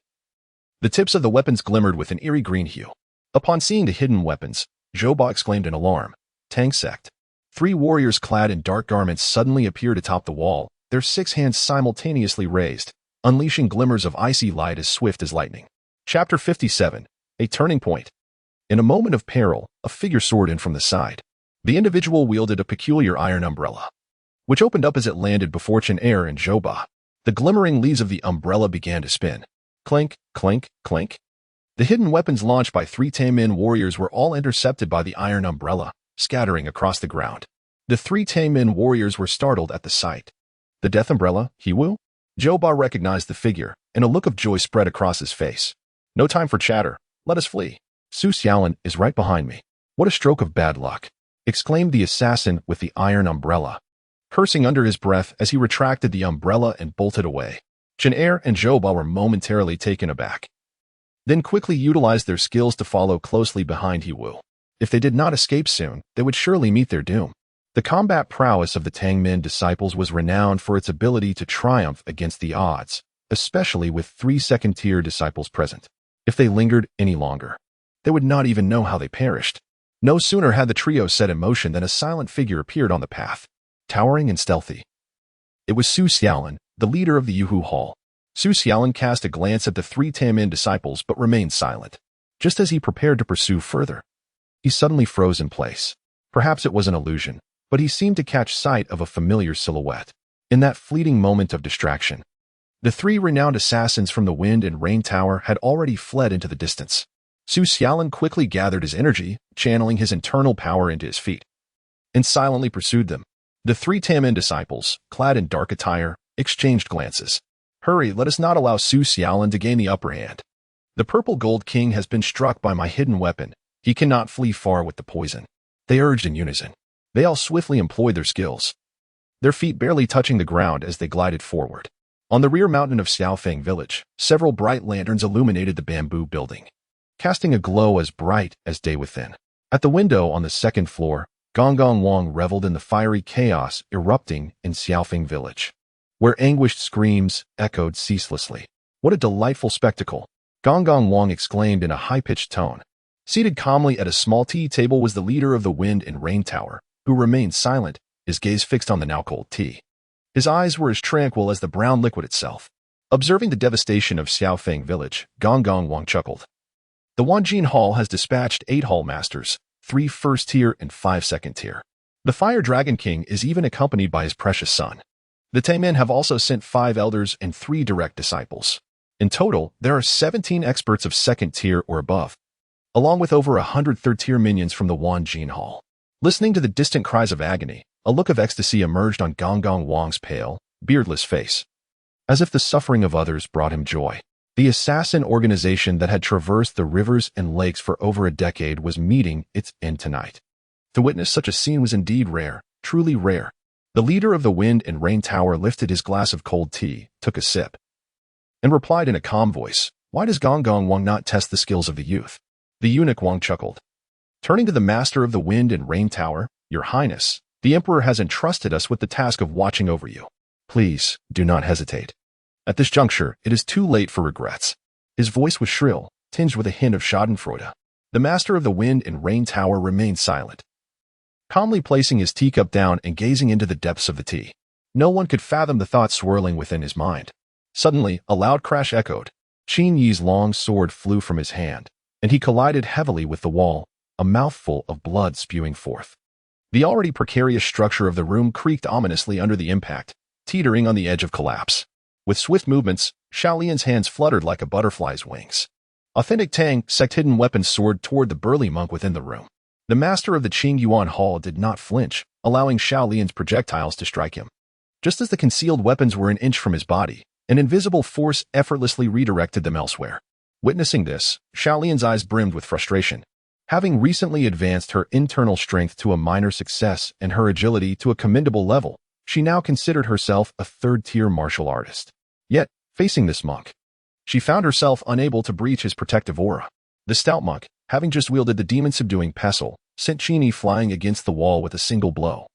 A: The tips of the weapons glimmered with an eerie green hue. Upon seeing the hidden weapons, Zhou Ba exclaimed in alarm, "Tang sect." 3 warriors clad in dark garments suddenly appeared atop the wall, their 6 hands simultaneously raised, unleashing glimmers of icy light as swift as lightning. Chapter 57. A Turning Point. In a moment of peril, a figure soared in from the side. The individual wielded a peculiar iron umbrella, which opened up as it landed before Chen Ye and Zhou Ba. The glimmering leaves of the umbrella began to spin. Clink, clink, clink. The hidden weapons launched by 3 Tangmen warriors were all intercepted by the iron umbrella, scattering across the ground. The 3 Tangmen warriors were startled at the sight. The death umbrella, he will? Zhou Ba recognized the figure, and a look of joy spread across his face. No time for chatter. Let us flee. Su Xiaolin is right behind me. What a stroke of bad luck, exclaimed the assassin with the iron umbrella, cursing under his breath as he retracted the umbrella and bolted away. Chen Ye and Zhou Ba were momentarily taken aback, then quickly utilized their skills to follow closely behind He Wu. If they did not escape soon, they would surely meet their doom. The combat prowess of the Tangmen disciples was renowned for its ability to triumph against the odds, especially with 3 second-tier disciples present. If they lingered any longer, they would not even know how they perished. No sooner had the trio set in motion than a silent figure appeared on the path, towering and stealthy. It was Su Xiaolin, the leader of the Yuhu Hall. Su Xiaolin cast a glance at the 3 Tangmen disciples but remained silent. Just as he prepared to pursue further, he suddenly froze in place. Perhaps it was an illusion, but he seemed to catch sight of a familiar silhouette. In that fleeting moment of distraction, the 3 renowned assassins from the Wind and Rain Tower had already fled into the distance. Su Xiaolin quickly gathered his energy, channeling his internal power into his feet, and silently pursued them. The 3 Tangmen disciples, clad in dark attire, exchanged glances. Hurry, let us not allow Su Xiaolin to gain the upper hand. The Purple Gold King has been struck by my hidden weapon. He cannot flee far with the poison. They urged in unison. They all swiftly employed their skills, their feet barely touching the ground as they glided forward. On the rear mountain of Xiaofeng village, several bright lanterns illuminated the bamboo building, casting a glow as bright as day within. At the window on the 2nd floor, Gonggong Wang reveled in the fiery chaos erupting in Xiaofeng village, where anguished screams echoed ceaselessly. What a delightful spectacle, Gonggong Wang exclaimed in a high-pitched tone. Seated calmly at a small tea table was the leader of the Wind and Rain Tower, who remained silent, his gaze fixed on the now-cold tea. His eyes were as tranquil as the brown liquid itself. Observing the devastation of Xiaofeng village, Gonggong Wang chuckled. The Wanjin Hall has dispatched 8 hall masters, 3 first-tier and 5 second-tier. The Fire Dragon King is even accompanied by his precious son. The Tangmen have also sent 5 elders and 3 direct disciples. In total, there are 17 experts of 2nd tier or above, along with over 100 third-tier minions from the Wanjin Hall. Listening to the distant cries of agony, a look of ecstasy emerged on Gonggong Wang's pale, beardless face, as if the suffering of others brought him joy. The assassin organization that had traversed the rivers and lakes for over a decade was meeting its end tonight. To witness such a scene was indeed rare, truly rare. The leader of the Wind and Rain Tower lifted his glass of cold tea, took a sip, and replied in a calm voice, "Why does Gonggong Wang not test the skills of the youth?" The eunuch Wang chuckled. Turning to the master of the Wind and Rain Tower, "Your Highness, the Emperor has entrusted us with the task of watching over you. Please, do not hesitate. At this juncture, it is too late for regrets." His voice was shrill, tinged with a hint of schadenfreude. The master of the Wind and Rain Tower remained silent, calmly placing his teacup down and gazing into the depths of the tea. No one could fathom the thoughts swirling within his mind. Suddenly, a loud crash echoed. Chen Ye's long sword flew from his hand, and he collided heavily with the wall, a mouthful of blood spewing forth. The already precarious structure of the room creaked ominously under the impact, teetering on the edge of collapse. With swift movements, Shaolian's hands fluttered like a butterfly's wings. Authentic Tang sect hidden weapons soared toward the burly monk within the room. The master of the Qing Yuan Hall did not flinch, allowing Shaolian's projectiles to strike him. Just as the concealed weapons were an inch from his body, an invisible force effortlessly redirected them elsewhere. Witnessing this, Shaolian's eyes brimmed with frustration. Having recently advanced her internal strength to a minor success and her agility to a commendable level, she now considered herself a third-tier martial artist. Yet, facing this monk, she found herself unable to breach his protective aura. The stout monk, having just wielded the demon-subduing pestle, sent Chen Ye flying against the wall with a single blow,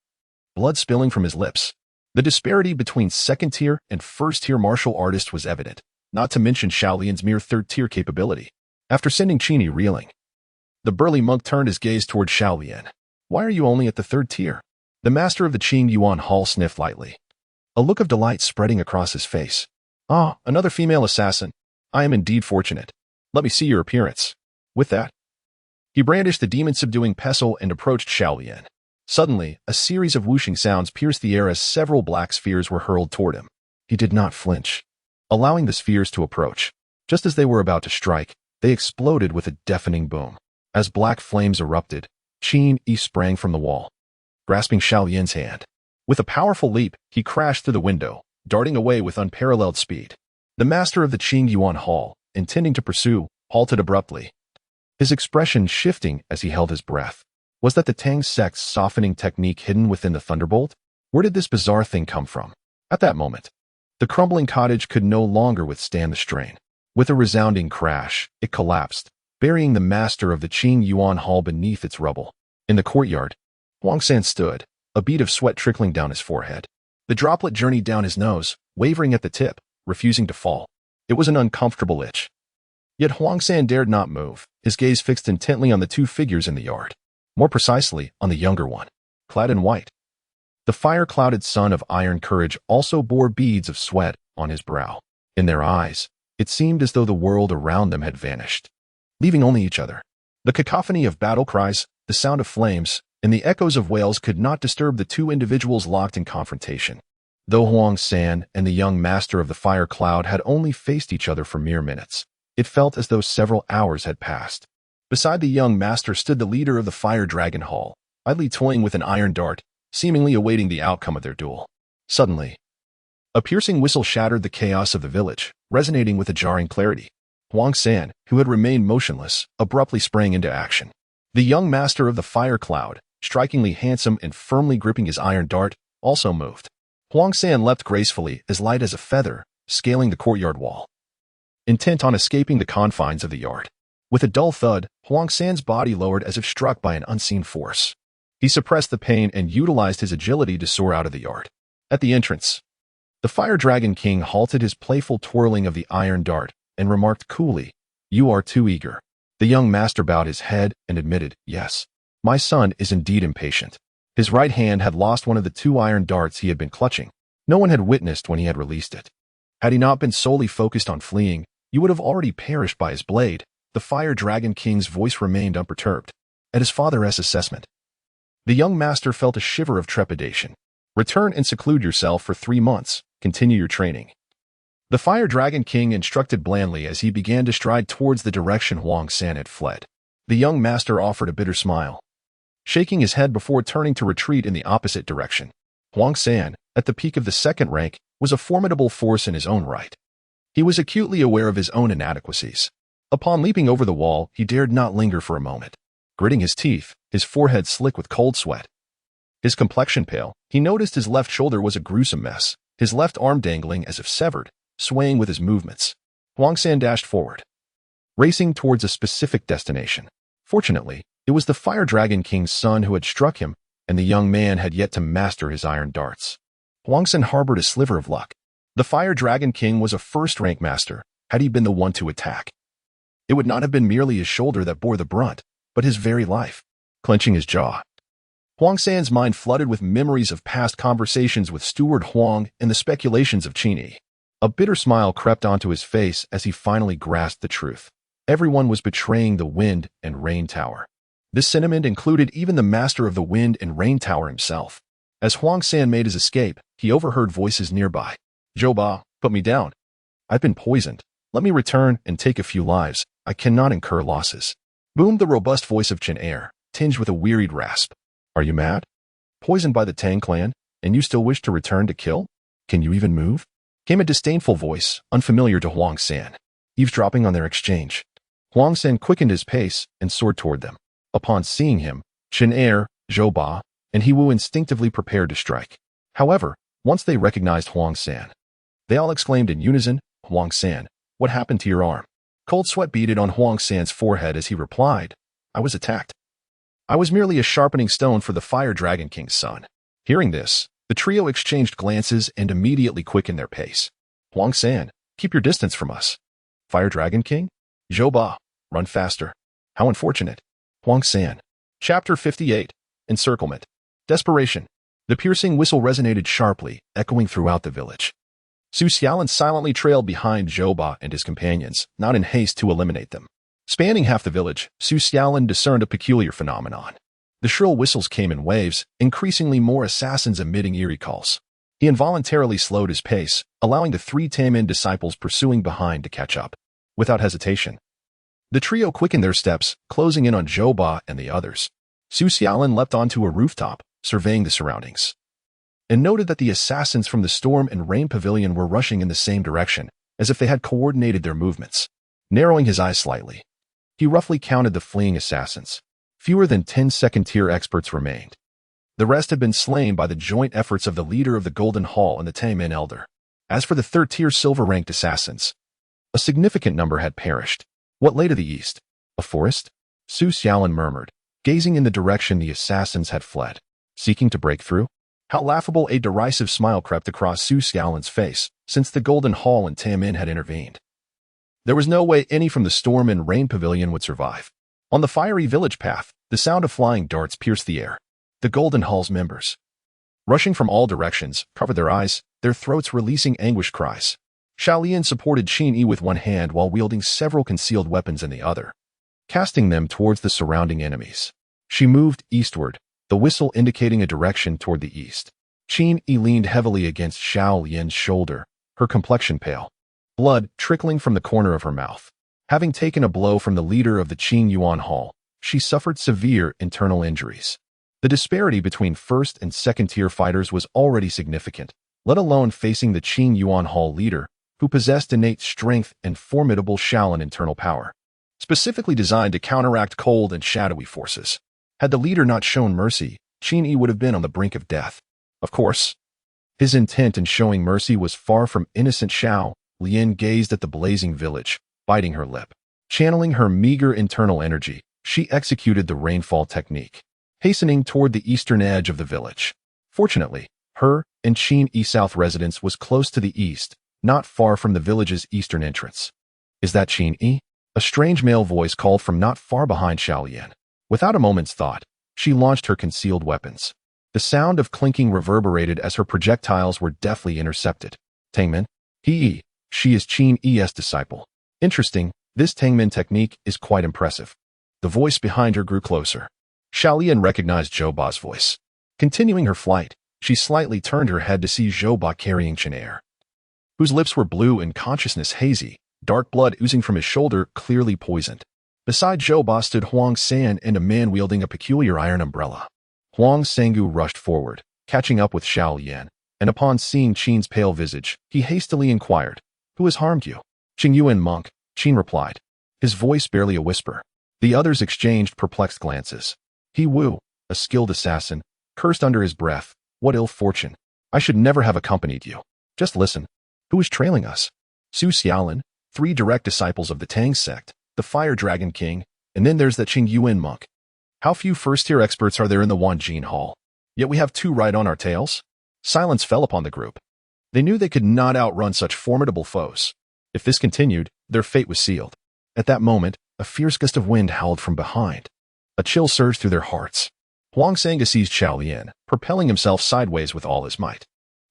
A: blood spilling from his lips. The disparity between second-tier and first-tier martial artists was evident, not to mention Shaolian's mere third-tier capability. After sending Chen Ye reeling, the burly monk turned his gaze toward Shaolian. "Why are you only at the third tier?" The master of the Qing Yuan Hall sniffed lightly, a look of delight spreading across his face. "Ah, another female assassin. I am indeed fortunate. Let me see your appearance." With that, he brandished the demon-subduing pestle and approached Shaolian. Suddenly, a series of whooshing sounds pierced the air as several black spheres were hurled toward him. He did not flinch, allowing the spheres to approach. Just as they were about to strike, they exploded with a deafening boom. As black flames erupted, Chen Ye sprang from the wall, grasping Shaolian's hand. With a powerful leap, he crashed through the window, darting away with unparalleled speed. The master of the Qing Yuan Hall, intending to pursue, halted abruptly, his expression shifting as he held his breath. Was that the Tang sect's softening technique hidden within the thunderbolt? Where did this bizarre thing come from? At that moment, the crumbling cottage could no longer withstand the strain. With a resounding crash, it collapsed, burying the master of the Qing Yuan Hall beneath its rubble. In the courtyard, Huang San stood, a bead of sweat trickling down his forehead. The droplet journeyed down his nose, wavering at the tip, refusing to fall. It was an uncomfortable itch. Yet Huang San dared not move, his gaze fixed intently on the two figures in the yard. More precisely, on the younger one, clad in white. The fire-clouded son of iron courage also bore beads of sweat on his brow. In their eyes, it seemed as though the world around them had vanished, leaving only each other. The cacophony of battle cries, the sound of flames, and the echoes of wails could not disturb the two individuals locked in confrontation. Though Huang San and the young master of the fire cloud had only faced each other for mere minutes, it felt as though several hours had passed. Beside the young master stood the leader of the Fire Dragon Hall, idly toying with an iron dart, seemingly awaiting the outcome of their duel. Suddenly, a piercing whistle shattered the chaos of the village, resonating with a jarring clarity. Huang San, who had remained motionless, abruptly sprang into action. The young master of the fire cloud, strikingly handsome and firmly gripping his iron dart, also moved. Huang San leapt gracefully, as light as a feather, scaling the courtyard wall, intent on escaping the confines of the yard. With a dull thud, Huang San's body lowered as if struck by an unseen force. He suppressed the pain and utilized his agility to soar out of the yard. At the entrance, the Fire Dragon King halted his playful twirling of the iron dart and remarked coolly, "You are too eager." The young master bowed his head and admitted, "Yes, my son is indeed impatient." His right hand had lost one of the two iron darts he had been clutching. No one had witnessed when he had released it. Had he not been solely focused on fleeing, you would have already perished by his blade. The Fire Dragon King's voice remained unperturbed. At his father's assessment, the young master felt a shiver of trepidation. "Return and seclude yourself for 3 months. Continue your training." The Fire Dragon King instructed blandly as he began to stride towards the direction Huang San had fled. The young master offered a bitter smile, shaking his head before turning to retreat in the opposite direction. Huang San, at the peak of the second rank, was a formidable force in his own right. He was acutely aware of his own inadequacies. Upon leaping over the wall, he dared not linger for a moment. Gritting his teeth, his forehead slick with cold sweat, his complexion pale, he noticed his left shoulder was a gruesome mess, his left arm dangling as if severed, swaying with his movements. Huang San dashed forward, racing towards a specific destination. Fortunately, it was the Fire Dragon King's son who had struck him, and the young man had yet to master his iron darts. Huang San harbored a sliver of luck. The Fire Dragon King was a first-rank master. Had he been the one to attack, it would not have been merely his shoulder that bore the brunt, but his very life. Clenching his jaw, Huang San's mind flooded with memories of past conversations with Steward Huang and the speculations of Chen Ye. A bitter smile crept onto his face as he finally grasped the truth. Everyone was betraying the Wind and Rain Tower. This sentiment included even the master of the Wind and Rain Tower himself. As Huang San made his escape, he overheard voices nearby. "Zhou Ba, put me down. I've been poisoned. Let me return and take a few lives. I cannot incur losses," boomed the robust voice of Chen Ye, tinged with a wearied rasp. "Are you mad? Poisoned by the Tang clan, and you still wish to return to kill? Can you even move?" Came a disdainful voice, unfamiliar to Huang San, eavesdropping on their exchange. Huang San quickened his pace and soared toward them. Upon seeing him, Chen Ye, Zhou Ba, and He Wu instinctively prepared to strike. However, once they recognized Huang San, they all exclaimed in unison, "Huang San, what happened to your arm?" Cold sweat beaded on Huang San's forehead as he replied, "I was attacked. I was merely a sharpening stone for the Fire Dragon King's son." Hearing this, the trio exchanged glances and immediately quickened their pace. "Huang San, keep your distance from us." "Fire Dragon King?" "Zhou Ba, run faster." "How unfortunate." Huang San. Chapter 58. Encirclement. Desperation. The piercing whistle resonated sharply, echoing throughout the village. Su Xiaolin silently trailed behind Zhou Ba and his companions, not in haste to eliminate them. Spanning half the village, Su Xiaolin discerned a peculiar phenomenon. The shrill whistles came in waves, increasingly more assassins emitting eerie calls. He involuntarily slowed his pace, allowing the 3 Taemin disciples pursuing behind to catch up. Without hesitation, the trio quickened their steps, closing in on Zhou Ba and the others. Su Xiaolin leapt onto a rooftop, surveying the surroundings, and noted that the assassins from the Storm and Rain Pavilion were rushing in the same direction, as if they had coordinated their movements. Narrowing his eyes slightly, he roughly counted the fleeing assassins. Fewer than 10 second-tier experts remained. The rest had been slain by the joint efforts of the leader of the Golden Hall and the Taemin Elder. As for the third-tier silver-ranked assassins, a significant number had perished. What lay to the east? A forest? Su Xiaolin murmured, gazing in the direction the assassins had fled. Seeking to break through? How laughable! A derisive smile crept across Su Xiaolin's face, since the Golden Hall and Taemin had intervened. There was no way any from the Storm and Rain Pavilion would survive. On the fiery village path, the sound of flying darts pierced the air. The Golden Hall's members, rushing from all directions, covered their eyes, their throats releasing anguished cries. Xiaolian supported Chen Ye with one hand while wielding several concealed weapons in the other, casting them towards the surrounding enemies. She moved eastward, the whistle indicating a direction toward the east. Chen Ye leaned heavily against Xiaolian's shoulder, her complexion pale, blood trickling from the corner of her mouth. Having taken a blow from the leader of the Qing Yuan Hall, she suffered severe internal injuries. The disparity between first and second-tier fighters was already significant, let alone facing the Qing Yuan Hall leader, who possessed innate strength and formidable Shaolin internal power, specifically designed to counteract cold and shadowy forces. Had the leader not shown mercy, Chen Ye would have been on the brink of death. Of course, his intent in showing mercy was far from innocent. Xiaolian gazed at the blazing village, biting her lip. Channeling her meager internal energy, she executed the rainfall technique, hastening toward the eastern edge of the village. Fortunately, her and Chen Ye South residence was close to the east, not far from the village's eastern entrance. "Is that Chen Ye?" A strange male voice called from not far behind Xiaolian. Without a moment's thought, she launched her concealed weapons. The sound of clinking reverberated as her projectiles were deftly intercepted. "Tangmin? She is Chen Ye's disciple. Interesting, this Tangmin technique is quite impressive." The voice behind her grew closer. Xiaolian recognized Zhou Ba's voice. Continuing her flight, she slightly turned her head to see Zhou Ba carrying Chen Ye, whose lips were blue and consciousness hazy, dark blood oozing from his shoulder, clearly poisoned. Beside Zhou Ba stood Huang San and a man wielding a peculiar iron umbrella. Huang Sangu rushed forward, catching up with Xiaolian, and upon seeing Qin's pale visage, he hastily inquired, "Who has harmed you?" "Qingyuan monk," Qin replied, his voice barely a whisper. The others exchanged perplexed glances. He Wu, a skilled assassin, cursed under his breath, "What ill fortune! I should never have accompanied you. Just listen. Who is trailing us?" "Su Xiaolin, 3 direct disciples of the Tang sect, the Fire Dragon King, and then there's that Qingyuan monk. How few first-tier experts are there in the Wanjin Hall? Yet we have 2 right on our tails?" Silence fell upon the group. They knew they could not outrun such formidable foes. If this continued, their fate was sealed. At that moment, a fierce gust of wind howled from behind. A chill surged through their hearts. Huang Sanga seized Xiaolian, propelling himself sideways with all his might.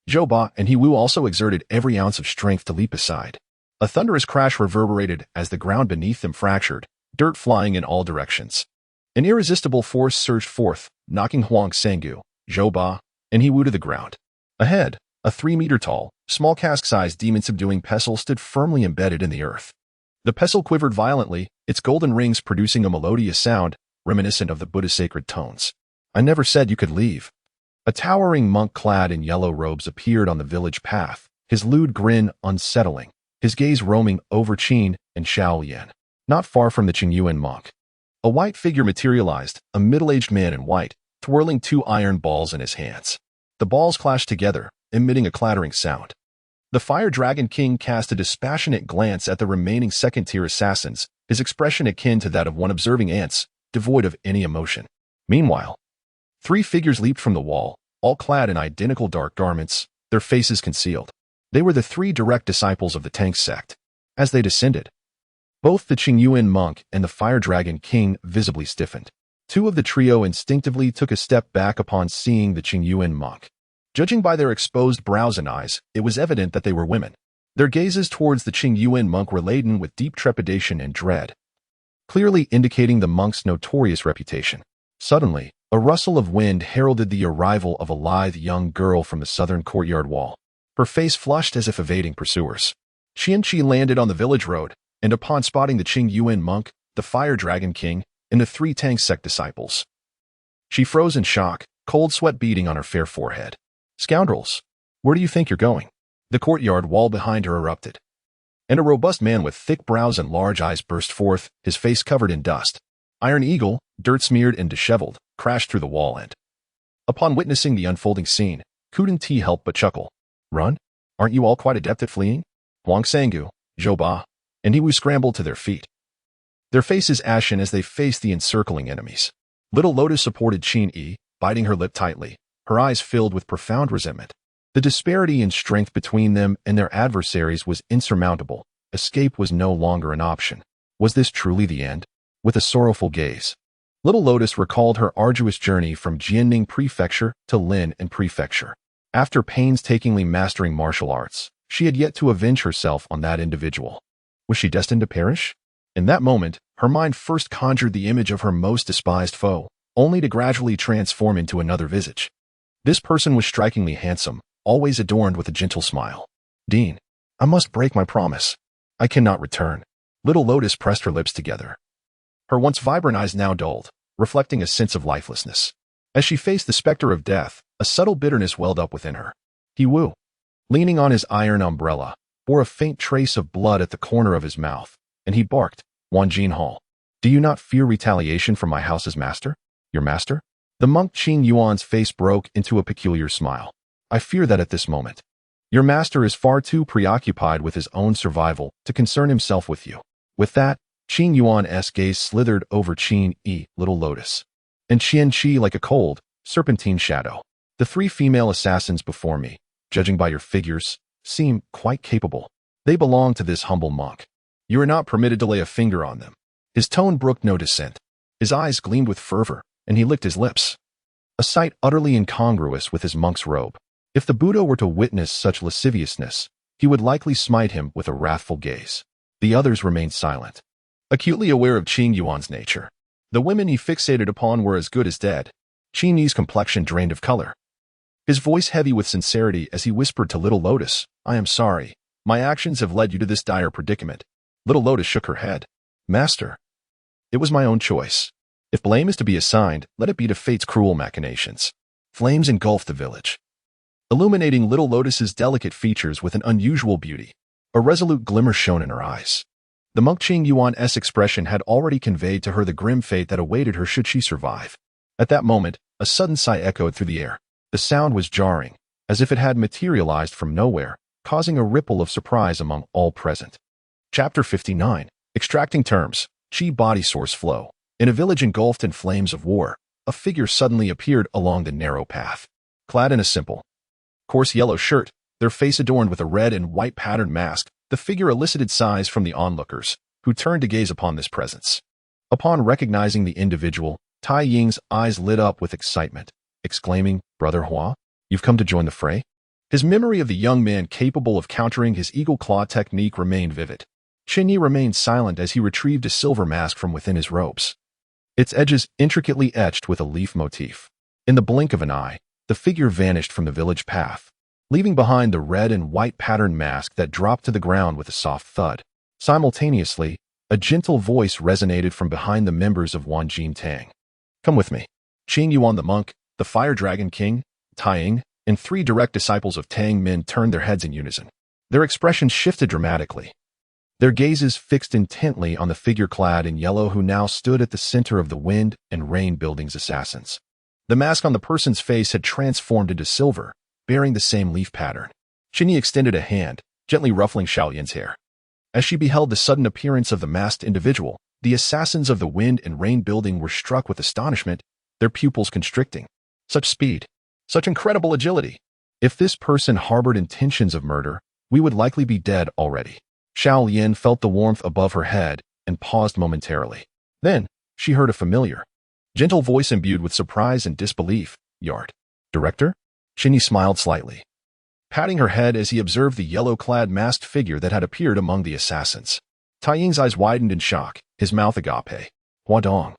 A: Zhou Ba and He Wu also exerted every ounce of strength to leap aside. A thunderous crash reverberated as the ground beneath them fractured, dirt flying in all directions. An irresistible force surged forth, knocking Huang Sangu, Zhou Ba, and He Wu to the ground. Ahead, a 3-meter-tall, small cask-sized demon-subduing pestle stood firmly embedded in the earth. The pestle quivered violently, its golden rings producing a melodious sound, reminiscent of the Buddha's sacred tones. "I never said you could leave." A towering monk clad in yellow robes appeared on the village path, his lewd grin unsettling, his gaze roaming over Qin and Xiaolian, not far from the Qingyuan monk. A white figure materialized, a middle-aged man in white, twirling two iron balls in his hands. The balls clashed together, emitting a clattering sound. The Fire Dragon King cast a dispassionate glance at the remaining second-tier assassins, his expression akin to that of one observing ants, devoid of any emotion. Meanwhile, three figures leaped from the wall, all clad in identical dark garments, their faces concealed. They were the three direct disciples of the Tank sect. As they descended, both the Qingyuan monk and the Fire Dragon King visibly stiffened. Two of the trio instinctively took a step back upon seeing the Qingyuan monk. Judging by their exposed brows and eyes, it was evident that they were women. Their gazes towards the Qingyuan monk were laden with deep trepidation and dread, clearly indicating the monk's notorious reputation. Suddenly, a rustle of wind heralded the arrival of a lithe young girl from the southern courtyard wall. Her face flushed as if evading pursuers. Chen Ye landed on the village road, and upon spotting the Qingyuan monk, the Fire Dragon King, and the three Tank sect disciples, she froze in shock, cold sweat beading on her fair forehead. "Scoundrels! Where do you think you're going?" The courtyard wall behind her erupted, and a robust man with thick brows and large eyes burst forth, his face covered in dust. Iron Eagle, dirt-smeared and disheveled, crashed through the wall and, upon witnessing the unfolding scene, couldn't he help but chuckle. "Run? Aren't you all quite adept at fleeing?" Huang Sangu, Zhou Ba, and Yiwu scrambled to their feet, their faces ashen as they faced the encircling enemies. Little Lotus supported Chen Ye, biting her lip tightly, her eyes filled with profound resentment. The disparity in strength between them and their adversaries was insurmountable. Escape was no longer an option. Was this truly the end? With a sorrowful gaze, Little Lotus recalled her arduous journey from Jianning Prefecture to Lin'an Prefecture. After painstakingly mastering martial arts, she had yet to avenge herself on that individual. Was she destined to perish? In that moment, her mind first conjured the image of her most despised foe, only to gradually transform into another visage. This person was strikingly handsome, always adorned with a gentle smile. "Dean, I must break my promise. I cannot return." Little Lotus pressed her lips together. Her once vibrant eyes now dulled, reflecting a sense of lifelessness. As she faced the specter of death, a subtle bitterness welled up within her. Yiwu, leaning on his iron umbrella, bore a faint trace of blood at the corner of his mouth, and he barked, "Wanjin Hall, do you not fear retaliation from my house's master?" "Your master?" The monk Qin Yuan's face broke into a peculiar smile. "I fear that at this moment, your master is far too preoccupied with his own survival to concern himself with you." With that, Qin Yuan's gaze slithered over Chen Ye, Little Lotus, and Chen Qi like a cold, serpentine shadow. "The three female assassins before me, judging by your figures, seem quite capable. They belong to this humble monk. You are not permitted to lay a finger on them." His tone brooked no dissent. His eyes gleamed with fervor, and he licked his lips, a sight utterly incongruous with his monk's robe. If the Buddha were to witness such lasciviousness, he would likely smite him with a wrathful gaze. The others remained silent, acutely aware of Qin Yuan's nature. The women he fixated upon were as good as dead. Chen Ye's complexion drained of color, his voice heavy with sincerity as he whispered to Little Lotus, "I am sorry. My actions have led you to this dire predicament." Little Lotus shook her head. "Master, it was my own choice. If blame is to be assigned, let it be to fate's cruel machinations." Flames engulfed the village, illuminating Little Lotus's delicate features with an unusual beauty. A resolute glimmer shone in her eyes. The monk Qin Yuan's expression had already conveyed to her the grim fate that awaited her should she survive. At that moment, a sudden sigh echoed through the air. The sound was jarring, as if it had materialized from nowhere, causing a ripple of surprise among all present. Chapter 59. Extracting Terms. Qi Body Source Flow. In a village engulfed in flames of war, a figure suddenly appeared along the narrow path. Clad in a simple, coarse yellow shirt, their face adorned with a red and white patterned mask, the figure elicited sighs from the onlookers, who turned to gaze upon this presence. Upon recognizing the individual, Tai Ying's eyes lit up with excitement, exclaiming, "Brother Hua, you've come to join the fray?" His memory of the young man capable of countering his eagle claw technique remained vivid. Chen Ye remained silent as he retrieved a silver mask from within his robes, its edges intricately etched with a leaf motif. In the blink of an eye, the figure vanished from the village path, leaving behind the red and white patterned mask that dropped to the ground with a soft thud. Simultaneously, a gentle voice resonated from behind the members of Wanjin Tang. "Come with me." Qin Yuan the monk, the Fire Dragon King, Tai Ying, and three direct disciples of Tang men turned their heads in unison. Their expressions shifted dramatically. their gazes fixed intently on the figure clad in yellow who now stood at the center of the Wind and Rain Building's assassins. The mask on the person's face had transformed into silver, bearing the same leaf pattern. Chen Ye extended a hand, gently ruffling Xiao Yan's hair. As she beheld the sudden appearance of the masked individual, the assassins of the Wind and Rain Building were struck with astonishment, their pupils constricting. Such speed! Such incredible agility! If this person harbored intentions of murder, we would likely be dead already. Xiao Yan felt the warmth above her head and paused momentarily. Then, she heard a familiar, gentle voice imbued with surprise and disbelief. Yard. Director? Chen Ye smiled slightly, patting her head as he observed the yellow-clad masked figure that had appeared among the assassins. Tai Ying's eyes widened in shock, his mouth agape. Hua Dong.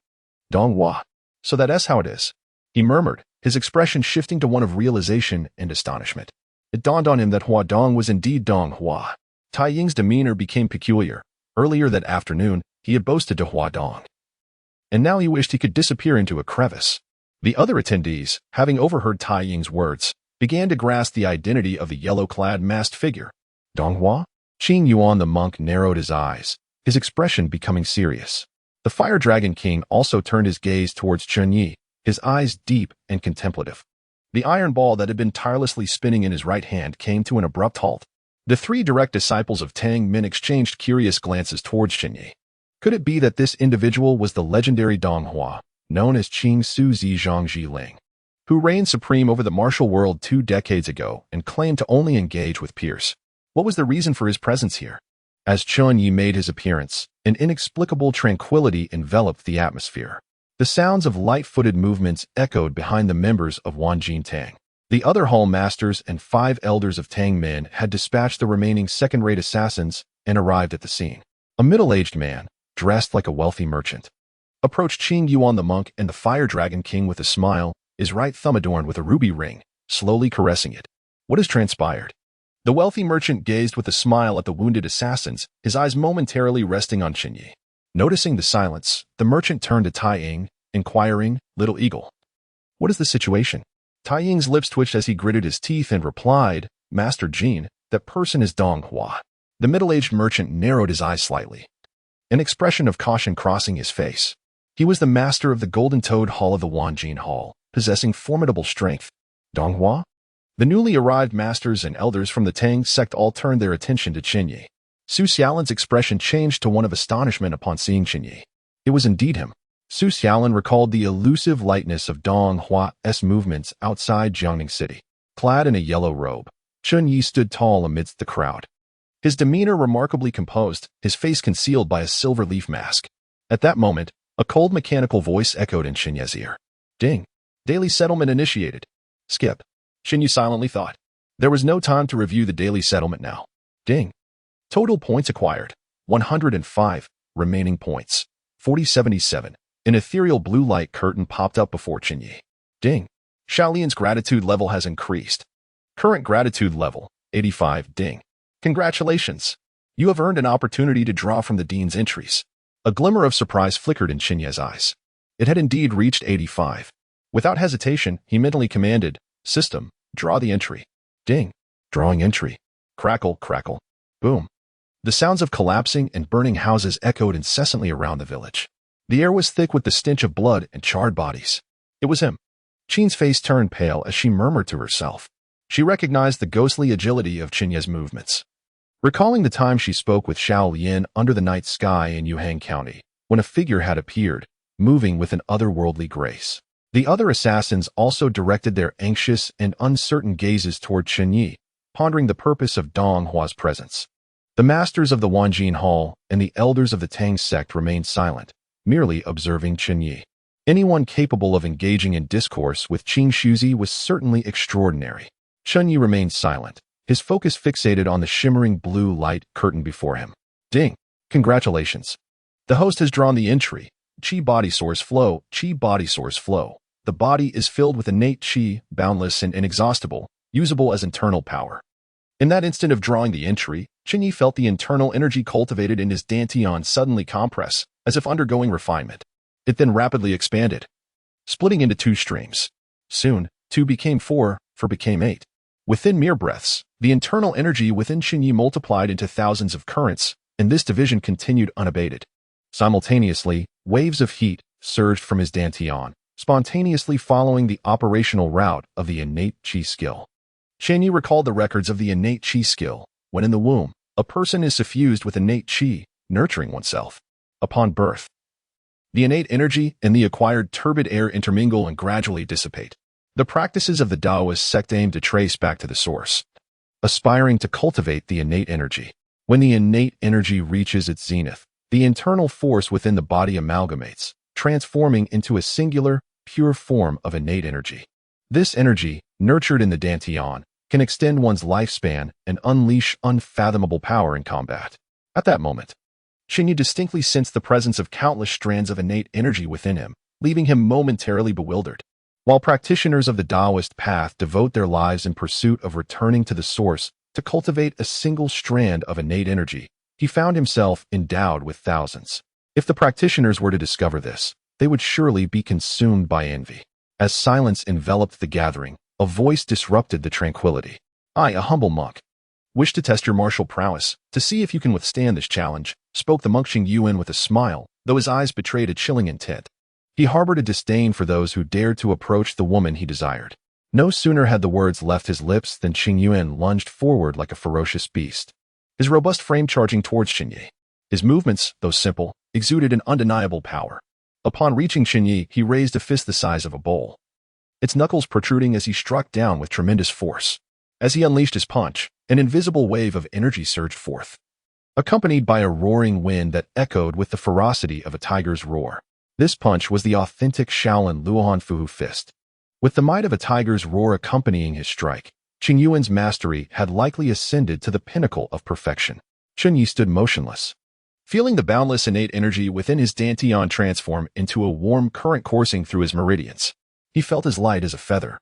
A: Dong Hua. So that's how it is, he murmured, his expression shifting to one of realization and astonishment. It dawned on him that Hua Dong was indeed Dong Hua. Tai Ying's demeanor became peculiar. Earlier that afternoon, he had boasted to Hua Dong, and now he wished he could disappear into a crevice. The other attendees, having overheard Tai Ying's words, began to grasp the identity of the yellow-clad masked figure. Dong Hua? Qing Yuan the monk narrowed his eyes, his expression becoming serious. The Fire Dragon King also turned his gaze towards Chen Ye, his eyes deep and contemplative. The iron ball that had been tirelessly spinning in his right hand came to an abrupt halt. The three direct disciples of Tang Min exchanged curious glances towards Chen Ye. Could it be that this individual was the legendary Dong Hua, known as Qing Su Zi Zhang Ji Ling, who reigned supreme over the martial world 2 decades ago and claimed to only engage with peers? What was the reason for his presence here? As Chen Ye made his appearance, an inexplicable tranquility enveloped the atmosphere. The sounds of light-footed movements echoed behind the members of Wanjin Tang. The other hall masters and 5 elders of Tang Min had dispatched the remaining second-rate assassins and arrived at the scene. A middle-aged man, dressed like a wealthy merchant, approached Qing Yuan the monk and the Fire Dragon King with a smile, his right thumb adorned with a ruby ring, slowly caressing it. What has transpired? The wealthy merchant gazed with a smile at the wounded assassins, his eyes momentarily resting on Chen Ye. Noticing the silence, the merchant turned to Tai Ying, inquiring, Little Eagle, what is the situation? Tai Ying's lips twitched as he gritted his teeth and replied, Master Jin, that person is Dong Hua. The middle-aged merchant narrowed his eyes slightly, an expression of caution crossing his face. He was the master of the Golden Toad Hall of the Wanjin Hall, possessing formidable strength. Dong Hua? The newly arrived masters and elders from the Tang sect all turned their attention to Chen Ye. Su Xiaolan's expression changed to one of astonishment upon seeing Chen Ye. It was indeed him. Su Xiaolan recalled the elusive lightness of Dong Hua's movements outside Jiangning City. Clad in a yellow robe, Chen Ye stood tall amidst the crowd, his demeanor remarkably composed, his face concealed by a silver leaf mask. At that moment, a cold mechanical voice echoed in Chen Ye's ear. Ding. Daily settlement initiated. Skip. Chen Ye silently thought. There was no time to review the daily settlement now. Ding. Total points acquired. 105. Remaining points. 4077. An ethereal blue light curtain popped up before Chen Ye. Ding. Xiaolian's gratitude level has increased. Current gratitude level, 85. Ding. Congratulations. You have earned an opportunity to draw from the Dean's entries. A glimmer of surprise flickered in Chen Ye's eyes. It had indeed reached 85. Without hesitation, he mentally commanded, System, draw the entry. Ding. Drawing entry. Crackle, crackle. Boom. The sounds of collapsing and burning houses echoed incessantly around the village. The air was thick with the stench of blood and charred bodies. It was him. Qing's face turned pale as she murmured to herself. She recognized the ghostly agility of Chen Ye's movements. Recalling the time she spoke with Xiao Lian under the night sky in Yuhang County, when a figure had appeared, moving with an otherworldly grace. The other assassins also directed their anxious and uncertain gazes toward Chen Ye, pondering the purpose of Dong Hua's presence. The masters of the Wanjin Hall and the elders of the Tang sect remained silent, merely observing Chen Ye. Anyone capable of engaging in discourse with Qing Shuzi was certainly extraordinary. Chen Ye remained silent, his focus fixated on the shimmering blue light curtain before him. Ding! Congratulations. The host has drawn the entry. Qi body source flow, Qi body source flow. The body is filled with innate Qi, boundless and inexhaustible, usable as internal power. In that instant of drawing the entry, Chen Ye felt the internal energy cultivated in his dantian suddenly compress, as if undergoing refinement. It then rapidly expanded, splitting into 2 streams. Soon, 2 became 4, 4 became 8. Within mere breaths, the internal energy within Chen Ye multiplied into thousands of currents, and this division continued unabated. Simultaneously, waves of heat surged from his dantian, spontaneously following the operational route of the innate qi skill. Chen Ye recalled the records of the innate qi skill. When in the womb, a person is suffused with innate qi, nurturing oneself. Upon birth, the innate energy and the acquired turbid air intermingle and gradually dissipate. The practices of the Taoist sect aim to trace back to the source, aspiring to cultivate the innate energy. When the innate energy reaches its zenith, the internal force within the body amalgamates, transforming into a singular, pure form of innate energy. This energy, nurtured in the dantian, can extend one's lifespan and unleash unfathomable power in combat. At that moment, Chen Ye distinctly sensed the presence of countless strands of innate energy within him, leaving him momentarily bewildered. While practitioners of the Taoist path devote their lives in pursuit of returning to the source to cultivate a single strand of innate energy, he found himself endowed with thousands. If the practitioners were to discover this, they would surely be consumed by envy. As silence enveloped the gathering, a voice disrupted the tranquility. "I, a humble monk, wish to test your martial prowess, to see if you can withstand this challenge," spoke the monk Chen Ye with a smile, though his eyes betrayed a chilling intent. He harbored a disdain for those who dared to approach the woman he desired. No sooner had the words left his lips than Chen Ye lunged forward like a ferocious beast, his robust frame charging towards Chen Ye. His movements, though simple, exuded an undeniable power. Upon reaching Chen Ye, he raised a fist the size of a bowl, its knuckles protruding as he struck down with tremendous force. As he unleashed his punch, an invisible wave of energy surged forth, accompanied by a roaring wind that echoed with the ferocity of a tiger's roar. This punch was the authentic Shaolin Luohan Fuhu fist. With the might of a tiger's roar accompanying his strike, Chen Ye's mastery had likely ascended to the pinnacle of perfection. Chen Ye stood motionless, feeling the boundless innate energy within his dantian transform into a warm current coursing through his meridians. He felt as light as a feather,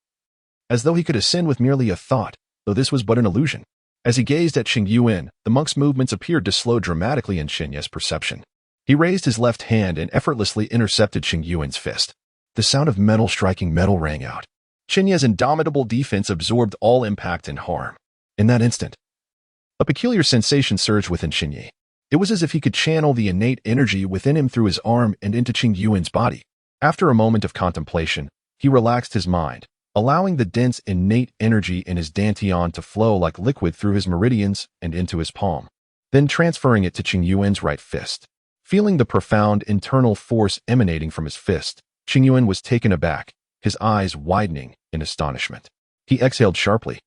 A: as though he could ascend with merely a thought, though this was but an illusion. As he gazed at Chen Ye, the monk's movements appeared to slow dramatically in Chen Ye's perception. He raised his left hand and effortlessly intercepted Chen Ye's fist. The sound of metal striking metal rang out. Chen Ye's indomitable defense absorbed all impact and harm. In that instant, a peculiar sensation surged within Chen Ye. It was as if he could channel the innate energy within him through his arm and into Chen Ye's body. After a moment of contemplation, he relaxed his mind, allowing the dense innate energy in his dantian to flow like liquid through his meridians and into his palm, then transferring it to Chen Ye's right fist. Feeling the profound internal force emanating from his fist, Chen Ye was taken aback, his eyes widening in astonishment. He exhaled sharply,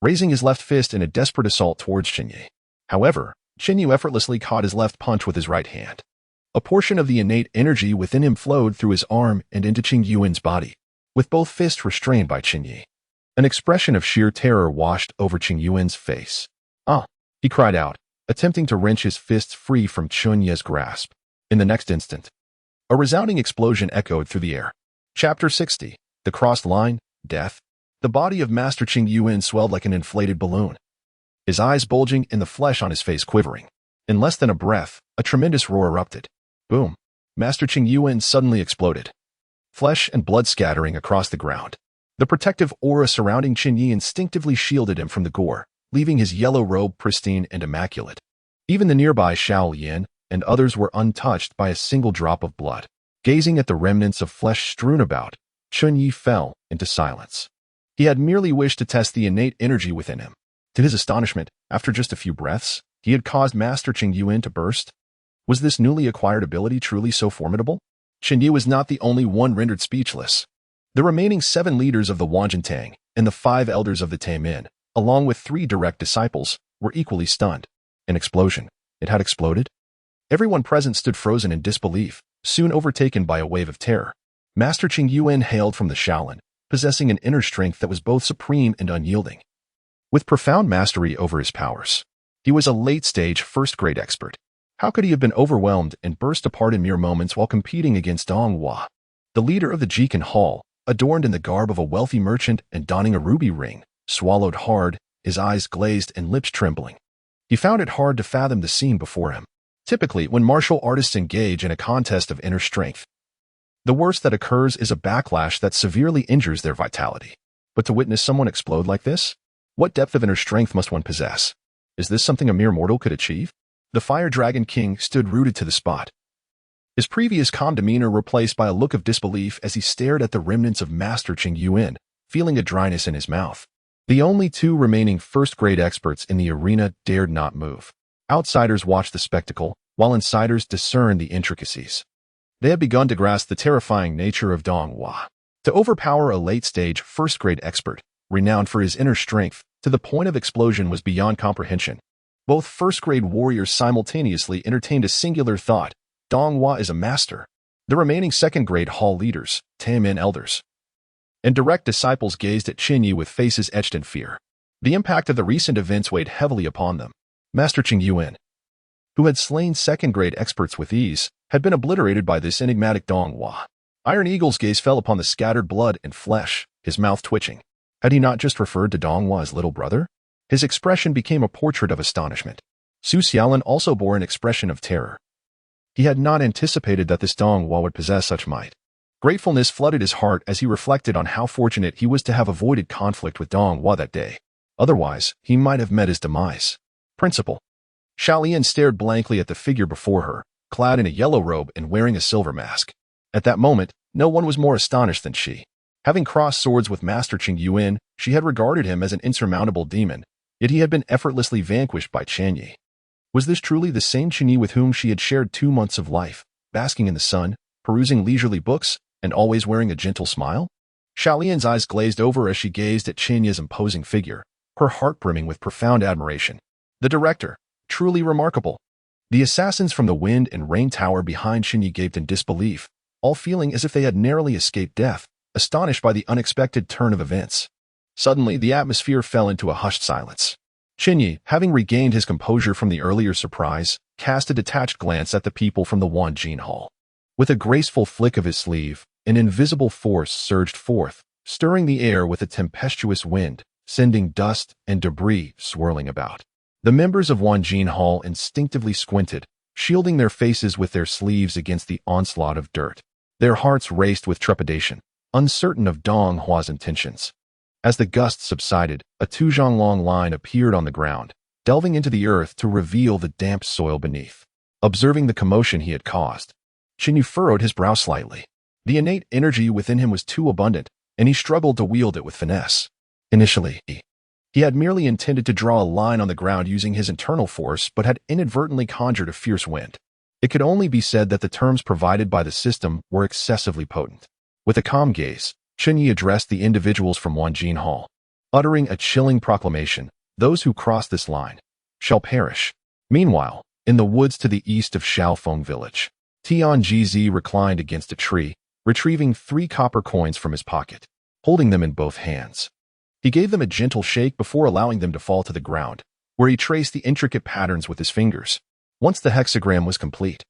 A: raising his left fist in a desperate assault towards Chen Ye. However, Chen Ye effortlessly caught his left punch with his right hand. A portion of the innate energy within him flowed through his arm and into Chen Ye's body, with both fists restrained by Chen Ye. An expression of sheer terror washed over Chen Ye's face. "Ah!" he cried out, attempting to wrench his fists free from Chen Ye's grasp. In the next instant, a resounding explosion echoed through the air. Chapter 60. The Crossed Line, Death. The body of Master Chen Ye swelled like an inflated balloon, his eyes bulging and the flesh on his face quivering. In less than a breath, a tremendous roar erupted. Boom! Master Chen Ye suddenly exploded, flesh and blood scattering across the ground. The protective aura surrounding Chen Ye instinctively shielded him from the gore, leaving his yellow robe pristine and immaculate. Even the nearby Xiao Yan and others were untouched by a single drop of blood. Gazing at the remnants of flesh strewn about, Chen Ye fell into silence. He had merely wished to test the innate energy within him. To his astonishment, after just a few breaths, he had caused Master Chen Ye to burst. Was this newly acquired ability truly so formidable? Chen Ye was not the only one rendered speechless. The remaining 7 leaders of the Wanjintang and the 5 elders of the Taimin, along with 3 direct disciples, were equally stunned. An explosion. It had exploded? Everyone present stood frozen in disbelief, soon overtaken by a wave of terror. Master Chen Ye hailed from the Shaolin, possessing an inner strength that was both supreme and unyielding. With profound mastery over his powers, he was a late-stage first-grade expert. How could he have been overwhelmed and burst apart in mere moments while competing against Dong Hua, the leader of the Jikan Hall, adorned in the garb of a wealthy merchant and donning a ruby ring, swallowed hard, his eyes glazed and lips trembling. He found it hard to fathom the scene before him. Typically, when martial artists engage in a contest of inner strength, the worst that occurs is a backlash that severely injures their vitality. But to witness someone explode like this? What depth of inner strength must one possess? Is this something a mere mortal could achieve? The Fire Dragon King stood rooted to the spot, his previous calm demeanor replaced by a look of disbelief as he stared at the remnants of Master Chen Ye, feeling a dryness in his mouth. The only two remaining first-grade experts in the arena dared not move. Outsiders watched the spectacle, while insiders discerned the intricacies. They had begun to grasp the terrifying nature of Dong Hua. To overpower a late-stage first-grade expert, renowned for his inner strength, to the point of explosion was beyond comprehension. Both first-grade warriors simultaneously entertained a singular thought: Dong Hua is a master. The remaining second-grade hall leaders, Taemin elders, and direct disciples gazed at Chen Ye with faces etched in fear. The impact of the recent events weighed heavily upon them. Master Chen Ye, who had slain second-grade experts with ease, had been obliterated by this enigmatic Dong Hua. Iron Eagle's gaze fell upon the scattered blood and flesh, his mouth twitching. Had he not just referred to Dong Hua as little brother? His expression became a portrait of astonishment. Su Xiaolin also bore an expression of terror. He had not anticipated that this Dong Hua would possess such might. Gratefulness flooded his heart as he reflected on how fortunate he was to have avoided conflict with Dong Hua that day. Otherwise, he might have met his demise. Principal. Xiaolian stared blankly at the figure before her, clad in a yellow robe and wearing a silver mask. At that moment, no one was more astonished than she. Having crossed swords with Master Chen Ye, she had regarded him as an insurmountable demon, yet he had been effortlessly vanquished by Chen Ye. Was this truly the same Chen Ye with whom she had shared 2 months of life, basking in the sun, perusing leisurely books, and always wearing a gentle smile? Xiaolian's eyes glazed over as she gazed at Chen Ye's imposing figure, her heart brimming with profound admiration. The director, truly remarkable. The assassins from the Wind and Rain Tower behind Chen Ye gaped in disbelief, all feeling as if they had narrowly escaped death, astonished by the unexpected turn of events. Suddenly, the atmosphere fell into a hushed silence. Chen Ye, having regained his composure from the earlier surprise, cast a detached glance at the people from the Wanjin Hall. With a graceful flick of his sleeve, an invisible force surged forth, stirring the air with a tempestuous wind, sending dust and debris swirling about. The members of Wanjin Hall instinctively squinted, shielding their faces with their sleeves against the onslaught of dirt. Their hearts raced with trepidation, uncertain of Dong Hua's intentions. As the gusts subsided, a Tuzhonglong line appeared on the ground, delving into the earth to reveal the damp soil beneath. Observing the commotion he had caused, Chen Ye furrowed his brow slightly. The innate energy within him was too abundant, and he struggled to wield it with finesse. Initially, he had merely intended to draw a line on the ground using his internal force, but had inadvertently conjured a fierce wind. It could only be said that the terms provided by the system were excessively potent. With a calm gaze, Chen Ye addressed the individuals from Wanjin Hall. Uttering a chilling proclamation, those who cross this line shall perish. Meanwhile, in the woods to the east of Xiaofeng village, Tian Jizi reclined against a tree, retrieving 3 copper coins from his pocket, holding them in both hands. He gave them a gentle shake before allowing them to fall to the ground, where he traced the intricate patterns with his fingers. Once the hexagram was complete,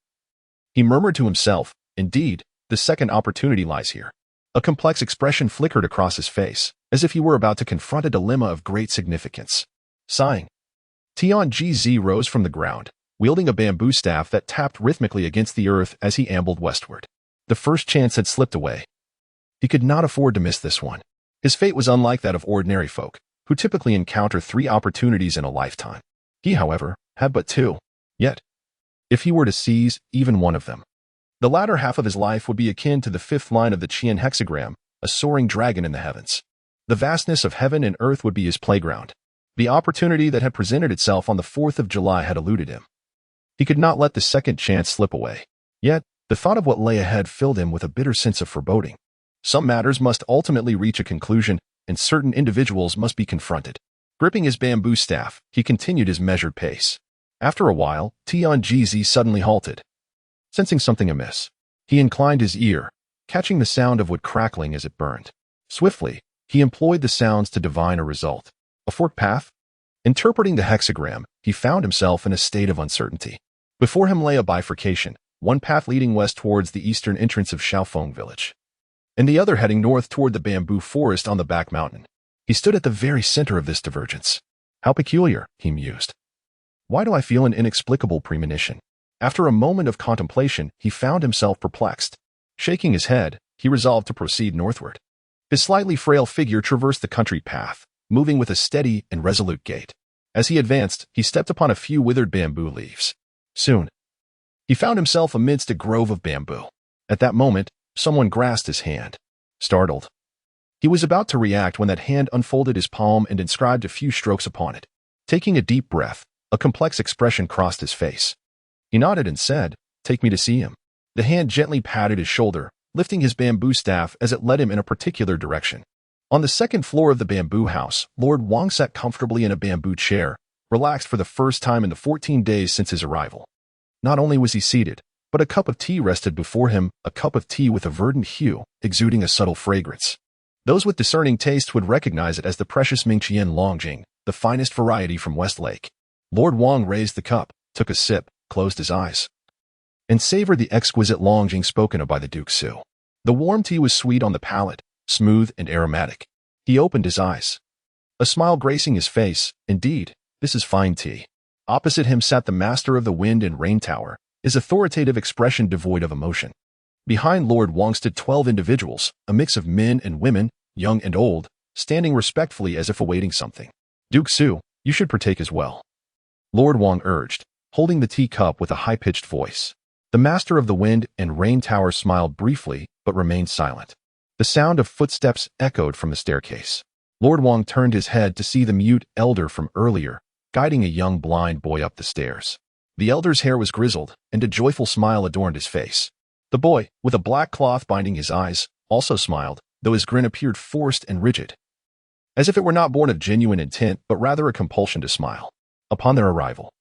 A: he murmured to himself, "Indeed, the second opportunity lies here." A complex expression flickered across his face, as if he were about to confront a dilemma of great significance. Sighing, Tian Jizi rose from the ground, wielding a bamboo staff that tapped rhythmically against the earth as he ambled westward. The first chance had slipped away. He could not afford to miss this one. His fate was unlike that of ordinary folk, who typically encounter 3 opportunities in a lifetime. He, however, had but 2. Yet, if he were to seize even one of them, the latter half of his life would be akin to the 5th line of the Qian hexagram, a soaring dragon in the heavens. The vastness of heaven and earth would be his playground. The opportunity that had presented itself on the 4th of July had eluded him. He could not let the second chance slip away. Yet, the thought of what lay ahead filled him with a bitter sense of foreboding. Some matters must ultimately reach a conclusion, and certain individuals must be confronted. Gripping his bamboo staff, he continued his measured pace. After a while, Tian Jizi suddenly halted. Sensing something amiss, he inclined his ear, catching the sound of wood crackling as it burned. Swiftly, he employed the sounds to divine a result. A forked path? Interpreting the hexagram, he found himself in a state of uncertainty. Before him lay a bifurcation, one path leading west towards the eastern entrance of Xiaofeng village, and the other heading north toward the bamboo forest on the back mountain. He stood at the very center of this divergence. How peculiar, he mused. Why do I feel an inexplicable premonition? After a moment of contemplation, he found himself perplexed. Shaking his head, he resolved to proceed northward. His slightly frail figure traversed the country path, moving with a steady and resolute gait. As he advanced, he stepped upon a few withered bamboo leaves. Soon, he found himself amidst a grove of bamboo. At that moment, someone grasped his hand. Startled, he was about to react when that hand unfolded his palm and inscribed a few strokes upon it. Taking a deep breath, a complex expression crossed his face. He nodded and said, "Take me to see him." The hand gently patted his shoulder, lifting his bamboo staff as it led him in a particular direction. On the second floor of the bamboo house, Lord Wang sat comfortably in a bamboo chair, relaxed for the first time in the 14 days since his arrival. Not only was he seated, but a cup of tea rested before him, a cup of tea with a verdant hue, exuding a subtle fragrance. Those with discerning taste would recognize it as the precious Mingqian Longjing, the finest variety from Westlake. Lord Wang raised the cup, took a sip, closed his eyes, and savored the exquisite Longjing spoken of by the Duke Su. The warm tea was sweet on the palate, smooth and aromatic. He opened his eyes, a smile gracing his face. Indeed, this is fine tea. Opposite him sat the master of the Wind and Rain Tower, his authoritative expression devoid of emotion. Behind Lord Wang stood 12 individuals, a mix of men and women, young and old, standing respectfully as if awaiting something. "Duke Su, you should partake as well," Lord Wang urged, holding the teacup with a high-pitched voice. The master of the Wind and Rain Tower smiled briefly, but remained silent. The sound of footsteps echoed from the staircase. Lord Wang turned his head to see the mute elder from earlier, guiding a young blind boy up the stairs. The elder's hair was grizzled, and a joyful smile adorned his face. The boy, with a black cloth binding his eyes, also smiled, though his grin appeared forced and rigid, as if it were not born of genuine intent but rather a compulsion to smile. Upon their arrival,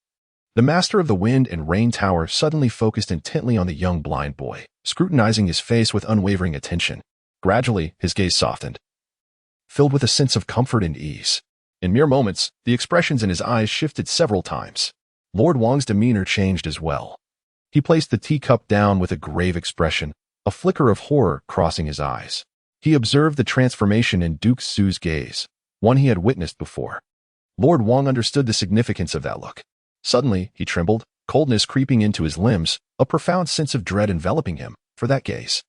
A: the master of the Wind and Rain Tower suddenly focused intently on the young blind boy, scrutinizing his face with unwavering attention. Gradually, his gaze softened, filled with a sense of comfort and ease. In mere moments, the expressions in his eyes shifted several times. Lord Wang's demeanor changed as well. He placed the teacup down with a grave expression, a flicker of horror crossing his eyes. He observed the transformation in Duke Su's gaze, one he had witnessed before. Lord Wang understood the significance of that look. Suddenly, he trembled, coldness creeping into his limbs, a profound sense of dread enveloping him, for that gaze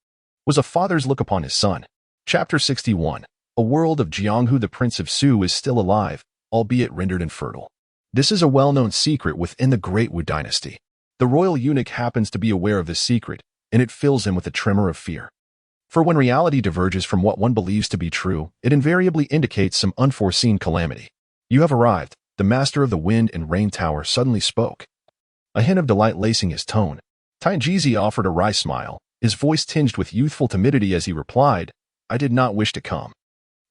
A: was a father's look upon his son. Chapter 61. A world of Jianghu. The Prince of Su is still alive, albeit rendered infertile. This is a well-known secret within the Great Wu Dynasty. The royal eunuch happens to be aware of this secret, and it fills him with a tremor of fear. For when reality diverges from what one believes to be true, it invariably indicates some unforeseen calamity. "You have arrived," the master of the Wind and Rain Tower suddenly spoke, a hint of delight lacing his tone. Tianjizi offered a wry smile, his voice tinged with youthful timidity as he replied, "I did not wish to come."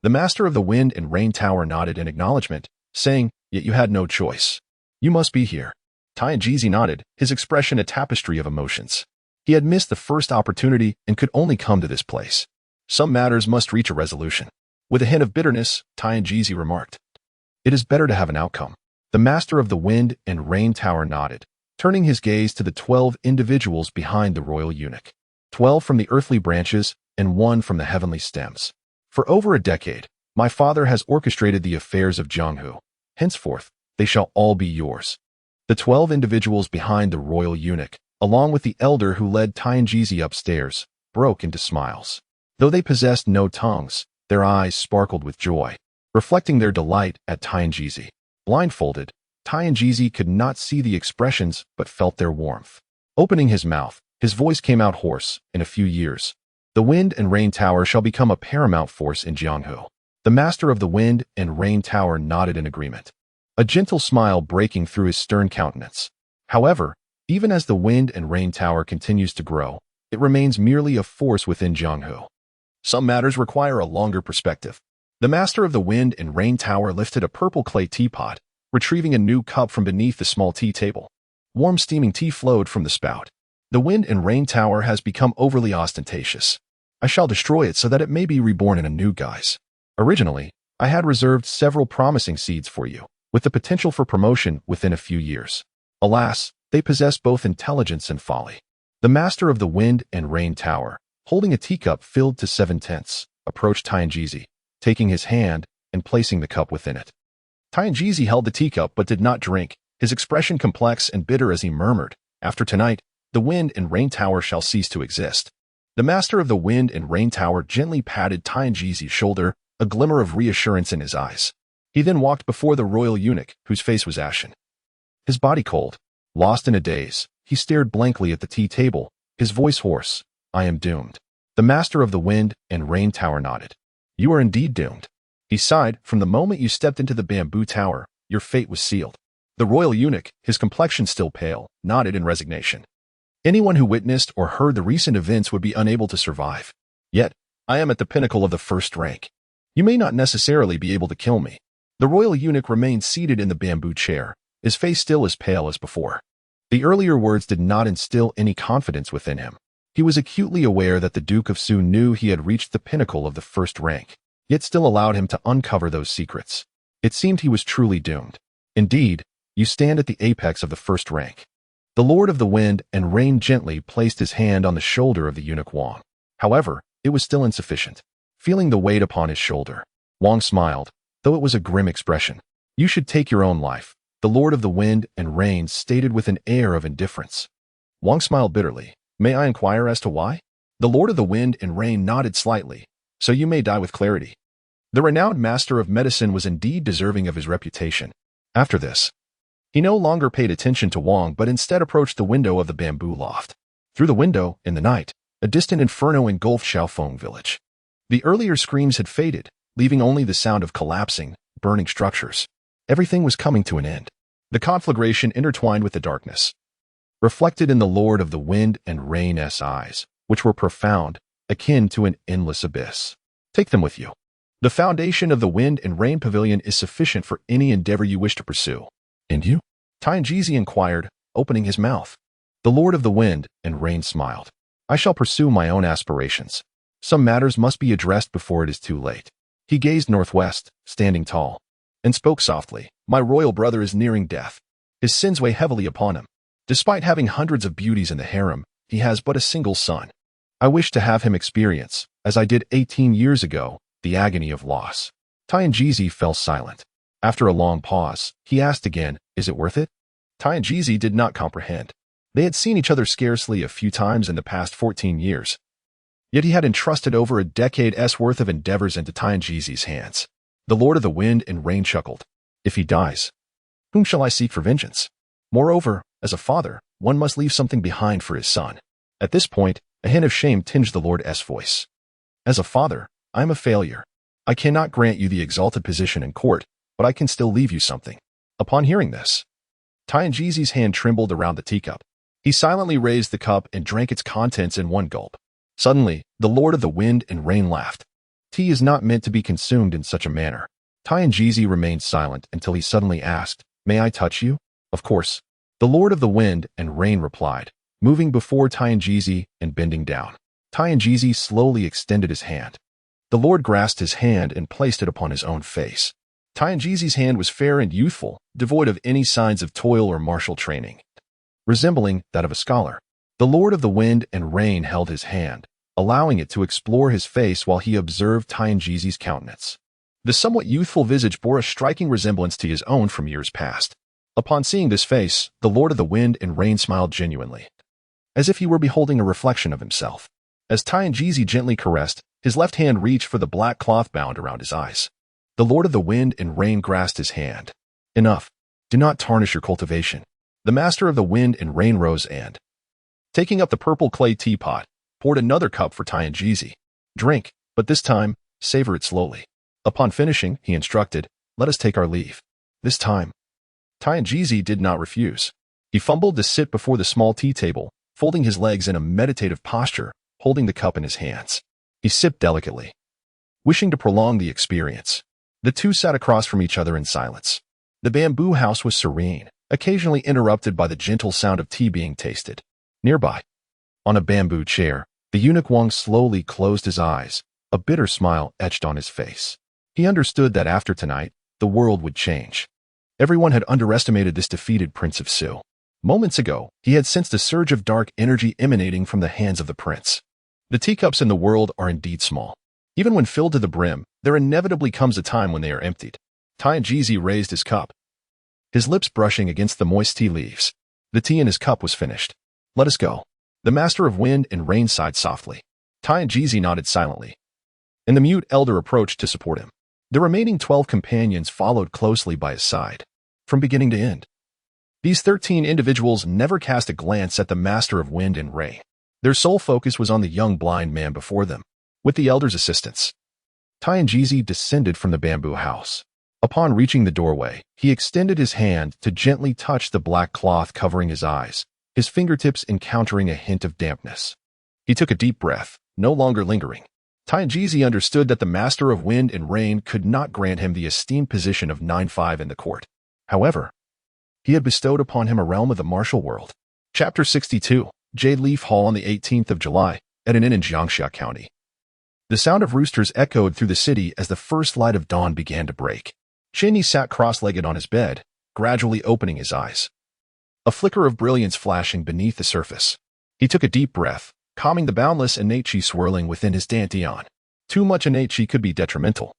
A: The master of the Wind and Rain Tower nodded in acknowledgement, saying, "Yet you had no choice. You must be here." Tianjizi nodded, his expression a tapestry of emotions. He had missed the first opportunity and could only come to this place. Some matters must reach a resolution. With a hint of bitterness, Tianjizi remarked, "It is better to have an outcome." The master of the Wind and Rain Tower nodded, turning his gaze to the 12 individuals behind the royal eunuch. 12 from the earthly branches and 1 from the heavenly stems. "For over a decade, my father has orchestrated the affairs of Jianghu. Henceforth, they shall all be yours." The 12 individuals behind the royal eunuch, along with the elder who led Tianjizi upstairs, broke into smiles. Though they possessed no tongues, their eyes sparkled with joy, reflecting their delight at Tianjizi. Blindfolded, Tianjizi could not see the expressions but felt their warmth. Opening his mouth, his voice came out hoarse. "In a few years, the Wind and Rain Tower shall become a paramount force in Jianghu." The master of the Wind and Rain Tower nodded in agreement, a gentle smile breaking through his stern countenance. However, even as the Wind and Rain Tower continues to grow, it remains merely a force within Jianghu. Some matters require a longer perspective. The master of the Wind and Rain Tower lifted a purple clay teapot, retrieving a new cup from beneath the small tea table. Warm steaming tea flowed from the spout. "The Wind and Rain Tower has become overly ostentatious. I shall destroy it so that it may be reborn in a new guise. Originally, I had reserved several promising seeds for you, with the potential for promotion within a few years. Alas, they possess both intelligence and folly." The master of the Wind and Rain Tower, holding a teacup filled to 7/10, approached Tianjizi, taking his hand and placing the cup within it. Tianjizi held the teacup but did not drink, his expression complex and bitter as he murmured, "After tonight, the Wind and Rain Tower shall cease to exist." The master of the Wind and Rain Tower gently patted Tianjizi's shoulder, a glimmer of reassurance in his eyes. He then walked before the royal eunuch, whose face was ashen, his body cold. Lost in a daze, he stared blankly at the tea table, his voice hoarse. I am doomed. The master of the wind and rain tower nodded. You are indeed doomed. He sighed. From the moment you stepped into the bamboo tower, your fate was sealed. The royal eunuch, his complexion still pale, nodded in resignation. Anyone who witnessed or heard the recent events would be unable to survive. Yet, I am at the pinnacle of the first rank. You may not necessarily be able to kill me. The royal eunuch remained seated in the bamboo chair, his face still as pale as before. The earlier words did not instill any confidence within him. He was acutely aware that the Duke of Su knew he had reached the pinnacle of the first rank, yet still allowed him to uncover those secrets. It seemed he was truly doomed. Indeed, you stand at the apex of the first rank. The Lord of the Wind and Rain gently placed his hand on the shoulder of the eunuch Wang. However, it was still insufficient. Feeling the weight upon his shoulder, Wang smiled, though it was a grim expression. You should take your own life, the Lord of the Wind and Rain stated with an air of indifference. Wang smiled bitterly. May I inquire as to why? The Lord of the Wind and Rain nodded slightly. So you may die with clarity. The renowned master of medicine was indeed deserving of his reputation. After this, he no longer paid attention to Wang but instead approached the window of the bamboo loft. Through the window, in the night, a distant inferno engulfed Xiaofeng village. The earlier screams had faded, leaving only the sound of collapsing, burning structures. Everything was coming to an end. The conflagration intertwined with the darkness, reflected in the Lord of the Wind and Rain's eyes, which were profound, akin to an endless abyss. Take them with you. The foundation of the Wind and Rain Pavilion is sufficient for any endeavor you wish to pursue. And you? Tianjizi inquired, opening his mouth. The Lord of the Wind and Rain smiled. I shall pursue my own aspirations. Some matters must be addressed before it is too late. He gazed northwest, standing tall, and spoke softly. My royal brother is nearing death. His sins weigh heavily upon him. Despite having hundreds of beauties in the harem, he has but a single son. I wish to have him experience, as I did 18 years ago, the agony of loss. Tianjizi fell silent. After a long pause, he asked again, is it worth it? Tianjizi did not comprehend. They had seen each other scarcely a few times in the past 14 years. Yet he had entrusted over a decade's worth of endeavors into Tianjizi's hands. The Lord of the Wind and Rain chuckled. If he dies, whom shall I seek for vengeance? Moreover, as a father, one must leave something behind for his son. At this point, a hint of shame tinged the Lord's voice. As a father, I am a failure. I cannot grant you the exalted position in court, but I can still leave you something. Upon hearing this, Tianjizi's hand trembled around the teacup. He silently raised the cup and drank its contents in one gulp. Suddenly, the Lord of the Wind and Rain laughed. Tea is not meant to be consumed in such a manner. Tianjizi remained silent until he suddenly asked, May I touch you? Of course. The Lord of the Wind and Rain replied, moving before Tianjizi and bending down. Tianjizi slowly extended his hand. The Lord grasped his hand and placed it upon his own face. Tianjizi's hand was fair and youthful, devoid of any signs of toil or martial training, resembling that of a scholar. The Lord of the Wind and Rain held his hand, allowing it to explore his face while he observed Tianjizi's countenance. The somewhat youthful visage bore a striking resemblance to his own from years past. Upon seeing this face, the Lord of the Wind and Rain smiled genuinely, as if he were beholding a reflection of himself. As Tianjizi gently caressed, his left hand reached for the black cloth bound around his eyes. The Lord of the Wind and Rain grasped his hand. Enough. Do not tarnish your cultivation. The Master of the Wind and Rain rose and, taking up the purple clay teapot, poured another cup for Tianjizi. Drink, but this time, savor it slowly. Upon finishing, he instructed, let us take our leave. This time, Tianjizi did not refuse. He fumbled to sit before the small tea table, folding his legs in a meditative posture, holding the cup in his hands. He sipped delicately, wishing to prolong the experience. The two sat across from each other in silence. The bamboo house was serene, occasionally interrupted by the gentle sound of tea being tasted. Nearby, on a bamboo chair, the eunuch Wang slowly closed his eyes, a bitter smile etched on his face. He understood that after tonight, the world would change. Everyone had underestimated this defeated Prince of Su. Moments ago, he had sensed a surge of dark energy emanating from the hands of the prince. The teacups in the world are indeed small. Even when filled to the brim, there inevitably comes a time when they are emptied. Tianjizi raised his cup, his lips brushing against the moist tea leaves. The tea in his cup was finished. Let us go. The Master of Wind and Rain sighed softly. Tianjizi nodded silently, and the mute elder approached to support him. The remaining 12 companions followed closely by his side. From beginning to end, These 13 individuals never cast a glance at the master of wind and rain. Their sole focus was on the young blind man before them. With the elder's assistance, Chen Ye descended from the bamboo house. Upon reaching the doorway, he extended his hand to gently touch the black cloth covering his eyes, his fingertips encountering a hint of dampness. He took a deep breath, no longer lingering. Chen Ye understood that the master of wind and rain could not grant him the esteemed position of 9-5 in the court. However, he had bestowed upon him a realm of the martial world. Chapter 62, Jade Leaf Hall on the 18th of July, at an inn in Jiangxia County. The sound of roosters echoed through the city as the first light of dawn began to break. Chen Ye sat cross-legged on his bed, gradually opening his eyes. A flicker of brilliance flashing beneath the surface. He took a deep breath, calming the boundless innate chi swirling within his dantian. Too much innate chi could be detrimental.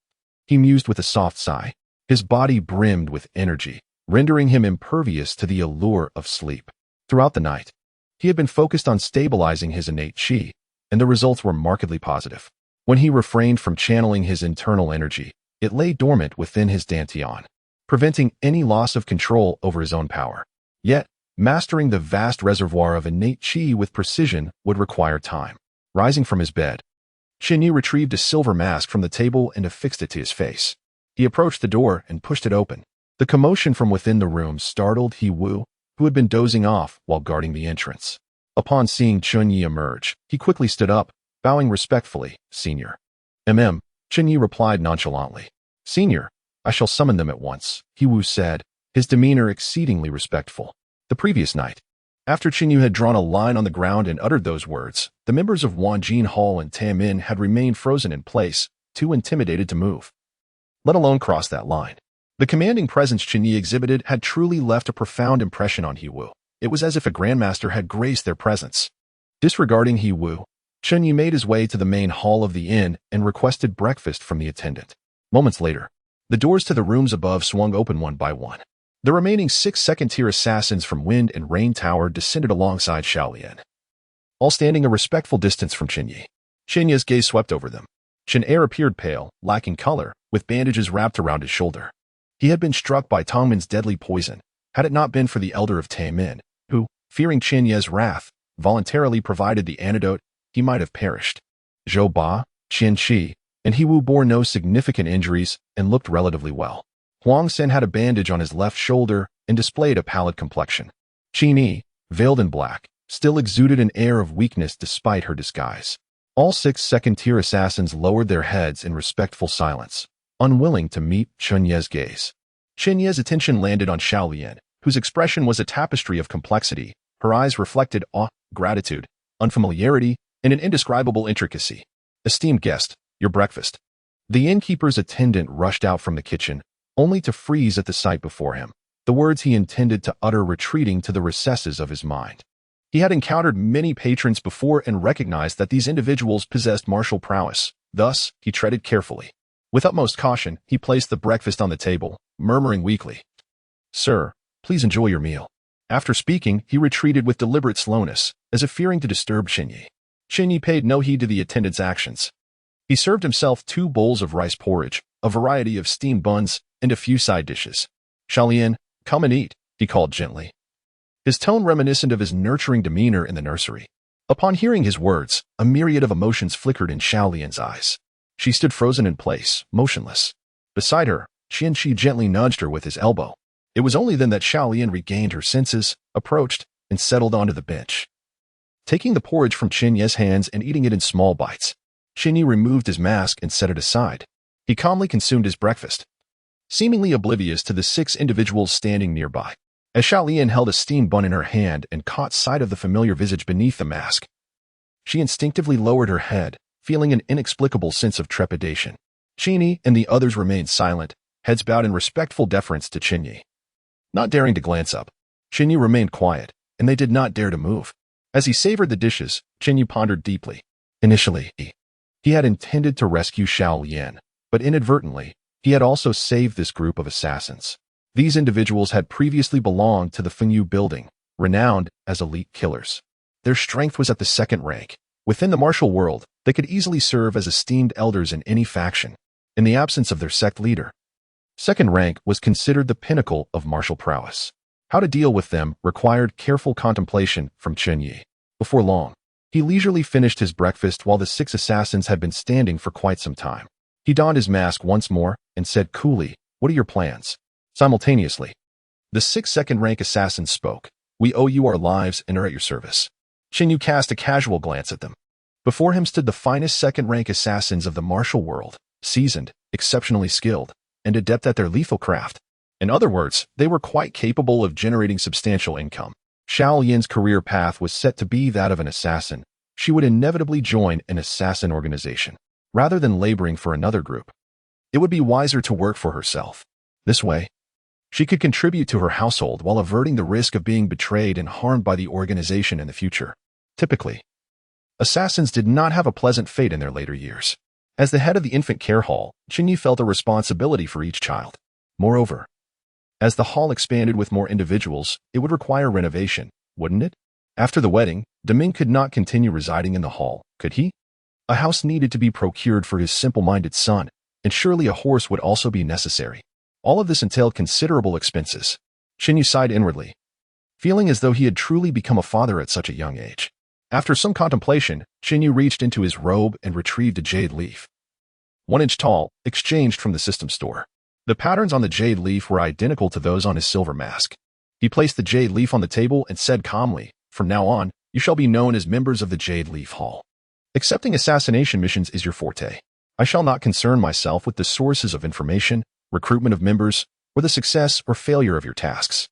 A: He mused with a soft sigh. His body brimmed with energy, rendering him impervious to the allure of sleep. Throughout the night, he had been focused on stabilizing his innate chi, and the results were markedly positive. When he refrained from channeling his internal energy, it lay dormant within his dantian, preventing any loss of control over his own power. Yet, mastering the vast reservoir of innate chi with precision would require time. Rising from his bed, Chen Ye retrieved a silver mask from the table and affixed it to his face. He approached the door and pushed it open. The commotion from within the room startled He Wu, who had been dozing off while guarding the entrance. Upon seeing Chen Ye emerge, he quickly stood up, bowing respectfully. "Senior." Chen Ye replied nonchalantly. "Senior, I shall summon them at once," He Wu said, his demeanor exceedingly respectful. The previous night, after Chen Ye had drawn a line on the ground and uttered those words, the members of Wanjin Hall and Tamin had remained frozen in place, too intimidated to move, let alone cross that line. The commanding presence Chen Ye exhibited had truly left a profound impression on He Wu. It was as if a grandmaster had graced their presence. Disregarding He Wu, Chen Ye made his way to the main hall of the inn and requested breakfast from the attendant. Moments later, the doors to the rooms above swung open one by one. The remaining 6 second-tier assassins from Wind and Rain Tower descended alongside Xiaolian, all standing a respectful distance from Chen Ye. Chen Ye's gaze swept over them. Chen Ye appeared pale, lacking color, with bandages wrapped around his shoulder. He had been struck by Tongmin's deadly poison, had it not been for the elder of Tamin, who, fearing Chen Ye's wrath, voluntarily provided the antidote. He might have perished. Zhou Ba, Qian Qi, and He Wu bore no significant injuries and looked relatively well. Huang Sen had a bandage on his left shoulder and displayed a pallid complexion. Qin Yi, veiled in black, still exuded an air of weakness despite her disguise. All 6 second-tier assassins lowered their heads in respectful silence, unwilling to meet Chen Ye's gaze. Chen Ye's attention landed on Xiaolian, whose expression was a tapestry of complexity. Her eyes reflected awe, gratitude, unfamiliarity, and an indescribable intricacy. "Esteemed guest, your breakfast." The innkeeper's attendant rushed out from the kitchen, only to freeze at the sight before him, the words he intended to utter retreating to the recesses of his mind. He had encountered many patrons before and recognized that these individuals possessed martial prowess. Thus, he treaded carefully. With utmost caution, he placed the breakfast on the table, murmuring weakly, "Sir, please enjoy your meal." After speaking, he retreated with deliberate slowness, as if fearing to disturb Chen Ye. Chen Ye paid no heed to the attendant's actions. He served himself 2 bowls of rice porridge, a variety of steamed buns, and a few side dishes. "Xiaolian, come and eat," he called gently, his tone reminiscent of his nurturing demeanor in the nursery. Upon hearing his words, a myriad of emotions flickered in Xiaolian's eyes. She stood frozen in place, motionless. Beside her, Qian Qi gently nudged her with his elbow. It was only then that Xiaolian regained her senses, approached, and settled onto the bench. Taking the porridge from Chen Ye's hands and eating it in small bites, Chen Ye removed his mask and set it aside. He calmly consumed his breakfast, seemingly oblivious to the 6 individuals standing nearby. As Xiaolian held a steamed bun in her hand and caught sight of the familiar visage beneath the mask, she instinctively lowered her head, feeling an inexplicable sense of trepidation. Chen Ye and the others remained silent, heads bowed in respectful deference to Chen Ye. Not daring to glance up, Chen Ye remained quiet, and they did not dare to move. As he savored the dishes, Chen Ye pondered deeply. Initially, he had intended to rescue Xiaolian, but inadvertently, he had also saved this group of assassins. These individuals had previously belonged to the Fengyu building, renowned as elite killers. Their strength was at the 2nd rank. Within the martial world, they could easily serve as esteemed elders in any faction. In the absence of their sect leader, 2nd rank was considered the pinnacle of martial prowess. How to deal with them required careful contemplation from Chen Ye. Before long, he leisurely finished his breakfast while the 6 assassins had been standing for quite some time. He donned his mask once more and said coolly, "What are your plans?" Simultaneously, the 6 second-rank assassins spoke. "We owe you our lives and are at your service." Chen Ye cast a casual glance at them. Before him stood the finest second-rank assassins of the martial world, seasoned, exceptionally skilled, and adept at their lethal craft. In other words, they were quite capable of generating substantial income. Xiao Yin's career path was set to be that of an assassin. She would inevitably join an assassin organization, rather than laboring for another group. It would be wiser to work for herself. This way, she could contribute to her household while averting the risk of being betrayed and harmed by the organization in the future. Typically, assassins did not have a pleasant fate in their later years. As the head of the infant care hall, Chen Ye felt a responsibility for each child. Moreover, as the hall expanded with more individuals, it would require renovation, wouldn't it? After the wedding, Deming could not continue residing in the hall, could he? A house needed to be procured for his simple-minded son, and surely a horse would also be necessary. All of this entailed considerable expenses. Chen Ye sighed inwardly, feeling as though he had truly become a father at such a young age. After some contemplation, Chen Ye reached into his robe and retrieved a jade leaf. 1 inch tall, exchanged from the system store. The patterns on the jade leaf were identical to those on his silver mask. He placed the jade leaf on the table and said calmly, "From now on, you shall be known as members of the Jade Leaf Hall. Accepting assassination missions is your forte. I shall not concern myself with the sources of information, recruitment of members, or the success or failure of your tasks.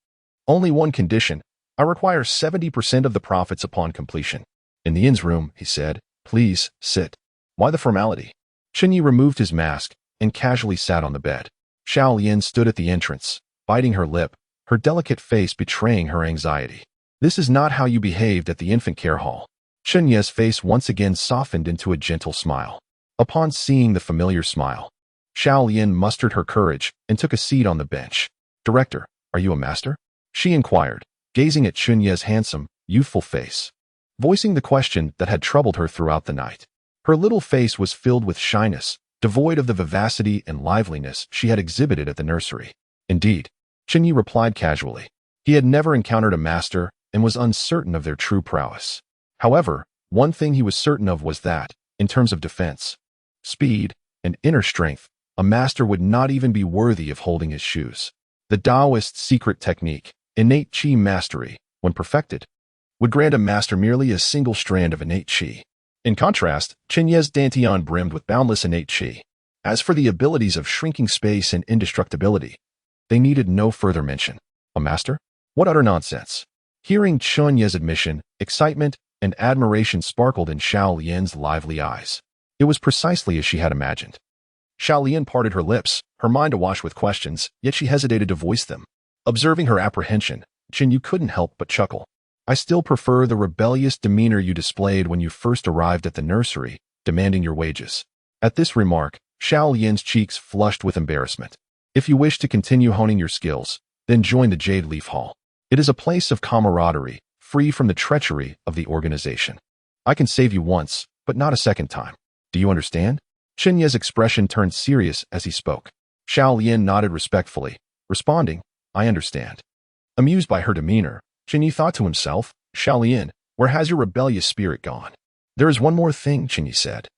A: Only one condition: I require 70% of the profits upon completion." "In the inn's room," he said. "Please, sit." "Why the formality?" Chen Ye removed his mask and casually sat on the bed. Xiao Yin stood at the entrance, biting her lip, her delicate face betraying her anxiety. "This is not how you behaved at the infant care hall." Chen Ye's face once again softened into a gentle smile. Upon seeing the familiar smile, Xiao Yin mustered her courage and took a seat on the bench. "Director, are you a master?" she inquired, gazing at Chen Ye's handsome, youthful face, voicing the question that had troubled her throughout the night. Her little face was filled with shyness, devoid of the vivacity and liveliness she had exhibited at the nursery. Indeed, Chen Ye replied casually. He had never encountered a master and was uncertain of their true prowess. However, one thing he was certain of was that, in terms of defense, speed, and inner strength, a master would not even be worthy of holding his shoes. The Taoist secret technique, innate qi mastery, when perfected, would grant a master merely a single strand of innate qi. In contrast, Chen Ye's dantian brimmed with boundless innate qi. As for the abilities of shrinking space and indestructibility, they needed no further mention. A master? What utter nonsense. Hearing Chen Ye's admission, excitement and admiration sparkled in Xiao Lian's lively eyes. It was precisely as she had imagined. Xiao Lian parted her lips, her mind awash with questions, yet she hesitated to voice them. Observing her apprehension, Chen Yu couldn't help but chuckle. "I still prefer the rebellious demeanor you displayed when you first arrived at the nursery, demanding your wages." At this remark, Xiao Lian's cheeks flushed with embarrassment. "If you wish to continue honing your skills, then join the Jade Leaf Hall. It is a place of camaraderie, free from the treachery of the organization. I can save you once, but not a second time. Do you understand?" Chen Ye's expression turned serious as he spoke. Xiao Lian nodded respectfully, responding, "I understand." Amused by her demeanor, Chen Ye thought to himself, "Xiao Lian, where has your rebellious spirit gone?" "There is one more thing," Chen Ye said,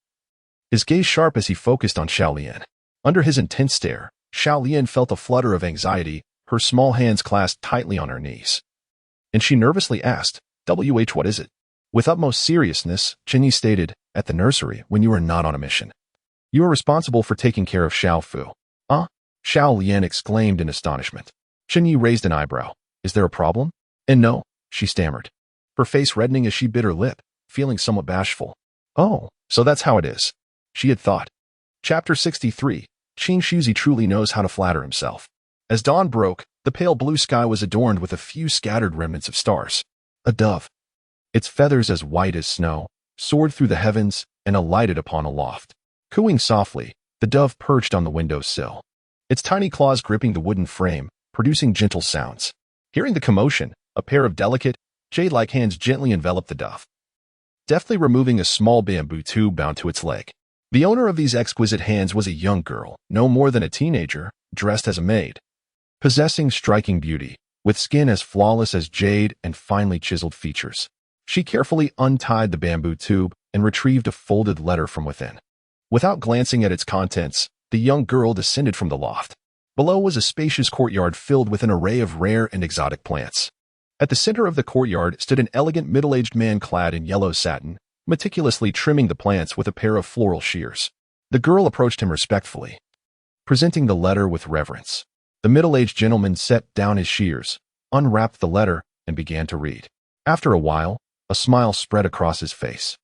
A: his gaze sharp as he focused on Xiao Lian. Under his intense stare, Xiao Lian felt a flutter of anxiety, her small hands clasped tightly on her knees. And she nervously asked, "What is it?" With utmost seriousness, Chen Ye stated, "At the nursery, when you are not on a mission, you are responsible for taking care of Xiao Fu." "Huh?" Xiao Lian exclaimed in astonishment. Chen Ye raised an eyebrow. "Is there a problem?" "And no," she stammered, her face reddening as she bit her lip, feeling somewhat bashful. "Oh, so that's how it is," she had thought. Chapter 63. Qin Shuzi truly knows how to flatter himself. As dawn broke, the pale blue sky was adorned with a few scattered remnants of stars. A dove, its feathers as white as snow, soared through the heavens and alighted upon a loft. Cooing softly, the dove perched on the window sill, its tiny claws gripping the wooden frame, producing gentle sounds. Hearing the commotion, a pair of delicate, jade-like hands gently enveloped the dove, deftly removing a small bamboo tube bound to its leg. The owner of these exquisite hands was a young girl, no more than a teenager, dressed as a maid. Possessing striking beauty, with skin as flawless as jade and finely chiseled features. She carefully untied the bamboo tube and retrieved a folded letter from within. Without glancing at its contents, the young girl descended from the loft. Below was a spacious courtyard filled with an array of rare and exotic plants. At the center of the courtyard stood an elegant middle-aged man clad in yellow satin, meticulously trimming the plants with a pair of floral shears. The girl approached him respectfully, presenting the letter with reverence. The middle-aged gentleman set down his shears, unwrapped the letter, and began to read. After a while, a smile spread across his face,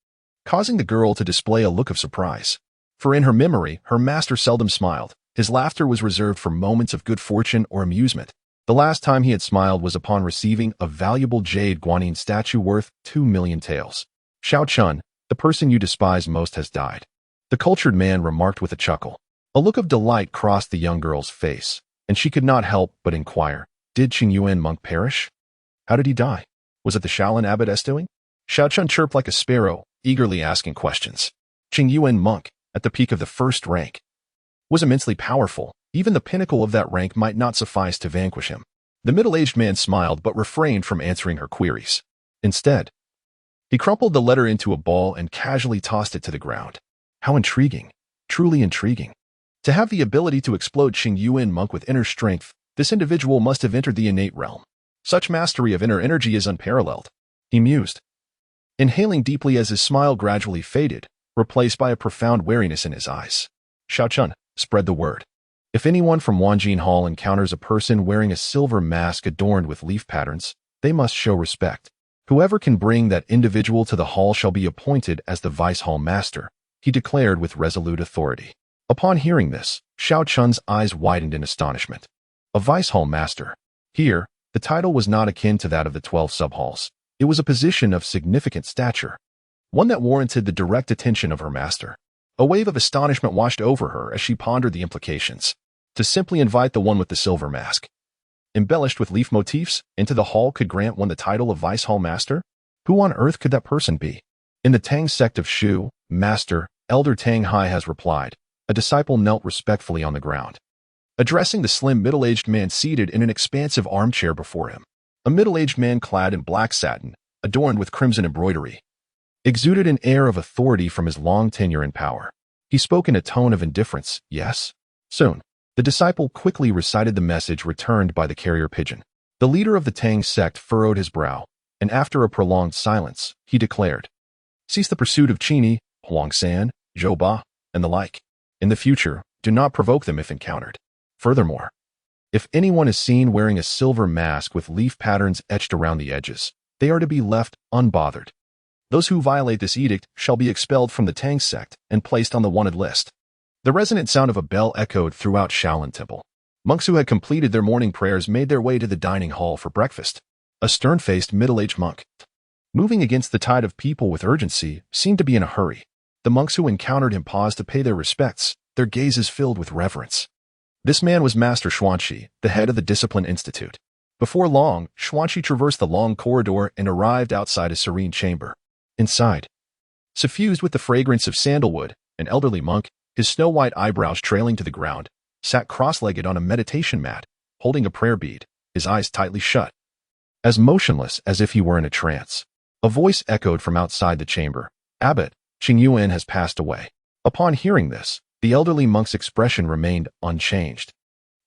A: causing the girl to display a look of surprise. For in her memory, her master seldom smiled. His laughter was reserved for moments of good fortune or amusement. The last time he had smiled was upon receiving a valuable jade guanine statue worth 2 million taels. Xiao Chun, the person you despise most has died, the cultured man remarked with a chuckle. A look of delight crossed the young girl's face, and she could not help but inquire, did Chen Ye monk perish? How did he die? Was it the Shaolin abbot bestowing? Xiao Chun chirped like a sparrow, eagerly asking questions. Chen Ye monk, at the peak of the first rank, was immensely powerful. Even the pinnacle of that rank might not suffice to vanquish him. The middle-aged man smiled but refrained from answering her queries. Instead, he crumpled the letter into a ball and casually tossed it to the ground. How intriguing, truly intriguing. To have the ability to explode Chen Ye monk with inner strength, this individual must have entered the innate realm. Such mastery of inner energy is unparalleled, he mused, inhaling deeply as his smile gradually faded, replaced by a profound wariness in his eyes. Xiao Chun, spread the word. If anyone from Wanjin Hall encounters a person wearing a silver mask adorned with leaf patterns, they must show respect. Whoever can bring that individual to the hall shall be appointed as the vice hall master, he declared with resolute authority. Upon hearing this, Xiao Chun's eyes widened in astonishment. A vice hall master. Here, the title was not akin to that of the 12 subhalls. It was a position of significant stature, one that warranted the direct attention of her master. A wave of astonishment washed over her as she pondered the implications. To simply invite the one with the silver mask, embellished with leaf motifs, into the hall could grant one the title of Vice Hall Master? Who on earth could that person be? In the Tang sect of Shu, Master, Elder Tang Hai has replied. A disciple knelt respectfully on the ground, addressing the slim middle-aged man seated in an expansive armchair before him. A middle-aged man clad in black satin, adorned with crimson embroidery, exuded an air of authority from his long tenure in power. He spoke in a tone of indifference, yes? Soon. The disciple quickly recited the message returned by the carrier pigeon. The leader of the Tang sect furrowed his brow, and after a prolonged silence, he declared, cease the pursuit of Qini, Huangsan, Zhou Ba, and the like. In the future, do not provoke them if encountered. Furthermore, if anyone is seen wearing a silver mask with leaf patterns etched around the edges, they are to be left unbothered. Those who violate this edict shall be expelled from the Tang sect and placed on the wanted list. The resonant sound of a bell echoed throughout Shaolin Temple. Monks who had completed their morning prayers made their way to the dining hall for breakfast. A stern-faced middle-aged monk, moving against the tide of people with urgency, seemed to be in a hurry. The monks who encountered him paused to pay their respects, their gazes filled with reverence. This man was Master Xuanqi, the head of the Discipline Institute. Before long, Xuanqi traversed the long corridor and arrived outside a serene chamber. Inside, suffused with the fragrance of sandalwood, an elderly monk, his snow-white eyebrows trailing to the ground, sat cross-legged on a meditation mat, holding a prayer bead, his eyes tightly shut, as motionless as if he were in a trance. A voice echoed from outside the chamber. Abbot, Chen Ye has passed away. Upon hearing this, the elderly monk's expression remained unchanged,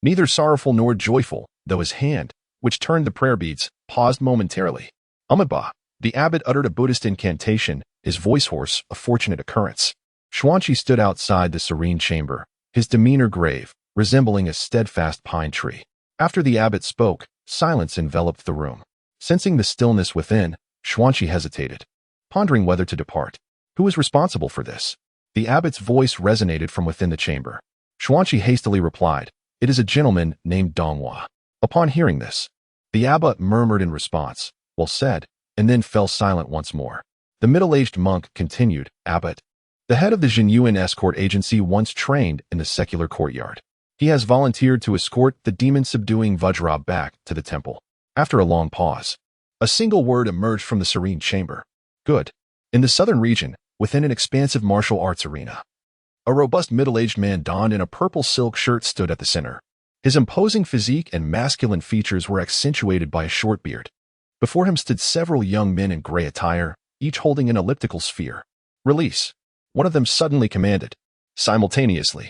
A: neither sorrowful nor joyful, though his hand, which turned the prayer beads, paused momentarily. Amitabha, the abbot uttered a Buddhist incantation, his voice hoarse, a fortunate occurrence. Xuanqi stood outside the serene chamber, his demeanor grave, resembling a steadfast pine tree. After the abbot spoke, silence enveloped the room. Sensing the stillness within, Xuanqi hesitated, pondering whether to depart. Who was responsible for this? The abbot's voice resonated from within the chamber. Xuanqi hastily replied, it is a gentleman named Donghua. Upon hearing this, the abbot murmured in response, well said, and then fell silent once more. The middle-aged monk continued, Abbot, the head of the Jinyuan escort agency once trained in the secular courtyard. He has volunteered to escort the demon-subduing Vajra back to the temple. After a long pause, a single word emerged from the serene chamber. Good. In the southern region, within an expansive martial arts arena, a robust middle-aged man donned in a purple silk shirt stood at the center. His imposing physique and masculine features were accentuated by a short beard. Before him stood several young men in gray attire, each holding an elliptical sphere. "Release," one of them suddenly commanded. Simultaneously,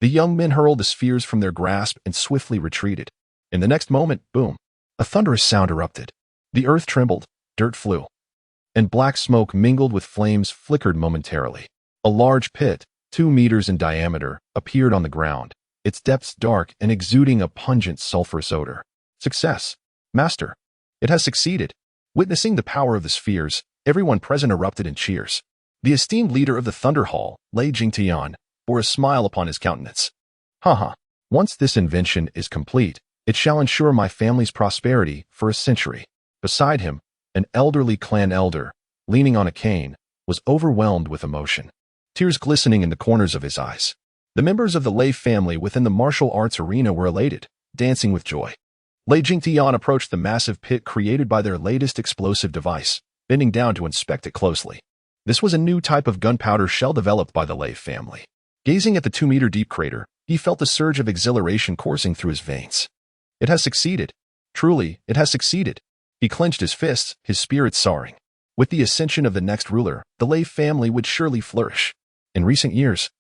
A: the young men hurled the spheres from their grasp and swiftly retreated. In the next moment, boom, a thunderous sound erupted. The earth trembled, dirt flew, and black smoke mingled with flames flickered momentarily. A large pit, 2 meters in diameter, appeared on the ground, its depths dark and exuding a pungent sulfurous odor. "Success, Master! It has succeeded." Witnessing the power of the spheres, everyone present erupted in cheers. The esteemed leader of the Thunder Hall, Lei Jingtian, bore a smile upon his countenance. "Haha, once this invention is complete, it shall ensure my family's prosperity for a century." Beside him, an elderly clan elder, leaning on a cane, was overwhelmed with emotion, tears glistening in the corners of his eyes. The members of the Lei family within the martial arts arena were elated, dancing with joy. Lei Jingtian approached the massive pit created by their latest explosive device, bending down to inspect it closely. This was a new type of gunpowder shell developed by the Lei family. Gazing at the 2-meter-deep crater, he felt a surge of exhilaration coursing through his veins. It has succeeded. Truly, it has succeeded. He clenched his fists, his spirits soaring. With the ascension of the next ruler, the Lei family would surely flourish. In recent years,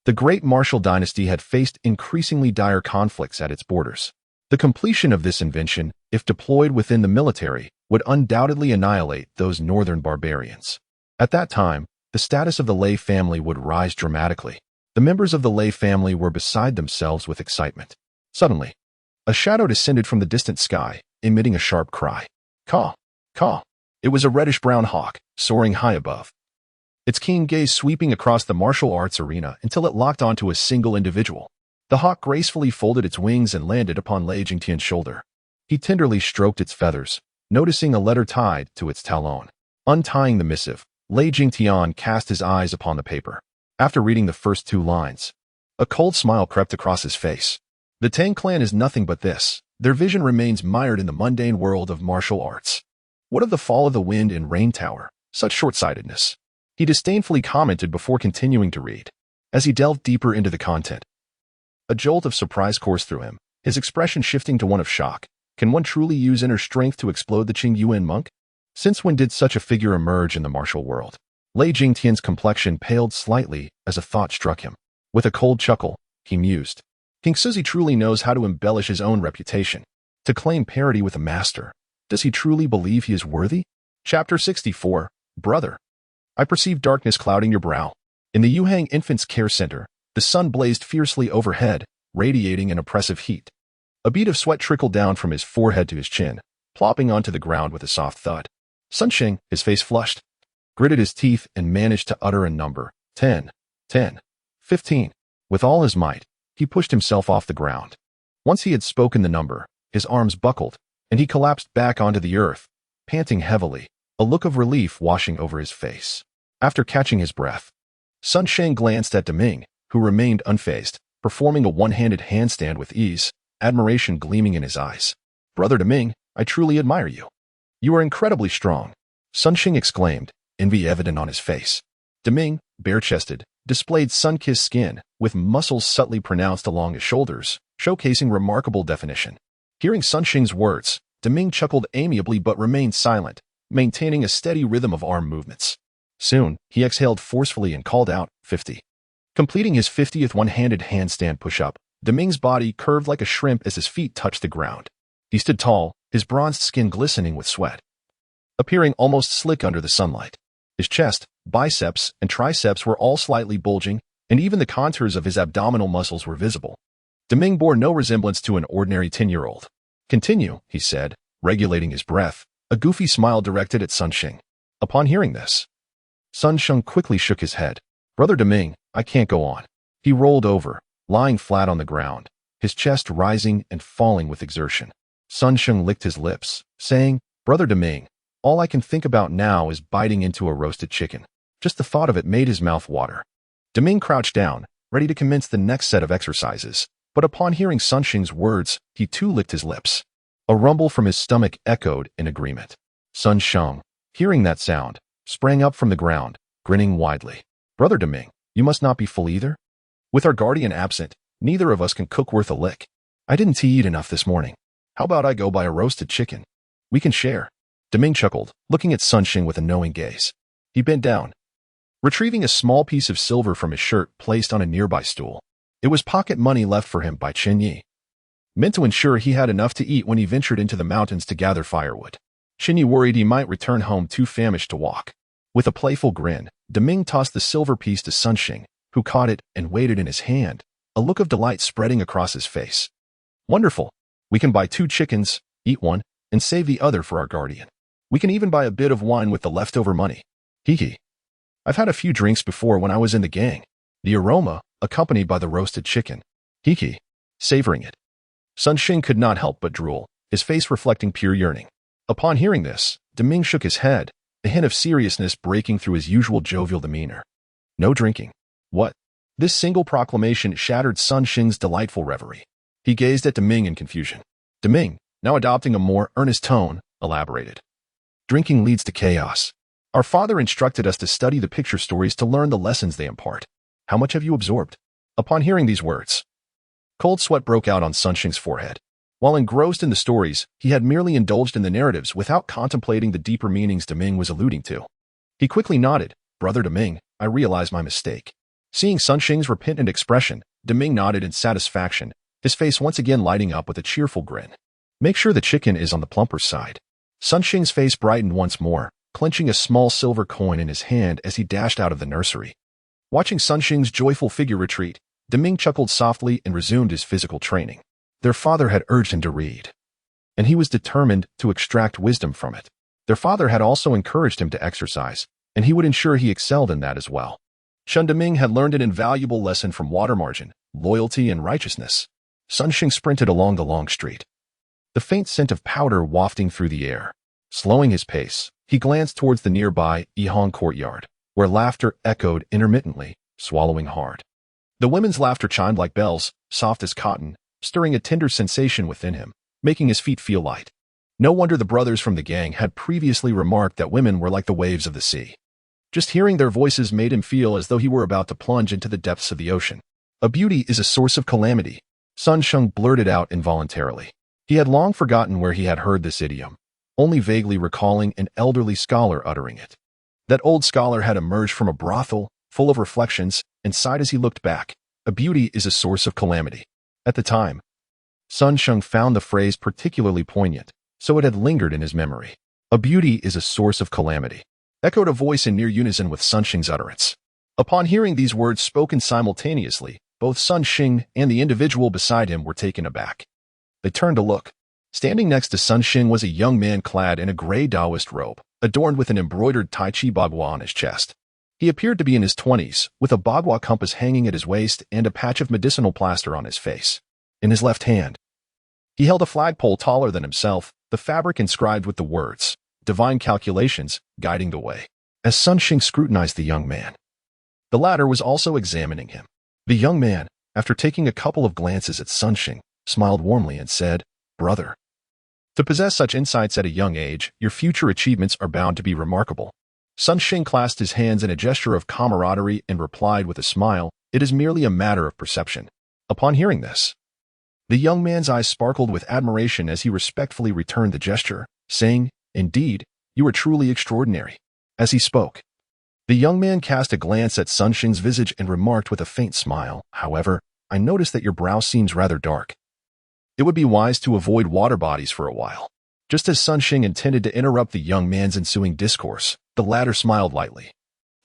A: the Great Martial Dynasty had faced increasingly dire conflicts at its borders. The completion of this invention, if deployed within the military, would undoubtedly annihilate those northern barbarians. At that time, the status of the Lei family would rise dramatically. The members of the Lei family were beside themselves with excitement. Suddenly, a shadow descended from the distant sky, emitting a sharp cry. "Caw! Caw!" It was a reddish-brown hawk, soaring high above, its keen gaze sweeping across the martial arts arena until it locked onto a single individual. The hawk gracefully folded its wings and landed upon Lei Jingtian's shoulder. He tenderly stroked its feathers, noticing a letter tied to its talon. Untying the missive, Lei Jingtian cast his eyes upon the paper. After reading the first 2 lines, a cold smile crept across his face. The Tang clan is nothing but this. Their vision remains mired in the mundane world of martial arts. What of the fall of the wind and rain tower? Such short-sightedness. He disdainfully commented before continuing to read. As he delved deeper into the content, a jolt of surprise coursed through him, his expression shifting to one of shock. Can one truly use inner strength to explode the Qing Yuan monk? Since when did such a figure emerge in the martial world? Lei Jingtian's complexion paled slightly as a thought struck him. With a cold chuckle, he mused. King Suzy truly knows how to embellish his own reputation. To claim parity with a master, does he truly believe he is worthy? Chapter 64, Brother. I perceive darkness clouding your brow. In the Yuhang Infants Care Center, the sun blazed fiercely overhead, radiating an oppressive heat. A bead of sweat trickled down from his forehead to his chin, plopping onto the ground with a soft thud. Sun Sheng, his face flushed, gritted his teeth and managed to utter a number. 10, 10, 15. With all his might, he pushed himself off the ground. Once he had spoken the number, his arms buckled, and he collapsed back onto the earth, panting heavily, a look of relief washing over his face. After catching his breath, Sun Sheng glanced at Deming, who remained unfazed, performing a one-handed handstand with ease, admiration gleaming in his eyes. "Brother Deming, I truly admire you. You are incredibly strong," Sun Sheng exclaimed, envy evident on his face. Deming, bare-chested, displayed sun-kissed skin, with muscles subtly pronounced along his shoulders, showcasing remarkable definition. Hearing Sun Sheng's words, Deming chuckled amiably but remained silent, maintaining a steady rhythm of arm movements. Soon, he exhaled forcefully and called out, 50. Completing his 50th one-handed handstand push-up, Deming's body curved like a shrimp as his feet touched the ground. He stood tall, his bronzed skin glistening with sweat, appearing almost slick under the sunlight. His chest, biceps, and triceps were all slightly bulging, and even the contours of his abdominal muscles were visible. Deming bore no resemblance to an ordinary 10-year-old. "Continue," he said, regulating his breath, a goofy smile directed at Sun Sheng. Upon hearing this, Sun Sheng quickly shook his head. "Brother Deming, I can't go on." He rolled over, lying flat on the ground, his chest rising and falling with exertion. Sun Sheng licked his lips, saying, "Brother Deming, all I can think about now is biting into a roasted chicken." Just the thought of it made his mouth water. Deming crouched down, ready to commence the next set of exercises, but upon hearing Sun Sheng's words, he too licked his lips. A rumble from his stomach echoed in agreement. Sun Sheng, hearing that sound, sprang up from the ground, grinning widely. "Brother Deming, you must not be full either? With our guardian absent, neither of us can cook worth a lick." I didn't eat enough this morning. How about I go buy a roasted chicken? We can share. Deming chuckled, looking at Sun Xing with a knowing gaze. He bent down, retrieving a small piece of silver from his shirt placed on a nearby stool. It was pocket money left for him by Chen Ye, meant to ensure he had enough to eat when he ventured into the mountains to gather firewood. Chen Ye worried he might return home too famished to walk. With a playful grin, Deming tossed the silver piece to Sun Xing, who caught it and weighed it in his hand, a look of delight spreading across his face. Wonderful. We can buy 2 chickens, eat one, and save the other for our guardian. We can even buy a bit of wine with the leftover money. Hee. I've had a few drinks before when I was in the gang. The aroma, accompanied by the roasted chicken. Hee. Savoring it. Sun Xing could not help but drool, his face reflecting pure yearning. Upon hearing this, Deming shook his head, a hint of seriousness breaking through his usual jovial demeanor. No drinking. What? This single proclamation shattered Sun Xing's delightful reverie. He gazed at Deming in confusion. Deming, now adopting a more earnest tone, elaborated. Drinking leads to chaos. Our father instructed us to study the picture stories to learn the lessons they impart. How much have you absorbed? Upon hearing these words, cold sweat broke out on Sun Xing's forehead. While engrossed in the stories, he had merely indulged in the narratives without contemplating the deeper meanings Deming was alluding to. He quickly nodded. Brother Deming, I realize my mistake. Seeing Sun Xing's repentant expression, Deming nodded in satisfaction, his face once again lighting up with a cheerful grin. Make sure the chicken is on the plumper side. Sun Xing's face brightened once more, clenching a small silver coin in his hand as he dashed out of the nursery. Watching Sun Xing's joyful figure retreat, Deming chuckled softly and resumed his physical training. Their father had urged him to read, and he was determined to extract wisdom from it. Their father had also encouraged him to exercise, and he would ensure he excelled in that as well. Shun Deming had learned an invaluable lesson from water margin, loyalty, and righteousness. Sun Xing sprinted along the long street, the faint scent of powder wafting through the air. Slowing his pace, he glanced towards the nearby Yihang courtyard, where laughter echoed intermittently, swallowing hard. The women's laughter chimed like bells, soft as cotton, stirring a tender sensation within him, making his feet feel light. No wonder the brothers from the gang had previously remarked that women were like the waves of the sea. Just hearing their voices made him feel as though he were about to plunge into the depths of the ocean. A beauty is a source of calamity, Sun Xing blurted out involuntarily. He had long forgotten where he had heard this idiom, only vaguely recalling an elderly scholar uttering it. That old scholar had emerged from a brothel, full of reflections, and sighed as he looked back. A beauty is a source of calamity. At the time, Sun Xing found the phrase particularly poignant, so it had lingered in his memory. A beauty is a source of calamity, echoed a voice in near unison with Sun Xing's utterance. Upon hearing these words spoken simultaneously, both Sun Xing and the individual beside him were taken aback. They turned to look. Standing next to Sun Xing was a young man clad in a gray Taoist robe, adorned with an embroidered Tai Chi bagua on his chest. He appeared to be in his 20s, with a bagua compass hanging at his waist and a patch of medicinal plaster on his face. In his left hand, he held a flagpole taller than himself, the fabric inscribed with the words, Divine Calculations, guiding the way. As Sun Xing scrutinized the young man, the latter was also examining him. The young man, after taking a couple of glances at Sun Xing, smiled warmly and said, Brother, to possess such insights at a young age, your future achievements are bound to be remarkable. Sun Xing clasped his hands in a gesture of camaraderie and replied with a smile, It is merely a matter of perception. Upon hearing this, the young man's eyes sparkled with admiration as he respectfully returned the gesture, saying, Indeed, you are truly extraordinary. As he spoke, the young man cast a glance at Sun Xing's visage and remarked with a faint smile, However, I notice that your brow seems rather dark. It would be wise to avoid water bodies for a while. Just as Sun Xing intended to interrupt the young man's ensuing discourse, the latter smiled lightly,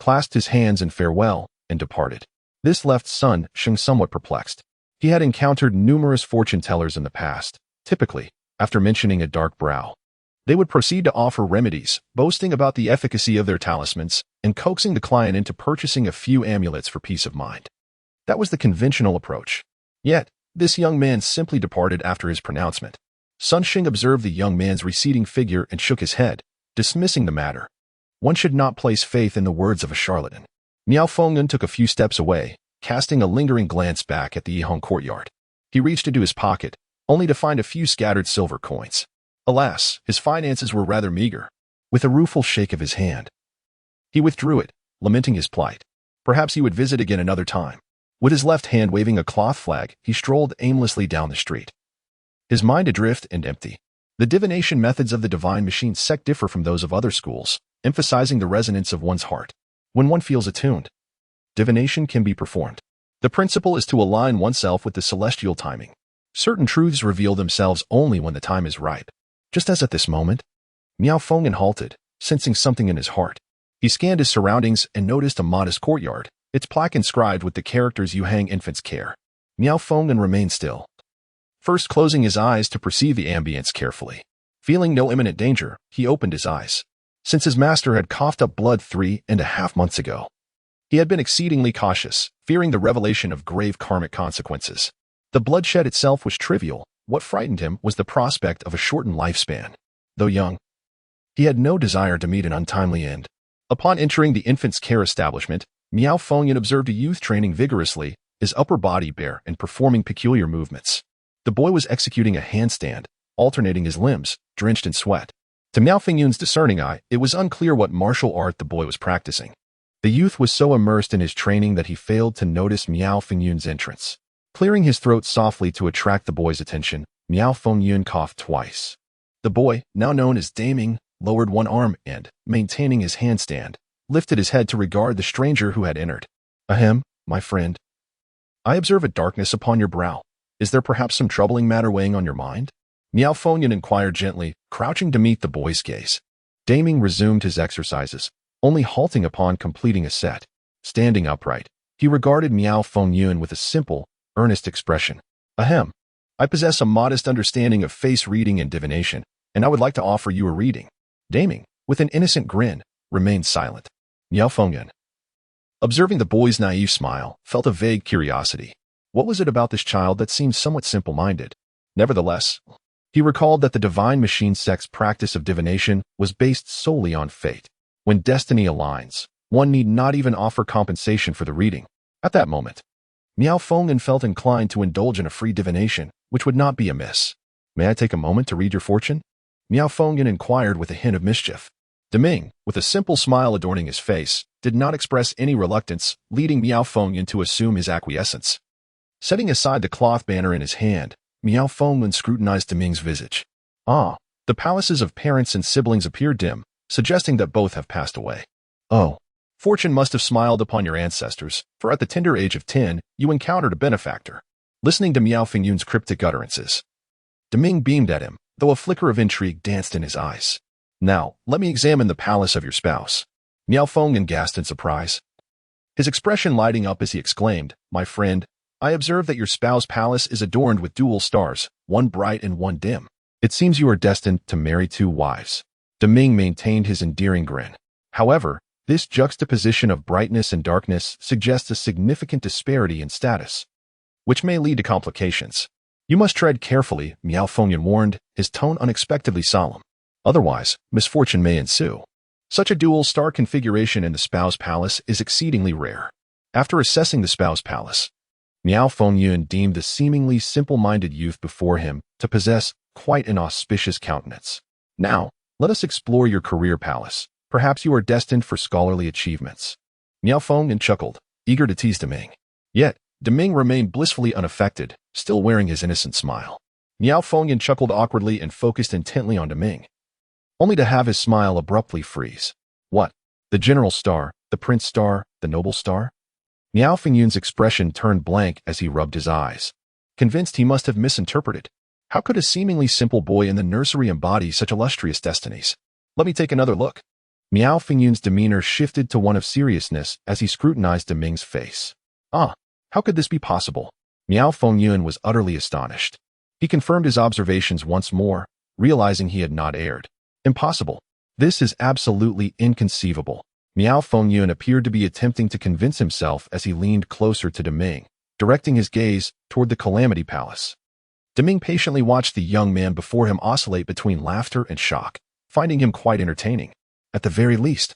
A: clasped his hands in farewell, and departed. This left Sun Xing somewhat perplexed. He had encountered numerous fortune-tellers in the past. Typically, after mentioning a dark brow, they would proceed to offer remedies, boasting about the efficacy of their talismans, and coaxing the client into purchasing a few amulets for peace of mind. That was the conventional approach. Yet, this young man simply departed after his pronouncement. Sun Xing observed the young man's receding figure and shook his head, dismissing the matter. One should not place faith in the words of a charlatan. Miao Fengyun took a few steps away, casting a lingering glance back at the Yihang courtyard. He reached into his pocket, only to find a few scattered silver coins. Alas, his finances were rather meager. With a rueful shake of his hand, he withdrew it, lamenting his plight. Perhaps he would visit again another time. With his left hand waving a cloth flag, he strolled aimlessly down the street. his mind adrift and empty. The divination methods of the divine machine sect differ from those of other schools, emphasizing the resonance of one's heart. When one feels attuned, divination can be performed. The principle is to align oneself with the celestial timing. Certain truths reveal themselves only when the time is ripe. Just as at this moment, Miao Fengyan halted, sensing something in his heart. He scanned his surroundings and noticed a modest courtyard, its plaque inscribed with the characters Yuhang infants care. Miao Fengyan remained still, first closing his eyes to perceive the ambience carefully. Feeling no imminent danger, he opened his eyes. Since his master had coughed up blood 3.5 months ago, he had been exceedingly cautious, fearing the revelation of grave karmic consequences. The bloodshed itself was trivial. What frightened him was the prospect of a shortened lifespan. Though young, he had no desire to meet an untimely end. Upon entering the infant's care establishment, Miao Fengyan observed a youth training vigorously, his upper body bare and performing peculiar movements. The boy was executing a handstand, alternating his limbs, drenched in sweat. To Miao Fengyan's discerning eye, it was unclear what martial art the boy was practicing. The youth was so immersed in his training that he failed to notice Miao Fengyan's entrance. Clearing his throat softly to attract the boy's attention, Miao Fengyan coughed twice. The boy, now known as Daming, lowered one arm and, maintaining his handstand, lifted his head to regard the stranger who had entered. Ahem, my friend. I observe a darkness upon your brow. Is there perhaps some troubling matter weighing on your mind? Miao Fengyan inquired gently, crouching to meet the boy's gaze. Daming resumed his exercises, only halting upon completing a set. Standing upright, he regarded Miao Fengyan with a simple, earnest expression. Ahem. I possess a modest understanding of face reading and divination, and I would like to offer you a reading. Daming, with an innocent grin, remained silent. Miao Fengyan, observing the boy's naive smile, felt a vague curiosity. What was it about this child that seemed somewhat simple-minded? Nevertheless, he recalled that the divine machine sect's practice of divination was based solely on fate. When destiny aligns, one need not even offer compensation for the reading. At that moment, Miao Fengyan felt inclined to indulge in a free divination, which would not be amiss. May I take a moment to read your fortune? Miao Fengyan inquired with a hint of mischief. Deming, with a simple smile adorning his face, did not express any reluctance, leading Miao Fengyan to assume his acquiescence. Setting aside the cloth banner in his hand, Miao Fengyan scrutinized Deming's visage. Ah, the palaces of parents and siblings appear dim, suggesting that both have passed away. Oh, fortune must have smiled upon your ancestors, for at the tender age of 10, you encountered a benefactor. Listening to Miao Fengyan's cryptic utterances, Deming beamed at him, though a flicker of intrigue danced in his eyes. Now, let me examine the palace of your spouse. Miao Fengyan gasped in surprise, his expression lighting up as he exclaimed, My friend, I observe that your spouse's palace is adorned with dual stars, one bright and one dim. It seems you are destined to marry 2 wives. Deming maintained his endearing grin. However, this juxtaposition of brightness and darkness suggests a significant disparity in status, which may lead to complications. You must tread carefully, Miao Fengyan warned, his tone unexpectedly solemn. Otherwise, misfortune may ensue. Such a dual star configuration in the spouse palace is exceedingly rare. After assessing the spouse palace, Miao Fengyan deemed the seemingly simple-minded youth before him to possess quite an auspicious countenance. Now, let us explore your career palace. Perhaps you are destined for scholarly achievements. Miao Fengyan chuckled, eager to tease Deming. Yet, Deming remained blissfully unaffected, still wearing his innocent smile. Miao Fengyan chuckled awkwardly and focused intently on Deming, only to have his smile abruptly freeze. What? The general star, the prince star, the noble star? Miao Fengyan's expression turned blank as he rubbed his eyes, convinced he must have misinterpreted. How could a seemingly simple boy in the nursery embody such illustrious destinies? Let me take another look. Miao Fengyan's demeanor shifted to one of seriousness as he scrutinized Deming's face. Ah, how could this be possible? Miao Fengyan was utterly astonished. He confirmed his observations once more, realizing he had not erred. Impossible. This is absolutely inconceivable. Miao Fengyan appeared to be attempting to convince himself as he leaned closer to Deming, directing his gaze toward the Calamity Palace. Deming patiently watched the young man before him oscillate between laughter and shock, finding him quite entertaining. At the very least,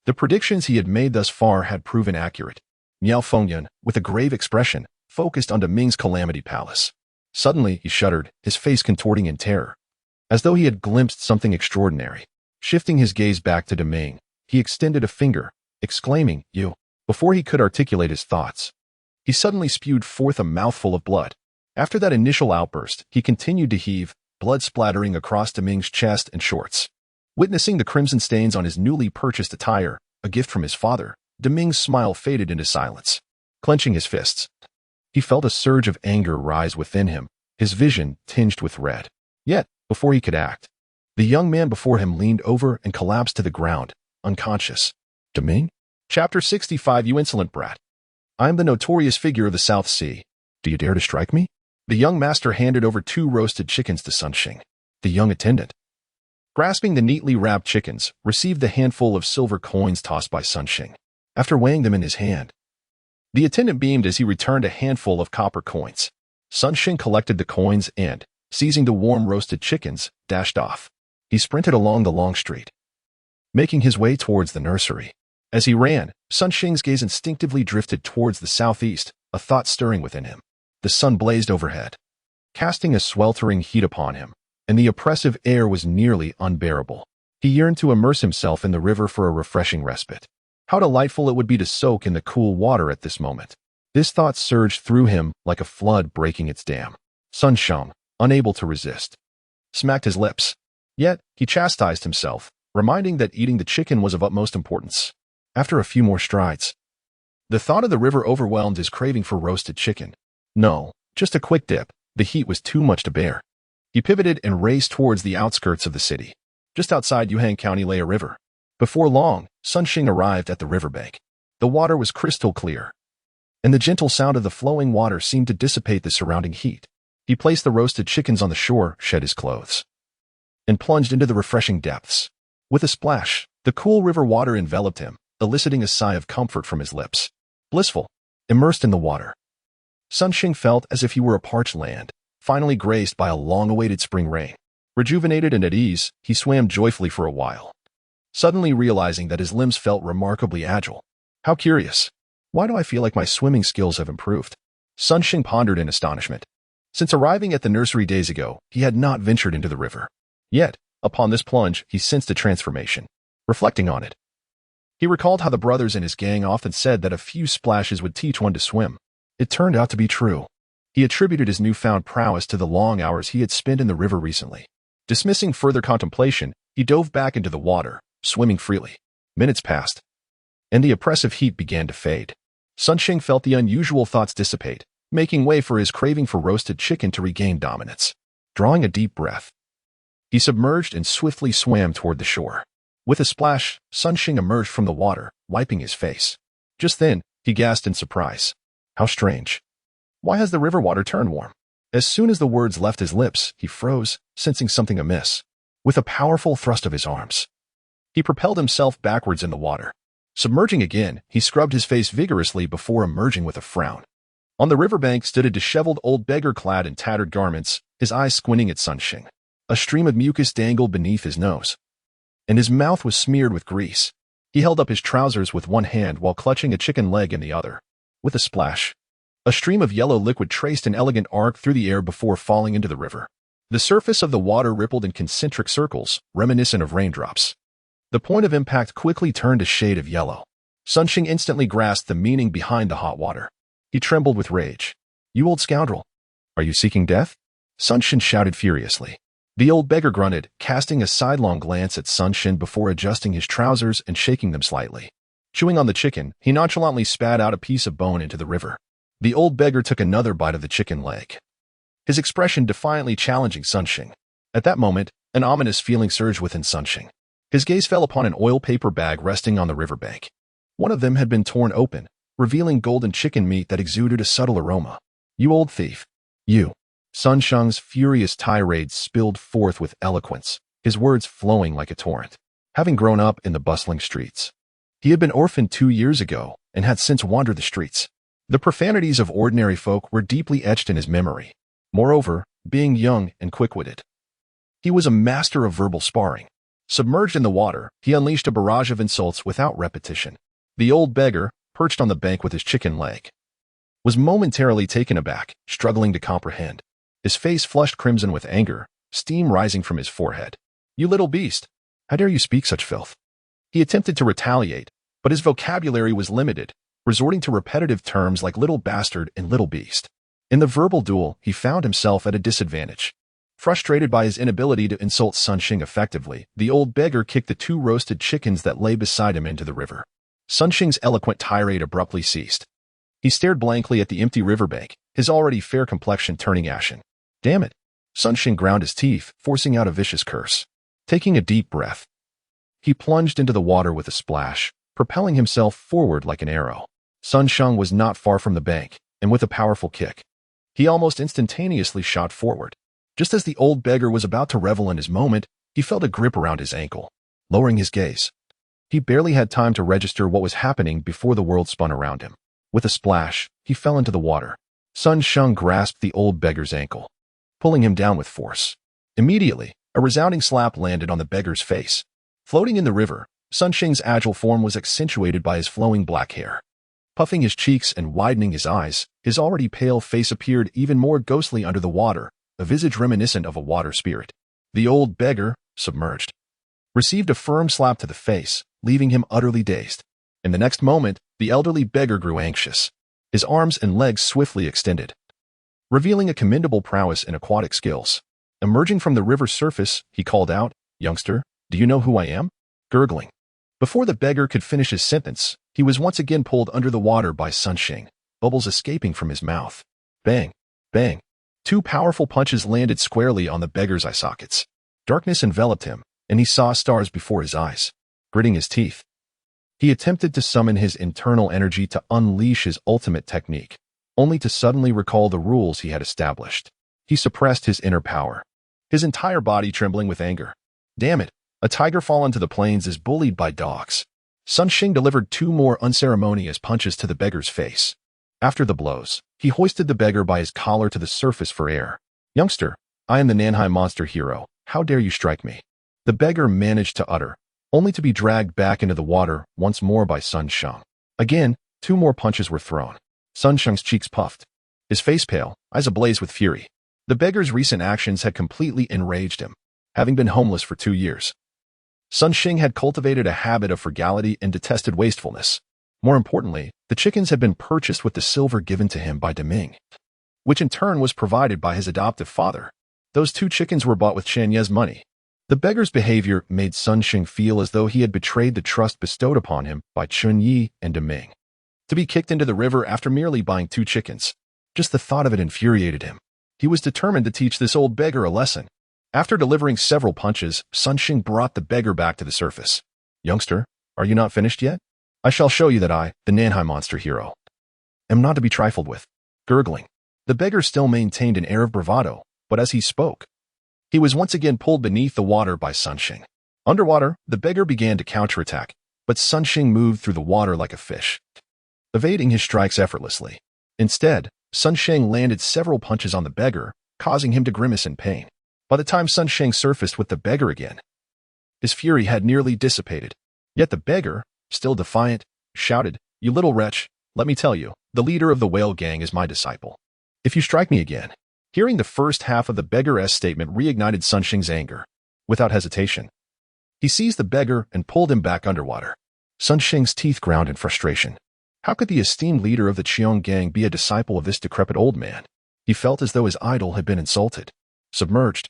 A: the predictions he had made thus far had proven accurate. Miao Fengyan, with a grave expression, focused on Deming's Calamity Palace. Suddenly, he shuddered, his face contorting in terror, as though he had glimpsed something extraordinary. Shifting his gaze back to Deming, he extended a finger, exclaiming, You! Before he could articulate his thoughts, he suddenly spewed forth a mouthful of blood. After that initial outburst, he continued to heave, blood splattering across Deming's chest and shorts. Witnessing the crimson stains on his newly purchased attire, a gift from his father, Deming's smile faded into silence. Clenching his fists, he felt a surge of anger rise within him, his vision tinged with red. Yet, before he could act, the young man before him leaned over and collapsed to the ground, unconscious. Deming? Chapter 65. You insolent brat. I am the notorious figure of the South Sea. Do you dare to strike me? The young master handed over 2 roasted chickens to Sun Shing. The young attendant, grasping the neatly wrapped chickens, received the handful of silver coins tossed by Sun Shing. After weighing them in his hand, the attendant beamed as he returned a handful of copper coins. Sun Shing collected the coins and, seizing the warm roasted chickens, dashed off. He sprinted along the long street, making his way towards the nursery. As he ran, Sun Shing's gaze instinctively drifted towards the southeast, a thought stirring within him. The sun blazed overhead, casting a sweltering heat upon him, and the oppressive air was nearly unbearable. He yearned to immerse himself in the river for a refreshing respite. How delightful it would be to soak in the cool water at this moment. This thought surged through him like a flood breaking its dam. Sun Shang, unable to resist, smacked his lips. Yet, he chastised himself, reminding that eating the chicken was of utmost importance. After a few more strides, the thought of the river overwhelmed his craving for roasted chicken. No, just a quick dip. The heat was too much to bear. He pivoted and raced towards the outskirts of the city. Just outside Yuhang County lay a river. Before long, Sun Shing arrived at the riverbank. The water was crystal clear, and the gentle sound of the flowing water seemed to dissipate the surrounding heat. He placed the roasted chickens on the shore, shed his clothes, and plunged into the refreshing depths. With a splash, the cool river water enveloped him, eliciting a sigh of comfort from his lips. Blissful, immersed in the water, Sun Shing felt as if he were a parched land, finally graced by a long-awaited spring rain. Rejuvenated and at ease, he swam joyfully for a while, suddenly realizing that his limbs felt remarkably agile. How curious. Why do I feel like my swimming skills have improved? Sun Shing pondered in astonishment. Since arriving at the nursery days ago, he had not ventured into the river. Yet, upon this plunge, he sensed a transformation. Reflecting on it, he recalled how the brothers in his gang often said that a few splashes would teach one to swim. It turned out to be true. He attributed his newfound prowess to the long hours he had spent in the river recently. Dismissing further contemplation, he dove back into the water, swimming freely. Minutes passed, and the oppressive heat began to fade. Sun Shing felt the unusual thoughts dissipate, making way for his craving for roasted chicken to regain dominance. Drawing a deep breath, he submerged and swiftly swam toward the shore. With a splash, Sun Shing emerged from the water, wiping his face. Just then, he gasped in surprise. How strange. Why has the river water turned warm? As soon as the words left his lips, he froze, sensing something amiss. With a powerful thrust of his arms, he propelled himself backwards in the water. Submerging again, he scrubbed his face vigorously before emerging with a frown. On the riverbank stood a disheveled old beggar clad in tattered garments, his eyes squinting at Sun Shing. A stream of mucus dangled beneath his nose, and his mouth was smeared with grease. He held up his trousers with one hand while clutching a chicken leg in the other. With a splash, a stream of yellow liquid traced an elegant arc through the air before falling into the river. The surface of the water rippled in concentric circles, reminiscent of raindrops. The point of impact quickly turned a shade of yellow. Sun Shing instantly grasped the meaning behind the hot water. He trembled with rage. You old scoundrel! Are you seeking death? Sun Shing shouted furiously. The old beggar grunted, casting a sidelong glance at Sun Shing before adjusting his trousers and shaking them slightly. Chewing on the chicken, he nonchalantly spat out a piece of bone into the river. The old beggar took another bite of the chicken leg, his expression defiantly challenging Sun Shing. At that moment, an ominous feeling surged within Sun Shing. His gaze fell upon an oil paper bag resting on the riverbank. One of them had been torn open, revealing golden chicken meat that exuded a subtle aroma. You old thief! You! Sun Shang's furious tirade spilled forth with eloquence, his words flowing like a torrent. Having grown up in the bustling streets, he had been orphaned 2 years ago and had since wandered the streets. The profanities of ordinary folk were deeply etched in his memory. Moreover, being young and quick-witted, he was a master of verbal sparring. Submerged in the water, he unleashed a barrage of insults without repetition. The old beggar, perched on the bank with his chicken leg, was momentarily taken aback, struggling to comprehend. His face flushed crimson with anger, steam rising from his forehead. You little beast! How dare you speak such filth? He attempted to retaliate, but his vocabulary was limited, resorting to repetitive terms like little bastard and little beast. In the verbal duel, he found himself at a disadvantage. Frustrated by his inability to insult Sun Shing effectively, the old beggar kicked the 2 roasted chickens that lay beside him into the river. Sun Shing's eloquent tirade abruptly ceased. He stared blankly at the empty riverbank, his already fair complexion turning ashen. Damn it! Sun Shing ground his teeth, forcing out a vicious curse. Taking a deep breath, he plunged into the water with a splash, propelling himself forward like an arrow. Sun Shing was not far from the bank, and with a powerful kick, he almost instantaneously shot forward. Just as the old beggar was about to revel in his moment, he felt a grip around his ankle. Lowering his gaze, he barely had time to register what was happening before the world spun around him. With a splash, he fell into the water. Sun Shing grasped the old beggar's ankle, pulling him down with force. Immediately, a resounding slap landed on the beggar's face. Floating in the river, Sun Shing's agile form was accentuated by his flowing black hair. Puffing his cheeks and widening his eyes, his already pale face appeared even more ghostly under the water, a visage reminiscent of a water spirit. The old beggar, submerged, received a firm slap to the face, leaving him utterly dazed. In the next moment, the elderly beggar grew anxious. His arms and legs swiftly extended, revealing a commendable prowess in aquatic skills. Emerging from the river's surface, he called out, "Youngster, do you know who I am?" Gurgling. Before the beggar could finish his sentence, he was once again pulled under the water by Sun Shing, bubbles escaping from his mouth. Bang! Bang! 2 powerful punches landed squarely on the beggar's eye sockets. Darkness enveloped him, and he saw stars before his eyes. Gritting his teeth, he attempted to summon his internal energy to unleash his ultimate technique, only to suddenly recall the rules he had established. He suppressed his inner power, his entire body trembling with anger. Damn it! A tiger fallen to the plains is bullied by dogs. Sun Shing delivered 2 more unceremonious punches to the beggar's face. After the blows, he hoisted the beggar by his collar to the surface for air. "Youngster, I am the Nanhai monster hero. How dare you strike me?" The beggar managed to utter, only to be dragged back into the water once more by Sun Shing. Again, 2 more punches were thrown. Sun Shing's cheeks puffed, his face pale, eyes ablaze with fury. The beggar's recent actions had completely enraged him. Having been homeless for 2 years, Sun Shing had cultivated a habit of frugality and detested wastefulness. More importantly, the chickens had been purchased with the silver given to him by Deming, which in turn was provided by his adoptive father. Those 2 chickens were bought with Chen Ye's money. The beggar's behavior made Sun Shing feel as though he had betrayed the trust bestowed upon him by Chen Ye and Deming. To be kicked into the river after merely buying 2 chickens, just the thought of it infuriated him. He was determined to teach this old beggar a lesson. After delivering several punches, Sun Shing brought the beggar back to the surface. "Youngster, are you not finished yet? I shall show you that I, the Nanhai monster hero, am not to be trifled with." Gurgling, the beggar still maintained an air of bravado, but as he spoke, he was once again pulled beneath the water by Sun Shing. Underwater, the beggar began to counterattack, but Sun Shing moved through the water like a fish, evading his strikes effortlessly. Instead, Sun Shing landed several punches on the beggar, causing him to grimace in pain. By the time Sun Shing surfaced with the beggar again, his fury had nearly dissipated. Yet the beggar, still defiant, shouted, "You little wretch, let me tell you, the leader of the whale gang is my disciple. If you strike me again." Hearing the first half of the beggar's statement reignited Sun Shing's anger. Without hesitation, he seized the beggar and pulled him back underwater. Sun Shing's teeth ground in frustration. How could the esteemed leader of the Cheong gang be a disciple of this decrepit old man? He felt as though his idol had been insulted. Submerged,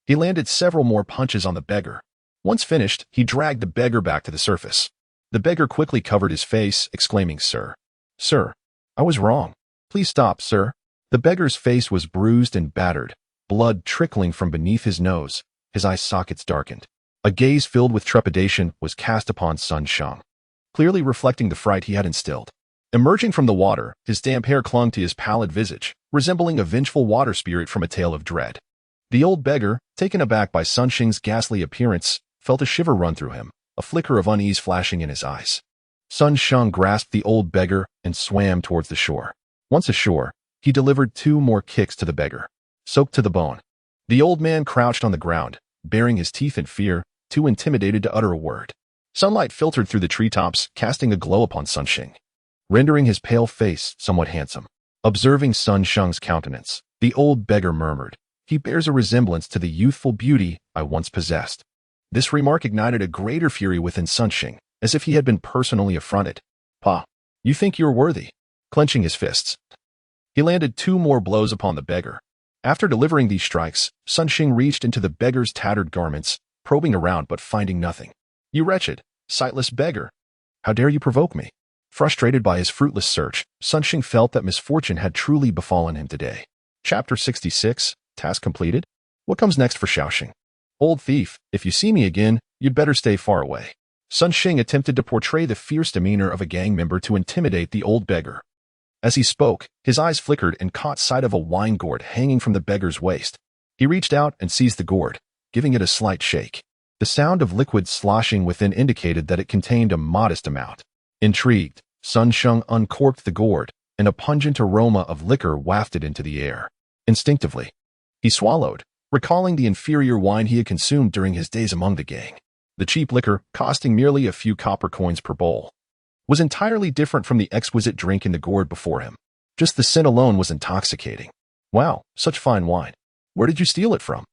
A: he landed several more punches on the beggar. Once finished, he dragged the beggar back to the surface. The beggar quickly covered his face, exclaiming, Sir, I was wrong. Please stop, sir." The beggar's face was bruised and battered, blood trickling from beneath his nose, his eye sockets darkened. A gaze filled with trepidation was cast upon Sun Shing, clearly reflecting the fright he had instilled. Emerging from the water, his damp hair clung to his pallid visage, resembling a vengeful water spirit from a tale of dread. The old beggar, taken aback by Sun Shing's ghastly appearance, felt a shiver run through him, a flicker of unease flashing in his eyes. Sun Shing grasped the old beggar and swam towards the shore. Once ashore, he delivered 2 more kicks to the beggar, soaked to the bone. The old man crouched on the ground, baring his teeth in fear, too intimidated to utter a word. Sunlight filtered through the treetops, casting a glow upon Sun Shing, rendering his pale face somewhat handsome. Observing Sun Shing's countenance, the old beggar murmured, "He bears a resemblance to the youthful beauty I once possessed." This remark ignited a greater fury within Sun Shing, as if he had been personally affronted. "Pa, you think you're worthy?" Clenching his fists, He landed 2 more blows upon the beggar. After delivering these strikes, Sun Xing reached into the beggar's tattered garments, probing around but finding nothing. "You wretched, sightless beggar! How dare you provoke me?" Frustrated by his fruitless search, Sun Xing felt that misfortune had truly befallen him today. Chapter 66, Task completed? What comes next for Xiaoxing? "Old thief, if you see me again, you'd better stay far away." Sun Xing attempted to portray the fierce demeanor of a gang member to intimidate the old beggar. As he spoke, his eyes flickered and caught sight of a wine gourd hanging from the beggar's waist. He reached out and seized the gourd, giving it a slight shake. The sound of liquid sloshing within indicated that it contained a modest amount. Intrigued, Sun Xing uncorked the gourd, and a pungent aroma of liquor wafted into the air. Instinctively, he swallowed, recalling the inferior wine he had consumed during his days among the gang. The cheap liquor, costing merely a few copper coins per bowl, was entirely different from the exquisite drink in the gourd before him. Just the scent alone was intoxicating. "Wow, such fine wine. Where did you steal it from?"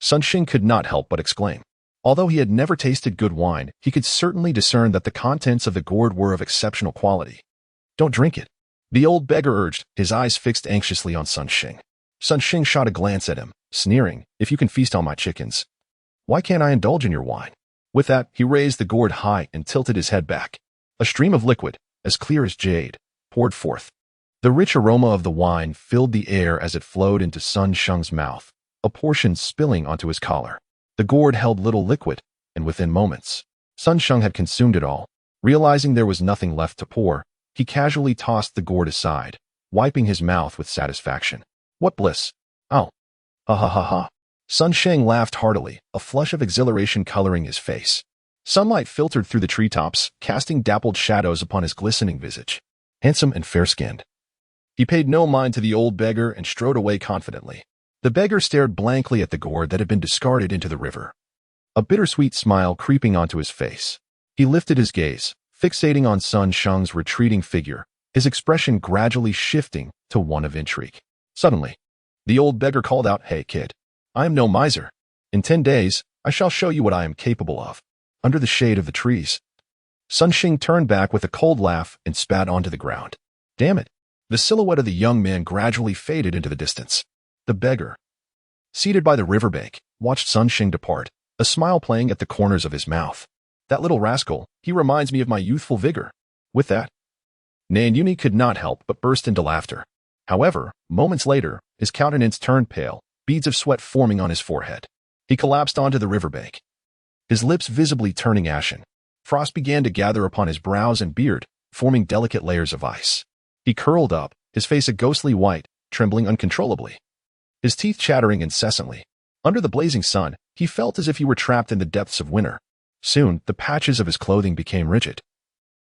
A: Sun Xing could not help but exclaim. Although he had never tasted good wine, he could certainly discern that the contents of the gourd were of exceptional quality. "Don't drink it," the old beggar urged, his eyes fixed anxiously on Sun Xing. Sun Xing shot a glance at him, sneering, "If you can feast on my chickens, why can't I indulge in your wine?" With that, he raised the gourd high and tilted his head back. A stream of liquid, as clear as jade, poured forth. The rich aroma of the wine filled the air as it flowed into Sun Xing's mouth, a portion spilling onto his collar. The gourd held little liquid, and within moments, Sun Xing had consumed it all. Realizing there was nothing left to pour, he casually tossed the gourd aside, wiping his mouth with satisfaction. "What bliss! Oh! Ha ha ha ha!" Sun Xing laughed heartily, a flush of exhilaration coloring his face. Sunlight filtered through the treetops, casting dappled shadows upon his glistening visage. Handsome and fair-skinned. He paid no mind to the old beggar and strode away confidently. The beggar stared blankly at the gourd that had been discarded into the river, a bittersweet smile creeping onto his face. He lifted his gaze, fixating on Sun Xing's retreating figure, his expression gradually shifting to one of intrigue. Suddenly, the old beggar called out, "Hey, kid, I am no miser. In 10 days, I shall show you what I am capable of." Under the shade of the trees, Sun Xing turned back with a cold laugh and spat onto the ground. Damn it! The silhouette of the young man gradually faded into the distance. The beggar, seated by the riverbank, watched Sun Xing depart, a smile playing at the corners of his mouth. "That little rascal, he reminds me of my youthful vigor." With that, Nan Yuni could not help but burst into laughter. However, moments later, his countenance turned pale, beads of sweat forming on his forehead. He collapsed onto the riverbank, his lips visibly turning ashen. Frost began to gather upon his brows and beard, forming delicate layers of ice. He curled up, his face a ghostly white, trembling uncontrollably, his teeth chattering incessantly. Under the blazing sun, he felt as if he were trapped in the depths of winter. Soon, the patches of his clothing became rigid,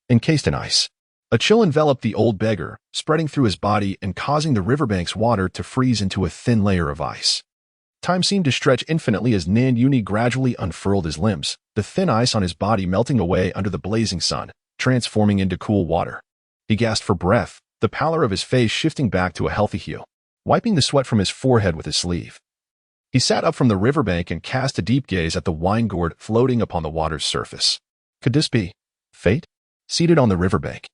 A: encased in ice. A chill enveloped the old beggar, spreading through his body and causing the riverbank's water to freeze into a thin layer of ice. Time seemed to stretch infinitely as Nan Yuni gradually unfurled his limbs, the thin ice on his body melting away under the blazing sun, transforming into cool water. He gasped for breath, the pallor of his face shifting back to a healthy hue, wiping the sweat from his forehead with his sleeve. He sat up from the riverbank and cast a deep gaze at the wine gourd floating upon the water's surface. Could this be fate? Seated on the riverbank,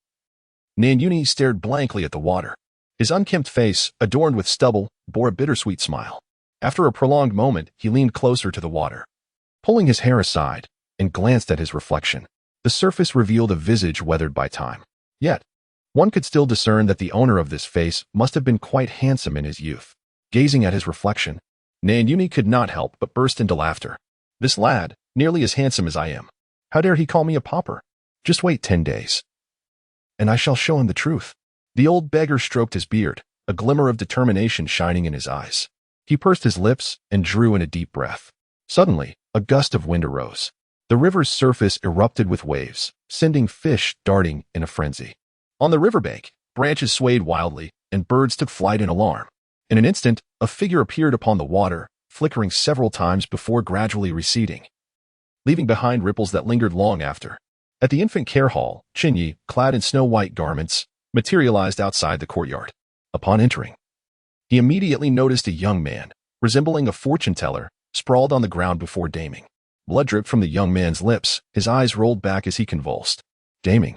A: Nan Yuni stared blankly at the water. His unkempt face, adorned with stubble, bore a bittersweet smile. After a prolonged moment, he leaned closer to the water, pulling his hair aside, and glanced at his reflection. The surface revealed a visage weathered by time. Yet, one could still discern that the owner of this face must have been quite handsome in his youth. Gazing at his reflection, Nan Yuni could not help but burst into laughter. "This lad, nearly as handsome as I am. How dare he call me a pauper? Just wait 10 days, and I shall show him the truth." The old beggar stroked his beard, a glimmer of determination shining in his eyes. He pursed his lips and drew in a deep breath. Suddenly, a gust of wind arose. The river's surface erupted with waves, sending fish darting in a frenzy. On the riverbank, branches swayed wildly, and birds took flight in alarm. In an instant, a figure appeared upon the water, flickering several times before gradually receding, leaving behind ripples that lingered long after. At the infant care hall, Chen Ye, clad in snow-white garments, materialized outside the courtyard. Upon entering, he immediately noticed a young man, resembling a fortune-teller, sprawled on the ground before Daming. Blood dripped from the young man's lips, his eyes rolled back as he convulsed. "Daming,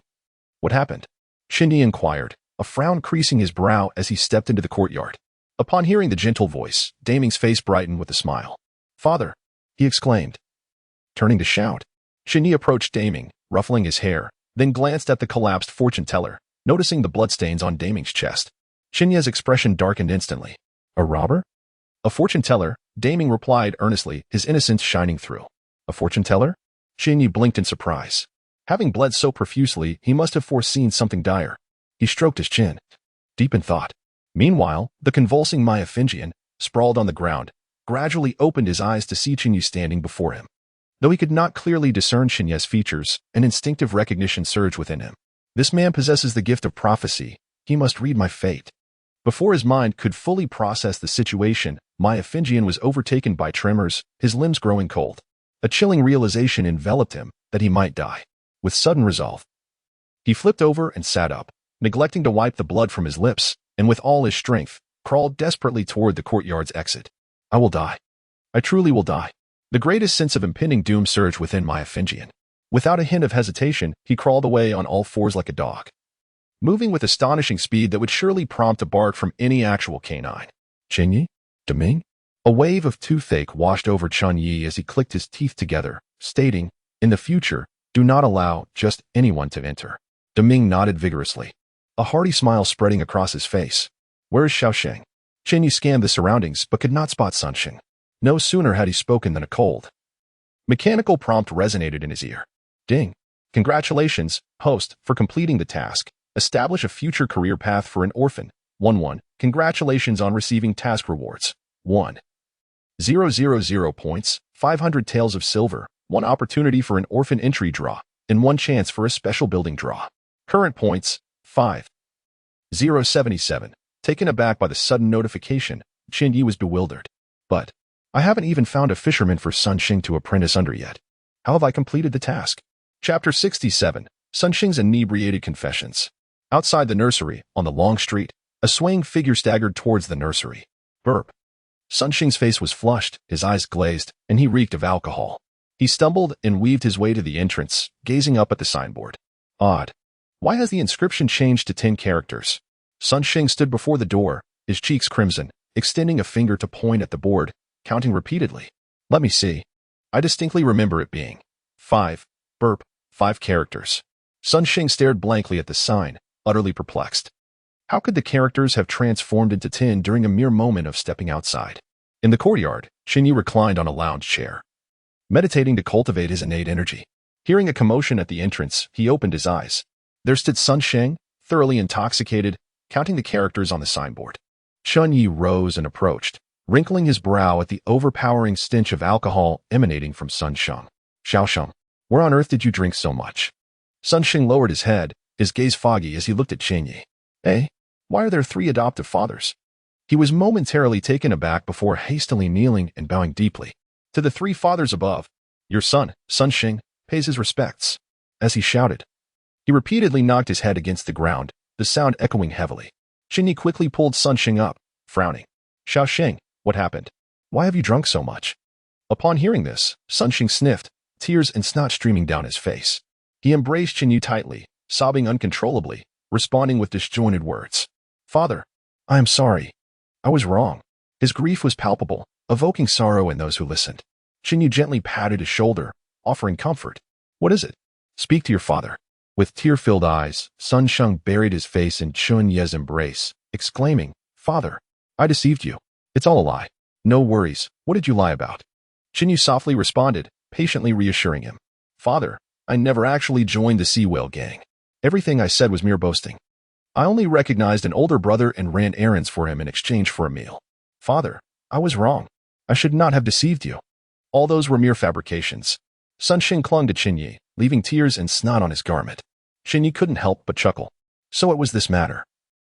A: what happened?" Chen Ye inquired, a frown creasing his brow as he stepped into the courtyard. Upon hearing the gentle voice, Daming's face brightened with a smile. "Father!" he exclaimed, turning to shout. Chen Ye approached Daming, ruffling his hair, then glanced at the collapsed fortune teller, noticing the bloodstains on Daming's chest. Chen Ye's expression darkened instantly. "A robber?" "A fortune teller," Daming replied earnestly, his innocence shining through. "A fortune teller?" Chen Ye blinked in surprise. Having bled so profusely, he must have foreseen something dire. He stroked his chin, deep in thought. Meanwhile, the convulsing Myophingian, sprawled on the ground, gradually opened his eyes to see Chen Ye standing before him. Though he could not clearly discern Chen Ye's features, an instinctive recognition surged within him. This man possesses the gift of prophecy. He must read my fate. Before his mind could fully process the situation, Myophingian was overtaken by tremors, his limbs growing cold. A chilling realization enveloped him that he might die. With sudden resolve, he flipped over and sat up, neglecting to wipe the blood from his lips, and with all his strength, crawled desperately toward the courtyard's exit. "I will die. I truly will die." The greatest sense of impending doom surged within Myophingian. Without a hint of hesitation, he crawled away on all fours like a dog, moving with astonishing speed that would surely prompt a bark from any actual canine. "Chen Ye? Daming?" A wave of toothache washed over Chen Ye as he clicked his teeth together, stating, "In the future, do not allow just anyone to enter." Daming nodded vigorously, a hearty smile spreading across his face. "Where is Xiaosheng?" Chen Ye scanned the surroundings but could not spot Sunsheng. No sooner had he spoken than a cold, mechanical prompt resonated in his ear. "Ding. Congratulations, host, for completing the task. Establish a future career path for an orphan. 1-1. Congratulations on receiving task rewards. 1,000 points, 500 taels of silver, 1 opportunity for an orphan entry draw, and 1 chance for a special building draw. Current points, 5,077. Taken aback by the sudden notification, Chen Ye was bewildered. "But I haven't even found a fisherman for Sunsheng to apprentice under yet. How have I completed the task?" Chapter 67, Sunsheng's Inebriated Confessions. Outside the nursery, on the long street, a swaying figure staggered towards the nursery. Burp. Sunsheng's face was flushed, his eyes glazed, and he reeked of alcohol. He stumbled and weaved his way to the entrance, gazing up at the signboard. Odd. Why has the inscription changed to 10 characters? Sunsheng stood before the door, his cheeks crimson, extending a finger to point at the board, counting repeatedly. "Let me see. I distinctly remember it being 5 characters." Sunsheng stared blankly at the sign, utterly perplexed. How could the characters have transformed into 10 during a mere moment of stepping outside? In the courtyard, Chen Ye reclined on a lounge chair, meditating to cultivate his innate energy. Hearing a commotion at the entrance, he opened his eyes. There stood Sunsheng, thoroughly intoxicated, counting the characters on the signboard. Chen Ye rose and approached, wrinkling his brow at the overpowering stench of alcohol emanating from Sunsheng. "Xiaosheng, where on earth did you drink so much?" Sunsheng lowered his head, his gaze foggy as he looked at Chen Ye. "Eh? Why are there 3 adoptive fathers?" He was momentarily taken aback before hastily kneeling and bowing deeply. To the 3 fathers above, "Your son, Sunsheng, pays his respects." As he shouted, he repeatedly knocked his head against the ground, the sound echoing heavily. Chen Ye quickly pulled Sunsheng up, frowning. "Xiaosheng, what happened? Why have you drunk so much?" Upon hearing this, Sunsheng sniffed, tears and snot streaming down his face. He embraced Chen Ye tightly, sobbing uncontrollably, responding with disjointed words. "Father, I am sorry. I was wrong." His grief was palpable, evoking sorrow in those who listened. Chen Ye gently patted his shoulder, offering comfort. "What is it? Speak to your father." With tear-filled eyes, Sunsheng buried his face in Chen Ye's embrace, exclaiming, "Father, I deceived you. It's all a lie. No worries. What did you lie about?" Chen Ye softly responded, patiently reassuring him. "Father, I never actually joined the Sea Whale gang. Everything I said was mere boasting. I only recognized an older brother and ran errands for him in exchange for a meal. Father, I was wrong. I should not have deceived you. All those were mere fabrications." Sunsheng clung to Chen Ye, leaving tears and snot on his garment. Chen Ye couldn't help but chuckle. So it was this matter.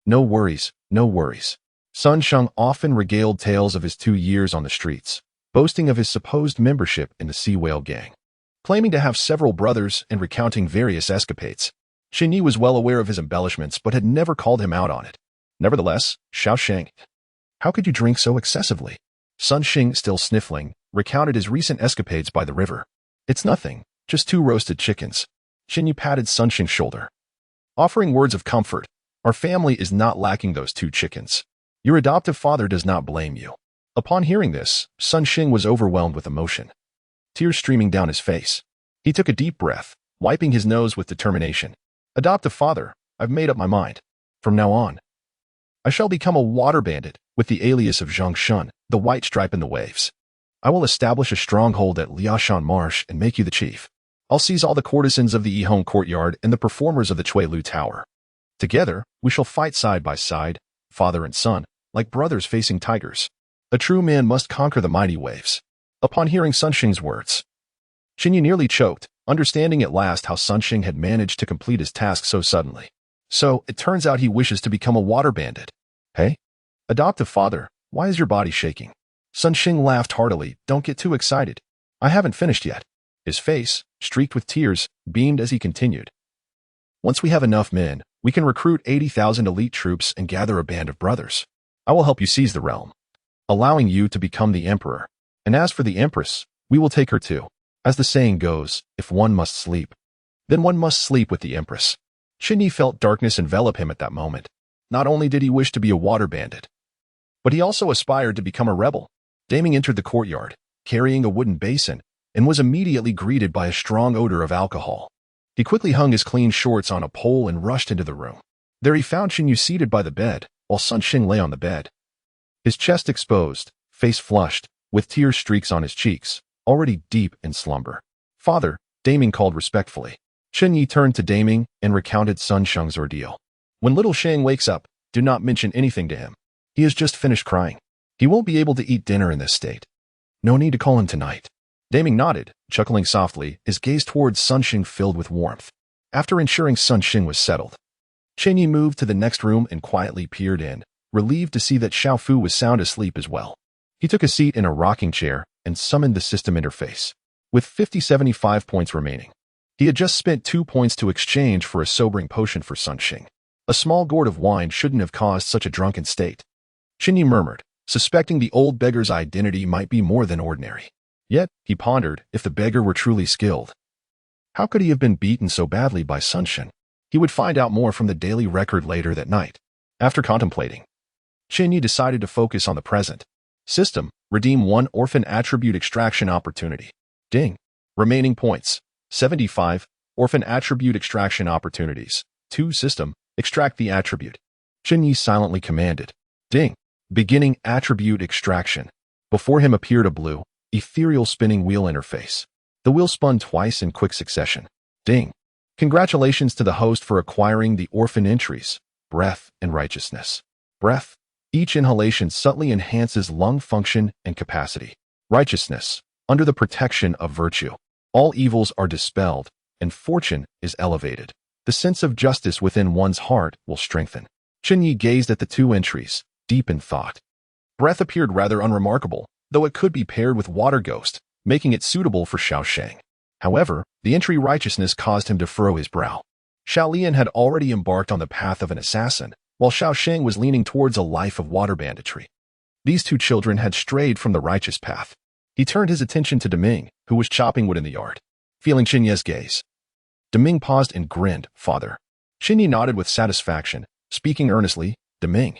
A: "No worries, no worries." Sunsheng often regaled tales of his 2 years on the streets, boasting of his supposed membership in the Sea Whale gang, claiming to have several brothers and recounting various escapades. Chen Ye was well aware of his embellishments but had never called him out on it. Nevertheless, "Xiaosheng, how could you drink so excessively?" Sunsheng, still sniffling, recounted his recent escapades by the river. "It's nothing, just 2 roasted chickens." Chen Ye patted Sunsheng's shoulder, offering words of comfort. Our family is not lacking those 2 chickens. Your adoptive father does not blame you." Upon hearing this, Sun Xing was overwhelmed with emotion, tears streaming down his face. He took a deep breath, wiping his nose with determination. "Adoptive father, I've made up my mind. From now on, I shall become a water bandit with the alias of Zhang Shun, the white stripe in the waves. I will establish a stronghold at Liashan Marsh and make you the chief. I'll seize all the courtesans of the Yihong courtyard and the performers of the Chuilu Tower. Together, we shall fight side by side, father and son, like brothers facing tigers. A true man must conquer the mighty waves." Upon hearing Sun Xing's words, Chen Ye nearly choked, understanding at last how Sun Xing had managed to complete his task so suddenly. So, it turns out he wishes to become a water bandit. "Hey? Adoptive father, why is your body shaking?" Sun Xing laughed heartily. "Don't get too excited. I haven't finished yet." His face, streaked with tears, beamed as he continued. "Once we have enough men, we can recruit 80,000 elite troops and gather a band of brothers. I will help you seize the realm, allowing you to become the emperor. And as for the empress, we will take her too. As the saying goes, if one must sleep, then one must sleep with the empress." Chen Ye felt darkness envelop him at that moment. Not only did he wish to be a water bandit, but he also aspired to become a rebel. Daming entered the courtyard, carrying a wooden basin, and was immediately greeted by a strong odor of alcohol. He quickly hung his clean shorts on a pole and rushed into the room. There he found Chen Ye seated by the bed, while Sun Xing lay on the bed, his chest exposed, face flushed, with tear streaks on his cheeks, already deep in slumber. "Father," Daming called respectfully. Chen Ye turned to Daming and recounted Sun Sheng's ordeal. "When little Shang wakes up, do not mention anything to him. He has just finished crying. He won't be able to eat dinner in this state. No need to call him tonight." Daming nodded, chuckling softly, his gaze towards Sun Xing filled with warmth. After ensuring Sun Xing was settled, Chen Ye moved to the next room and quietly peered in, relieved to see that Xiao Fu was sound asleep as well. He took a seat in a rocking chair and summoned the system interface. With 50-75 points remaining, he had just spent 2 points to exchange for a sobering potion for Sun Xing. A small gourd of wine shouldn't have caused such a drunken state. Chen Ye murmured, suspecting the old beggar's identity might be more than ordinary. Yet, he pondered, if the beggar were truly skilled, how could he have been beaten so badly by Sun Xing? He would find out more from the daily record later that night. After contemplating, Chen Ye decided to focus on the present. System, redeem 1 orphan attribute extraction opportunity. Ding. Remaining points, 75, orphan attribute extraction opportunities. 2 system, extract the attribute. Chen Ye silently commanded. Ding. Beginning attribute extraction. Before him appeared a blue, ethereal spinning wheel interface. The wheel spun twice in quick succession. Ding. Congratulations to the host for acquiring the orphan entries, breath and righteousness. Breath. Each inhalation subtly enhances lung function and capacity. Righteousness. Under the protection of virtue, all evils are dispelled, and fortune is elevated. The sense of justice within one's heart will strengthen. Chen Ye gazed at the 2 entries, deep in thought. Breath appeared rather unremarkable, though it could be paired with Water Ghost, making it suitable for Xiao Shang. However, the entry righteousness caused him to furrow his brow. Xiao Lian had already embarked on the path of an assassin, while Xiao Shang was leaning towards a life of water banditry. These 2 children had strayed from the righteous path. He turned his attention to Deming, who was chopping wood in the yard. Feeling Chen Ye's gaze, Deming paused and grinned, "Father." Chen Ye nodded with satisfaction, speaking earnestly, "Deming,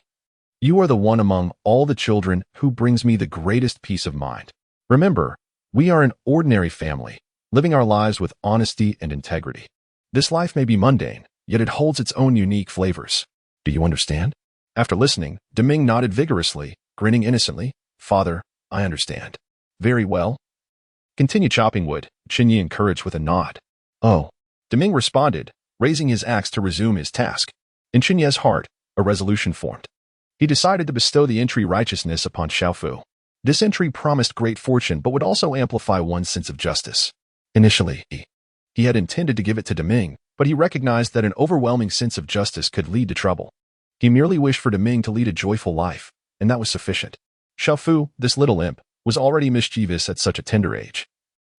A: you are the one among all the children who brings me the greatest peace of mind. Remember, we are an ordinary family, living our lives with honesty and integrity. This life may be mundane, yet it holds its own unique flavors. Do you understand?" After listening, Deming nodded vigorously, grinning innocently, "Father, I understand." "Very well. Continue chopping wood," Chen Ye encouraged with a nod. "Oh." Deming responded, raising his axe to resume his task. In Chen Ye's heart, a resolution formed. He decided to bestow the entry righteousness upon Xiao Fu. This entry promised great fortune but would also amplify one's sense of justice. Initially, he had intended to give it to Deming, but he recognized that an overwhelming sense of justice could lead to trouble. He merely wished for Deming to lead a joyful life, and that was sufficient. Xiao Fu, this little imp, was already mischievous at such a tender age.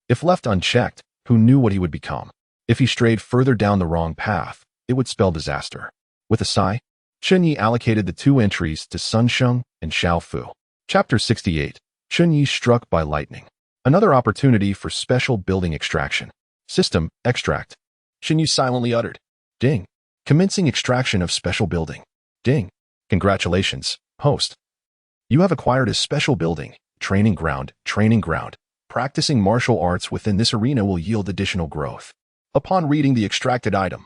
A: If left unchecked, who knew what he would become? If he strayed further down the wrong path, it would spell disaster. With a sigh, Chen Ye allocated the 2 entries to Sun Sheng and Xiao Fu. Chapter 68. Chen Ye struck by lightning. Another opportunity for special building extraction. System, extract. Chen Ye silently uttered. Ding. Commencing extraction of special building. Ding. Congratulations, host. You have acquired a special building, training ground. Practicing martial arts within this arena will yield additional growth. Upon reading the extracted item,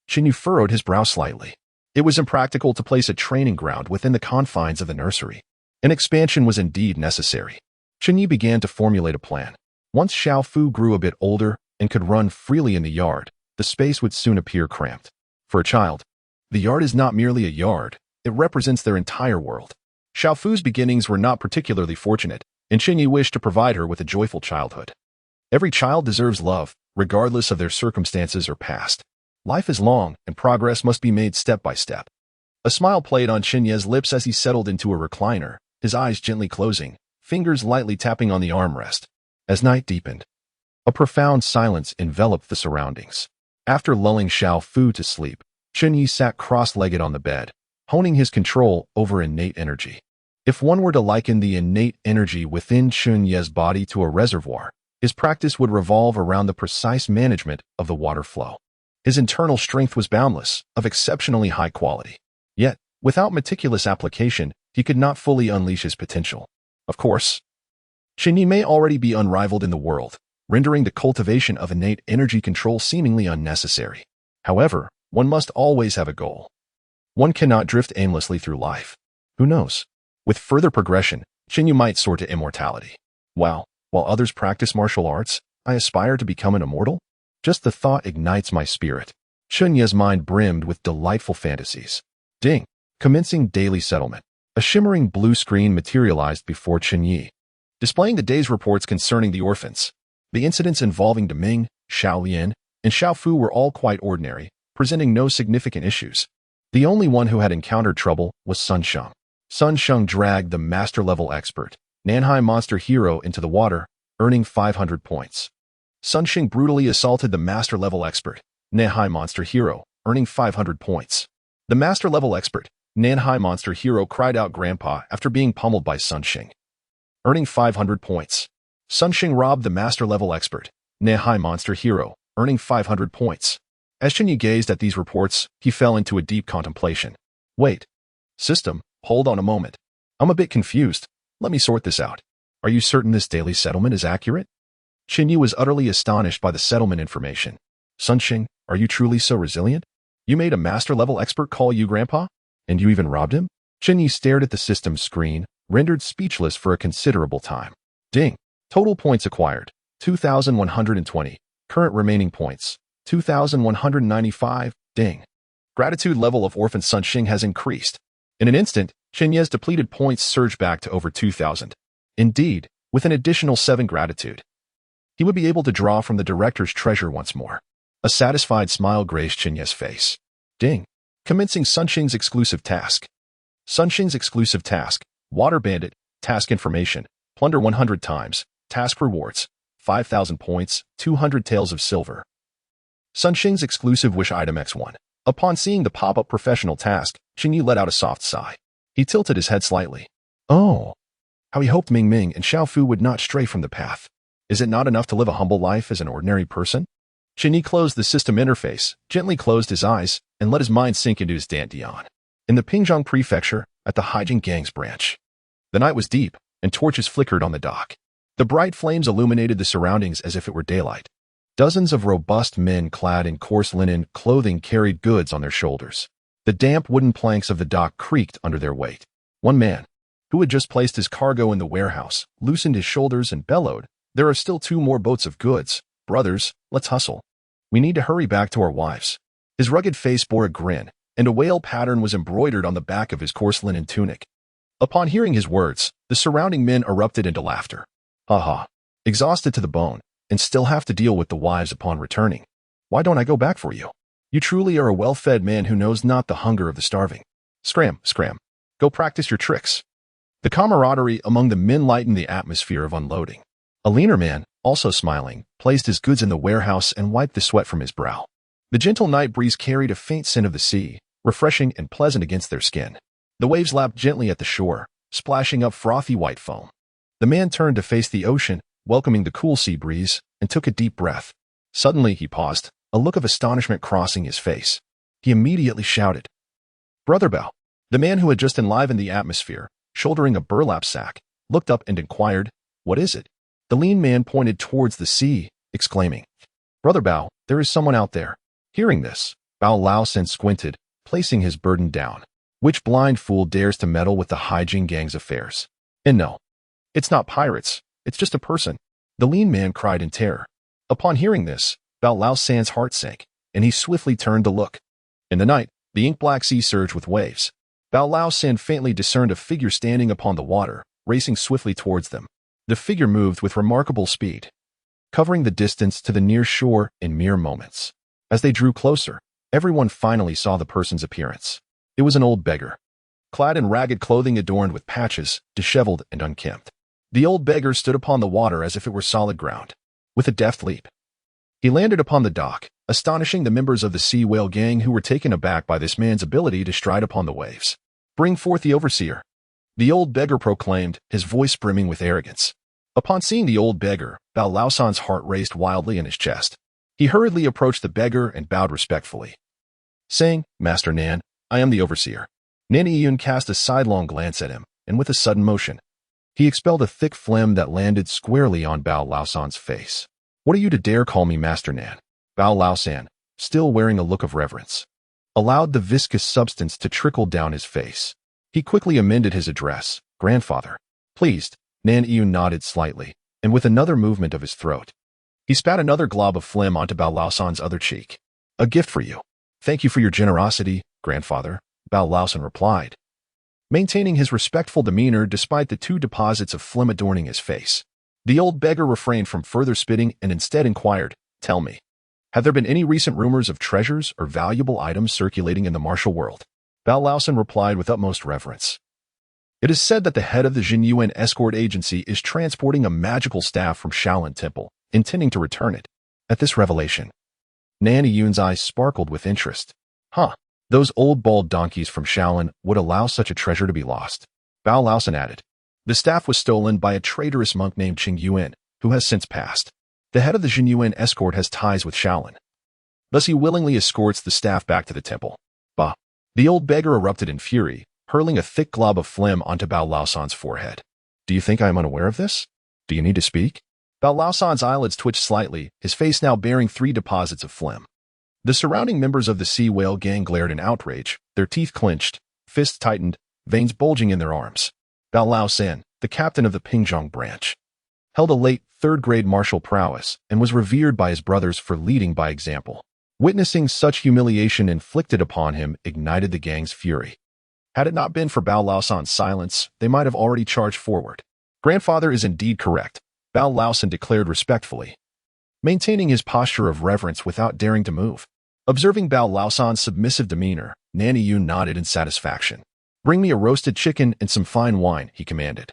A: Chen Ye furrowed his brow slightly. It was impractical to place a training ground within the confines of the nursery. An expansion was indeed necessary. Chen Ye began to formulate a plan. Once Xiao Fu grew a bit older and could run freely in the yard, the space would soon appear cramped. For a child, the yard is not merely a yard, it represents their entire world. Xiao Fu's beginnings were not particularly fortunate, and Chen Ye wished to provide her with a joyful childhood. Every child deserves love, regardless of their circumstances or past. Life is long, and progress must be made step by step. A smile played on Chen Ye's lips as he settled into a recliner, his eyes gently closing, fingers lightly tapping on the armrest. As night deepened, a profound silence enveloped the surroundings. After lulling Xiao Fu to sleep, Chen Ye sat cross-legged on the bed, honing his control over innate energy. If one were to liken the innate energy within Chen Ye's body to a reservoir, his practice would revolve around the precise management of the water flow. His internal strength was boundless, of exceptionally high quality. Yet, without meticulous application, he could not fully unleash his potential. Of course, Chen Ye may already be unrivaled in the world, rendering the cultivation of innate energy control seemingly unnecessary. However, one must always have a goal. One cannot drift aimlessly through life. Who knows? With further progression, Chen Ye might soar to immortality. While others practice martial arts, I aspire to become an immortal? Just the thought ignites my spirit. Chen Ye's mind brimmed with delightful fantasies. Ding. Commencing daily settlement. A shimmering blue screen materialized before Chen Ye, displaying the day's reports concerning the orphans. The incidents involving Deming, Xiao Lian, and Xiao Fu were all quite ordinary, presenting no significant issues. The only one who had encountered trouble was Sun Sheng. Sun Sheng dragged the master-level expert, Nanhai Monster Hero, into the water, earning 500 points. Sun Sheng brutally assaulted the master-level expert, Nanhai Monster Hero, earning 500 points. The master-level expert, Nanhai Monster Hero, cried out Grandpa after being pummeled by Sun Sheng, earning 500 points. Sun Sheng robbed the master-level expert, Nanhai Monster Hero, earning 500 points. As Chen Ye gazed at these reports, he fell into a deep contemplation. Wait. System, hold on a moment. I'm a bit confused. Let me sort this out. Are you certain this daily settlement is accurate? Chen Ye was utterly astonished by the settlement information. Sun Sheng, are you truly so resilient? You made a master-level expert call you Grandpa? And you even robbed him? Chen Ye stared at the system's screen, rendered speechless for a considerable time. Ding. Total points acquired, 2,120. Current remaining points, 2,195. Ding. Gratitude level of orphan Sun Sheng has increased. In an instant, Chen Ye's depleted points surged back to over 2,000. Indeed, with an additional 7 gratitude, he would be able to draw from the director's treasure once more. A satisfied smile graced Chen Ye's face. Ding. Commencing Sun Sheng's exclusive task. Sun Sheng's exclusive task, Water Bandit, task information, plunder 100 times, task rewards, 5,000 points, 200 taels of silver. Sun Sheng's exclusive wish item X1. Upon seeing the pop-up professional task, Chen Ye let out a soft sigh. He tilted his head slightly. Oh, how he hoped Ming Ming and Xiao Fu would not stray from the path. Is it not enough to live a humble life as an ordinary person? Chen Ye closed the system interface, gently closed his eyes, and let his mind sink into his dantian. In the Pingzhong Prefecture, at the Haijing Gang's branch. The night was deep, and torches flickered on the dock. The bright flames illuminated the surroundings as if it were daylight. Dozens of robust men clad in coarse linen clothing carried goods on their shoulders. The damp wooden planks of the dock creaked under their weight. One man, who had just placed his cargo in the warehouse, loosened his shoulders and bellowed, "There are still 2 more boats of goods. Brothers, let's hustle. We need to hurry back to our wives." His rugged face bore a grin, and a whale pattern was embroidered on the back of his coarse linen tunic. Upon hearing his words, the surrounding men erupted into laughter. Ha ha. Exhausted to the bone, and still have to deal with the wives upon returning. Why don't I go back for you? You truly are a well-fed man who knows not the hunger of the starving. Scram. Go practice your tricks. The camaraderie among the men lightened the atmosphere of unloading. A leaner man, also smiling, placed his goods in the warehouse and wiped the sweat from his brow. The gentle night breeze carried a faint scent of the sea, refreshing and pleasant against their skin. The waves lapped gently at the shore, splashing up frothy white foam. The man turned to face the ocean, welcoming the cool sea breeze, and took a deep breath. Suddenly he paused, a look of astonishment crossing his face. he immediately shouted, "Brother Bao!" The man who had just enlivened the atmosphere, shouldering a burlap sack, looked up and inquired, "What is it?" The lean man pointed towards the sea, exclaiming, "Brother Bao, there is someone out there." Hearing this, Bao Lao San squinted, placing his burden down. Which blind fool dares to meddle with the Haijing gang's affairs? And no, it's not pirates, it's just a person. The lean man cried in terror. Upon hearing this, Bao Lao San's heart sank, and he swiftly turned to look. In the night, the ink-black sea surged with waves. Bao Lao San faintly discerned a figure standing upon the water, racing swiftly towards them. The figure moved with remarkable speed, covering the distance to the near shore in mere moments. As they drew closer, everyone finally saw the person's appearance. It was an old beggar, clad in ragged clothing adorned with patches, disheveled and unkempt. The old beggar stood upon the water as if it were solid ground. With a deft leap, he landed upon the dock, astonishing the members of the sea whale gang who were taken aback by this man's ability to stride upon the waves. "Bring forth the overseer," the old beggar proclaimed, his voice brimming with arrogance. Upon seeing the old beggar, Bao Lao San's heart raced wildly in his chest. He hurriedly approached the beggar and bowed respectfully, saying, "Master Nan, I am the overseer." Nan Yun cast a sidelong glance at him, and with a sudden motion, he expelled a thick phlegm that landed squarely on Bao Lao San's face. "What are you to dare call me Master Nan?" Bao Lao San, still wearing a look of reverence, allowed the viscous substance to trickle down his face. He quickly amended his address, "Grandfather." Pleased, Nan Yun nodded slightly, and with another movement of his throat, he spat another glob of phlegm onto Bao Lao San's other cheek. "A gift for you." "Thank you for your generosity, grandfather," Bao Lao San replied, maintaining his respectful demeanor despite the 2 deposits of phlegm adorning his face. The old beggar refrained from further spitting and instead inquired, "Tell me, have there been any recent rumors of treasures or valuable items circulating in the martial world?" Bao Lao San replied with utmost reverence, "It is said that the head of the Jinyuan escort agency is transporting a magical staff from Shaolin Temple, intending to return it." At this revelation, Nan Yun's eyes sparkled with interest. "Huh, those old bald donkeys from Shaolin would allow such a treasure to be lost." Bao Lao San added, "The staff was stolen by a traitorous monk named Qing Yuan, who has since passed. The head of the Jinyuan escort has ties with Shaolin. Thus he willingly escorts the staff back to the temple." Bah! The old beggar erupted in fury, hurling a thick glob of phlegm onto Bao Lao San's forehead. "Do you think I am unaware of this? Do you need to speak?" Bao Lao San's eyelids twitched slightly, his face now bearing 3 deposits of phlegm. The surrounding members of the sea whale gang glared in outrage, their teeth clenched, fists tightened, veins bulging in their arms. Bao Lao San, the captain of the Pingzhong branch, held a late 3rd-grade martial prowess and was revered by his brothers for leading by example. Witnessing such humiliation inflicted upon him ignited the gang's fury. Had it not been for Bao Lao San's silence, they might have already charged forward. "Grandfather is indeed correct," Bao Lao San declared respectfully, maintaining his posture of reverence without daring to move. Observing Bao Lao San's submissive demeanor, Nan Yun nodded in satisfaction. "Bring me a roasted chicken and some fine wine," he commanded,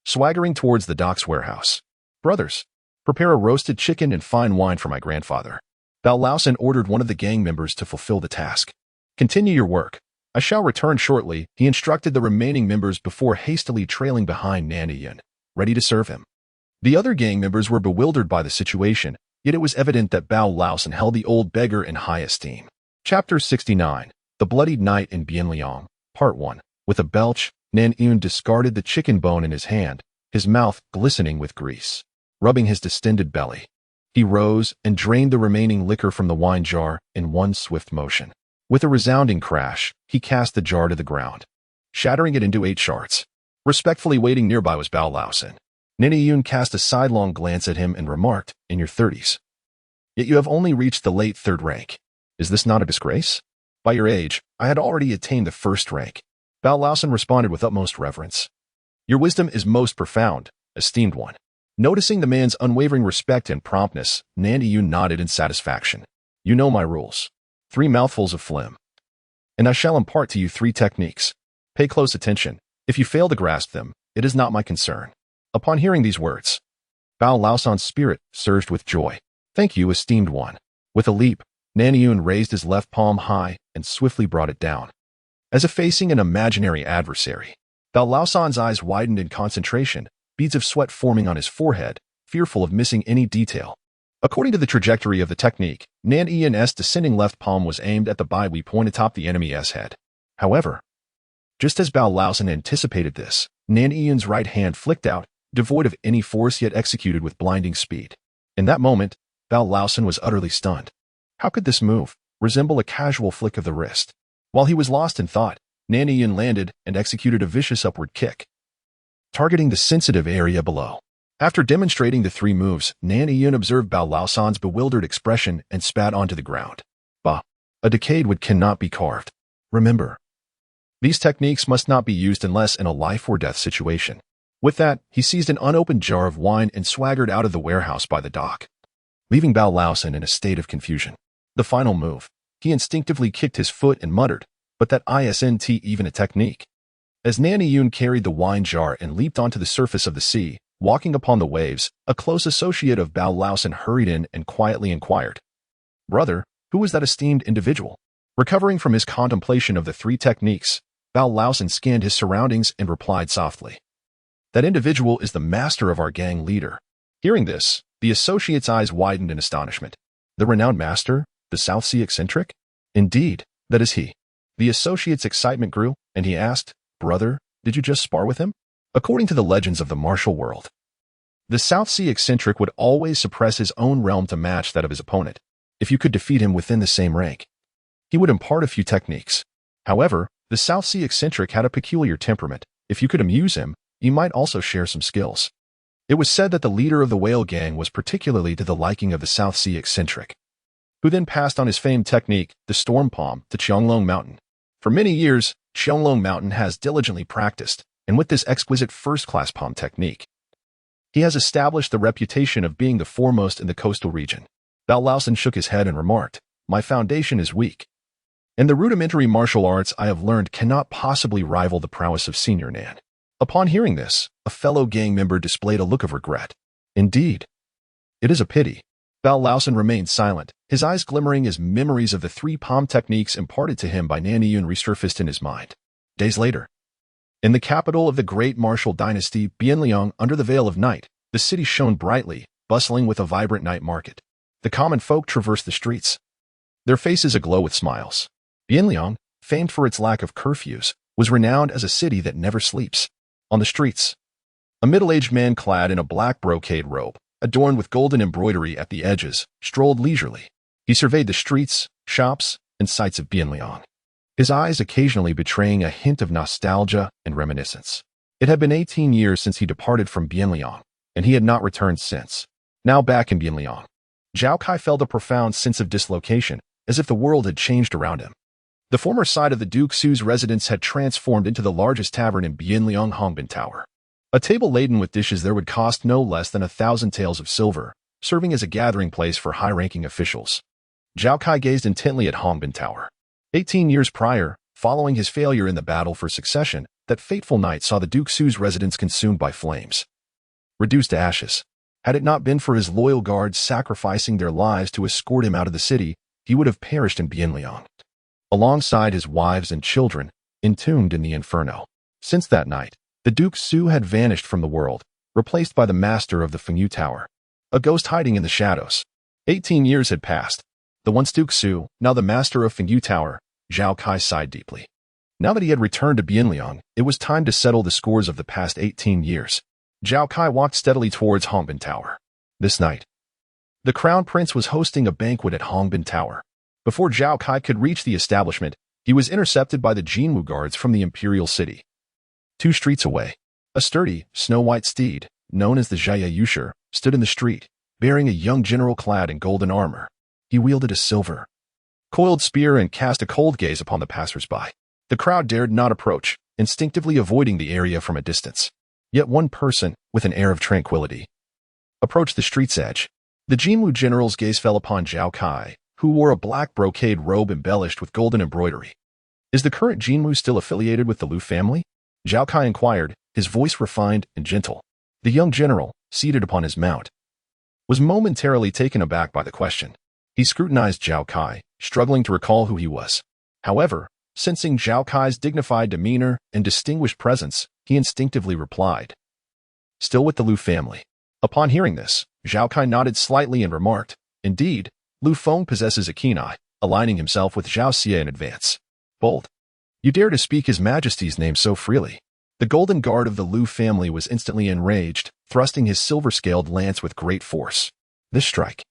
A: swaggering towards the dock's warehouse. "Brothers, prepare a roasted chicken and fine wine for my grandfather." Bao Lao San ordered one of the gang members to fulfill the task. "Continue your work. I shall return shortly," he instructed the remaining members before hastily trailing behind Nan Yun, ready to serve him. The other gang members were bewildered by the situation, yet it was evident that Bao Lao San held the old beggar in high esteem. Chapter 69, The Bloodied Night in Bianliang, Part 1. With a belch, Nan Yun discarded the chicken bone in his hand, his mouth glistening with grease. Rubbing his distended belly, he rose and drained the remaining liquor from the wine jar in one swift motion. With a resounding crash, he cast the jar to the ground, shattering it into 8 shards. Respectfully waiting nearby was Bao Lao San. Nan Yun cast a sidelong glance at him and remarked, "In your 30s. Yet you have only reached the late 3rd rank. Is this not a disgrace?" "By your age, I had already attained the 1st rank." Bao Lao San responded with utmost reverence. "Your wisdom is most profound, esteemed one." Noticing the man's unwavering respect and promptness, Nan Yun nodded in satisfaction. "You know my rules. 3 mouthfuls of phlegm, and I shall impart to you 3 techniques. Pay close attention. If you fail to grasp them, it is not my concern." Upon hearing these words, Bao Lao San's spirit surged with joy. "Thank you, esteemed one." With a leap, Nan Yun raised his left palm high and swiftly brought it down, as if facing an imaginary adversary. Bao Lao San's eyes widened in concentration, beads of sweat forming on his forehead, fearful of missing any detail. According to the trajectory of the technique, Nan Ian's descending left palm was aimed at the Baihui point atop the enemy's head. However, just as Bao Laosan anticipated this, Nan Ian's right hand flicked out, devoid of any force yet executed with blinding speed. In that moment, Bao Laosan was utterly stunned. How could this move resemble a casual flick of the wrist? While he was lost in thought, Nan Ian landed and executed a vicious upward kick, targeting the sensitive area below. After demonstrating the three moves, Nan Ian observed Bao Laosan's bewildered expression and spat onto the ground. Bah! A decayed wood cannot be carved. Remember, these techniques must not be used unless in a life-or-death situation. With that, he seized an unopened jar of wine and swaggered out of the warehouse by the dock, leaving Bao Laosan in a state of confusion. The final move. He instinctively kicked his foot and muttered, "But that isn't even a technique." As Nan Ian carried the wine jar and leaped onto the surface of the sea, walking upon the waves, a close associate of Bao Laosan hurried in and quietly inquired, "Brother, who was that esteemed individual?" Recovering from his contemplation of the three techniques, Bao Laosan scanned his surroundings and replied softly, "That individual is the master of our gang leader." Hearing this, the associate's eyes widened in astonishment. The renowned master? The South Sea eccentric? Indeed, that is he. The associate's excitement grew, and he asked, "Brother, did you just spar with him?" According to the legends of the martial world, the South Sea eccentric would always suppress his own realm to match that of his opponent. If you could defeat him within the same rank, he would impart a few techniques. However, the South Sea eccentric had a peculiar temperament. If you could amuse him, you might also share some skills. It was said that the leader of the whale gang was particularly to the liking of the South Sea eccentric, who then passed on his famed technique, the storm palm, to Qianglong Mountain. For many years, Qianglong Mountain has diligently practiced, and with this exquisite first-class palm technique, he has established the reputation of being the foremost in the coastal region. Bao Laosan shook his head and remarked, "My foundation is weak, and the rudimentary martial arts I have learned cannot possibly rival the prowess of Senior Nan." Upon hearing this, a fellow gang member displayed a look of regret. "Indeed, it is a pity." Bao Laosan remained silent, his eyes glimmering as memories of the three palm techniques imparted to him by Nan Ian resurfaced in his mind. Days later, in the capital of the Great Martial Dynasty, Bianliang, under the veil of night, the city shone brightly, bustling with a vibrant night market. The common folk traversed the streets, their faces aglow with smiles. Bianliang, famed for its lack of curfews, was renowned as a city that never sleeps. On the streets, a middle-aged man clad in a black brocade robe, adorned with golden embroidery at the edges, strolled leisurely. He surveyed the streets, shops, and sights of Bianliang, his eyes occasionally betraying a hint of nostalgia and reminiscence. It had been 18 years since he departed from Bianliang, and he had not returned since. Now back in Bianliang, Zhao Kai felt a profound sense of dislocation, as if the world had changed around him. The former site of the Duke Su's residence had transformed into the largest tavern in Bianliang Hongbin Tower. A table laden with dishes there would cost no less than 1,000 taels of silver, serving as a gathering place for high-ranking officials. Zhao Kai gazed intently at Hongbin Tower. 18 years prior, following his failure in the battle for succession, that fateful night saw the Duke Su's residence consumed by flames, reduced to ashes. Had it not been for his loyal guards sacrificing their lives to escort him out of the city, he would have perished in Bianliang, alongside his wives and children, entombed in the inferno. Since that night, the Duke Su had vanished from the world, replaced by the master of the Fengyu Tower, a ghost hiding in the shadows. 18 years had passed. The once Duke Su, now the master of Fengyu Tower, Zhao Kai sighed deeply. Now that he had returned to Bianliang, it was time to settle the scores of the past 18 years. Zhao Kai walked steadily towards Hongbin Tower. This night, the Crown Prince was hosting a banquet at Hongbin Tower. Before Zhao Kai could reach the establishment, he was intercepted by the Jinwu guards from the Imperial City. 2 streets away, a sturdy, snow-white steed, known as the Jia Yusher, stood in the street, bearing a young general clad in golden armor. He wielded a silver, coiled spear and cast a cold gaze upon the passers-by. The crowd dared not approach, instinctively avoiding the area from a distance. Yet one person, with an air of tranquility, approached the street's edge. The Jinwu general's gaze fell upon Zhao Kai, who wore a black brocade robe embellished with golden embroidery. "Is the current Jinwu still affiliated with the Lu family?" Zhao Kai inquired, his voice refined and gentle. The young general, seated upon his mount, was momentarily taken aback by the question. He scrutinized Zhao Kai, struggling to recall who he was. However, sensing Zhao Kai's dignified demeanor and distinguished presence, he instinctively replied, "Still with the Lu family." Upon hearing this, Zhao Kai nodded slightly and remarked, "Indeed, Lu Feng possesses a keen eye," aligning himself with Zhao Xie in advance. "Bold. You dare to speak His Majesty's name so freely." The golden guard of the Lu family was instantly enraged, thrusting his silver-scaled lance with great force. This strike,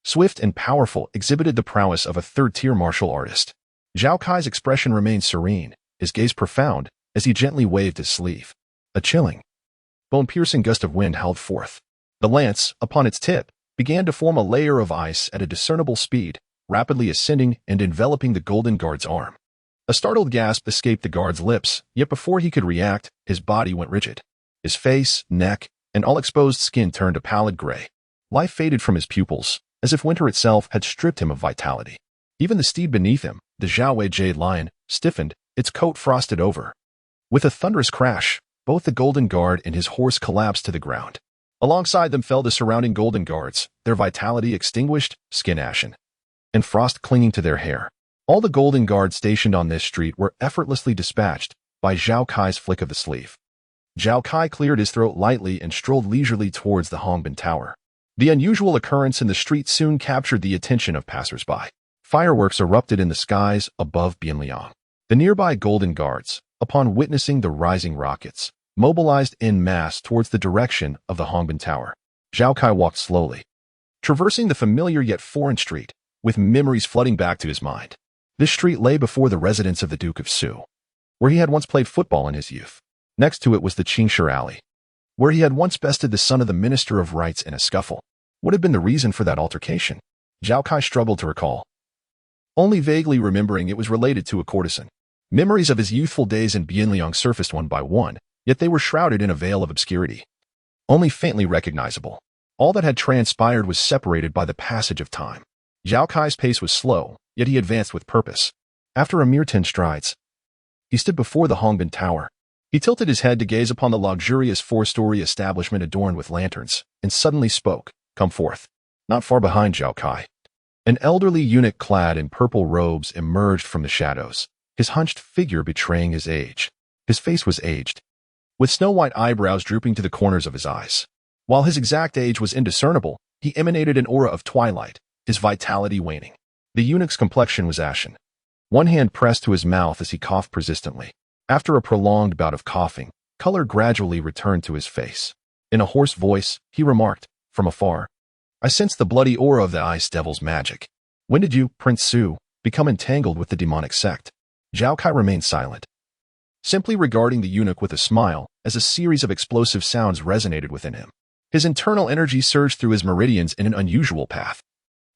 A: swift and powerful, exhibited the prowess of a third-tier martial artist. Zhao Kai's expression remained serene, his gaze profound, as he gently waved his sleeve. A chilling, bone-piercing gust of wind howled forth. The lance, upon its tip, began to form a layer of ice at a discernible speed, rapidly ascending and enveloping the golden guard's arm. A startled gasp escaped the guard's lips, yet before he could react, his body went rigid. His face, neck, and all exposed skin turned a pallid gray. Life faded from his pupils, as if winter itself had stripped him of vitality. Even the steed beneath him, the Xiaowei Jade Lion, stiffened, its coat frosted over. With a thunderous crash, both the golden guard and his horse collapsed to the ground. Alongside them fell the surrounding golden guards, their vitality extinguished, skin ashen, and frost clinging to their hair. All the golden guards stationed on this street were effortlessly dispatched by Zhao Kai's flick of the sleeve. Zhao Kai cleared his throat lightly and strolled leisurely towards the Hongbin Tower. The unusual occurrence in the street soon captured the attention of passers-by. Fireworks erupted in the skies above Bianliang. The nearby golden guards, upon witnessing the rising rockets, mobilized en masse towards the direction of the Hongbin Tower. Zhao Kai walked slowly, traversing the familiar yet foreign street, with memories flooding back to his mind. This street lay before the residence of the Duke of Su, where he had once played football in his youth. Next to it was the Qingshi Alley, where he had once bested the son of the Minister of Rights in a scuffle. What had been the reason for that altercation? Zhao Kai struggled to recall, only vaguely remembering it was related to a courtesan. Memories of his youthful days in Bianliang surfaced one by one, yet they were shrouded in a veil of obscurity, only faintly recognizable. All that had transpired was separated by the passage of time. Zhao Kai's pace was slow, yet he advanced with purpose. After a mere 10 strides, he stood before the Hongbin Tower. He tilted his head to gaze upon the luxurious 4-story establishment adorned with lanterns, and suddenly spoke, "Come forth." Not far behind Zhao Kai, an elderly eunuch clad in purple robes emerged from the shadows, his hunched figure betraying his age. His face was aged, with snow-white eyebrows drooping to the corners of his eyes. While his exact age was indiscernible, he emanated an aura of twilight, his vitality waning. The eunuch's complexion was ashen, one hand pressed to his mouth as he coughed persistently. After a prolonged bout of coughing, color gradually returned to his face. In a hoarse voice, he remarked, from afar, "I sense the bloody aura of the Ice Devil's magic. When did you, Prince Su, become entangled with the demonic sect?" Zhao Kai remained silent, simply regarding the eunuch with a smile as a series of explosive sounds resonated within him. His internal energy surged through his meridians in an unusual path,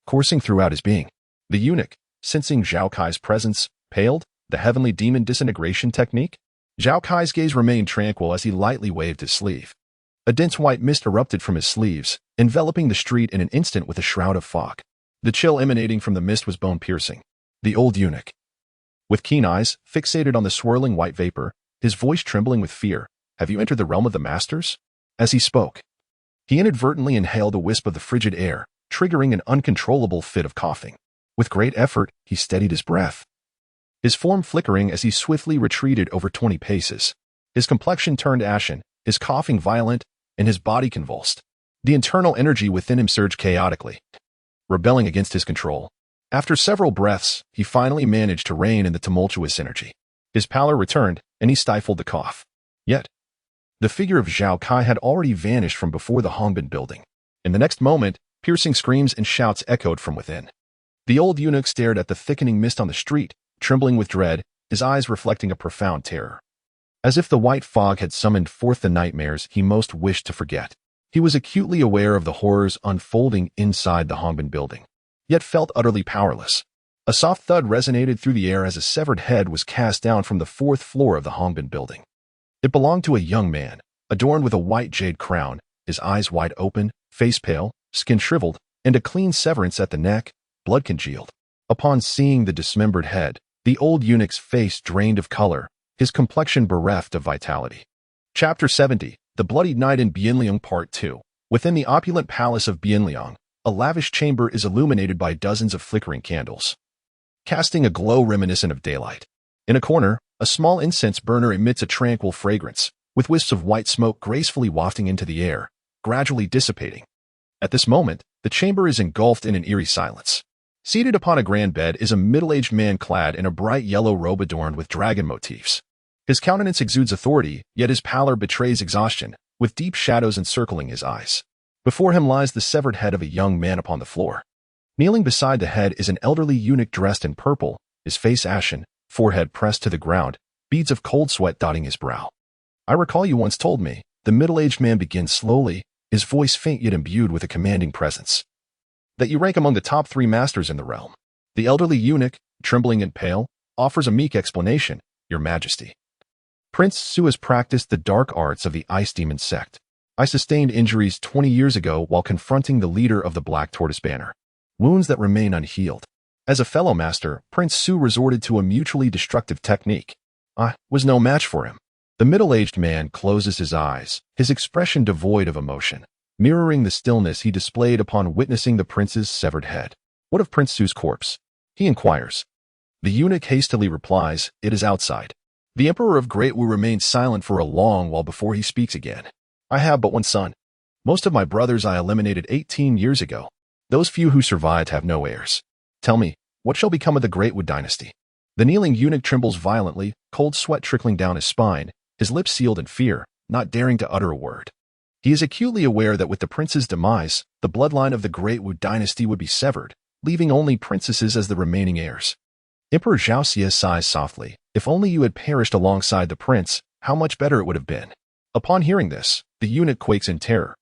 A: coursing throughout his being. The eunuch, sensing Zhao Kai's presence, paled. The heavenly demon disintegration technique? Zhao Kai's gaze remained tranquil as he lightly waved his sleeve. A dense white mist erupted from his sleeves, enveloping the street in an instant with a shroud of fog. The chill emanating from the mist was bone-piercing. The old eunuch, with keen eyes fixated on the swirling white vapor, his voice trembling with fear, "Have you entered the realm of the masters?" As he spoke, he inadvertently inhaled a wisp of the frigid air, triggering an uncontrollable fit of coughing. With great effort, he steadied his breath, his form flickering as he swiftly retreated over 20 paces. His complexion turned ashen, his coughing violent, and his body convulsed. The internal energy within him surged chaotically, rebelling against his control. After several breaths, he finally managed to rein in the tumultuous energy. His pallor returned, and he stifled the cough. Yet, the figure of Zhao Kai had already vanished from before the Hongbin building. In the next moment, piercing screams and shouts echoed from within. The old eunuch stared at the thickening mist on the street, trembling with dread, his eyes reflecting a profound terror. As if the white fog had summoned forth the nightmares he most wished to forget. He was acutely aware of the horrors unfolding inside the Hongbin building, yet felt utterly powerless. A soft thud resonated through the air as a severed head was cast down from the 4th floor of the Hongbin building. It belonged to a young man, adorned with a white jade crown, his eyes wide open, face pale, skin shriveled, and a clean severance at the neck, blood congealed. Upon seeing the dismembered head, the old eunuch's face drained of color, his complexion bereft of vitality. Chapter 70, The Bloody Night in Bianliang Part 2. Within the opulent palace of Bianliang, a lavish chamber is illuminated by dozens of flickering candles, casting a glow reminiscent of daylight. In a corner, a small incense burner emits a tranquil fragrance, with wisps of white smoke gracefully wafting into the air, gradually dissipating. At this moment, the chamber is engulfed in an eerie silence. Seated upon a grand bed is a middle-aged man clad in a bright yellow robe adorned with dragon motifs. His countenance exudes authority, yet his pallor betrays exhaustion, with deep shadows encircling his eyes. Before him lies the severed head of a young man upon the floor. Kneeling beside the head is an elderly eunuch dressed in purple, his face ashen, forehead pressed to the ground, beads of cold sweat dotting his brow. "I recall you once told me," the middle-aged man begins slowly, his voice faint yet imbued with a commanding presence, "that you rank among the top 3 masters in the realm." The elderly eunuch, trembling and pale, offers a meek explanation, "Your Majesty, Prince Su has practiced the dark arts of the Ice Demon sect. I sustained injuries 20 years ago while confronting the leader of the Black Tortoise Banner. Wounds that remain unhealed. As a fellow master, Prince Su resorted to a mutually destructive technique. I was no match for him." The middle-aged man closes his eyes, his expression devoid of emotion, mirroring the stillness he displayed upon witnessing the prince's severed head. "What of Prince Su's corpse?" he inquires. The eunuch hastily replies, "It is outside." The Emperor of Great Wu remains silent for a long while before he speaks again. "I have but one son. Most of my brothers I eliminated 18 years ago. Those few who survived have no heirs. Tell me, what shall become of the Great Wu dynasty?" The kneeling eunuch trembles violently, cold sweat trickling down his spine, his lips sealed in fear, not daring to utter a word. He is acutely aware that with the prince's demise, the bloodline of the Great Wu dynasty would be severed, leaving only princesses as the remaining heirs. Emperor Zhao Xie sighs softly. "If only you had perished alongside the prince, how much better it would have been." Upon hearing this, the eunuch quakes in terror.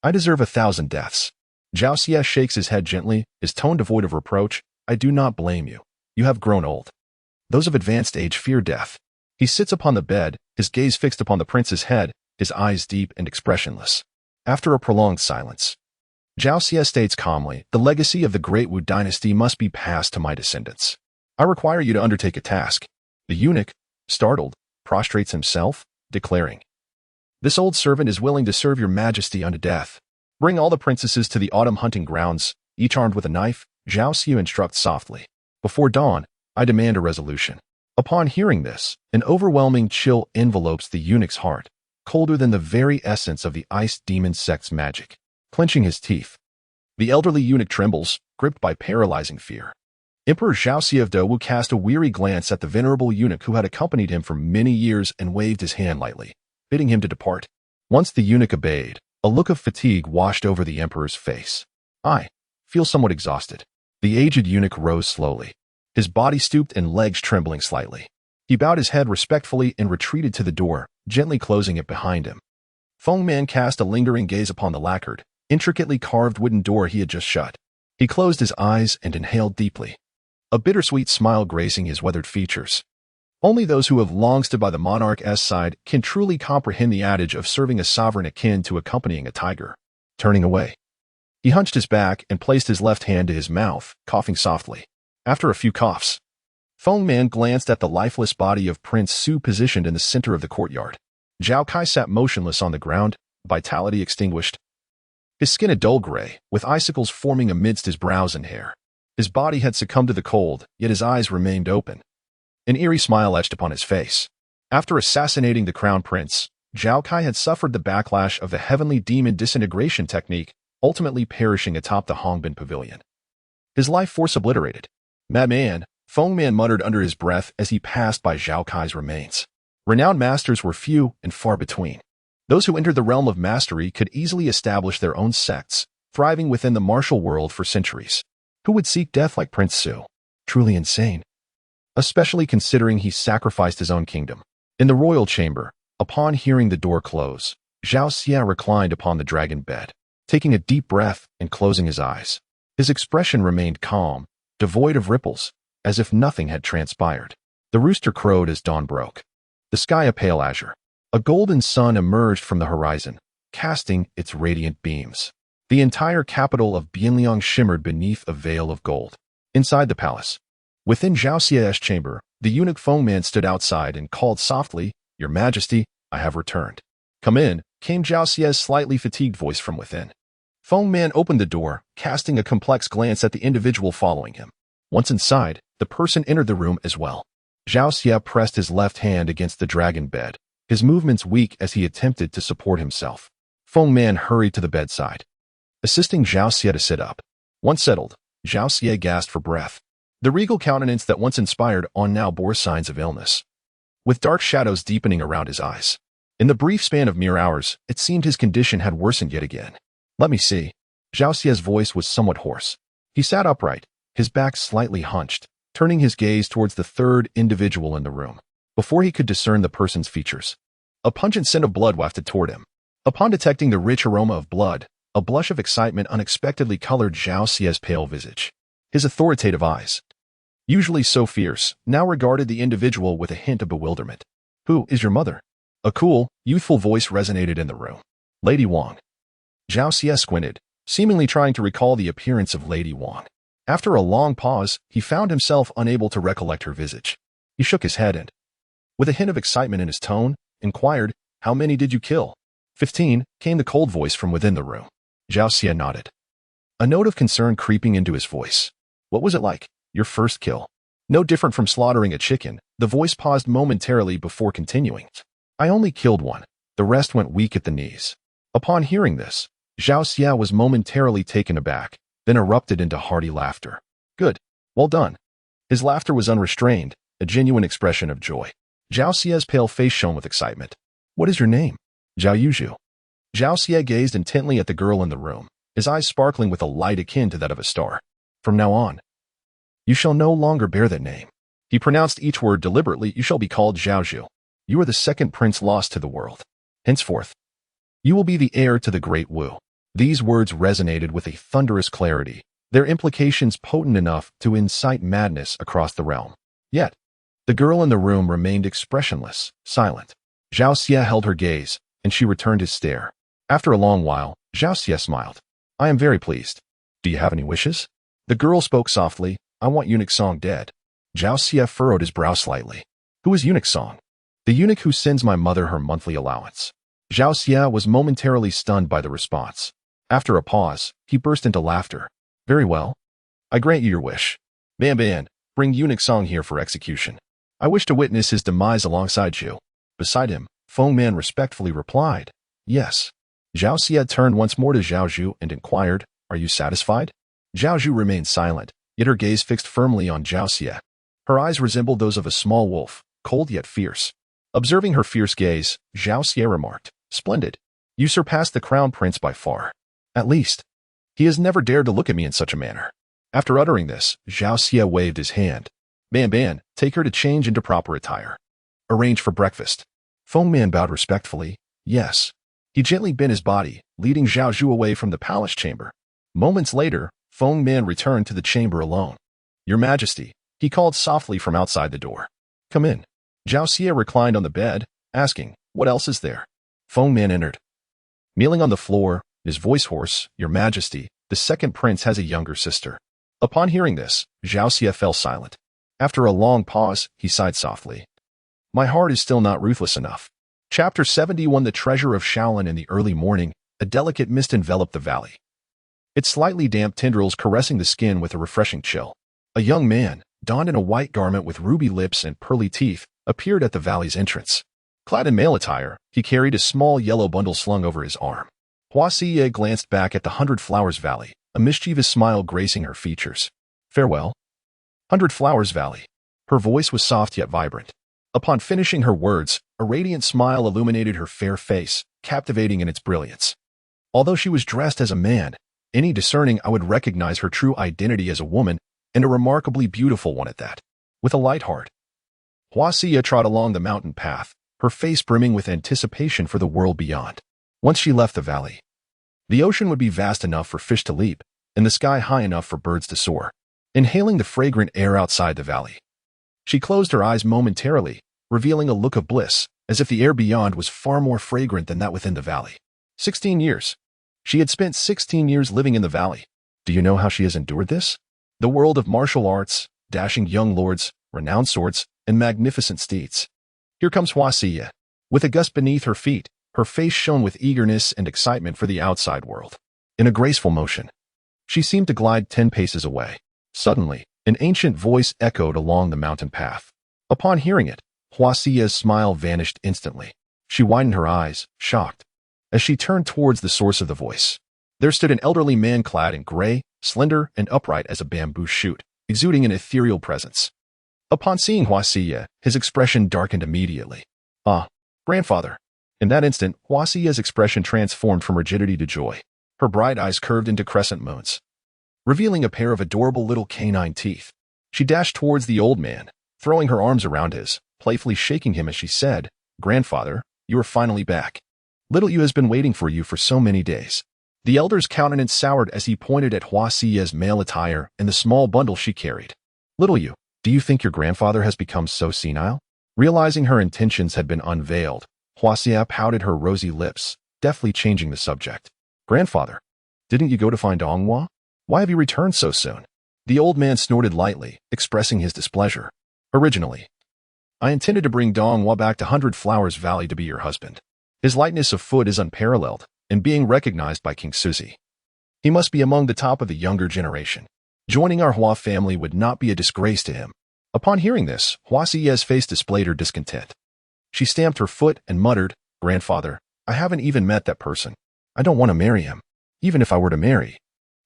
A: "I deserve 1,000 deaths." Zhao Xie shakes his head gently, his tone devoid of reproach. "I do not blame you. You have grown old. Those of advanced age fear death." He sits upon the bed, his gaze fixed upon the prince's head, his eyes deep and expressionless. After a prolonged silence, Zhao Xie states calmly, "The legacy of the Great Wu dynasty must be passed to my descendants. I require you to undertake a task." The eunuch, startled, prostrates himself, declaring, "This old servant is willing to serve your majesty unto death. Bring all the princesses to the autumn hunting grounds, each armed with a knife," Zhao Xie instructs softly. "Before dawn, I demand a resolution." Upon hearing this, an overwhelming chill envelopes the eunuch's heart, colder than the very essence of the Ice Demon sect's magic. Clenching his teeth, the elderly eunuch trembles, gripped by paralyzing fear. Emperor Zhao Xie of Dou cast a weary glance at the venerable eunuch who had accompanied him for many years and waved his hand lightly, bidding him to depart. Once the eunuch obeyed, a look of fatigue washed over the emperor's face. "I feel somewhat exhausted." The aged eunuch rose slowly, his body stooped and legs trembling slightly. He bowed his head respectfully and retreated to the door, gently closing it behind him. Feng Man cast a lingering gaze upon the lacquered, intricately carved wooden door he had just shut. He closed his eyes and inhaled deeply, a bittersweet smile gracing his weathered features. Only those who have long stood by the monarch's side can truly comprehend the adage of serving a sovereign akin to accompanying a tiger. Turning away, he hunched his back and placed his left hand to his mouth, coughing softly. After a few coughs, Feng Man glanced at the lifeless body of Prince Su positioned in the center of the courtyard. Zhao Kai sat motionless on the ground, vitality extinguished. His skin a dull gray, with icicles forming amidst his brows and hair. His body had succumbed to the cold, yet his eyes remained open. An eerie smile etched upon his face. After assassinating the crown prince, Zhao Kai had suffered the backlash of the heavenly demon disintegration technique, ultimately perishing atop the Hongbin pavilion. His life force obliterated. "Madman," Feng Man muttered under his breath as he passed by Zhao Kai's remains. Renowned masters were few and far between. Those who entered the realm of mastery could easily establish their own sects, thriving within the martial world for centuries. Who would seek death like Prince Su? Truly insane. Especially considering he sacrificed his own kingdom. In the royal chamber, upon hearing the door close, Zhao Xie reclined upon the dragon bed, taking a deep breath and closing his eyes. His expression remained calm, devoid of ripples, as if nothing had transpired. The rooster crowed as dawn broke. The sky a pale azure. A golden sun emerged from the horizon, casting its radiant beams. The entire capital of Bianliang shimmered beneath a veil of gold. Inside the palace, within Zhao Xie's chamber, the eunuch Feng Man stood outside and called softly, "Your Majesty, I have returned." "Come in," came Zhao Xie's slightly fatigued voice from within. Feng Man opened the door, casting a complex glance at the individual following him. Once inside, the person entered the room as well. Zhao Xie pressed his left hand against the dragon bed, his movements weak as he attempted to support himself. Feng Man hurried to the bedside. assisting Zhao Xie to sit up. Once settled, Zhao Xie gasped for breath. The regal countenance that once inspired awe now bore signs of illness, with dark shadows deepening around his eyes. In the brief span of mere hours, it seemed his condition had worsened yet again. Let me see. Zhao Xie's voice was somewhat hoarse. He sat upright, his back slightly hunched, turning his gaze towards the third individual in the room. Before he could discern the person's features, a pungent scent of blood wafted toward him. Upon detecting the rich aroma of blood, a blush of excitement unexpectedly colored Zhao Xie's pale visage. His authoritative eyes, usually so fierce, now regarded the individual with a hint of bewilderment. Who is your mother? A cool, youthful voice resonated in the room. Lady Wang. Zhao Xie squinted, seemingly trying to recall the appearance of Lady Wang. After a long pause, he found himself unable to recollect her visage. He shook his head and, with a hint of excitement in his tone, inquired, "How many did you kill?" 15, came the cold voice from within the room. Zhao Xie nodded, a note of concern creeping into his voice. What was it like, your first kill? No different from slaughtering a chicken. The voice paused momentarily before continuing. I only killed one. The rest went weak at the knees. Upon hearing this, Zhao Xie was momentarily taken aback, then erupted into hearty laughter. Good. Well done. His laughter was unrestrained, a genuine expression of joy. Zhao Xie's pale face shone with excitement. What is your name? Zhao Yuzhu. Zhao Xie gazed intently at the girl in the room, his eyes sparkling with a light akin to that of a star. From now on, you shall no longer bear that name. He pronounced each word deliberately. You shall be called Zhao Zhu. You are the second prince lost to the world. Henceforth, you will be the heir to the Great Wu. These words resonated with a thunderous clarity, their implications potent enough to incite madness across the realm. Yet, the girl in the room remained expressionless, silent. Zhao Xie held her gaze, and she returned his stare. After a long while, Zhao Xie smiled. I am very pleased. Do you have any wishes? The girl spoke softly. I want Eunuch Song dead. Zhao Xie furrowed his brow slightly. Who is Eunuch Song? The eunuch who sends my mother her monthly allowance. Zhao Xie was momentarily stunned by the response. After a pause, he burst into laughter. Very well. I grant you your wish. Ban, bring Eunuch Song here for execution. I wish to witness his demise alongside you. Beside him, Feng Man respectfully replied, yes. Zhao Xie turned once more to Zhao Zhu and inquired, are you satisfied? Zhao Zhu remained silent, yet her gaze fixed firmly on Zhao Xie. Her eyes resembled those of a small wolf, cold yet fierce. Observing her fierce gaze, Zhao Xie remarked, splendid. You surpass the crown prince by far. At least, he has never dared to look at me in such a manner. After uttering this, Zhao Xie waved his hand. Ban, take her to change into proper attire. Arrange for breakfast. Feng Man bowed respectfully, yes. He gently bent his body, leading Zhao Zhu away from the palace chamber. Moments later, Feng Man returned to the chamber alone. Your Majesty, he called softly from outside the door. Come in. Zhao Xie reclined on the bed, asking, what else is there? Feng Man entered. Kneeling on the floor, his voice hoarse, Your Majesty, the second prince has a younger sister. Upon hearing this, Zhao Xie fell silent. After a long pause, he sighed softly. My heart is still not ruthless enough. Chapter 71 The Treasure of Shaolin. In the early morning, a delicate mist enveloped the valley, its slightly damp tendrils caressing the skin with a refreshing chill. A young man, donned in a white garment with ruby lips and pearly teeth, appeared at the valley's entrance. Clad in male attire, he carried a small yellow bundle slung over his arm. Hua Xiye glanced back at the Hundred Flowers Valley, a mischievous smile gracing her features. Farewell. Hundred Flowers Valley. Her voice was soft yet vibrant. Upon finishing her words, a radiant smile illuminated her fair face, captivating in its brilliance. Although she was dressed as a man, any discerning eye would recognize her true identity as a woman, and a remarkably beautiful one at that. With a light heart, Hua Xiye trod along the mountain path, her face brimming with anticipation for the world beyond. Once she left the valley, the ocean would be vast enough for fish to leap, and the sky high enough for birds to soar. Inhaling the fragrant air outside the valley, she closed her eyes momentarily, revealing a look of bliss, as if the air beyond was far more fragrant than that within the valley. 16 years. She had spent 16 years living in the valley. Do you know how she has endured this? The world of martial arts, dashing young lords, renowned swords, and magnificent steeds. Here comes Hua Xiye. With a gust beneath her feet, her face shone with eagerness and excitement for the outside world. In a graceful motion, she seemed to glide 10 paces away. Suddenly, an ancient voice echoed along the mountain path. Upon hearing it, Hua Xiye's smile vanished instantly. She widened her eyes, shocked, as she turned towards the source of the voice. There stood an elderly man clad in gray, slender and upright as a bamboo shoot, exuding an ethereal presence. Upon seeing Huasiye, his expression darkened immediately. Ah, grandfather. In that instant, Huasiye's expression transformed from rigidity to joy. Her bright eyes curved into crescent moons, revealing a pair of adorable little canine teeth. She dashed towards the old man, throwing her arms around his, playfully shaking him as she said, "Grandfather, you are finally back. Little Yu has been waiting for you for so many days." The elder's countenance soured as he pointed at Huasiye's male attire and the small bundle she carried. "Little Yu, do you think your grandfather has become so senile?" Realizing her intentions had been unveiled, Huasiye pouted her rosy lips, deftly changing the subject. "Grandfather, didn't you go to find Donghua? Why have you returned so soon?" The old man snorted lightly, expressing his displeasure. "Originally, I intended to bring Donghua back to 100 Flowers Valley to be your husband. His lightness of foot is unparalleled, and being recognized by King Suzi. He must be among the top of the younger generation. Joining our Hua family would not be a disgrace to him." Upon hearing this, Huasiye's face displayed her discontent. She stamped her foot and muttered, "Grandfather, I haven't even met that person. I don't want to marry him. Even if I were to marry,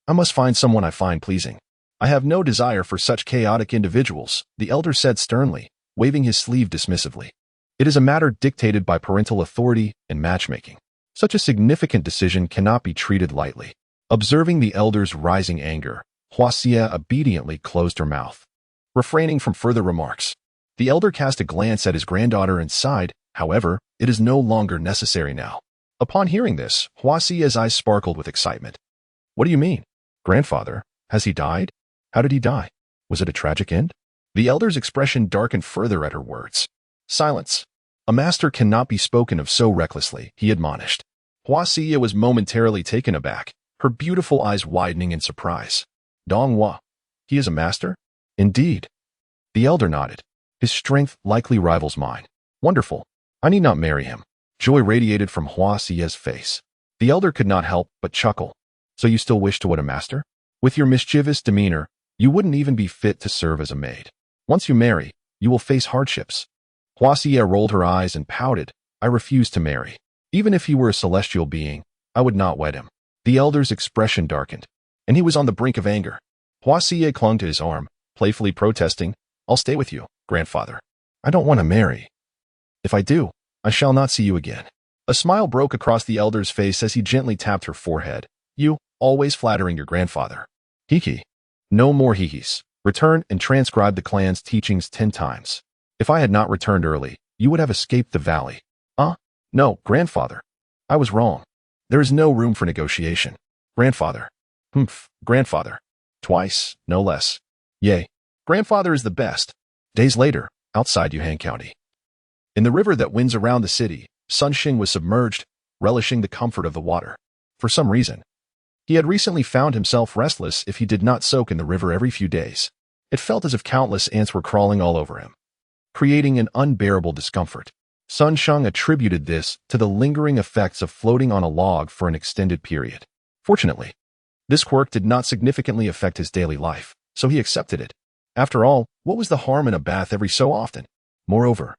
A: I must find someone I find pleasing. I have no desire for such chaotic individuals," the elder said sternly, waving his sleeve dismissively. "It is a matter dictated by parental authority and matchmaking. Such a significant decision cannot be treated lightly." Observing the elder's rising anger, Huasiye obediently closed her mouth, refraining from further remarks. The elder cast a glance at his granddaughter and sighed, "However, it is no longer necessary now." Upon hearing this, Huasiye's eyes sparkled with excitement. "What do you mean? Grandfather, has he died? How did he die? Was it a tragic end?" The elder's expression darkened further at her words. "Silence. A master cannot be spoken of so recklessly," he admonished. Huasiye was momentarily taken aback, her beautiful eyes widening in surprise. "Donghua, he is a master?" "Indeed." The elder nodded. "His strength likely rivals mine." "Wonderful. I need not marry him." Joy radiated from Huasiye's face. The elder could not help but chuckle. "So you still wish to wed a master? With your mischievous demeanor, you wouldn't even be fit to serve as a maid. Once you marry, you will face hardships." Huasiye rolled her eyes and pouted, "I refuse to marry. Even if he were a celestial being, I would not wed him." The elder's expression darkened, and he was on the brink of anger. Huasiye clung to his arm, playfully protesting, "I'll stay with you, grandfather. I don't want to marry. If I do, I shall not see you again." A smile broke across the elder's face as he gently tapped her forehead. "You, always flattering your grandfather." "Hiki. No more hikis. Return and transcribe the clan's teachings 10 times. If I had not returned early, you would have escaped the valley." No, grandfather. I was wrong. There is no room for negotiation. Grandfather. Grandfather. Twice, no less. Yea, grandfather is the best. Days later, outside Yuhan County. In the river that winds around the city, Sun Xing was submerged, relishing the comfort of the water. For some reason, he had recently found himself restless if he did not soak in the river every few days. It felt as if countless ants were crawling all over him, creating an unbearable discomfort. Sun Sheng attributed this to the lingering effects of floating on a log for an extended period. Fortunately, this quirk did not significantly affect his daily life, so he accepted it. After all, what was the harm in a bath every so often? Moreover,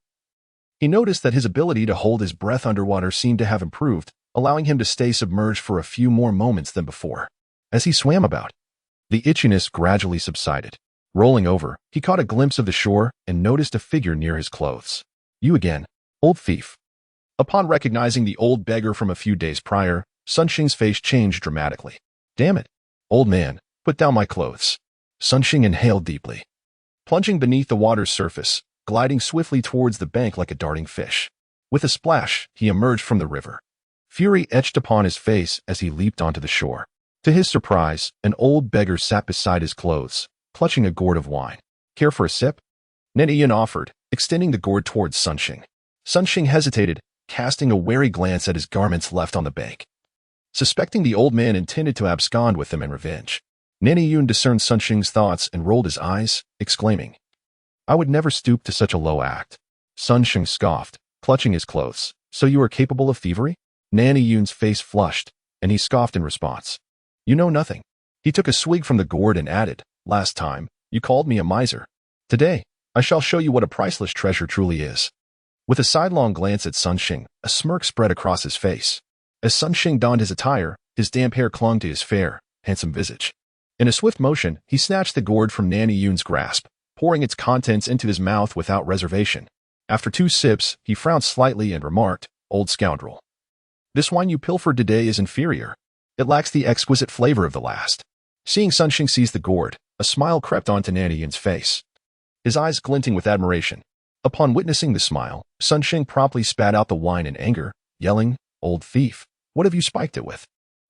A: he noticed that his ability to hold his breath underwater seemed to have improved, allowing him to stay submerged for a few more moments than before. As he swam about, the itchiness gradually subsided. Rolling over, he caught a glimpse of the shore and noticed a figure near his clothes. "You again, old thief." Upon recognizing the old beggar from a few days prior, Sun Xing's face changed dramatically. "Damn it, old man, put down my clothes." Sun Xing inhaled deeply, plunging beneath the water's surface, gliding swiftly towards the bank like a darting fish. With a splash, he emerged from the river. Fury etched upon his face as he leaped onto the shore. To his surprise, an old beggar sat beside his clothes, clutching a gourd of wine. "Care for a sip?" Nenian offered, extending the gourd towards Sun Xing. Sun Xing hesitated, casting a wary glance at his garments left on the bank. Suspecting the old man intended to abscond with them in revenge, Nenian discerned Sun Xing's thoughts and rolled his eyes, exclaiming, "I would never stoop to such a low act." Sun Xing scoffed, clutching his clothes. "So you are capable of thievery?" Nenian's face flushed, and he scoffed in response. "You know nothing." He took a swig from the gourd and added, "Last time, you called me a miser. Today, I shall show you what a priceless treasure truly is." With a sidelong glance at Sun Xing, a smirk spread across his face. As Sun Xing donned his attire, His damp hair clung to his fair, handsome visage. In a swift motion, he snatched the gourd from Nanny Yun's grasp, pouring its contents into his mouth without reservation. After 2 sips, he frowned slightly and remarked, "Old scoundrel. This wine you pilfered today is inferior. It lacks the exquisite flavor of the last." Seeing Sun Sheng seize the gourd, a smile crept onto Nanny Yun's face, his eyes glinting with admiration. Upon witnessing the smile, Sun Sheng promptly spat out the wine in anger, yelling, "Old thief, what have you spiked it with?"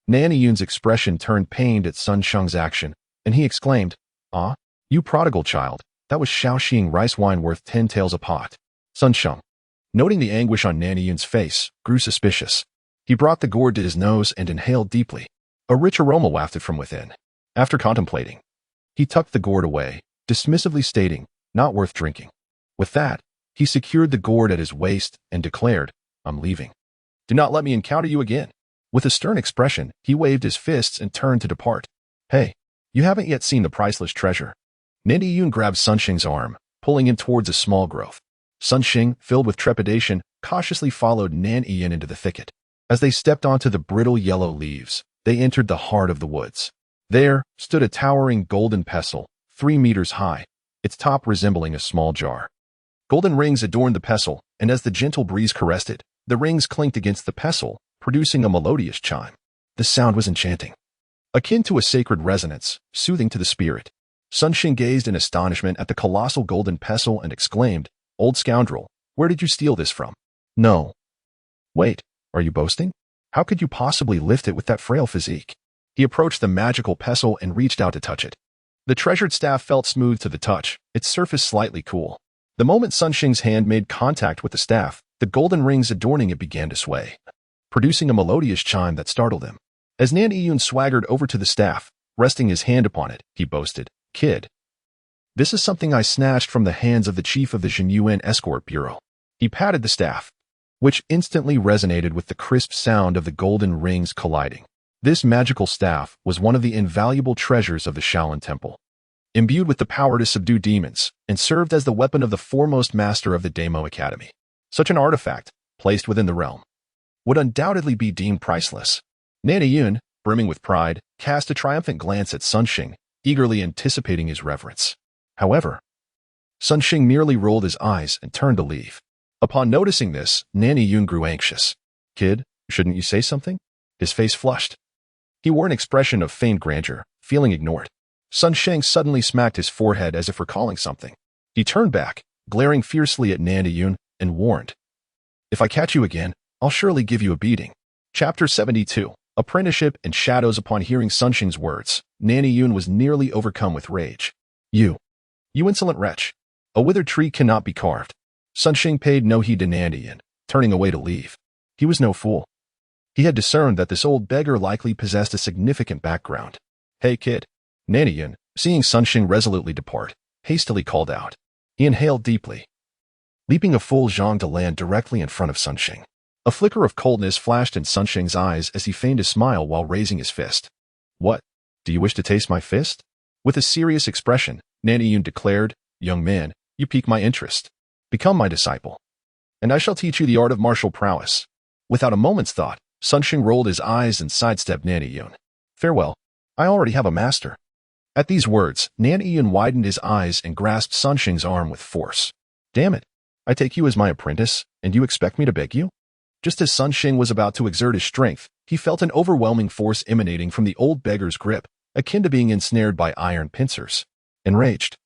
A: Nanny Yun's expression turned pained at Sun Sheng's action, and he exclaimed, "Ah, you prodigal child, that was Shaoxing rice wine worth 10 taels a pot." Sun Sheng, noting the anguish on Nanny Yun's face, grew suspicious. He brought the gourd to his nose and inhaled deeply. A rich aroma wafted from within. After contemplating, he tucked the gourd away, dismissively stating, "Not worth drinking." With that, he secured the gourd at his waist and declared, "I'm leaving. Do not let me encounter you again." With a stern expression, he waved his fists and turned to depart. "Hey, you haven't yet seen the priceless treasure." Nanny Yun grabbed Sun Sheng's arm, pulling him towards a small growth. Sun Sheng, filled with trepidation, cautiously followed Nanny Yun into the thicket. As they stepped onto the brittle yellow leaves, they entered the heart of the woods. There stood a towering golden pestle, 3 meters high, its top resembling a small jar. Golden rings adorned the pestle, and as the gentle breeze caressed it, the rings clinked against the pestle, producing a melodious chime. The sound was enchanting, akin to a sacred resonance, soothing to the spirit. Sun Sheng gazed in astonishment at the colossal golden pestle and exclaimed, "Old scoundrel, where did you steal this from?" "No." "Wait, are you boasting? How could you possibly lift it with that frail physique?" He approached the magical pestle and reached out to touch it. The treasured staff felt smooth to the touch, its surface slightly cool. The moment Sun Sheng's hand made contact with the staff, the golden rings adorning it began to sway, producing a melodious chime that startled him. As Nanny Yun swaggered over to the staff, resting his hand upon it, he boasted, "Kid, this is something I snatched from the hands of the chief of the Zhenyuan Escort Bureau." He patted the staff, which instantly resonated with the crisp sound of the golden rings colliding. This magical staff was one of the invaluable treasures of the Shaolin Temple, imbued with the power to subdue demons, and served as the weapon of the foremost master of the Demo Academy. Such an artifact, placed within the realm, would undoubtedly be deemed priceless. Nanny Yun, brimming with pride, cast a triumphant glance at Sun Sheng, eagerly anticipating his reverence. However, Sun Sheng merely rolled his eyes and turned to leave. Upon noticing this, Nanny Yun grew anxious. "Kid, shouldn't you say something?" His face flushed. He wore an expression of feigned grandeur, feeling ignored. Sun Sheng suddenly smacked his forehead as if recalling something. He turned back, glaring fiercely at Nanny Yun, and warned, "If I catch you again, I'll surely give you a beating." Chapter 72. Apprenticeship and Shadows. Upon hearing Sun Sheng's words, Nanny Yun was nearly overcome with rage. You insolent wretch. A withered tree cannot be carved." Sun Sheng paid no heed to Nanny Yun, turning away to leave. He was no fool. He had discerned that this old beggar likely possessed a significant background. "Hey kid." Nanny Yun, seeing Sun Sheng resolutely depart, hastily called out. He inhaled deeply, leaping a full zhang to land directly in front of Sun Sheng. A flicker of coldness flashed in Sun Sheng's eyes as he feigned a smile while raising his fist. "What? Do you wish to taste my fist?" With a serious expression, Nanny Yun declared, "Young man, you pique my interest. Become my disciple, and I shall teach you the art of martial prowess." Without a moment's thought, Sun Sheng rolled his eyes and sidestepped Nanny Yun. "Farewell. I already have a master." At these words, Nanny Yun widened his eyes and grasped Sun Sheng's arm with force. "Damn it. I take you as my apprentice, and you expect me to beg you?" Just as Sun Sheng was about to exert his strength, he felt an overwhelming force emanating from the old beggar's grip, akin to being ensnared by iron pincers. Enraged,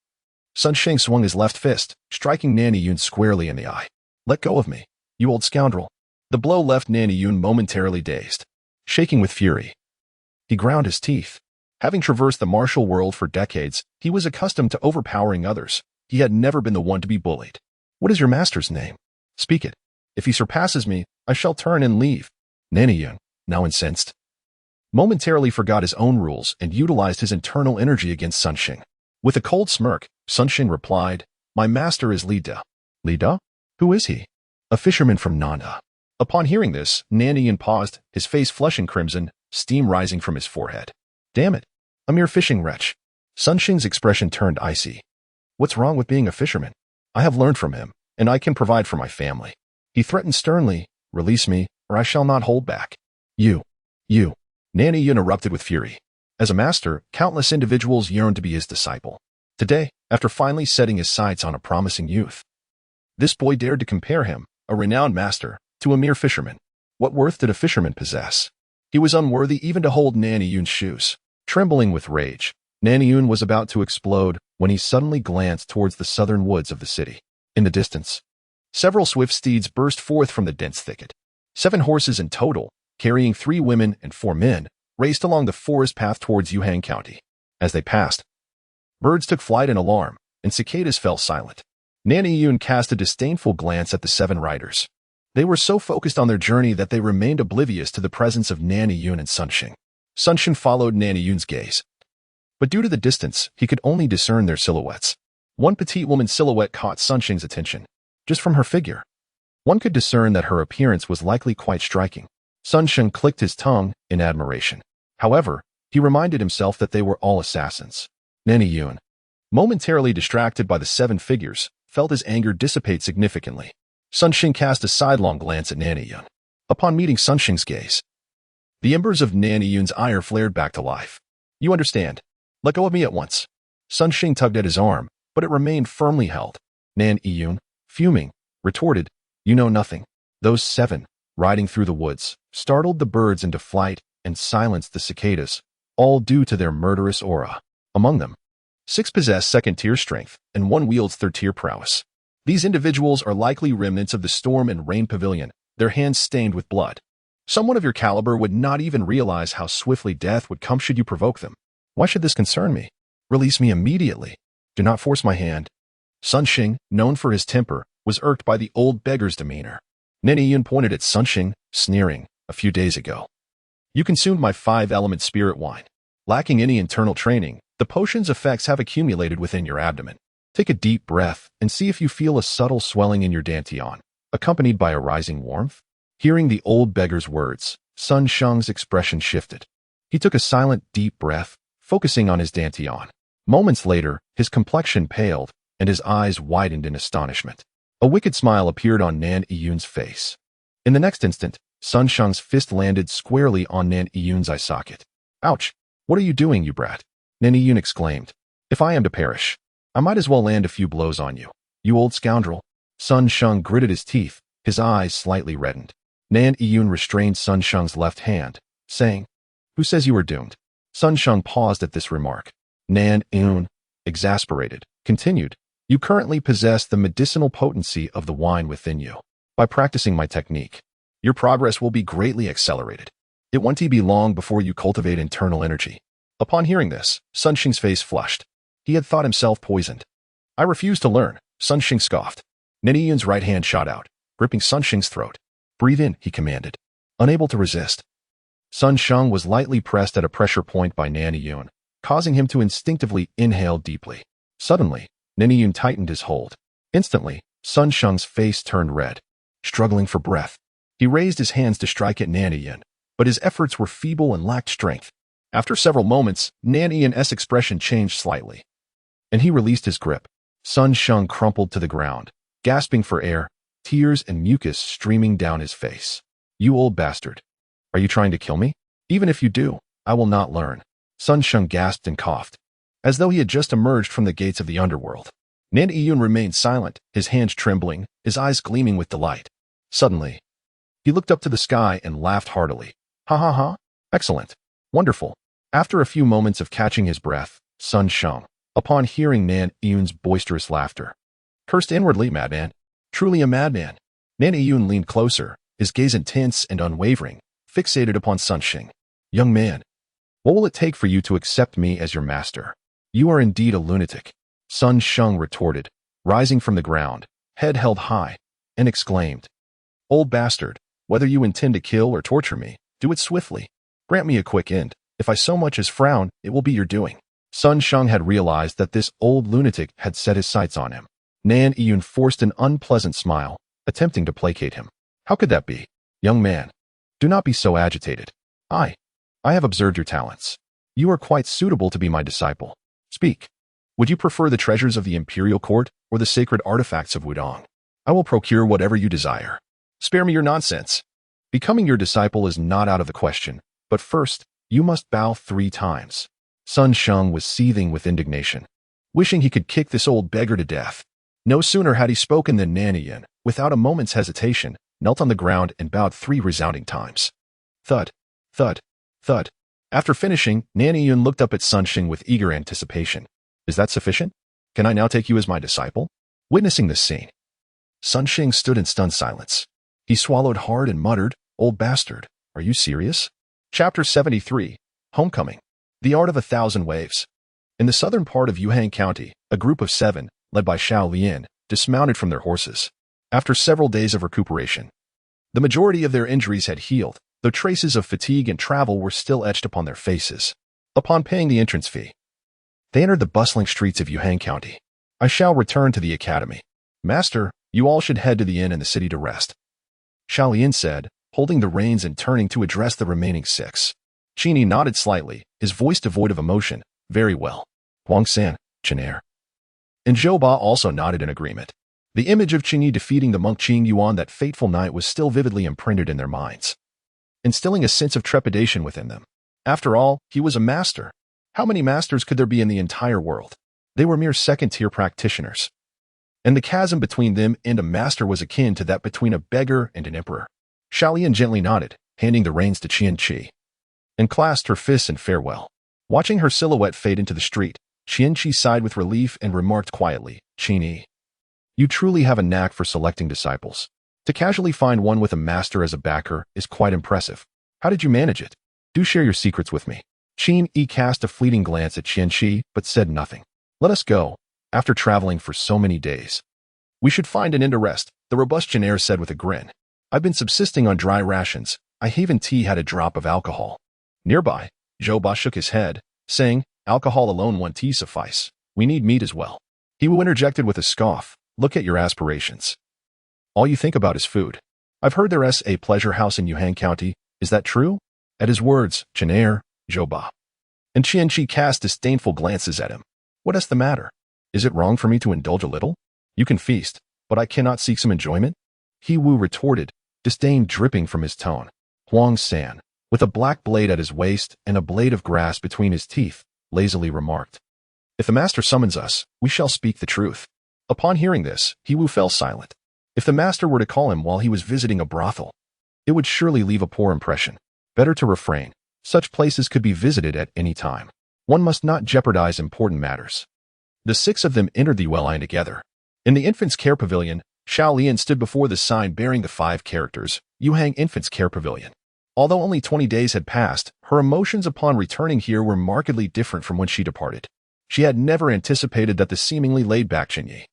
A: Sun Sheng swung his left fist, striking Nanny Yun squarely in the eye. "Let go of me, you old scoundrel." The blow left Nanny Yun momentarily dazed. Shaking with fury, he ground his teeth. Having traversed the martial world for decades, he was accustomed to overpowering others. He had never been the one to be bullied. "What is your master's name? Speak it. If he surpasses me, I shall turn and leave." Nanny Yun, now incensed, momentarily forgot his own rules and utilized his internal energy against Sun Sheng. With a cold smirk, Sun Sheng replied, "My master is Li Da." "Li Da? Who is he?" "A fisherman from Nanda." Upon hearing this, Nanny Yun paused, his face flushing crimson, steam rising from his forehead. "Damn it, a mere fishing wretch." Sun Sheng's expression turned icy. "What's wrong with being a fisherman? I have learned from him, and I can provide for my family." He threatened sternly, "Release me, or I shall not hold back." You. Nan Yun erupted with fury. As a master, countless individuals yearned to be his disciple. Today, after finally setting his sights on a promising youth, this boy dared to compare him, a renowned master, to a mere fisherman. What worth did a fisherman possess? He was unworthy even to hold Nan Yun's shoes. Trembling with rage, Nan Yun was about to explode when he suddenly glanced towards the southern woods of the city. In the distance, several swift steeds burst forth from the dense thicket. 7 horses in total, carrying 3 women and 4 men, raced along the forest path towards Yuhang County. As they passed, birds took flight in alarm, and cicadas fell silent. Nan Yun cast a disdainful glance at the 7 riders. They were so focused on their journey that they remained oblivious to the presence of Nan Yun and Sun Xing. Sun Xing followed Nan Yun's gaze, but due to the distance, he could only discern their silhouettes. One petite woman's silhouette caught Sun Xing's attention. Just from her figure, one could discern that her appearance was likely quite striking. Sun Xing clicked his tongue in admiration. However, he reminded himself that they were all assassins. Nan Yun, momentarily distracted by the 7 figures, felt his anger dissipate significantly. Sun Xing cast a sidelong glance at Nan Yun. Upon meeting Sun Xing's gaze, the embers of Nan Yun's ire flared back to life. You understand. Let go of me at once. Sun Xing tugged at his arm, but it remained firmly held. Nan Yun, fuming, retorted, You know nothing. Those 7, riding through the woods, startled the birds into flight and silenced the cicadas, all due to their murderous aura. Among them, 6 possess second-tier strength, and 1 wields third-tier prowess. These individuals are likely remnants of the Storm and Rain Pavilion, their hands stained with blood. Someone of your caliber would not even realize how swiftly death would come should you provoke them. Why should this concern me? Release me immediately. Do not force my hand. Sun Xing, known for his temper, was irked by the old beggar's demeanor. Nan Yun pointed at Sun Xing, sneering, a few days ago. You consumed my 5-element spirit wine. Lacking any internal training, the potion's effects have accumulated within your abdomen. Take a deep breath and see if you feel a subtle swelling in your dantian, accompanied by a rising warmth. Hearing the old beggar's words, Sun Xing's expression shifted. He took a silent, deep breath, focusing on his dantian. Moments later, his complexion paled, and his eyes widened in astonishment. A wicked smile appeared on Nan Yun's face. In the next instant, Sun Xing's fist landed squarely on Nan Yun's eye socket. Ouch! What are you doing, you brat? Nan Yun exclaimed. If I am to perish, I might as well land a few blows on you, you old scoundrel. Sun Xing gritted his teeth, his eyes slightly reddened. Nan Yun restrained Sun Xing's left hand, saying, Who says you are doomed? Sun Xing paused at this remark. Nan Yun, exasperated, continued, You currently possess the medicinal potency of the wine within you. By practicing my technique, your progress will be greatly accelerated. It won't be long before you cultivate internal energy. Upon hearing this, Sun Xing's face flushed. He had thought himself poisoned. I refuse to learn, Sun Xing scoffed. Nan Yun's right hand shot out, gripping Sun Xing's throat. Breathe in, he commanded. Unable to resist, Sun Xing was lightly pressed at a pressure point by Nan Yun, causing him to instinctively inhale deeply. Suddenly, Nan Yun tightened his hold. Instantly, Sun Xing's face turned red. Struggling for breath, he raised his hands to strike at Nan Yun, but his efforts were feeble and lacked strength. After several moments, Nan Yun's expression changed slightly, and he released his grip. Sun Xing crumpled to the ground, gasping for air, tears and mucus streaming down his face. You old bastard. Are you trying to kill me? Even if you do, I will not learn. Sun Xing gasped and coughed, as though he had just emerged from the gates of the underworld. Nan Yun remained silent, his hands trembling, his eyes gleaming with delight. Suddenly, he looked up to the sky and laughed heartily. Ha ha ha! Excellent! Wonderful! After a few moments of catching his breath, Sun Xing, upon hearing Nan Yun's boisterous laughter, cursed inwardly, madman. Truly a madman. Nan Yun leaned closer, his gaze intense and unwavering, fixated upon Sun Xing. Young man, what will it take for you to accept me as your master? You are indeed a lunatic. Sun Xing retorted, rising from the ground, head held high, and exclaimed, Old bastard, whether you intend to kill or torture me, do it swiftly. Grant me a quick end. If I so much as frown, it will be your doing. Sun Xing had realized that this old lunatic had set his sights on him. Nan Yun forced an unpleasant smile, attempting to placate him. How could that be? Young man, do not be so agitated. I have observed your talents. You are quite suitable to be my disciple. Speak. Would you prefer the treasures of the imperial court or the sacred artifacts of Wudong? I will procure whatever you desire. Spare me your nonsense. Becoming your disciple is not out of the question, but first, You must bow 3 times. Sun Sheng was seething with indignation, wishing he could kick this old beggar to death. No sooner had he spoken than Nanayan, without a moment's hesitation, knelt on the ground and bowed 3 resounding times. Thud, thud, thud. After finishing, Nanayan looked up at Sun Sheng with eager anticipation. Is that sufficient? Can I now take you as my disciple? Witnessing this scene, Sun Sheng stood in stunned silence. He swallowed hard and muttered, Old bastard, are you serious? Chapter 73, Homecoming. The Art of 1,000 Waves. In the southern part of Yuhang County, a group of 7, led by Xiao Lian, dismounted from their horses. After several days of recuperation, the majority of their injuries had healed, though traces of fatigue and travel were still etched upon their faces. Upon paying the entrance fee, they entered the bustling streets of Yuhang County. I shall return to the academy. Master, you all should head to the inn in the city to rest, Xiao Lian said, holding the reins and turning to address the remaining 6. Chen Ye nodded slightly, his voice devoid of emotion. Very well. Huang San, Chen Ye. And Zhou Ba also nodded in agreement. The image of Chen Ye defeating the monk Qing Yuan that fateful night was still vividly imprinted in their minds, instilling a sense of trepidation within them. After all, he was a master. How many masters could there be in the entire world? They were mere second-tier practitioners, and the chasm between them and a master was akin to that between a beggar and an emperor. Xiao Lian gently nodded, handing the reins to Qian Qi, and clasped her fists in farewell. Watching her silhouette fade into the street, Qian Qi sighed with relief and remarked quietly, Chen Ye, you truly have a knack for selecting disciples. To casually find one with a master as a backer is quite impressive. How did you manage it? Do share your secrets with me. Chen Ye cast a fleeting glance at Qian Qi, but said nothing. Let us go. After traveling for so many days, we should find an inn to rest, the robust Chen Ye said with a grin. I've been subsisting on dry rations. I haven't had a drop of alcohol. Nearby, Zhou Ba shook his head, saying, alcohol alone won't suffice. We need meat as well. He interjected with a scoff. Look at your aspirations. All you think about is food. I've heard there's a pleasure house in Yuhang County. Is that true? At his words, Chen Ye, Zhou Ba, and Qian Qi cast disdainful glances at him. What is the matter? Is it wrong for me to indulge a little? You can feast, but I cannot seek some enjoyment? He Wu retorted, disdain dripping from his tone. Huang San, with a black blade at his waist and a blade of grass between his teeth, lazily remarked, if the master summons us, we shall speak the truth. Upon hearing this, He Wu fell silent. If the master were to call him while he was visiting a brothel, it would surely leave a poor impression. Better to refrain. Such places could be visited at any time. One must not jeopardize important matters. The 6 of them entered the well-line together. In the infant's care pavilion, Xiao Lian stood before the sign bearing the 5 characters, Yuhang Infant's Care Pavilion. Although only 20 days had passed, her emotions upon returning here were markedly different from when she departed. She had never anticipated that the seemingly laid-back Chen Ye,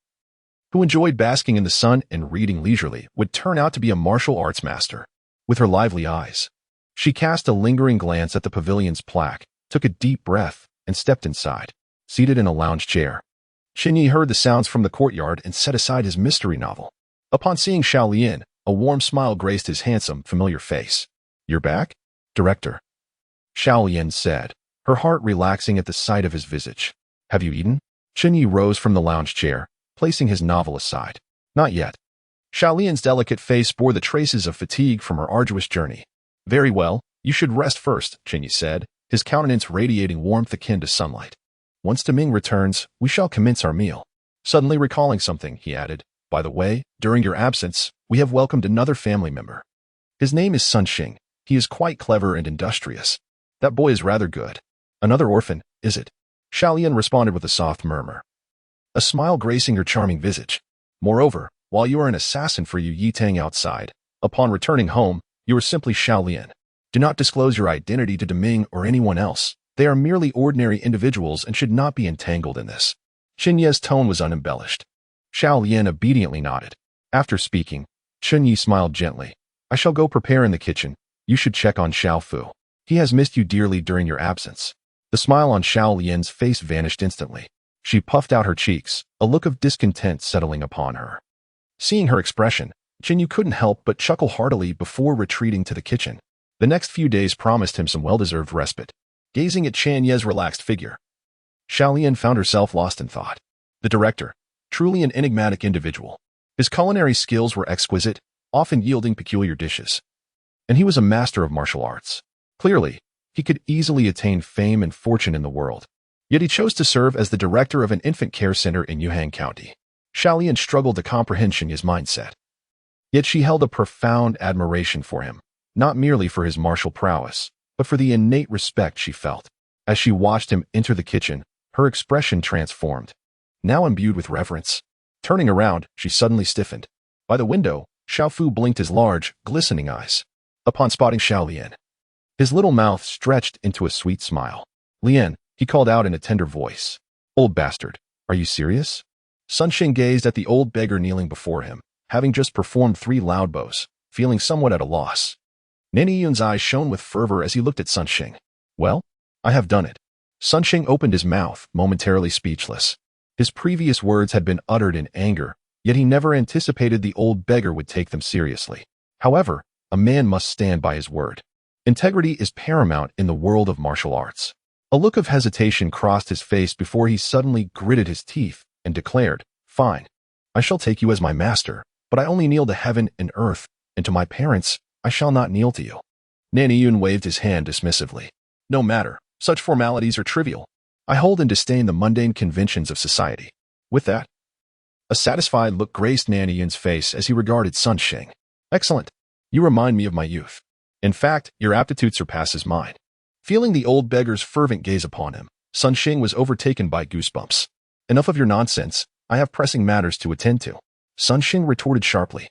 A: who enjoyed basking in the sun and reading leisurely, would turn out to be a martial arts master. With her lively eyes, she cast a lingering glance at the pavilion's plaque, took a deep breath, and stepped inside. Seated in a lounge chair, Chen Ye heard the sounds from the courtyard and set aside his mystery novel. Upon seeing Xiao Lian, a warm smile graced his handsome, familiar face. You're back, Director? Xiao Lian said, her heart relaxing at the sight of his visage. Have you eaten? Chen Ye rose from the lounge chair, placing his novel aside. Not yet. Xiao Lian's delicate face bore the traces of fatigue from her arduous journey. Very well, you should rest first, Chen Ye said, his countenance radiating warmth akin to sunlight. Once Deming returns, we shall commence our meal. Suddenly recalling something, he added, by the way, during your absence, we have welcomed another family member. His name is Sun Sheng. He is quite clever and industrious. That boy is rather good. Another orphan, is it? Xiao Lian responded with a soft murmur, a smile gracing her charming visage. Moreover, while you are an assassin for Yu Yitang outside, upon returning home, you are simply Xiao Lian. Do not disclose your identity to Deming or anyone else. They are merely ordinary individuals and should not be entangled in this. Chen Ye's tone was unembellished. Xiao Lian obediently nodded. After speaking, Chen Ye smiled gently. I shall go prepare in the kitchen. You should check on Xiao Fu. He has missed you dearly during your absence. The smile on Xiao Lian's face vanished instantly. She puffed out her cheeks, a look of discontent settling upon her. Seeing her expression, Chen Ye couldn't help but chuckle heartily before retreating to the kitchen. The next few days promised him some well-deserved respite. Gazing at Chen Ye's relaxed figure, Xiao Lian found herself lost in thought. The director, truly an enigmatic individual. His culinary skills were exquisite, often yielding peculiar dishes. And he was a master of martial arts. Clearly, he could easily attain fame and fortune in the world. Yet he chose to serve as the director of an infant care center in Yuhang County. Xiaolian struggled to comprehend Chen Ye's mindset. Yet she held a profound admiration for him, not merely for his martial prowess, but for the innate respect she felt. As she watched him enter the kitchen, her expression transformed. Now imbued with reverence. Turning around, she suddenly stiffened. By the window, Xiaofu blinked his large, glistening eyes. Upon spotting Xiaolian, his little mouth stretched into a sweet smile. "Lian," he called out in a tender voice. "Old bastard, are you serious?" Sun Xing gazed at the old beggar kneeling before him, having just performed 3 loud bows, feeling somewhat at a loss. Nan Yiyun's eyes shone with fervor as he looked at Sun Xing. "Well, I have done it." Sun Xing opened his mouth, momentarily speechless. His previous words had been uttered in anger, yet he never anticipated the old beggar would take them seriously. However, a man must stand by his word. Integrity is paramount in the world of martial arts. A look of hesitation crossed his face before he suddenly gritted his teeth and declared, "Fine. I shall take you as my master, but I only kneel to heaven and earth, and to my parents, I shall not kneel to you." Nan Yiyun waved his hand dismissively. "No matter. Such formalities are trivial. I hold in disdain the mundane conventions of society." With that, a satisfied look graced Nan Yiyun's face as he regarded Sun Xing. "Excellent. You remind me of my youth. In fact, your aptitude surpasses mine." Feeling the old beggar's fervent gaze upon him, Sun Xing was overtaken by goosebumps. "Enough of your nonsense. I have pressing matters to attend to," Sun Xing retorted sharply.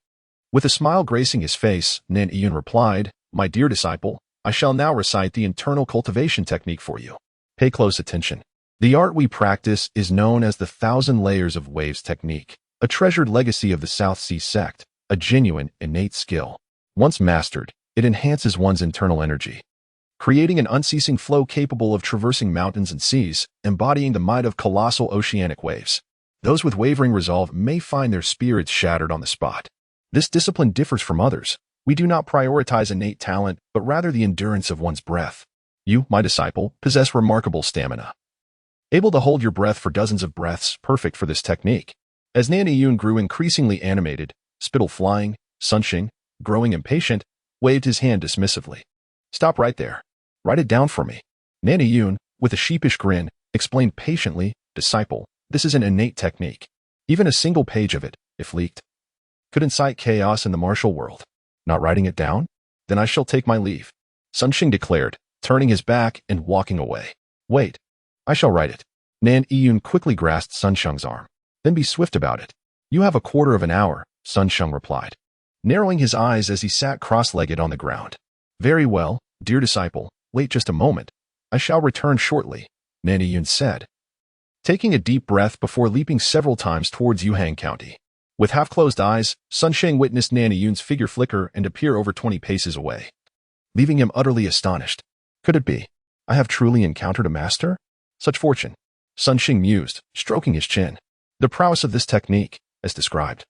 A: With a smile gracing his face, Nan Yiyun replied, "My dear disciple, I shall now recite the internal cultivation technique for you. Pay close attention. The art we practice is known as the 1,000 layers of waves technique, a treasured legacy of the South Sea sect, a genuine, innate skill. Once mastered, it enhances one's internal energy, creating an unceasing flow capable of traversing mountains and seas, embodying the might of colossal oceanic waves. Those with wavering resolve may find their spirits shattered on the spot. This discipline differs from others. We do not prioritize innate talent, but rather the endurance of one's breath. You, my disciple, possess remarkable stamina, able to hold your breath for dozens of breaths, perfect for this technique." As Nan Yiyun grew increasingly animated, spittle flying, Sun Xing, growing impatient, waved his hand dismissively. "Stop right there. Write it down for me." Nan Yiyun, with a sheepish grin, explained patiently, "Disciple, this is an innate technique. Even a single page of it, if leaked, could incite chaos in the martial world. Not writing it down? Then I shall take my leave," Sun Xing declared, turning his back and walking away. "Wait. I shall write it." Nan Yiyun quickly grasped Sun Sheng's arm. "Then be swift about it." "You have a quarter of an hour," Sun Sheng replied, narrowing his eyes as he sat cross-legged on the ground. "Very well, dear disciple, wait just a moment. I shall return shortly," Nan Yiyun said, taking a deep breath before leaping several times towards Yuhang County. With half-closed eyes, Sun Sheng witnessed Nan Yiyun's figure flicker and appear over 20 paces away, leaving him utterly astonished. Could it be? I have truly encountered a master? Such fortune, Sun Sheng mused, stroking his chin. The prowess of this technique, as described,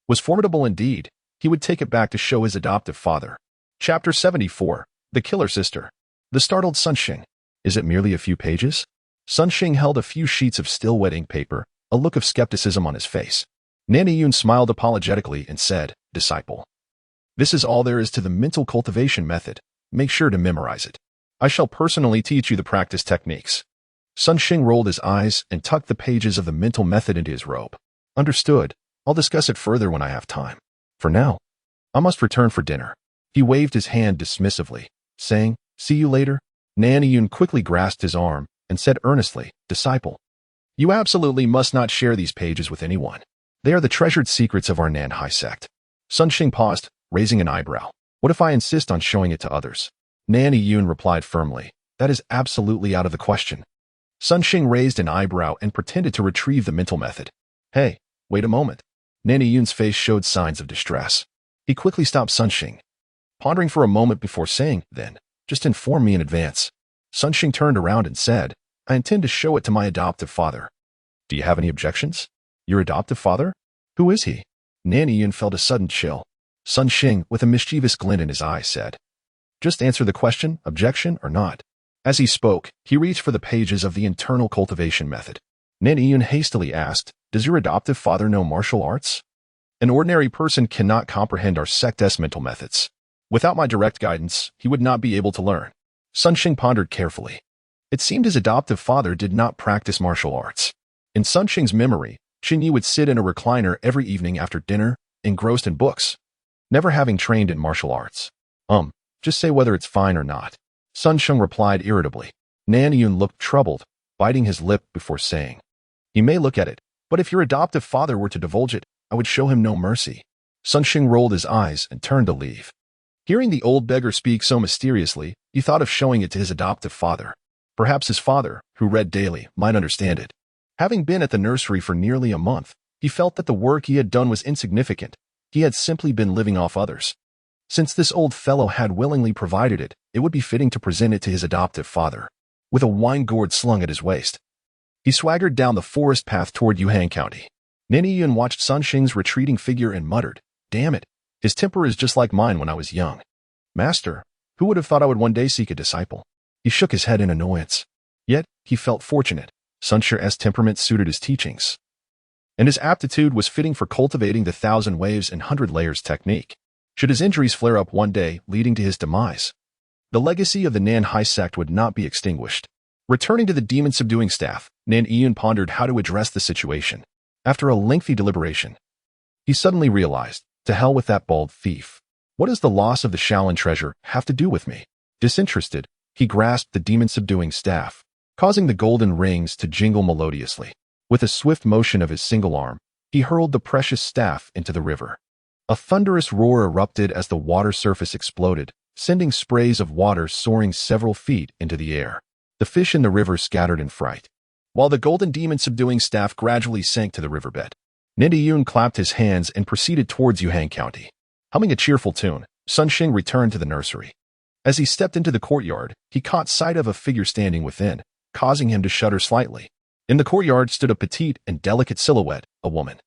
A: was formidable indeed. He would take it back to show his adoptive father. Chapter 74, The Killer Sister. The startled Sun Sheng. Is it merely a few pages? Sun Sheng held a few sheets of still wet ink paper, a look of skepticism on his face. Nan Yiyun smiled apologetically and said, "Disciple, this is all there is to the mental cultivation method. Make sure to memorize it. I shall personally teach you the practice techniques." Sun Sheng rolled his eyes and tucked the pages of the mental method into his robe. "Understood. I'll discuss it further when I have time. For now, I must return for dinner." He waved his hand dismissively, saying, "See you later." Nan Yiyun quickly grasped his arm and said earnestly, "Disciple, you absolutely must not share these pages with anyone. They are the treasured secrets of our Nanhai sect." Sun Sheng paused, raising an eyebrow. "What if I insist on showing it to others?" Nan Yiyun replied firmly, "That is absolutely out of the question." Sun Sheng raised an eyebrow and pretended to retrieve the mental method. "Hey, wait a moment." Nan Yiyun's face showed signs of distress. He quickly stopped Sun Sheng, pondering for a moment before saying, "Then, just inform me in advance." Sun Sheng turned around and said, "I intend to show it to my adoptive father." "Do you have any objections?" "Your adoptive father? Who is he?" Nan Yiyun felt a sudden chill. Sun Sheng, with a mischievous glint in his eye, said, "Just answer the question, objection or not." As he spoke, he reached for the pages of the internal cultivation method. Nan Yiyun hastily asked, "Does your adoptive father know martial arts?" "An ordinary person cannot comprehend our sect's mental methods. Without my direct guidance, he would not be able to learn." Sun Xing pondered carefully. It seemed his adoptive father did not practice martial arts. In Sun Xing's memory, Chen Ye would sit in a recliner every evening after dinner, engrossed in books, never having trained in martial arts. Just say whether it's fine or not. Sun Xing replied irritably. Nan Yun looked troubled, biting his lip before saying, "He may look at it, but if your adoptive father were to divulge it, I would show him no mercy." Sun Xing rolled his eyes and turned to leave. Hearing the old beggar speak so mysteriously, he thought of showing it to his adoptive father. Perhaps his father, who read daily, might understand it. Having been at the nursery for nearly a month, he felt that the work he had done was insignificant. He had simply been living off others. Since this old fellow had willingly provided it, it would be fitting to present it to his adoptive father. With a wine gourd slung at his waist, he swaggered down the forest path toward Yuhang County. Nan Yun watched Sun Xing's retreating figure and muttered, "Damn it, his temper is just like mine when I was young. Master, who would have thought I would one day seek a disciple?" He shook his head in annoyance. Yet, he felt fortunate. Sun Xing's temperament suited his teachings, and his aptitude was fitting for cultivating the 1,000 waves and 100 layers technique. Should his injuries flare up one day, leading to his demise, the legacy of the Nan Hai sect would not be extinguished. Returning to the demon-subduing staff, Nan Yun pondered how to address the situation. After a lengthy deliberation, he suddenly realized, to hell with that bald thief. What does the loss of the Shaolin treasure have to do with me? Disinterested, he grasped the demon-subduing staff, causing the golden rings to jingle melodiously. With a swift motion of his single arm, he hurled the precious staff into the river. A thunderous roar erupted as the water surface exploded, sending sprays of water soaring several feet into the air. The fish in the river scattered in fright, while the golden demon-subduing staff gradually sank to the riverbed. Nan Yun clapped his hands and proceeded towards Yuhang County. Humming a cheerful tune, Sun Xing returned to the nursery. As he stepped into the courtyard, he caught sight of a figure standing within, causing him to shudder slightly. In the courtyard stood a petite and delicate silhouette, a woman,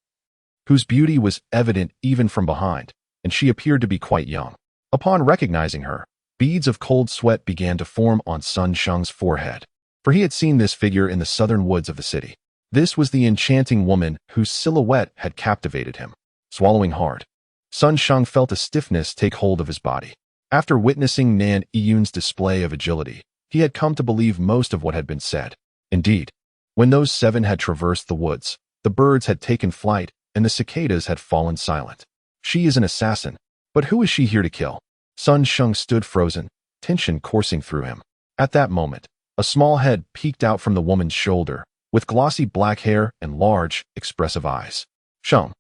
A: whose beauty was evident even from behind, and she appeared to be quite young. Upon recognizing her, beads of cold sweat began to form on Sun Xing's forehead, for he had seen this figure in the southern woods of the city. This was the enchanting woman whose silhouette had captivated him. Swallowing hard, Sun Xing felt a stiffness take hold of his body. After witnessing Nan Yun's display of agility, he had come to believe most of what had been said. Indeed, when those 7 had traversed the woods, the birds had taken flight and the cicadas had fallen silent. She is an assassin, but who is she here to kill? Sun Xing stood frozen, tension coursing through him. At that moment, a small head peeked out from the woman's shoulder, with glossy black hair and large, expressive eyes. "Sheng,"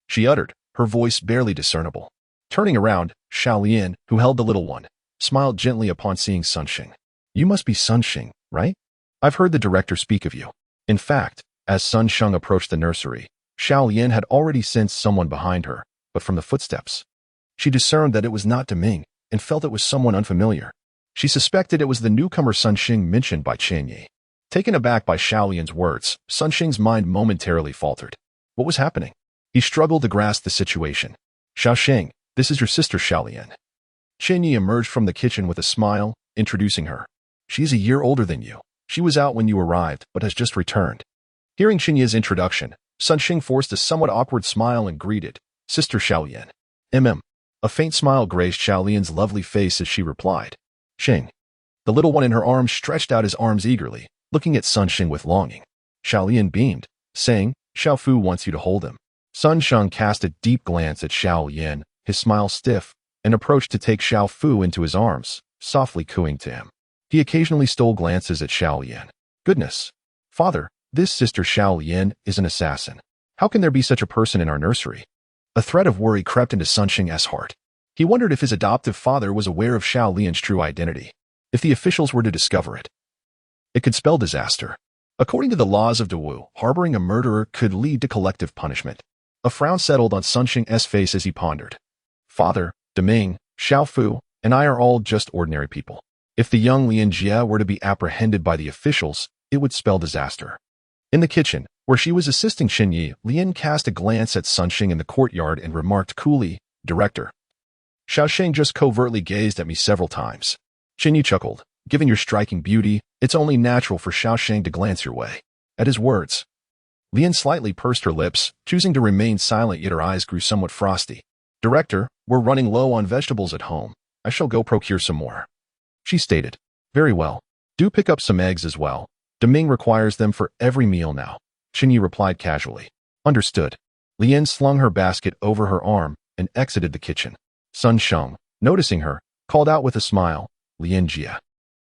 A: she uttered, her voice barely discernible. Turning around, Xiaolian, who held the little one, smiled gently upon seeing Sun Xing. "You must be Sun Xing, right? I've heard the director speak of you." In fact, as Sun Xing approached the nursery, Xiaolian had already sensed someone behind her, but from the footsteps, she discerned that it was not Deming and felt it was someone unfamiliar. She suspected it was the newcomer Sun Xing mentioned by Chen Ye. Taken aback by Xiaolian's words, Sun Xing's mind momentarily faltered. What was happening? He struggled to grasp the situation. "Xiao Xing, this is your sister Xiaolian." Chen Ye emerged from the kitchen with a smile, introducing her. "She is a year older than you. She was out when you arrived, but has just returned." Hearing Chen Ye's introduction, Sun Xing forced a somewhat awkward smile and greeted, "Sister Xiaolian." A faint smile graced Xiaolian's lovely face as she replied, "Xing." The little one in her arms stretched out his arms eagerly, looking at Sun Xing with longing. Xiaolian beamed, saying, "Xiao Fu wants you to hold him." Sun Xing cast a deep glance at Xiaolian, his smile stiff, and approached to take Xiao Fu into his arms, softly cooing to him. He occasionally stole glances at Xiaolian. "Goodness! Father, this sister Xiaolian is an assassin. How can there be such a person in our nursery?" A thread of worry crept into Sun Xing's heart. He wondered if his adoptive father was aware of Xiaolian's true identity. If the officials were to discover it, it could spell disaster. According to the laws of Dewu, harboring a murderer could lead to collective punishment. A frown settled on Sun Xing's face as he pondered. "Father, Deming, Xiao Fu, and I are all just ordinary people. If the young Lian Jie were to be apprehended by the officials, it would spell disaster." In the kitchen, where she was assisting Chen Ye, Lian cast a glance at Sun Xing in the courtyard and remarked coolly, "Director." Xiao Xing just covertly gazed at me several times. Chen Ye chuckled, "Given your striking beauty, it's only natural for Xiao Xing to glance your way." At his words, Lian slightly pursed her lips, choosing to remain silent, yet her eyes grew somewhat frosty. "Director, we're running low on vegetables at home. I shall go procure some more," she stated. Very well. Do pick up some eggs as well. Deming requires them for every meal now. Chen Ye replied casually. Understood. Lian slung her basket over her arm and exited the kitchen. Sun Sheng, noticing her, called out with a smile, Lian Jia.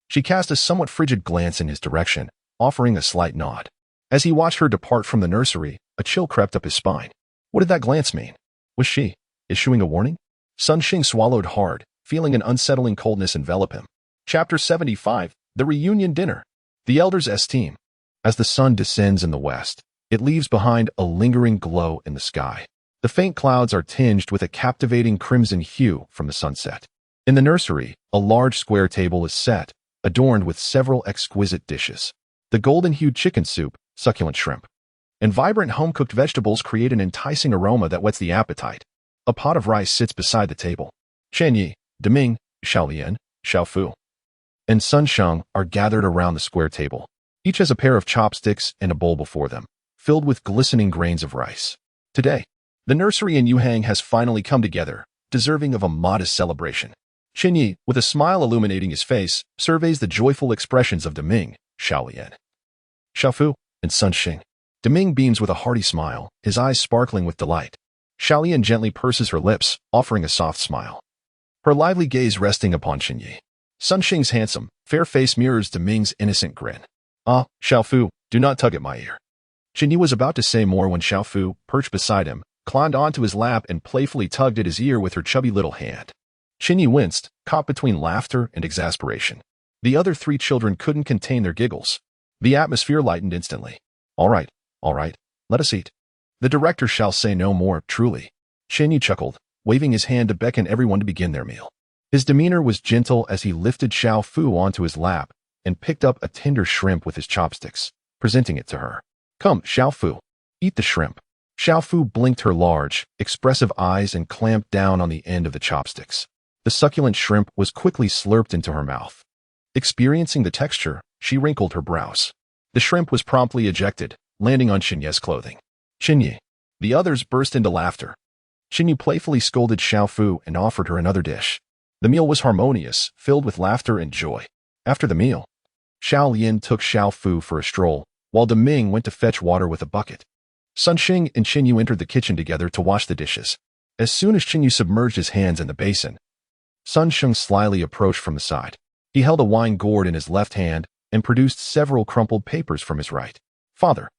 A: She cast a somewhat frigid glance in his direction, offering a slight nod. As he watched her depart from the nursery, a chill crept up his spine. What did that glance mean? Was she issuing a warning? Sun Sheng swallowed hard, feeling an unsettling coldness envelop him. Chapter 75, The Reunion Dinner. The Elders' Esteem. As the sun descends in the west, it leaves behind a lingering glow in the sky. The faint clouds are tinged with a captivating crimson hue from the sunset. In the nursery, a large square table is set, adorned with several exquisite dishes. The golden-hued chicken soup, succulent shrimp, and vibrant home-cooked vegetables create an enticing aroma that whets the appetite. A pot of rice sits beside the table. Chen Ye, Deming, Xiaolian, Xiaofu, and Sun Sheng are gathered around the square table. Each has a pair of chopsticks and a bowl before them, filled with glistening grains of rice. Today, the nursery in Yuhang has finally come together, deserving of a modest celebration. Chen Ye, with a smile illuminating his face, surveys the joyful expressions of Deming, Xiaolian, Xiaofu, and Sun Sheng. Deming beams with a hearty smile, his eyes sparkling with delight. Xiaolian gently purses her lips, offering a soft smile, her lively gaze resting upon Chen Ye. Sun Sheng's handsome, fair face mirrors Deming's innocent grin. Ah, Xiaofu, do not tug at my ear. Chen Ye was about to say more when Xiaofu, perched beside him, climbed onto his lap and playfully tugged at his ear with her chubby little hand. Chen Ye winced, caught between laughter and exasperation. The other three children couldn't contain their giggles. The atmosphere lightened instantly. All right, let us eat. The director shall say no more, truly. Chen Ye chuckled, waving his hand to beckon everyone to begin their meal. His demeanor was gentle as he lifted Xiaofu onto his lap and picked up a tender shrimp with his chopsticks, presenting it to her. Come, Xiaofu, eat the shrimp. Xiaofu blinked her large, expressive eyes and clamped down on the end of the chopsticks. The succulent shrimp was quickly slurped into her mouth. Experiencing the texture, she wrinkled her brows. The shrimp was promptly ejected, landing on Chen Ye's clothing. Chen Ye. The others burst into laughter. Chen Ye playfully scolded Xiaofu and offered her another dish. The meal was harmonious, filled with laughter and joy. After the meal, Xiaolian took Xiaofu for a stroll, while Deming went to fetch water with a bucket. Sun Sheng and Chen Yu entered the kitchen together to wash the dishes. As soon as Chen Yu submerged his hands in the basin, Sun Sheng slyly approached from the side. He held a wine gourd in his left hand and produced several crumpled papers from his right. Father,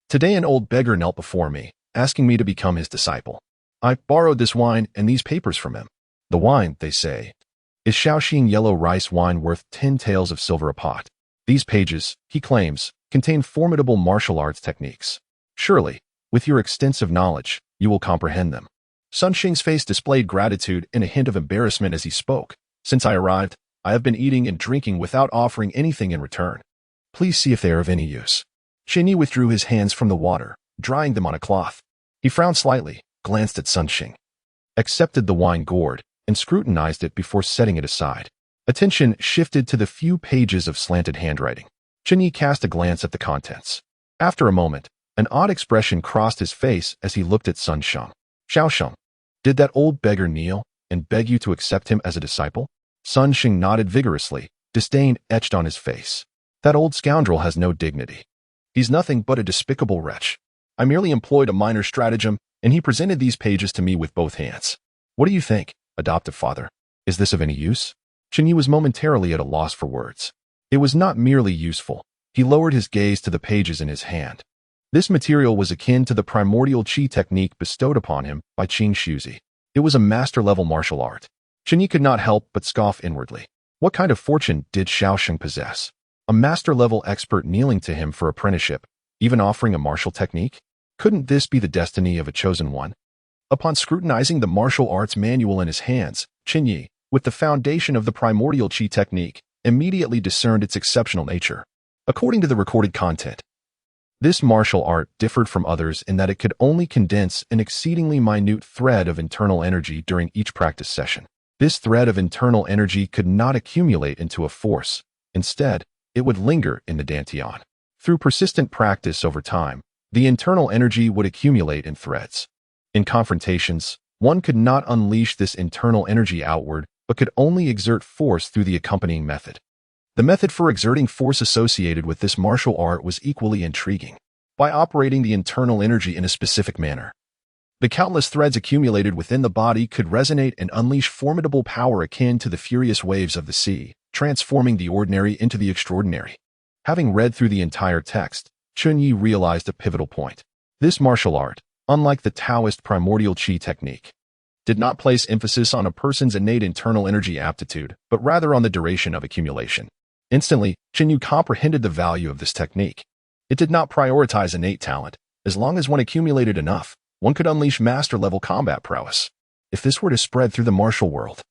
A: today an old beggar knelt before me, asking me to become his disciple. I borrowed this wine and these papers from him. The wine, they say, is Shaoxing yellow rice wine worth 10 taels of silver a pot. These pages, he claims, contain formidable martial arts techniques. Surely, with your extensive knowledge, you will comprehend them. Sun Sheng's face displayed gratitude and a hint of embarrassment as he spoke. Since I arrived, I have been eating and drinking without offering anything in return. Please see if they are of any use. Chen Ye withdrew his hands from the water, drying them on a cloth. He frowned slightly, glanced at Sun Sheng, accepted the wine gourd, and scrutinized it before setting it aside. Attention shifted to the few pages of slanted handwriting. Chen Ye cast a glance at the contents. After a moment, an odd expression crossed his face as he looked at Sun Sheng. Xiaosheng, did that old beggar kneel and beg you to accept him as a disciple? Sun Sheng nodded vigorously, disdain etched on his face. That old scoundrel has no dignity. He's nothing but a despicable wretch. I merely employed a minor stratagem, and he presented these pages to me with both hands. What do you think, adoptive father? Is this of any use? Chen Ye was momentarily at a loss for words. It was not merely useful. He lowered his gaze to the pages in his hand. This material was akin to the primordial qi technique bestowed upon him by Qing Shuzi. It was a master-level martial art. Chen Ye could not help but scoff inwardly. What kind of fortune did Xiaosheng possess? A master-level expert kneeling to him for apprenticeship, even offering a martial technique? Couldn't this be the destiny of a chosen one? Upon scrutinizing the martial arts manual in his hands, Chen Ye, with the foundation of the primordial qi technique, immediately discerned its exceptional nature. According to the recorded content, this martial art differed from others in that it could only condense an exceedingly minute thread of internal energy during each practice session. This thread of internal energy could not accumulate into a force. Instead, it would linger in the dantian. Through persistent practice over time, the internal energy would accumulate in threads. In confrontations, one could not unleash this internal energy outward, but could only exert force through the accompanying method. The method for exerting force associated with this martial art was equally intriguing. By operating the internal energy in a specific manner, the countless threads accumulated within the body could resonate and unleash formidable power akin to the furious waves of the sea, transforming the ordinary into the extraordinary. Having read through the entire text, Chen Ye realized a pivotal point. This martial art, unlike the Taoist primordial qi technique, did not place emphasis on a person's innate internal energy aptitude, but rather on the duration of accumulation. Instantly, Chen Ye comprehended the value of this technique. It did not prioritize innate talent. As long as one accumulated enough, one could unleash master-level combat prowess. If this were to spread through the martial world,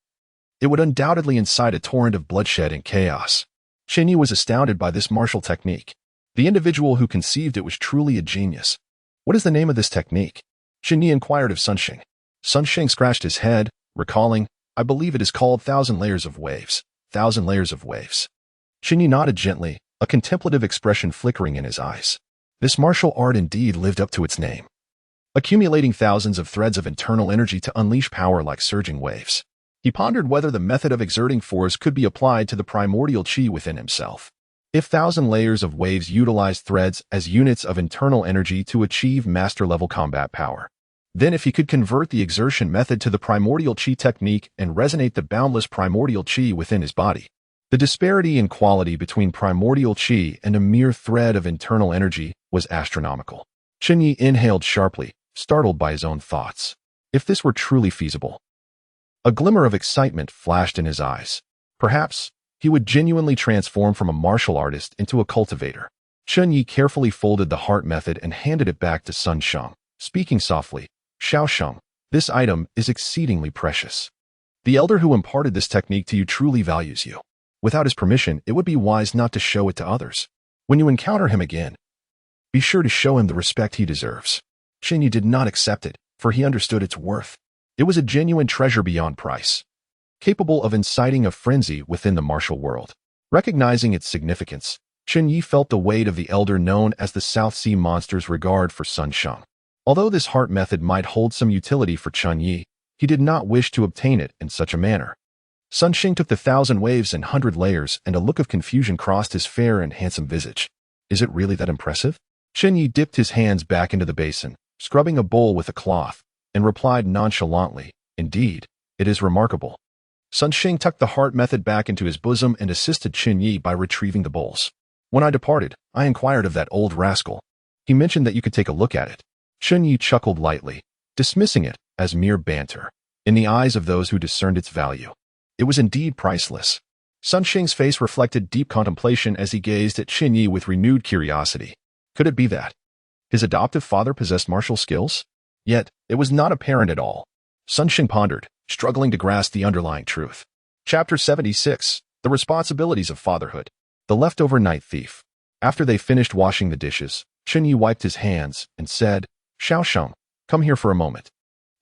A: it would undoubtedly incite a torrent of bloodshed and chaos. Chen Ye was astounded by this martial technique. The individual who conceived it was truly a genius. What is the name of this technique? Chen Ye inquired of Sun Sheng. Sun Sheng scratched his head, recalling, I believe it is called 1,000 layers of waves. 1,000 layers of waves. Chen Ye nodded gently, a contemplative expression flickering in his eyes. This martial art indeed lived up to its name, accumulating thousands of threads of internal energy to unleash power like surging waves. He pondered whether the method of exerting force could be applied to the primordial qi within himself. If 1,000 layers of waves utilized threads as units of internal energy to achieve master-level combat power, then if he could convert the exertion method to the primordial qi technique and resonate the boundless primordial qi within his body, the disparity in quality between primordial qi and a mere thread of internal energy was astronomical. Chen Ye inhaled sharply, startled by his own thoughts. If this were truly feasible, a glimmer of excitement flashed in his eyes. Perhaps he would genuinely transform from a martial artist into a cultivator. Chen Ye carefully folded the heart method and handed it back to Sun Sheng, speaking softly. Xiao Sheng, this item is exceedingly precious. The elder who imparted this technique to you truly values you. Without his permission, it would be wise not to show it to others. When you encounter him again, be sure to show him the respect he deserves. Chen Ye did not accept it, for he understood its worth. It was a genuine treasure beyond price, capable of inciting a frenzy within the martial world. Recognizing its significance, Chen Ye felt the weight of the elder known as the South Sea Monster's regard for Sun Sheng. Although this heart method might hold some utility for Chen Ye, he did not wish to obtain it in such a manner. Sun Sheng took the 1,000 waves and 100 layers, and a look of confusion crossed his fair and handsome visage. Is it really that impressive? Chen Ye dipped his hands back into the basin, scrubbing a bowl with a cloth, and replied nonchalantly, Indeed, it is remarkable. Sun Sheng tucked the heart method back into his bosom and assisted Chen Ye by retrieving the bowls. When I departed, I inquired of that old rascal. He mentioned that you could take a look at it. Chen Ye chuckled lightly, dismissing it as mere banter. In the eyes of those who discerned its value, it was indeed priceless. Sun Sheng's face reflected deep contemplation as he gazed at Chen Ye with renewed curiosity. Could it be that his adoptive father possessed martial skills? Yet, it was not apparent at all. Sun Sheng pondered, struggling to grasp the underlying truth. Chapter 76. The Responsibilities of Fatherhood. The Leftover Night Thief. After they finished washing the dishes, Chen Ye wiped his hands and said, Xiao Sheng, come here for a moment.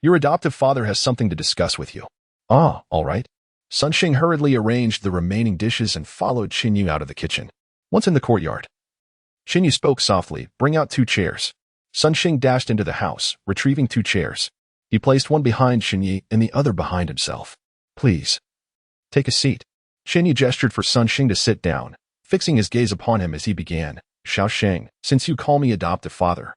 A: Your adoptive father has something to discuss with you. Ah, all right. Sun Sheng hurriedly arranged the remaining dishes and followed Chen Ye out of the kitchen. Once in the courtyard, Chen Ye spoke softly, bring out 2 chairs. Sun Sheng dashed into the house, retrieving 2 chairs. He placed one behind Chen Ye and the other behind himself. Please, take a seat. Chen Ye gestured for Sun Sheng to sit down, fixing his gaze upon him as he began. Xiao Sheng, since you call me adoptive father,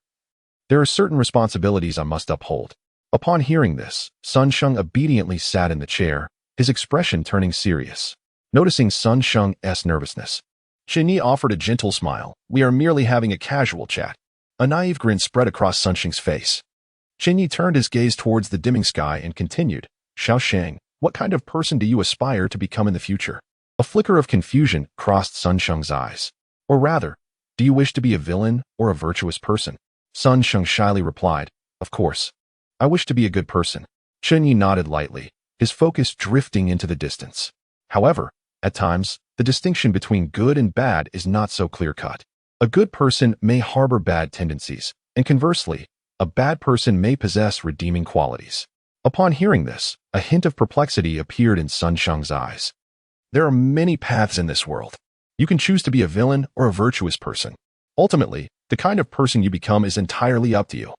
A: there are certain responsibilities I must uphold. Upon hearing this, Sun Sheng obediently sat in the chair, his expression turning serious. Noticing Sun Sheng's nervousness, Chen Ye offered a gentle smile. We are merely having a casual chat. A naive grin spread across Sun Sheng's face. Chen Ye turned his gaze towards the dimming sky and continued, Xiao Sheng, what kind of person do you aspire to become in the future? A flicker of confusion crossed Sun Sheng's eyes. Or rather, do you wish to be a villain or a virtuous person? Sun Sheng shyly replied, Of course. I wish to be a good person. Chen Ye nodded lightly, his focus drifting into the distance. However, at times, the distinction between good and bad is not so clear-cut. A good person may harbor bad tendencies, and conversely, a bad person may possess redeeming qualities. Upon hearing this, a hint of perplexity appeared in Sun Sheng's eyes. There are many paths in this world. You can choose to be a villain or a virtuous person. Ultimately, the kind of person you become is entirely up to you.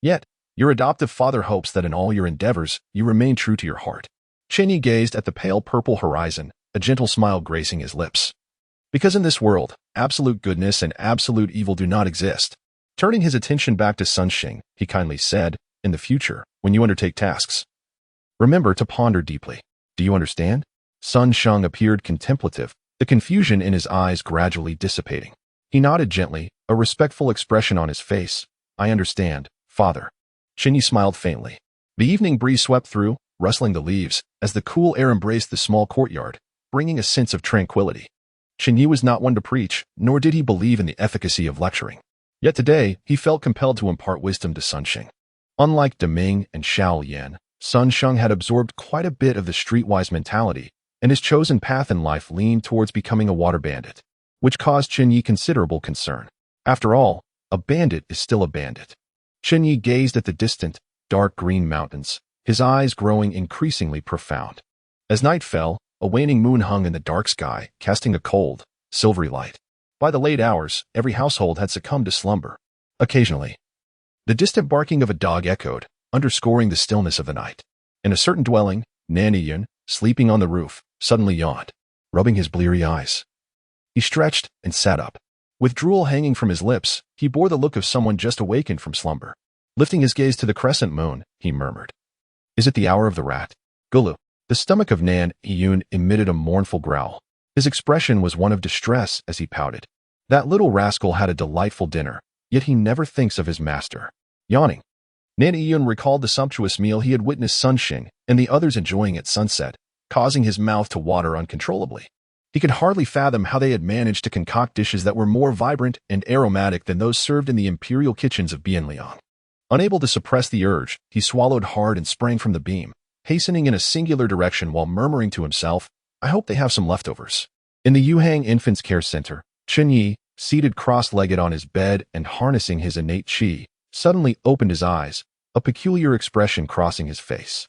A: Yet, your adoptive father hopes that in all your endeavors, you remain true to your heart. Chen Ye gazed at the pale purple horizon, a gentle smile gracing his lips. Because in this world, absolute goodness and absolute evil do not exist. Turning his attention back to Sun Xing, he kindly said, in the future, when you undertake tasks, remember to ponder deeply. Do you understand? Sun Sheng appeared contemplative, the confusion in his eyes gradually dissipating. He nodded gently, a respectful expression on his face. I understand, father. Chen Ye smiled faintly. The evening breeze swept through, rustling the leaves, as the cool air embraced the small courtyard, bringing a sense of tranquility. Chen Ye was not one to preach, nor did he believe in the efficacy of lecturing. Yet today, he felt compelled to impart wisdom to Sun Xing. Unlike Deming and Xiao Yan, Sun Sheng had absorbed quite a bit of the streetwise mentality, and his chosen path in life leaned towards becoming a water bandit, which caused Chen Ye considerable concern. After all, a bandit is still a bandit. Chen Ye gazed at the distant, dark green mountains, his eyes growing increasingly profound. As night fell, a waning moon hung in the dark sky, casting a cold, silvery light. By the late hours, every household had succumbed to slumber. Occasionally, the distant barking of a dog echoed, underscoring the stillness of the night. In a certain dwelling, Nan Yun, sleeping on the roof, suddenly yawned, rubbing his bleary eyes. He stretched and sat up. With drool hanging from his lips, he bore the look of someone just awakened from slumber. Lifting his gaze to the crescent moon, he murmured, Is it the hour of the rat? Gulu. The stomach of Nan Yun emitted a mournful growl. His expression was one of distress as he pouted. That little rascal had a delightful dinner, yet he never thinks of his master. Yawning, Nan Yun recalled the sumptuous meal he had witnessed Sun Xing and the others enjoying at sunset, causing his mouth to water uncontrollably. He could hardly fathom how they had managed to concoct dishes that were more vibrant and aromatic than those served in the imperial kitchens of Bianliang. Unable to suppress the urge, he swallowed hard and sprang from the beam, hastening in a singular direction while murmuring to himself, I hope they have some leftovers. In the Yuhang Infants Care Center, Chen Ye, seated cross-legged on his bed and harnessing his innate qi, suddenly opened his eyes, a peculiar expression crossing his face.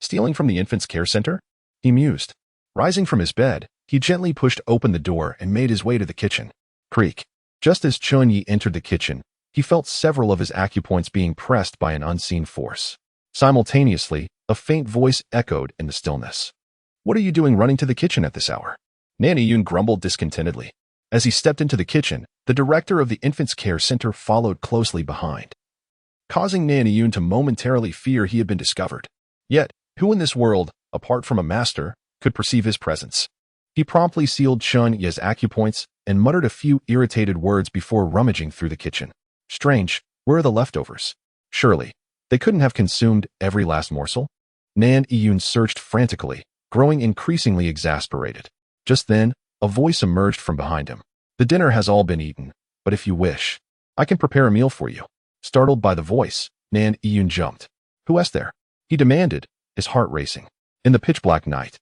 A: Stealing from the Infants Care Center? He mused. Rising from his bed, he gently pushed open the door and made his way to the kitchen. Creak. Just as Chen Ye entered the kitchen, he felt several of his acupoints being pressed by an unseen force. Simultaneously, a faint voice echoed in the stillness. What are you doing running to the kitchen at this hour? Nan Yun grumbled discontentedly. As he stepped into the kitchen, the director of the Infants Care Center followed closely behind, causing Nan Yun to momentarily fear he had been discovered. Yet, who in this world, apart from a master, could perceive his presence? He promptly sealed Chen Ye's acupoints and muttered a few irritated words before rummaging through the kitchen. Strange, where are the leftovers? Surely, they couldn't have consumed every last morsel? Nan Yun searched frantically, growing increasingly exasperated. Just then, a voice emerged from behind him. The dinner has all been eaten, but if you wish, I can prepare a meal for you. Startled by the voice, Nan Yun jumped. Who is there? He demanded, his heart racing. In the pitch-black night,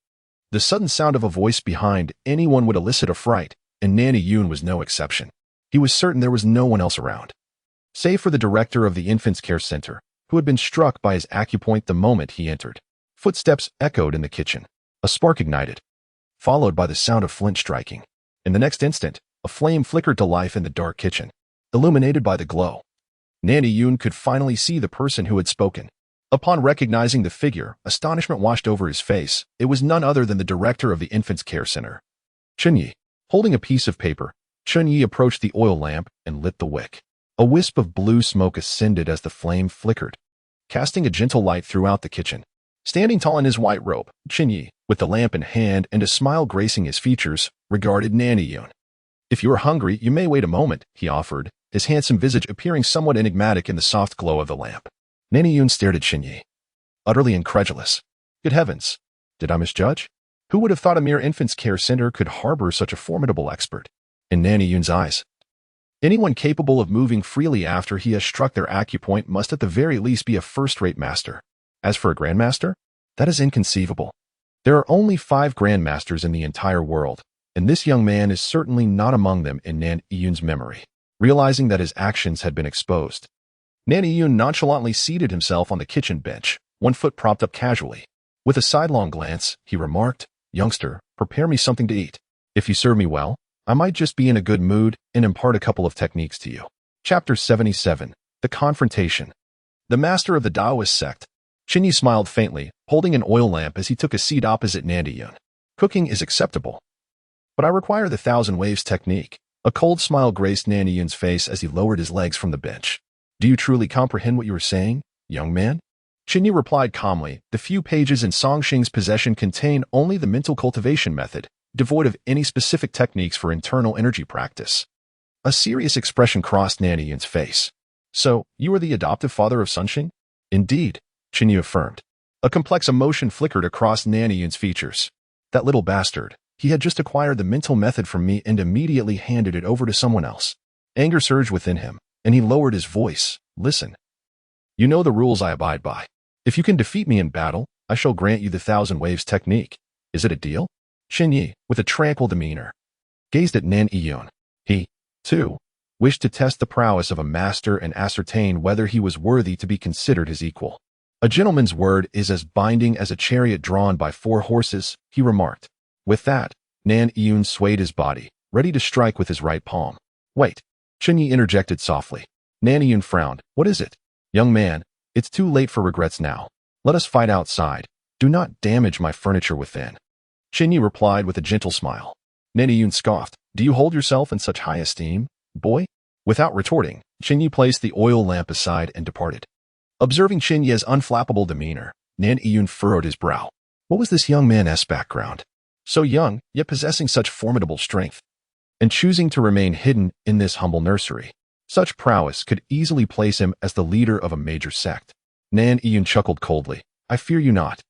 A: the sudden sound of a voice behind anyone would elicit a fright, and Nan Yun was no exception. He was certain there was no one else around, save for the director of the Infants Care Center, who had been struck by his acupoint the moment he entered. Footsteps echoed in the kitchen. A spark ignited, followed by the sound of flint striking. In the next instant, a flame flickered to life in the dark kitchen, illuminated by the glow. Nan Yun could finally see the person who had spoken. Upon recognizing the figure, astonishment washed over his face. It was none other than the director of the Infants Care Center. Chen Ye. Holding a piece of paper, Chen Ye approached the oil lamp and lit the wick. A wisp of blue smoke ascended as the flame flickered, casting a gentle light throughout the kitchen. Standing tall in his white robe, Chen Ye, with the lamp in hand and a smile gracing his features, regarded Nan Yun. If you are hungry, you may wait a moment, he offered, his handsome visage appearing somewhat enigmatic in the soft glow of the lamp. Nan Yun stared at Chen Ye, utterly incredulous. Good heavens, did I misjudge? Who would have thought a mere infants care center could harbor such a formidable expert? In Nan Yun's eyes, anyone capable of moving freely after he has struck their acupoint must at the very least be a first-rate master. As for a grandmaster, that is inconceivable. There are only 5 grandmasters in the entire world, and this young man is certainly not among them in Nan Yun's memory. Realizing that his actions had been exposed, Nan Yun nonchalantly seated himself on the kitchen bench, one foot propped up casually. With a sidelong glance, he remarked, Youngster, prepare me something to eat. If you serve me well, I might just be in a good mood and impart a couple of techniques to you. Chapter 77. The Confrontation. The master of the Taoist sect. Chen Ye smiled faintly, holding an oil lamp as he took a seat opposite Nan Yun. Cooking is acceptable. But I require the thousand waves technique. A cold smile graced Nan Yun's face as he lowered his legs from the bench. Do you truly comprehend what you are saying, young man? Chen Ye replied calmly. The few pages in Song Xing's possession contain only the mental cultivation method, devoid of any specific techniques for internal energy practice. A serious expression crossed Nan Yun's face. So, you are the adoptive father of Sun Xing? Indeed, Chen Ye affirmed. A complex emotion flickered across Nan Yun's features. That little bastard. He had just acquired the mental method from me and immediately handed it over to someone else. Anger surged within him, and he lowered his voice. Listen. You know the rules I abide by. If you can defeat me in battle, I shall grant you the thousand waves technique. Is it a deal? Chen Ye, with a tranquil demeanor, gazed at Nan Yun. He, too, wished to test the prowess of a master and ascertain whether he was worthy to be considered his equal. A gentleman's word is as binding as a chariot drawn by 4 horses, he remarked. With that, Nan Yun swayed his body, ready to strike with his right palm. Wait, Chen Ye interjected softly. Nan Yun frowned. What is it? Young man, it's too late for regrets now. Let us fight outside. Do not damage my furniture within. Chen Ye replied with a gentle smile. Nan Yun scoffed. Do you hold yourself in such high esteem, boy? Without retorting, Chen Ye placed the oil lamp aside and departed. Observing Chen Ye's unflappable demeanor, Nan Yun furrowed his brow. What was this young man's background? So young, yet possessing such formidable strength, and choosing to remain hidden in this humble nursery. Such prowess could easily place him as the leader of a major sect. Nan Yun chuckled coldly. I fear you not.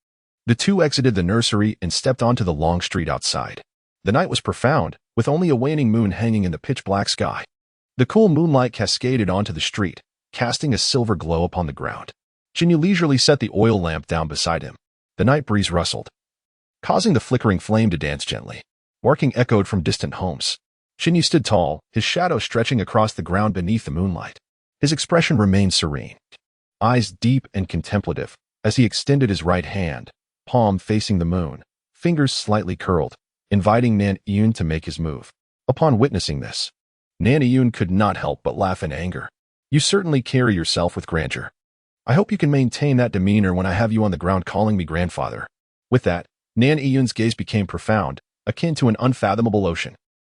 A: The two exited the nursery and stepped onto the long street outside. The night was profound, with only a waning moon hanging in the pitch-black sky. The cool moonlight cascaded onto the street, casting a silver glow upon the ground. Chen Ye leisurely set the oil lamp down beside him. The night breeze rustled, causing the flickering flame to dance gently. Barking echoed from distant homes. Chen Ye stood tall, his shadow stretching across the ground beneath the moonlight. His expression remained serene, eyes deep and contemplative, as he extended his right hand, palm facing the moon, fingers slightly curled, inviting Nan Yun to make his move. Upon witnessing this, Nan Yun could not help but laugh in anger. You certainly carry yourself with grandeur. I hope you can maintain that demeanor when I have you on the ground calling me grandfather. With that, Nan Yun's gaze became profound, akin to an unfathomable ocean.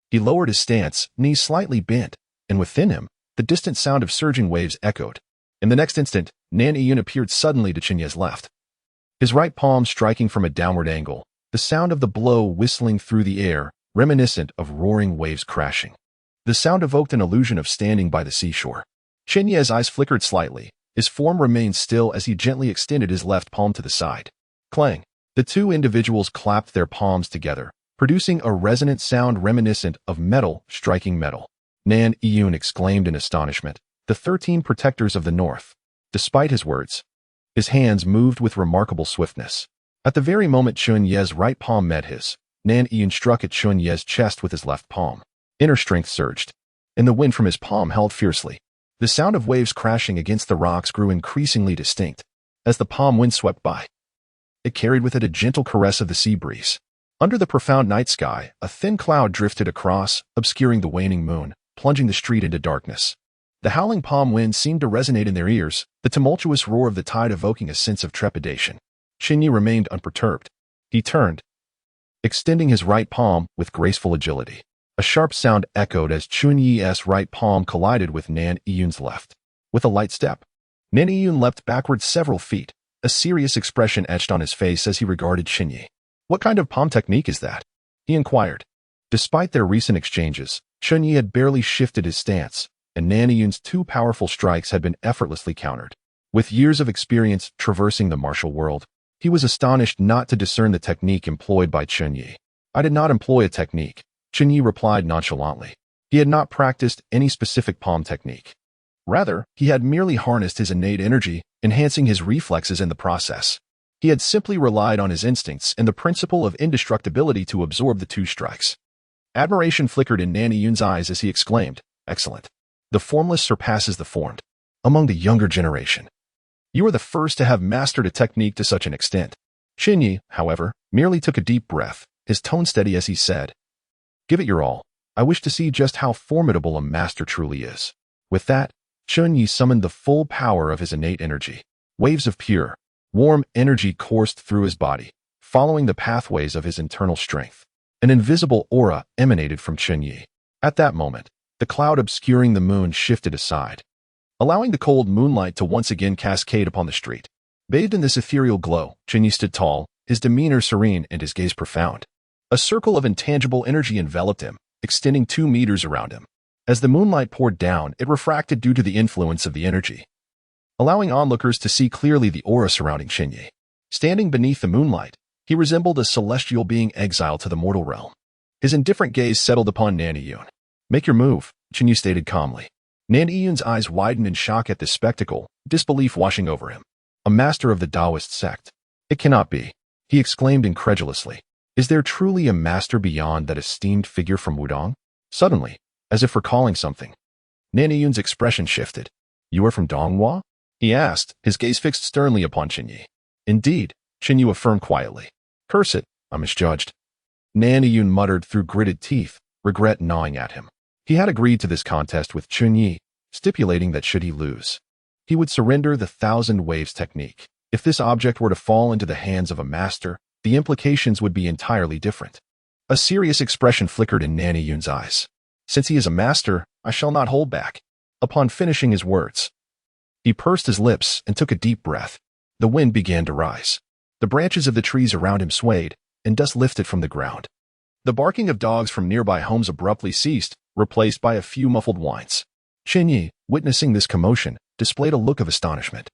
A: He lowered his stance, knees slightly bent, and within him, the distant sound of surging waves echoed. In the next instant, Nan Yun appeared suddenly to Chen Ye's left. His right palm striking from a downward angle, the sound of the blow whistling through the air, reminiscent of roaring waves crashing. The sound evoked an illusion of standing by the seashore. Chen Ye's eyes flickered slightly. His form remained still as he gently extended his left palm to the side. Clang! The two individuals clapped their palms together, producing a resonant sound reminiscent of metal striking metal. Nan Yun exclaimed in astonishment. The 13 protectors of the North. Despite his words, his hands moved with remarkable swiftness. At the very moment Chen Ye's right palm met his, Nan Yun struck at Chen Ye's chest with his left palm. Inner strength surged, and the wind from his palm held fiercely. The sound of waves crashing against the rocks grew increasingly distinct. As the palm wind swept by, it carried with it a gentle caress of the sea breeze. Under the profound night sky, a thin cloud drifted across, obscuring the waning moon, plunging the street into darkness. The howling palm wind seemed to resonate in their ears, the tumultuous roar of the tide evoking a sense of trepidation. Chen Ye remained unperturbed. He turned, extending his right palm with graceful agility. A sharp sound echoed as Chen Ye's right palm collided with Nan Yun's left. With a light step, Nan Yun leapt backward several feet, a serious expression etched on his face as he regarded Chen Ye. What kind of palm technique is that? He inquired. Despite their recent exchanges, Chen Ye had barely shifted his stance, and Nan Yun's 2 powerful strikes had been effortlessly countered. With years of experience traversing the martial world, he was astonished not to discern the technique employed by Chen Ye. I did not employ a technique, Chen Ye replied nonchalantly. He had not practiced any specific palm technique. Rather, he had merely harnessed his innate energy, enhancing his reflexes in the process. He had simply relied on his instincts and the principle of indestructibility to absorb the 2 strikes. Admiration flickered in Nan Yun's eyes as he exclaimed, Excellent. The formless surpasses the formed. Among the younger generation, you are the first to have mastered a technique to such an extent. Chen Ye, however, merely took a deep breath, his tone steady as he said, Give it your all. I wish to see just how formidable a master truly is. With that, Chen Ye summoned the full power of his innate energy. Waves of pure, warm energy coursed through his body, following the pathways of his internal strength. An invisible aura emanated from Chen Ye. At that moment, the cloud obscuring the moon shifted aside, allowing the cold moonlight to once again cascade upon the street. Bathed in this ethereal glow, Chen Ye stood tall, his demeanor serene and his gaze profound. A circle of intangible energy enveloped him, extending 2 meters around him. As the moonlight poured down, it refracted due to the influence of the energy, allowing onlookers to see clearly the aura surrounding Chen Ye. Standing beneath the moonlight, he resembled a celestial being exiled to the mortal realm. His indifferent gaze settled upon Nan Yun. "Make your move," Chen Ye stated calmly. Nan Yun's eyes widened in shock at this spectacle, disbelief washing over him. A master of the Taoist sect. "It cannot be," he exclaimed incredulously. "Is there truly a master beyond that esteemed figure from Wudong?" Suddenly, as if recalling something, Nan Yun's expression shifted. "You are from Donghua?" he asked, his gaze fixed sternly upon Chen Ye. "Indeed," Chen Ye affirmed quietly. "Curse it, I misjudged." Nan Yun muttered through gritted teeth, regret gnawing at him. He had agreed to this contest with Chen Ye, stipulating that should he lose, he would surrender the 1,000 waves technique. If this object were to fall into the hands of a master, the implications would be entirely different. A serious expression flickered in Nan Yun's eyes. "Since he is a master, I shall not hold back." Upon finishing his words, he pursed his lips and took a deep breath. The wind began to rise. The branches of the trees around him swayed, and dust lifted from the ground. The barking of dogs from nearby homes abruptly ceased, replaced by a few muffled whines. Chen Ye, witnessing this commotion, displayed a look of astonishment.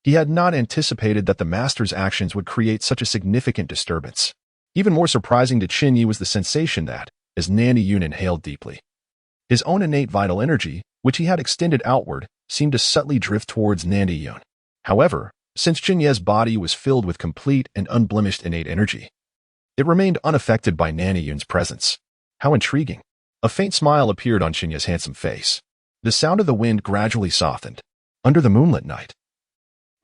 A: He had not anticipated that the master's actions would create such a significant disturbance. Even more surprising to Chen Ye was the sensation that, as Nan Yun inhaled deeply, his own innate vital energy, which he had extended outward, seemed to subtly drift towards Nan Yun. However, since Chen Ye's body was filled with complete and unblemished innate energy, it remained unaffected by Nan Yun's presence. How intriguing. A faint smile appeared on Chen Ye's handsome face. The sound of the wind gradually softened. Under the moonlit night,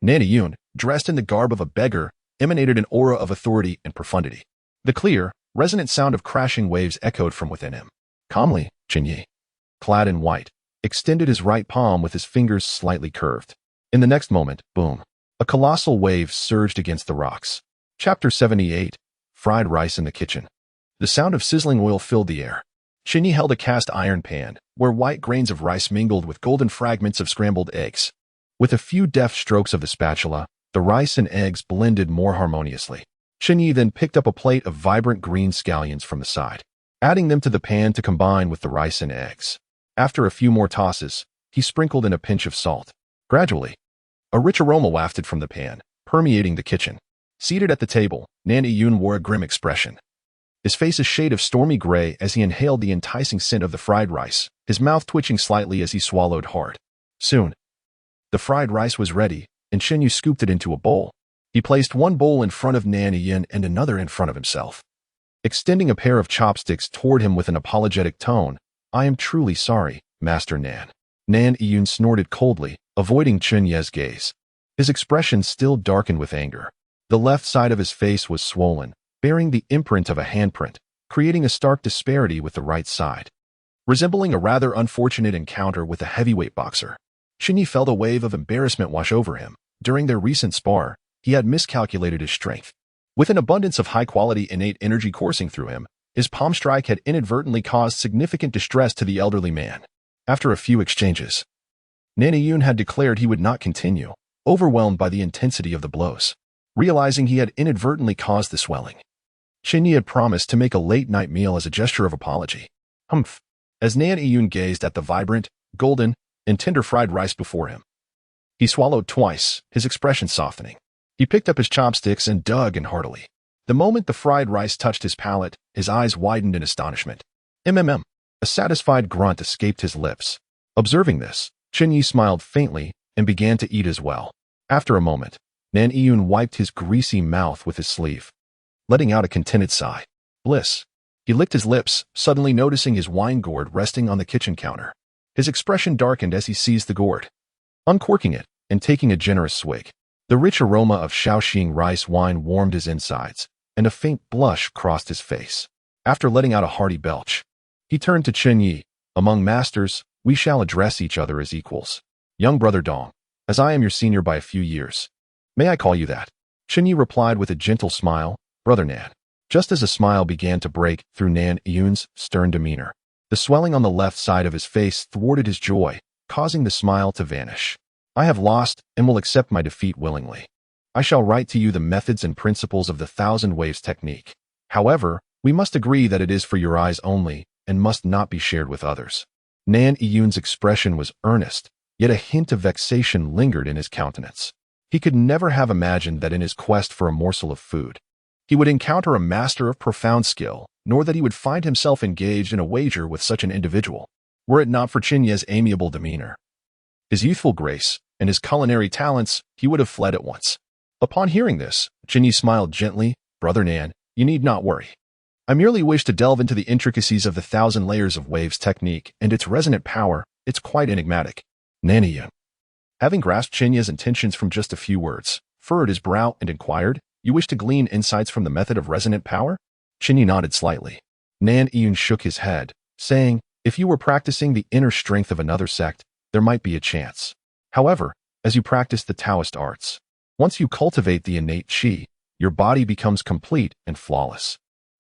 A: Nan Yun, dressed in the garb of a beggar, emanated an aura of authority and profundity. The clear, resonant sound of crashing waves echoed from within him. Calmly, Chen Ye, clad in white, extended his right palm with his fingers slightly curved. In the next moment, boom, a colossal wave surged against the rocks. Chapter 78, Fried Rice in the Kitchen. The sound of sizzling oil filled the air. Chen Ye held a cast iron pan, where white grains of rice mingled with golden fragments of scrambled eggs. With a few deft strokes of the spatula, the rice and eggs blended more harmoniously. Chen Ye then picked up a plate of vibrant green scallions from the side, adding them to the pan to combine with the rice and eggs. After a few more tosses, he sprinkled in a pinch of salt. Gradually, a rich aroma wafted from the pan, permeating the kitchen. Seated at the table, Nan Yun wore a grim expression. His face a shade of stormy gray as he inhaled the enticing scent of the fried rice, his mouth twitching slightly as he swallowed hard. Soon, the fried rice was ready, and Chen Ye scooped it into a bowl. He placed one bowl in front of Nan Yun and another in front of himself. Extending a pair of chopsticks toward him with an apologetic tone, "I am truly sorry, Master Nan." Nan Yun snorted coldly, avoiding Chen Ye's gaze. His expression still darkened with anger. The left side of his face was swollen, bearing the imprint of a handprint, creating a stark disparity with the right side. Resembling a rather unfortunate encounter with a heavyweight boxer, Chen Ye felt a wave of embarrassment wash over him. During their recent spar, he had miscalculated his strength. With an abundance of high-quality innate energy coursing through him, his palm strike had inadvertently caused significant distress to the elderly man. After a few exchanges, Nan Yun had declared he would not continue, overwhelmed by the intensity of the blows. Realizing he had inadvertently caused the swelling, Chen Ye had promised to make a late-night meal as a gesture of apology. Humph. As Nan Yun gazed at the vibrant, golden, and tender fried rice before him, he swallowed twice, his expression softening. He picked up his chopsticks and dug in heartily. The moment the fried rice touched his palate, his eyes widened in astonishment. A satisfied grunt escaped his lips. Observing this, Chen Ye smiled faintly and began to eat as well. After a moment, Nan Yun wiped his greasy mouth with his sleeve, letting out a contented sigh. Bliss. He licked his lips, suddenly noticing his wine gourd resting on the kitchen counter. His expression darkened as he seized the gourd, uncorking it and taking a generous swig. The rich aroma of Shaoxing rice wine warmed his insides, and a faint blush crossed his face. After letting out a hearty belch, he turned to Chen Ye. "Among masters, we shall address each other as equals. Young brother Dong, as I am your senior by a few years, may I call you that?" Chen Ye replied with a gentle smile. "Brother Nan." just as a smile began to break through Nan Yun's stern demeanor. The swelling on the left side of his face thwarted his joy, causing the smile to vanish. I have lost and will accept my defeat willingly. I shall write to you the methods and principles of the Thousand Waves technique. However, we must agree that it is for your eyes only and must not be shared with others. Nan Yun's expression was earnest, yet a hint of vexation lingered in his countenance. He could never have imagined that in his quest for a morsel of food, he would encounter a master of profound skill, nor that he would find himself engaged in a wager with such an individual, were it not for Chen Ye's amiable demeanor, his youthful grace, and his culinary talents. He would have fled at once. Upon hearing this, Chen Ye smiled gently. Brother Nan, you need not worry. I merely wish to delve into the intricacies of the Thousand Layers of Waves technique and its resonant power. It's quite enigmatic. Nan Yun, having grasped Chen Ye's intentions from just a few words, furrowed his brow and inquired, you wish to glean insights from the method of resonant power? Chen Ye nodded slightly. Nan Yun shook his head, saying, if you were practicing the inner strength of another sect, there might be a chance. However, as you practice the Taoist arts, once you cultivate the innate qi, your body becomes complete and flawless.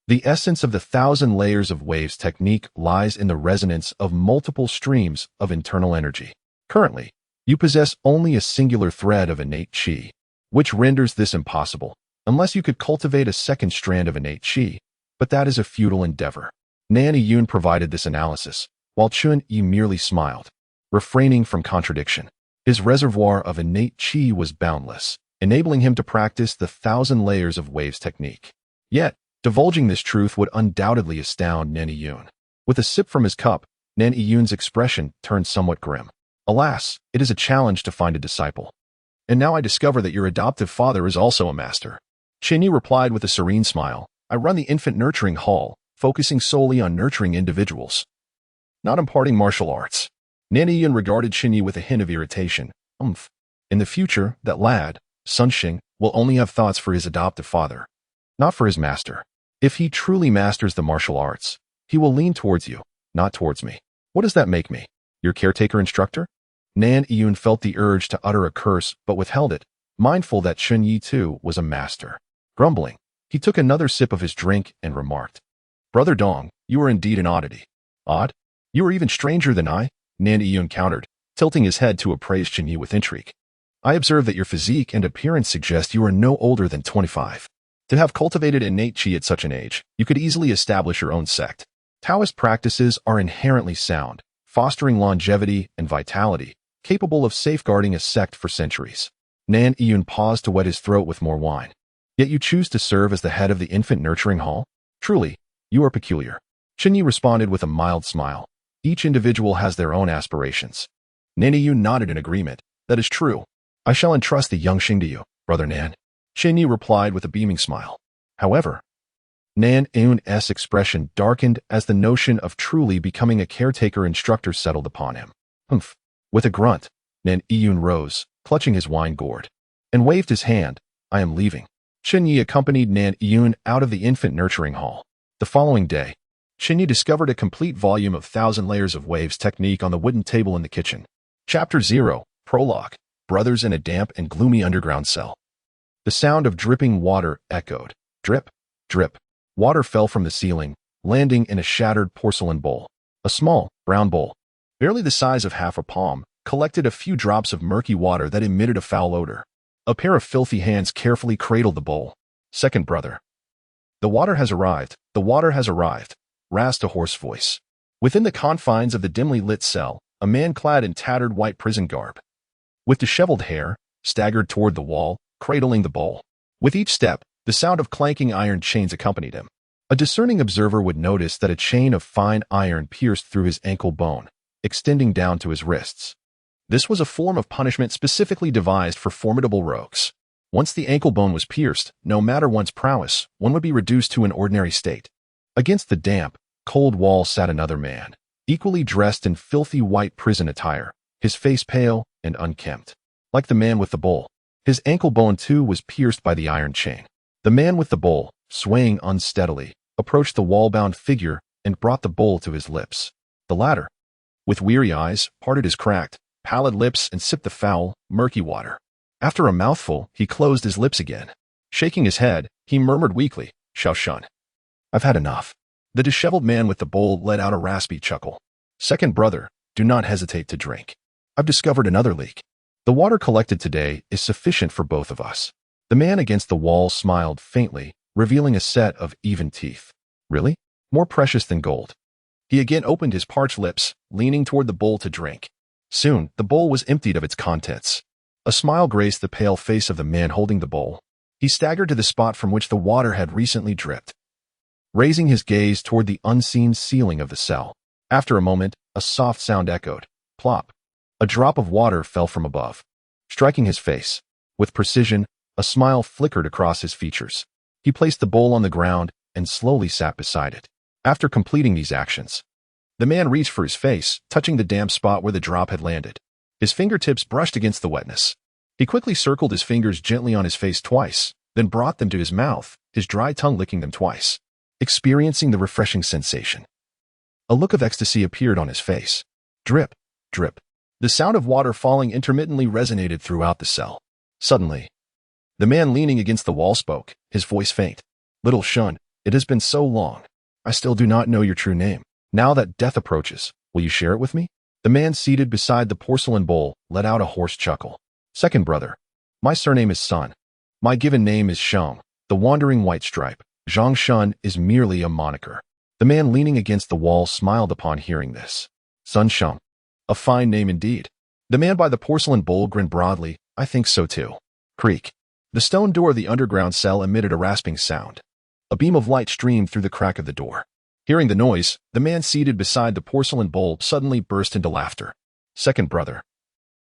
A: The essence of the Thousand Layers of Waves technique lies in the resonance of multiple streams of internal energy. Currently, you possess only a singular thread of innate qi, which renders this impossible, unless you could cultivate a second strand of innate qi, but that is a futile endeavor. Nan Yun provided this analysis, while Chen Ye merely smiled, refraining from contradiction. His reservoir of innate qi was boundless, enabling him to practice the Thousand Layers of Waves technique. Yet, divulging this truth would undoubtedly astound Nan Yun. With a sip from his cup, Nan Yun's expression turned somewhat grim. Alas, it is a challenge to find a disciple. And now I discover that your adoptive father is also a master. Chen Ye replied with a serene smile. I run the infant nurturing hall, focusing solely on nurturing individuals, not imparting martial arts. Nan Yun regarded Chen Ye with a hint of irritation. In the future, that lad, Sun Xing, will only have thoughts for his adoptive father, not for his master. If he truly masters the martial arts, he will lean towards you, not towards me. What does that make me? Your caretaker instructor? Nan Yun felt the urge to utter a curse, but withheld it, mindful that Chen Ye too was a master. Grumbling, he took another sip of his drink and remarked, Brother Dong, you are indeed an oddity. Odd? You are even stranger than I, Nan Yun countered, tilting his head to appraise Chen Ye with intrigue. I observe that your physique and appearance suggest you are no older than 25. To have cultivated innate qi at such an age, you could easily establish your own sect. Taoist practices are inherently sound, fostering longevity and vitality, capable of safeguarding a sect for centuries. Nan Yun paused to wet his throat with more wine. Yet you choose to serve as the head of the infant nurturing hall? Truly, you are peculiar. Chen Ye responded with a mild smile. Each individual has their own aspirations. Nan Yun nodded in agreement. That is true. I shall entrust the young Xing to you, Brother Nan. Chen Ye replied with a beaming smile. However, Nan Yun's expression darkened as the notion of truly becoming a caretaker instructor settled upon him. With a grunt, Nan Yun rose, clutching his wine gourd, and waved his hand. I am leaving. Chen Ye accompanied Nan Yun out of the infant nurturing hall. The following day, Chen Ye discovered a complete volume of Thousand Layers of Waves technique on the wooden table in the kitchen. Chapter 0, Prologue, Brothers in a Damp and Gloomy Underground Cell. The sound of dripping water echoed. Drip, drip. Water fell from the ceiling, landing in a shattered porcelain bowl. A small, brown bowl, barely the size of half a palm, collected a few drops of murky water that emitted a foul odor. A pair of filthy hands carefully cradled the bowl. Second brother. The water has arrived. The water has arrived, rasped a hoarse voice. Within the confines of the dimly lit cell, a man clad in tattered white prison garb, with disheveled hair, staggered toward the wall, cradling the bowl. With each step, the sound of clanking iron chains accompanied him. A discerning observer would notice that a chain of fine iron pierced through his ankle bone, extending down to his wrists. This was a form of punishment specifically devised for formidable rogues. Once the ankle bone was pierced, no matter one's prowess, one would be reduced to an ordinary state. Against the damp, cold wall sat another man, equally dressed in filthy white prison attire, his face pale and unkempt. Like the man with the bowl, his ankle bone too was pierced by the iron chain. The man with the bowl, swaying unsteadily, approached the wall-bound figure and brought the bowl to his lips. The latter, with weary eyes, parted his cracked, pallid lips and sipped the foul, murky water. After a mouthful, he closed his lips again. Shaking his head, he murmured weakly, Shao Shun. I've had enough. The disheveled man with the bowl let out a raspy chuckle. Second brother, do not hesitate to drink. I've discovered another leak. The water collected today is sufficient for both of us. The man against the wall smiled faintly, revealing a set of even teeth. Really? More precious than gold. He again opened his parched lips, leaning toward the bowl to drink. Soon, the bowl was emptied of its contents. A smile graced the pale face of the man holding the bowl. He staggered to the spot from which the water had recently dripped, raising his gaze toward the unseen ceiling of the cell. After a moment, a soft sound echoed. Plop. A drop of water fell from above, striking his face. With precision, a smile flickered across his features. He placed the bowl on the ground and slowly sat beside it. After completing these actions, the man reached for his face, touching the damp spot where the drop had landed. His fingertips brushed against the wetness. He quickly circled his fingers gently on his face twice, then brought them to his mouth, his dry tongue licking them twice, experiencing the refreshing sensation. A look of ecstasy appeared on his face. Drip, drip. The sound of water falling intermittently resonated throughout the cell. Suddenly, the man leaning against the wall spoke, his voice faint. Little Shun, it has been so long. I still do not know your true name. Now that death approaches, will you share it with me? The man seated beside the porcelain bowl let out a hoarse chuckle. Second brother, my surname is Sun. My given name is Shang, the wandering white stripe. Zhang Shun is merely a moniker. The man leaning against the wall smiled upon hearing this. Sun Shang. A fine name indeed. The man by the porcelain bowl grinned broadly. I think so too. Creak. The stone door of the underground cell emitted a rasping sound. A beam of light streamed through the crack of the door. Hearing the noise, the man seated beside the porcelain bowl suddenly burst into laughter. Second brother.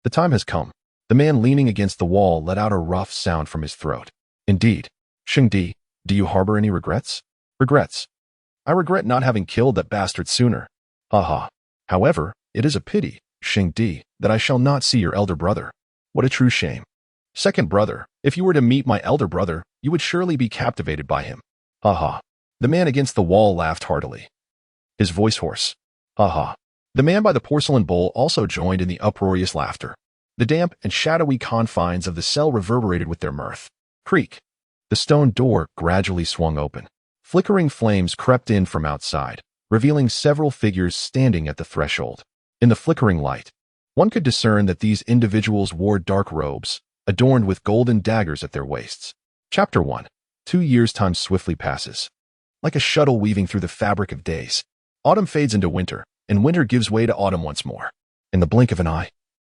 A: The time has come. The man leaning against the wall let out a rough sound from his throat. Indeed. Shengdi, do you harbor any regrets? Regrets. I regret not having killed that bastard sooner. Ha. However, it is a pity, Shengdi, that I shall not see your elder brother. What a true shame. Second brother, if you were to meet my elder brother, you would surely be captivated by him. Ha. The man against the wall laughed heartily, his voice hoarse. Ha. The man by the porcelain bowl also joined in the uproarious laughter. The damp and shadowy confines of the cell reverberated with their mirth. Creak. The stone door gradually swung open. Flickering flames crept in from outside, revealing several figures standing at the threshold. In the flickering light, one could discern that these individuals wore dark robes, adorned with golden daggers at their waists. Chapter 1. 2 years' time swiftly passes. Like a shuttle weaving through the fabric of days, autumn fades into winter, and winter gives way to autumn once more. In the blink of an eye,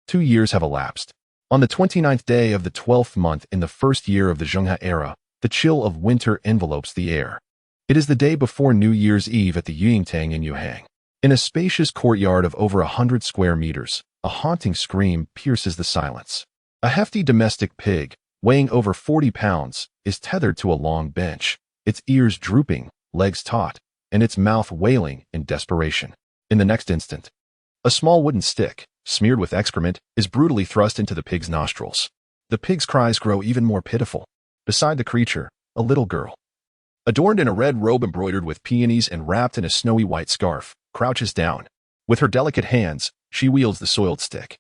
A: 2 years have elapsed. On the 29th day of the 12th month in the first year of the Zhenghe era, the chill of winter envelopes the air. It is the day before New Year's Eve at the Yingtang in Yuhang. In a spacious courtyard of over 100 square meters, a haunting scream pierces the silence. A hefty domestic pig, weighing over 40 pounds, is tethered to a long bench, its ears drooping, legs taut, and its mouth wailing in desperation. In the next instant, a small wooden stick, smeared with excrement, is brutally thrust into the pig's nostrils. The pig's cries grow even more pitiful. Beside the creature, a little girl, adorned in a red robe embroidered with peonies and wrapped in a snowy white scarf, crouches down. With her delicate hands, she wields the soiled stick,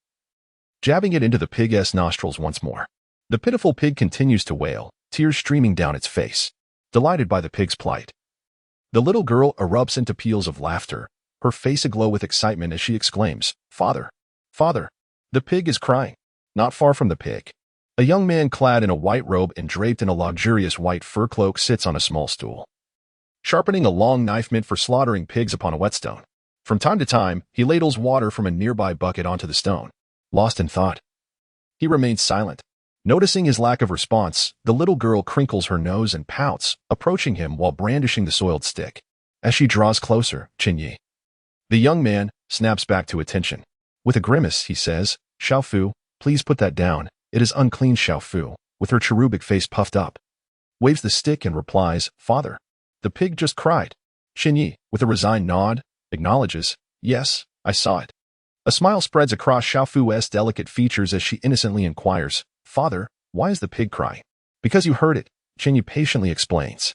A: jabbing it into the pig's nostrils once more. The pitiful pig continues to wail, tears streaming down its face, delighted by the pig's plight. The little girl erupts into peals of laughter, her face aglow with excitement as she exclaims, Father! Father! The pig is crying. Not far from the pig, a young man clad in a white robe and draped in a luxurious white fur cloak sits on a small stool, sharpening a long knife meant for slaughtering pigs upon a whetstone. From time to time, he ladles water from a nearby bucket onto the stone. Lost in thought, he remains silent. Noticing his lack of response, the little girl crinkles her nose and pouts, approaching him while brandishing the soiled stick. As she draws closer, Chen Ye, the young man, snaps back to attention. With a grimace, he says, Xiao Fu, please put that down. It is unclean. Xiao Fu, with her cherubic face puffed up, waves the stick and replies, Father. The pig just cried. Chen Ye, with a resigned nod, acknowledges, Yes, I saw it. A smile spreads across Xiao Fu's delicate features as she innocently inquires, Father, why is the pig crying? Because you heard it, Chen Ye patiently explains.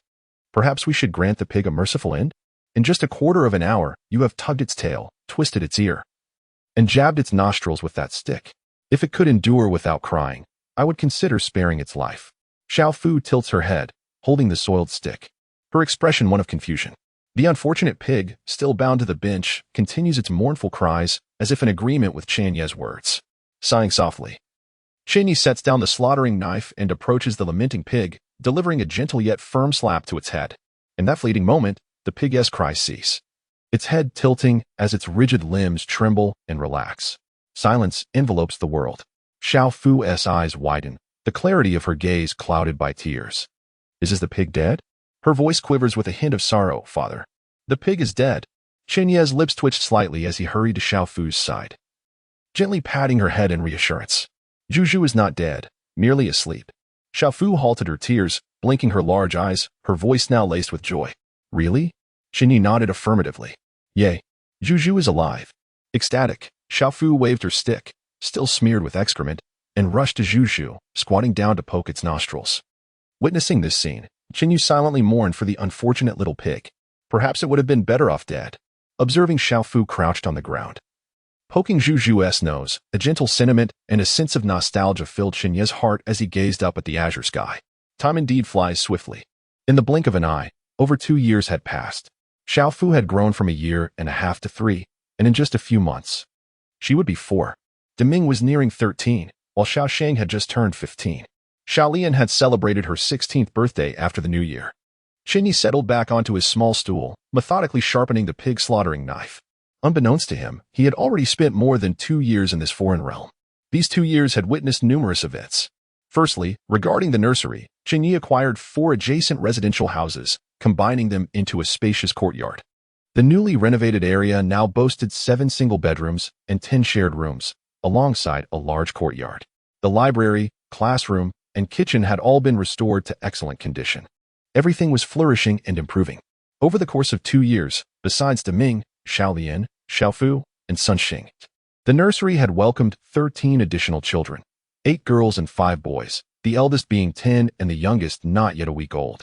A: Perhaps we should grant the pig a merciful end? In just a quarter of an hour, you have tugged its tail, twisted its ear, and jabbed its nostrils with that stick. If it could endure without crying, I would consider sparing its life. Xiao Fu tilts her head, holding the soiled stick. her expression one of confusion. The unfortunate pig, still bound to the bench, continues its mournful cries, as if in agreement with Chen Ye's words. Sighing softly, Chen Ye sets down the slaughtering knife and approaches the lamenting pig, delivering a gentle yet firm slap to its head. In that fleeting moment, the pig's cries cease, its head tilting as its rigid limbs tremble and relax. Silence envelopes the world. Xiao Fu's eyes widen, the clarity of her gaze clouded by tears. Is the pig dead? Her voice quivers with a hint of sorrow, father. The pig is dead. Chen Ye's lips twitched slightly as he hurried to Xiao Fu's side, gently patting her head in reassurance. Juju is not dead, merely asleep. Xiao Fu halted her tears, blinking her large eyes, her voice now laced with joy. Really? Chen Ye nodded affirmatively. Yay. Juju is alive. Ecstatic, Xiao Fu waved her stick, still smeared with excrement, and rushed to Juju, squatting down to poke its nostrils. Witnessing this scene, Chen Ye silently mourned for the unfortunate little pig. Perhaps it would have been better off dead. Observing Xiao Fu crouched on the ground, poking Juju's nose, a gentle sentiment and a sense of nostalgia filled Chen Ye's heart as he gazed up at the azure sky. Time indeed flies swiftly. In the blink of an eye, over 2 years had passed. Xiao Fu had grown from 1.5 years to 3, and in just a few months, she would be 4. Deming was nearing 13, while Xiao Sheng had just turned 15. Xiaolian had celebrated her 16th birthday after the new year. Chen Ye settled back onto his small stool, methodically sharpening the pig slaughtering knife. Unbeknownst to him, he had already spent more than 2 years in this foreign realm. These 2 years had witnessed numerous events. Firstly, regarding the nursery, Chen Ye acquired 4 adjacent residential houses, combining them into a spacious courtyard. The newly renovated area now boasted 7 single bedrooms and 10 shared rooms, alongside a large courtyard. The library, classroom, and kitchen had all been restored to excellent condition. Everything was flourishing and improving. Over the course of 2 years, besides Deming, Xiaolian, Xiao Fu, and Sun Xing, the nursery had welcomed 13 additional children, 8 girls and 5 boys, the eldest being 10 and the youngest not yet a week old.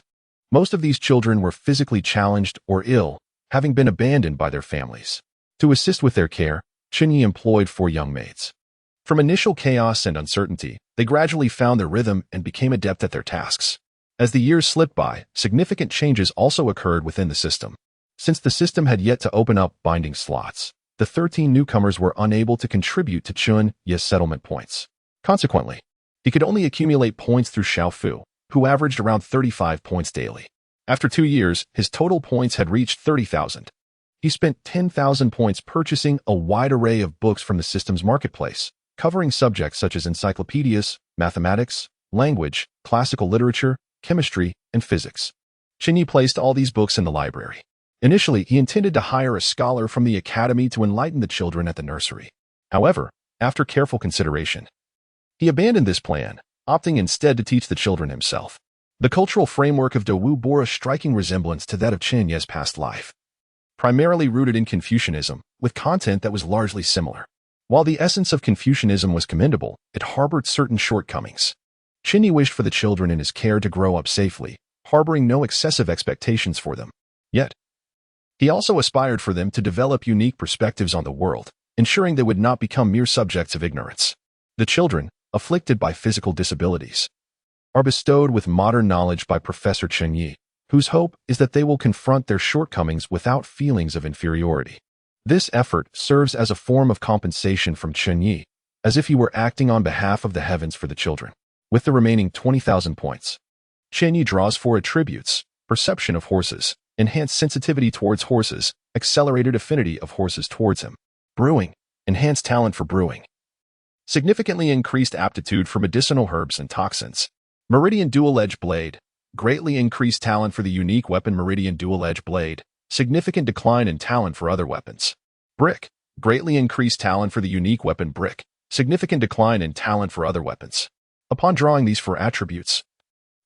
A: Most of these children were physically challenged or ill, having been abandoned by their families. To assist with their care, Chen Ye employed 4 young maids. From initial chaos and uncertainty, they gradually found their rhythm and became adept at their tasks. As the years slipped by, significant changes also occurred within the system. Since the system had yet to open up binding slots, the 13 newcomers were unable to contribute to Chen Ye's settlement points. Consequently, he could only accumulate points through Xiao Fu, who averaged around 35 points daily. After 2 years, his total points had reached 30,000. He spent 10,000 points purchasing a wide array of books from the system's marketplace, covering subjects such as encyclopedias, mathematics, language, classical literature, chemistry, and physics. Chen Ye placed all these books in the library. Initially, he intended to hire a scholar from the academy to enlighten the children at the nursery. However, after careful consideration, he abandoned this plan, opting instead to teach the children himself. The cultural framework of Dawu bore a striking resemblance to that of Chen Ye's past life, primarily rooted in Confucianism, with content that was largely similar. While the essence of Confucianism was commendable, it harbored certain shortcomings. Chen Ye wished for the children in his care to grow up safely, harboring no excessive expectations for them. Yet, he also aspired for them to develop unique perspectives on the world, ensuring they would not become mere subjects of ignorance. The children, afflicted by physical disabilities, are bestowed with modern knowledge by Professor Chen Ye, whose hope is that they will confront their shortcomings without feelings of inferiority. This effort serves as a form of compensation from Chen Ye, as if he were acting on behalf of the heavens for the children. With the remaining 20,000 points, Chen Ye draws 4 attributes: perception of horses, enhanced sensitivity towards horses, accelerated affinity of horses towards him; brewing, enhanced talent for brewing; significantly increased aptitude for medicinal herbs and toxins; meridian dual-edged blade, greatly increased talent for the unique weapon meridian dual-edged blade; significant decline in talent for other weapons; brick, greatly increased talent for the unique weapon brick; significant decline in talent for other weapons. Upon drawing these 4 attributes,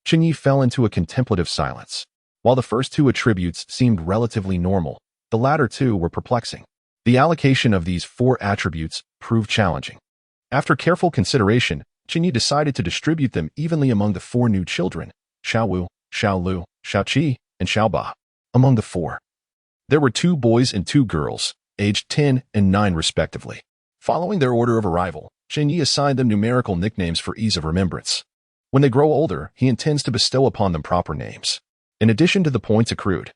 A: Chen Ye fell into a contemplative silence. While the first 2 attributes seemed relatively normal, the latter 2 were perplexing. The allocation of these 4 attributes proved challenging. After careful consideration, Chen Ye decided to distribute them evenly among the 4 new children: Xiao Wu, Xiao Lu, Xiao Qi, and Xiao Ba. Among the 4, there were 2 boys and 2 girls, aged 10 and 9 respectively. Following their order of arrival, Chen Ye assigned them numerical nicknames for ease of remembrance. When they grow older, he intends to bestow upon them proper names. in addition to the points accrued.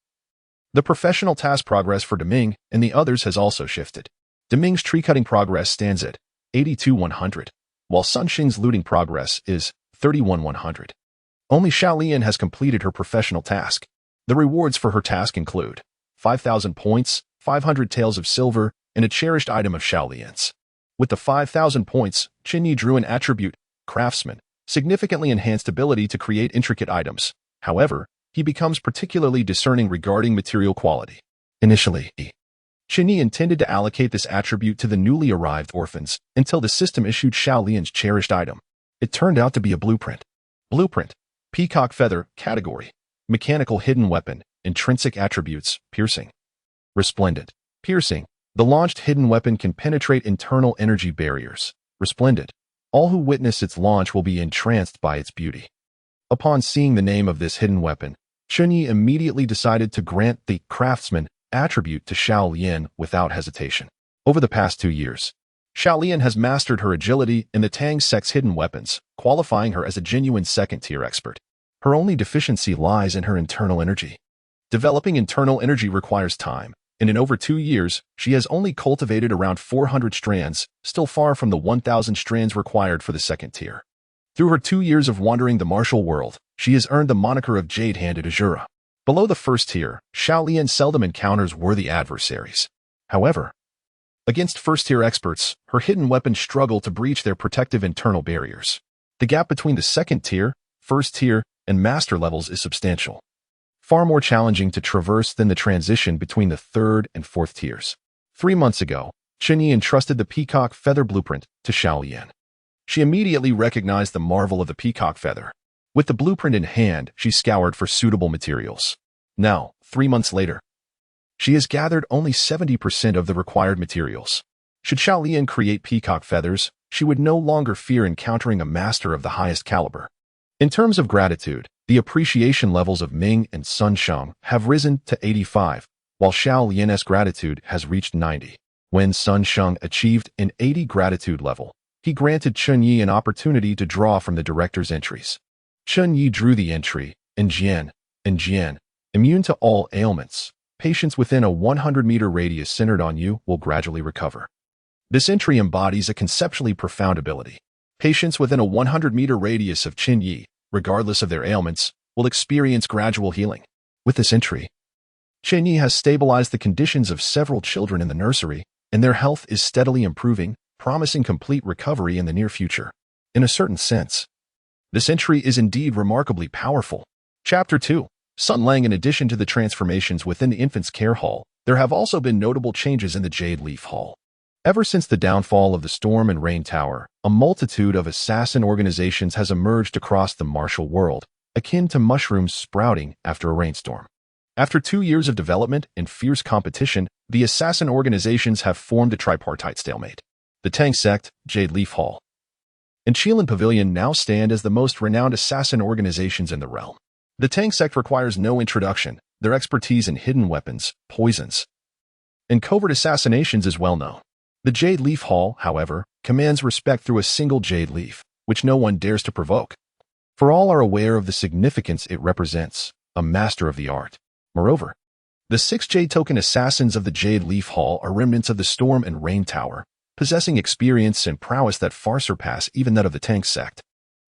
A: The professional task progress for Deming and the others has also shifted. Deming's tree-cutting progress stands at 82-100, while Sun Xing's looting progress is 31-100. Only Xiaolian has completed her professional task. The rewards for her task include 5,000 points, 500 taels of silver, and a cherished item of Xiaolian's. With the 5,000 points, Chen Ye drew an attribute, craftsman, significantly enhanced ability to create intricate items. However, he becomes particularly discerning regarding material quality. Initially, Chen Ye intended to allocate this attribute to the newly arrived orphans until the system issued Xiaolian's cherished item. It turned out to be a blueprint. Blueprint, peacock feather, category, mechanical hidden weapon, intrinsic attributes, piercing. Resplendent, piercing. The launched hidden weapon can penetrate internal energy barriers. Resplendent. All who witness its launch will be entranced by its beauty. Upon seeing the name of this hidden weapon, Chen Ye immediately decided to grant the craftsman attribute to Xiaolian without hesitation. Over the past 2 years, Xiaolian has mastered her agility in the Tang sect's hidden weapons, qualifying her as a genuine second-tier expert. Her only deficiency lies in her internal energy. Developing internal energy requires time, and in over 2 years, she has only cultivated around 400 strands, still far from the 1,000 strands required for the second tier. Through her 2 years of wandering the martial world, she has earned the moniker of Jade-Handed Azura. Below the first tier, Xiaolian seldom encounters worthy adversaries. However, against first-tier experts, her hidden weapons struggle to breach their protective internal barriers. The gap between the second tier, first tier, and master levels is substantial. Far more challenging to traverse than the transition between the third and fourth tiers. 3 months ago, Chen Ye entrusted the peacock feather blueprint to Xiaolian. She immediately recognized the marvel of the peacock feather. With the blueprint in hand, she scoured for suitable materials. Now, 3 months later, she has gathered only 70% of the required materials. Should Xiaolian create peacock feathers, she would no longer fear encountering a master of the highest caliber. In terms of gratitude, the appreciation levels of Ming and Sun Sheng have risen to 85, while Xiaolian's gratitude has reached 90. When Sun Sheng achieved an 80 gratitude level, he granted Chen Ye an opportunity to draw from the director's entries. Chen Ye drew the entry, Jian, immune to all ailments. Patients within a 100-meter radius centered on you will gradually recover. This entry embodies a conceptually profound ability. Patients within a 100-meter radius of Chen Ye, regardless of their ailments, will experience gradual healing. With this entry, Chen Ye has stabilized the conditions of several children in the nursery, and their health is steadily improving, promising complete recovery in the near future. In a certain sense, this entry is indeed remarkably powerful. Chapter 2. Sun Lang. In addition to the transformations within the infant's care hall, there have also been notable changes in the Jade Leaf Hall. Ever since the downfall of the Storm and Rain Tower, a multitude of assassin organizations has emerged across the martial world, akin to mushrooms sprouting after a rainstorm. After 2 years of development and fierce competition, the assassin organizations have formed a tripartite stalemate. The Tang Sect, Jade Leaf Hall, and Qilin Pavilion now stand as the most renowned assassin organizations in the realm. The Tang Sect requires no introduction. Their expertise in hidden weapons, poisons, and covert assassinations is well known. The Jade Leaf Hall, however, commands respect through a single jade leaf, which no one dares to provoke. For all are aware of the significance it represents, a master of the art. Moreover, the 6 Jade Token assassins of the Jade Leaf Hall are remnants of the Storm and Rain Tower, possessing experience and prowess that far surpass even that of the Tang Sect.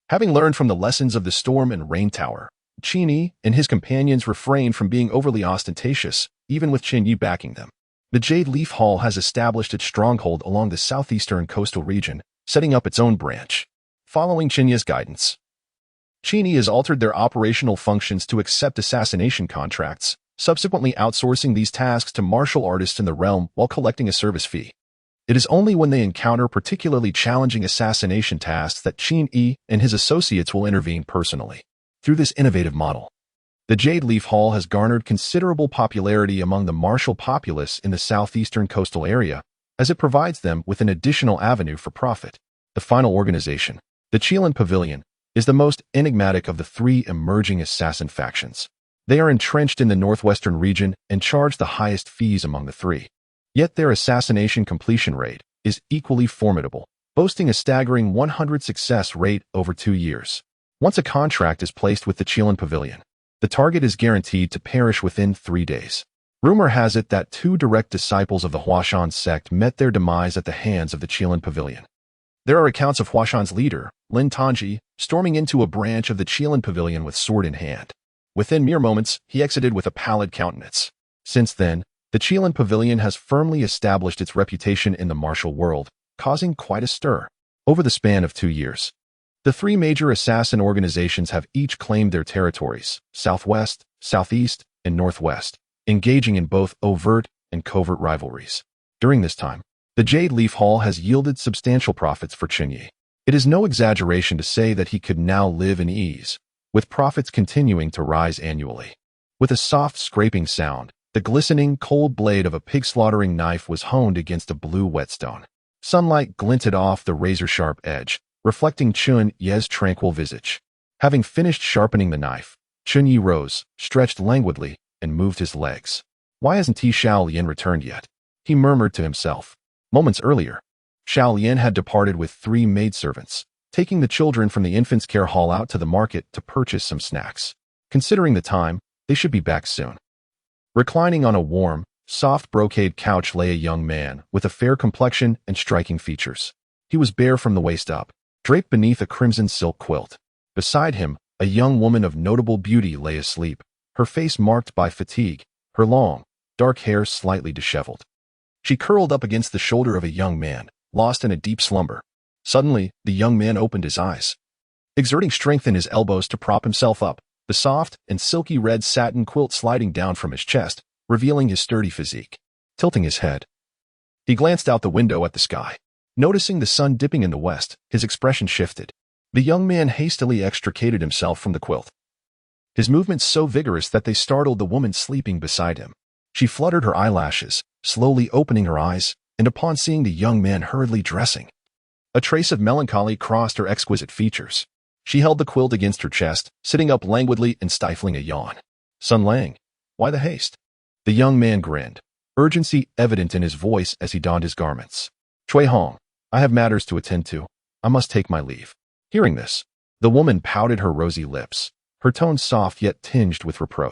A: Having learned from the lessons of the Storm and Rain Tower, Chen Ye and his companions refrained from being overly ostentatious, even with Chen Ye backing them. The Jade Leaf Hall has established its stronghold along the southeastern coastal region, setting up its own branch. Following Chen Ye's guidance, Chen Ye has altered their operational functions to accept assassination contracts, subsequently outsourcing these tasks to martial artists in the realm while collecting a service fee. It is only when they encounter particularly challenging assassination tasks that Chen Ye and his associates will intervene personally. Through this innovative model, the Jade Leaf Hall has garnered considerable popularity among the martial populace in the southeastern coastal area, as it provides them with an additional avenue for profit. The final organization, the Qilin Pavilion, is the most enigmatic of the 3 emerging assassin factions. They are entrenched in the northwestern region and charge the highest fees among the 3. Yet their assassination completion rate is equally formidable, boasting a staggering 100 success rate over 2 years. Once a contract is placed with the Qilin Pavilion, The target is guaranteed to perish within 3 days. Rumor has it that 2 direct disciples of the Huashan sect met their demise at the hands of the Qilin Pavilion. There are accounts of Huashan's leader, Lin Tongji, storming into a branch of the Qilin Pavilion with sword in hand. Within mere moments, he exited with a pallid countenance. Since then, the Qilin Pavilion has firmly established its reputation in the martial world, causing quite a stir. Over the span of 2 years, the 3 major assassin organizations have each claimed their territories, southwest, southeast, and northwest, engaging in both overt and covert rivalries. During this time, the Jade Leaf Hall has yielded substantial profits for Chen Ye. It is no exaggeration to say that he could now live in ease, with profits continuing to rise annually. With a soft scraping sound, the glistening, cold blade of a pig-slaughtering knife was honed against a blue whetstone. Sunlight glinted off the razor-sharp edge, reflecting Chen Ye's tranquil visage. Having finished sharpening the knife, Chen Ye rose, stretched languidly, and moved his legs. Why hasn't Xiao Lian returned yet? He murmured to himself. Moments earlier, Xiao Lian had departed with 3 maidservants, taking the children from the infants' care hall out to the market to purchase some snacks. Considering the time, they should be back soon. Reclining on a warm, soft brocade couch lay a young man with a fair complexion and striking features. He was bare from the waist up, draped beneath a crimson silk quilt. Beside him, a young woman of notable beauty lay asleep, her face marked by fatigue, her long, dark hair slightly disheveled. She curled up against the shoulder of a young man, lost in a deep slumber. Suddenly, the young man opened his eyes. Exerting strength in his elbows to prop himself up, the soft and silky red satin quilt sliding down from his chest, revealing his sturdy physique. Tilting his head, he glanced out the window at the sky. Noticing the sun dipping in the west, his expression shifted. The young man hastily extricated himself from the quilt, his movements so vigorous that they startled the woman sleeping beside him. She fluttered her eyelashes, slowly opening her eyes, and upon seeing the young man hurriedly dressing, a trace of melancholy crossed her exquisite features. She held the quilt against her chest, sitting up languidly and stifling a yawn. Sun Lang, why the haste? The young man grinned, urgency evident in his voice as he donned his garments. Cui Hong, I have matters to attend to. I must take my leave. Hearing this, the woman pouted her rosy lips, her tone soft yet tinged with reproach.